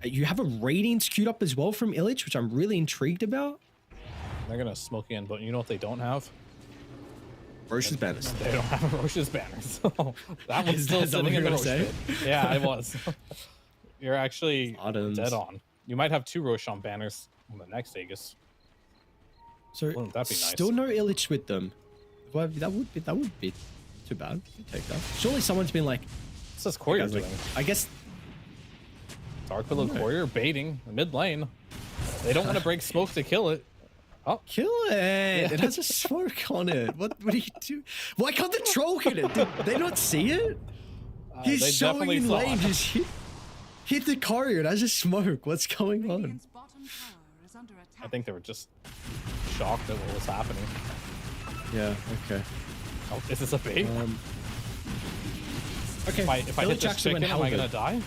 You have a Radiance queued up as well from Illich, which I'm really intrigued about. They're going to smoke in, but you know what they don't have? Roche's banners. They don't have a Roche's banner, so that one's still sitting in the Roche pit. Yeah, I was. You're actually dead on. You might have two Roshan banners on the next Aegis. So Wouldn't that be nice? Still no Illich with them. Well, that would be too bad. You take that. Surely someone's been like, What's this Courier doing? I guess Dark Willow Courier baiting the mid lane. They don't want to break smoke to kill it. Oh, kill it! It has a smoke on it. What do you do? Why can't the troll hit it? Did they not see it? He's they showing definitely in saw lane. it. Just hit the courier. It has a smoke. What's going on? Radiant's bottom tower is under attack. I think they were just shocked at what was happening. Yeah. Okay. Oh, is this a bait? Okay. If I hit this chicken, am I gonna die?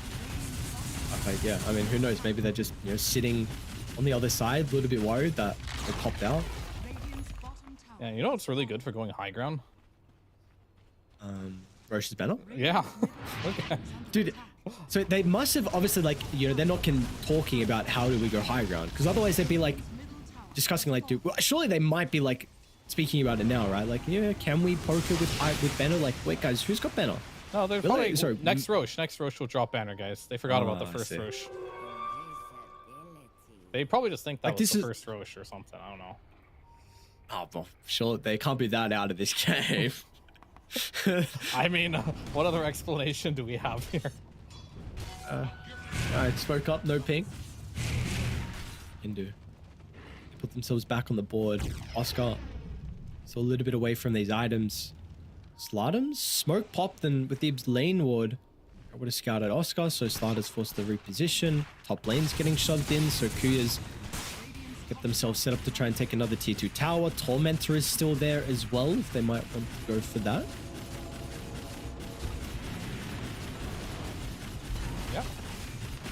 Okay. Yeah. I mean, who knows? Maybe they're just sitting on the other side, a little bit worried that they popped out. Radiant's bottom tower. Yeah, you know what's really good for going high ground? Roche's banner. Yeah. Okay. Dude, so they must have obviously, like, you know, they're not talking about how do we go high ground, because otherwise they'd be like discussing, like, dude, well, surely they might be like speaking about it now, right? Like, yeah, can we poker with banner? Like, wait, guys, who's got banner? No, they're Really? probably Sorry. next Roche. Next Roche will drop banner, guys. They forgot about the I first see. Roche. They probably just think that Like, was this the is- first Roche or something. I don't know. Oh, well, sure, they can't be that out of this game. I mean, what other explanation do we have here? All right, smoke up, no ping. Can do. Put themselves back on the board. Oscar, so a little bit away from these items. Slardums? Smoke popped, and with the lane ward, I would have scouted Oscar, so Slarders forced to reposition. Top lane's getting shoved in, so Kuya's get themselves set up to try and take another tier 2 tower. Tormentor is still there as well, if they might want to go for that. Yeah.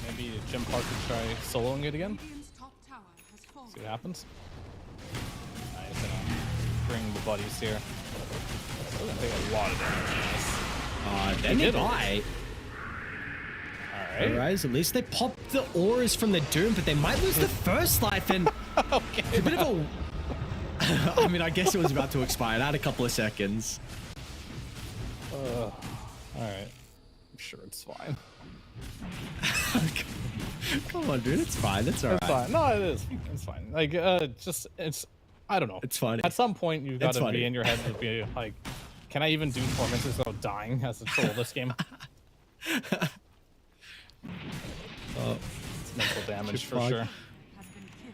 Maybe Jim Park could try soloing it again. Radiant's top tower has fallen. See what happens. He's gonna bring the buddies here. Still gonna take a lot of damage. Then they did it. die. Alright. Alright, at least they popped the auras from the Doom, but they might lose the first life, and Okay. a bit of a... I mean, I guess it was about to expire. It had a couple of seconds. Alright. I'm sure it's fine. Come on, dude. It's fine. It's alright. It's fine. No, it is. It's fine. Like, I don't know. It's funny. At some point, you've got It's to funny. be in your head to be like, can I even do tormentors without dying as a troll this game? It's mental damage for fuck. sure. Has been killed.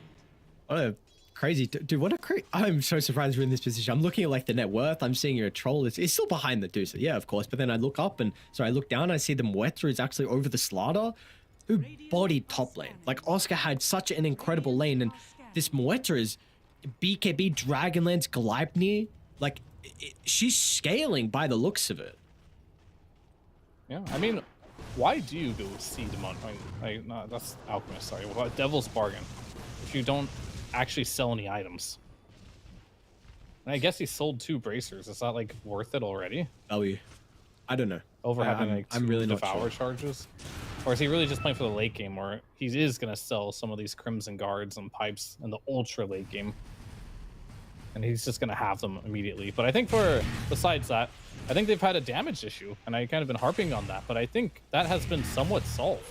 What a crazy... Dude, what a crazy... I'm so surprised we're in this position. I'm looking at, like, the net worth. I'm seeing you're a troll. It's still behind the Deucer. Yeah, of course. But then I look up and... Sorry, I look down and I see the Muerta is actually over the Slaughter, who bodied top lane. Like, Oscar had such an incredible lane, and this Muerta is BKB, Dragonlance, Gleipnir. Like, she's scaling by the looks of it. Yeah, I mean, why do you go see demon? Like, no, that's alchemist. Sorry, what Devil's Bargain? If you don't actually sell any items, and I guess he sold 2 bracers. Is that like worth it already? Value. I don't know. Over having like 2 I'm really not devour sure. charges, or is he really just playing for the late game, where he is gonna sell some of these Crimson Guards and pipes in the ultra late game, and he's just gonna have them immediately? But I think besides that, I think they've had a damage issue, and I kind of been harping on that, but I think that has been somewhat solved.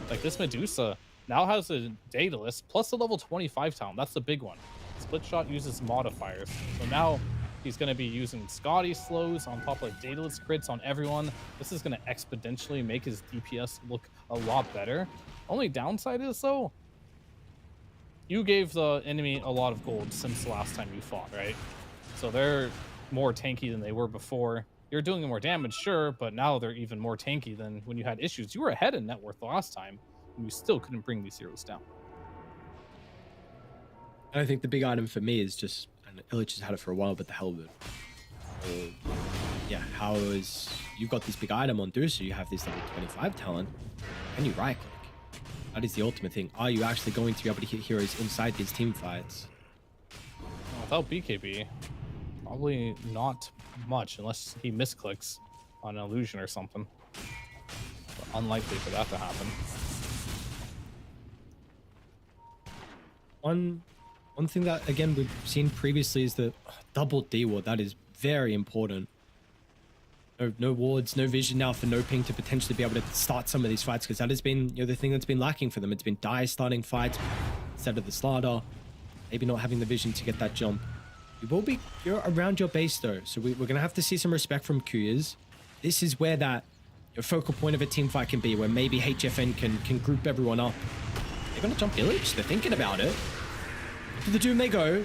Like, this Medusa now has a Daedalus plus a level 25 talent. That's the big one. Split Shot uses modifiers, so now he's going to be using Scotty slows on top of Daedalus crits on everyone. This is going to exponentially make his DPS look a lot better. Only downside is, though, you gave the enemy a lot of gold since the last time you fought, right? So they're more tanky than they were before. You're doing more damage, sure, but now they're even more tanky than when you had issues. You were ahead in net worth the last time, and you still couldn't bring these heroes down. And I think the big item for me is just, and Illich has had it for a while, but the Halberd. Yeah, how is... You've got this big item on Deucer, you have this level 25 talent, and you right click. That is the ultimate thing. Are you actually going to be able to hit heroes inside these team fights? Without BKB, probably not much, unless he misclicks on an illusion or something. But unlikely for that to happen. One thing that, again, we've seen previously is the double D ward. That is very important. No wards, no vision now for No Ping to potentially be able to start some of these fights, because that has been, you know, the thing that's been lacking for them. It's been Dire starting fights instead of the Slaughter. Maybe not having the vision to get that jump. You will be, you're around your base though, so we're going to have to see some respect from Kuyas. This is where that focal point of a team fight can be, where maybe HFN can group everyone up. They're going to jump Village. They're thinking about it. To the Doom they go.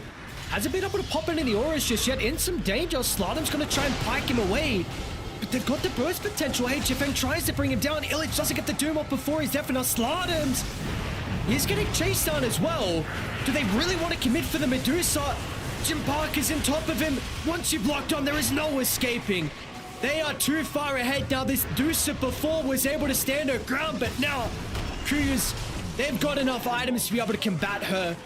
Hasn't been able to pop into the auras just yet. In some danger. Slardum's going to try and pike him away. But they've got the burst potential. HFN tries to bring him down. Illich doesn't get the Doom off before he's deaf enough. Slardum's. He's getting chased down as well. Do they really want to commit for the Medusa? Jim Parker's in top of him. Once you've locked on, there is no escaping. They are too far ahead now. This Deucer before was able to stand her ground, but now Kuyas, they've got enough items to be able to combat her.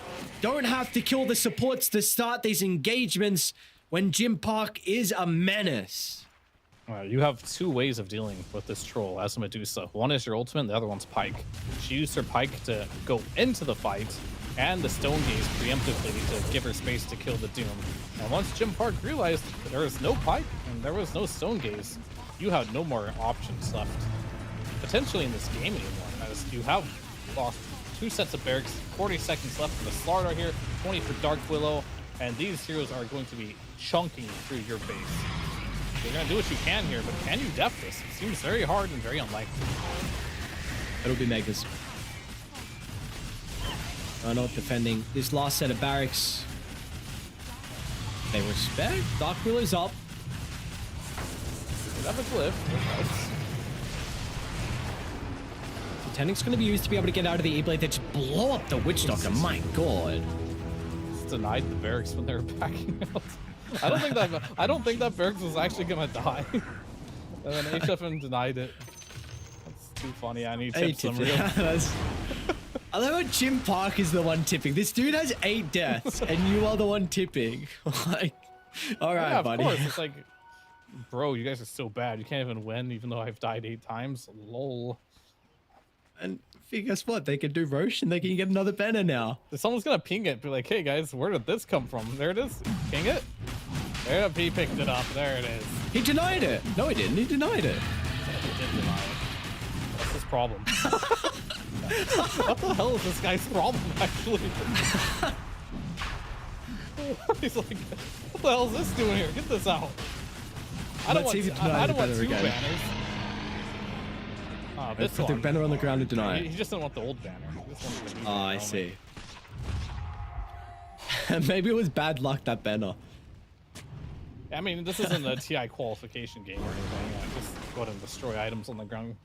Don't have to kill the supports to start these engagements when Jim Park is a menace. You have two ways of dealing with this troll as a Medusa. One is your ultimate, the other one's Pike. She used her Pike to go into the fight, and the Stone Gaze preemptively to give her space to kill the Doom. And once Jim Park realized there was no Pike and there was no Stone Gaze, you had no more options left potentially in this game anymore, as you have lost 2 sets of barracks, 40 seconds left for the Slardar here, 20 for Dark Willow, and these heroes are going to be chunking through your base. You're gonna do what you can here, but can you def this? It seems very hard and very unlikely. It'll be Megas. Not defending this last set of barracks. They respect. Dark Willow's up. Could have a glyph. Tenning's going to be used to be able to get out of the E-Blade. They just blow up the Witch Doctor. My god. It's denied the barracks when they were backing out. I don't think that barracks was actually gonna die. And then HFM denied it. That's too funny. I need tips them real. I love how Jim Park is the one tipping. This dude has 8 deaths, and you are the one tipping. Like, all right, yeah, buddy. Of course. It's like, bro, you guys are so bad. You can't even win, even though I've died 8 times. Lol. And guess what? They can do Roche, and they can get another banner now. Someone's gonna ping it. Be like, hey guys, where did this come from? There it is. Ping it. There, he picked it up. There it is. He denied it. No, he didn't. He denied it. He did deny it. What's his problem? What the hell is this guy's problem, actually? He's like, what the hell is this doing here? Get this out. I don't want 2 banners. Let's put the banner on the ground and deny it. He just didn't want the old banner. Oh, I see. Maybe it was bad luck, that banner. I mean, this isn't a TI qualification game or anything. Just go ahead and destroy items on the ground.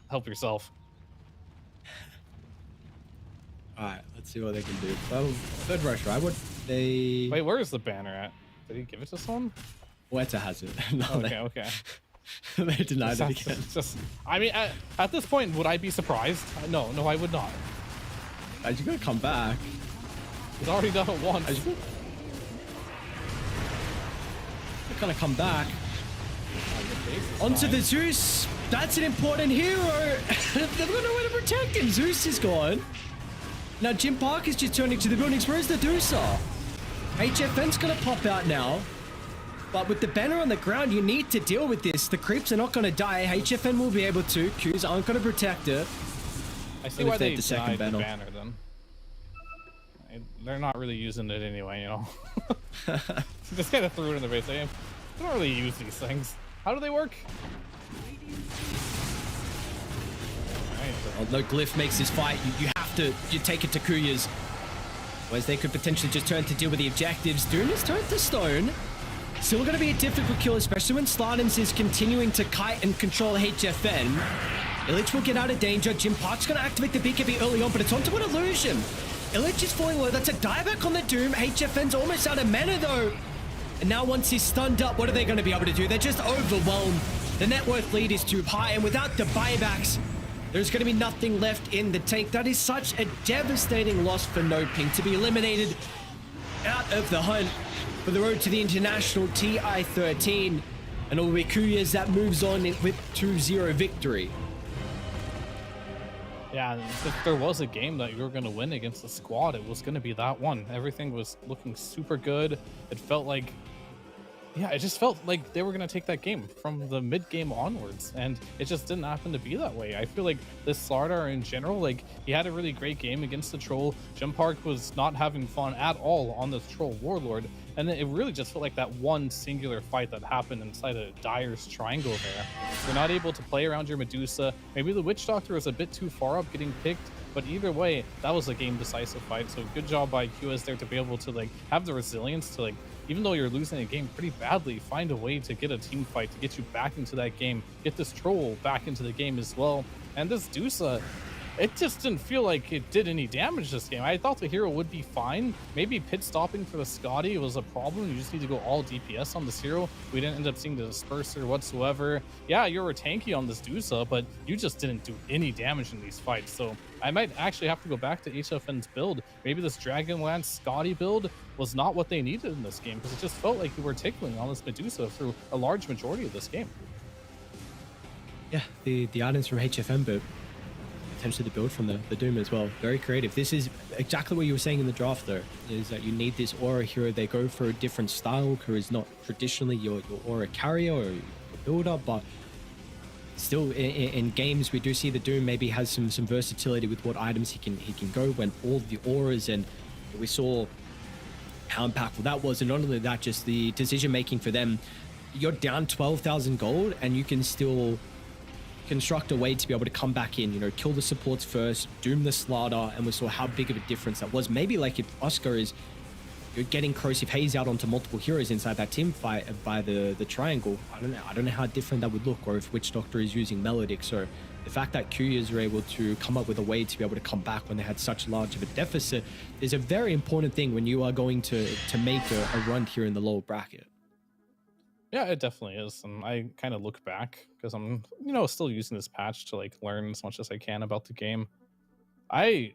Help yourself. Alright, let's see what they can do. Well, third rush, right? What they... Wait, where is the banner at? Did he give it to someone? Weta has it. No, okay. They denied it again. I mean, at this point, would I be surprised? No, I would not. Are you gonna come back? He's already done it once. You're gonna come back. Onto the Zeus. That's an important hero. They've got no way to protect him. Zeus is gone. Now Jim Park is just turning to the buildings. Where's the Medusa? HFN's gonna pop out now. But with the banner on the ground, you need to deal with this. The creeps are not going to die. HFN will be able to. Qs aren't going to protect it. I see why they denied the banner then. They're not really using it anyway, you know. Just kind of threw it in the base. They don't really use these things. How do they work? Oh, no, Glyph makes this fight. You have to take it to Kuya's. Whereas they could potentially just turn to deal with the objectives. Doom is turned to stone. Still going to be a difficult kill, especially when Slardens is continuing to kite and control HFN. Illich will get out of danger. Jim Park's going to activate the BKB early on, but it's onto an illusion. Illich is falling low. That's a dieback on the Doom. HFN's almost out of mana, though. And now once he's stunned up, what are they going to be able to do? They're just overwhelmed. The net worth lead is too high, and without the buybacks, there's going to be nothing left in the tank. That is such a devastating loss for Noping to be eliminated out of the hunt for the road to the international TI13, and it will be Kuya's that moves on with 2-0 victory. Yeah, if there was a game that you were going to win against the squad, it was going to be that one. Everything was looking super good. It felt like, yeah, it just felt like they were going to take that game from the mid-game onwards, and it just didn't happen to be that way. I feel like this Slardar in general, like, he had a really great game against the Troll. Jim Park was not having fun at all on this Troll Warlord, and it really just felt like that one singular fight that happened inside of Dyer's triangle there. You're not able to play around your Medusa. Maybe the Witch Doctor was a bit too far up getting picked, but either way, that was a game decisive fight. So good job by QS there to be able to, like, have the resilience to, like, even though you're losing a game pretty badly, find a way to get a team fight to get you back into that game, get this Troll back into the game as well. And this Dusa, it just didn't feel like it did any damage this game. I thought the hero would be fine. Maybe pit stopping for the Scotty was a problem. You just need to go all DPS on this hero. We didn't end up seeing the disperser whatsoever. Yeah, you were tanky on this Dusa, but you just didn't do any damage in these fights. So I might actually have to go back to HFN's build. Maybe this Dragonlance Scotty build was not what they needed in this game, because it just felt like you were tickling on this Medusa through a large majority of this game. Yeah, the items from HFN, but potentially the build from the Doom as well. Very creative. This is exactly what you were saying in the draft, though, is that you need this aura hero. They go for a different style, who is not traditionally your aura carrier or your builder, but still in games we do see the Doom maybe has some versatility with what items he can go when all the auras, and we saw how impactful that was. And not only that, just the decision making for them. You're down 12,000 gold and you can still construct a way to be able to come back in, you know, kill the supports first, doom the Slaughter, and we saw how big of a difference that was. Maybe like if Oscar is, you're getting Corrosive Haze out onto multiple heroes inside that team fight by the triangle, I don't know how different that would look, or if Witch Doctor is using Melodic. So the fact that Kuya's were able to come up with a way to be able to come back when they had such large of a deficit is a very important thing when you are going to make a run here in the lower bracket. Yeah, it definitely is. And I kind of look back because I'm, still using this patch to like learn as much as I can about the game. I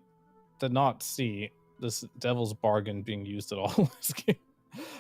did not see this Devil's Bargain being used at all in this game.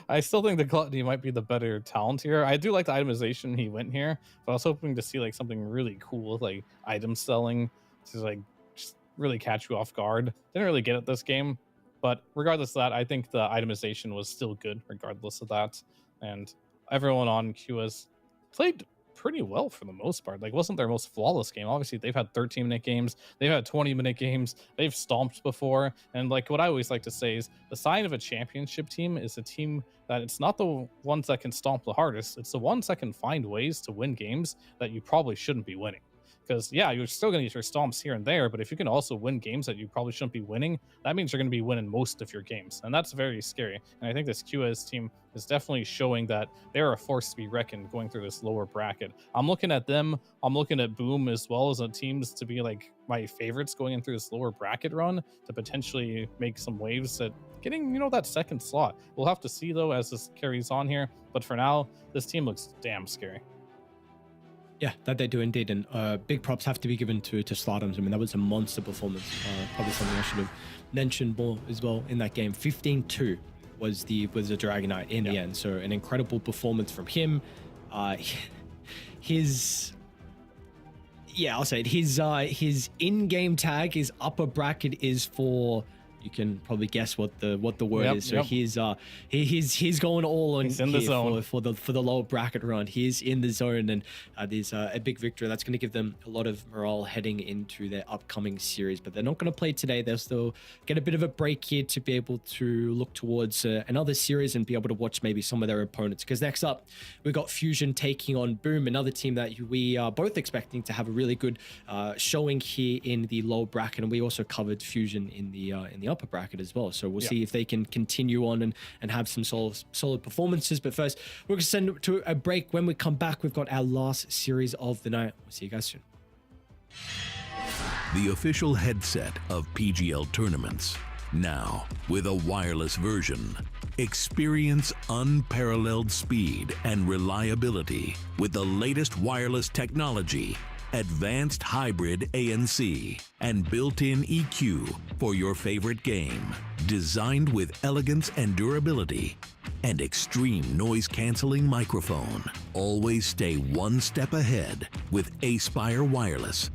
I still think the Gluttony might be the better talent here. I do like the itemization he went here, but I was hoping to see like something really cool, like item selling, to like just really catch you off guard. Didn't really get it this game, but regardless of that, I think the itemization was still good regardless of that. And everyone on QS played pretty well for the most part. Like, wasn't their most flawless game. Obviously, they've had 13-minute games, they've had 20-minute games, they've stomped before. And like what I always like to say is the sign of a championship team is a team that it's not the ones that can stomp the hardest, it's the ones that can find ways to win games that you probably shouldn't be winning. Because, yeah, you're still going to get your stomps here and there, but if you can also win games that you probably shouldn't be winning, that means you're going to be winning most of your games. And that's very scary. And I think this QS team is definitely showing that they're a force to be reckoned going through this lower bracket. I'm looking at them. I'm looking at Boom as well as teams to be like my favorites going in through this lower bracket run to potentially make some waves at getting, that second slot. We'll have to see, though, as this carries on here. But for now, this team looks damn scary. Yeah, that they do indeed, and big props have to be given to Slardums. I mean, that was a monster performance. Probably something I should have mentioned more as well in that game. 15-2 was the Dragonite in the end, so an incredible performance from him. I'll say it. His in-game tag, his upper bracket is for. You can probably guess what the word is. So he's going all on in the zone for the lower bracket run. He's in the zone, and there's a big victory that's going to give them a lot of morale heading into their upcoming series. But they're not going to play today. They'll still get a bit of a break here to be able to look towards another series and be able to watch maybe some of their opponents. Because next up, we've got Fusion taking on Boom, another team that we are both expecting to have a really good showing here in the low bracket, and we also covered Fusion in the upper bracket as well. So we'll see if they can continue on and have some solid performances. But first, we're going to send it to a break. When we come back, we've got our last series of the night. We'll see you guys soon. The official headset of PGL tournaments. Now, with a wireless version. Experience unparalleled speed and reliability with the latest wireless technology, advanced hybrid ANC, and built-in EQ for your favorite game. Designed with elegance and durability, and extreme noise-canceling microphone. Always stay one step ahead with Aspire Wireless.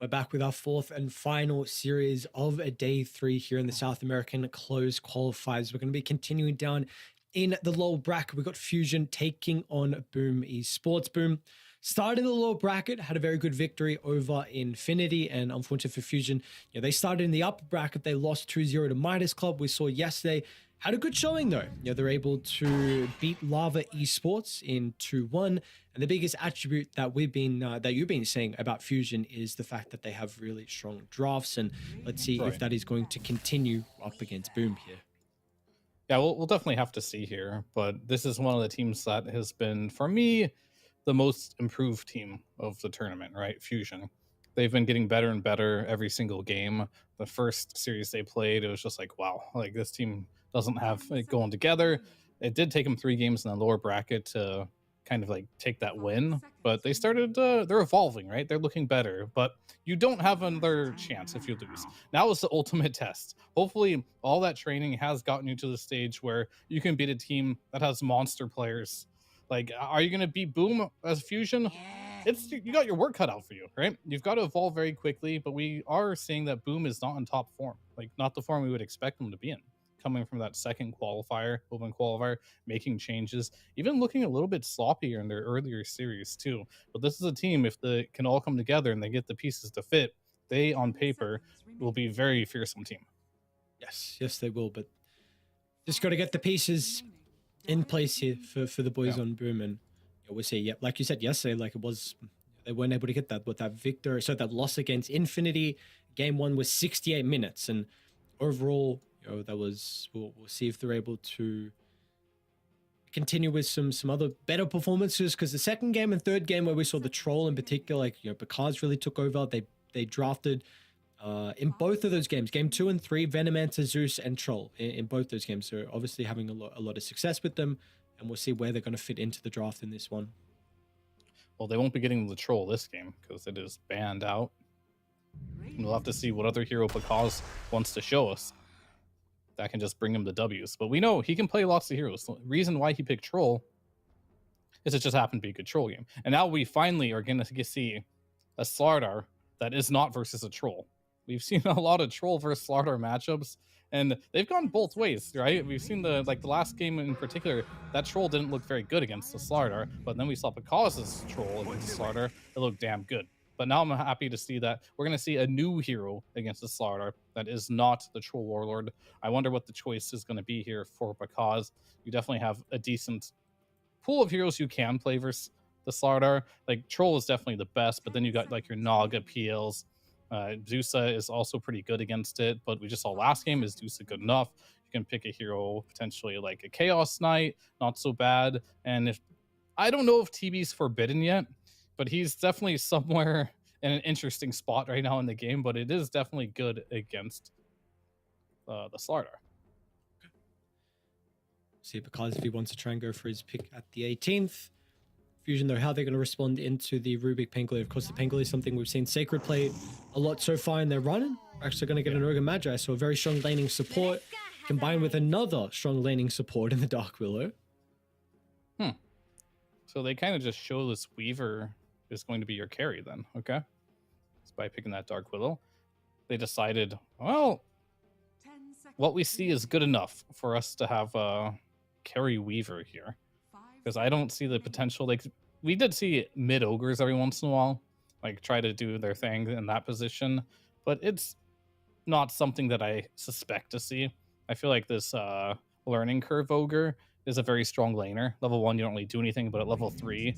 We're back with our fourth and final series of a day 3 here in the South American closed qualifiers. We're going to be continuing down in the lower bracket. We got Fusion taking on Boom Esports. Boom started in the lower bracket, had a very good victory over Infinity, and unfortunately for Fusion, they started in the upper bracket. They lost 2-0 to Midas Club. We saw yesterday. Had a good showing though. They're able to beat Lava Esports in 2-1. And the biggest attribute that you've been saying about Fusion is the fact that they have really strong drafts. And let's see if that is going to continue up against Boom here. Yeah, we'll definitely have to see here. But this is one of the teams that has been, for me, the most improved team of the tournament, right? Fusion. They've been getting better and better every single game. The first series they played, it was just like, wow, like this team doesn't have it going together. It did take them 3 games in the lower bracket to kind of like take that win, but they started, they're evolving, right? They're looking better, but you don't have another chance if you lose. Now is the ultimate test. Hopefully all that training has gotten you to the stage where you can beat a team that has monster players. Like, are you going to beat Boom as Fusion? You got your work cut out for you, right? You've got to evolve very quickly, but we are seeing that Boom is not in top form, like not the form we would expect them to be in. Coming from that second qualifier, open qualifier, making changes, even looking a little bit sloppier in their earlier series too. But this is a team, if they can all come together and they get the pieces to fit, they on paper will be a very fearsome team. Yes, they will. But just got to get the pieces in place here for the boys on Boom, and we'll see. Yeah, like you said yesterday, like it was, they weren't able to get that with that victor. So that loss against Infinity, game 1 was 68 minutes, and overall, that was, we'll see if they're able to continue with some other better performances, because the second game and third game where we saw the Troll in particular, like Picard's really took over. They drafted in both of those games, game 2 and 3, Venomancer, Zeus, and Troll in both those games. So obviously having a lot of success with them, and we'll see where they're going to fit into the draft in this one. Well, they won't be getting the Troll this game because it is banned out. And we'll have to see what other hero Picard wants to show us that can just bring him the W's. But we know he can play lots of heroes. The reason why he picked Troll is it just happened to be a good Troll game. And now we finally are going to see a Slardar that is not versus a Troll. We've seen a lot of Troll versus Slardar matchups, and they've gone both ways, right? We've seen the last game in particular, that Troll didn't look very good against the Slardar, but then we saw Picard's Troll against the Slardar. It looked damn good. But now I'm happy to see that we're going to see a new hero against the Slardar that is not the Troll Warlord. I wonder what the choice is going to be here for Picard. You definitely have a decent pool of heroes you can play versus the Slardar. Like, Troll is definitely the best, but then you got like your Naga PLs. Zusa is also pretty good against it, but we just saw last game, is Zusa good enough? You can pick a hero potentially like a Chaos Knight, not so bad. And if I don't know if TB's forbidden yet, but he's definitely somewhere in an interesting spot right now in the game, but it is definitely good against the Slardar. See because if he wants to try and go for his pick at the 18th. Fusion, though, how they're going to respond into the Rubik Pangolier. Of course, the Pangolier is something we've seen Sacred play a lot so far in their run. We're actually going to get an Ogre Magi, so a very strong laning support combined with another strong laning support in the Dark Willow. So they kind of just show this Weaver is going to be your carry then, okay? It's by picking that Dark Willow. They decided, well, what we see is good enough for us to have a carry Weaver here. Because I don't see the potential. Like, we did see mid ogres every once in a while, like try to do their thing in that position, but it's not something that I suspect to see. I feel like this learning curve ogre is a very strong laner. Level 1, you don't really do anything, but at level 3,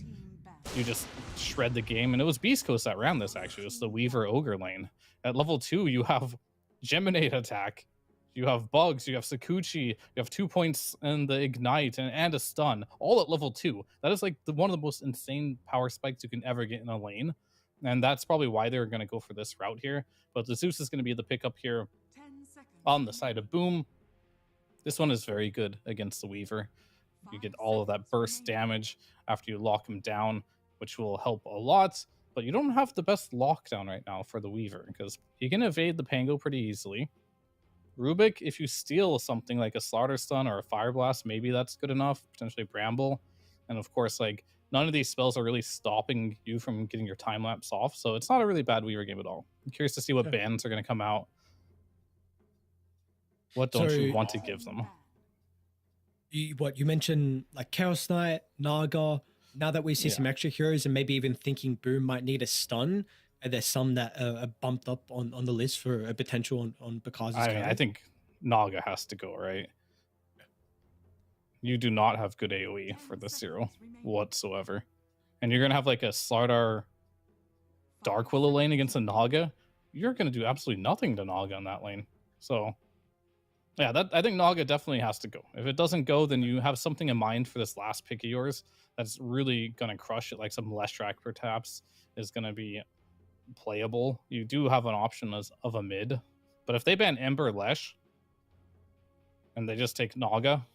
you just shred the game. And it was Beast Coast that ran this, actually. It was the Weaver Ogre lane. At level 2, you have Geminate attack, you have Bugs, you have Sakuchi, you have 2 points in the Ignite and a stun, all at level 2. That is like one of the most insane power spikes you can ever get in a lane. And that's probably why they're going to go for this route here. But the Zeus is going to be the pickup here 10 seconds. on the side of Boom. This one is very good against the Weaver. You get all of that burst damage after you lock him down, which will help a lot. But you don't have the best lockdown right now for the Weaver, because he can evade the Pango pretty easily. Rubik, if you steal something like a Slaughter Stun or a Fire Blast, maybe that's good enough. Potentially Bramble. And of course, like, none of these spells are really stopping you from getting your time lapse off. So it's not a really bad Weaver game at all. I'm curious to see what bans are going to come out. What don't you want to give them? You mentioned like Chaos Knight, Naga. Now that we see some extra heroes and maybe even thinking Boom might need a stun, are there some that are bumped up on the list for a potential on Bakazu's I think Naga has to go, right? You do not have good AoE for this hero whatsoever. And you're going to have like a Slardar Dark Willow lane against a Naga. You're going to do absolutely nothing to Naga in that lane. So yeah, I think Naga definitely has to go. If it doesn't go, then you have something in mind for this last pick of yours that's really going to crush it. Like some Leshrac perhaps is going to be playable. You do have an option of a mid. But if they ban Ember Lesh and they just take Naga,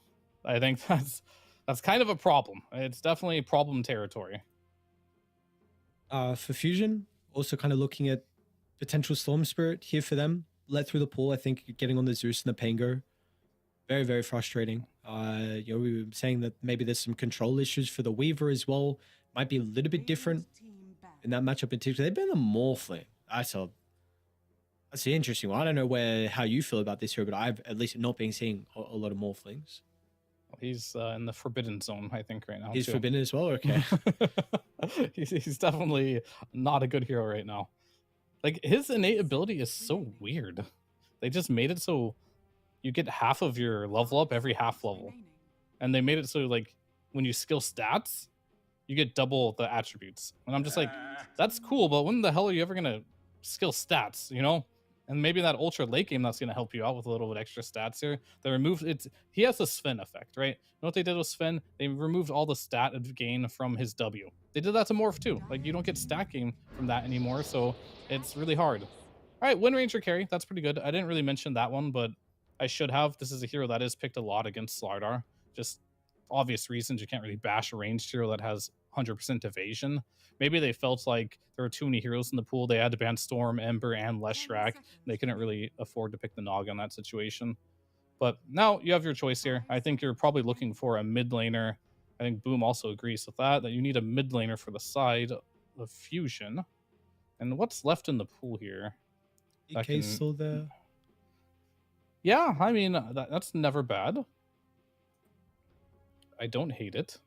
I think that's kind of a problem. It's definitely problem territory. For Fusion, also kind of looking at potential Storm Spirit here for them. Let through the pool, I think getting on the Zeus and the Pango, very, very frustrating. We were saying that maybe there's some control issues for the Weaver as well. Might be a little bit different in that matchup in particular. They've been a Morphling. That's an interesting one. I don't know how you feel about this here, but I've at least not been seeing a lot of Morphlings. He's in the forbidden zone, I think, right now. He's forbidden as well? Okay. he's definitely not a good hero right now. Like, his innate ability is so weird. They just made it so you get half of your level up every half level. And they made it so, like, when you skill stats, you get double the attributes. And I'm just like, that's cool, but when the hell are you ever going to skill stats, you know? And maybe that ultra late game that's going to help you out with a little bit extra stats here. They removed it. He has the Sven effect, right? You know what they did with Sven? They removed all the stat gain from his W. They did that to Morph too. Like, you don't get stat gain from that anymore, so it's really hard. All right, Wind Ranger carry. That's pretty good. I didn't really mention that one, but I should have. This is a hero that is picked a lot against Slardar. Just obvious reasons. You can't really bash a ranged hero that has 100% evasion. Maybe they felt like there were too many heroes in the pool. They had to ban Storm, Ember, and Leshrac. They couldn't really afford to pick the Naga in that situation. But now you have your choice here. I think you're probably looking for a mid laner. I think Boom also agrees with that you need a mid laner for the side of Fusion. And what's left in the pool here? DK's still there. Yeah, I mean, that's never bad. I don't hate it.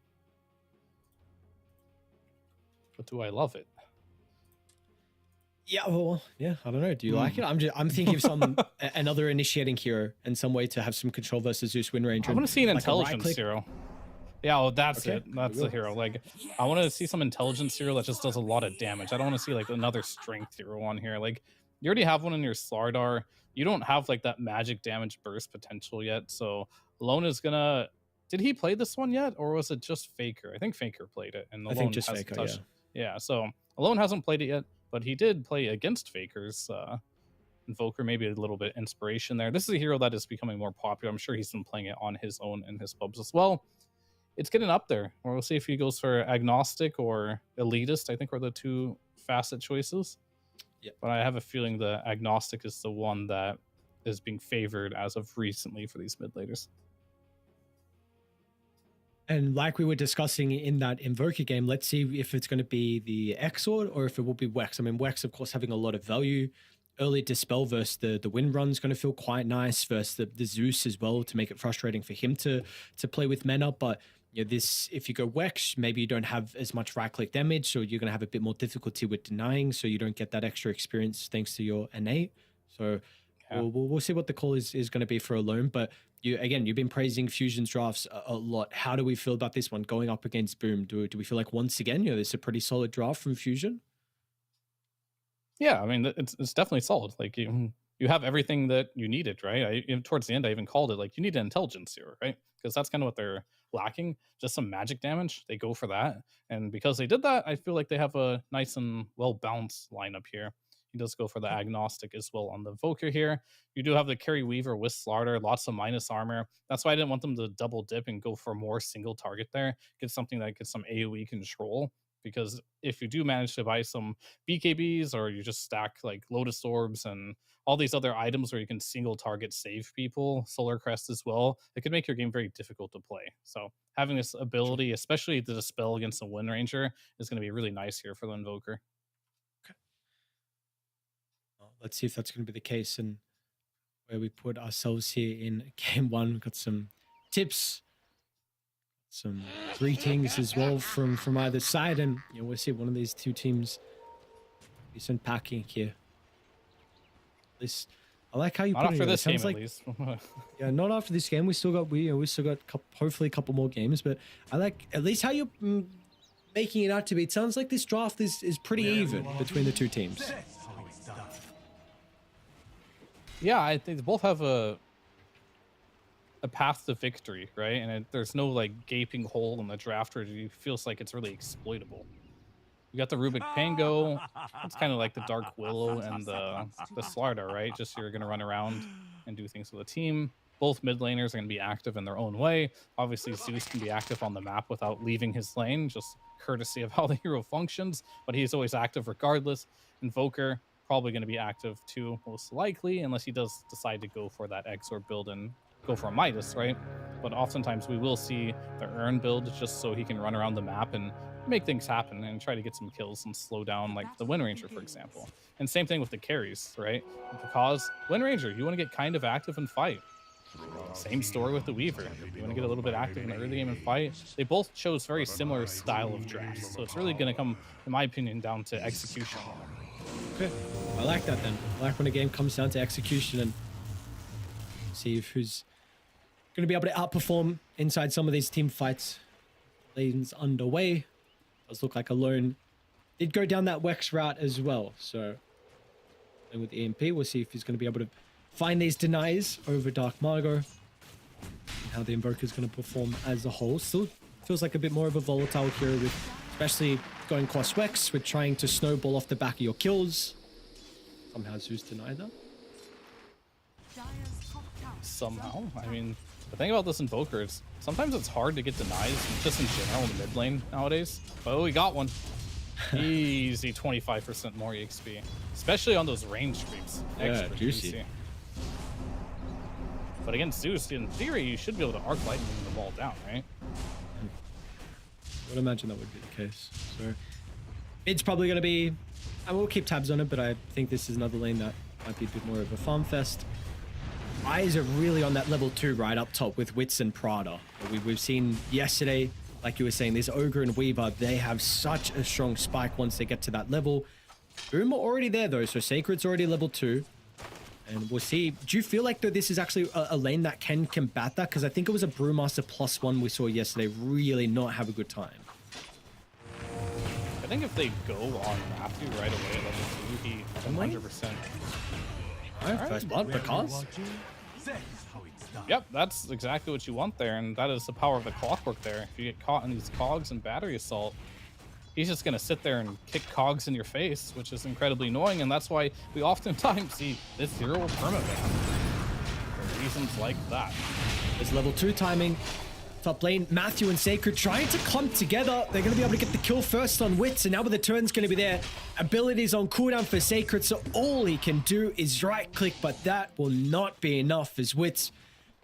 But do I love it? Yeah, well, yeah, I don't know. Do you like it? I'm thinking of some another initiating hero and some way to have some control versus Zeus Wind Ranger. I want to see an like intelligence hero. Yeah, well, that's it. That's the hero. Like, I want to see some intelligence hero that just does a lot of damage. I don't want to see like another strength hero on here. Like, you already have one in your Slardar. You don't have like that magic damage burst potential yet. So Alone is gonna. Did he play this one yet, or was it just Faker? I think Faker played it, and Alone I think just hasn't Faker. touched. Yeah, so Alone hasn't played it yet, but he did play against Faker's Invoker, maybe a little bit inspiration there. This is a hero that is becoming more popular. I'm sure he's been playing it on his own in his pubs as well. It's getting up there. We'll see if he goes for agnostic or elitist. I think are the two facet choices. Yeah. But I have a feeling the agnostic is the one that is being favored as of recently for these mid laners. And like we were discussing in that Invoker game, let's see if it's going to be the Exort or if it will be Wex. I mean, Wex, of course, having a lot of value. Early Dispel versus the Wind Run's going to feel quite nice versus the Zeus as well to make it frustrating for him to play with mana. But you know, this, if you go Wex, maybe you don't have as much right-click damage, so you're going to have a bit more difficulty with denying, so you don't get that extra experience thanks to your innate. So Yeah. We'll see what the call is going to be for Alone. But you've been praising Fusion's drafts a lot. How do we feel about this one going up against Boom? Do we feel like once again, this is a pretty solid draft from Fusion? Yeah, I mean, it's definitely solid. Like you have everything that you needed, right? Towards the end, I even called it like you need an intelligence here, right? Because that's kind of what they're lacking. Just some magic damage. They go for that, and because they did that, I feel like they have a nice and well balanced lineup here. He does go for the agnostic as well on the Voker here. You do have the Carry Weaver with Slaughter, lots of minus armor. That's why I didn't want them to double dip and go for more single target there. Get something that gets some AoE control. Because if you do manage to buy some BKBs or you just stack like Lotus Orbs and all these other items where you can single target save people, Solar Crest as well, it could make your game very difficult to play. So having this ability, especially the Dispel against a Wind Ranger, is going to be really nice here for the Invoker. Okay. Well, let's see if that's going to be the case and where we put ourselves here in game one. We've got some tips, some greetings as well from either side, and we'll see one of these two teams be sent packing here. At least I like how you Not put after it. this game, Like, at least. yeah, not after this game. We still got hopefully a couple more games, but I like at least how you're making it out to be. It sounds like this draft is pretty even between the two teams. Yeah, I think they both have a path to victory, right? And there's no like gaping hole in the draft where it feels like it's really exploitable. You got the Rubik Pango. It's kind of like the Dark Willow and the Slardar, right? Just you're going to run around and do things with the team. Both mid laners are going to be active in their own way. Obviously, Zeus can be active on the map without leaving his lane, just courtesy of how the hero functions, but he's always active regardless. Invoker, probably going to be active too, most likely, unless he does decide to go for that Exor build and go for a Midas, right? But oftentimes we will see the Urn build just so he can run around the map and make things happen and try to get some kills and slow down like the Wind Ranger, for example. And same thing with the carries, right? Because Wind Ranger, you want to get kind of active and fight. Same story with the Weaver. You want to get a little bit active in the early game and fight. They both chose very similar style of drafts. So it's really going to come, in my opinion, down to execution. Okay, I like that then. I like when a game comes down to execution and see if who's going to be able to outperform inside some of these team fights. Lanes underway. Does look like Alone did go down that Wex route as well. So and with EMP, we'll see if he's going to be able to find these denies over Dark Margot. And how the Invoker is going to perform as a whole. Still feels like a bit more of a volatile hero with especially going cross Wex with trying to snowball off the back of your kills. Somehow Zeus denied that. Somehow. I mean, the thing about this Invoker is sometimes it's hard to get denies just in general in the mid lane nowadays. Oh, we got one. Easy 25% more EXP. Especially on those range creeps. Yeah, juicy. But against Zeus, in theory, you should be able to arc lightning the ball down, right? I would imagine that would be the case. So it's probably going to be... I will keep tabs on it, but I think this is another lane that might be a bit more of a farm fest. Eyes are really on that level 2 right up top with Wits and Prada. We've seen yesterday, like you were saying, this Ogre and Weaver, they have such a strong spike once they get to that level. Boom are already there though, so Sacred's already level 2. And we'll see. Do you feel like this is actually a lane that can combat that? Because I think it was a Brewmaster +1 we saw yesterday really not have a good time. I think if they go on Matthew right away at level 2, he 100%. Alright, first blood, because... Yep, that's exactly what you want there, and that is the power of the clockwork there. If you get caught in these cogs and battery assault, he's just going to sit there and kick cogs in your face, which is incredibly annoying, and that's why we oftentimes see this 0 permaban for reasons like that. There's level 2 timing. Top lane, Matthew and Sacred trying to clump together. They're going to be able to get the kill first on Wits, and now with the turn's going to be there. Abilities on cooldown for Sacred, so all he can do is right-click, but that will not be enough as Wits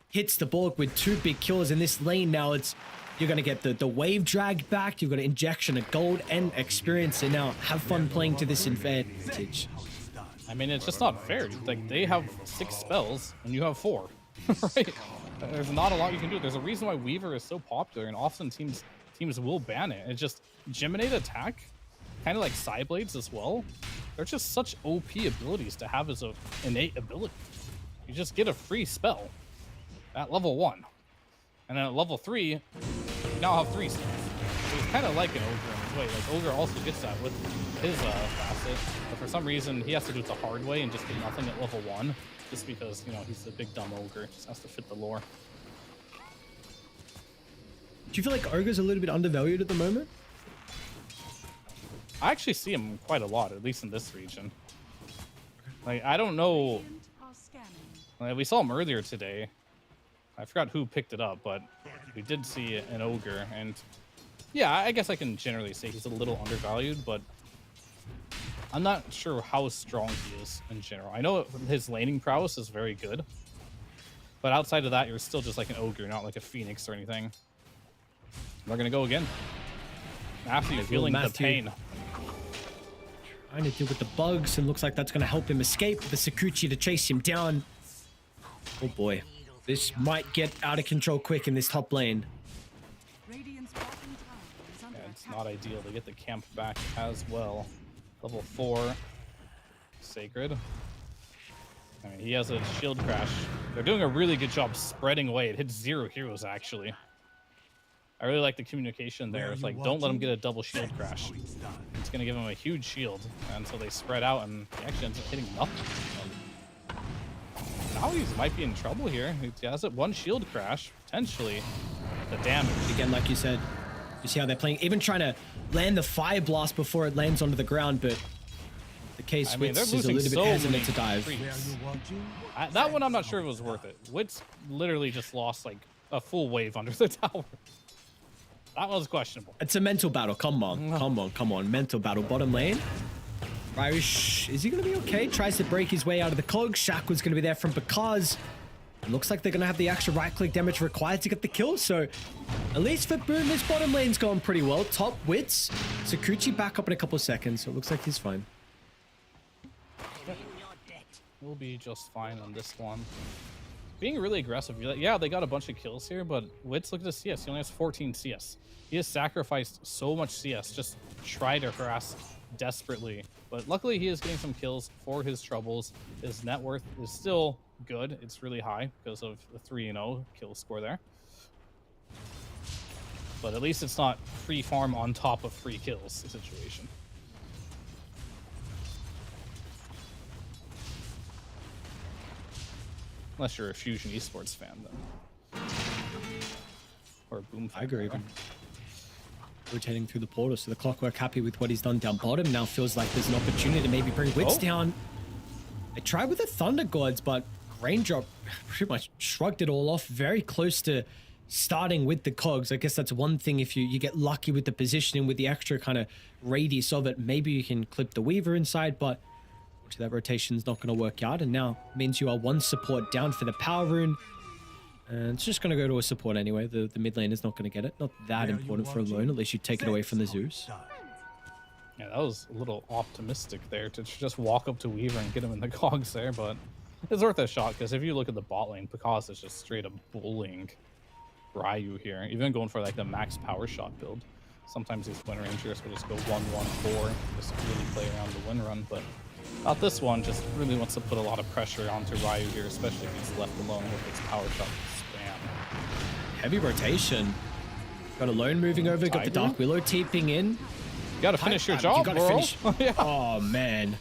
hits the Borg with 2 big kills in this lane. Now you're going to get the wave drag back, you've got an injection of gold and experience, and now have fun playing to this advantage. I mean, it's just not fair. Like, they have 6 spells, and you have 4, right? There's not a lot you can do. There's a reason why Weaver is so popular, and often teams will ban it. It's just Geminate attack, kind of like Psyblades as well. They're just such OP abilities to have as an innate ability. you just get a free spell at level 1. And then at level 3, you now have 3 spells. So it's kind of like an Ogre in his way. Like, Ogre also gets that with his facet, but for some reason, he has to do it the hard way and just get nothing at level 1, just because, you know, he's a big dumb Ogre. Just has to fit the lore. Do you feel like Ogre's a little bit undervalued at the moment? I actually see him quite a lot, at least in this region. Like, I don't know. Radiant are scanning. Like, we saw him earlier today. I forgot who picked it up, but we did see an Ogre. And yeah, I guess I can generally say he's a little undervalued, but I'm not sure how strong he is in general. I know his laning prowess is very good, but outside of that, you're still just like an Ogre, not like a Phoenix or anything. We're gonna go again. Matthew feeling the pain. Trying to deal with the bugs, and looks like that's going to help him escape. The Sakuchi to chase him down. Oh boy, this might get out of control quick in this top lane. Radiant's bottom tower is under Yeah, it's attack. not ideal. They get the camp back as well. Level 4, Sacred. I mean, he has a shield crash. They're doing a really good job spreading away. It hits 0 heroes, actually. I really like the communication there. It's like, don't let him get a double shield crash. It's going to give him a huge shield. And so they spread out, and he actually ends up hitting nothing. Now he might be in trouble here. He has it 1 shield crash, potentially. The damage. Again, like you said, you see how they're playing, even trying to land the fire blast before it lands onto the ground, but the case I mean, they're Wits is a losing little so bit hesitant many to dive. creeps. That one I'm not sure it was worth it. Wits literally just lost like a full wave under the tower. That was questionable. It's a mental battle. Come on, come on. Mental battle. Bottom lane. Ryush, is he going to be okay? Tries to break his way out of the cogs. Shackle's going to be there from because. It looks like they're going to have the extra right-click damage required to get the kill. So, at least for Boom, this bottom lane's going pretty well. Top Wits. Sakuchi back up in a couple of seconds. So, it looks like he's fine. We'll be just fine on this one. Being really aggressive. Yeah, they got a bunch of kills here, but Wits, look at the CS. He only has 14 CS. He has sacrificed so much CS. Just try to harass desperately. But luckily, he is getting some kills for his troubles. His net worth is still good. It's really high because of the 3-0 kill score there. But at least it's not free farm on top of free kills situation. Unless you're a Fusion Esports fan, then. Or a Boom fan. Tiger even rotating through the portal. So the Clockwork happy with what he's done down bottom. Now feels like there's an opportunity to maybe bring Wits down. They tried with the Thunder Gods, but Raindrop pretty much shrugged it all off. Very close to starting with the cogs. I guess that's one thing if you get lucky with the positioning, with the extra kind of radius of it. Maybe you can clip the Weaver inside, but that rotation's not going to work out, and now means you are 1 support down for the power rune, and it's just going to go to a support anyway. The mid lane is not going to get it. Not that important for a lone. At least you take it away from the Zeus. Yeah, that was a little optimistic there to just walk up to Weaver and get him in the cogs there, but it's worth a shot because if you look at the bot lane, Picasso is just straight up bullying Ryu here, even going for like the max power shot build. Sometimes these Wind Rangers will just go 1-1-4, just really play around the win run, but not this one. Just really wants to put a lot of pressure onto Ryu here, especially if he's left alone with his power shot spam. Heavy rotation. Got a lone moving over. Got the Dark Willow TPing in. You gotta finish your job, bro. Finish. Yeah. Oh man.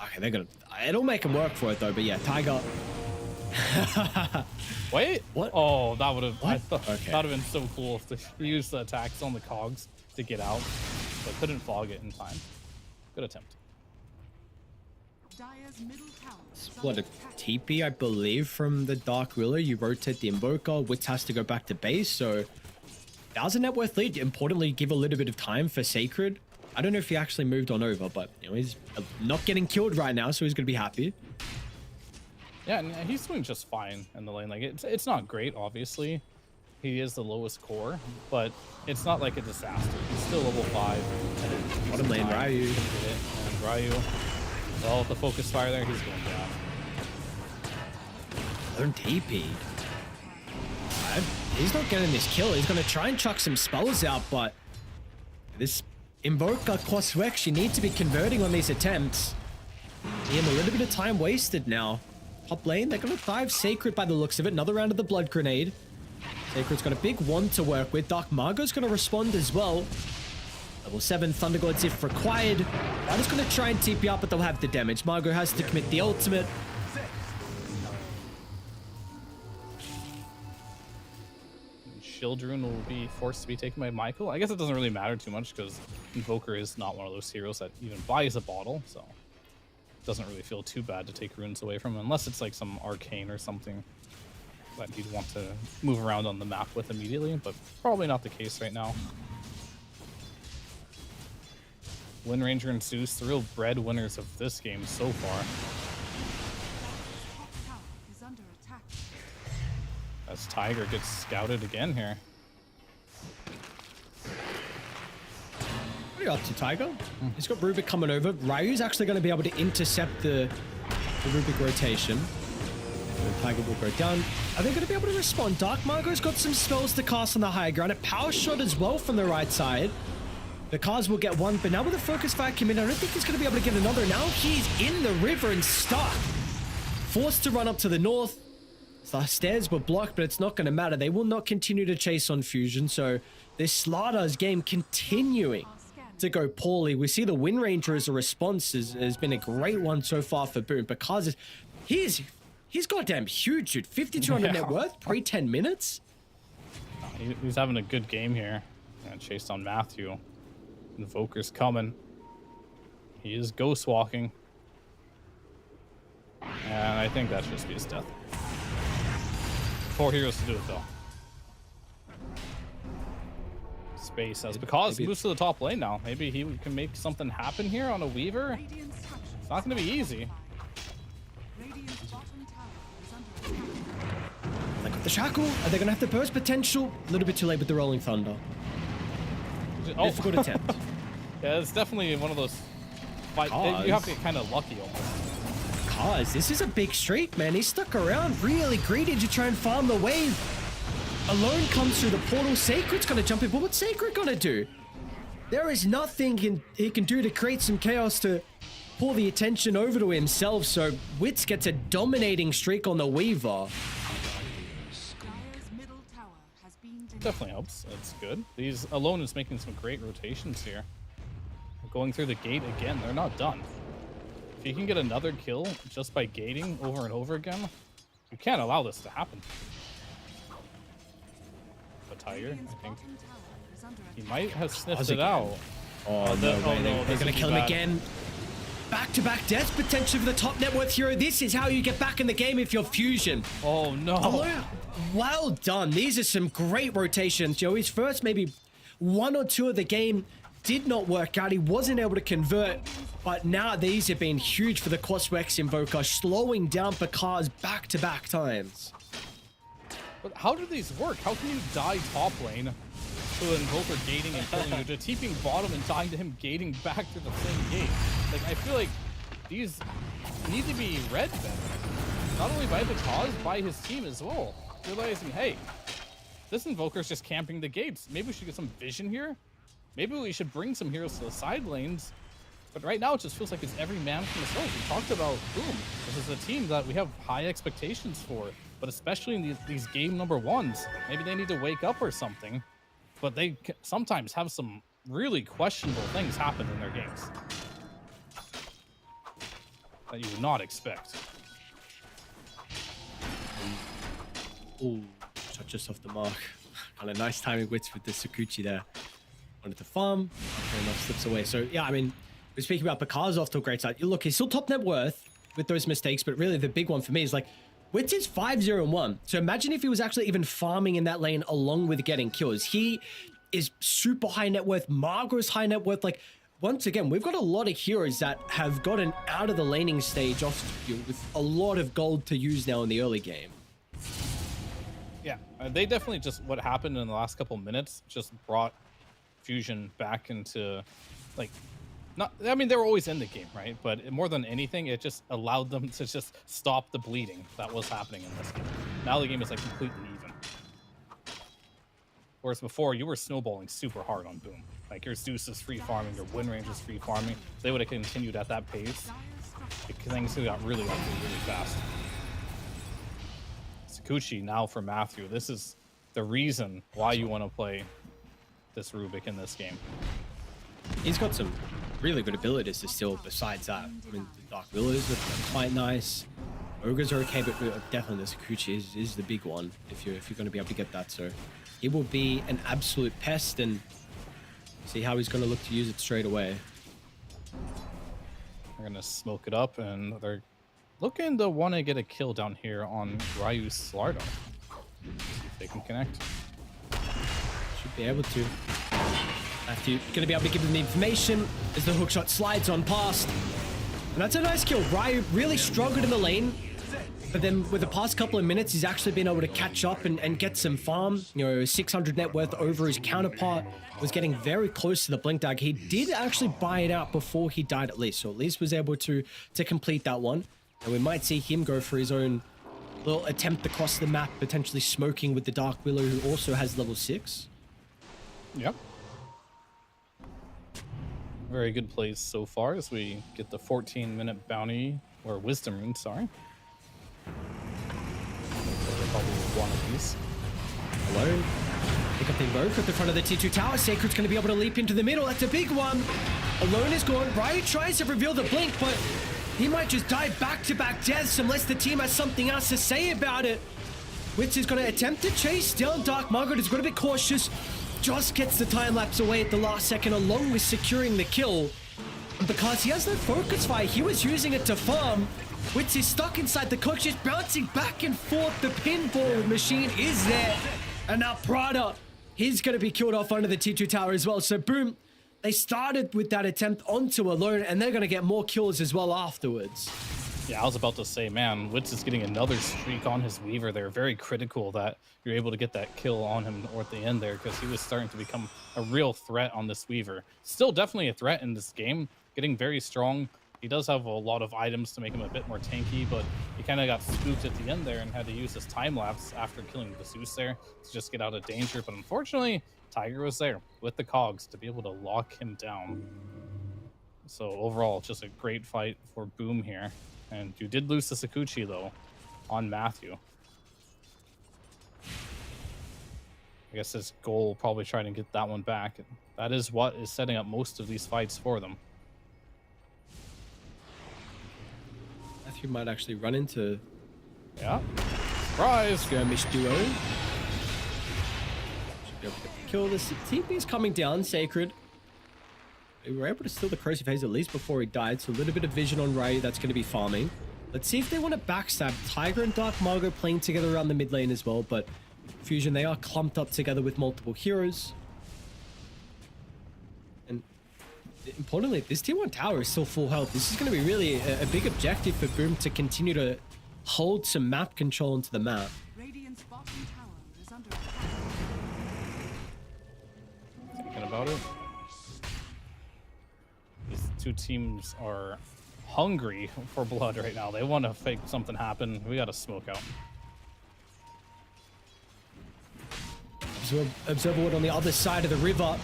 Okay, they're gonna. It'll make him work for it though. But yeah, Tiger. Wait. What? Oh, that would have. I thought Okay. that would have been so cool if they used the attacks on the cogs to get out, but couldn't fog it in time. Good attempt. Dire's middle tower is What, a under attack. TP, I believe, from the Dark Willow. You rotate the Invoker. Wits has to go back to base, so 1,000 net worth lead. Importantly, give a little bit of time for Sacred. I don't know if he actually moved on over, but you know, he's not getting killed right now, so he's gonna be happy. Yeah, and he's doing just fine in the lane. Like it's not great, obviously. He is the lowest core, but it's not like a disaster. He's still level 5. Bottom lane, Ryu. And Ryu, well, the focus fire there, he's going down. Lone TP. He's not getting this kill. He's gonna try and chuck some spells out, but this Invoker Qualifiers, you need to be converting on these attempts. Damn, a little bit of time wasted now. top lane. They're going to dive Sacred by the looks of it. Another round of the Blood Grenade. Sacred's got a big one to work with. Dark Margot's going to respond as well. Level 7 Thunder Gods if required. I'm just going to try and TP up, but they'll have the damage. Margot has to commit the ultimate. Children will be forced to be taken by Michael. I guess it doesn't really matter too much because Invoker is not one of those heroes that even buys a bottle, so it doesn't really feel too bad to take runes away from him, unless it's like some arcane or something that he'd want to move around on the map with immediately, but probably not the case right now. Wind Ranger and Zeus, the real breadwinners of this game so far. Top tower is under attack. As Tiger gets scouted again here. What are you up to, Tiger? He's got Rubik coming over. Ryu's actually going to be able to intercept the Rubik rotation. And Tiger will go down. Are they going to be able to respond? Dark Margot's got some spells to cast on the high ground. A power shot as well from the right side. The cars will get one, but now with the focus fire coming, I don't think he's going to be able to get another. Now he's in the river and stuck. Forced to run up to the north. The stairs were blocked, but it's not going to matter. They will not continue to chase on Fusion, so this Slardars game continuing to go poorly. We see the Wind Ranger as a response has been a great one so far for Boom, because he's goddamn huge, dude. 5,200 net worth, pre-10 minutes. He's having a good game here. And chased on Matthew. Invoker's coming. He is ghost walking. And I think that should just be his death. 4 heroes to do it though. Space as because moves to the top lane now. Maybe he can make something happen here on a Weaver. It's not going to be easy. Radiant's bottom tower is under attack. They got the shackle. Are they going to have the burst potential? A little bit too late with the Rolling Thunder. Oh, Difficult attempt. Yeah, it's definitely one of those. You have to get kind of lucky almost. Cause this is a big streak, man. He's stuck around, really greedy to try and farm the wave. Alone comes through the portal. Sacred's gonna jump in, but what's Sacred gonna do? There is nothing he can do to create some chaos to pull the attention over to himself. So Wits gets a dominating streak on the Weaver. Dire's middle tower has been denied. Definitely helps. It's good. These alone is making some great rotations here. Going through the gate again. They're not done. If you can get another kill just by gating over and over again, you can't allow this to happen. But Tiger, Radiant's I think bottom tower is under he attack. might have sniffed How's it it out. Oh, no, They're they're gonna kill him again. Back-to-back deaths potentially for the top net worth hero. This is how you get back in the game if you're Fusion. Oh no! Oh, well done. These are some great rotations. Joey's first maybe 1 or 2 of the game did not work out. He wasn't able to convert, but now these have been huge for the Coswex Invoker, slowing down Picard's back-to-back times. But how do these work? How can you die top lane to an Invoker gating and killing you, to TPing bottom and dying to him gating back to the same gate? Like, I feel like these need to be read better. Not only by the cause, by his team as well. Realizing, hey, this Invoker's just camping the gates. Maybe we should get some vision here. Maybe we should bring some heroes to the side lanes. But right now, it just feels like it's every man for himself. We talked about Boom. This is a team that we have high expectations for. But especially in these game number ones, maybe they need to wake up or something. But they sometimes have some really questionable things happen in their games that you would not expect. Ooh, shot just off the mark. Kind of nice timing Wits with the Sakuchi there. Wanted to farm, fair enough, slips away. So yeah, I mean, we're speaking about Picard's off to a great start. Look, he's still top net worth with those mistakes, but really the big one for me is like, Wits is 5-0-1. So imagine if he was actually even farming in that lane along with getting kills. He is super high net worth. Margot's high net worth. Like, once again, we've got a lot of heroes that have gotten out of the laning stage off with a lot of gold to use now in the early game. Yeah, they definitely just, what happened in the last couple minutes just brought Fusion back into, like, not, I mean, they were always in the game, right? But more than anything, it just allowed them to just stop the bleeding that was happening in this game. Now the game is like completely even. Whereas before, you were snowballing super hard on Boom. Like, your Zeus is free farming, your Wind Ranger is free farming. If they would have continued at that pace, things got really ugly really fast. Sakuchi now for Matthew. This is the reason why you want to play this Rubik in this game. He's got some really good abilities to still besides that. I mean, the Dark Willows are quite nice. Ogres are okay, but definitely the Sakuchi is the big one if you're going to be able to get that. So he will be an absolute pest, and see how he's going to look to use it straight away. They're going to smoke it up, and they're looking to want to get a kill down here on Ryu Slardo. See if they can connect. Should be able to. Matthew going to be able to give them the information as the hookshot slides on past. And that's a nice kill. Ryu really struggled in the lane, but then with the past couple of minutes, he's actually been able to catch up and get some farm. You know, 600 net worth over his counterpart. Was getting very close to the blink dag. He did actually buy it out before he died at least. So at least was able to complete that one. And we might see him go for his own little attempt across the map, potentially smoking with the Dark Willow, who also has level 6. Yep. Very good plays so far as we get the 14-minute bounty, or wisdom rune, sorry. Probably one of these. Alone. Pick up the invoke at the front of the T2 tower. Sacred's going to be able to leap into the middle. That's a big one. Alone is gone. Ryu tries to reveal the blink, but he might just die back-to-back deaths unless the team has something else to say about it. Witz is going to attempt to chase down Dark Margaret. Is going to be cautious. Just gets the time lapse away at the last second, along with securing the kill. And because he has no focus fire, he was using it to farm. Witz is stuck inside the coach, just bouncing back and forth. The pinball machine is there. And now Prada, he's going to be killed off under the T2 tower as well. So boom, they started with that attempt onto Alone, and they're going to get more kills as well afterwards. Yeah, I was about to say, man, Witz is getting another streak on his Weaver there. Very critical that you're able to get that kill on him or at the end there, because he was starting to become a real threat on this Weaver. Still definitely a threat in this game, getting very strong. He does have a lot of items to make him a bit more tanky, but he kind of got spooked at the end there and had to use his time-lapse after killing the Zeus there to just get out of danger. But unfortunately, Tiger was there with the cogs to be able to lock him down. So overall, just a great fight for Boom here. And you did lose to Sakuchi, though, on Matthew. I guess his goal probably trying to get that one back. That is what is setting up most of these fights for them. Matthew might actually run into... Yeah. Surprise! Skirmish duo. Should be able to kill this. TP is coming down, Sacred. We were able to steal the corrosive haze at least before he died, so a little bit of vision on Ryu that's going to be farming. Let's see if they want to backstab. Tiger and Dark Margot playing together around the mid lane as well, but Fusion, they are clumped up together with multiple heroes. And importantly, this tier 1 tower is still full health. This is going to be really a big objective for Boom to continue to hold some map control into the map. Radiant's bottom tower is under attack. Thinking about it. These two teams are hungry for blood right now. They want to fake something happen. We got to smoke out. Observer on the other side of the river.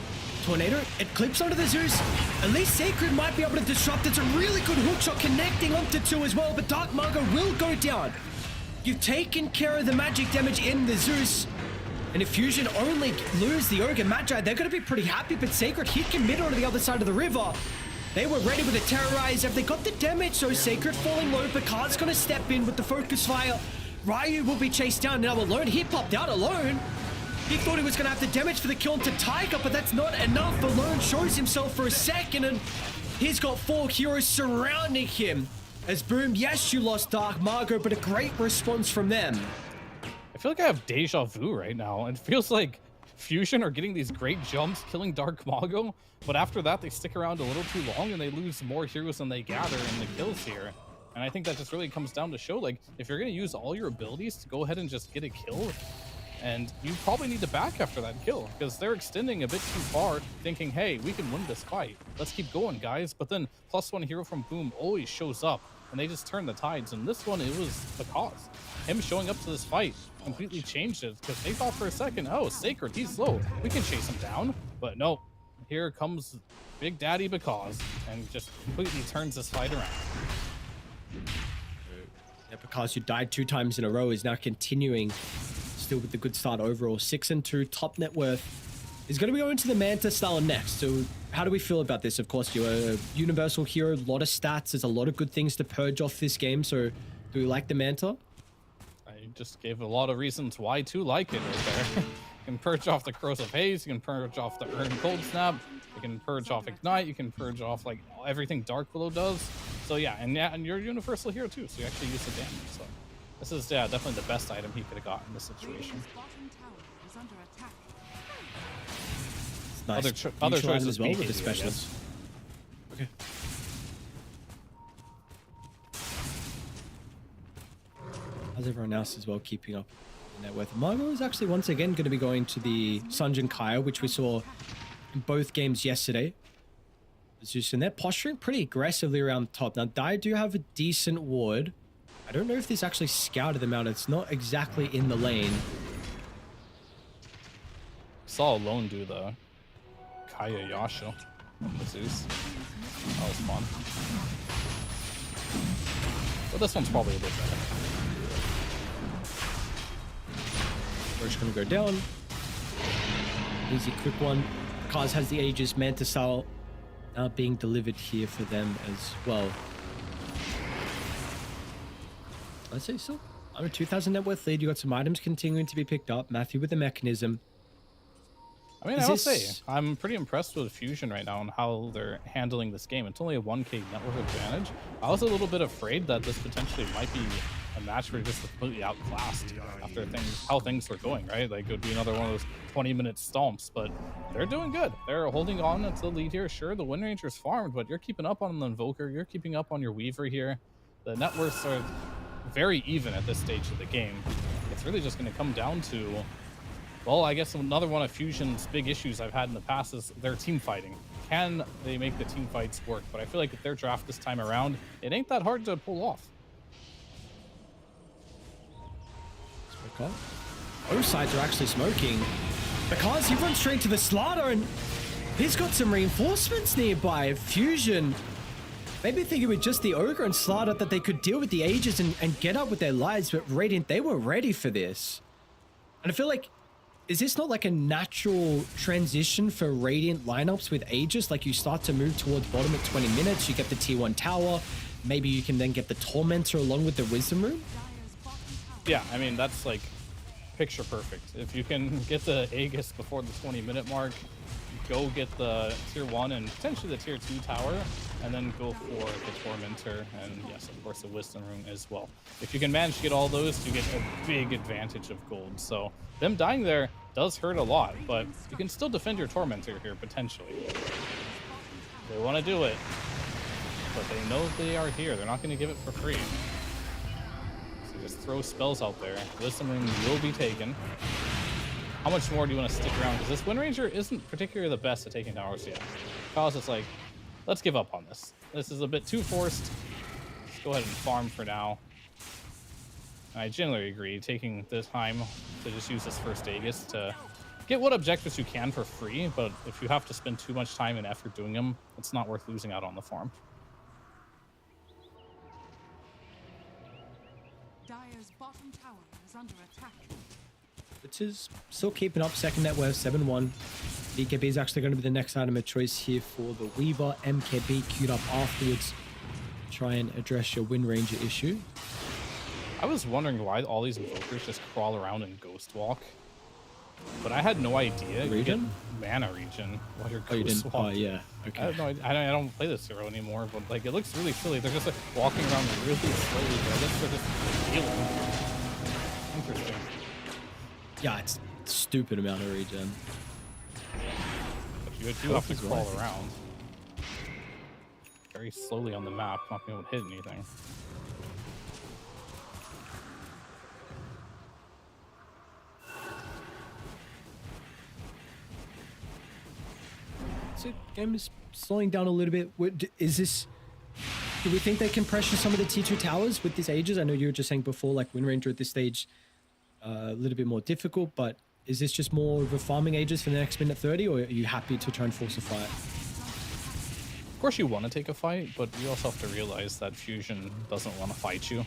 Tornado, it clips onto the Zeus. At least Sacred might be able to disrupt. It's a really good hookshot connecting onto 2 as well, but Dark Margot will go down. You've taken care of the magic damage in the Zeus. And if Fusion only lose the Ogre Magi, they're going to be pretty happy, but Sacred, he committed on the other side of the river. They were ready with a Terrorize. Have they got the damage? So Sacred falling low. Picard's going to step in with the focus fire. Ryu will be chased down. Now Alone, he popped out Alone. He thought he was going to have the damage for the kill into Tiger, but that's not enough. Alone shows himself for a second, and he's got 4 heroes surrounding him. As Boom, yes, you lost Dark Margot, but a great response from them. I feel like I have deja vu right now. It feels like Fusion are getting these great jumps, killing Dark Margot, but after that, they stick around a little too long and they lose more heroes than they gather in the kills here. And I think that just really comes down to show, like, if you're going to use all your abilities to go ahead and just get a kill, and you probably need to back after that kill, because they're extending a bit too far, thinking, hey, we can win this fight. Let's keep going, guys. But then +1 hero from Boom always shows up, and they just turn the tides. And this one, it was the cause. Him showing up to this fight completely changed it, because they thought for a second, oh, Sacred, he's low. We can chase him down. But no, here comes Big Daddy Because, and just completely turns this fight around. Yeah, because who died 2 times in a row is now continuing still with the good start overall. 6-2, top net worth is going to be going to the Manta style next. So how do we feel about this? Of course, you're a universal hero, a lot of stats. There's a lot of good things to purge off this game. So do we like the Manta? I just gave a lot of reasons why to like it right there. You can purge off the Corrosive Haze, you can purge off the Earn Cold Snap, you can purge off Ignite, you can purge off like everything Dark Willow does. So yeah, and you're a universal hero too, so you actually use the damage. So this is definitely the best item he could have got in this situation. Radiant's bottom tower is under attack. It's nice. Other Neutralize choices as well with the BKB, I specialist. guess. Okay. How's everyone else as well keeping up in net worth? Margot is actually once again going to be going to the Sunjin Kaya, which we saw in both games yesterday. Zeus, and they're posturing pretty aggressively around the top. Now, Dire do have a decent ward. I don't know if this actually scouted them out. It's not exactly in the lane. Saw Alone do the Kaya Yasha with Zeus. That was fun. But this one's probably a bit better. Roach gonna go down. Easy, quick one. Kaz has the Aegis, Manta style now being delivered here for them as well. I'd say so. I'm a 2,000 net worth lead. You got some items continuing to be picked up. Matthew with the mechanism. I mean, I will say, I'm pretty impressed with Fusion right now and how they're handling this game. It's only a 1k network advantage. I was a little bit afraid that this potentially might be a match where you're just completely outclassed after how things were going, right? Like, it would be another one of those 20-minute stomps, but they're doing good. They're holding on to the lead here. Sure, the Wind Ranger's farmed, but you're keeping up on the Invoker. You're keeping up on your Weaver here. The net worths are very even at this stage of the game. It's really just going to come down to, well, I guess another one of Fusion's big issues I've had in the past is their team fighting. Can they make the team fights work? But I feel like with their draft this time around, it ain't that hard to pull off. Both sides are actually smoking because he runs straight to the Slaughter and he's got some reinforcements nearby. Fusion maybe thinking with just the Ogre and Slaughter that they could deal with the Aegis and get up with their lives, but Radiant, they were ready for this. And I feel like, is this not like a natural transition for Radiant lineups with Aegis? Like you start to move towards bottom at 20 minutes, you get the T1 tower, maybe you can then get the Tormentor along with the Wisdom Rune? Yeah, I mean, that's like picture perfect. If you can get the Aegis before the 20-minute mark, go get the tier 1 and potentially the tier 2 tower, and then go for the Tormentor, and yes, of course, the Wisdom Rune as well. If you can manage to get all those, you get a big advantage of gold. So them dying there does hurt a lot, but you can still defend your Tormentor here, potentially. They want to do it, but they know they are here. They're not going to give it for free. So just throw spells out there. Wisdom Rune will be taken. How much more do you want to stick around? Because this Wind Ranger isn't particularly the best at taking towers yet. Because it's like, let's give up on this. This is a bit too forced. Let's go ahead and farm for now. And I generally agree, taking the time to just use this first Aegis to get what objectives you can for free, but if you have to spend too much time and effort doing them, it's not worth losing out on the farm. Dire's bottom tower is under attack. Which is still keeping up. Second net worth, 7-1. BKB is actually going to be the next item of choice here for the Weaver. MKB queued up afterwards. Try and address your Wind Ranger issue. I was wondering why all these Invokers just crawl around and Ghost Walk. But I had no idea you get mana regen while you're Ghost Walking. Oh, yeah. Okay. I have no idea. I don't play this hero anymore, but like it looks really silly. They're just like walking around really slowly, but I guess they're just healing. Interesting. Yeah, it's a stupid amount of regen. But you do have to crawl around very slowly on the map, not being able to hit anything. So game is slowing down a little bit. Is this? Do we think they can pressure some of the T2 towers with these Aegis? I know you were just saying before, like Wind Ranger at this stage, a little bit more difficult, but is this just more of a farming Aegis for the next minute 30, or are you happy to try and force a fight? Of course you want to take a fight, but you also have to realize that Fusion doesn't want to fight you.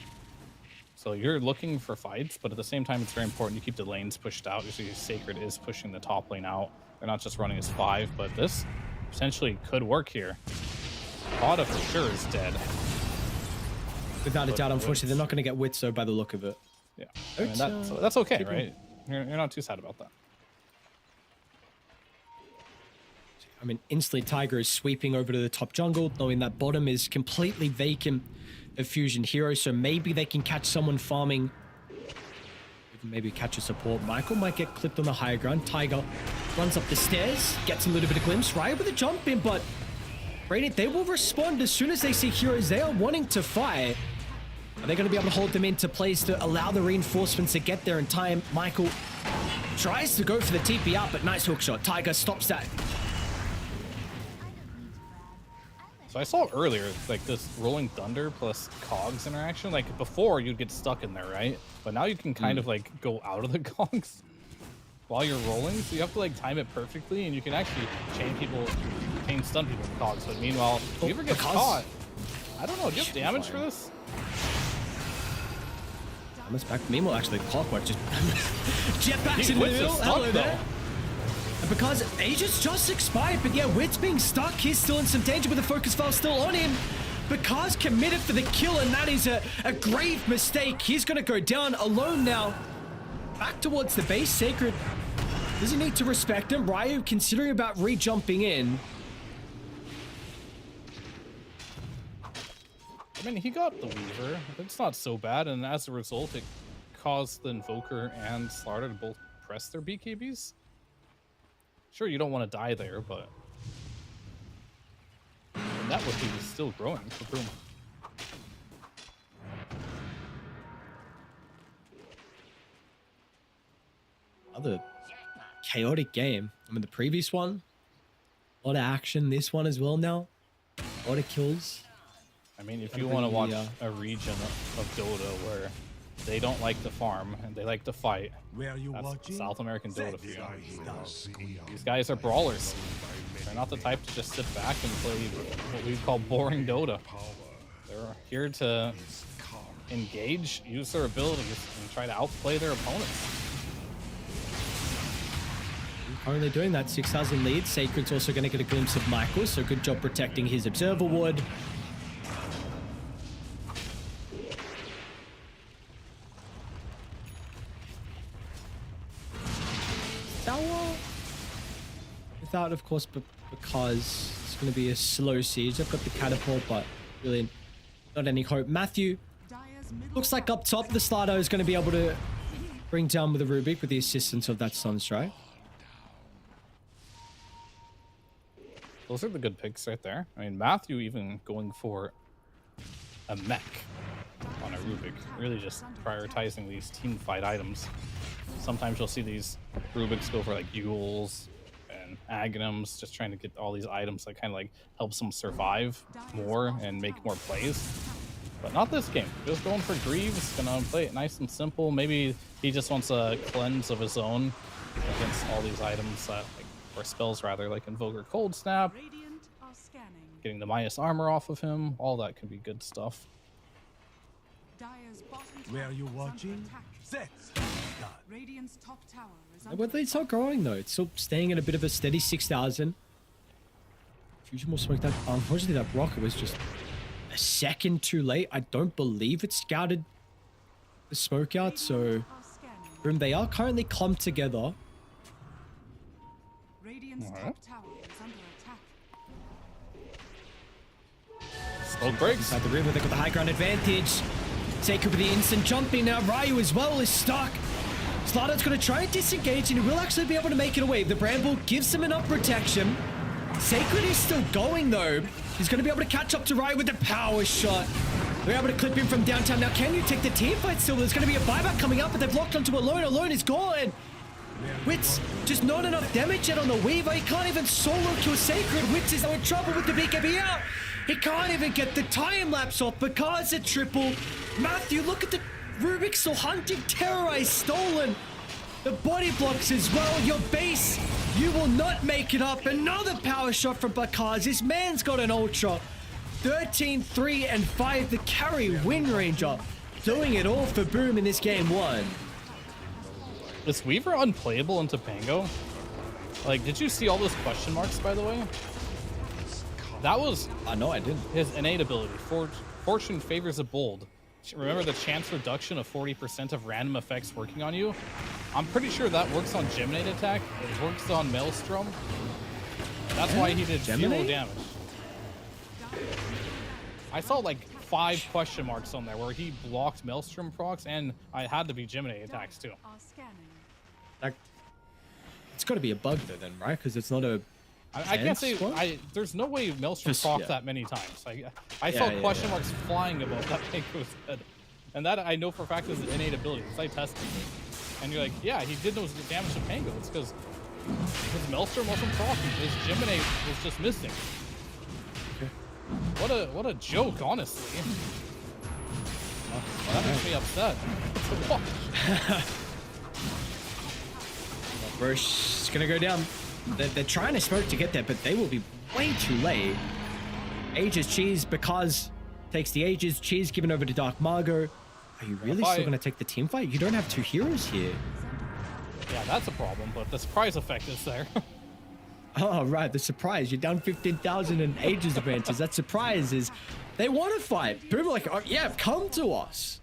So you're looking for fights, but at the same time, it's very important you keep the lanes pushed out. Usually Sacred is pushing the top lane out. They're not just running as 5, but this potentially could work here. Vada for sure is dead. Without a doubt, unfortunately, they're not going to get Witso by the look of it. Yeah, I mean, so that's okay, right? You're not too sad about that. I mean, instantly Tiger is sweeping over to the top jungle, knowing that bottom is completely vacant of Fusion Hero, so maybe they can catch someone farming. Even maybe catch a support. Michael might get clipped on the higher ground. Tiger runs up the stairs, gets a little bit of glimpse, right with a jump in, but Radiant, they will respond as soon as they see heroes. They are wanting to fight. Are they going to be able to hold them into place to allow the reinforcements to get there in time? Michael tries to go for the TP out, but nice hook shot. Tiger stops that. So I saw earlier, like this Rolling Thunder plus Cogs interaction. Like before, you'd get stuck in there, right? But now you can kind of like go out of the Cogs while you're rolling. So you have to like time it perfectly, and you can actually chain stun people with Cogs. But meanwhile, if you ever get caught, I don't know, do you have damage for this? Almost back. Meanwhile, actually, Clockwork just jetpacks in the middle. Hello there. And because Aegis just expired, but yeah, Wit's being stuck. He's still in some danger with the focus file still on him. Because committed for the kill, and that is a grave mistake. He's going to go down alone now. Back towards the base. Sacred doesn't need to respect him. Ryu considering about re-jumping in. I mean, he got the Weaver. It's not so bad, and as a result, it caused the Invoker and Slardar to both press their BKBs. Sure, you don't want to die there, but the network is still growing for Boom. Another chaotic game. I mean, the previous one, a lot of action. This one as well now. A lot of kills. I mean, if you want to watch a region of Dota where they don't like to farm and they like to fight, that's South American Dota for you. These guys are brawlers. They're not the type to just sit back and play what we call boring Dota. They're here to engage, use their abilities, and try to outplay their opponents. Currently doing that, 6,000 lead. Sacred's also going to get a glimpse of Michael, so good job protecting his Observer Ward. Without, of course, because it's going to be a slow siege. I've got the catapult, but really not any hope. Matthew looks like up top, the Slardar is going to be able to bring down with the Rubik with the assistance of that Sunstrike. Those are the good picks right there. I mean, Matthew even going for a mech on a Rubik, really just prioritizing these team fight items. Sometimes you'll see these Rubiks go for like Yules and Aghanims, just trying to get all these items that kind of like helps them survive more and make more plays. But not this game. Just going for Greaves, gonna play it nice and simple. Maybe he just wants a cleanse of his own against all these items that, like, or spells rather, like Invoker Cold Snap, getting the minus armor off of him. All that could be good stuff. Where are you watching? Radiant's top tower is under But it's not growing though. It's still staying at a bit of a steady 6,000. Fusion will smoke that. Unfortunately, that rocket was just a second too late. I don't believe it scouted the smoke out. So, Boom, they are currently clumped together. Radiant's top tower is under attack. Smoke breaks. Inside the river, they've got the high ground advantage. Sacred with the instant jumping. Now Ryu as well is stuck. Slardar's going to try and disengage, and he will actually be able to make it away. The Bramble gives him enough protection. Sacred is still going though. He's going to be able to catch up to Ryu with the power shot. They're able to clip him from downtown. Now can you take the team fight still? There's going to be a buyback coming up, but they've locked onto Alone. Alone is gone. Wits, just not enough damage yet on the Weaver. He can't even solo kill Sacred. Wits is in trouble with the BKB out. He can't even get the time lapse off because it's triple. Matthew, look at the Rubik still hunting, terrorized, stolen. The body blocks as well. Your base, you will not make it up. Another power shot from Bakaz. This man's got an ultra. 13, 3, and 5. The carry Wind Ranger doing it all for Boom in this game 1. Is Weaver unplayable in Topanga? Like, did you see all those question marks, by the way? That was No, I didn't. his innate ability. Fortune favors a bold. Remember the chance reduction of 40% of random effects working on you? I'm pretty sure that works on Geminate attack. It works on Maelstrom. That's why he did 0 Geminate? damage. I saw like 5 question marks on there where he blocked Maelstrom procs, and I had to be Geminate attacks too. Are scanning. Like, it's got to be a bug though, then, right? Because it's not a. I can't say What? there's no way Maelstrom Just- procs yeah. that many times. I saw question marks flying above that Pango's head. And that I know for a fact is an innate ability, because I tested it. And you're like, yeah, he did no damage to Pango. It's because his Maelstrom wasn't proccing. His Geminate was just missing. Okay. What a joke, honestly. That makes me upset to watch. Roche is gonna go down. They're trying to smoke to get there, but they will be way too late. Aegis Cheese, because takes the Aegis Cheese given over to Dark Margot. Are you really still gonna take the team fight? You don't have 2 heroes here. Yeah, that's a problem, but the surprise effect is there. Oh, right, the surprise. You're down 15,000 in Aegis advantage. That surprise is they want to fight. Boom, like, oh, yeah, come to us.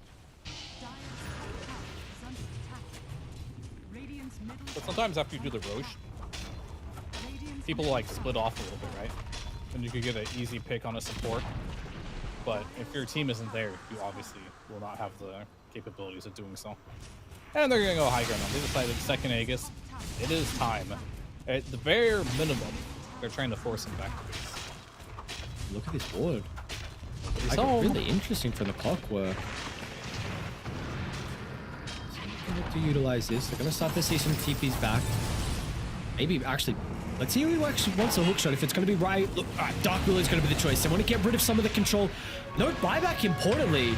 But sometimes after you do the Roche, people like split off a little bit, right? And you could get an easy pick on a support. But if your team isn't there, you obviously will not have the capabilities of doing so. And they're gonna go high ground. They decided second Aegis. It is time. At the bare minimum, they're trying to force him back to base. Look at this board. He's Like, home. really interesting for the clockwork. So they can look to utilize this. They're going to start to see some TPs back. Maybe actually, let's see who actually wants a hook shot. If it's going to be right, look, Dark Willow is going to be the choice. They want to get rid of some of the control. No buyback, importantly.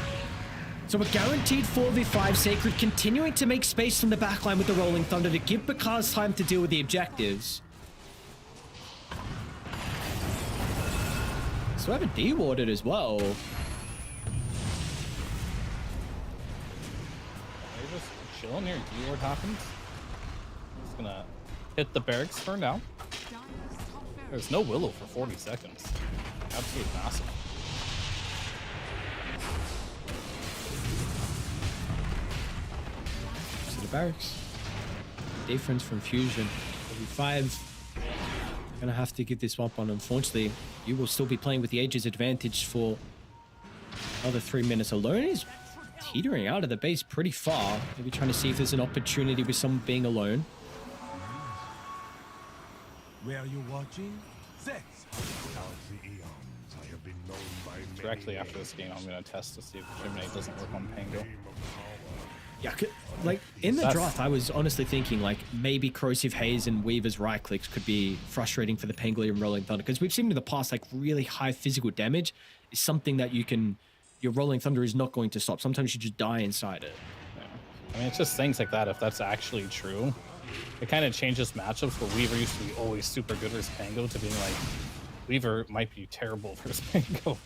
So a guaranteed 4v5 Sacred continuing to make space from the backline with the Rolling Thunder to give Bakaz time to deal with the objectives. So I have a D-warded as well. They're just chilling here. See what happens. Just gonna hit the barracks for now. There's no Willow for 40 seconds. Absolutely massive. To the barracks. Difference from Fusion. 5. Gonna have to give this up on. Unfortunately, you will still be playing with the Aegis advantage for another 3 minutes. Alone is teetering out of the base pretty far. Maybe trying to see if there's an opportunity with someone being alone. Where are you watching? Sex. Throughout the eons, I have been known by many Directly after this game, I'm gonna test to see if Geminate doesn't work on Pango. Yeah, like in the That's- draft, I was honestly thinking like maybe Corrosive Haze and Weaver's right clicks could be frustrating for the Pangolier and Rolling Thunder, because we've seen in the past like really high physical damage is something that your Rolling Thunder is not going to stop. Sometimes you just die inside it. I mean, it's just things like that. If that's actually true, it kind of changes matchups where Weaver used to be always super good versus Pango to being like, Weaver might be terrible versus Pango.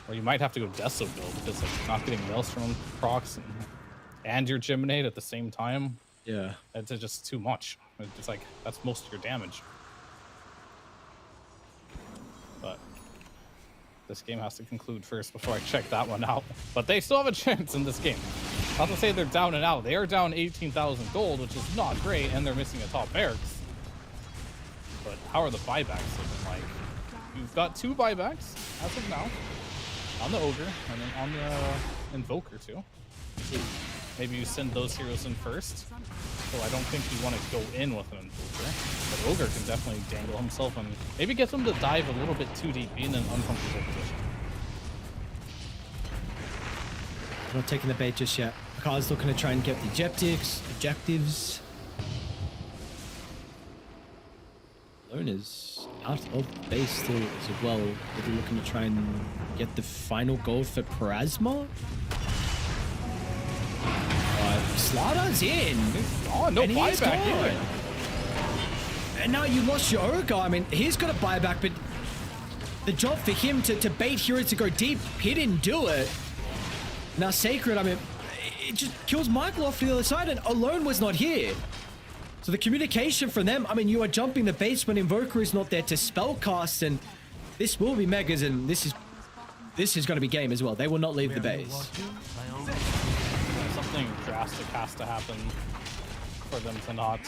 Or you might have to go Deso build because like not getting Maelstrom procs and your Geminate at the same time, Yeah. it's just too much. It's like, that's most of your damage. But this game has to conclude first before I check that one out. But they still have a chance in this game. Not to say they're down and out. They are down 18,000 gold, which is not great, and they're missing a top barracks. But how are the buybacks looking like? You've got 2 buybacks as of now. On the Ogre, and then on the Invoker too. Maybe you send those heroes in first. So I don't think you want to go in with an Invoker. But Ogre can definitely dangle himself and maybe get them to dive a little bit too deep, be in an uncomfortable position. I'm not taking the bait just yet. Bakaz looking to try and get the objectives. Lone is out of base still as well. Maybe looking to try and get the final goal for Parasma. Slaughter's in. Oh, no And he's buyback gone. either. And now you lost your Ogre. I mean, he's got a buyback, but the job for him to bait Hero to go deep. He didn't do it. Now Sacred, I mean, it just kills Michael off to the other side, and Alone was not here. So the communication from them, I mean, you are jumping the base when Invoker is not there to spellcast, and this will be Megas, and this is going to be game as well. They will not leave the base. Something drastic has to happen for them to not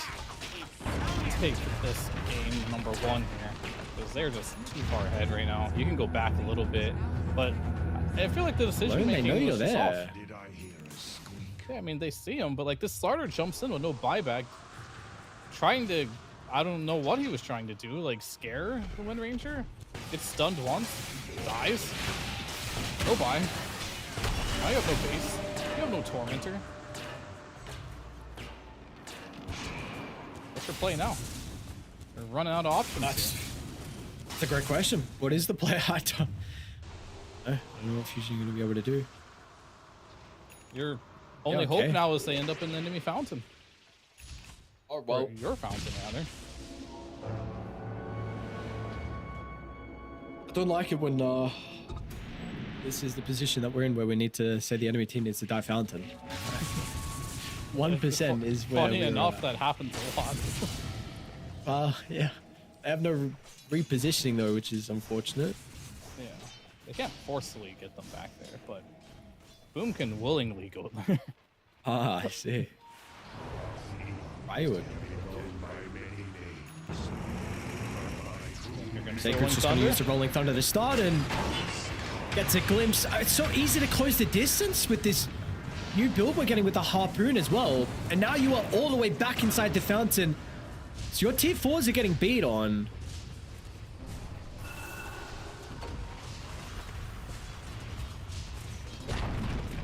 take this game number one here, because they're just too far ahead right now. You can go back a little bit, but I feel like the decision making they know was you're just there. off. Yeah, I mean, they see him, but like this starter jumps in with no buyback, trying to, I don't know what he was trying to do, like scare the Wind Ranger. Gets stunned once, dies. No buy. Now you have no base. You have no Tormentor. What's your play now? You're running out of options. That's a great question. What is the play? I don't know what Fusion going to be able to do. Your only hope now is they end up in the enemy fountain. Oh, Or your fountain, rather. I don't like it when this is the position that we're in, where we need to say the enemy team needs to die fountain. 1% is where Funny enough, that happens a lot. yeah. They have no repositioning though, which is unfortunate. Yeah. They can't forcefully get them back there, but Boom can willingly go there. I see. Firewood. Sacred's just going to use the Rolling Thunder to start and gets a glimpse. It's so easy to close the distance with this new build we're getting with the Harpoon as well. And now you are all the way back inside the fountain. So your tier 4s are getting beat on.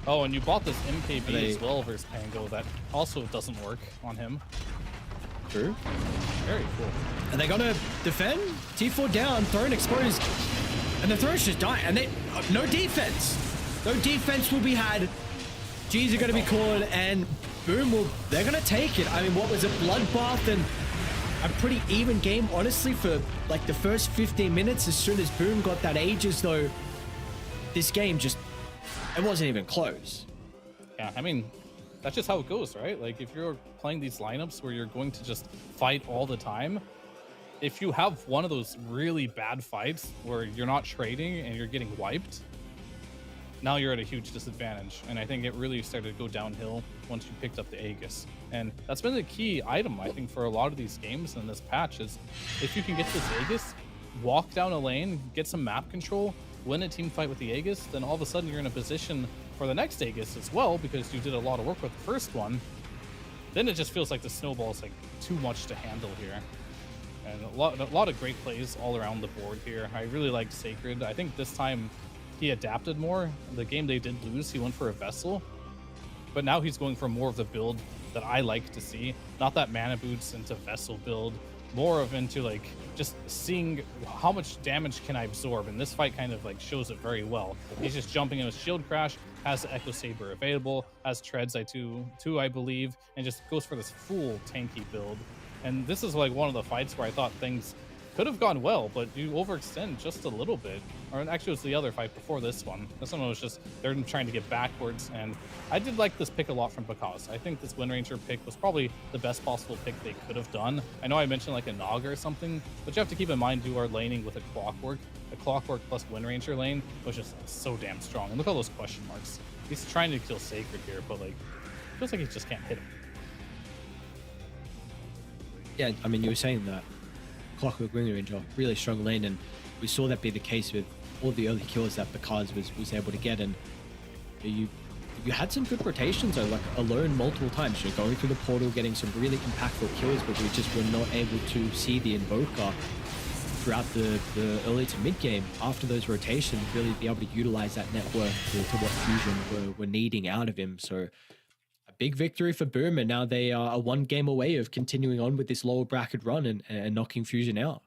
Oh, and you bought this MKB as well versus Pango. That also doesn't work on him. True. Very cool. And they're gonna defend. T4 down, Throne exposed. And the Thrones just die. And they no defense. No defense will be had. G's are gonna be called, and Boom will, they're gonna take it. I mean, what was a bloodbath and a pretty even game, honestly, for like the first 15 minutes. As soon as Boom got that Aegis though, this game just, it wasn't even close. Yeah, I mean, that's just how it goes, right? Like, if you're playing these lineups where you're going to just fight all the time, if you have one of those really bad fights where you're not trading and you're getting wiped, now you're at a huge disadvantage. And I think it really started to go downhill once you picked up the Aegis. And that's been the key item, I think, for a lot of these games in this patch is if you can get this Aegis, walk down a lane, get some map control, win a team fight with the Aegis, then all of a sudden you're in a position for the next Aegis as well, because you did a lot of work with the first one. Then it just feels like the snowball is like too much to handle here. And a lot of great plays all around the board here. I really liked Sacred. I think this time he adapted more. The game they did lose, he went for a Vessel, but now he's going for more of the build that I like to see. Not that mana boots into Vessel build, more of into like just seeing how much damage can I absorb, and this fight kind of like shows it very well. He's just jumping in with Shield Crash, has the Echo Saber available, has Treads I believe, and just goes for this full tanky build. And this is like one of the fights where I thought things could have gone well, but you overextend just a little bit. Or actually, it was the other fight before this one. This one was just, they're trying to get backwards, and I did like this pick a lot from Bakaz. I think this Wind Ranger pick was probably the best possible pick they could have done. I know I mentioned like a Naga or something, but you have to keep in mind you are laning with a Clockwork. A Clockwork plus Wind Ranger lane was just so damn strong. And look at all those question marks. He's trying to kill Sacred here, but like, feels like he just can't hit him. Yeah, I mean, you were saying that Clockwork Wind Ranger, really strong lane, and we saw that be the case with all the early kills that Bakaz was able to get. And you had some good rotations, though, like Alone multiple times. You're going through the portal, getting some really impactful kills, but we just were not able to see the Invoker throughout the early to mid game. After those rotations, really be able to utilize that network to what Fusion were needing out of him. So a big victory for Boom, and now they are one game away of continuing on with this lower bracket run and knocking Fusion out.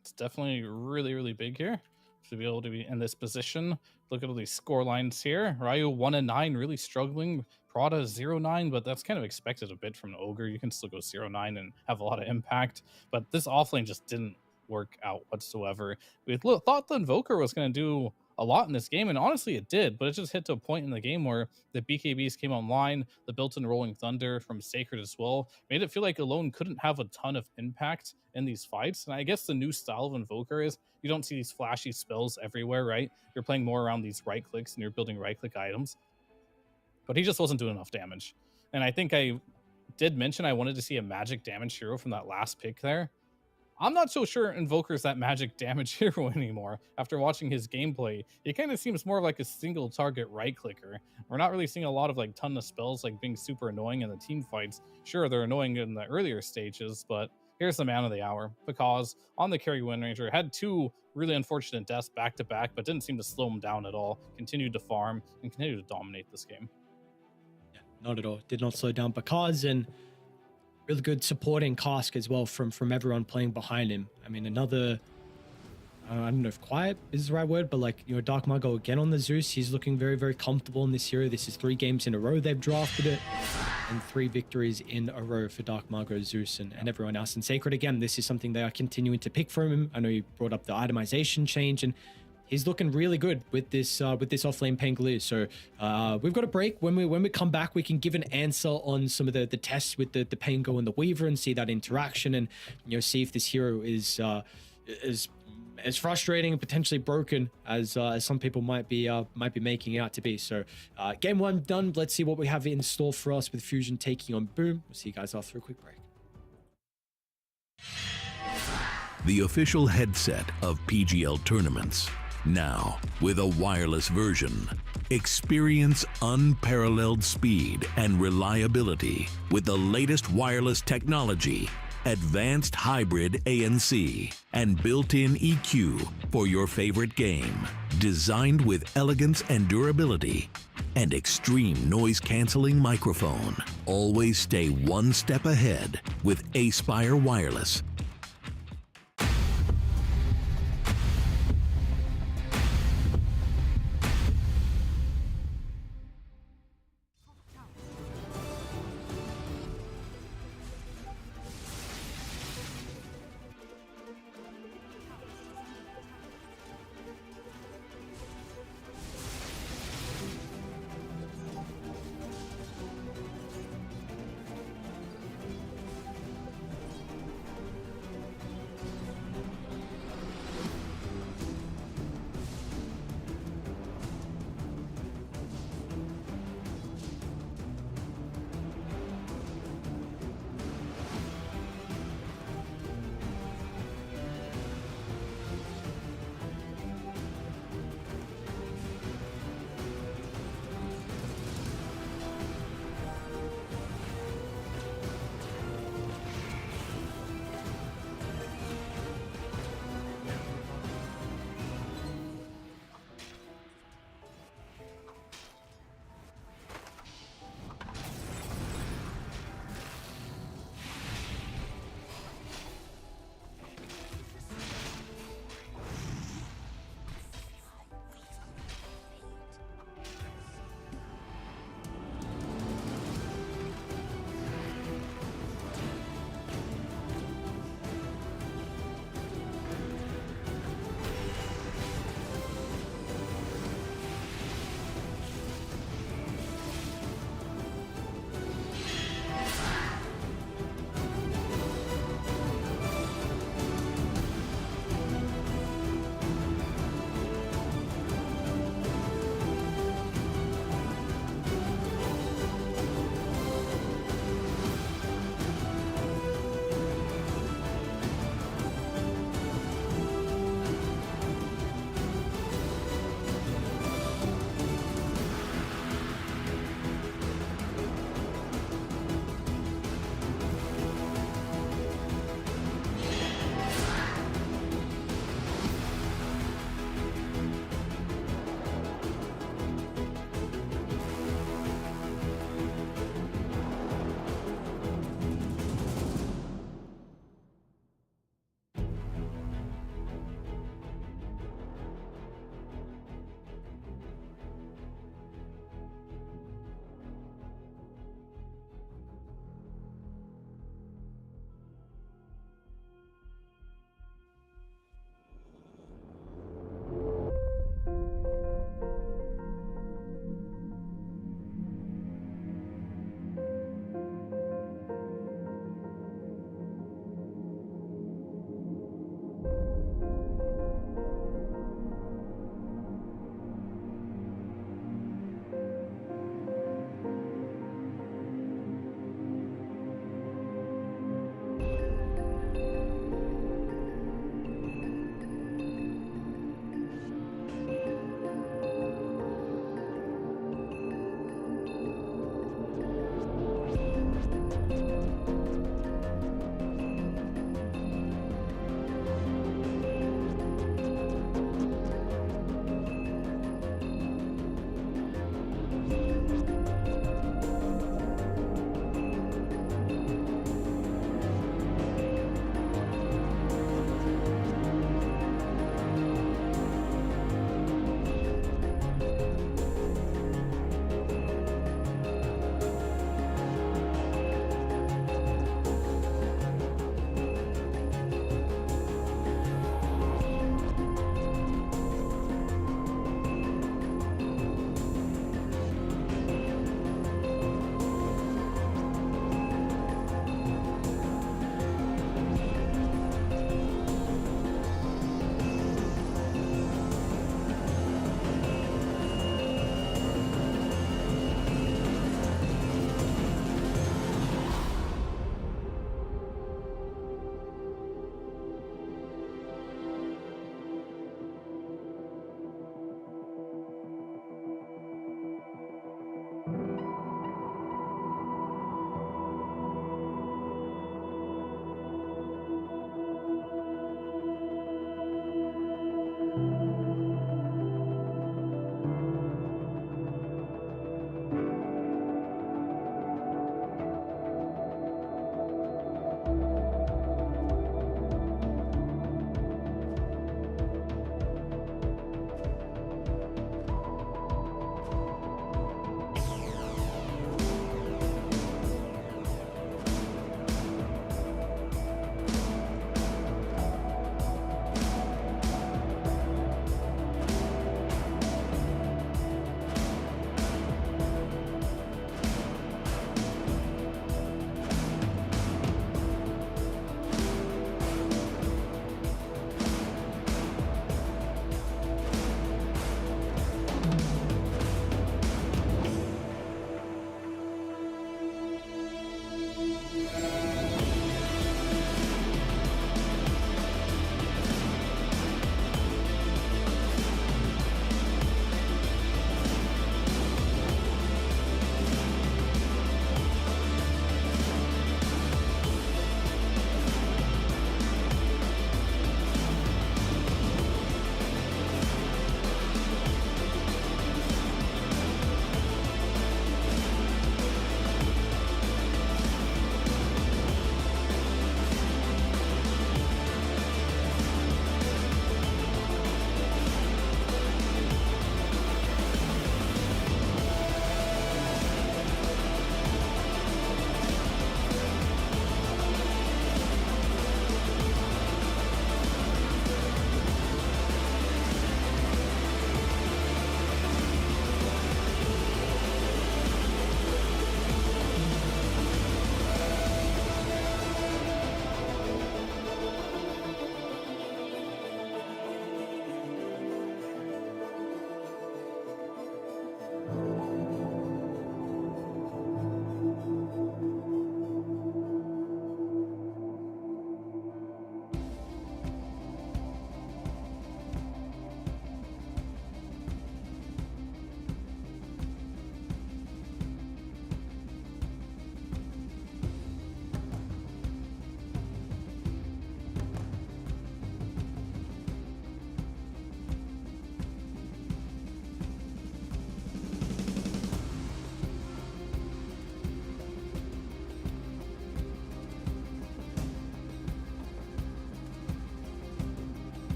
It's definitely really, really big here to be able to be in this position. Look at all these score lines here. Ryu 1-9, really struggling. Prada 0-9, but that's kind of expected a bit from an Ogre. You can still go 0-9 and have a lot of impact. But this offlane just didn't work out whatsoever. We thought the Invoker was going to do a lot in this game, and honestly it did, but it just hit to a point in the game where the BKBs came online, the built-in Rolling Thunder from Sacred as well, made it feel like Alone couldn't have a ton of impact in these fights. And I guess the new style of Invoker is you don't see these flashy spells everywhere, right? You're playing more around these right clicks and you're building right click items. But he just wasn't doing enough damage. And I think I did mention I wanted to see a magic damage hero from that last pick there. I'm not so sure Invoker's that magic damage hero anymore. After watching his gameplay, he kind of seems more like a single target right clicker. We're not really seeing a lot of like ton of spells like being super annoying in the team fights. Sure, they're annoying in the earlier stages, but here's the man of the hour. Because on the carry Wind Ranger, had 2 really unfortunate deaths back to back, but didn't seem to slow him down at all. Continued to farm and continued to dominate this game. Yeah, not at all. Did not slow down because, and really good supporting Cask as well from everyone playing behind him. I mean, another, I don't know if quiet is the right word, but like, you know, Dark Margo again on the Zeus. He's looking very, very comfortable in this hero. This is 3 games in a row they've drafted it, and 3 victories in a row for Dark Margo, Zeus, and everyone else. And Sacred, again, this is something they are continuing to pick from him. I know you brought up the itemization change, and he's looking really good with this offlane Pangolier. So we've got a break. When we come back, we can give an answer on some of the tests with the Pango and the Weaver and see that interaction, and you know, see if this hero is as frustrating and potentially broken as some people might be making it out to be. So game 1 done. Let's see what we have in store for us with Fusion taking on Boom. We'll see you guys after a quick break. The official headset of PGL tournaments. Now, with a wireless version, experience unparalleled speed and reliability with the latest wireless technology, advanced hybrid ANC, and built-in EQ for your favorite game. Designed with elegance and durability, and extreme noise-canceling microphone. Always stay one step ahead with Aspire Wireless.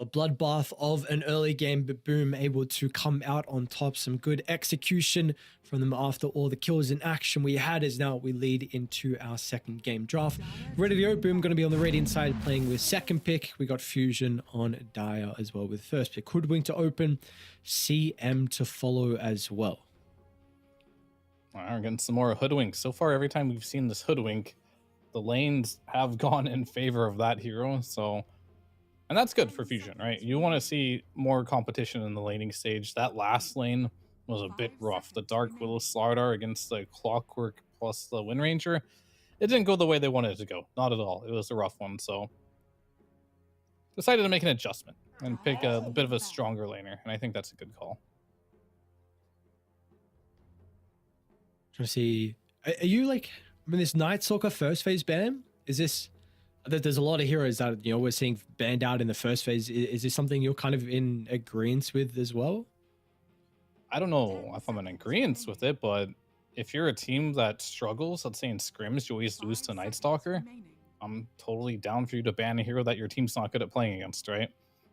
A bloodbath of an early game, but Boom able to come out on top. Some good execution from them after all the kills and action we had, as now we lead into our second game draft. Ready to go. Boom going to be on the Radiant side playing with second pick. We got Fusion on Dire as well with first pick. Hoodwink to open, CM to follow as well. All right, we're getting some more Hoodwink. So far, every time we've seen this Hoodwink, the lanes have gone in favor of that hero. So, and that's good for Fusion, right? You want to see more competition in the laning stage. That last lane was a bit rough. The Dark Willow Slardar against the Clockwork plus the Wind Ranger, it didn't go the way they wanted it to go. Not at all. It was a rough one. So, decided to make an adjustment and pick a bit of a stronger laner. And I think that's a good call. Trying to see, are you like, I mean, this Night Stalker first phase ban? Is this, there's a lot of heroes that, you know, we're seeing banned out in the first phase. Is this something you're kind of in agreement with as well? I don't know if I'm in agreement with it, but if you're a team that struggles, let's say in scrims, you always lose to Night Stalker, I'm totally down for you to ban a hero that your team's not good at playing against, right?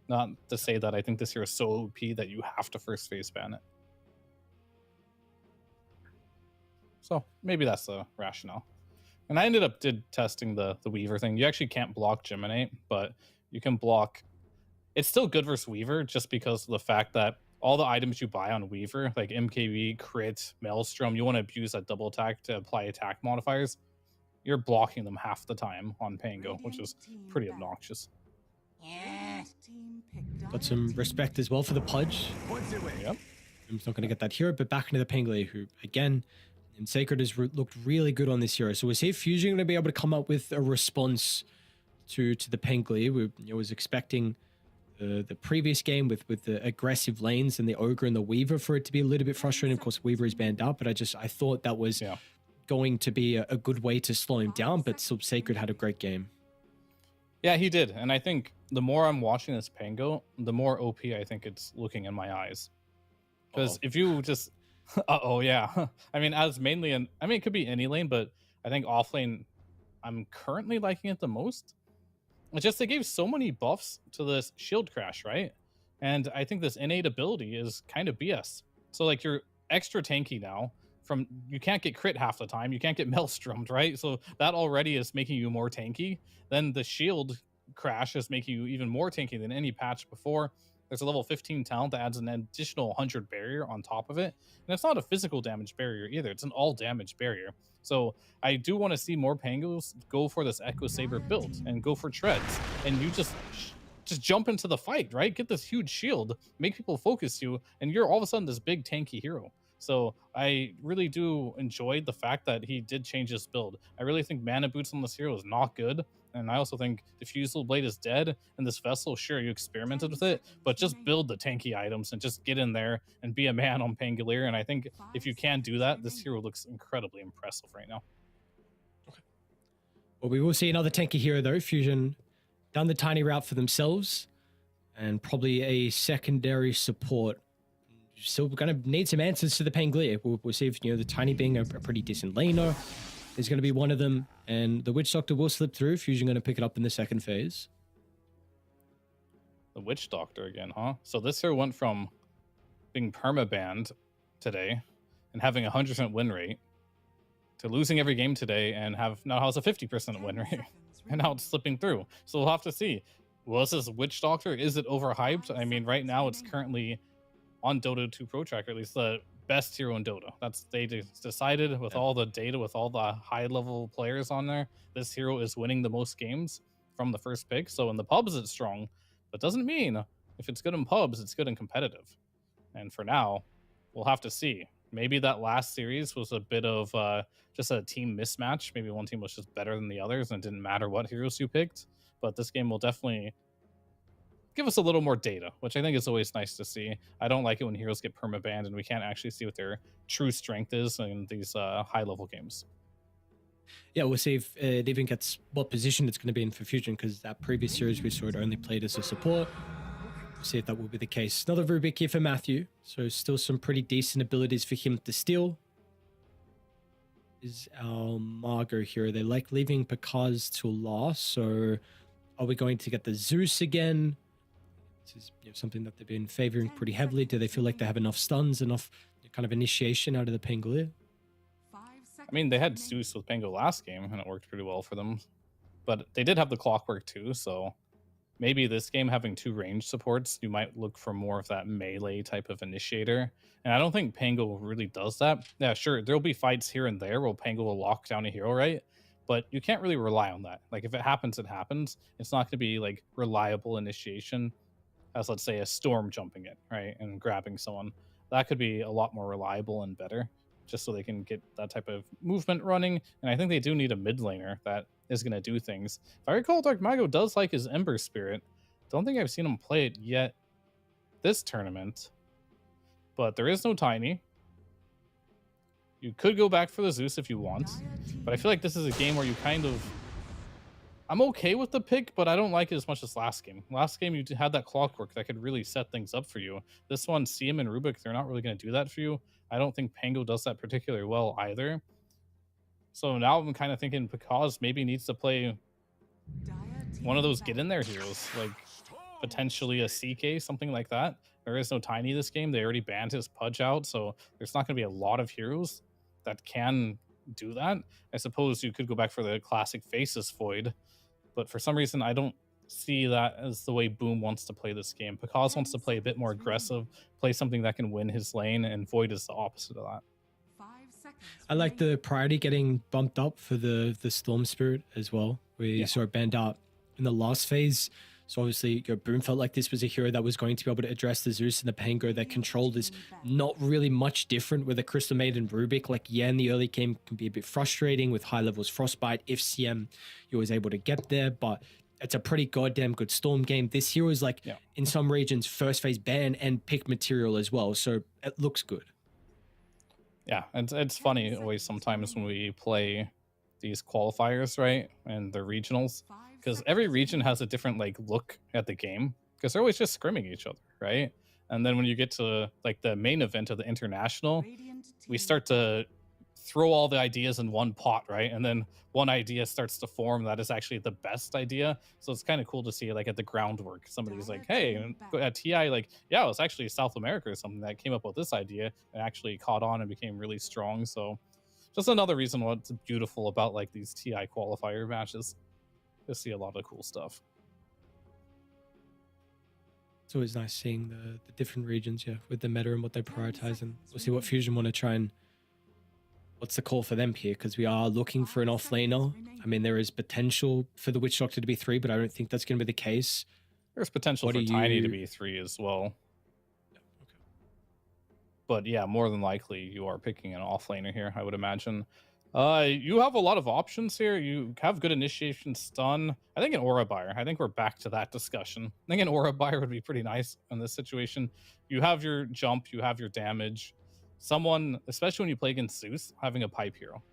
Not to say that I think this hero is so OP that you have to first phase ban it. So maybe that's the rationale. And I ended up testing the Weaver thing. You actually can't block Geminate, but you can block. It's still good versus Weaver just because of the fact that all the items you buy on Weaver, like MKB, Crit, Maelstrom, you want to abuse that double attack to apply attack modifiers. You're blocking them half the time on Pango, which is pretty obnoxious. Got some respect as well for the Pudge. Yep. I'm not going to get that hero, but back into the Pangolier, who again, and Sacred has looked really good on this hero. So was here Fusion going to be able to come up with a response to the Pangolier? We was expecting the previous game with the aggressive lanes and the Ogre and the Weaver for it to be a little bit frustrating. Of course, Weaver is banned out, but I thought that was going to be a good way to slow him down. But still, Sacred had a great game. Yeah, he did. And I think the more I'm watching this Pango, the more OP I think it's looking in my eyes. Because if you just... yeah. I mean, as mainly it could be any lane, but I think off lane, I'm currently liking it the most. It's just they gave so many buffs to this shield crash, right? And I think this innate ability is kind of BS. So like you're extra tanky now. You can't get crit half the time. You can't get maelstromed, right? So that already is making you more tanky. Then the shield crash is making you even more tanky than any patch before. There's a level 15 talent that adds an additional 100 barrier on top of it. And it's not a physical damage barrier either. It's an all damage barrier. So I do want to see more Pangos go for this Echo Saber build and go for treads. And you just jump into the fight, right? Get this huge shield, make people focus you, and you're all of a sudden this big tanky hero. So I really do enjoy the fact that he did change his build. I really think Mana Boots on this hero is not good. And I also think Diffusal Blade is dead. And this Vessel, sure, you experimented with it, but just build the tanky items and just get in there and be a man on Pangolier. And I think if you can do that, this hero looks incredibly impressive right now. Okay. Well, we will see another tanky hero though. Fusion done the tiny route for themselves and probably a secondary support. Still going to need some answers to the Pangolier. We'll see if, the Tiny being a pretty decent laner is going to be one of them. And the Witch Doctor will slip through. Fusion going to pick it up in the second phase. The Witch Doctor again, huh? So this hero went from being perma-banned today and having a 100% win rate to losing every game today and now has a 50% win rate. And now it's slipping through. So we'll have to see. Was this Witch Doctor? Is it overhyped? I mean, right now it's currently on Dota 2 Pro Tracker, at least the best hero in Dota. They decided with all the data, with all the high level players on there, this hero is winning the most games from the first pick. So in the pubs it's strong, but doesn't mean if it's good in pubs, it's good and competitive. And for now, we'll have to see. Maybe that last series was a bit of just a team mismatch. Maybe one team was just better than the others and it didn't matter what heroes you picked. But this game will definitely give us a little more data, which I think is always nice to see. I don't like it when heroes get perma-banned and we can't actually see what their true strength is in these high-level games. Yeah, we'll see if it even gets what position it's going to be in for Fusion, because that previous series we saw it only played as a support. We'll see if that will be the case. Another Rubik here for Matthew, so still some pretty decent abilities for him to steal. Is our Margot hero. They like leaving Picard's till last, so are we going to get the Zeus again? This is something that they've been favoring pretty heavily. Do they feel like they have enough stuns, enough kind of initiation out of the Pangolier? I mean, they had Zeus with Pango last game, and it worked pretty well for them. But they did have the clockwork too, so maybe this game having 2 range supports, you might look for more of that melee type of initiator. And I don't think Pango really does that. Yeah, sure, there'll be fights here and there where Pango will lock down a hero, right? But you can't really rely on that. Like, if it happens, it happens. It's not going to be, like, reliable initiation as, let's say, a Storm jumping it, right, and grabbing someone. That could be a lot more reliable and better, just so they can get that type of movement running. And I think they do need a mid laner that is going to do things. If I recall, Dark Mago does like his Ember Spirit. Don't think I've seen him play it yet this tournament. But there is no Tiny. You could go back for the Zeus if you want. But I feel like this is a game where you kind of... I'm okay with the pick, but I don't like it as much as last game. Last game, you had that clockwork that could really set things up for you. This one, Siem and Rubik, they're not really going to do that for you. I don't think Pango does that particularly well either. So now I'm kind of thinking Pekaz maybe needs to play one of those get-in-there heroes, like potentially a CK, something like that. There is no Tiny this game. They already banned his Pudge out, so there's not going to be a lot of heroes that can do that. I suppose you could go back for the classic Faceless Void, but for some reason I don't see that as the way Boom wants to play this game. Pekaz wants to play a bit more aggressive, play something that can win his lane, and Void is the opposite of that. I like the priority getting bumped up for the Storm Spirit as well. We saw it banned out in the last phase. So obviously, your Boom felt like this was a hero that was going to be able to address the Zeus and the Pango. Their control is not really much different with a Crystal Maiden Rubik. Like, yeah, in the early game can be a bit frustrating with high levels Frostbite. If CM, you was able to get there, but it's a pretty goddamn good Storm game. This hero is like, in some regions, first phase ban and pick material as well. So it looks good. Yeah, it's funny always sometimes when we play these qualifiers, right, and the regionals, because every region has a different like look at the game, because they're always just scrimming each other, right? And then when you get to like the main event of the international, we start to throw all the ideas in one pot, right? And then one idea starts to form that is actually the best idea. So it's kind of cool to see, like, at the groundwork, somebody's like, hey, at TI, like, yeah, it was actually South America or something that came up with this idea and actually caught on and became really strong. So just another reason what's beautiful about like these TI qualifier matches. You see a lot of cool stuff. It's always nice seeing the different regions, with the meta and what they prioritize, and we'll see what Fusion want to try and what's the call for them here, because we are looking for an offlaner. I mean, there is potential for the Witch Doctor to be 3, but I don't think that's going to be the case. There's potential for Tiny to be 3 as well. Yeah, okay. But yeah, more than likely you are picking an offlaner here, I would imagine. You have a lot of options here. You have good initiation stun. I think an Aura Buyer. I think we're back to that discussion. I think an Aura Buyer would be pretty nice in this situation. You have your jump, you have your damage. Someone, especially when you play against Zeus, having a pipe hero.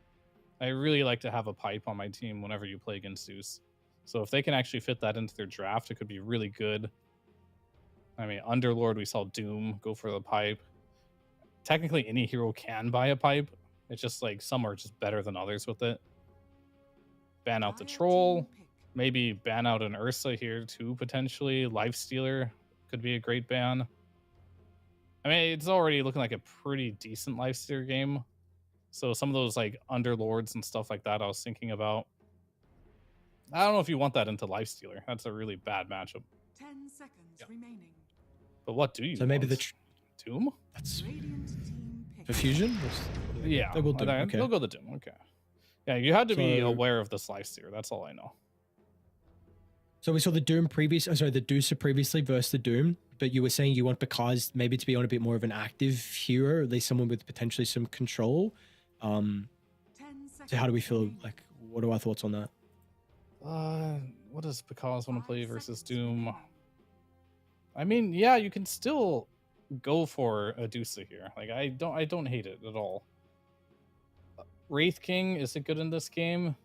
I really like to have a pipe on my team whenever you play against Zeus. So if they can actually fit that into their draft, it could be really good. I mean, Underlord, we saw Doom go for the pipe. Technically, any hero can buy a pipe. It's just like some are just better than others with it. Ban out the Troll. Maybe ban out an Ursa here too, potentially. Lifestealer could be a great ban. I mean, it's already looking like a pretty decent Lifestealer game. So some of those like Underlords and stuff like that I was thinking about. I don't know if you want that into Lifestealer. That's a really bad matchup. 10 seconds remaining. But what do you So maybe want? Doom? That's Radiant team pick. for Fusion? Yeah. They will do. Okay. They'll go the Doom. Okay. Yeah, you had to be aware of this Lifestealer. That's all I know. So we saw the Doom the Deucer previously versus the Doom, but you were saying you want Pekaz maybe to be on a bit more of an active hero, at least someone with potentially some control. 10 So how do we feel? seconds Like, what are our thoughts on that? What does Pekaz want to play versus Doom? I mean, yeah, you can still go for a Deucer here. Like, I don't hate it at all. Wraith King, is it good in this game?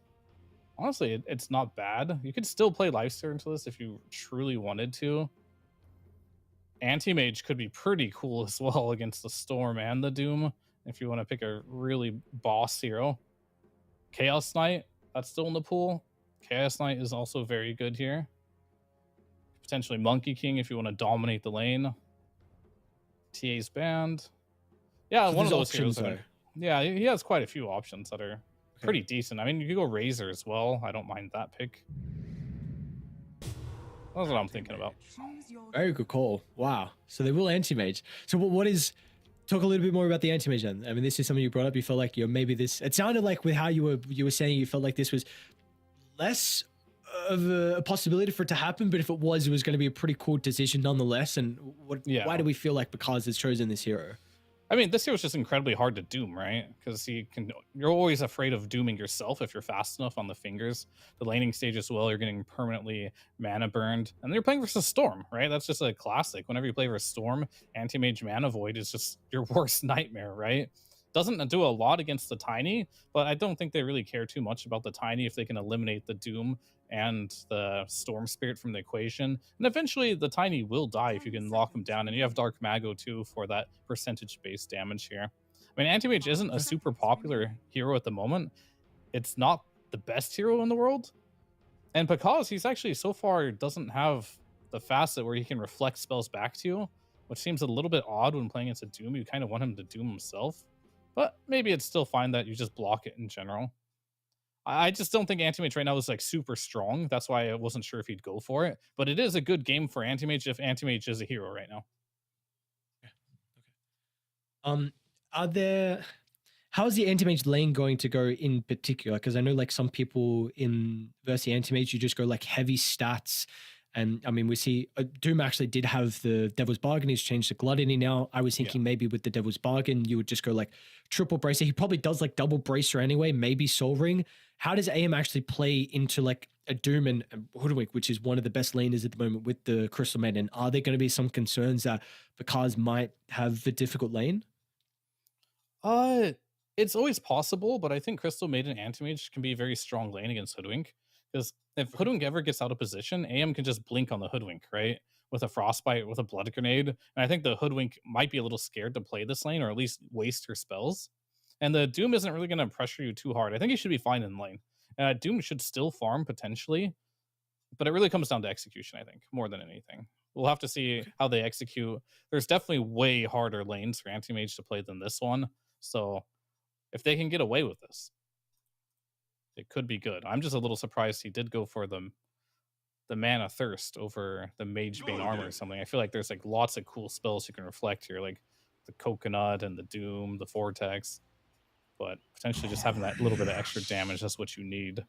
Honestly, it's not bad. You could still play Lifestealer into this if you truly wanted to. Anti-Mage could be pretty cool as well against the Storm and the Doom, if you want to pick a really boss hero. Chaos Knight, that's still in the pool. Chaos Knight is also very good here. Potentially Monkey King if you want to dominate the lane. TA's banned. Yeah, So one of there's those heroes. options, Yeah, he has quite a few options that are Okay. pretty decent. I mean, you could go Razor as well. I don't mind that pick. That's what I'm thinking about. Choose your Very good call. Wow. So they will anti-mage. So what is... Talk a little bit more about the anti-mage then. I mean, this is something you brought up. You felt like you're maybe this... It sounded like with how you were saying you felt like this was less of a possibility for it to happen, but if it was going to be a pretty cool decision nonetheless. And why do we feel like Bakaz has chosen this hero? I mean, this hero is just incredibly hard to doom, right? Because you're always afraid of dooming yourself if you're fast enough on the fingers. The laning stage as well, you're getting permanently mana burned. And then you're playing versus Storm, right? That's just a classic. Whenever you play versus Storm, Anti-Mage Mana Void is just your worst nightmare, right? Doesn't do a lot against the Tiny, but I don't think they really care too much about the Tiny if they can eliminate the Doom and the Storm Spirit from the equation. And eventually the Tiny will die if you can lock him down. And you have Dark Mago too for that percentage-based damage here. I mean, Anti-Mage isn't a super popular hero at the moment. It's not the best hero in the world. And because he's actually so far doesn't have the facet where he can reflect spells back to you, which seems a little bit odd when playing against a Doom. You kind of want him to Doom himself. But maybe it's still fine that you just block it in general. I just don't think Anti-Mage right now is like super strong. That's why I wasn't sure if he'd go for it. But it is a good game for Anti-Mage if Anti-Mage is a hero right now. Okay. How's the Anti-Mage lane going to go in particular? Because I know like some people in versus Anti-Mage, you just go like heavy stats. And I mean, we see Doom actually did have the Devil's Bargain. He's changed to Gluttony now. I was thinking maybe with the Devil's Bargain, you would just go like triple bracer. He probably does like double bracer anyway, maybe Soul Ring. How does AM actually play into like a Doom and Hoodwink, which is one of the best laners at the moment with the Crystal Maiden? Are there going to be some concerns that Bakaz might have a difficult lane? It's always possible, but I think Crystal Maiden Anti-Mage can be a very strong lane against Hoodwink. Because if Hoodwink ever gets out of position, AM can just blink on the Hoodwink, right? With a Frostbite, with a Blood Grenade. And I think the Hoodwink might be a little scared to play this lane, or at least waste her spells. And the Doom isn't really going to pressure you too hard. I think he should be fine in lane. Doom should still farm, potentially. But it really comes down to execution, I think, more than anything. We'll have to see how they execute. There's definitely way harder lanes for Anti-Mage to play than this one. So if they can get away with this, it could be good. I'm just a little surprised he did go for the Mana Thirst over the Mage Bane Armor or something. I feel like there's like lots of cool spells you can reflect here, like the Coconut and the Doom, the Vortex. But potentially just having that little bit of extra damage, that's what you need.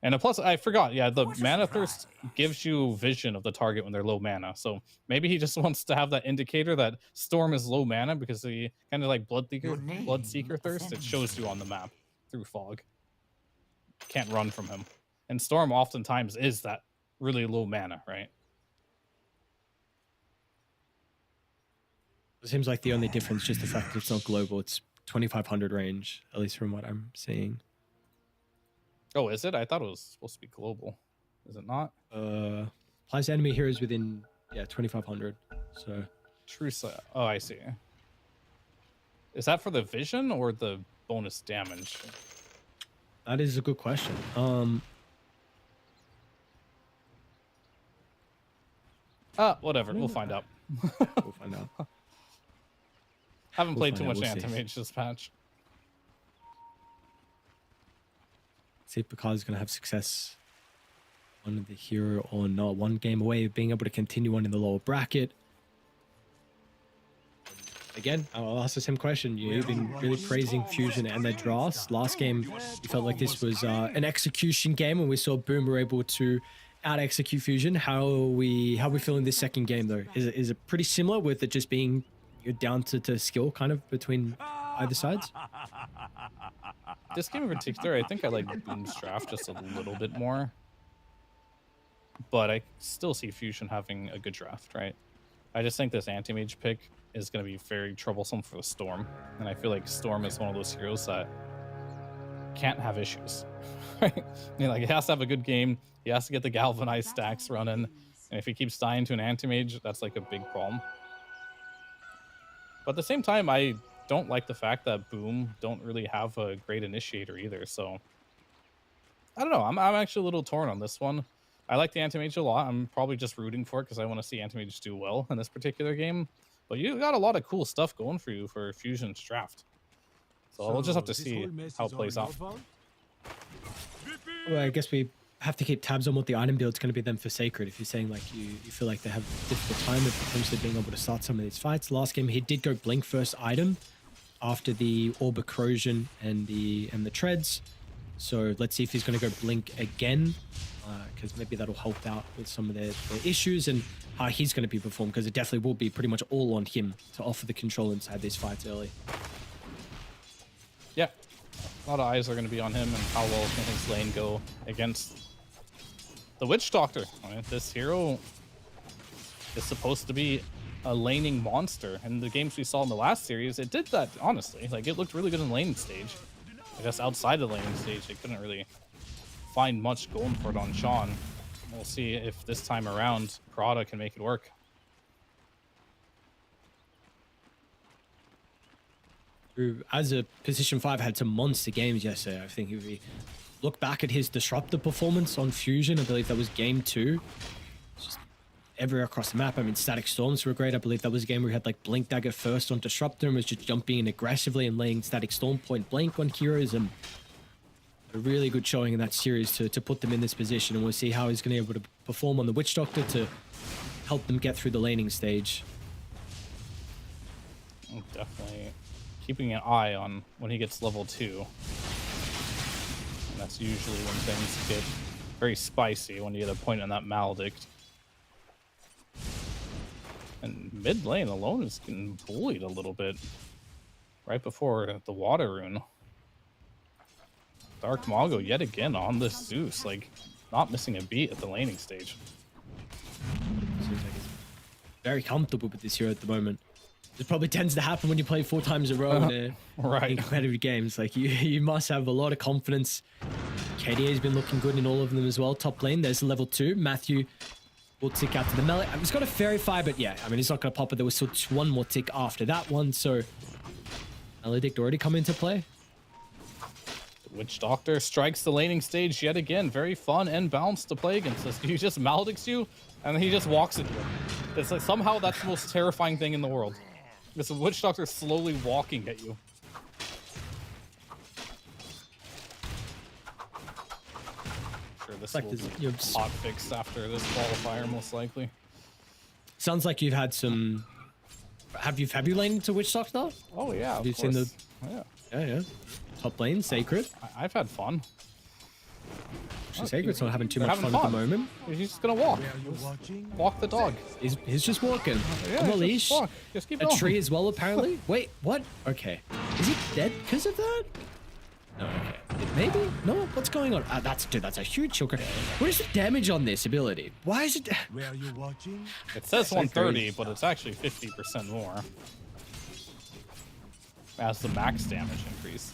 And plus, I forgot, the Mana Thirst gives you vision of the target when they're low mana. So maybe he just wants to have that indicator that Storm is low mana because he kind of like Bloodseeker Thirst. It shows you on the map through fog. Can't run from him. And Storm oftentimes is that really low mana, right? It seems like the only difference is just the fact that it's not global. It's 2500 range, at least from what I'm seeing. Oh, is it? I thought it was supposed to be global. Is it not? Applies to enemy heroes within 2500. So True. Oh, I see. Is that for the vision or the bonus damage? that is a good question. Whatever. We'll find out. We'll find out. Haven't played too find out, much we'll see. Anti-Mage this patch. See if Bakaz is going to have success on the hero or not. One game away of being able to continue on in the lower bracket. Again, I'll ask the same question. You've been really praising Fusion and their drafts. Last game, you felt like this was an execution game, and we saw Boom were able to out-execute Fusion. How are we feeling this second game, though? Is it pretty similar with it just being down to skill kind of between either sides? This game in particular, I think I like Boom's draft just a little bit more. But I still see Fusion having a good draft, right? I just think this Anti-Mage pick is going to be very troublesome for the Storm. And I feel like Storm is one of those heroes that can't have issues. Right? Like, he has to have a good game. He has to get the Galvanized stacks running. And if he keeps dying to an Anti-Mage, that's like a big problem. But at the same time, I don't like the fact that Boom don't really have a great initiator either. So I don't know. I'm actually a little torn on this one. I like the Anti-Mage a lot. I'm probably just rooting for it because I want to see Anti-Mage do well in this particular game. But you got a lot of cool stuff going for you for Fusion's draft. So we'll just have to this see whole mess how is it all plays your out. fault? Well, I guess we have to keep tabs on what the item build's going to be then for Sacred. If you're saying like you feel like they have a difficult time of potentially being able to start some of these fights. Last game he did go Blink first item after the Orb of Corrosion and the Treads. So let's see if he's going to go Blink again, because maybe that'll help out with some of their issues and how he's going to be performed, because it definitely will be pretty much all on him to offer the control inside these fights early. Yeah, a lot of eyes are going to be on him and how well can his lane go against the Witch Doctor. I mean, this hero is supposed to be a laning monster. In the games we saw in the last series, it did that, honestly. Like, it looked really good in the laning stage. I guess outside the laning stage, they couldn't really find much going for it on Sean. We'll see if this time around, Prada can make it work. Who, as a position 5, had some monster games yesterday. I think if we look back at his disruptor performance on Fusion, I believe that was game 2. Just everywhere across the map. I mean, Static Storms were great. I believe that was a game where he had like Blink Dagger first on Disruptor and was just jumping in aggressively and laying Static Storm point blank on heroes. And a really good showing in that series to put them in this position. And we'll see how he's going to be able to perform on the Witch Doctor to help them get through the laning stage. Definitely keeping an eye on when he gets level 2. And that's usually when things get very spicy, when you get a point on that Maledict. And mid lane alone is getting bullied a little bit right before the water rune. Dark Mago yet again on this Zeus, like not missing a beat at the laning stage. Seems like he's very comfortable with this hero at the moment. It probably tends to happen when you play 4 times in a row in Right. competitive games. Like you must have a lot of confidence. KDA's been looking good in all of them as well. Top lane, there's level 2. Matthew will tick out to the melee. He's got a Fairy Fire, but yeah, I mean, he's not going to pop it. There was still one more tick after that one, so Maledict already come into play. The Witch Doctor strikes the laning stage yet again. Very fun and balanced to play against this. He just Maledicts you, and then he just walks at you. It's like somehow that's the most terrifying thing in the world. This Witch Doctor slowly walking at you. Sure, this Like will this- be you're hot fix after this qualifier, most likely. Sounds like you've had some. Have you laned into Witch Doctor? Oh yeah, Have of you seen course. Yeah, Yeah. Top lane, Sacred. I've had fun. Actually, Sacred's not having too They're much having fun at the fun. moment. He's just gonna walk. Where are you watching? Walk the dog. He's just walking Yeah, on the just leash. walk. Just keep A going. tree as well, apparently. Wait, what? Okay. Is he dead because of that? No, okay. Maybe? No? What's going on? That's a huge choker. What is the damage on this ability? Why is it... Where are you watching? It says So 130, crazy. but it's actually 50% more. As the max damage increase.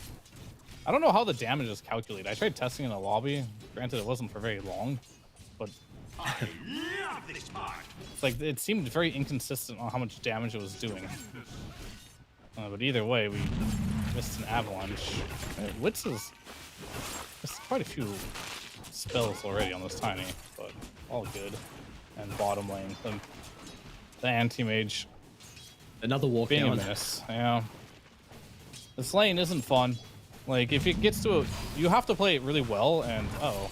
I don't know how the damage is calculated. I tried testing in a lobby. Granted, it wasn't for very long, but it's like it seemed very inconsistent on how much damage it was doing. But either way, we missed an avalanche. Wits is missed quite a few spells already on this tiny, but all good. And bottom lane, the anti-mage Another walk being a down. miss. Yeah. This lane isn't fun. Like, if it gets to a... You have to play it really well, and... Uh-oh.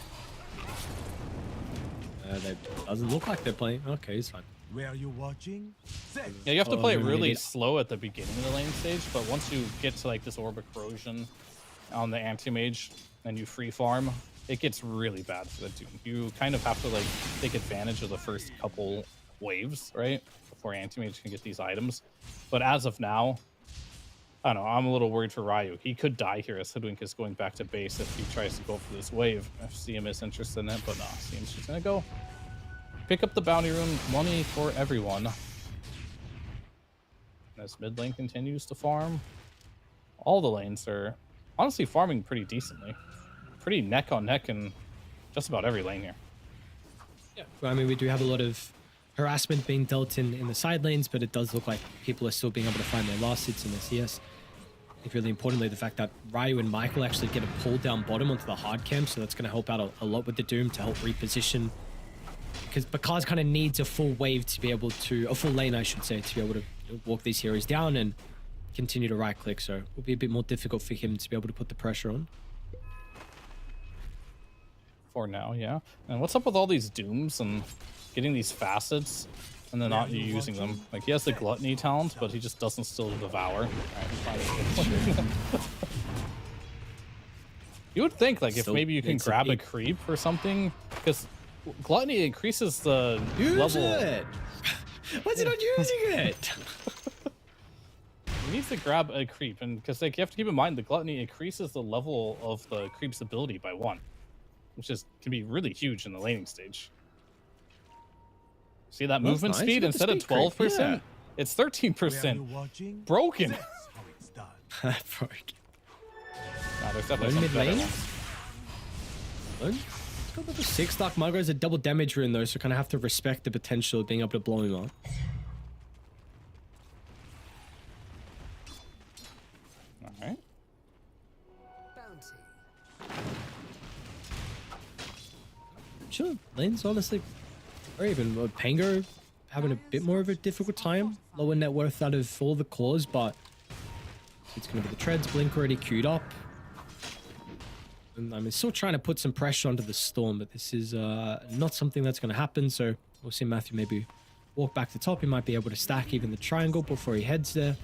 Doesn't look like they're playing. Okay, it's fine. Where are you watching? Set. Yeah, you have to Oh, play it maybe really it- slow at the beginning of the lane stage, but once you get to, like, this Orb of Corrosion on the anti-mage, and you free farm, it gets really bad for the team. You kind of have to, like, take advantage of the first couple waves, right? Before anti-mage can get these items. But as of now... I don't know, I'm a little worried for Ryu. He could die here as Hoodwink is going back to base if he tries to go for this wave. If CM is interested in it, but no, CM's just gonna go pick up the bounty rune, money for everyone. As mid lane continues to farm, all the lanes are honestly farming pretty decently. Pretty neck on neck in just about every lane here. Yeah. Well, I mean, we do have a lot of harassment being dealt in the side lanes, but it does look like people are still being able to find their last hits in the CS. I think really importantly, the fact that Ryu and Michael actually get a pull down bottom onto the hard camp, so that's going to help out a lot with the Doom to help reposition because kind of needs a full wave to be able to, a full lane, I should say, to be able to walk these heroes down and continue to right click. So it will be a bit more difficult for him to be able to put the pressure on. For now, yeah. And what's up with all these dooms and getting these facets and then not using them? Like, he has the gluttony talent, but he just doesn't still devour. Right, you would think, like, if maybe you can grab a creep or something, because gluttony increases the level. It. Why's he not using it? He needs to grab a creep, and because like you have to keep in mind the gluttony increases the level of the creep's ability by 1, which can be really huge in the laning stage. See that movement speed instead of 12%, yeah. It's 13%. Broken. That's how it's done. Broken. Nah, there's definitely some mid better lane. ones. Let's go level 6. Dark Margo is a double damage rune though, so kind of have to respect the potential of being able to blow him up. Alright. Sure, lane's honestly, or even Pango having a bit more of a difficult time. Lower net worth out of all the cores, but it's going to be the treads. Blink already queued up. And I'm still trying to put some pressure onto the Storm, but this is not something that's going to happen. So we'll see Matthew maybe walk back to top. He might be able to stack even the triangle before he heads there.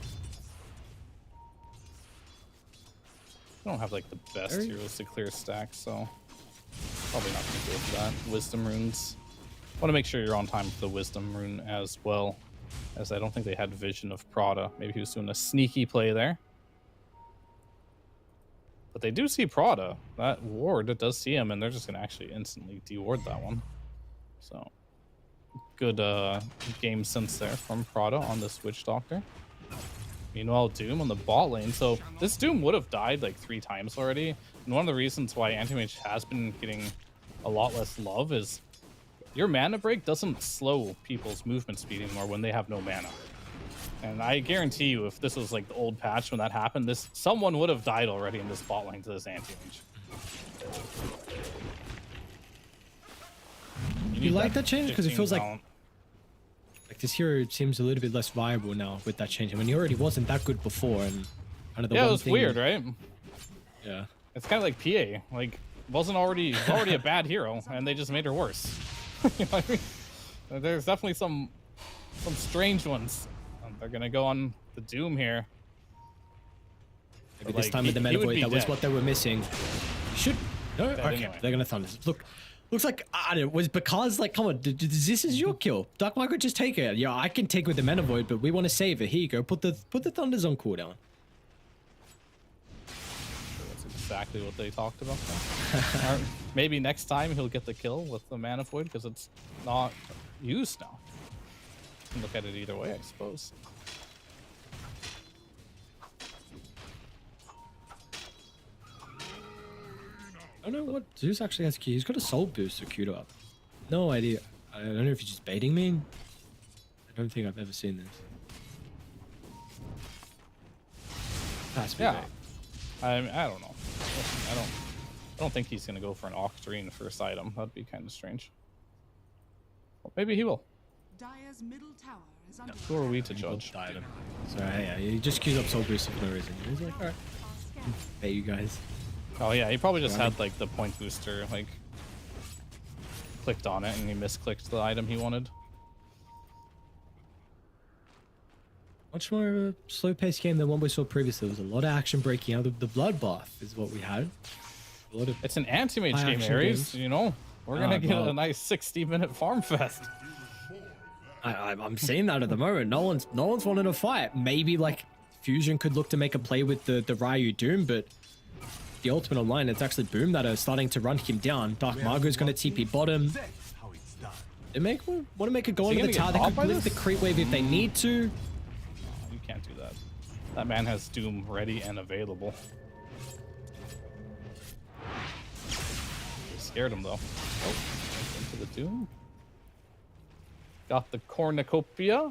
I don't have like the best heroes to clear stacks, so probably not gonna go for that. Wisdom runes. Want to make sure you're on time for the wisdom rune as well, as I don't think they had vision of Prada. Maybe he was doing a sneaky play there. But they do see Prada. That ward does see him, and they're just gonna actually instantly deward that one. So good game sense there from Prada on this Witch Doctor. Meanwhile, Doom on the bot lane. So this Doom would have died like 3 times already. And one of the reasons why Anti-Mage has been getting a lot less love is your mana break doesn't slow people's movement speed anymore when they have no mana. And I guarantee you, if this was like the old patch when that happened, someone would have died already in this bot lane to this Anti-Mage. You like that change? Because it feels talent. like this hero seems a little bit less viable now with that change. I mean, he already wasn't that good before, and kind of the yeah, one it was thing, weird, right? Yeah, it's kind of like PA. Like, wasn't already a bad hero, and they just made her worse. You know what I mean? There's definitely some strange ones. They're gonna go on the Doom here. maybe this time with the Meta Void, that was what they were missing. Should no? Okay, anyway. they're gonna thunder. Look. Looks like I don't know, was because like, come on, this is your kill. Dark Micro, just take it. Yeah, I can take with the Mana Void, but we want to save it. Here you go. Put the Thunders on cooldown. That's exactly what they talked about. Or maybe next time he'll get the kill with the Mana Void because it's not used now. You can look at it either way, I suppose. I don't know what Zeus actually has key. He's got a soul booster queued up. No idea. I don't know if he's just baiting me. I don't think I've ever seen this. Pass me. Yeah. I don't know. I don't think he's gonna go for an Octarine first item. That'd be kind of strange. Well, maybe he will. Dire's middle tower is under Who are we to judge? Died him. So yeah, he just queued up soul booster for no reason. He's like, alright, bait you guys. Oh yeah, he probably just had like the point booster like clicked on it and he misclicked the item he wanted. Much more of a slow-paced game than what we saw previously. There was a lot of action breaking out. The bloodbath is what we had. A lot of It's an anti-mage game, high-action Ares. games. You know, we're gonna get well. a nice 60-minute farm fest. I'm seeing that at the moment. No one's wanting to fight. Maybe like Fusion could look to make a play with the Ryu Doom, but the ultimate online, it's actually Boom that are starting to run him down. Dark Margo's going to TP bottom. That's how it's done. They want to make a go Is he into the gonna tower. get They caught could by lift the this? creep wave if they need to. You can't do that. That man has Doom ready and available. They scared him though. Oh, into the Doom. Got the cornucopia.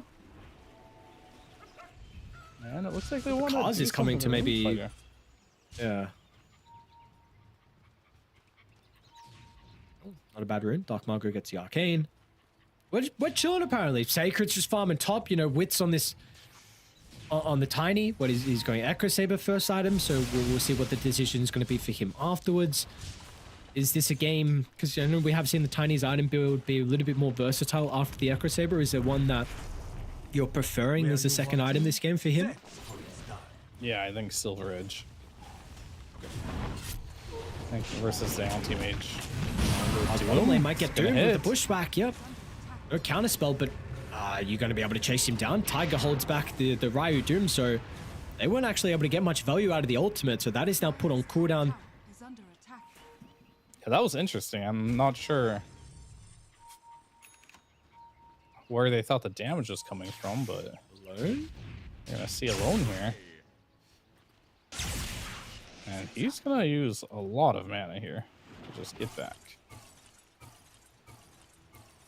And it looks like they want Kaz is coming to maybe. Yeah. Oh, not a bad rune. Dark Margo gets the arcane. We're chilling apparently. Sacred's just farming top. You know, Wit's on this on the Tiny. What is he's going Echo Saber first item, so we'll see what the decision is going to be for him afterwards. Is this a game, because I know we have seen the Tiny's item build be a little bit more versatile after the Echo Saber. Is there one that you're preferring as the second item this game for him? Yeah, I think Silver Edge. I think versus the anti-mage. They might get doomed with the bushwhack, yep. No counterspell, but you're going to be able to chase him down. Tiger holds back the Ryu Doom, so they weren't actually able to get much value out of the ultimate, so that is now put on cooldown. Is under attack. Yeah, that was interesting. I'm not sure where they thought the damage was coming from, but Alone? you're going to see Alone here. And he's going to use a lot of mana here to just get back.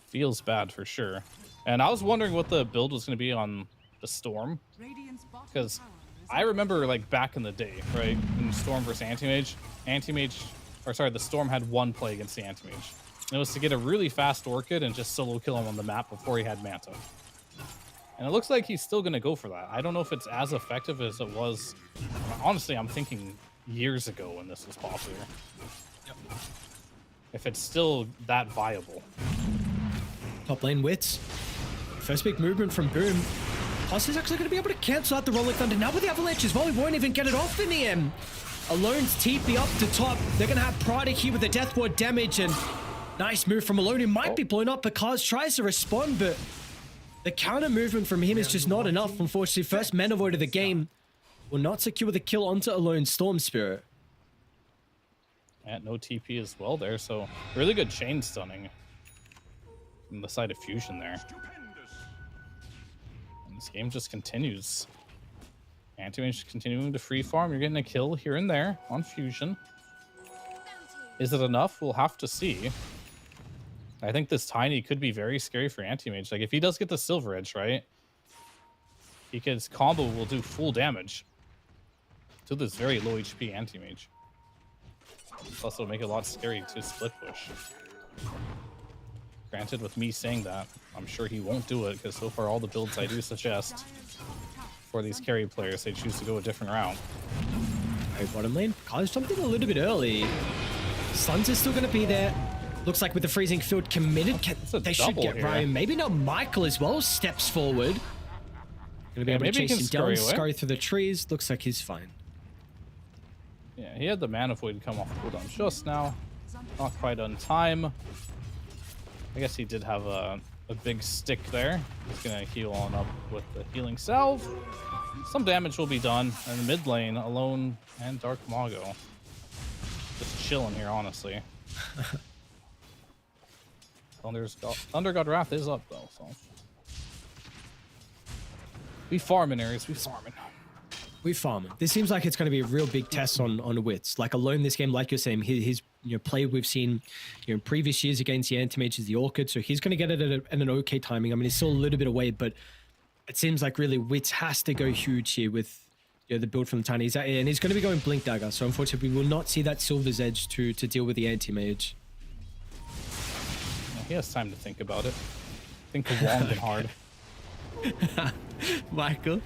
Feels bad for sure. And I was wondering what the build was going to be on the Storm. Radiant's bottom Because tower is I remember, like, back in the day, right? In Storm versus Anti-Mage, the Storm had one play against the Anti-Mage. And it was to get a really fast Orchid and just solo kill him on the map before he had Manta. And it looks like he's still going to go for that. I don't know if it's as effective as it was. Honestly, I'm thinking years ago when this was popular. Yep. If it's still that viable. Top lane Wits. First big movement from Boom. Plus he's actually going to be able to cancel out the Rolling Thunder. Now with the Avalanche as well, he won't even get it off in the end. Alone's TP up to top. They're going to have Prada here with the Death Ward damage, and nice move from Alone, who might be blown up. Because tries to respond, but the counter movement from him is just not enough. Unfortunately, first mana void of the game will not secure the kill onto Alone's Storm Spirit. And no TP as well there, so really good chain stunning from the side of Fusion there. And this game just continues. Anti-Mage continuing to free farm. You're getting a kill here and there on Fusion. Is it enough? We'll have to see. I think this Tiny could be very scary for Anti-Mage. Like, if he does get the Silver Edge, right? His combo will do full damage to this very low HP Anti-Mage. Plus, it'll make it a lot scary to split push. Granted, with me saying that, I'm sure he won't do it, because so far all the builds I do suggest for these carry players, they choose to go a different route. Alright, bottom lane. College jumped in a little bit early. Suns is still going to be there. Looks like with the freezing field committed, they should get here. Ryan. Maybe not Michael as well. Steps forward. Gonna be able to maybe he chase can him down, scurry away. scurry through the trees. Looks like he's fine. Yeah, he had the Mana Void come off cooldown just now. Not quite on time. I guess he did have a big stick there. He's gonna heal on up with the healing salve. Some damage will be done. And the mid lane, Alone and Dark Mago. Just chilling here, honestly. Thunder God Wrath is up though, so. We farming, Ares, we farming. We farming. This seems like it's going to be a real big test on Wits. Like Alone this game, like you're saying, his play we've seen in previous years against the Anti-Mage is the Orchid, so he's going to get it at an okay timing. I mean, he's still a little bit away, but it seems like really Wits has to go huge here with the build from the Tiny. And he's going to be going Blink Dagger, so unfortunately we will not see that Silver's Edge to deal with the Anti-Mage. Yeah, he has time to think about it. Think long and hard. Michael,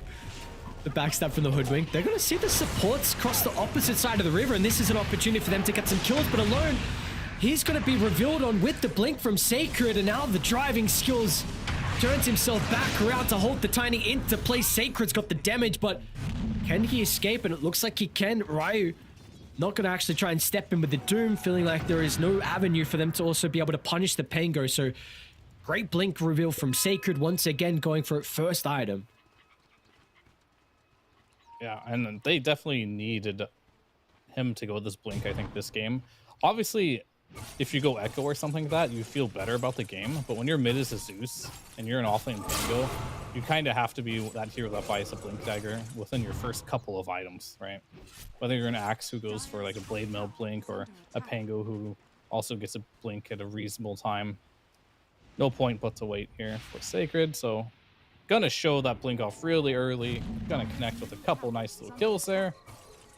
the backstab from the Hoodwink. They're going to see the supports cross the opposite side of the river, and this is an opportunity for them to get some kills, but Alone, he's going to be revealed on with the blink from Sacred, and now the driving skills turns himself back around to hold the Tiny into place. Sacred's got the damage, but can he escape? And it looks like he can. Ryu not going to actually try and step in with the Doom, feeling like there is no avenue for them to also be able to punish the Pango. So great blink reveal from Sacred, once again going for its first item. Yeah, and they definitely needed him to go this blink, I think, this game. Obviously, if you go Echo or something like that, you feel better about the game. But when you're mid as a Zeus and you're an offlane Pango, you kind of have to be that hero that buys a Blink Dagger within your first couple of items, right? Whether you're an Axe who goes for like a Blade Mail blink or a Pango who also gets a blink at a reasonable time. No point but to wait here for Sacred, so gonna show that blink off really early, gonna connect with a couple nice little kills there.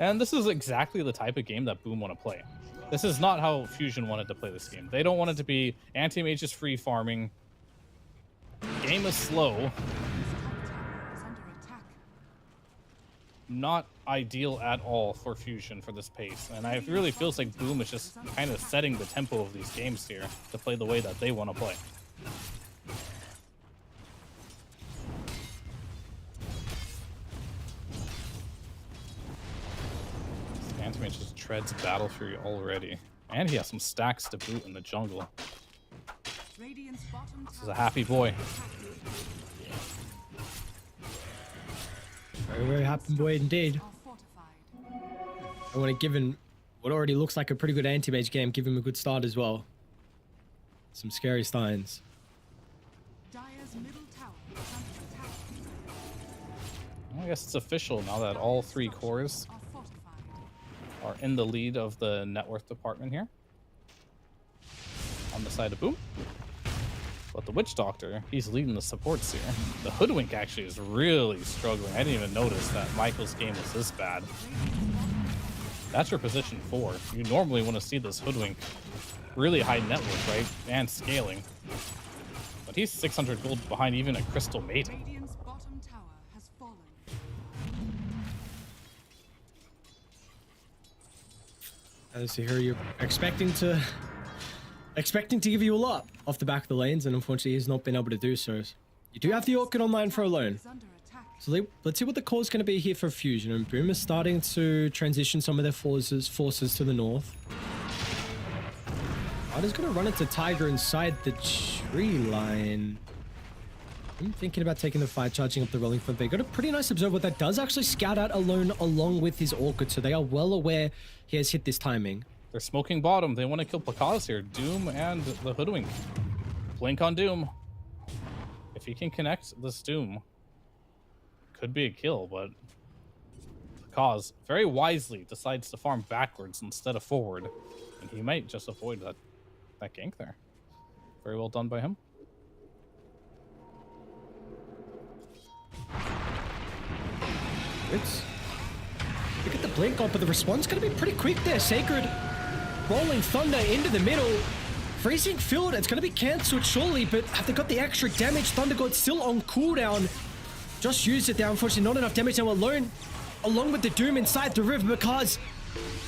And this is exactly the type of game that Boom want to play. This is not how Fusion wanted to play this game. They don't want it to be Anti-Mages free farming, game is slow. Top tower is under attack. Not ideal at all for Fusion for this pace. And it really feels like Boom is just kind of setting the tempo of these games here to play the way that they want to play. Anthony just treads Battle Fury already. And he has some stacks to boot in the jungle. Radiant's bottom This is tower a happy boy. Very, very happy boy indeed. are fortified. I want to give him what already looks like a pretty good anti-mage game, give him a good start as well. Some scary signs. Dire's middle tower is under attack. Well, I guess it's official now that all 3 cores Are fortified. are in the lead of the net worth department here. On the side of Boom. But the Witch Doctor, he's leading the supports here. The Hoodwink actually is really struggling. I didn't even notice that Michael's game was this bad. That's your position 4. You normally want to see this Hoodwink really high net worth, right? And scaling. But he's 600 gold behind even a Crystal Maiden. Radiant's bottom tower has fallen. As you hear, you're expecting to give you a lot off the back of the lanes, and unfortunately he's not been able to do so. You do have the Orchid online for a loan. Is under attack. So let's see what the call is going to be here for Fusion. And Boom is starting to transition some of their forces to the north. Ryder's going to run into Tiger inside the tree line. I'm thinking about taking the fight, charging up the rolling front. They got a pretty nice observer that does actually scout out alone along with his Orchid, so they are well aware he has hit this timing. They're smoking bottom. They want to kill Pakaz here. Doom and the Hoodwink. Blink on Doom. If he can connect this Doom, could be a kill, but Pakaz very wisely decides to farm backwards instead of forward. And he might just avoid that gank there. Very well done by him. Look at the blink up, but the response going to be pretty quick there. Sacred rolling Thunder into the middle. Freezing Field, it's going to be cancelled surely, but have they got the extra damage? Thunder God still on cooldown. Just used it there. Unfortunately, not enough damage now alone, along with the Doom inside the river, because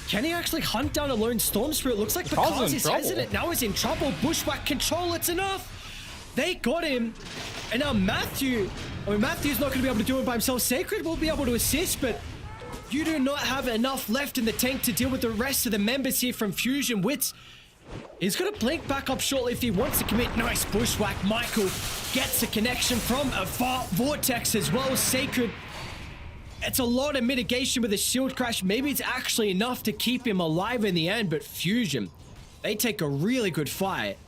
can he actually hunt down a lone Storm Spirit? Looks like because he's hesitant. Now he's in trouble. Bushwhack control, it's enough. They got him. And now Matthew's not going to be able to do it by himself. Sacred will be able to assist, but you do not have enough left in the tank to deal with the rest of the members here from Fusion. Wits is going to blink back up shortly if he wants to commit. Nice Bushwhack. Michael gets a connection from a Vortex as well. Sacred, it's a lot of mitigation with a shield crash. Maybe it's actually enough to keep him alive in the end, but Fusion, they take a really good fight.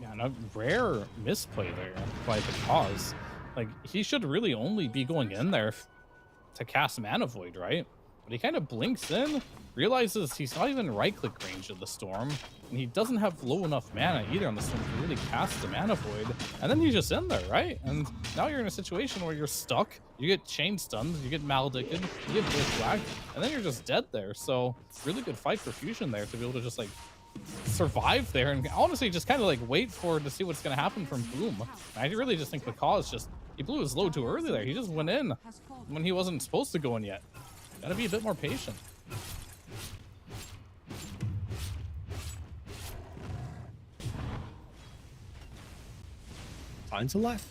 Yeah, and a rare misplay there by Pakaz. Like, he should really only be going in there to cast Mana Void, right? But he kind of blinks in, realizes he's not even right-click range of the Storm, and he doesn't have low enough mana either on the Storm to really cast the Mana Void, and then he's just in there, right? And now you're in a situation where you're stuck, you get chain stunned, you get maledicted, you get bushwhacked, and then you're just dead there. So, really good fight for Fusion there to be able to just, like, survive there and honestly just kind of like wait to see what's going to happen from Boom. I really just think Pakaz he blew his load too early there. He just went in when he wasn't supposed to go in yet. Gotta be a bit more patient. Finds a life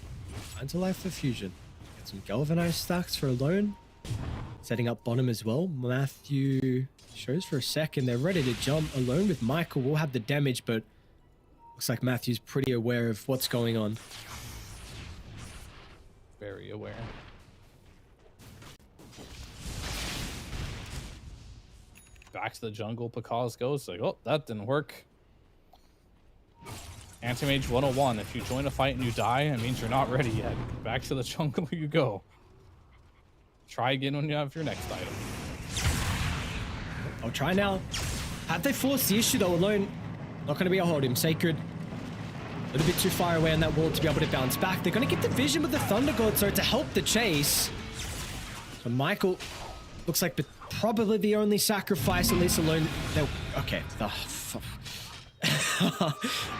for Fusion. Get some galvanized stacks for Alone. Setting up bottom as well. Matthew shows for a second. They're ready to jump. Alone with Michael will have the damage, but looks like Matthew's pretty aware of what's going on. Very aware. Back to the jungle, Pakaz goes like, oh, that didn't work. Anti-Mage 101, if you join a fight and you die, it means you're not ready yet. Back to the jungle you go. Try again when you have your next item. I'll try now. Have they forced the issue though? Alone, not going to be able to hold him. Sacred, a little bit too far away on that wall to be able to bounce back. They're going to get the vision with the Thunder God, so to help the chase. So Michael looks like probably the only sacrifice, at least Alone. Okay. I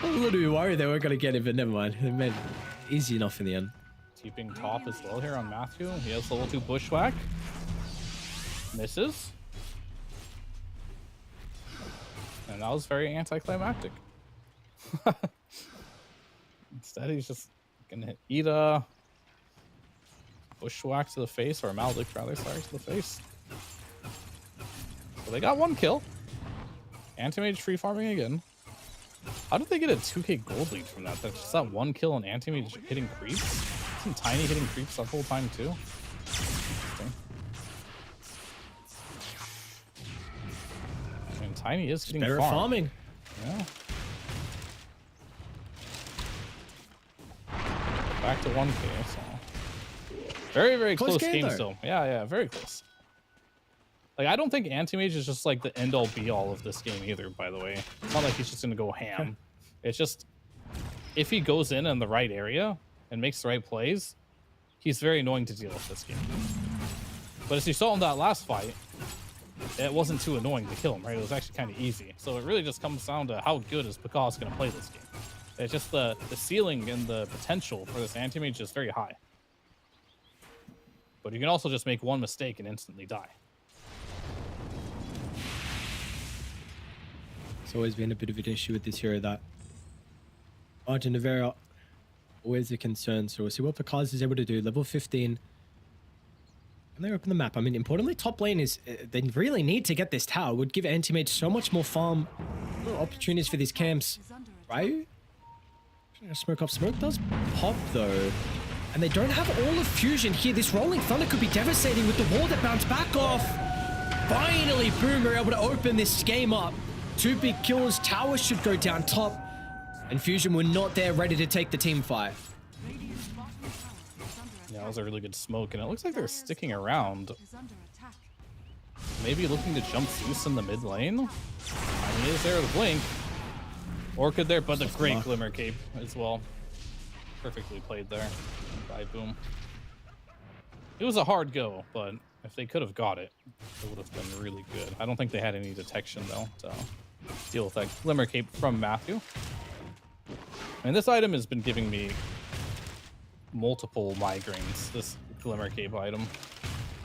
was a little bit worried they weren't going to get it, but never mind. They made it easy enough in the end. Keeping top as well here on Matthew. He has level 2 bushwhack. Misses. And that was very anticlimactic. Instead, he's just gonna eat a bushwhack to the face, or a maledict rather, sorry, to the face. So they got 1 kill. Anti-mage free farming again. How did they get a 2k gold lead from that? That's just that 1 kill and anti-mage hitting creeps? Some tiny hitting creeps that whole time too. Interesting. And tiny is getting Better farming. Yeah. Back to 1k, so very, very close game still. Yeah, very close. Like, I don't think anti-mage is just like the end-all be-all of this game either, by the way. It's not like he's just gonna go ham. It's just, if he goes in the right area and makes the right plays, he's very annoying to deal with this game. But as you saw in that last fight, it wasn't too annoying to kill him, right? It was actually kind of easy. So it really just comes down to how good is Picasso gonna play this game. It's just the ceiling and the potential for this anti-mage is very high. But you can also just make one mistake and instantly die. It's always been a bit of an issue with this hero, that margin of error always a concern. So we'll see what Picasso is able to do. Level 15. And they open the map. I mean, importantly, top lane is, they really need to get this tower. It would give anti-mage so much more farm opportunities for these camps. Right? Smoke off. Smoke does pop though. And they don't have all of fusion here. This rolling thunder could be devastating with the wall that bounced back off. Finally, Boom are able to open this game up. 2 big kills. Towers should go down top. And fusion were not there ready to take the team fight. Yeah, that was a really good smoke, and it looks like they're sticking around. Maybe looking to jump Zeus in the mid lane. I mean, is there the blink? Or could there, but the great Glimmer Cape as well. Perfectly played there by Boom. It was a hard go, but if they could have got it, it would have been really good. I don't think they had any detection though to deal with that Glimmer Cape from Matthew. And this item has been giving me multiple migraines, this Glimmer Cape item.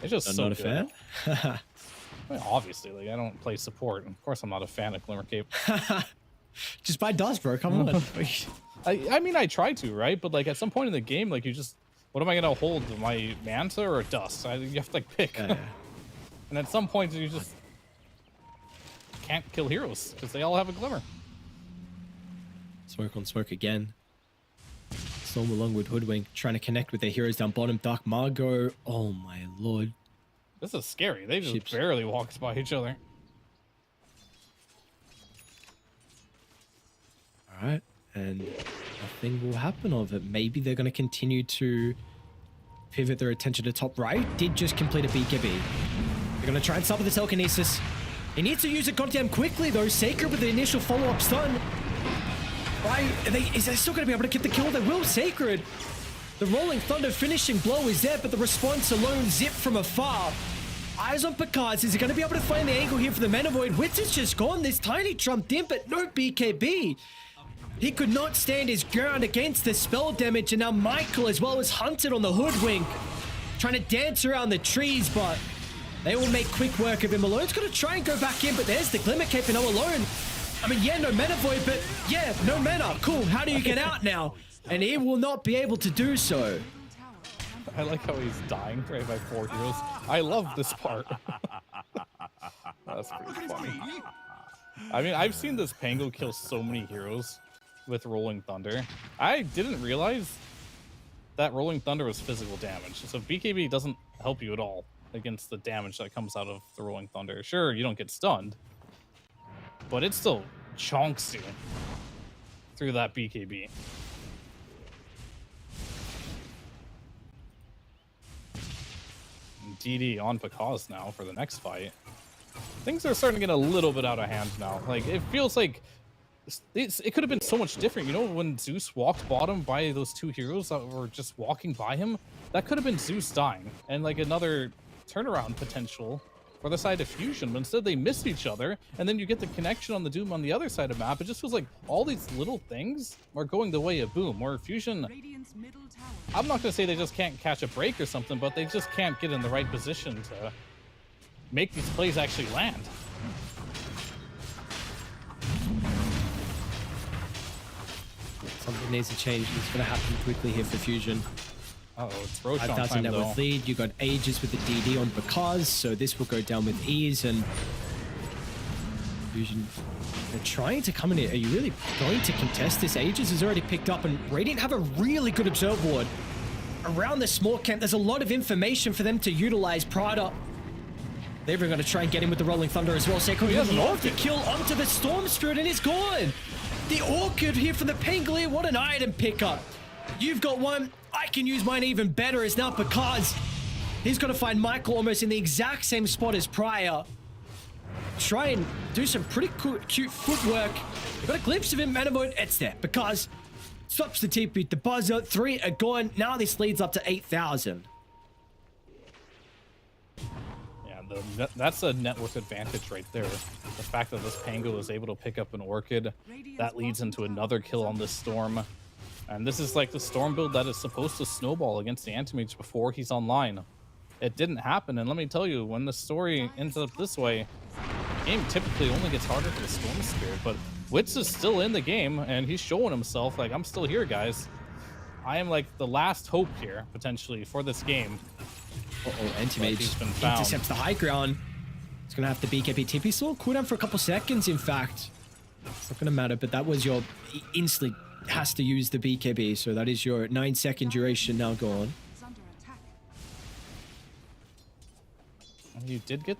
It's just so not good. A fan? I mean, obviously, like, I don't play support. Of course I'm not a fan of Glimmer Cape. Just buy dust, bro. Come on. I mean, I try to, right? But like at some point in the game, like you just, what am I gonna hold? My Manta or Dust? You have to like pick. Yeah. And at some point you just can't kill heroes because they all have a Glimmer. Smoke on smoke again. Storm along with Hoodwink trying to connect with their heroes down bottom. Dark Margot. Oh my lord. This is scary. They just barely walked by each other. All right. And nothing will happen of it. Maybe they're going to continue to pivot their attention to top right. Did just complete a BKB. They're going to try and stop with the telekinesis. He needs to use it goddamn quickly though. Sacred with the initial follow-up stun. Right? Is they still going to be able to get the kill? They will. Sacred. The rolling thunder finishing blow is there, but the response alone zip from afar. Eyes on Picasso. Is he going to be able to find the angle here for the Mana Void? Wits is just gone. This tiny trumped in, but no BKB. He could not stand his ground against the spell damage, and now Michael as well is hunted on the Hoodwink. Trying to dance around the trees, but they will make quick work of him. Alone's going to try and go back in, but there's the Glimmer Cape and Alone. I mean, yeah, no Mana Void, but yeah, no mana. Cool, how do you get out now? And he will not be able to do so. I like how he's dying right by 4 heroes. I love this part. That's pretty funny. I mean, I've seen this Pango kill so many heroes with Rolling Thunder. I didn't realize that Rolling Thunder was physical damage. So BKB doesn't help you at all against the damage that comes out of the Rolling Thunder. Sure, you don't get stunned, but it still chonks you through that BKB. DD on Picasso now for the next fight. Things are starting to get a little bit out of hand now. Like, it feels like it could have been so much different. You know, when Zeus walked bottom by those 2 heroes that were just walking by him, that could have been Zeus dying and like another turnaround potential for the side of Fusion, but instead they missed each other, and then you get the connection on the Doom on the other side of map. It just feels like all these little things are going the way of Boom, where Fusion, Radiant's middle tower. I'm not going to say they just can't catch a break or something, but they just can't get in the right position to make these plays actually land. Something needs to change. It's going to happen quickly here for Fusion. Uh-oh, it's Roshan 5,000 time, net though. worth lead. You got Aegis with the DD on because, so this will go down with ease. And Fusion, they're trying to come in here. Are you really going to contest this? Aegis is already picked up, and Radiant have a really good observe ward around the small camp. There's a lot of information for them to utilize. Prada, they're even going to try and get him with the Rolling Thunder as well. Seiko He doesn't love the orchid. kill onto the Storm Spirit, and he's gone. The Orchid here for the Pangolier. What an item pickup. You've got one. I can use mine even better. Is now because he's got to find Michael almost in the exact same spot as prior. Try and do some pretty cute footwork. We've got a glimpse of him, mana mode. It's there because stops the TP. The buzzer, 3 are gone. Now this leads up to 8,000. Yeah, that's a net worth advantage right there. The fact that this Pango is able to pick up an Orchid, that leads into another kill on this Storm. And this is like the Storm build that is supposed to snowball against the Anti-Mage before he's online. It didn't happen, and let me tell you, when the story ends up this way, the game typically only gets harder for the Storm Spirit, but Witz is still in the game, and he's showing himself, like, I'm still here, guys. I am like the last hope here, potentially, for this game. Uh-oh, Anti-Mage He's been found. intercepts the high ground. It's going to have to BKB TP. Still cooldown for a couple seconds, in fact. It's not going to matter, but that was your instantly has to use the BKB, so that is your 9-second duration now gone. Is under attack. And you did get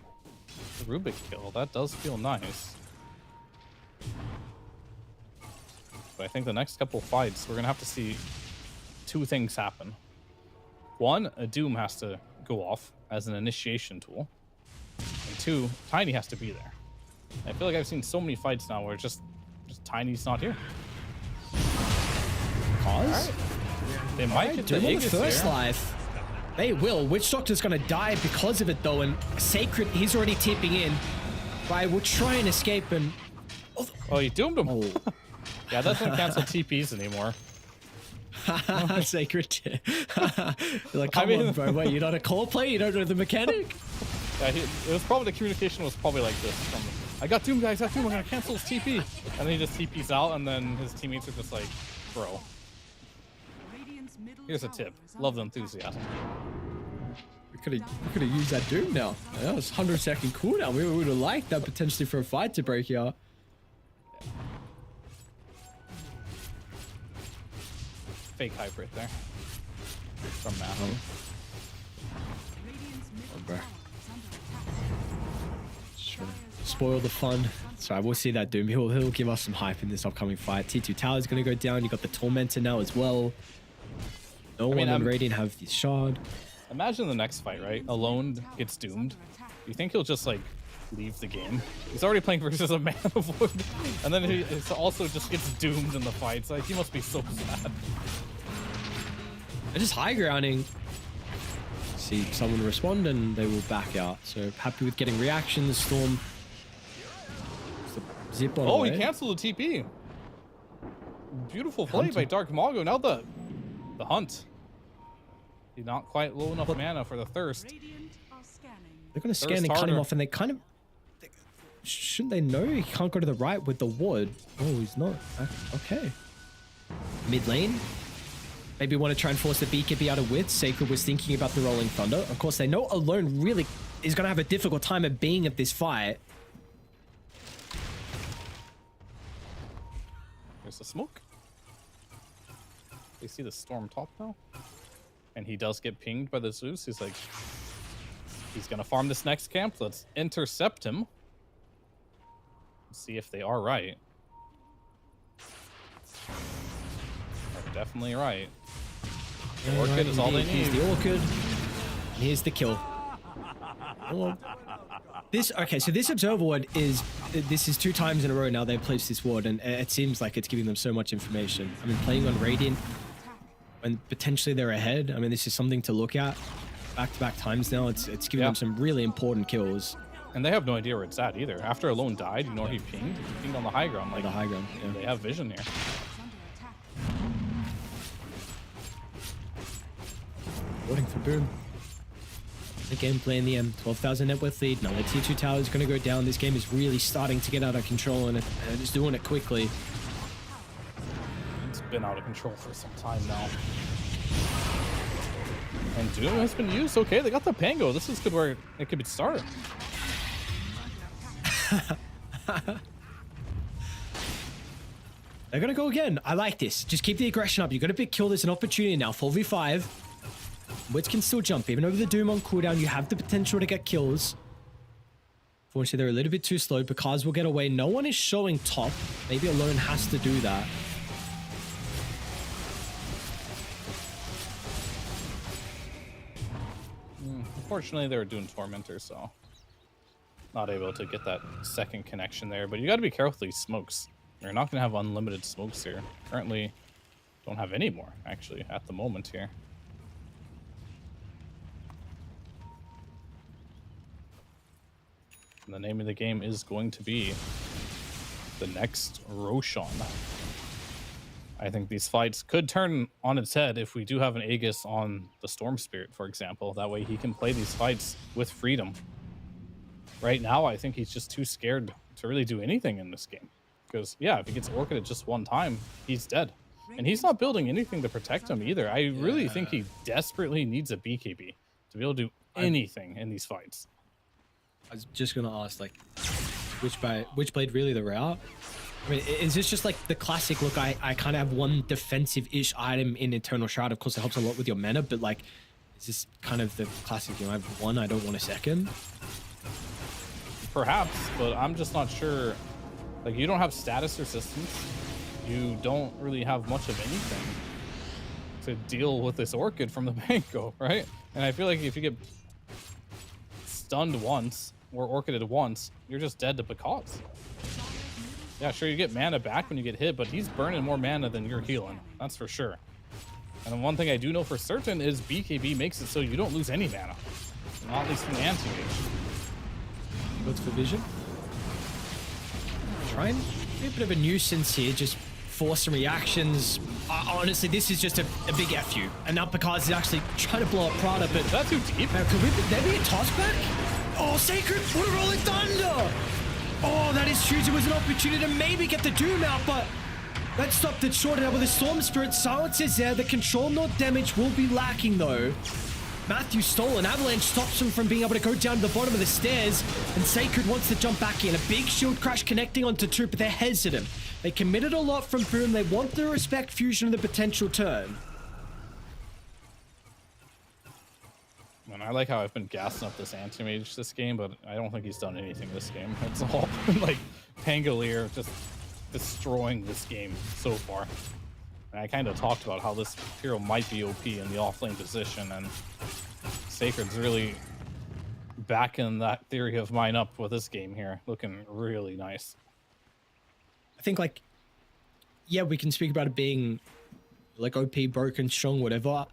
the Rubik kill. That does feel nice. But I think the next couple fights, we're going to have to see 2 things happen. One, a Doom has to go off as an initiation tool. And 2, Tiny has to be there. I feel like I've seen so many fights now where just Tiny's not here. Pause? They might get the Doom on the Aegis first here. life. They will. Witch Doctor's going to die because of it, though, and Sacred, he's already tipping in. Right, we'll try and escape, and... Oh, you doomed him. Oh. Yeah, that doesn't cancel TPs anymore. Sacred. You're like, come on, bro. Wait, you're not a core player? You don't know the mechanic? Yeah, it was probably, the communication was probably like this. I got Doom, guys. I got Doom. I'm going to cancel his TP. And then he just TPs out, and then his teammates are just like, bro. Radiant's middle Here's a tower tip. is Love the under attack. enthusiasm. We could have used that Doom now. That was 100-second cooldown. We would have liked that potentially for a fight to break out. Fake hype right there. From Matthew. Radiant's middle bro. tower is under attack. Spoil the fun. So we'll see that Doom. He'll give us some hype in this upcoming fight. T2 Tower is going to go down. You got the Tormentor now as well. No one on Radiant have the Shard. Imagine the next fight, right? Alone gets doomed. You think he'll just like leave the game? He's already playing versus a Man of Wood, and then he also just gets doomed in the fights. Like, he must be so sad. They're just high grounding. See someone respond and they will back out. So happy with getting reactions. Storm. Zip on Oh, away. he canceled the TP. Beautiful play by Dark Mago. Now the hunt. He's not quite low enough mana for the thirst. Radiant are scanning. They're going to scan Thirst and cut him harder. off, and they kind of... Shouldn't they know he can't go to the right with the ward? Oh, he's not. Okay. Mid lane. Maybe want to try and force the BKB out of width. Sacred was thinking about the Rolling Thunder. Of course, they know Alone really is going to have a difficult time of being at this fight. There's the smoke. They see the storm top now. And he does get pinged by the Zeus. He's like, he's going to farm this next camp. Let's intercept him. See if they are right. They're definitely right. The Orchid is all they Here's need. the Orchid. And here's the kill. Well, okay, so this Observer Ward is 2 times in a row now they've placed this ward, and it seems like it's giving them so much information. I mean, playing on Radiant, and potentially they're ahead. I mean, this is something to look at. Back-to-back times now, it's giving them some really important kills. And they have no idea where it's at either. After Alone died, you know where he pinged? He pinged on the high ground. Like, The high ground. Yeah. they have vision here. Is under attack. Voting for Boom. The game playing the 12,000 net worth lead. Now the tier 2 tower is going to go down. This game is really starting to get out of control, and it's doing it quickly. It's been out of control for some time now. And Doom has been used. Okay, they got the Pango. This is good where it could be started. They're going to go again. I like this. Just keep the aggression up. You've got a big kill. There's an opportunity now. 4v5. Wits can still jump. Even over the Doom on cooldown, you have the potential to get kills. Unfortunately, they're a little bit too slow. Because will get away. No one is showing top. Maybe Alone has to do that. Unfortunately, they were doing Tormentor, so not able to get that second connection there. But you got to be careful with these smokes. You're not going to have unlimited smokes here. Currently, don't have any more, actually, at the moment here. And the name of the game is going to be the next Roshan. I think these fights could turn on its head if we do have an Aegis on the Storm Spirit, for example. That way he can play these fights with freedom. Right now, I think he's just too scared to really do anything in this game. Because, yeah, if he gets Orchid just one time, he's dead. And he's not building anything to protect him either. I really think he desperately needs a BKB to be able to do anything in these fights. I was just going to ask, like, which blade really the route? I mean, is this just like the classic, look, I kind of have one defensive-ish item in Eternal Shroud. Of course, it helps a lot with your mana, but like, is this kind of the classic, you know, I have one, I don't want a second? Perhaps, but I'm just not sure. Like, you don't have status resistance. You don't really have much of anything to deal with this Orchid from the Banco, right? And I feel like if you get stunned once or Orchided once, you're just dead to Because. Yeah, sure, you get mana back when you get hit, but he's burning more mana than you're healing. That's for sure. And one thing I do know for certain is BKB makes it so you don't lose any mana. Not at least from the anti-mage. What's for vision? Try and be a bit of a nuisance here, just force some reactions. Honestly, this is just a big F you. And now Because is actually trying to blow up Prada, but... Is that too deep? Could there be a toss back? Oh, Sacred, what a rolling thunder! Oh, that is huge. It was an opportunity to maybe get the Doom out, but that stopped it short. Out with the Storm Spirit, silence is there. The control node damage will be lacking, though. Matthew stole an Avalanche, stops him from being able to go down to the bottom of the stairs, and Sacred wants to jump back in. A big shield crash connecting onto two, but they're hesitant. They committed a lot from Boom. They want to respect Fusion and the potential turn. And I like how I've been gassing up this anti-mage this game, but I don't think he's done anything this game. It's all like Pangolier just destroying this game so far. And I kind of talked about how this hero might be OP in the offlane position, and Sacred's really backing that theory of mine up with this game here. Looking really nice. I think, like, yeah, we can speak about it being like OP, broken, strong, whatever.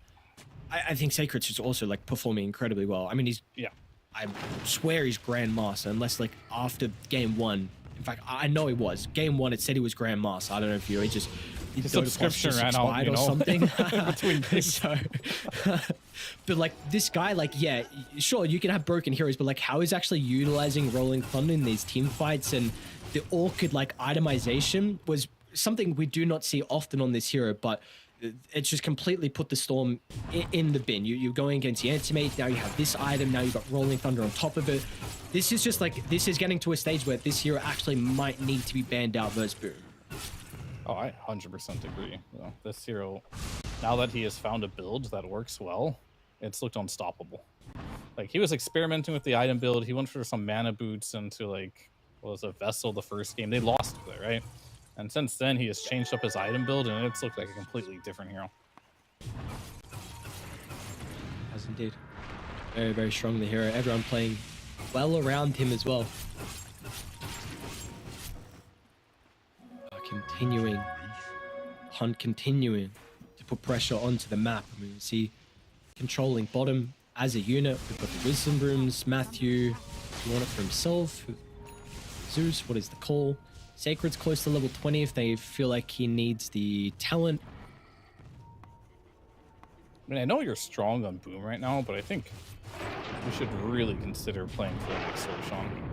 I think Sacred's just also like performing incredibly well. I mean, I swear he's Grandmaster, unless like after game one. In fact, I know he was. Game one, it said he was Grandmaster. I don't know if he just his subscription ran out, or something. Between games. So, but like this guy, like, yeah, sure, you can have broken heroes, but like how he's actually utilizing Rolling Thunder in these team fights and the Orchid like itemization was something we do not see often on this hero, but it's just completely put the Storm in the bin. You're going against the anti-mage, now you have this item, now you've got Rolling Thunder on top of it. This is just like, this is getting to a stage where this hero actually might need to be banned out versus Boom. Oh, I 100% agree. You know, this hero, now that he has found a build that works well, it's looked unstoppable. Like, he was experimenting with the item build, he went for some mana boots into like, what was a Vessel the first game, they lost with it, right? And since then, he has changed up his item build, and it's looked like a completely different hero. As indeed. Very, very strong, the hero. Everyone playing well around him as well. Continuing. Hunt continuing to put pressure onto the map. I mean, we see controlling bottom. as a unit. We've got the Wisdom Rooms, Matthew, you want it for himself. Zeus, what is the call? Sacred's close to level 20 if they feel like he needs the talent. I mean, I know you're strong on Boom right now, but I think we should really consider playing for the next Roshan.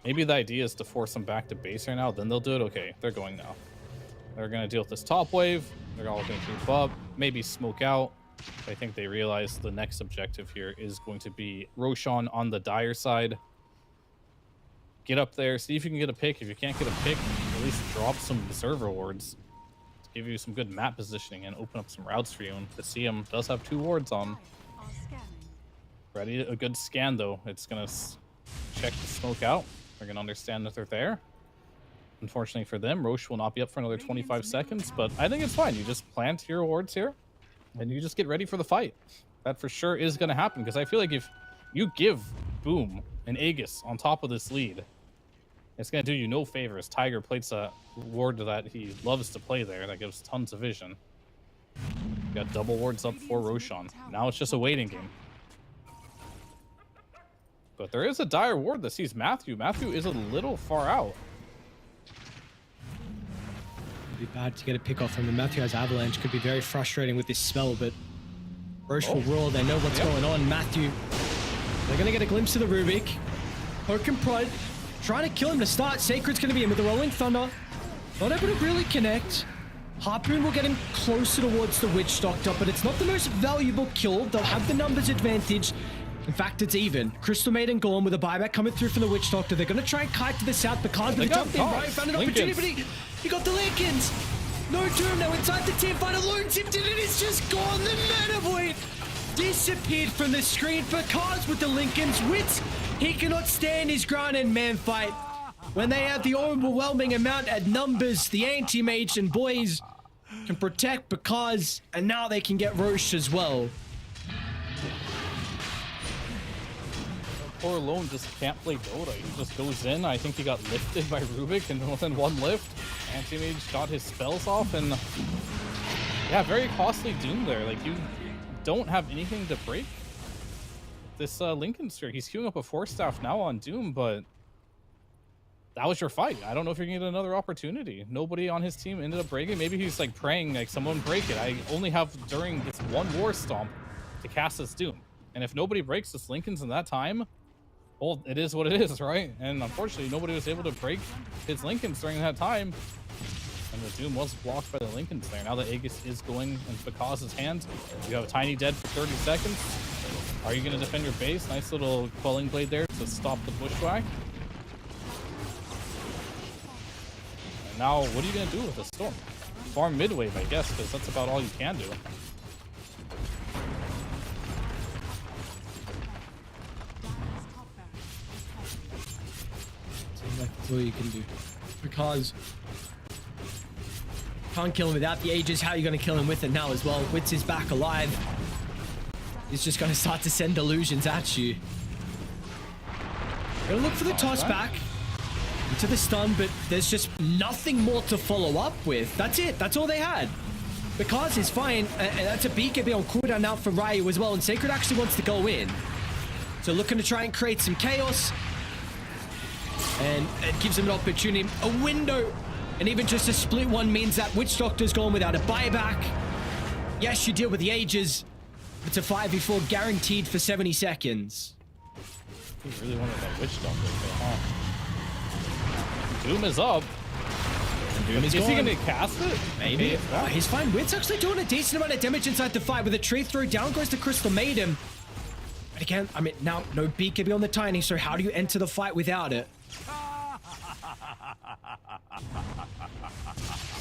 Maybe the idea is to force them back to base right now, then they'll do it. Okay, they're going now. They're going to deal with this top wave. They're all going to creep up, maybe smoke out. I think they realize the next objective here is going to be Roshan on the Dire side. Get up there, see if you can get a pick. If you can't get a pick, at least drop some server wards to give you some good map positioning and open up some routes for you. And the CM does have 2 wards on. Are scanning. Ready, a good scan though. It's gonna check the smoke out. They're gonna understand that they're there. Unfortunately for them, Roche will not be up for another 25 seconds, but I think it's fine. You just plant your wards here, and you just get ready for the fight. That for sure is gonna happen, because I feel like if you give Boom and Aegis on top of this lead, it's going to do you no favors. Tiger plates a ward that he loves to play there that gives tons of vision. Got double wards up for Roshan. Now it's just a waiting game. But there is a Dire ward that sees Matthew. Matthew is a little far out. It'd be bad to get a pick off from him. Matthew has Avalanche. Could be very frustrating with this spell, but Roche will roar. They know what's going on. Matthew, they're going to get a glimpse of the Rubik. Poke and prod. Trying to kill him to start. Sacred's going to be in with the Rolling Thunder. Not able to really connect. Harpoon will get him closer towards the Witch Doctor, but it's not the most valuable kill. They'll have the numbers advantage. In fact, it's even. Crystal Maiden Gorm with a buyback coming through from the Witch Doctor. They're going to try and kite to the south. Picard's going to jump in, right? Found an opportunity, but he got the Lincolns. No Doom now inside the team fight. Alone tipped it, and it's just gone. The Mana Void disappeared from the screen. Picard's with the Lincolns. Wits, he cannot stand his ground and man fight. When they have the overwhelming amount at numbers, the anti-mage and boys can protect Picard's, and now they can get Roche as well. Poor Lone just can't play Dota. He just goes in. I think he got lifted by Rubik and within 1 lift. Anti-mage got his spells off, and yeah, very costly Doom there. Like, you don't have anything to break this Lincoln streak. He's queuing up a 4-staff now on Doom, but that was your fight. I don't know if you're gonna get another opportunity. Nobody on his team ended up breaking. Maybe he's like praying, like, someone break it. I only have during this 1 War Stomp to cast this Doom. And if nobody breaks this Lincoln's in that time, well, it is what it is, right? And unfortunately, nobody was able to break his Lincolns during that time. And the Doom was blocked by the Lincolns there. Now the Aegis is going in Bakaz's hand. You have a Tiny dead for 30 seconds. Are you going to defend your base? Nice little Quelling Blade there to stop the Bushwhack. And now, what are you going to do with the Storm? Farm mid-wave, I guess, because that's about all you can do. That's all you can do. Because can't kill him without the Aegis. How are you going to kill him with it now as well? Wits is back alive. He's just going to start to send illusions at you. Gonna look for the toss back into the stun, but there's just nothing more to follow up with. That's it. That's all they had. Because is fine, and that's a BKB on cooldown now for Ryu as well, and Sacred actually wants to go in. So looking to try and create some chaos. And it gives him an opportunity, a window. And even just a split one means that Witch Doctor's gone without a buyback. Yes, you deal with the Ages. It's a 5v4 guaranteed for 70 seconds. He really wanted that Witch Doctor, huh? Doom is up. Doom is he gone. gonna cast it? Maybe. Okay, Oh, he's fine. Wit's actually doing a decent amount of damage inside the fight with a tree throw. Down goes the Crystal Maiden. But again, I mean, now no BKB on the Tiny, so how do you enter the fight without it?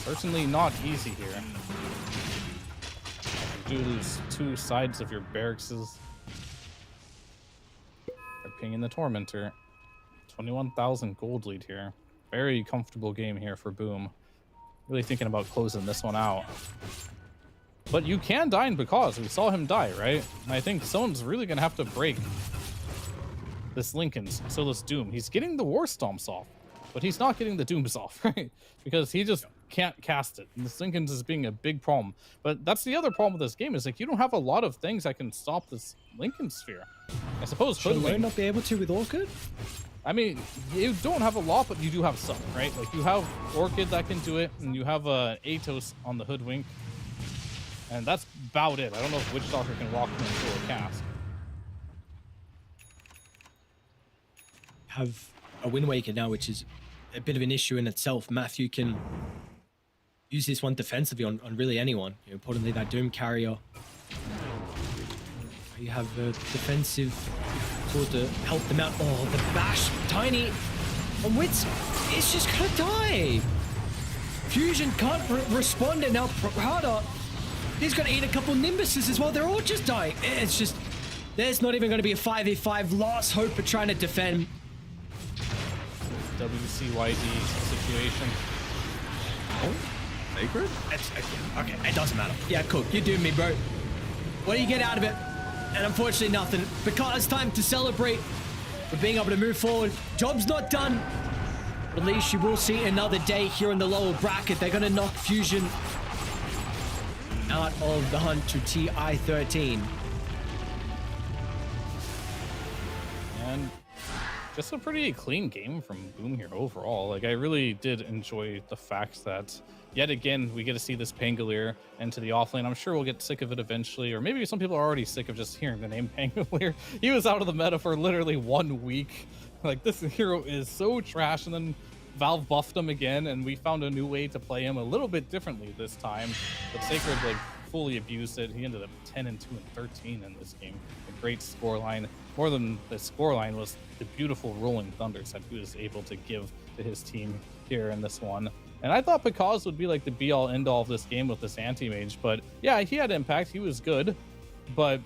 Certainly not easy here. You do lose 2 sides of your barracks. They're pinging the Tormentor. 21,000 gold lead here. Very comfortable game here for Boom. Really thinking about closing this one out. But you can die in because we saw him die, right? And I think someone's really gonna have to break this Lincoln's, so this Doom. He's getting the War Stomps off, but he's not getting the Dooms off, right? Because he just can't cast it. And the Sinkins is being a big problem. But that's the other problem with this game is like you don't have a lot of things that can stop this Lincoln Sphere. I suppose Should Hoodwink, Lone not be able to with Orchid? I mean, you don't have a lot, but you do have some, right? Like you have Orchid that can do it, and you have Atos on the Hoodwink. And that's about it. I don't know if Witch Doctor can walk them into a cast. Have a Wind Waker now, which is a bit of an issue in itself. Matthew can use this one defensively on really anyone. You know, importantly, that Doom carrier. You have a defensive tool to help them out. Oh, the bash, Tiny on Wits, it's just gonna die. Fusion can't respond, and now Prada, he's gonna eat a couple Nimbuses as well. They're all just dying. It's just, there's not even gonna be a 5v5. Last hope of trying to defend. WCYD situation. Oh, Sacred? It's, okay, it doesn't matter. Yeah, cool. You do me, bro. What do you get out of it? And unfortunately, nothing. Because it's time to celebrate for being able to move forward. Job's not done. But at least you will see another day here in the lower bracket. They're going to knock Fusion out of the hunt to TI13. And just a pretty clean game from Boom here overall. Like, I really did enjoy the fact that yet again we get to see this Pangolier into the offlane. I'm sure we'll get sick of it eventually, or maybe some people are already sick of just hearing the name Pangolier. He was out of the meta for literally 1 week. Like, this hero is so trash, and then Valve buffed him again, and we found a new way to play him a little bit differently this time. But Sacred like fully abused it. He ended up 10-2 and 13 in this game. A great scoreline. More than the scoreline was the beautiful rolling thunders that he was able to give to his team here in this one. And I thought Picaz would be like the be-all end-all of this game with this anti-mage, but yeah, he had impact. He was good, but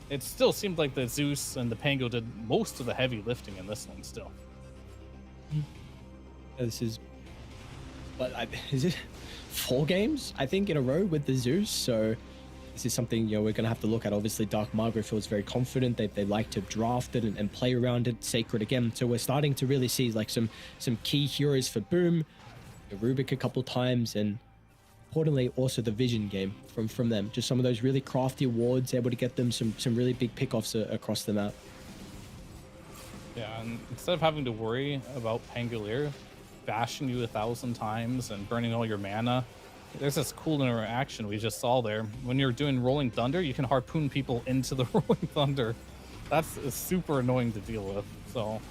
it still seemed like the Zeus and the Pango did most of the heavy lifting in this one still. This is, is it 4 games, I think, in a row with the Zeus? So this is something, you know, we're going to have to look at. Obviously, Dark Margaret feels very confident. They like to draft it and play around it. Sacred again. So we're starting to really see like some key heroes for Boom. Rubik a couple times, and importantly also the vision game from them. Just some of those really crafty wards, able to get them some really big pickoffs across the map. Yeah, and instead of having to worry about Pangolier bashing you 1,000 times and burning all your mana, there's this cool interaction we just saw there. When you're doing Rolling Thunder, you can harpoon people into the Rolling Thunder. That's super annoying to deal with. So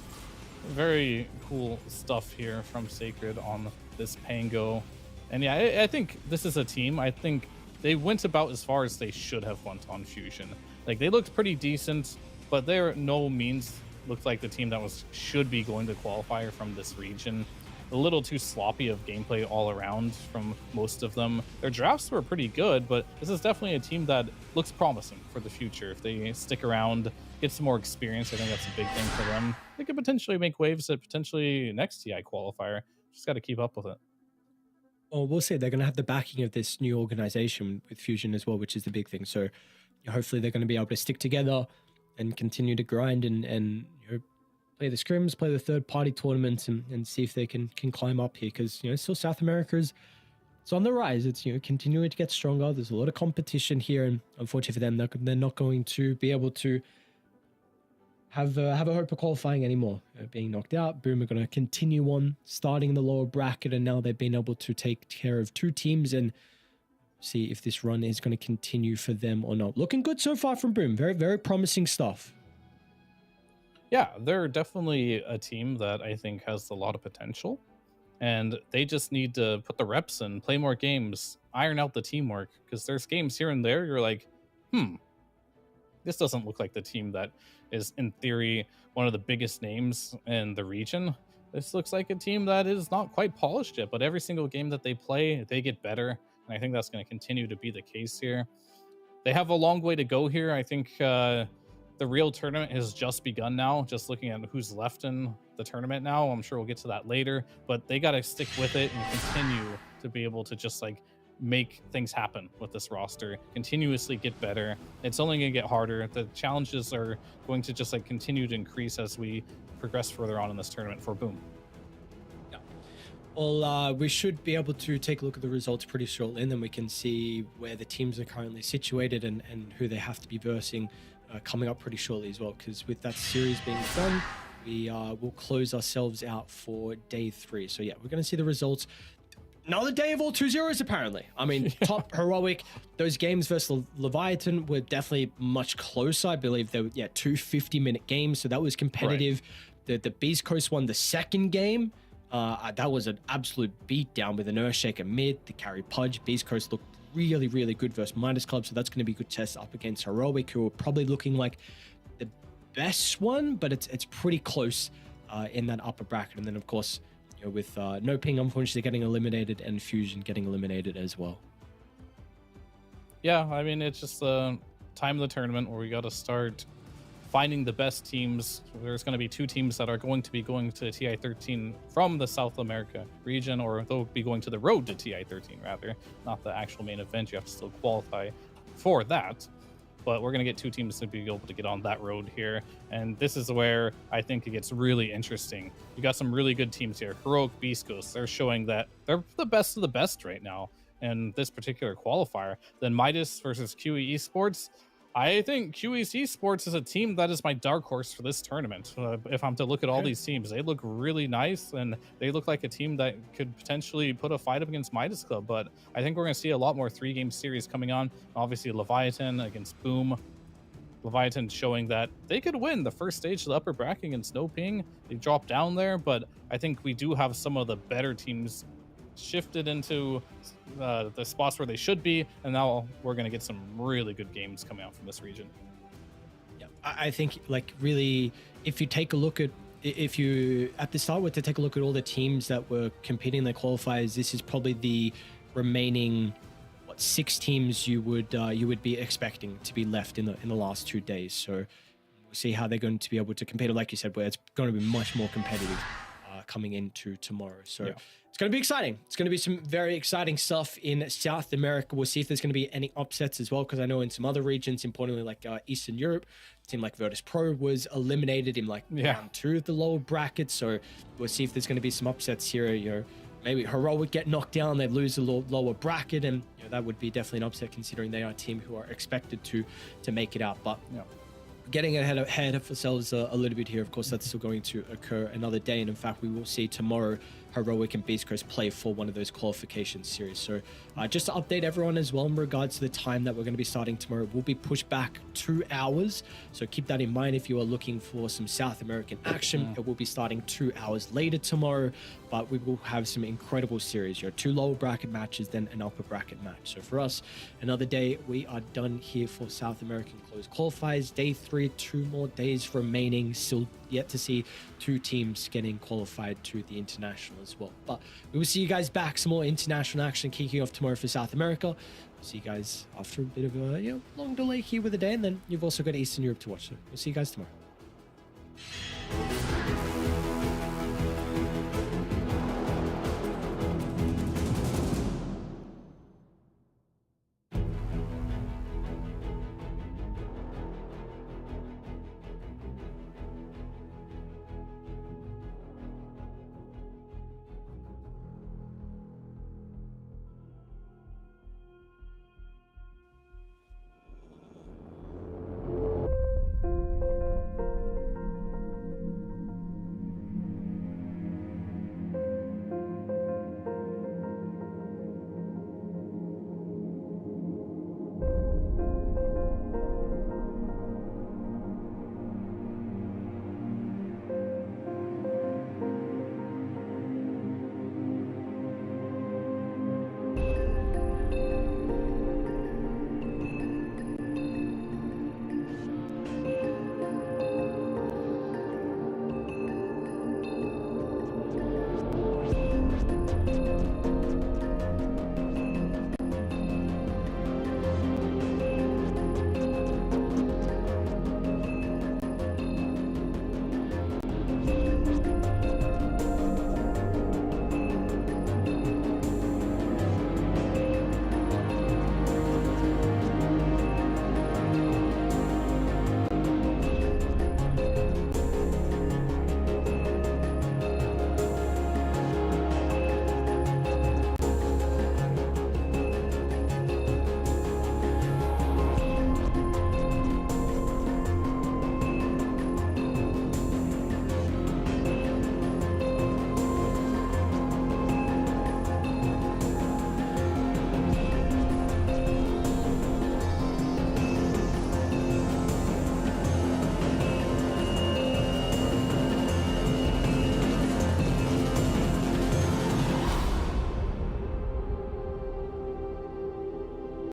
very cool stuff here from Sacred on this Pango. And yeah, I think this is a team. I think they went about as far as they should have went on Fusion. Like, they looked pretty decent, but they're no means looked like the team that should be going to qualifier from this region. A little too sloppy of gameplay all around from most of them. Their drafts were pretty good, but this is definitely a team that looks promising for the future. If they stick around, get some more experience, I think that's a big thing for them. They could potentially make waves at potentially next TI qualifier. Just got to keep up with it. Well, we'll see. They're going to have the backing of this new organization with Fusion as well, which is the big thing. So hopefully they're going to be able to stick together and continue to grind and you know, play the scrims, play the third-party tournaments, and see if they can climb up here. Because, you know, still South America it's on the rise. It's, you know, continuing to get stronger. There's a lot of competition here, and unfortunately for them, they're not going to be able to have a hope of qualifying anymore. Being knocked out, Boom are going to continue on, starting in the lower bracket, and now they've been able to take care of 2 teams and see if this run is going to continue for them or not. Looking good so far from Boom. Very, very promising stuff. Yeah, they're definitely a team that I think has a lot of potential, and they just need to put the reps in, play more games, iron out the teamwork, because there's games here and there you're like, this doesn't look like the team that is, in theory, one of the biggest names in the region. This looks like a team that is not quite polished yet, but every single game that they play, they get better, and I think that's going to continue to be the case here. They have a long way to go here. I think the real tournament has just begun now, just looking at who's left in the tournament now. I'm sure we'll get to that later, but they got to stick with it and continue to be able to just like make things happen with this roster, continuously get better. It's only going to get harder. The challenges are going to just like continue to increase as we progress further on in this tournament for Boom. Well, we should be able to take a look at the results pretty shortly, and then we can see where the teams are currently situated and who they have to be versing coming up pretty shortly as well. Because with that series being done, we will close ourselves out for day 3. So yeah, we're going to see the results. Another day of all 2-0s, apparently. I mean, top heroic. Those games versus Leviathan were definitely much closer. I believe they were, 2 50-minute games, so that was competitive. Right. The Beast Coast won the second game. That was an absolute beatdown with an Earthshaker mid, the carry Pudge. Beast Coast looked really, really good versus Midas Club, so that's going to be a good test up against Heroic, who are probably looking like the best one, but it's pretty close in that upper bracket. And then, of course, with No Ping unfortunately getting eliminated and Fusion getting eliminated as well. Yeah, I mean, it's just the time of the tournament where we got to start finding the best teams. There's going to be 2 teams that are going to be going to TI13 from the South America region, or they'll be going to the road to TI13 rather, not the actual main event. You have to still qualify for that. But we're going to get 2 teams to be able to get on that road here. And this is where I think it gets really interesting. You got some really good teams here. Heroic, Beast Coast, they're showing that they're the best of the best right now in this particular qualifier. Then Midas versus QE Esports. I think QE Esports is a team that is my dark horse for this tournament. If I'm to look at all these teams, they look really nice, and they look like a team that could potentially put a fight up against Midas Club. But I think we're going to see a lot more 3-game series coming on. Obviously, Leviathan against Boom. Leviathan showing that they could win the first stage of the upper bracket against No Ping. They dropped down there, but I think we do have some of the better teams shifted into the spots where they should be, and now we're going to get some really good games coming out from this region. Yeah, I think, like, really, if you take a look at, if you at the start were to take a look at all the teams that were competing in the qualifiers, this is probably the remaining 6 teams you would be expecting to be left in the last 2 days. So we'll see how they're going to be able to compete, like you said, where it's going to be much more competitive coming into tomorrow. So it's going to be exciting. It's going to be some very exciting stuff in South America. We'll see if there's going to be any upsets as well, because I know in some other regions, importantly like Eastern Europe, a team like Virtus Pro was eliminated in round 2 of the lower bracket. So we'll see if there's going to be some upsets here. Maybe Heroic get knocked down, they lose the lower bracket, and that would be definitely an upset considering they are a team who are expected to make it out. But getting ahead of ourselves a little bit here, of course, that's still going to occur another day. And in fact, we will see tomorrow Heroic and Beast Coast play for one of those qualification series. So just to update everyone as well in regards to the time that we're going to be starting tomorrow, we'll be pushed back 2 hours. So keep that in mind if you are looking for some South American action. It will be starting 2 hours later tomorrow, but we will have some incredible series. 2 lower bracket matches, then an upper bracket match. So for us, another day, we are done here for South American closed qualifiers. Day 3, 2 more days remaining. Still yet to see 2 teams getting qualified to the international as well. But we will see you guys back. Some more international action kicking off tomorrow for South America. We'll see you guys after a bit of a long delay here with the day, and then you've also got Eastern Europe to watch. So we'll see you guys tomorrow.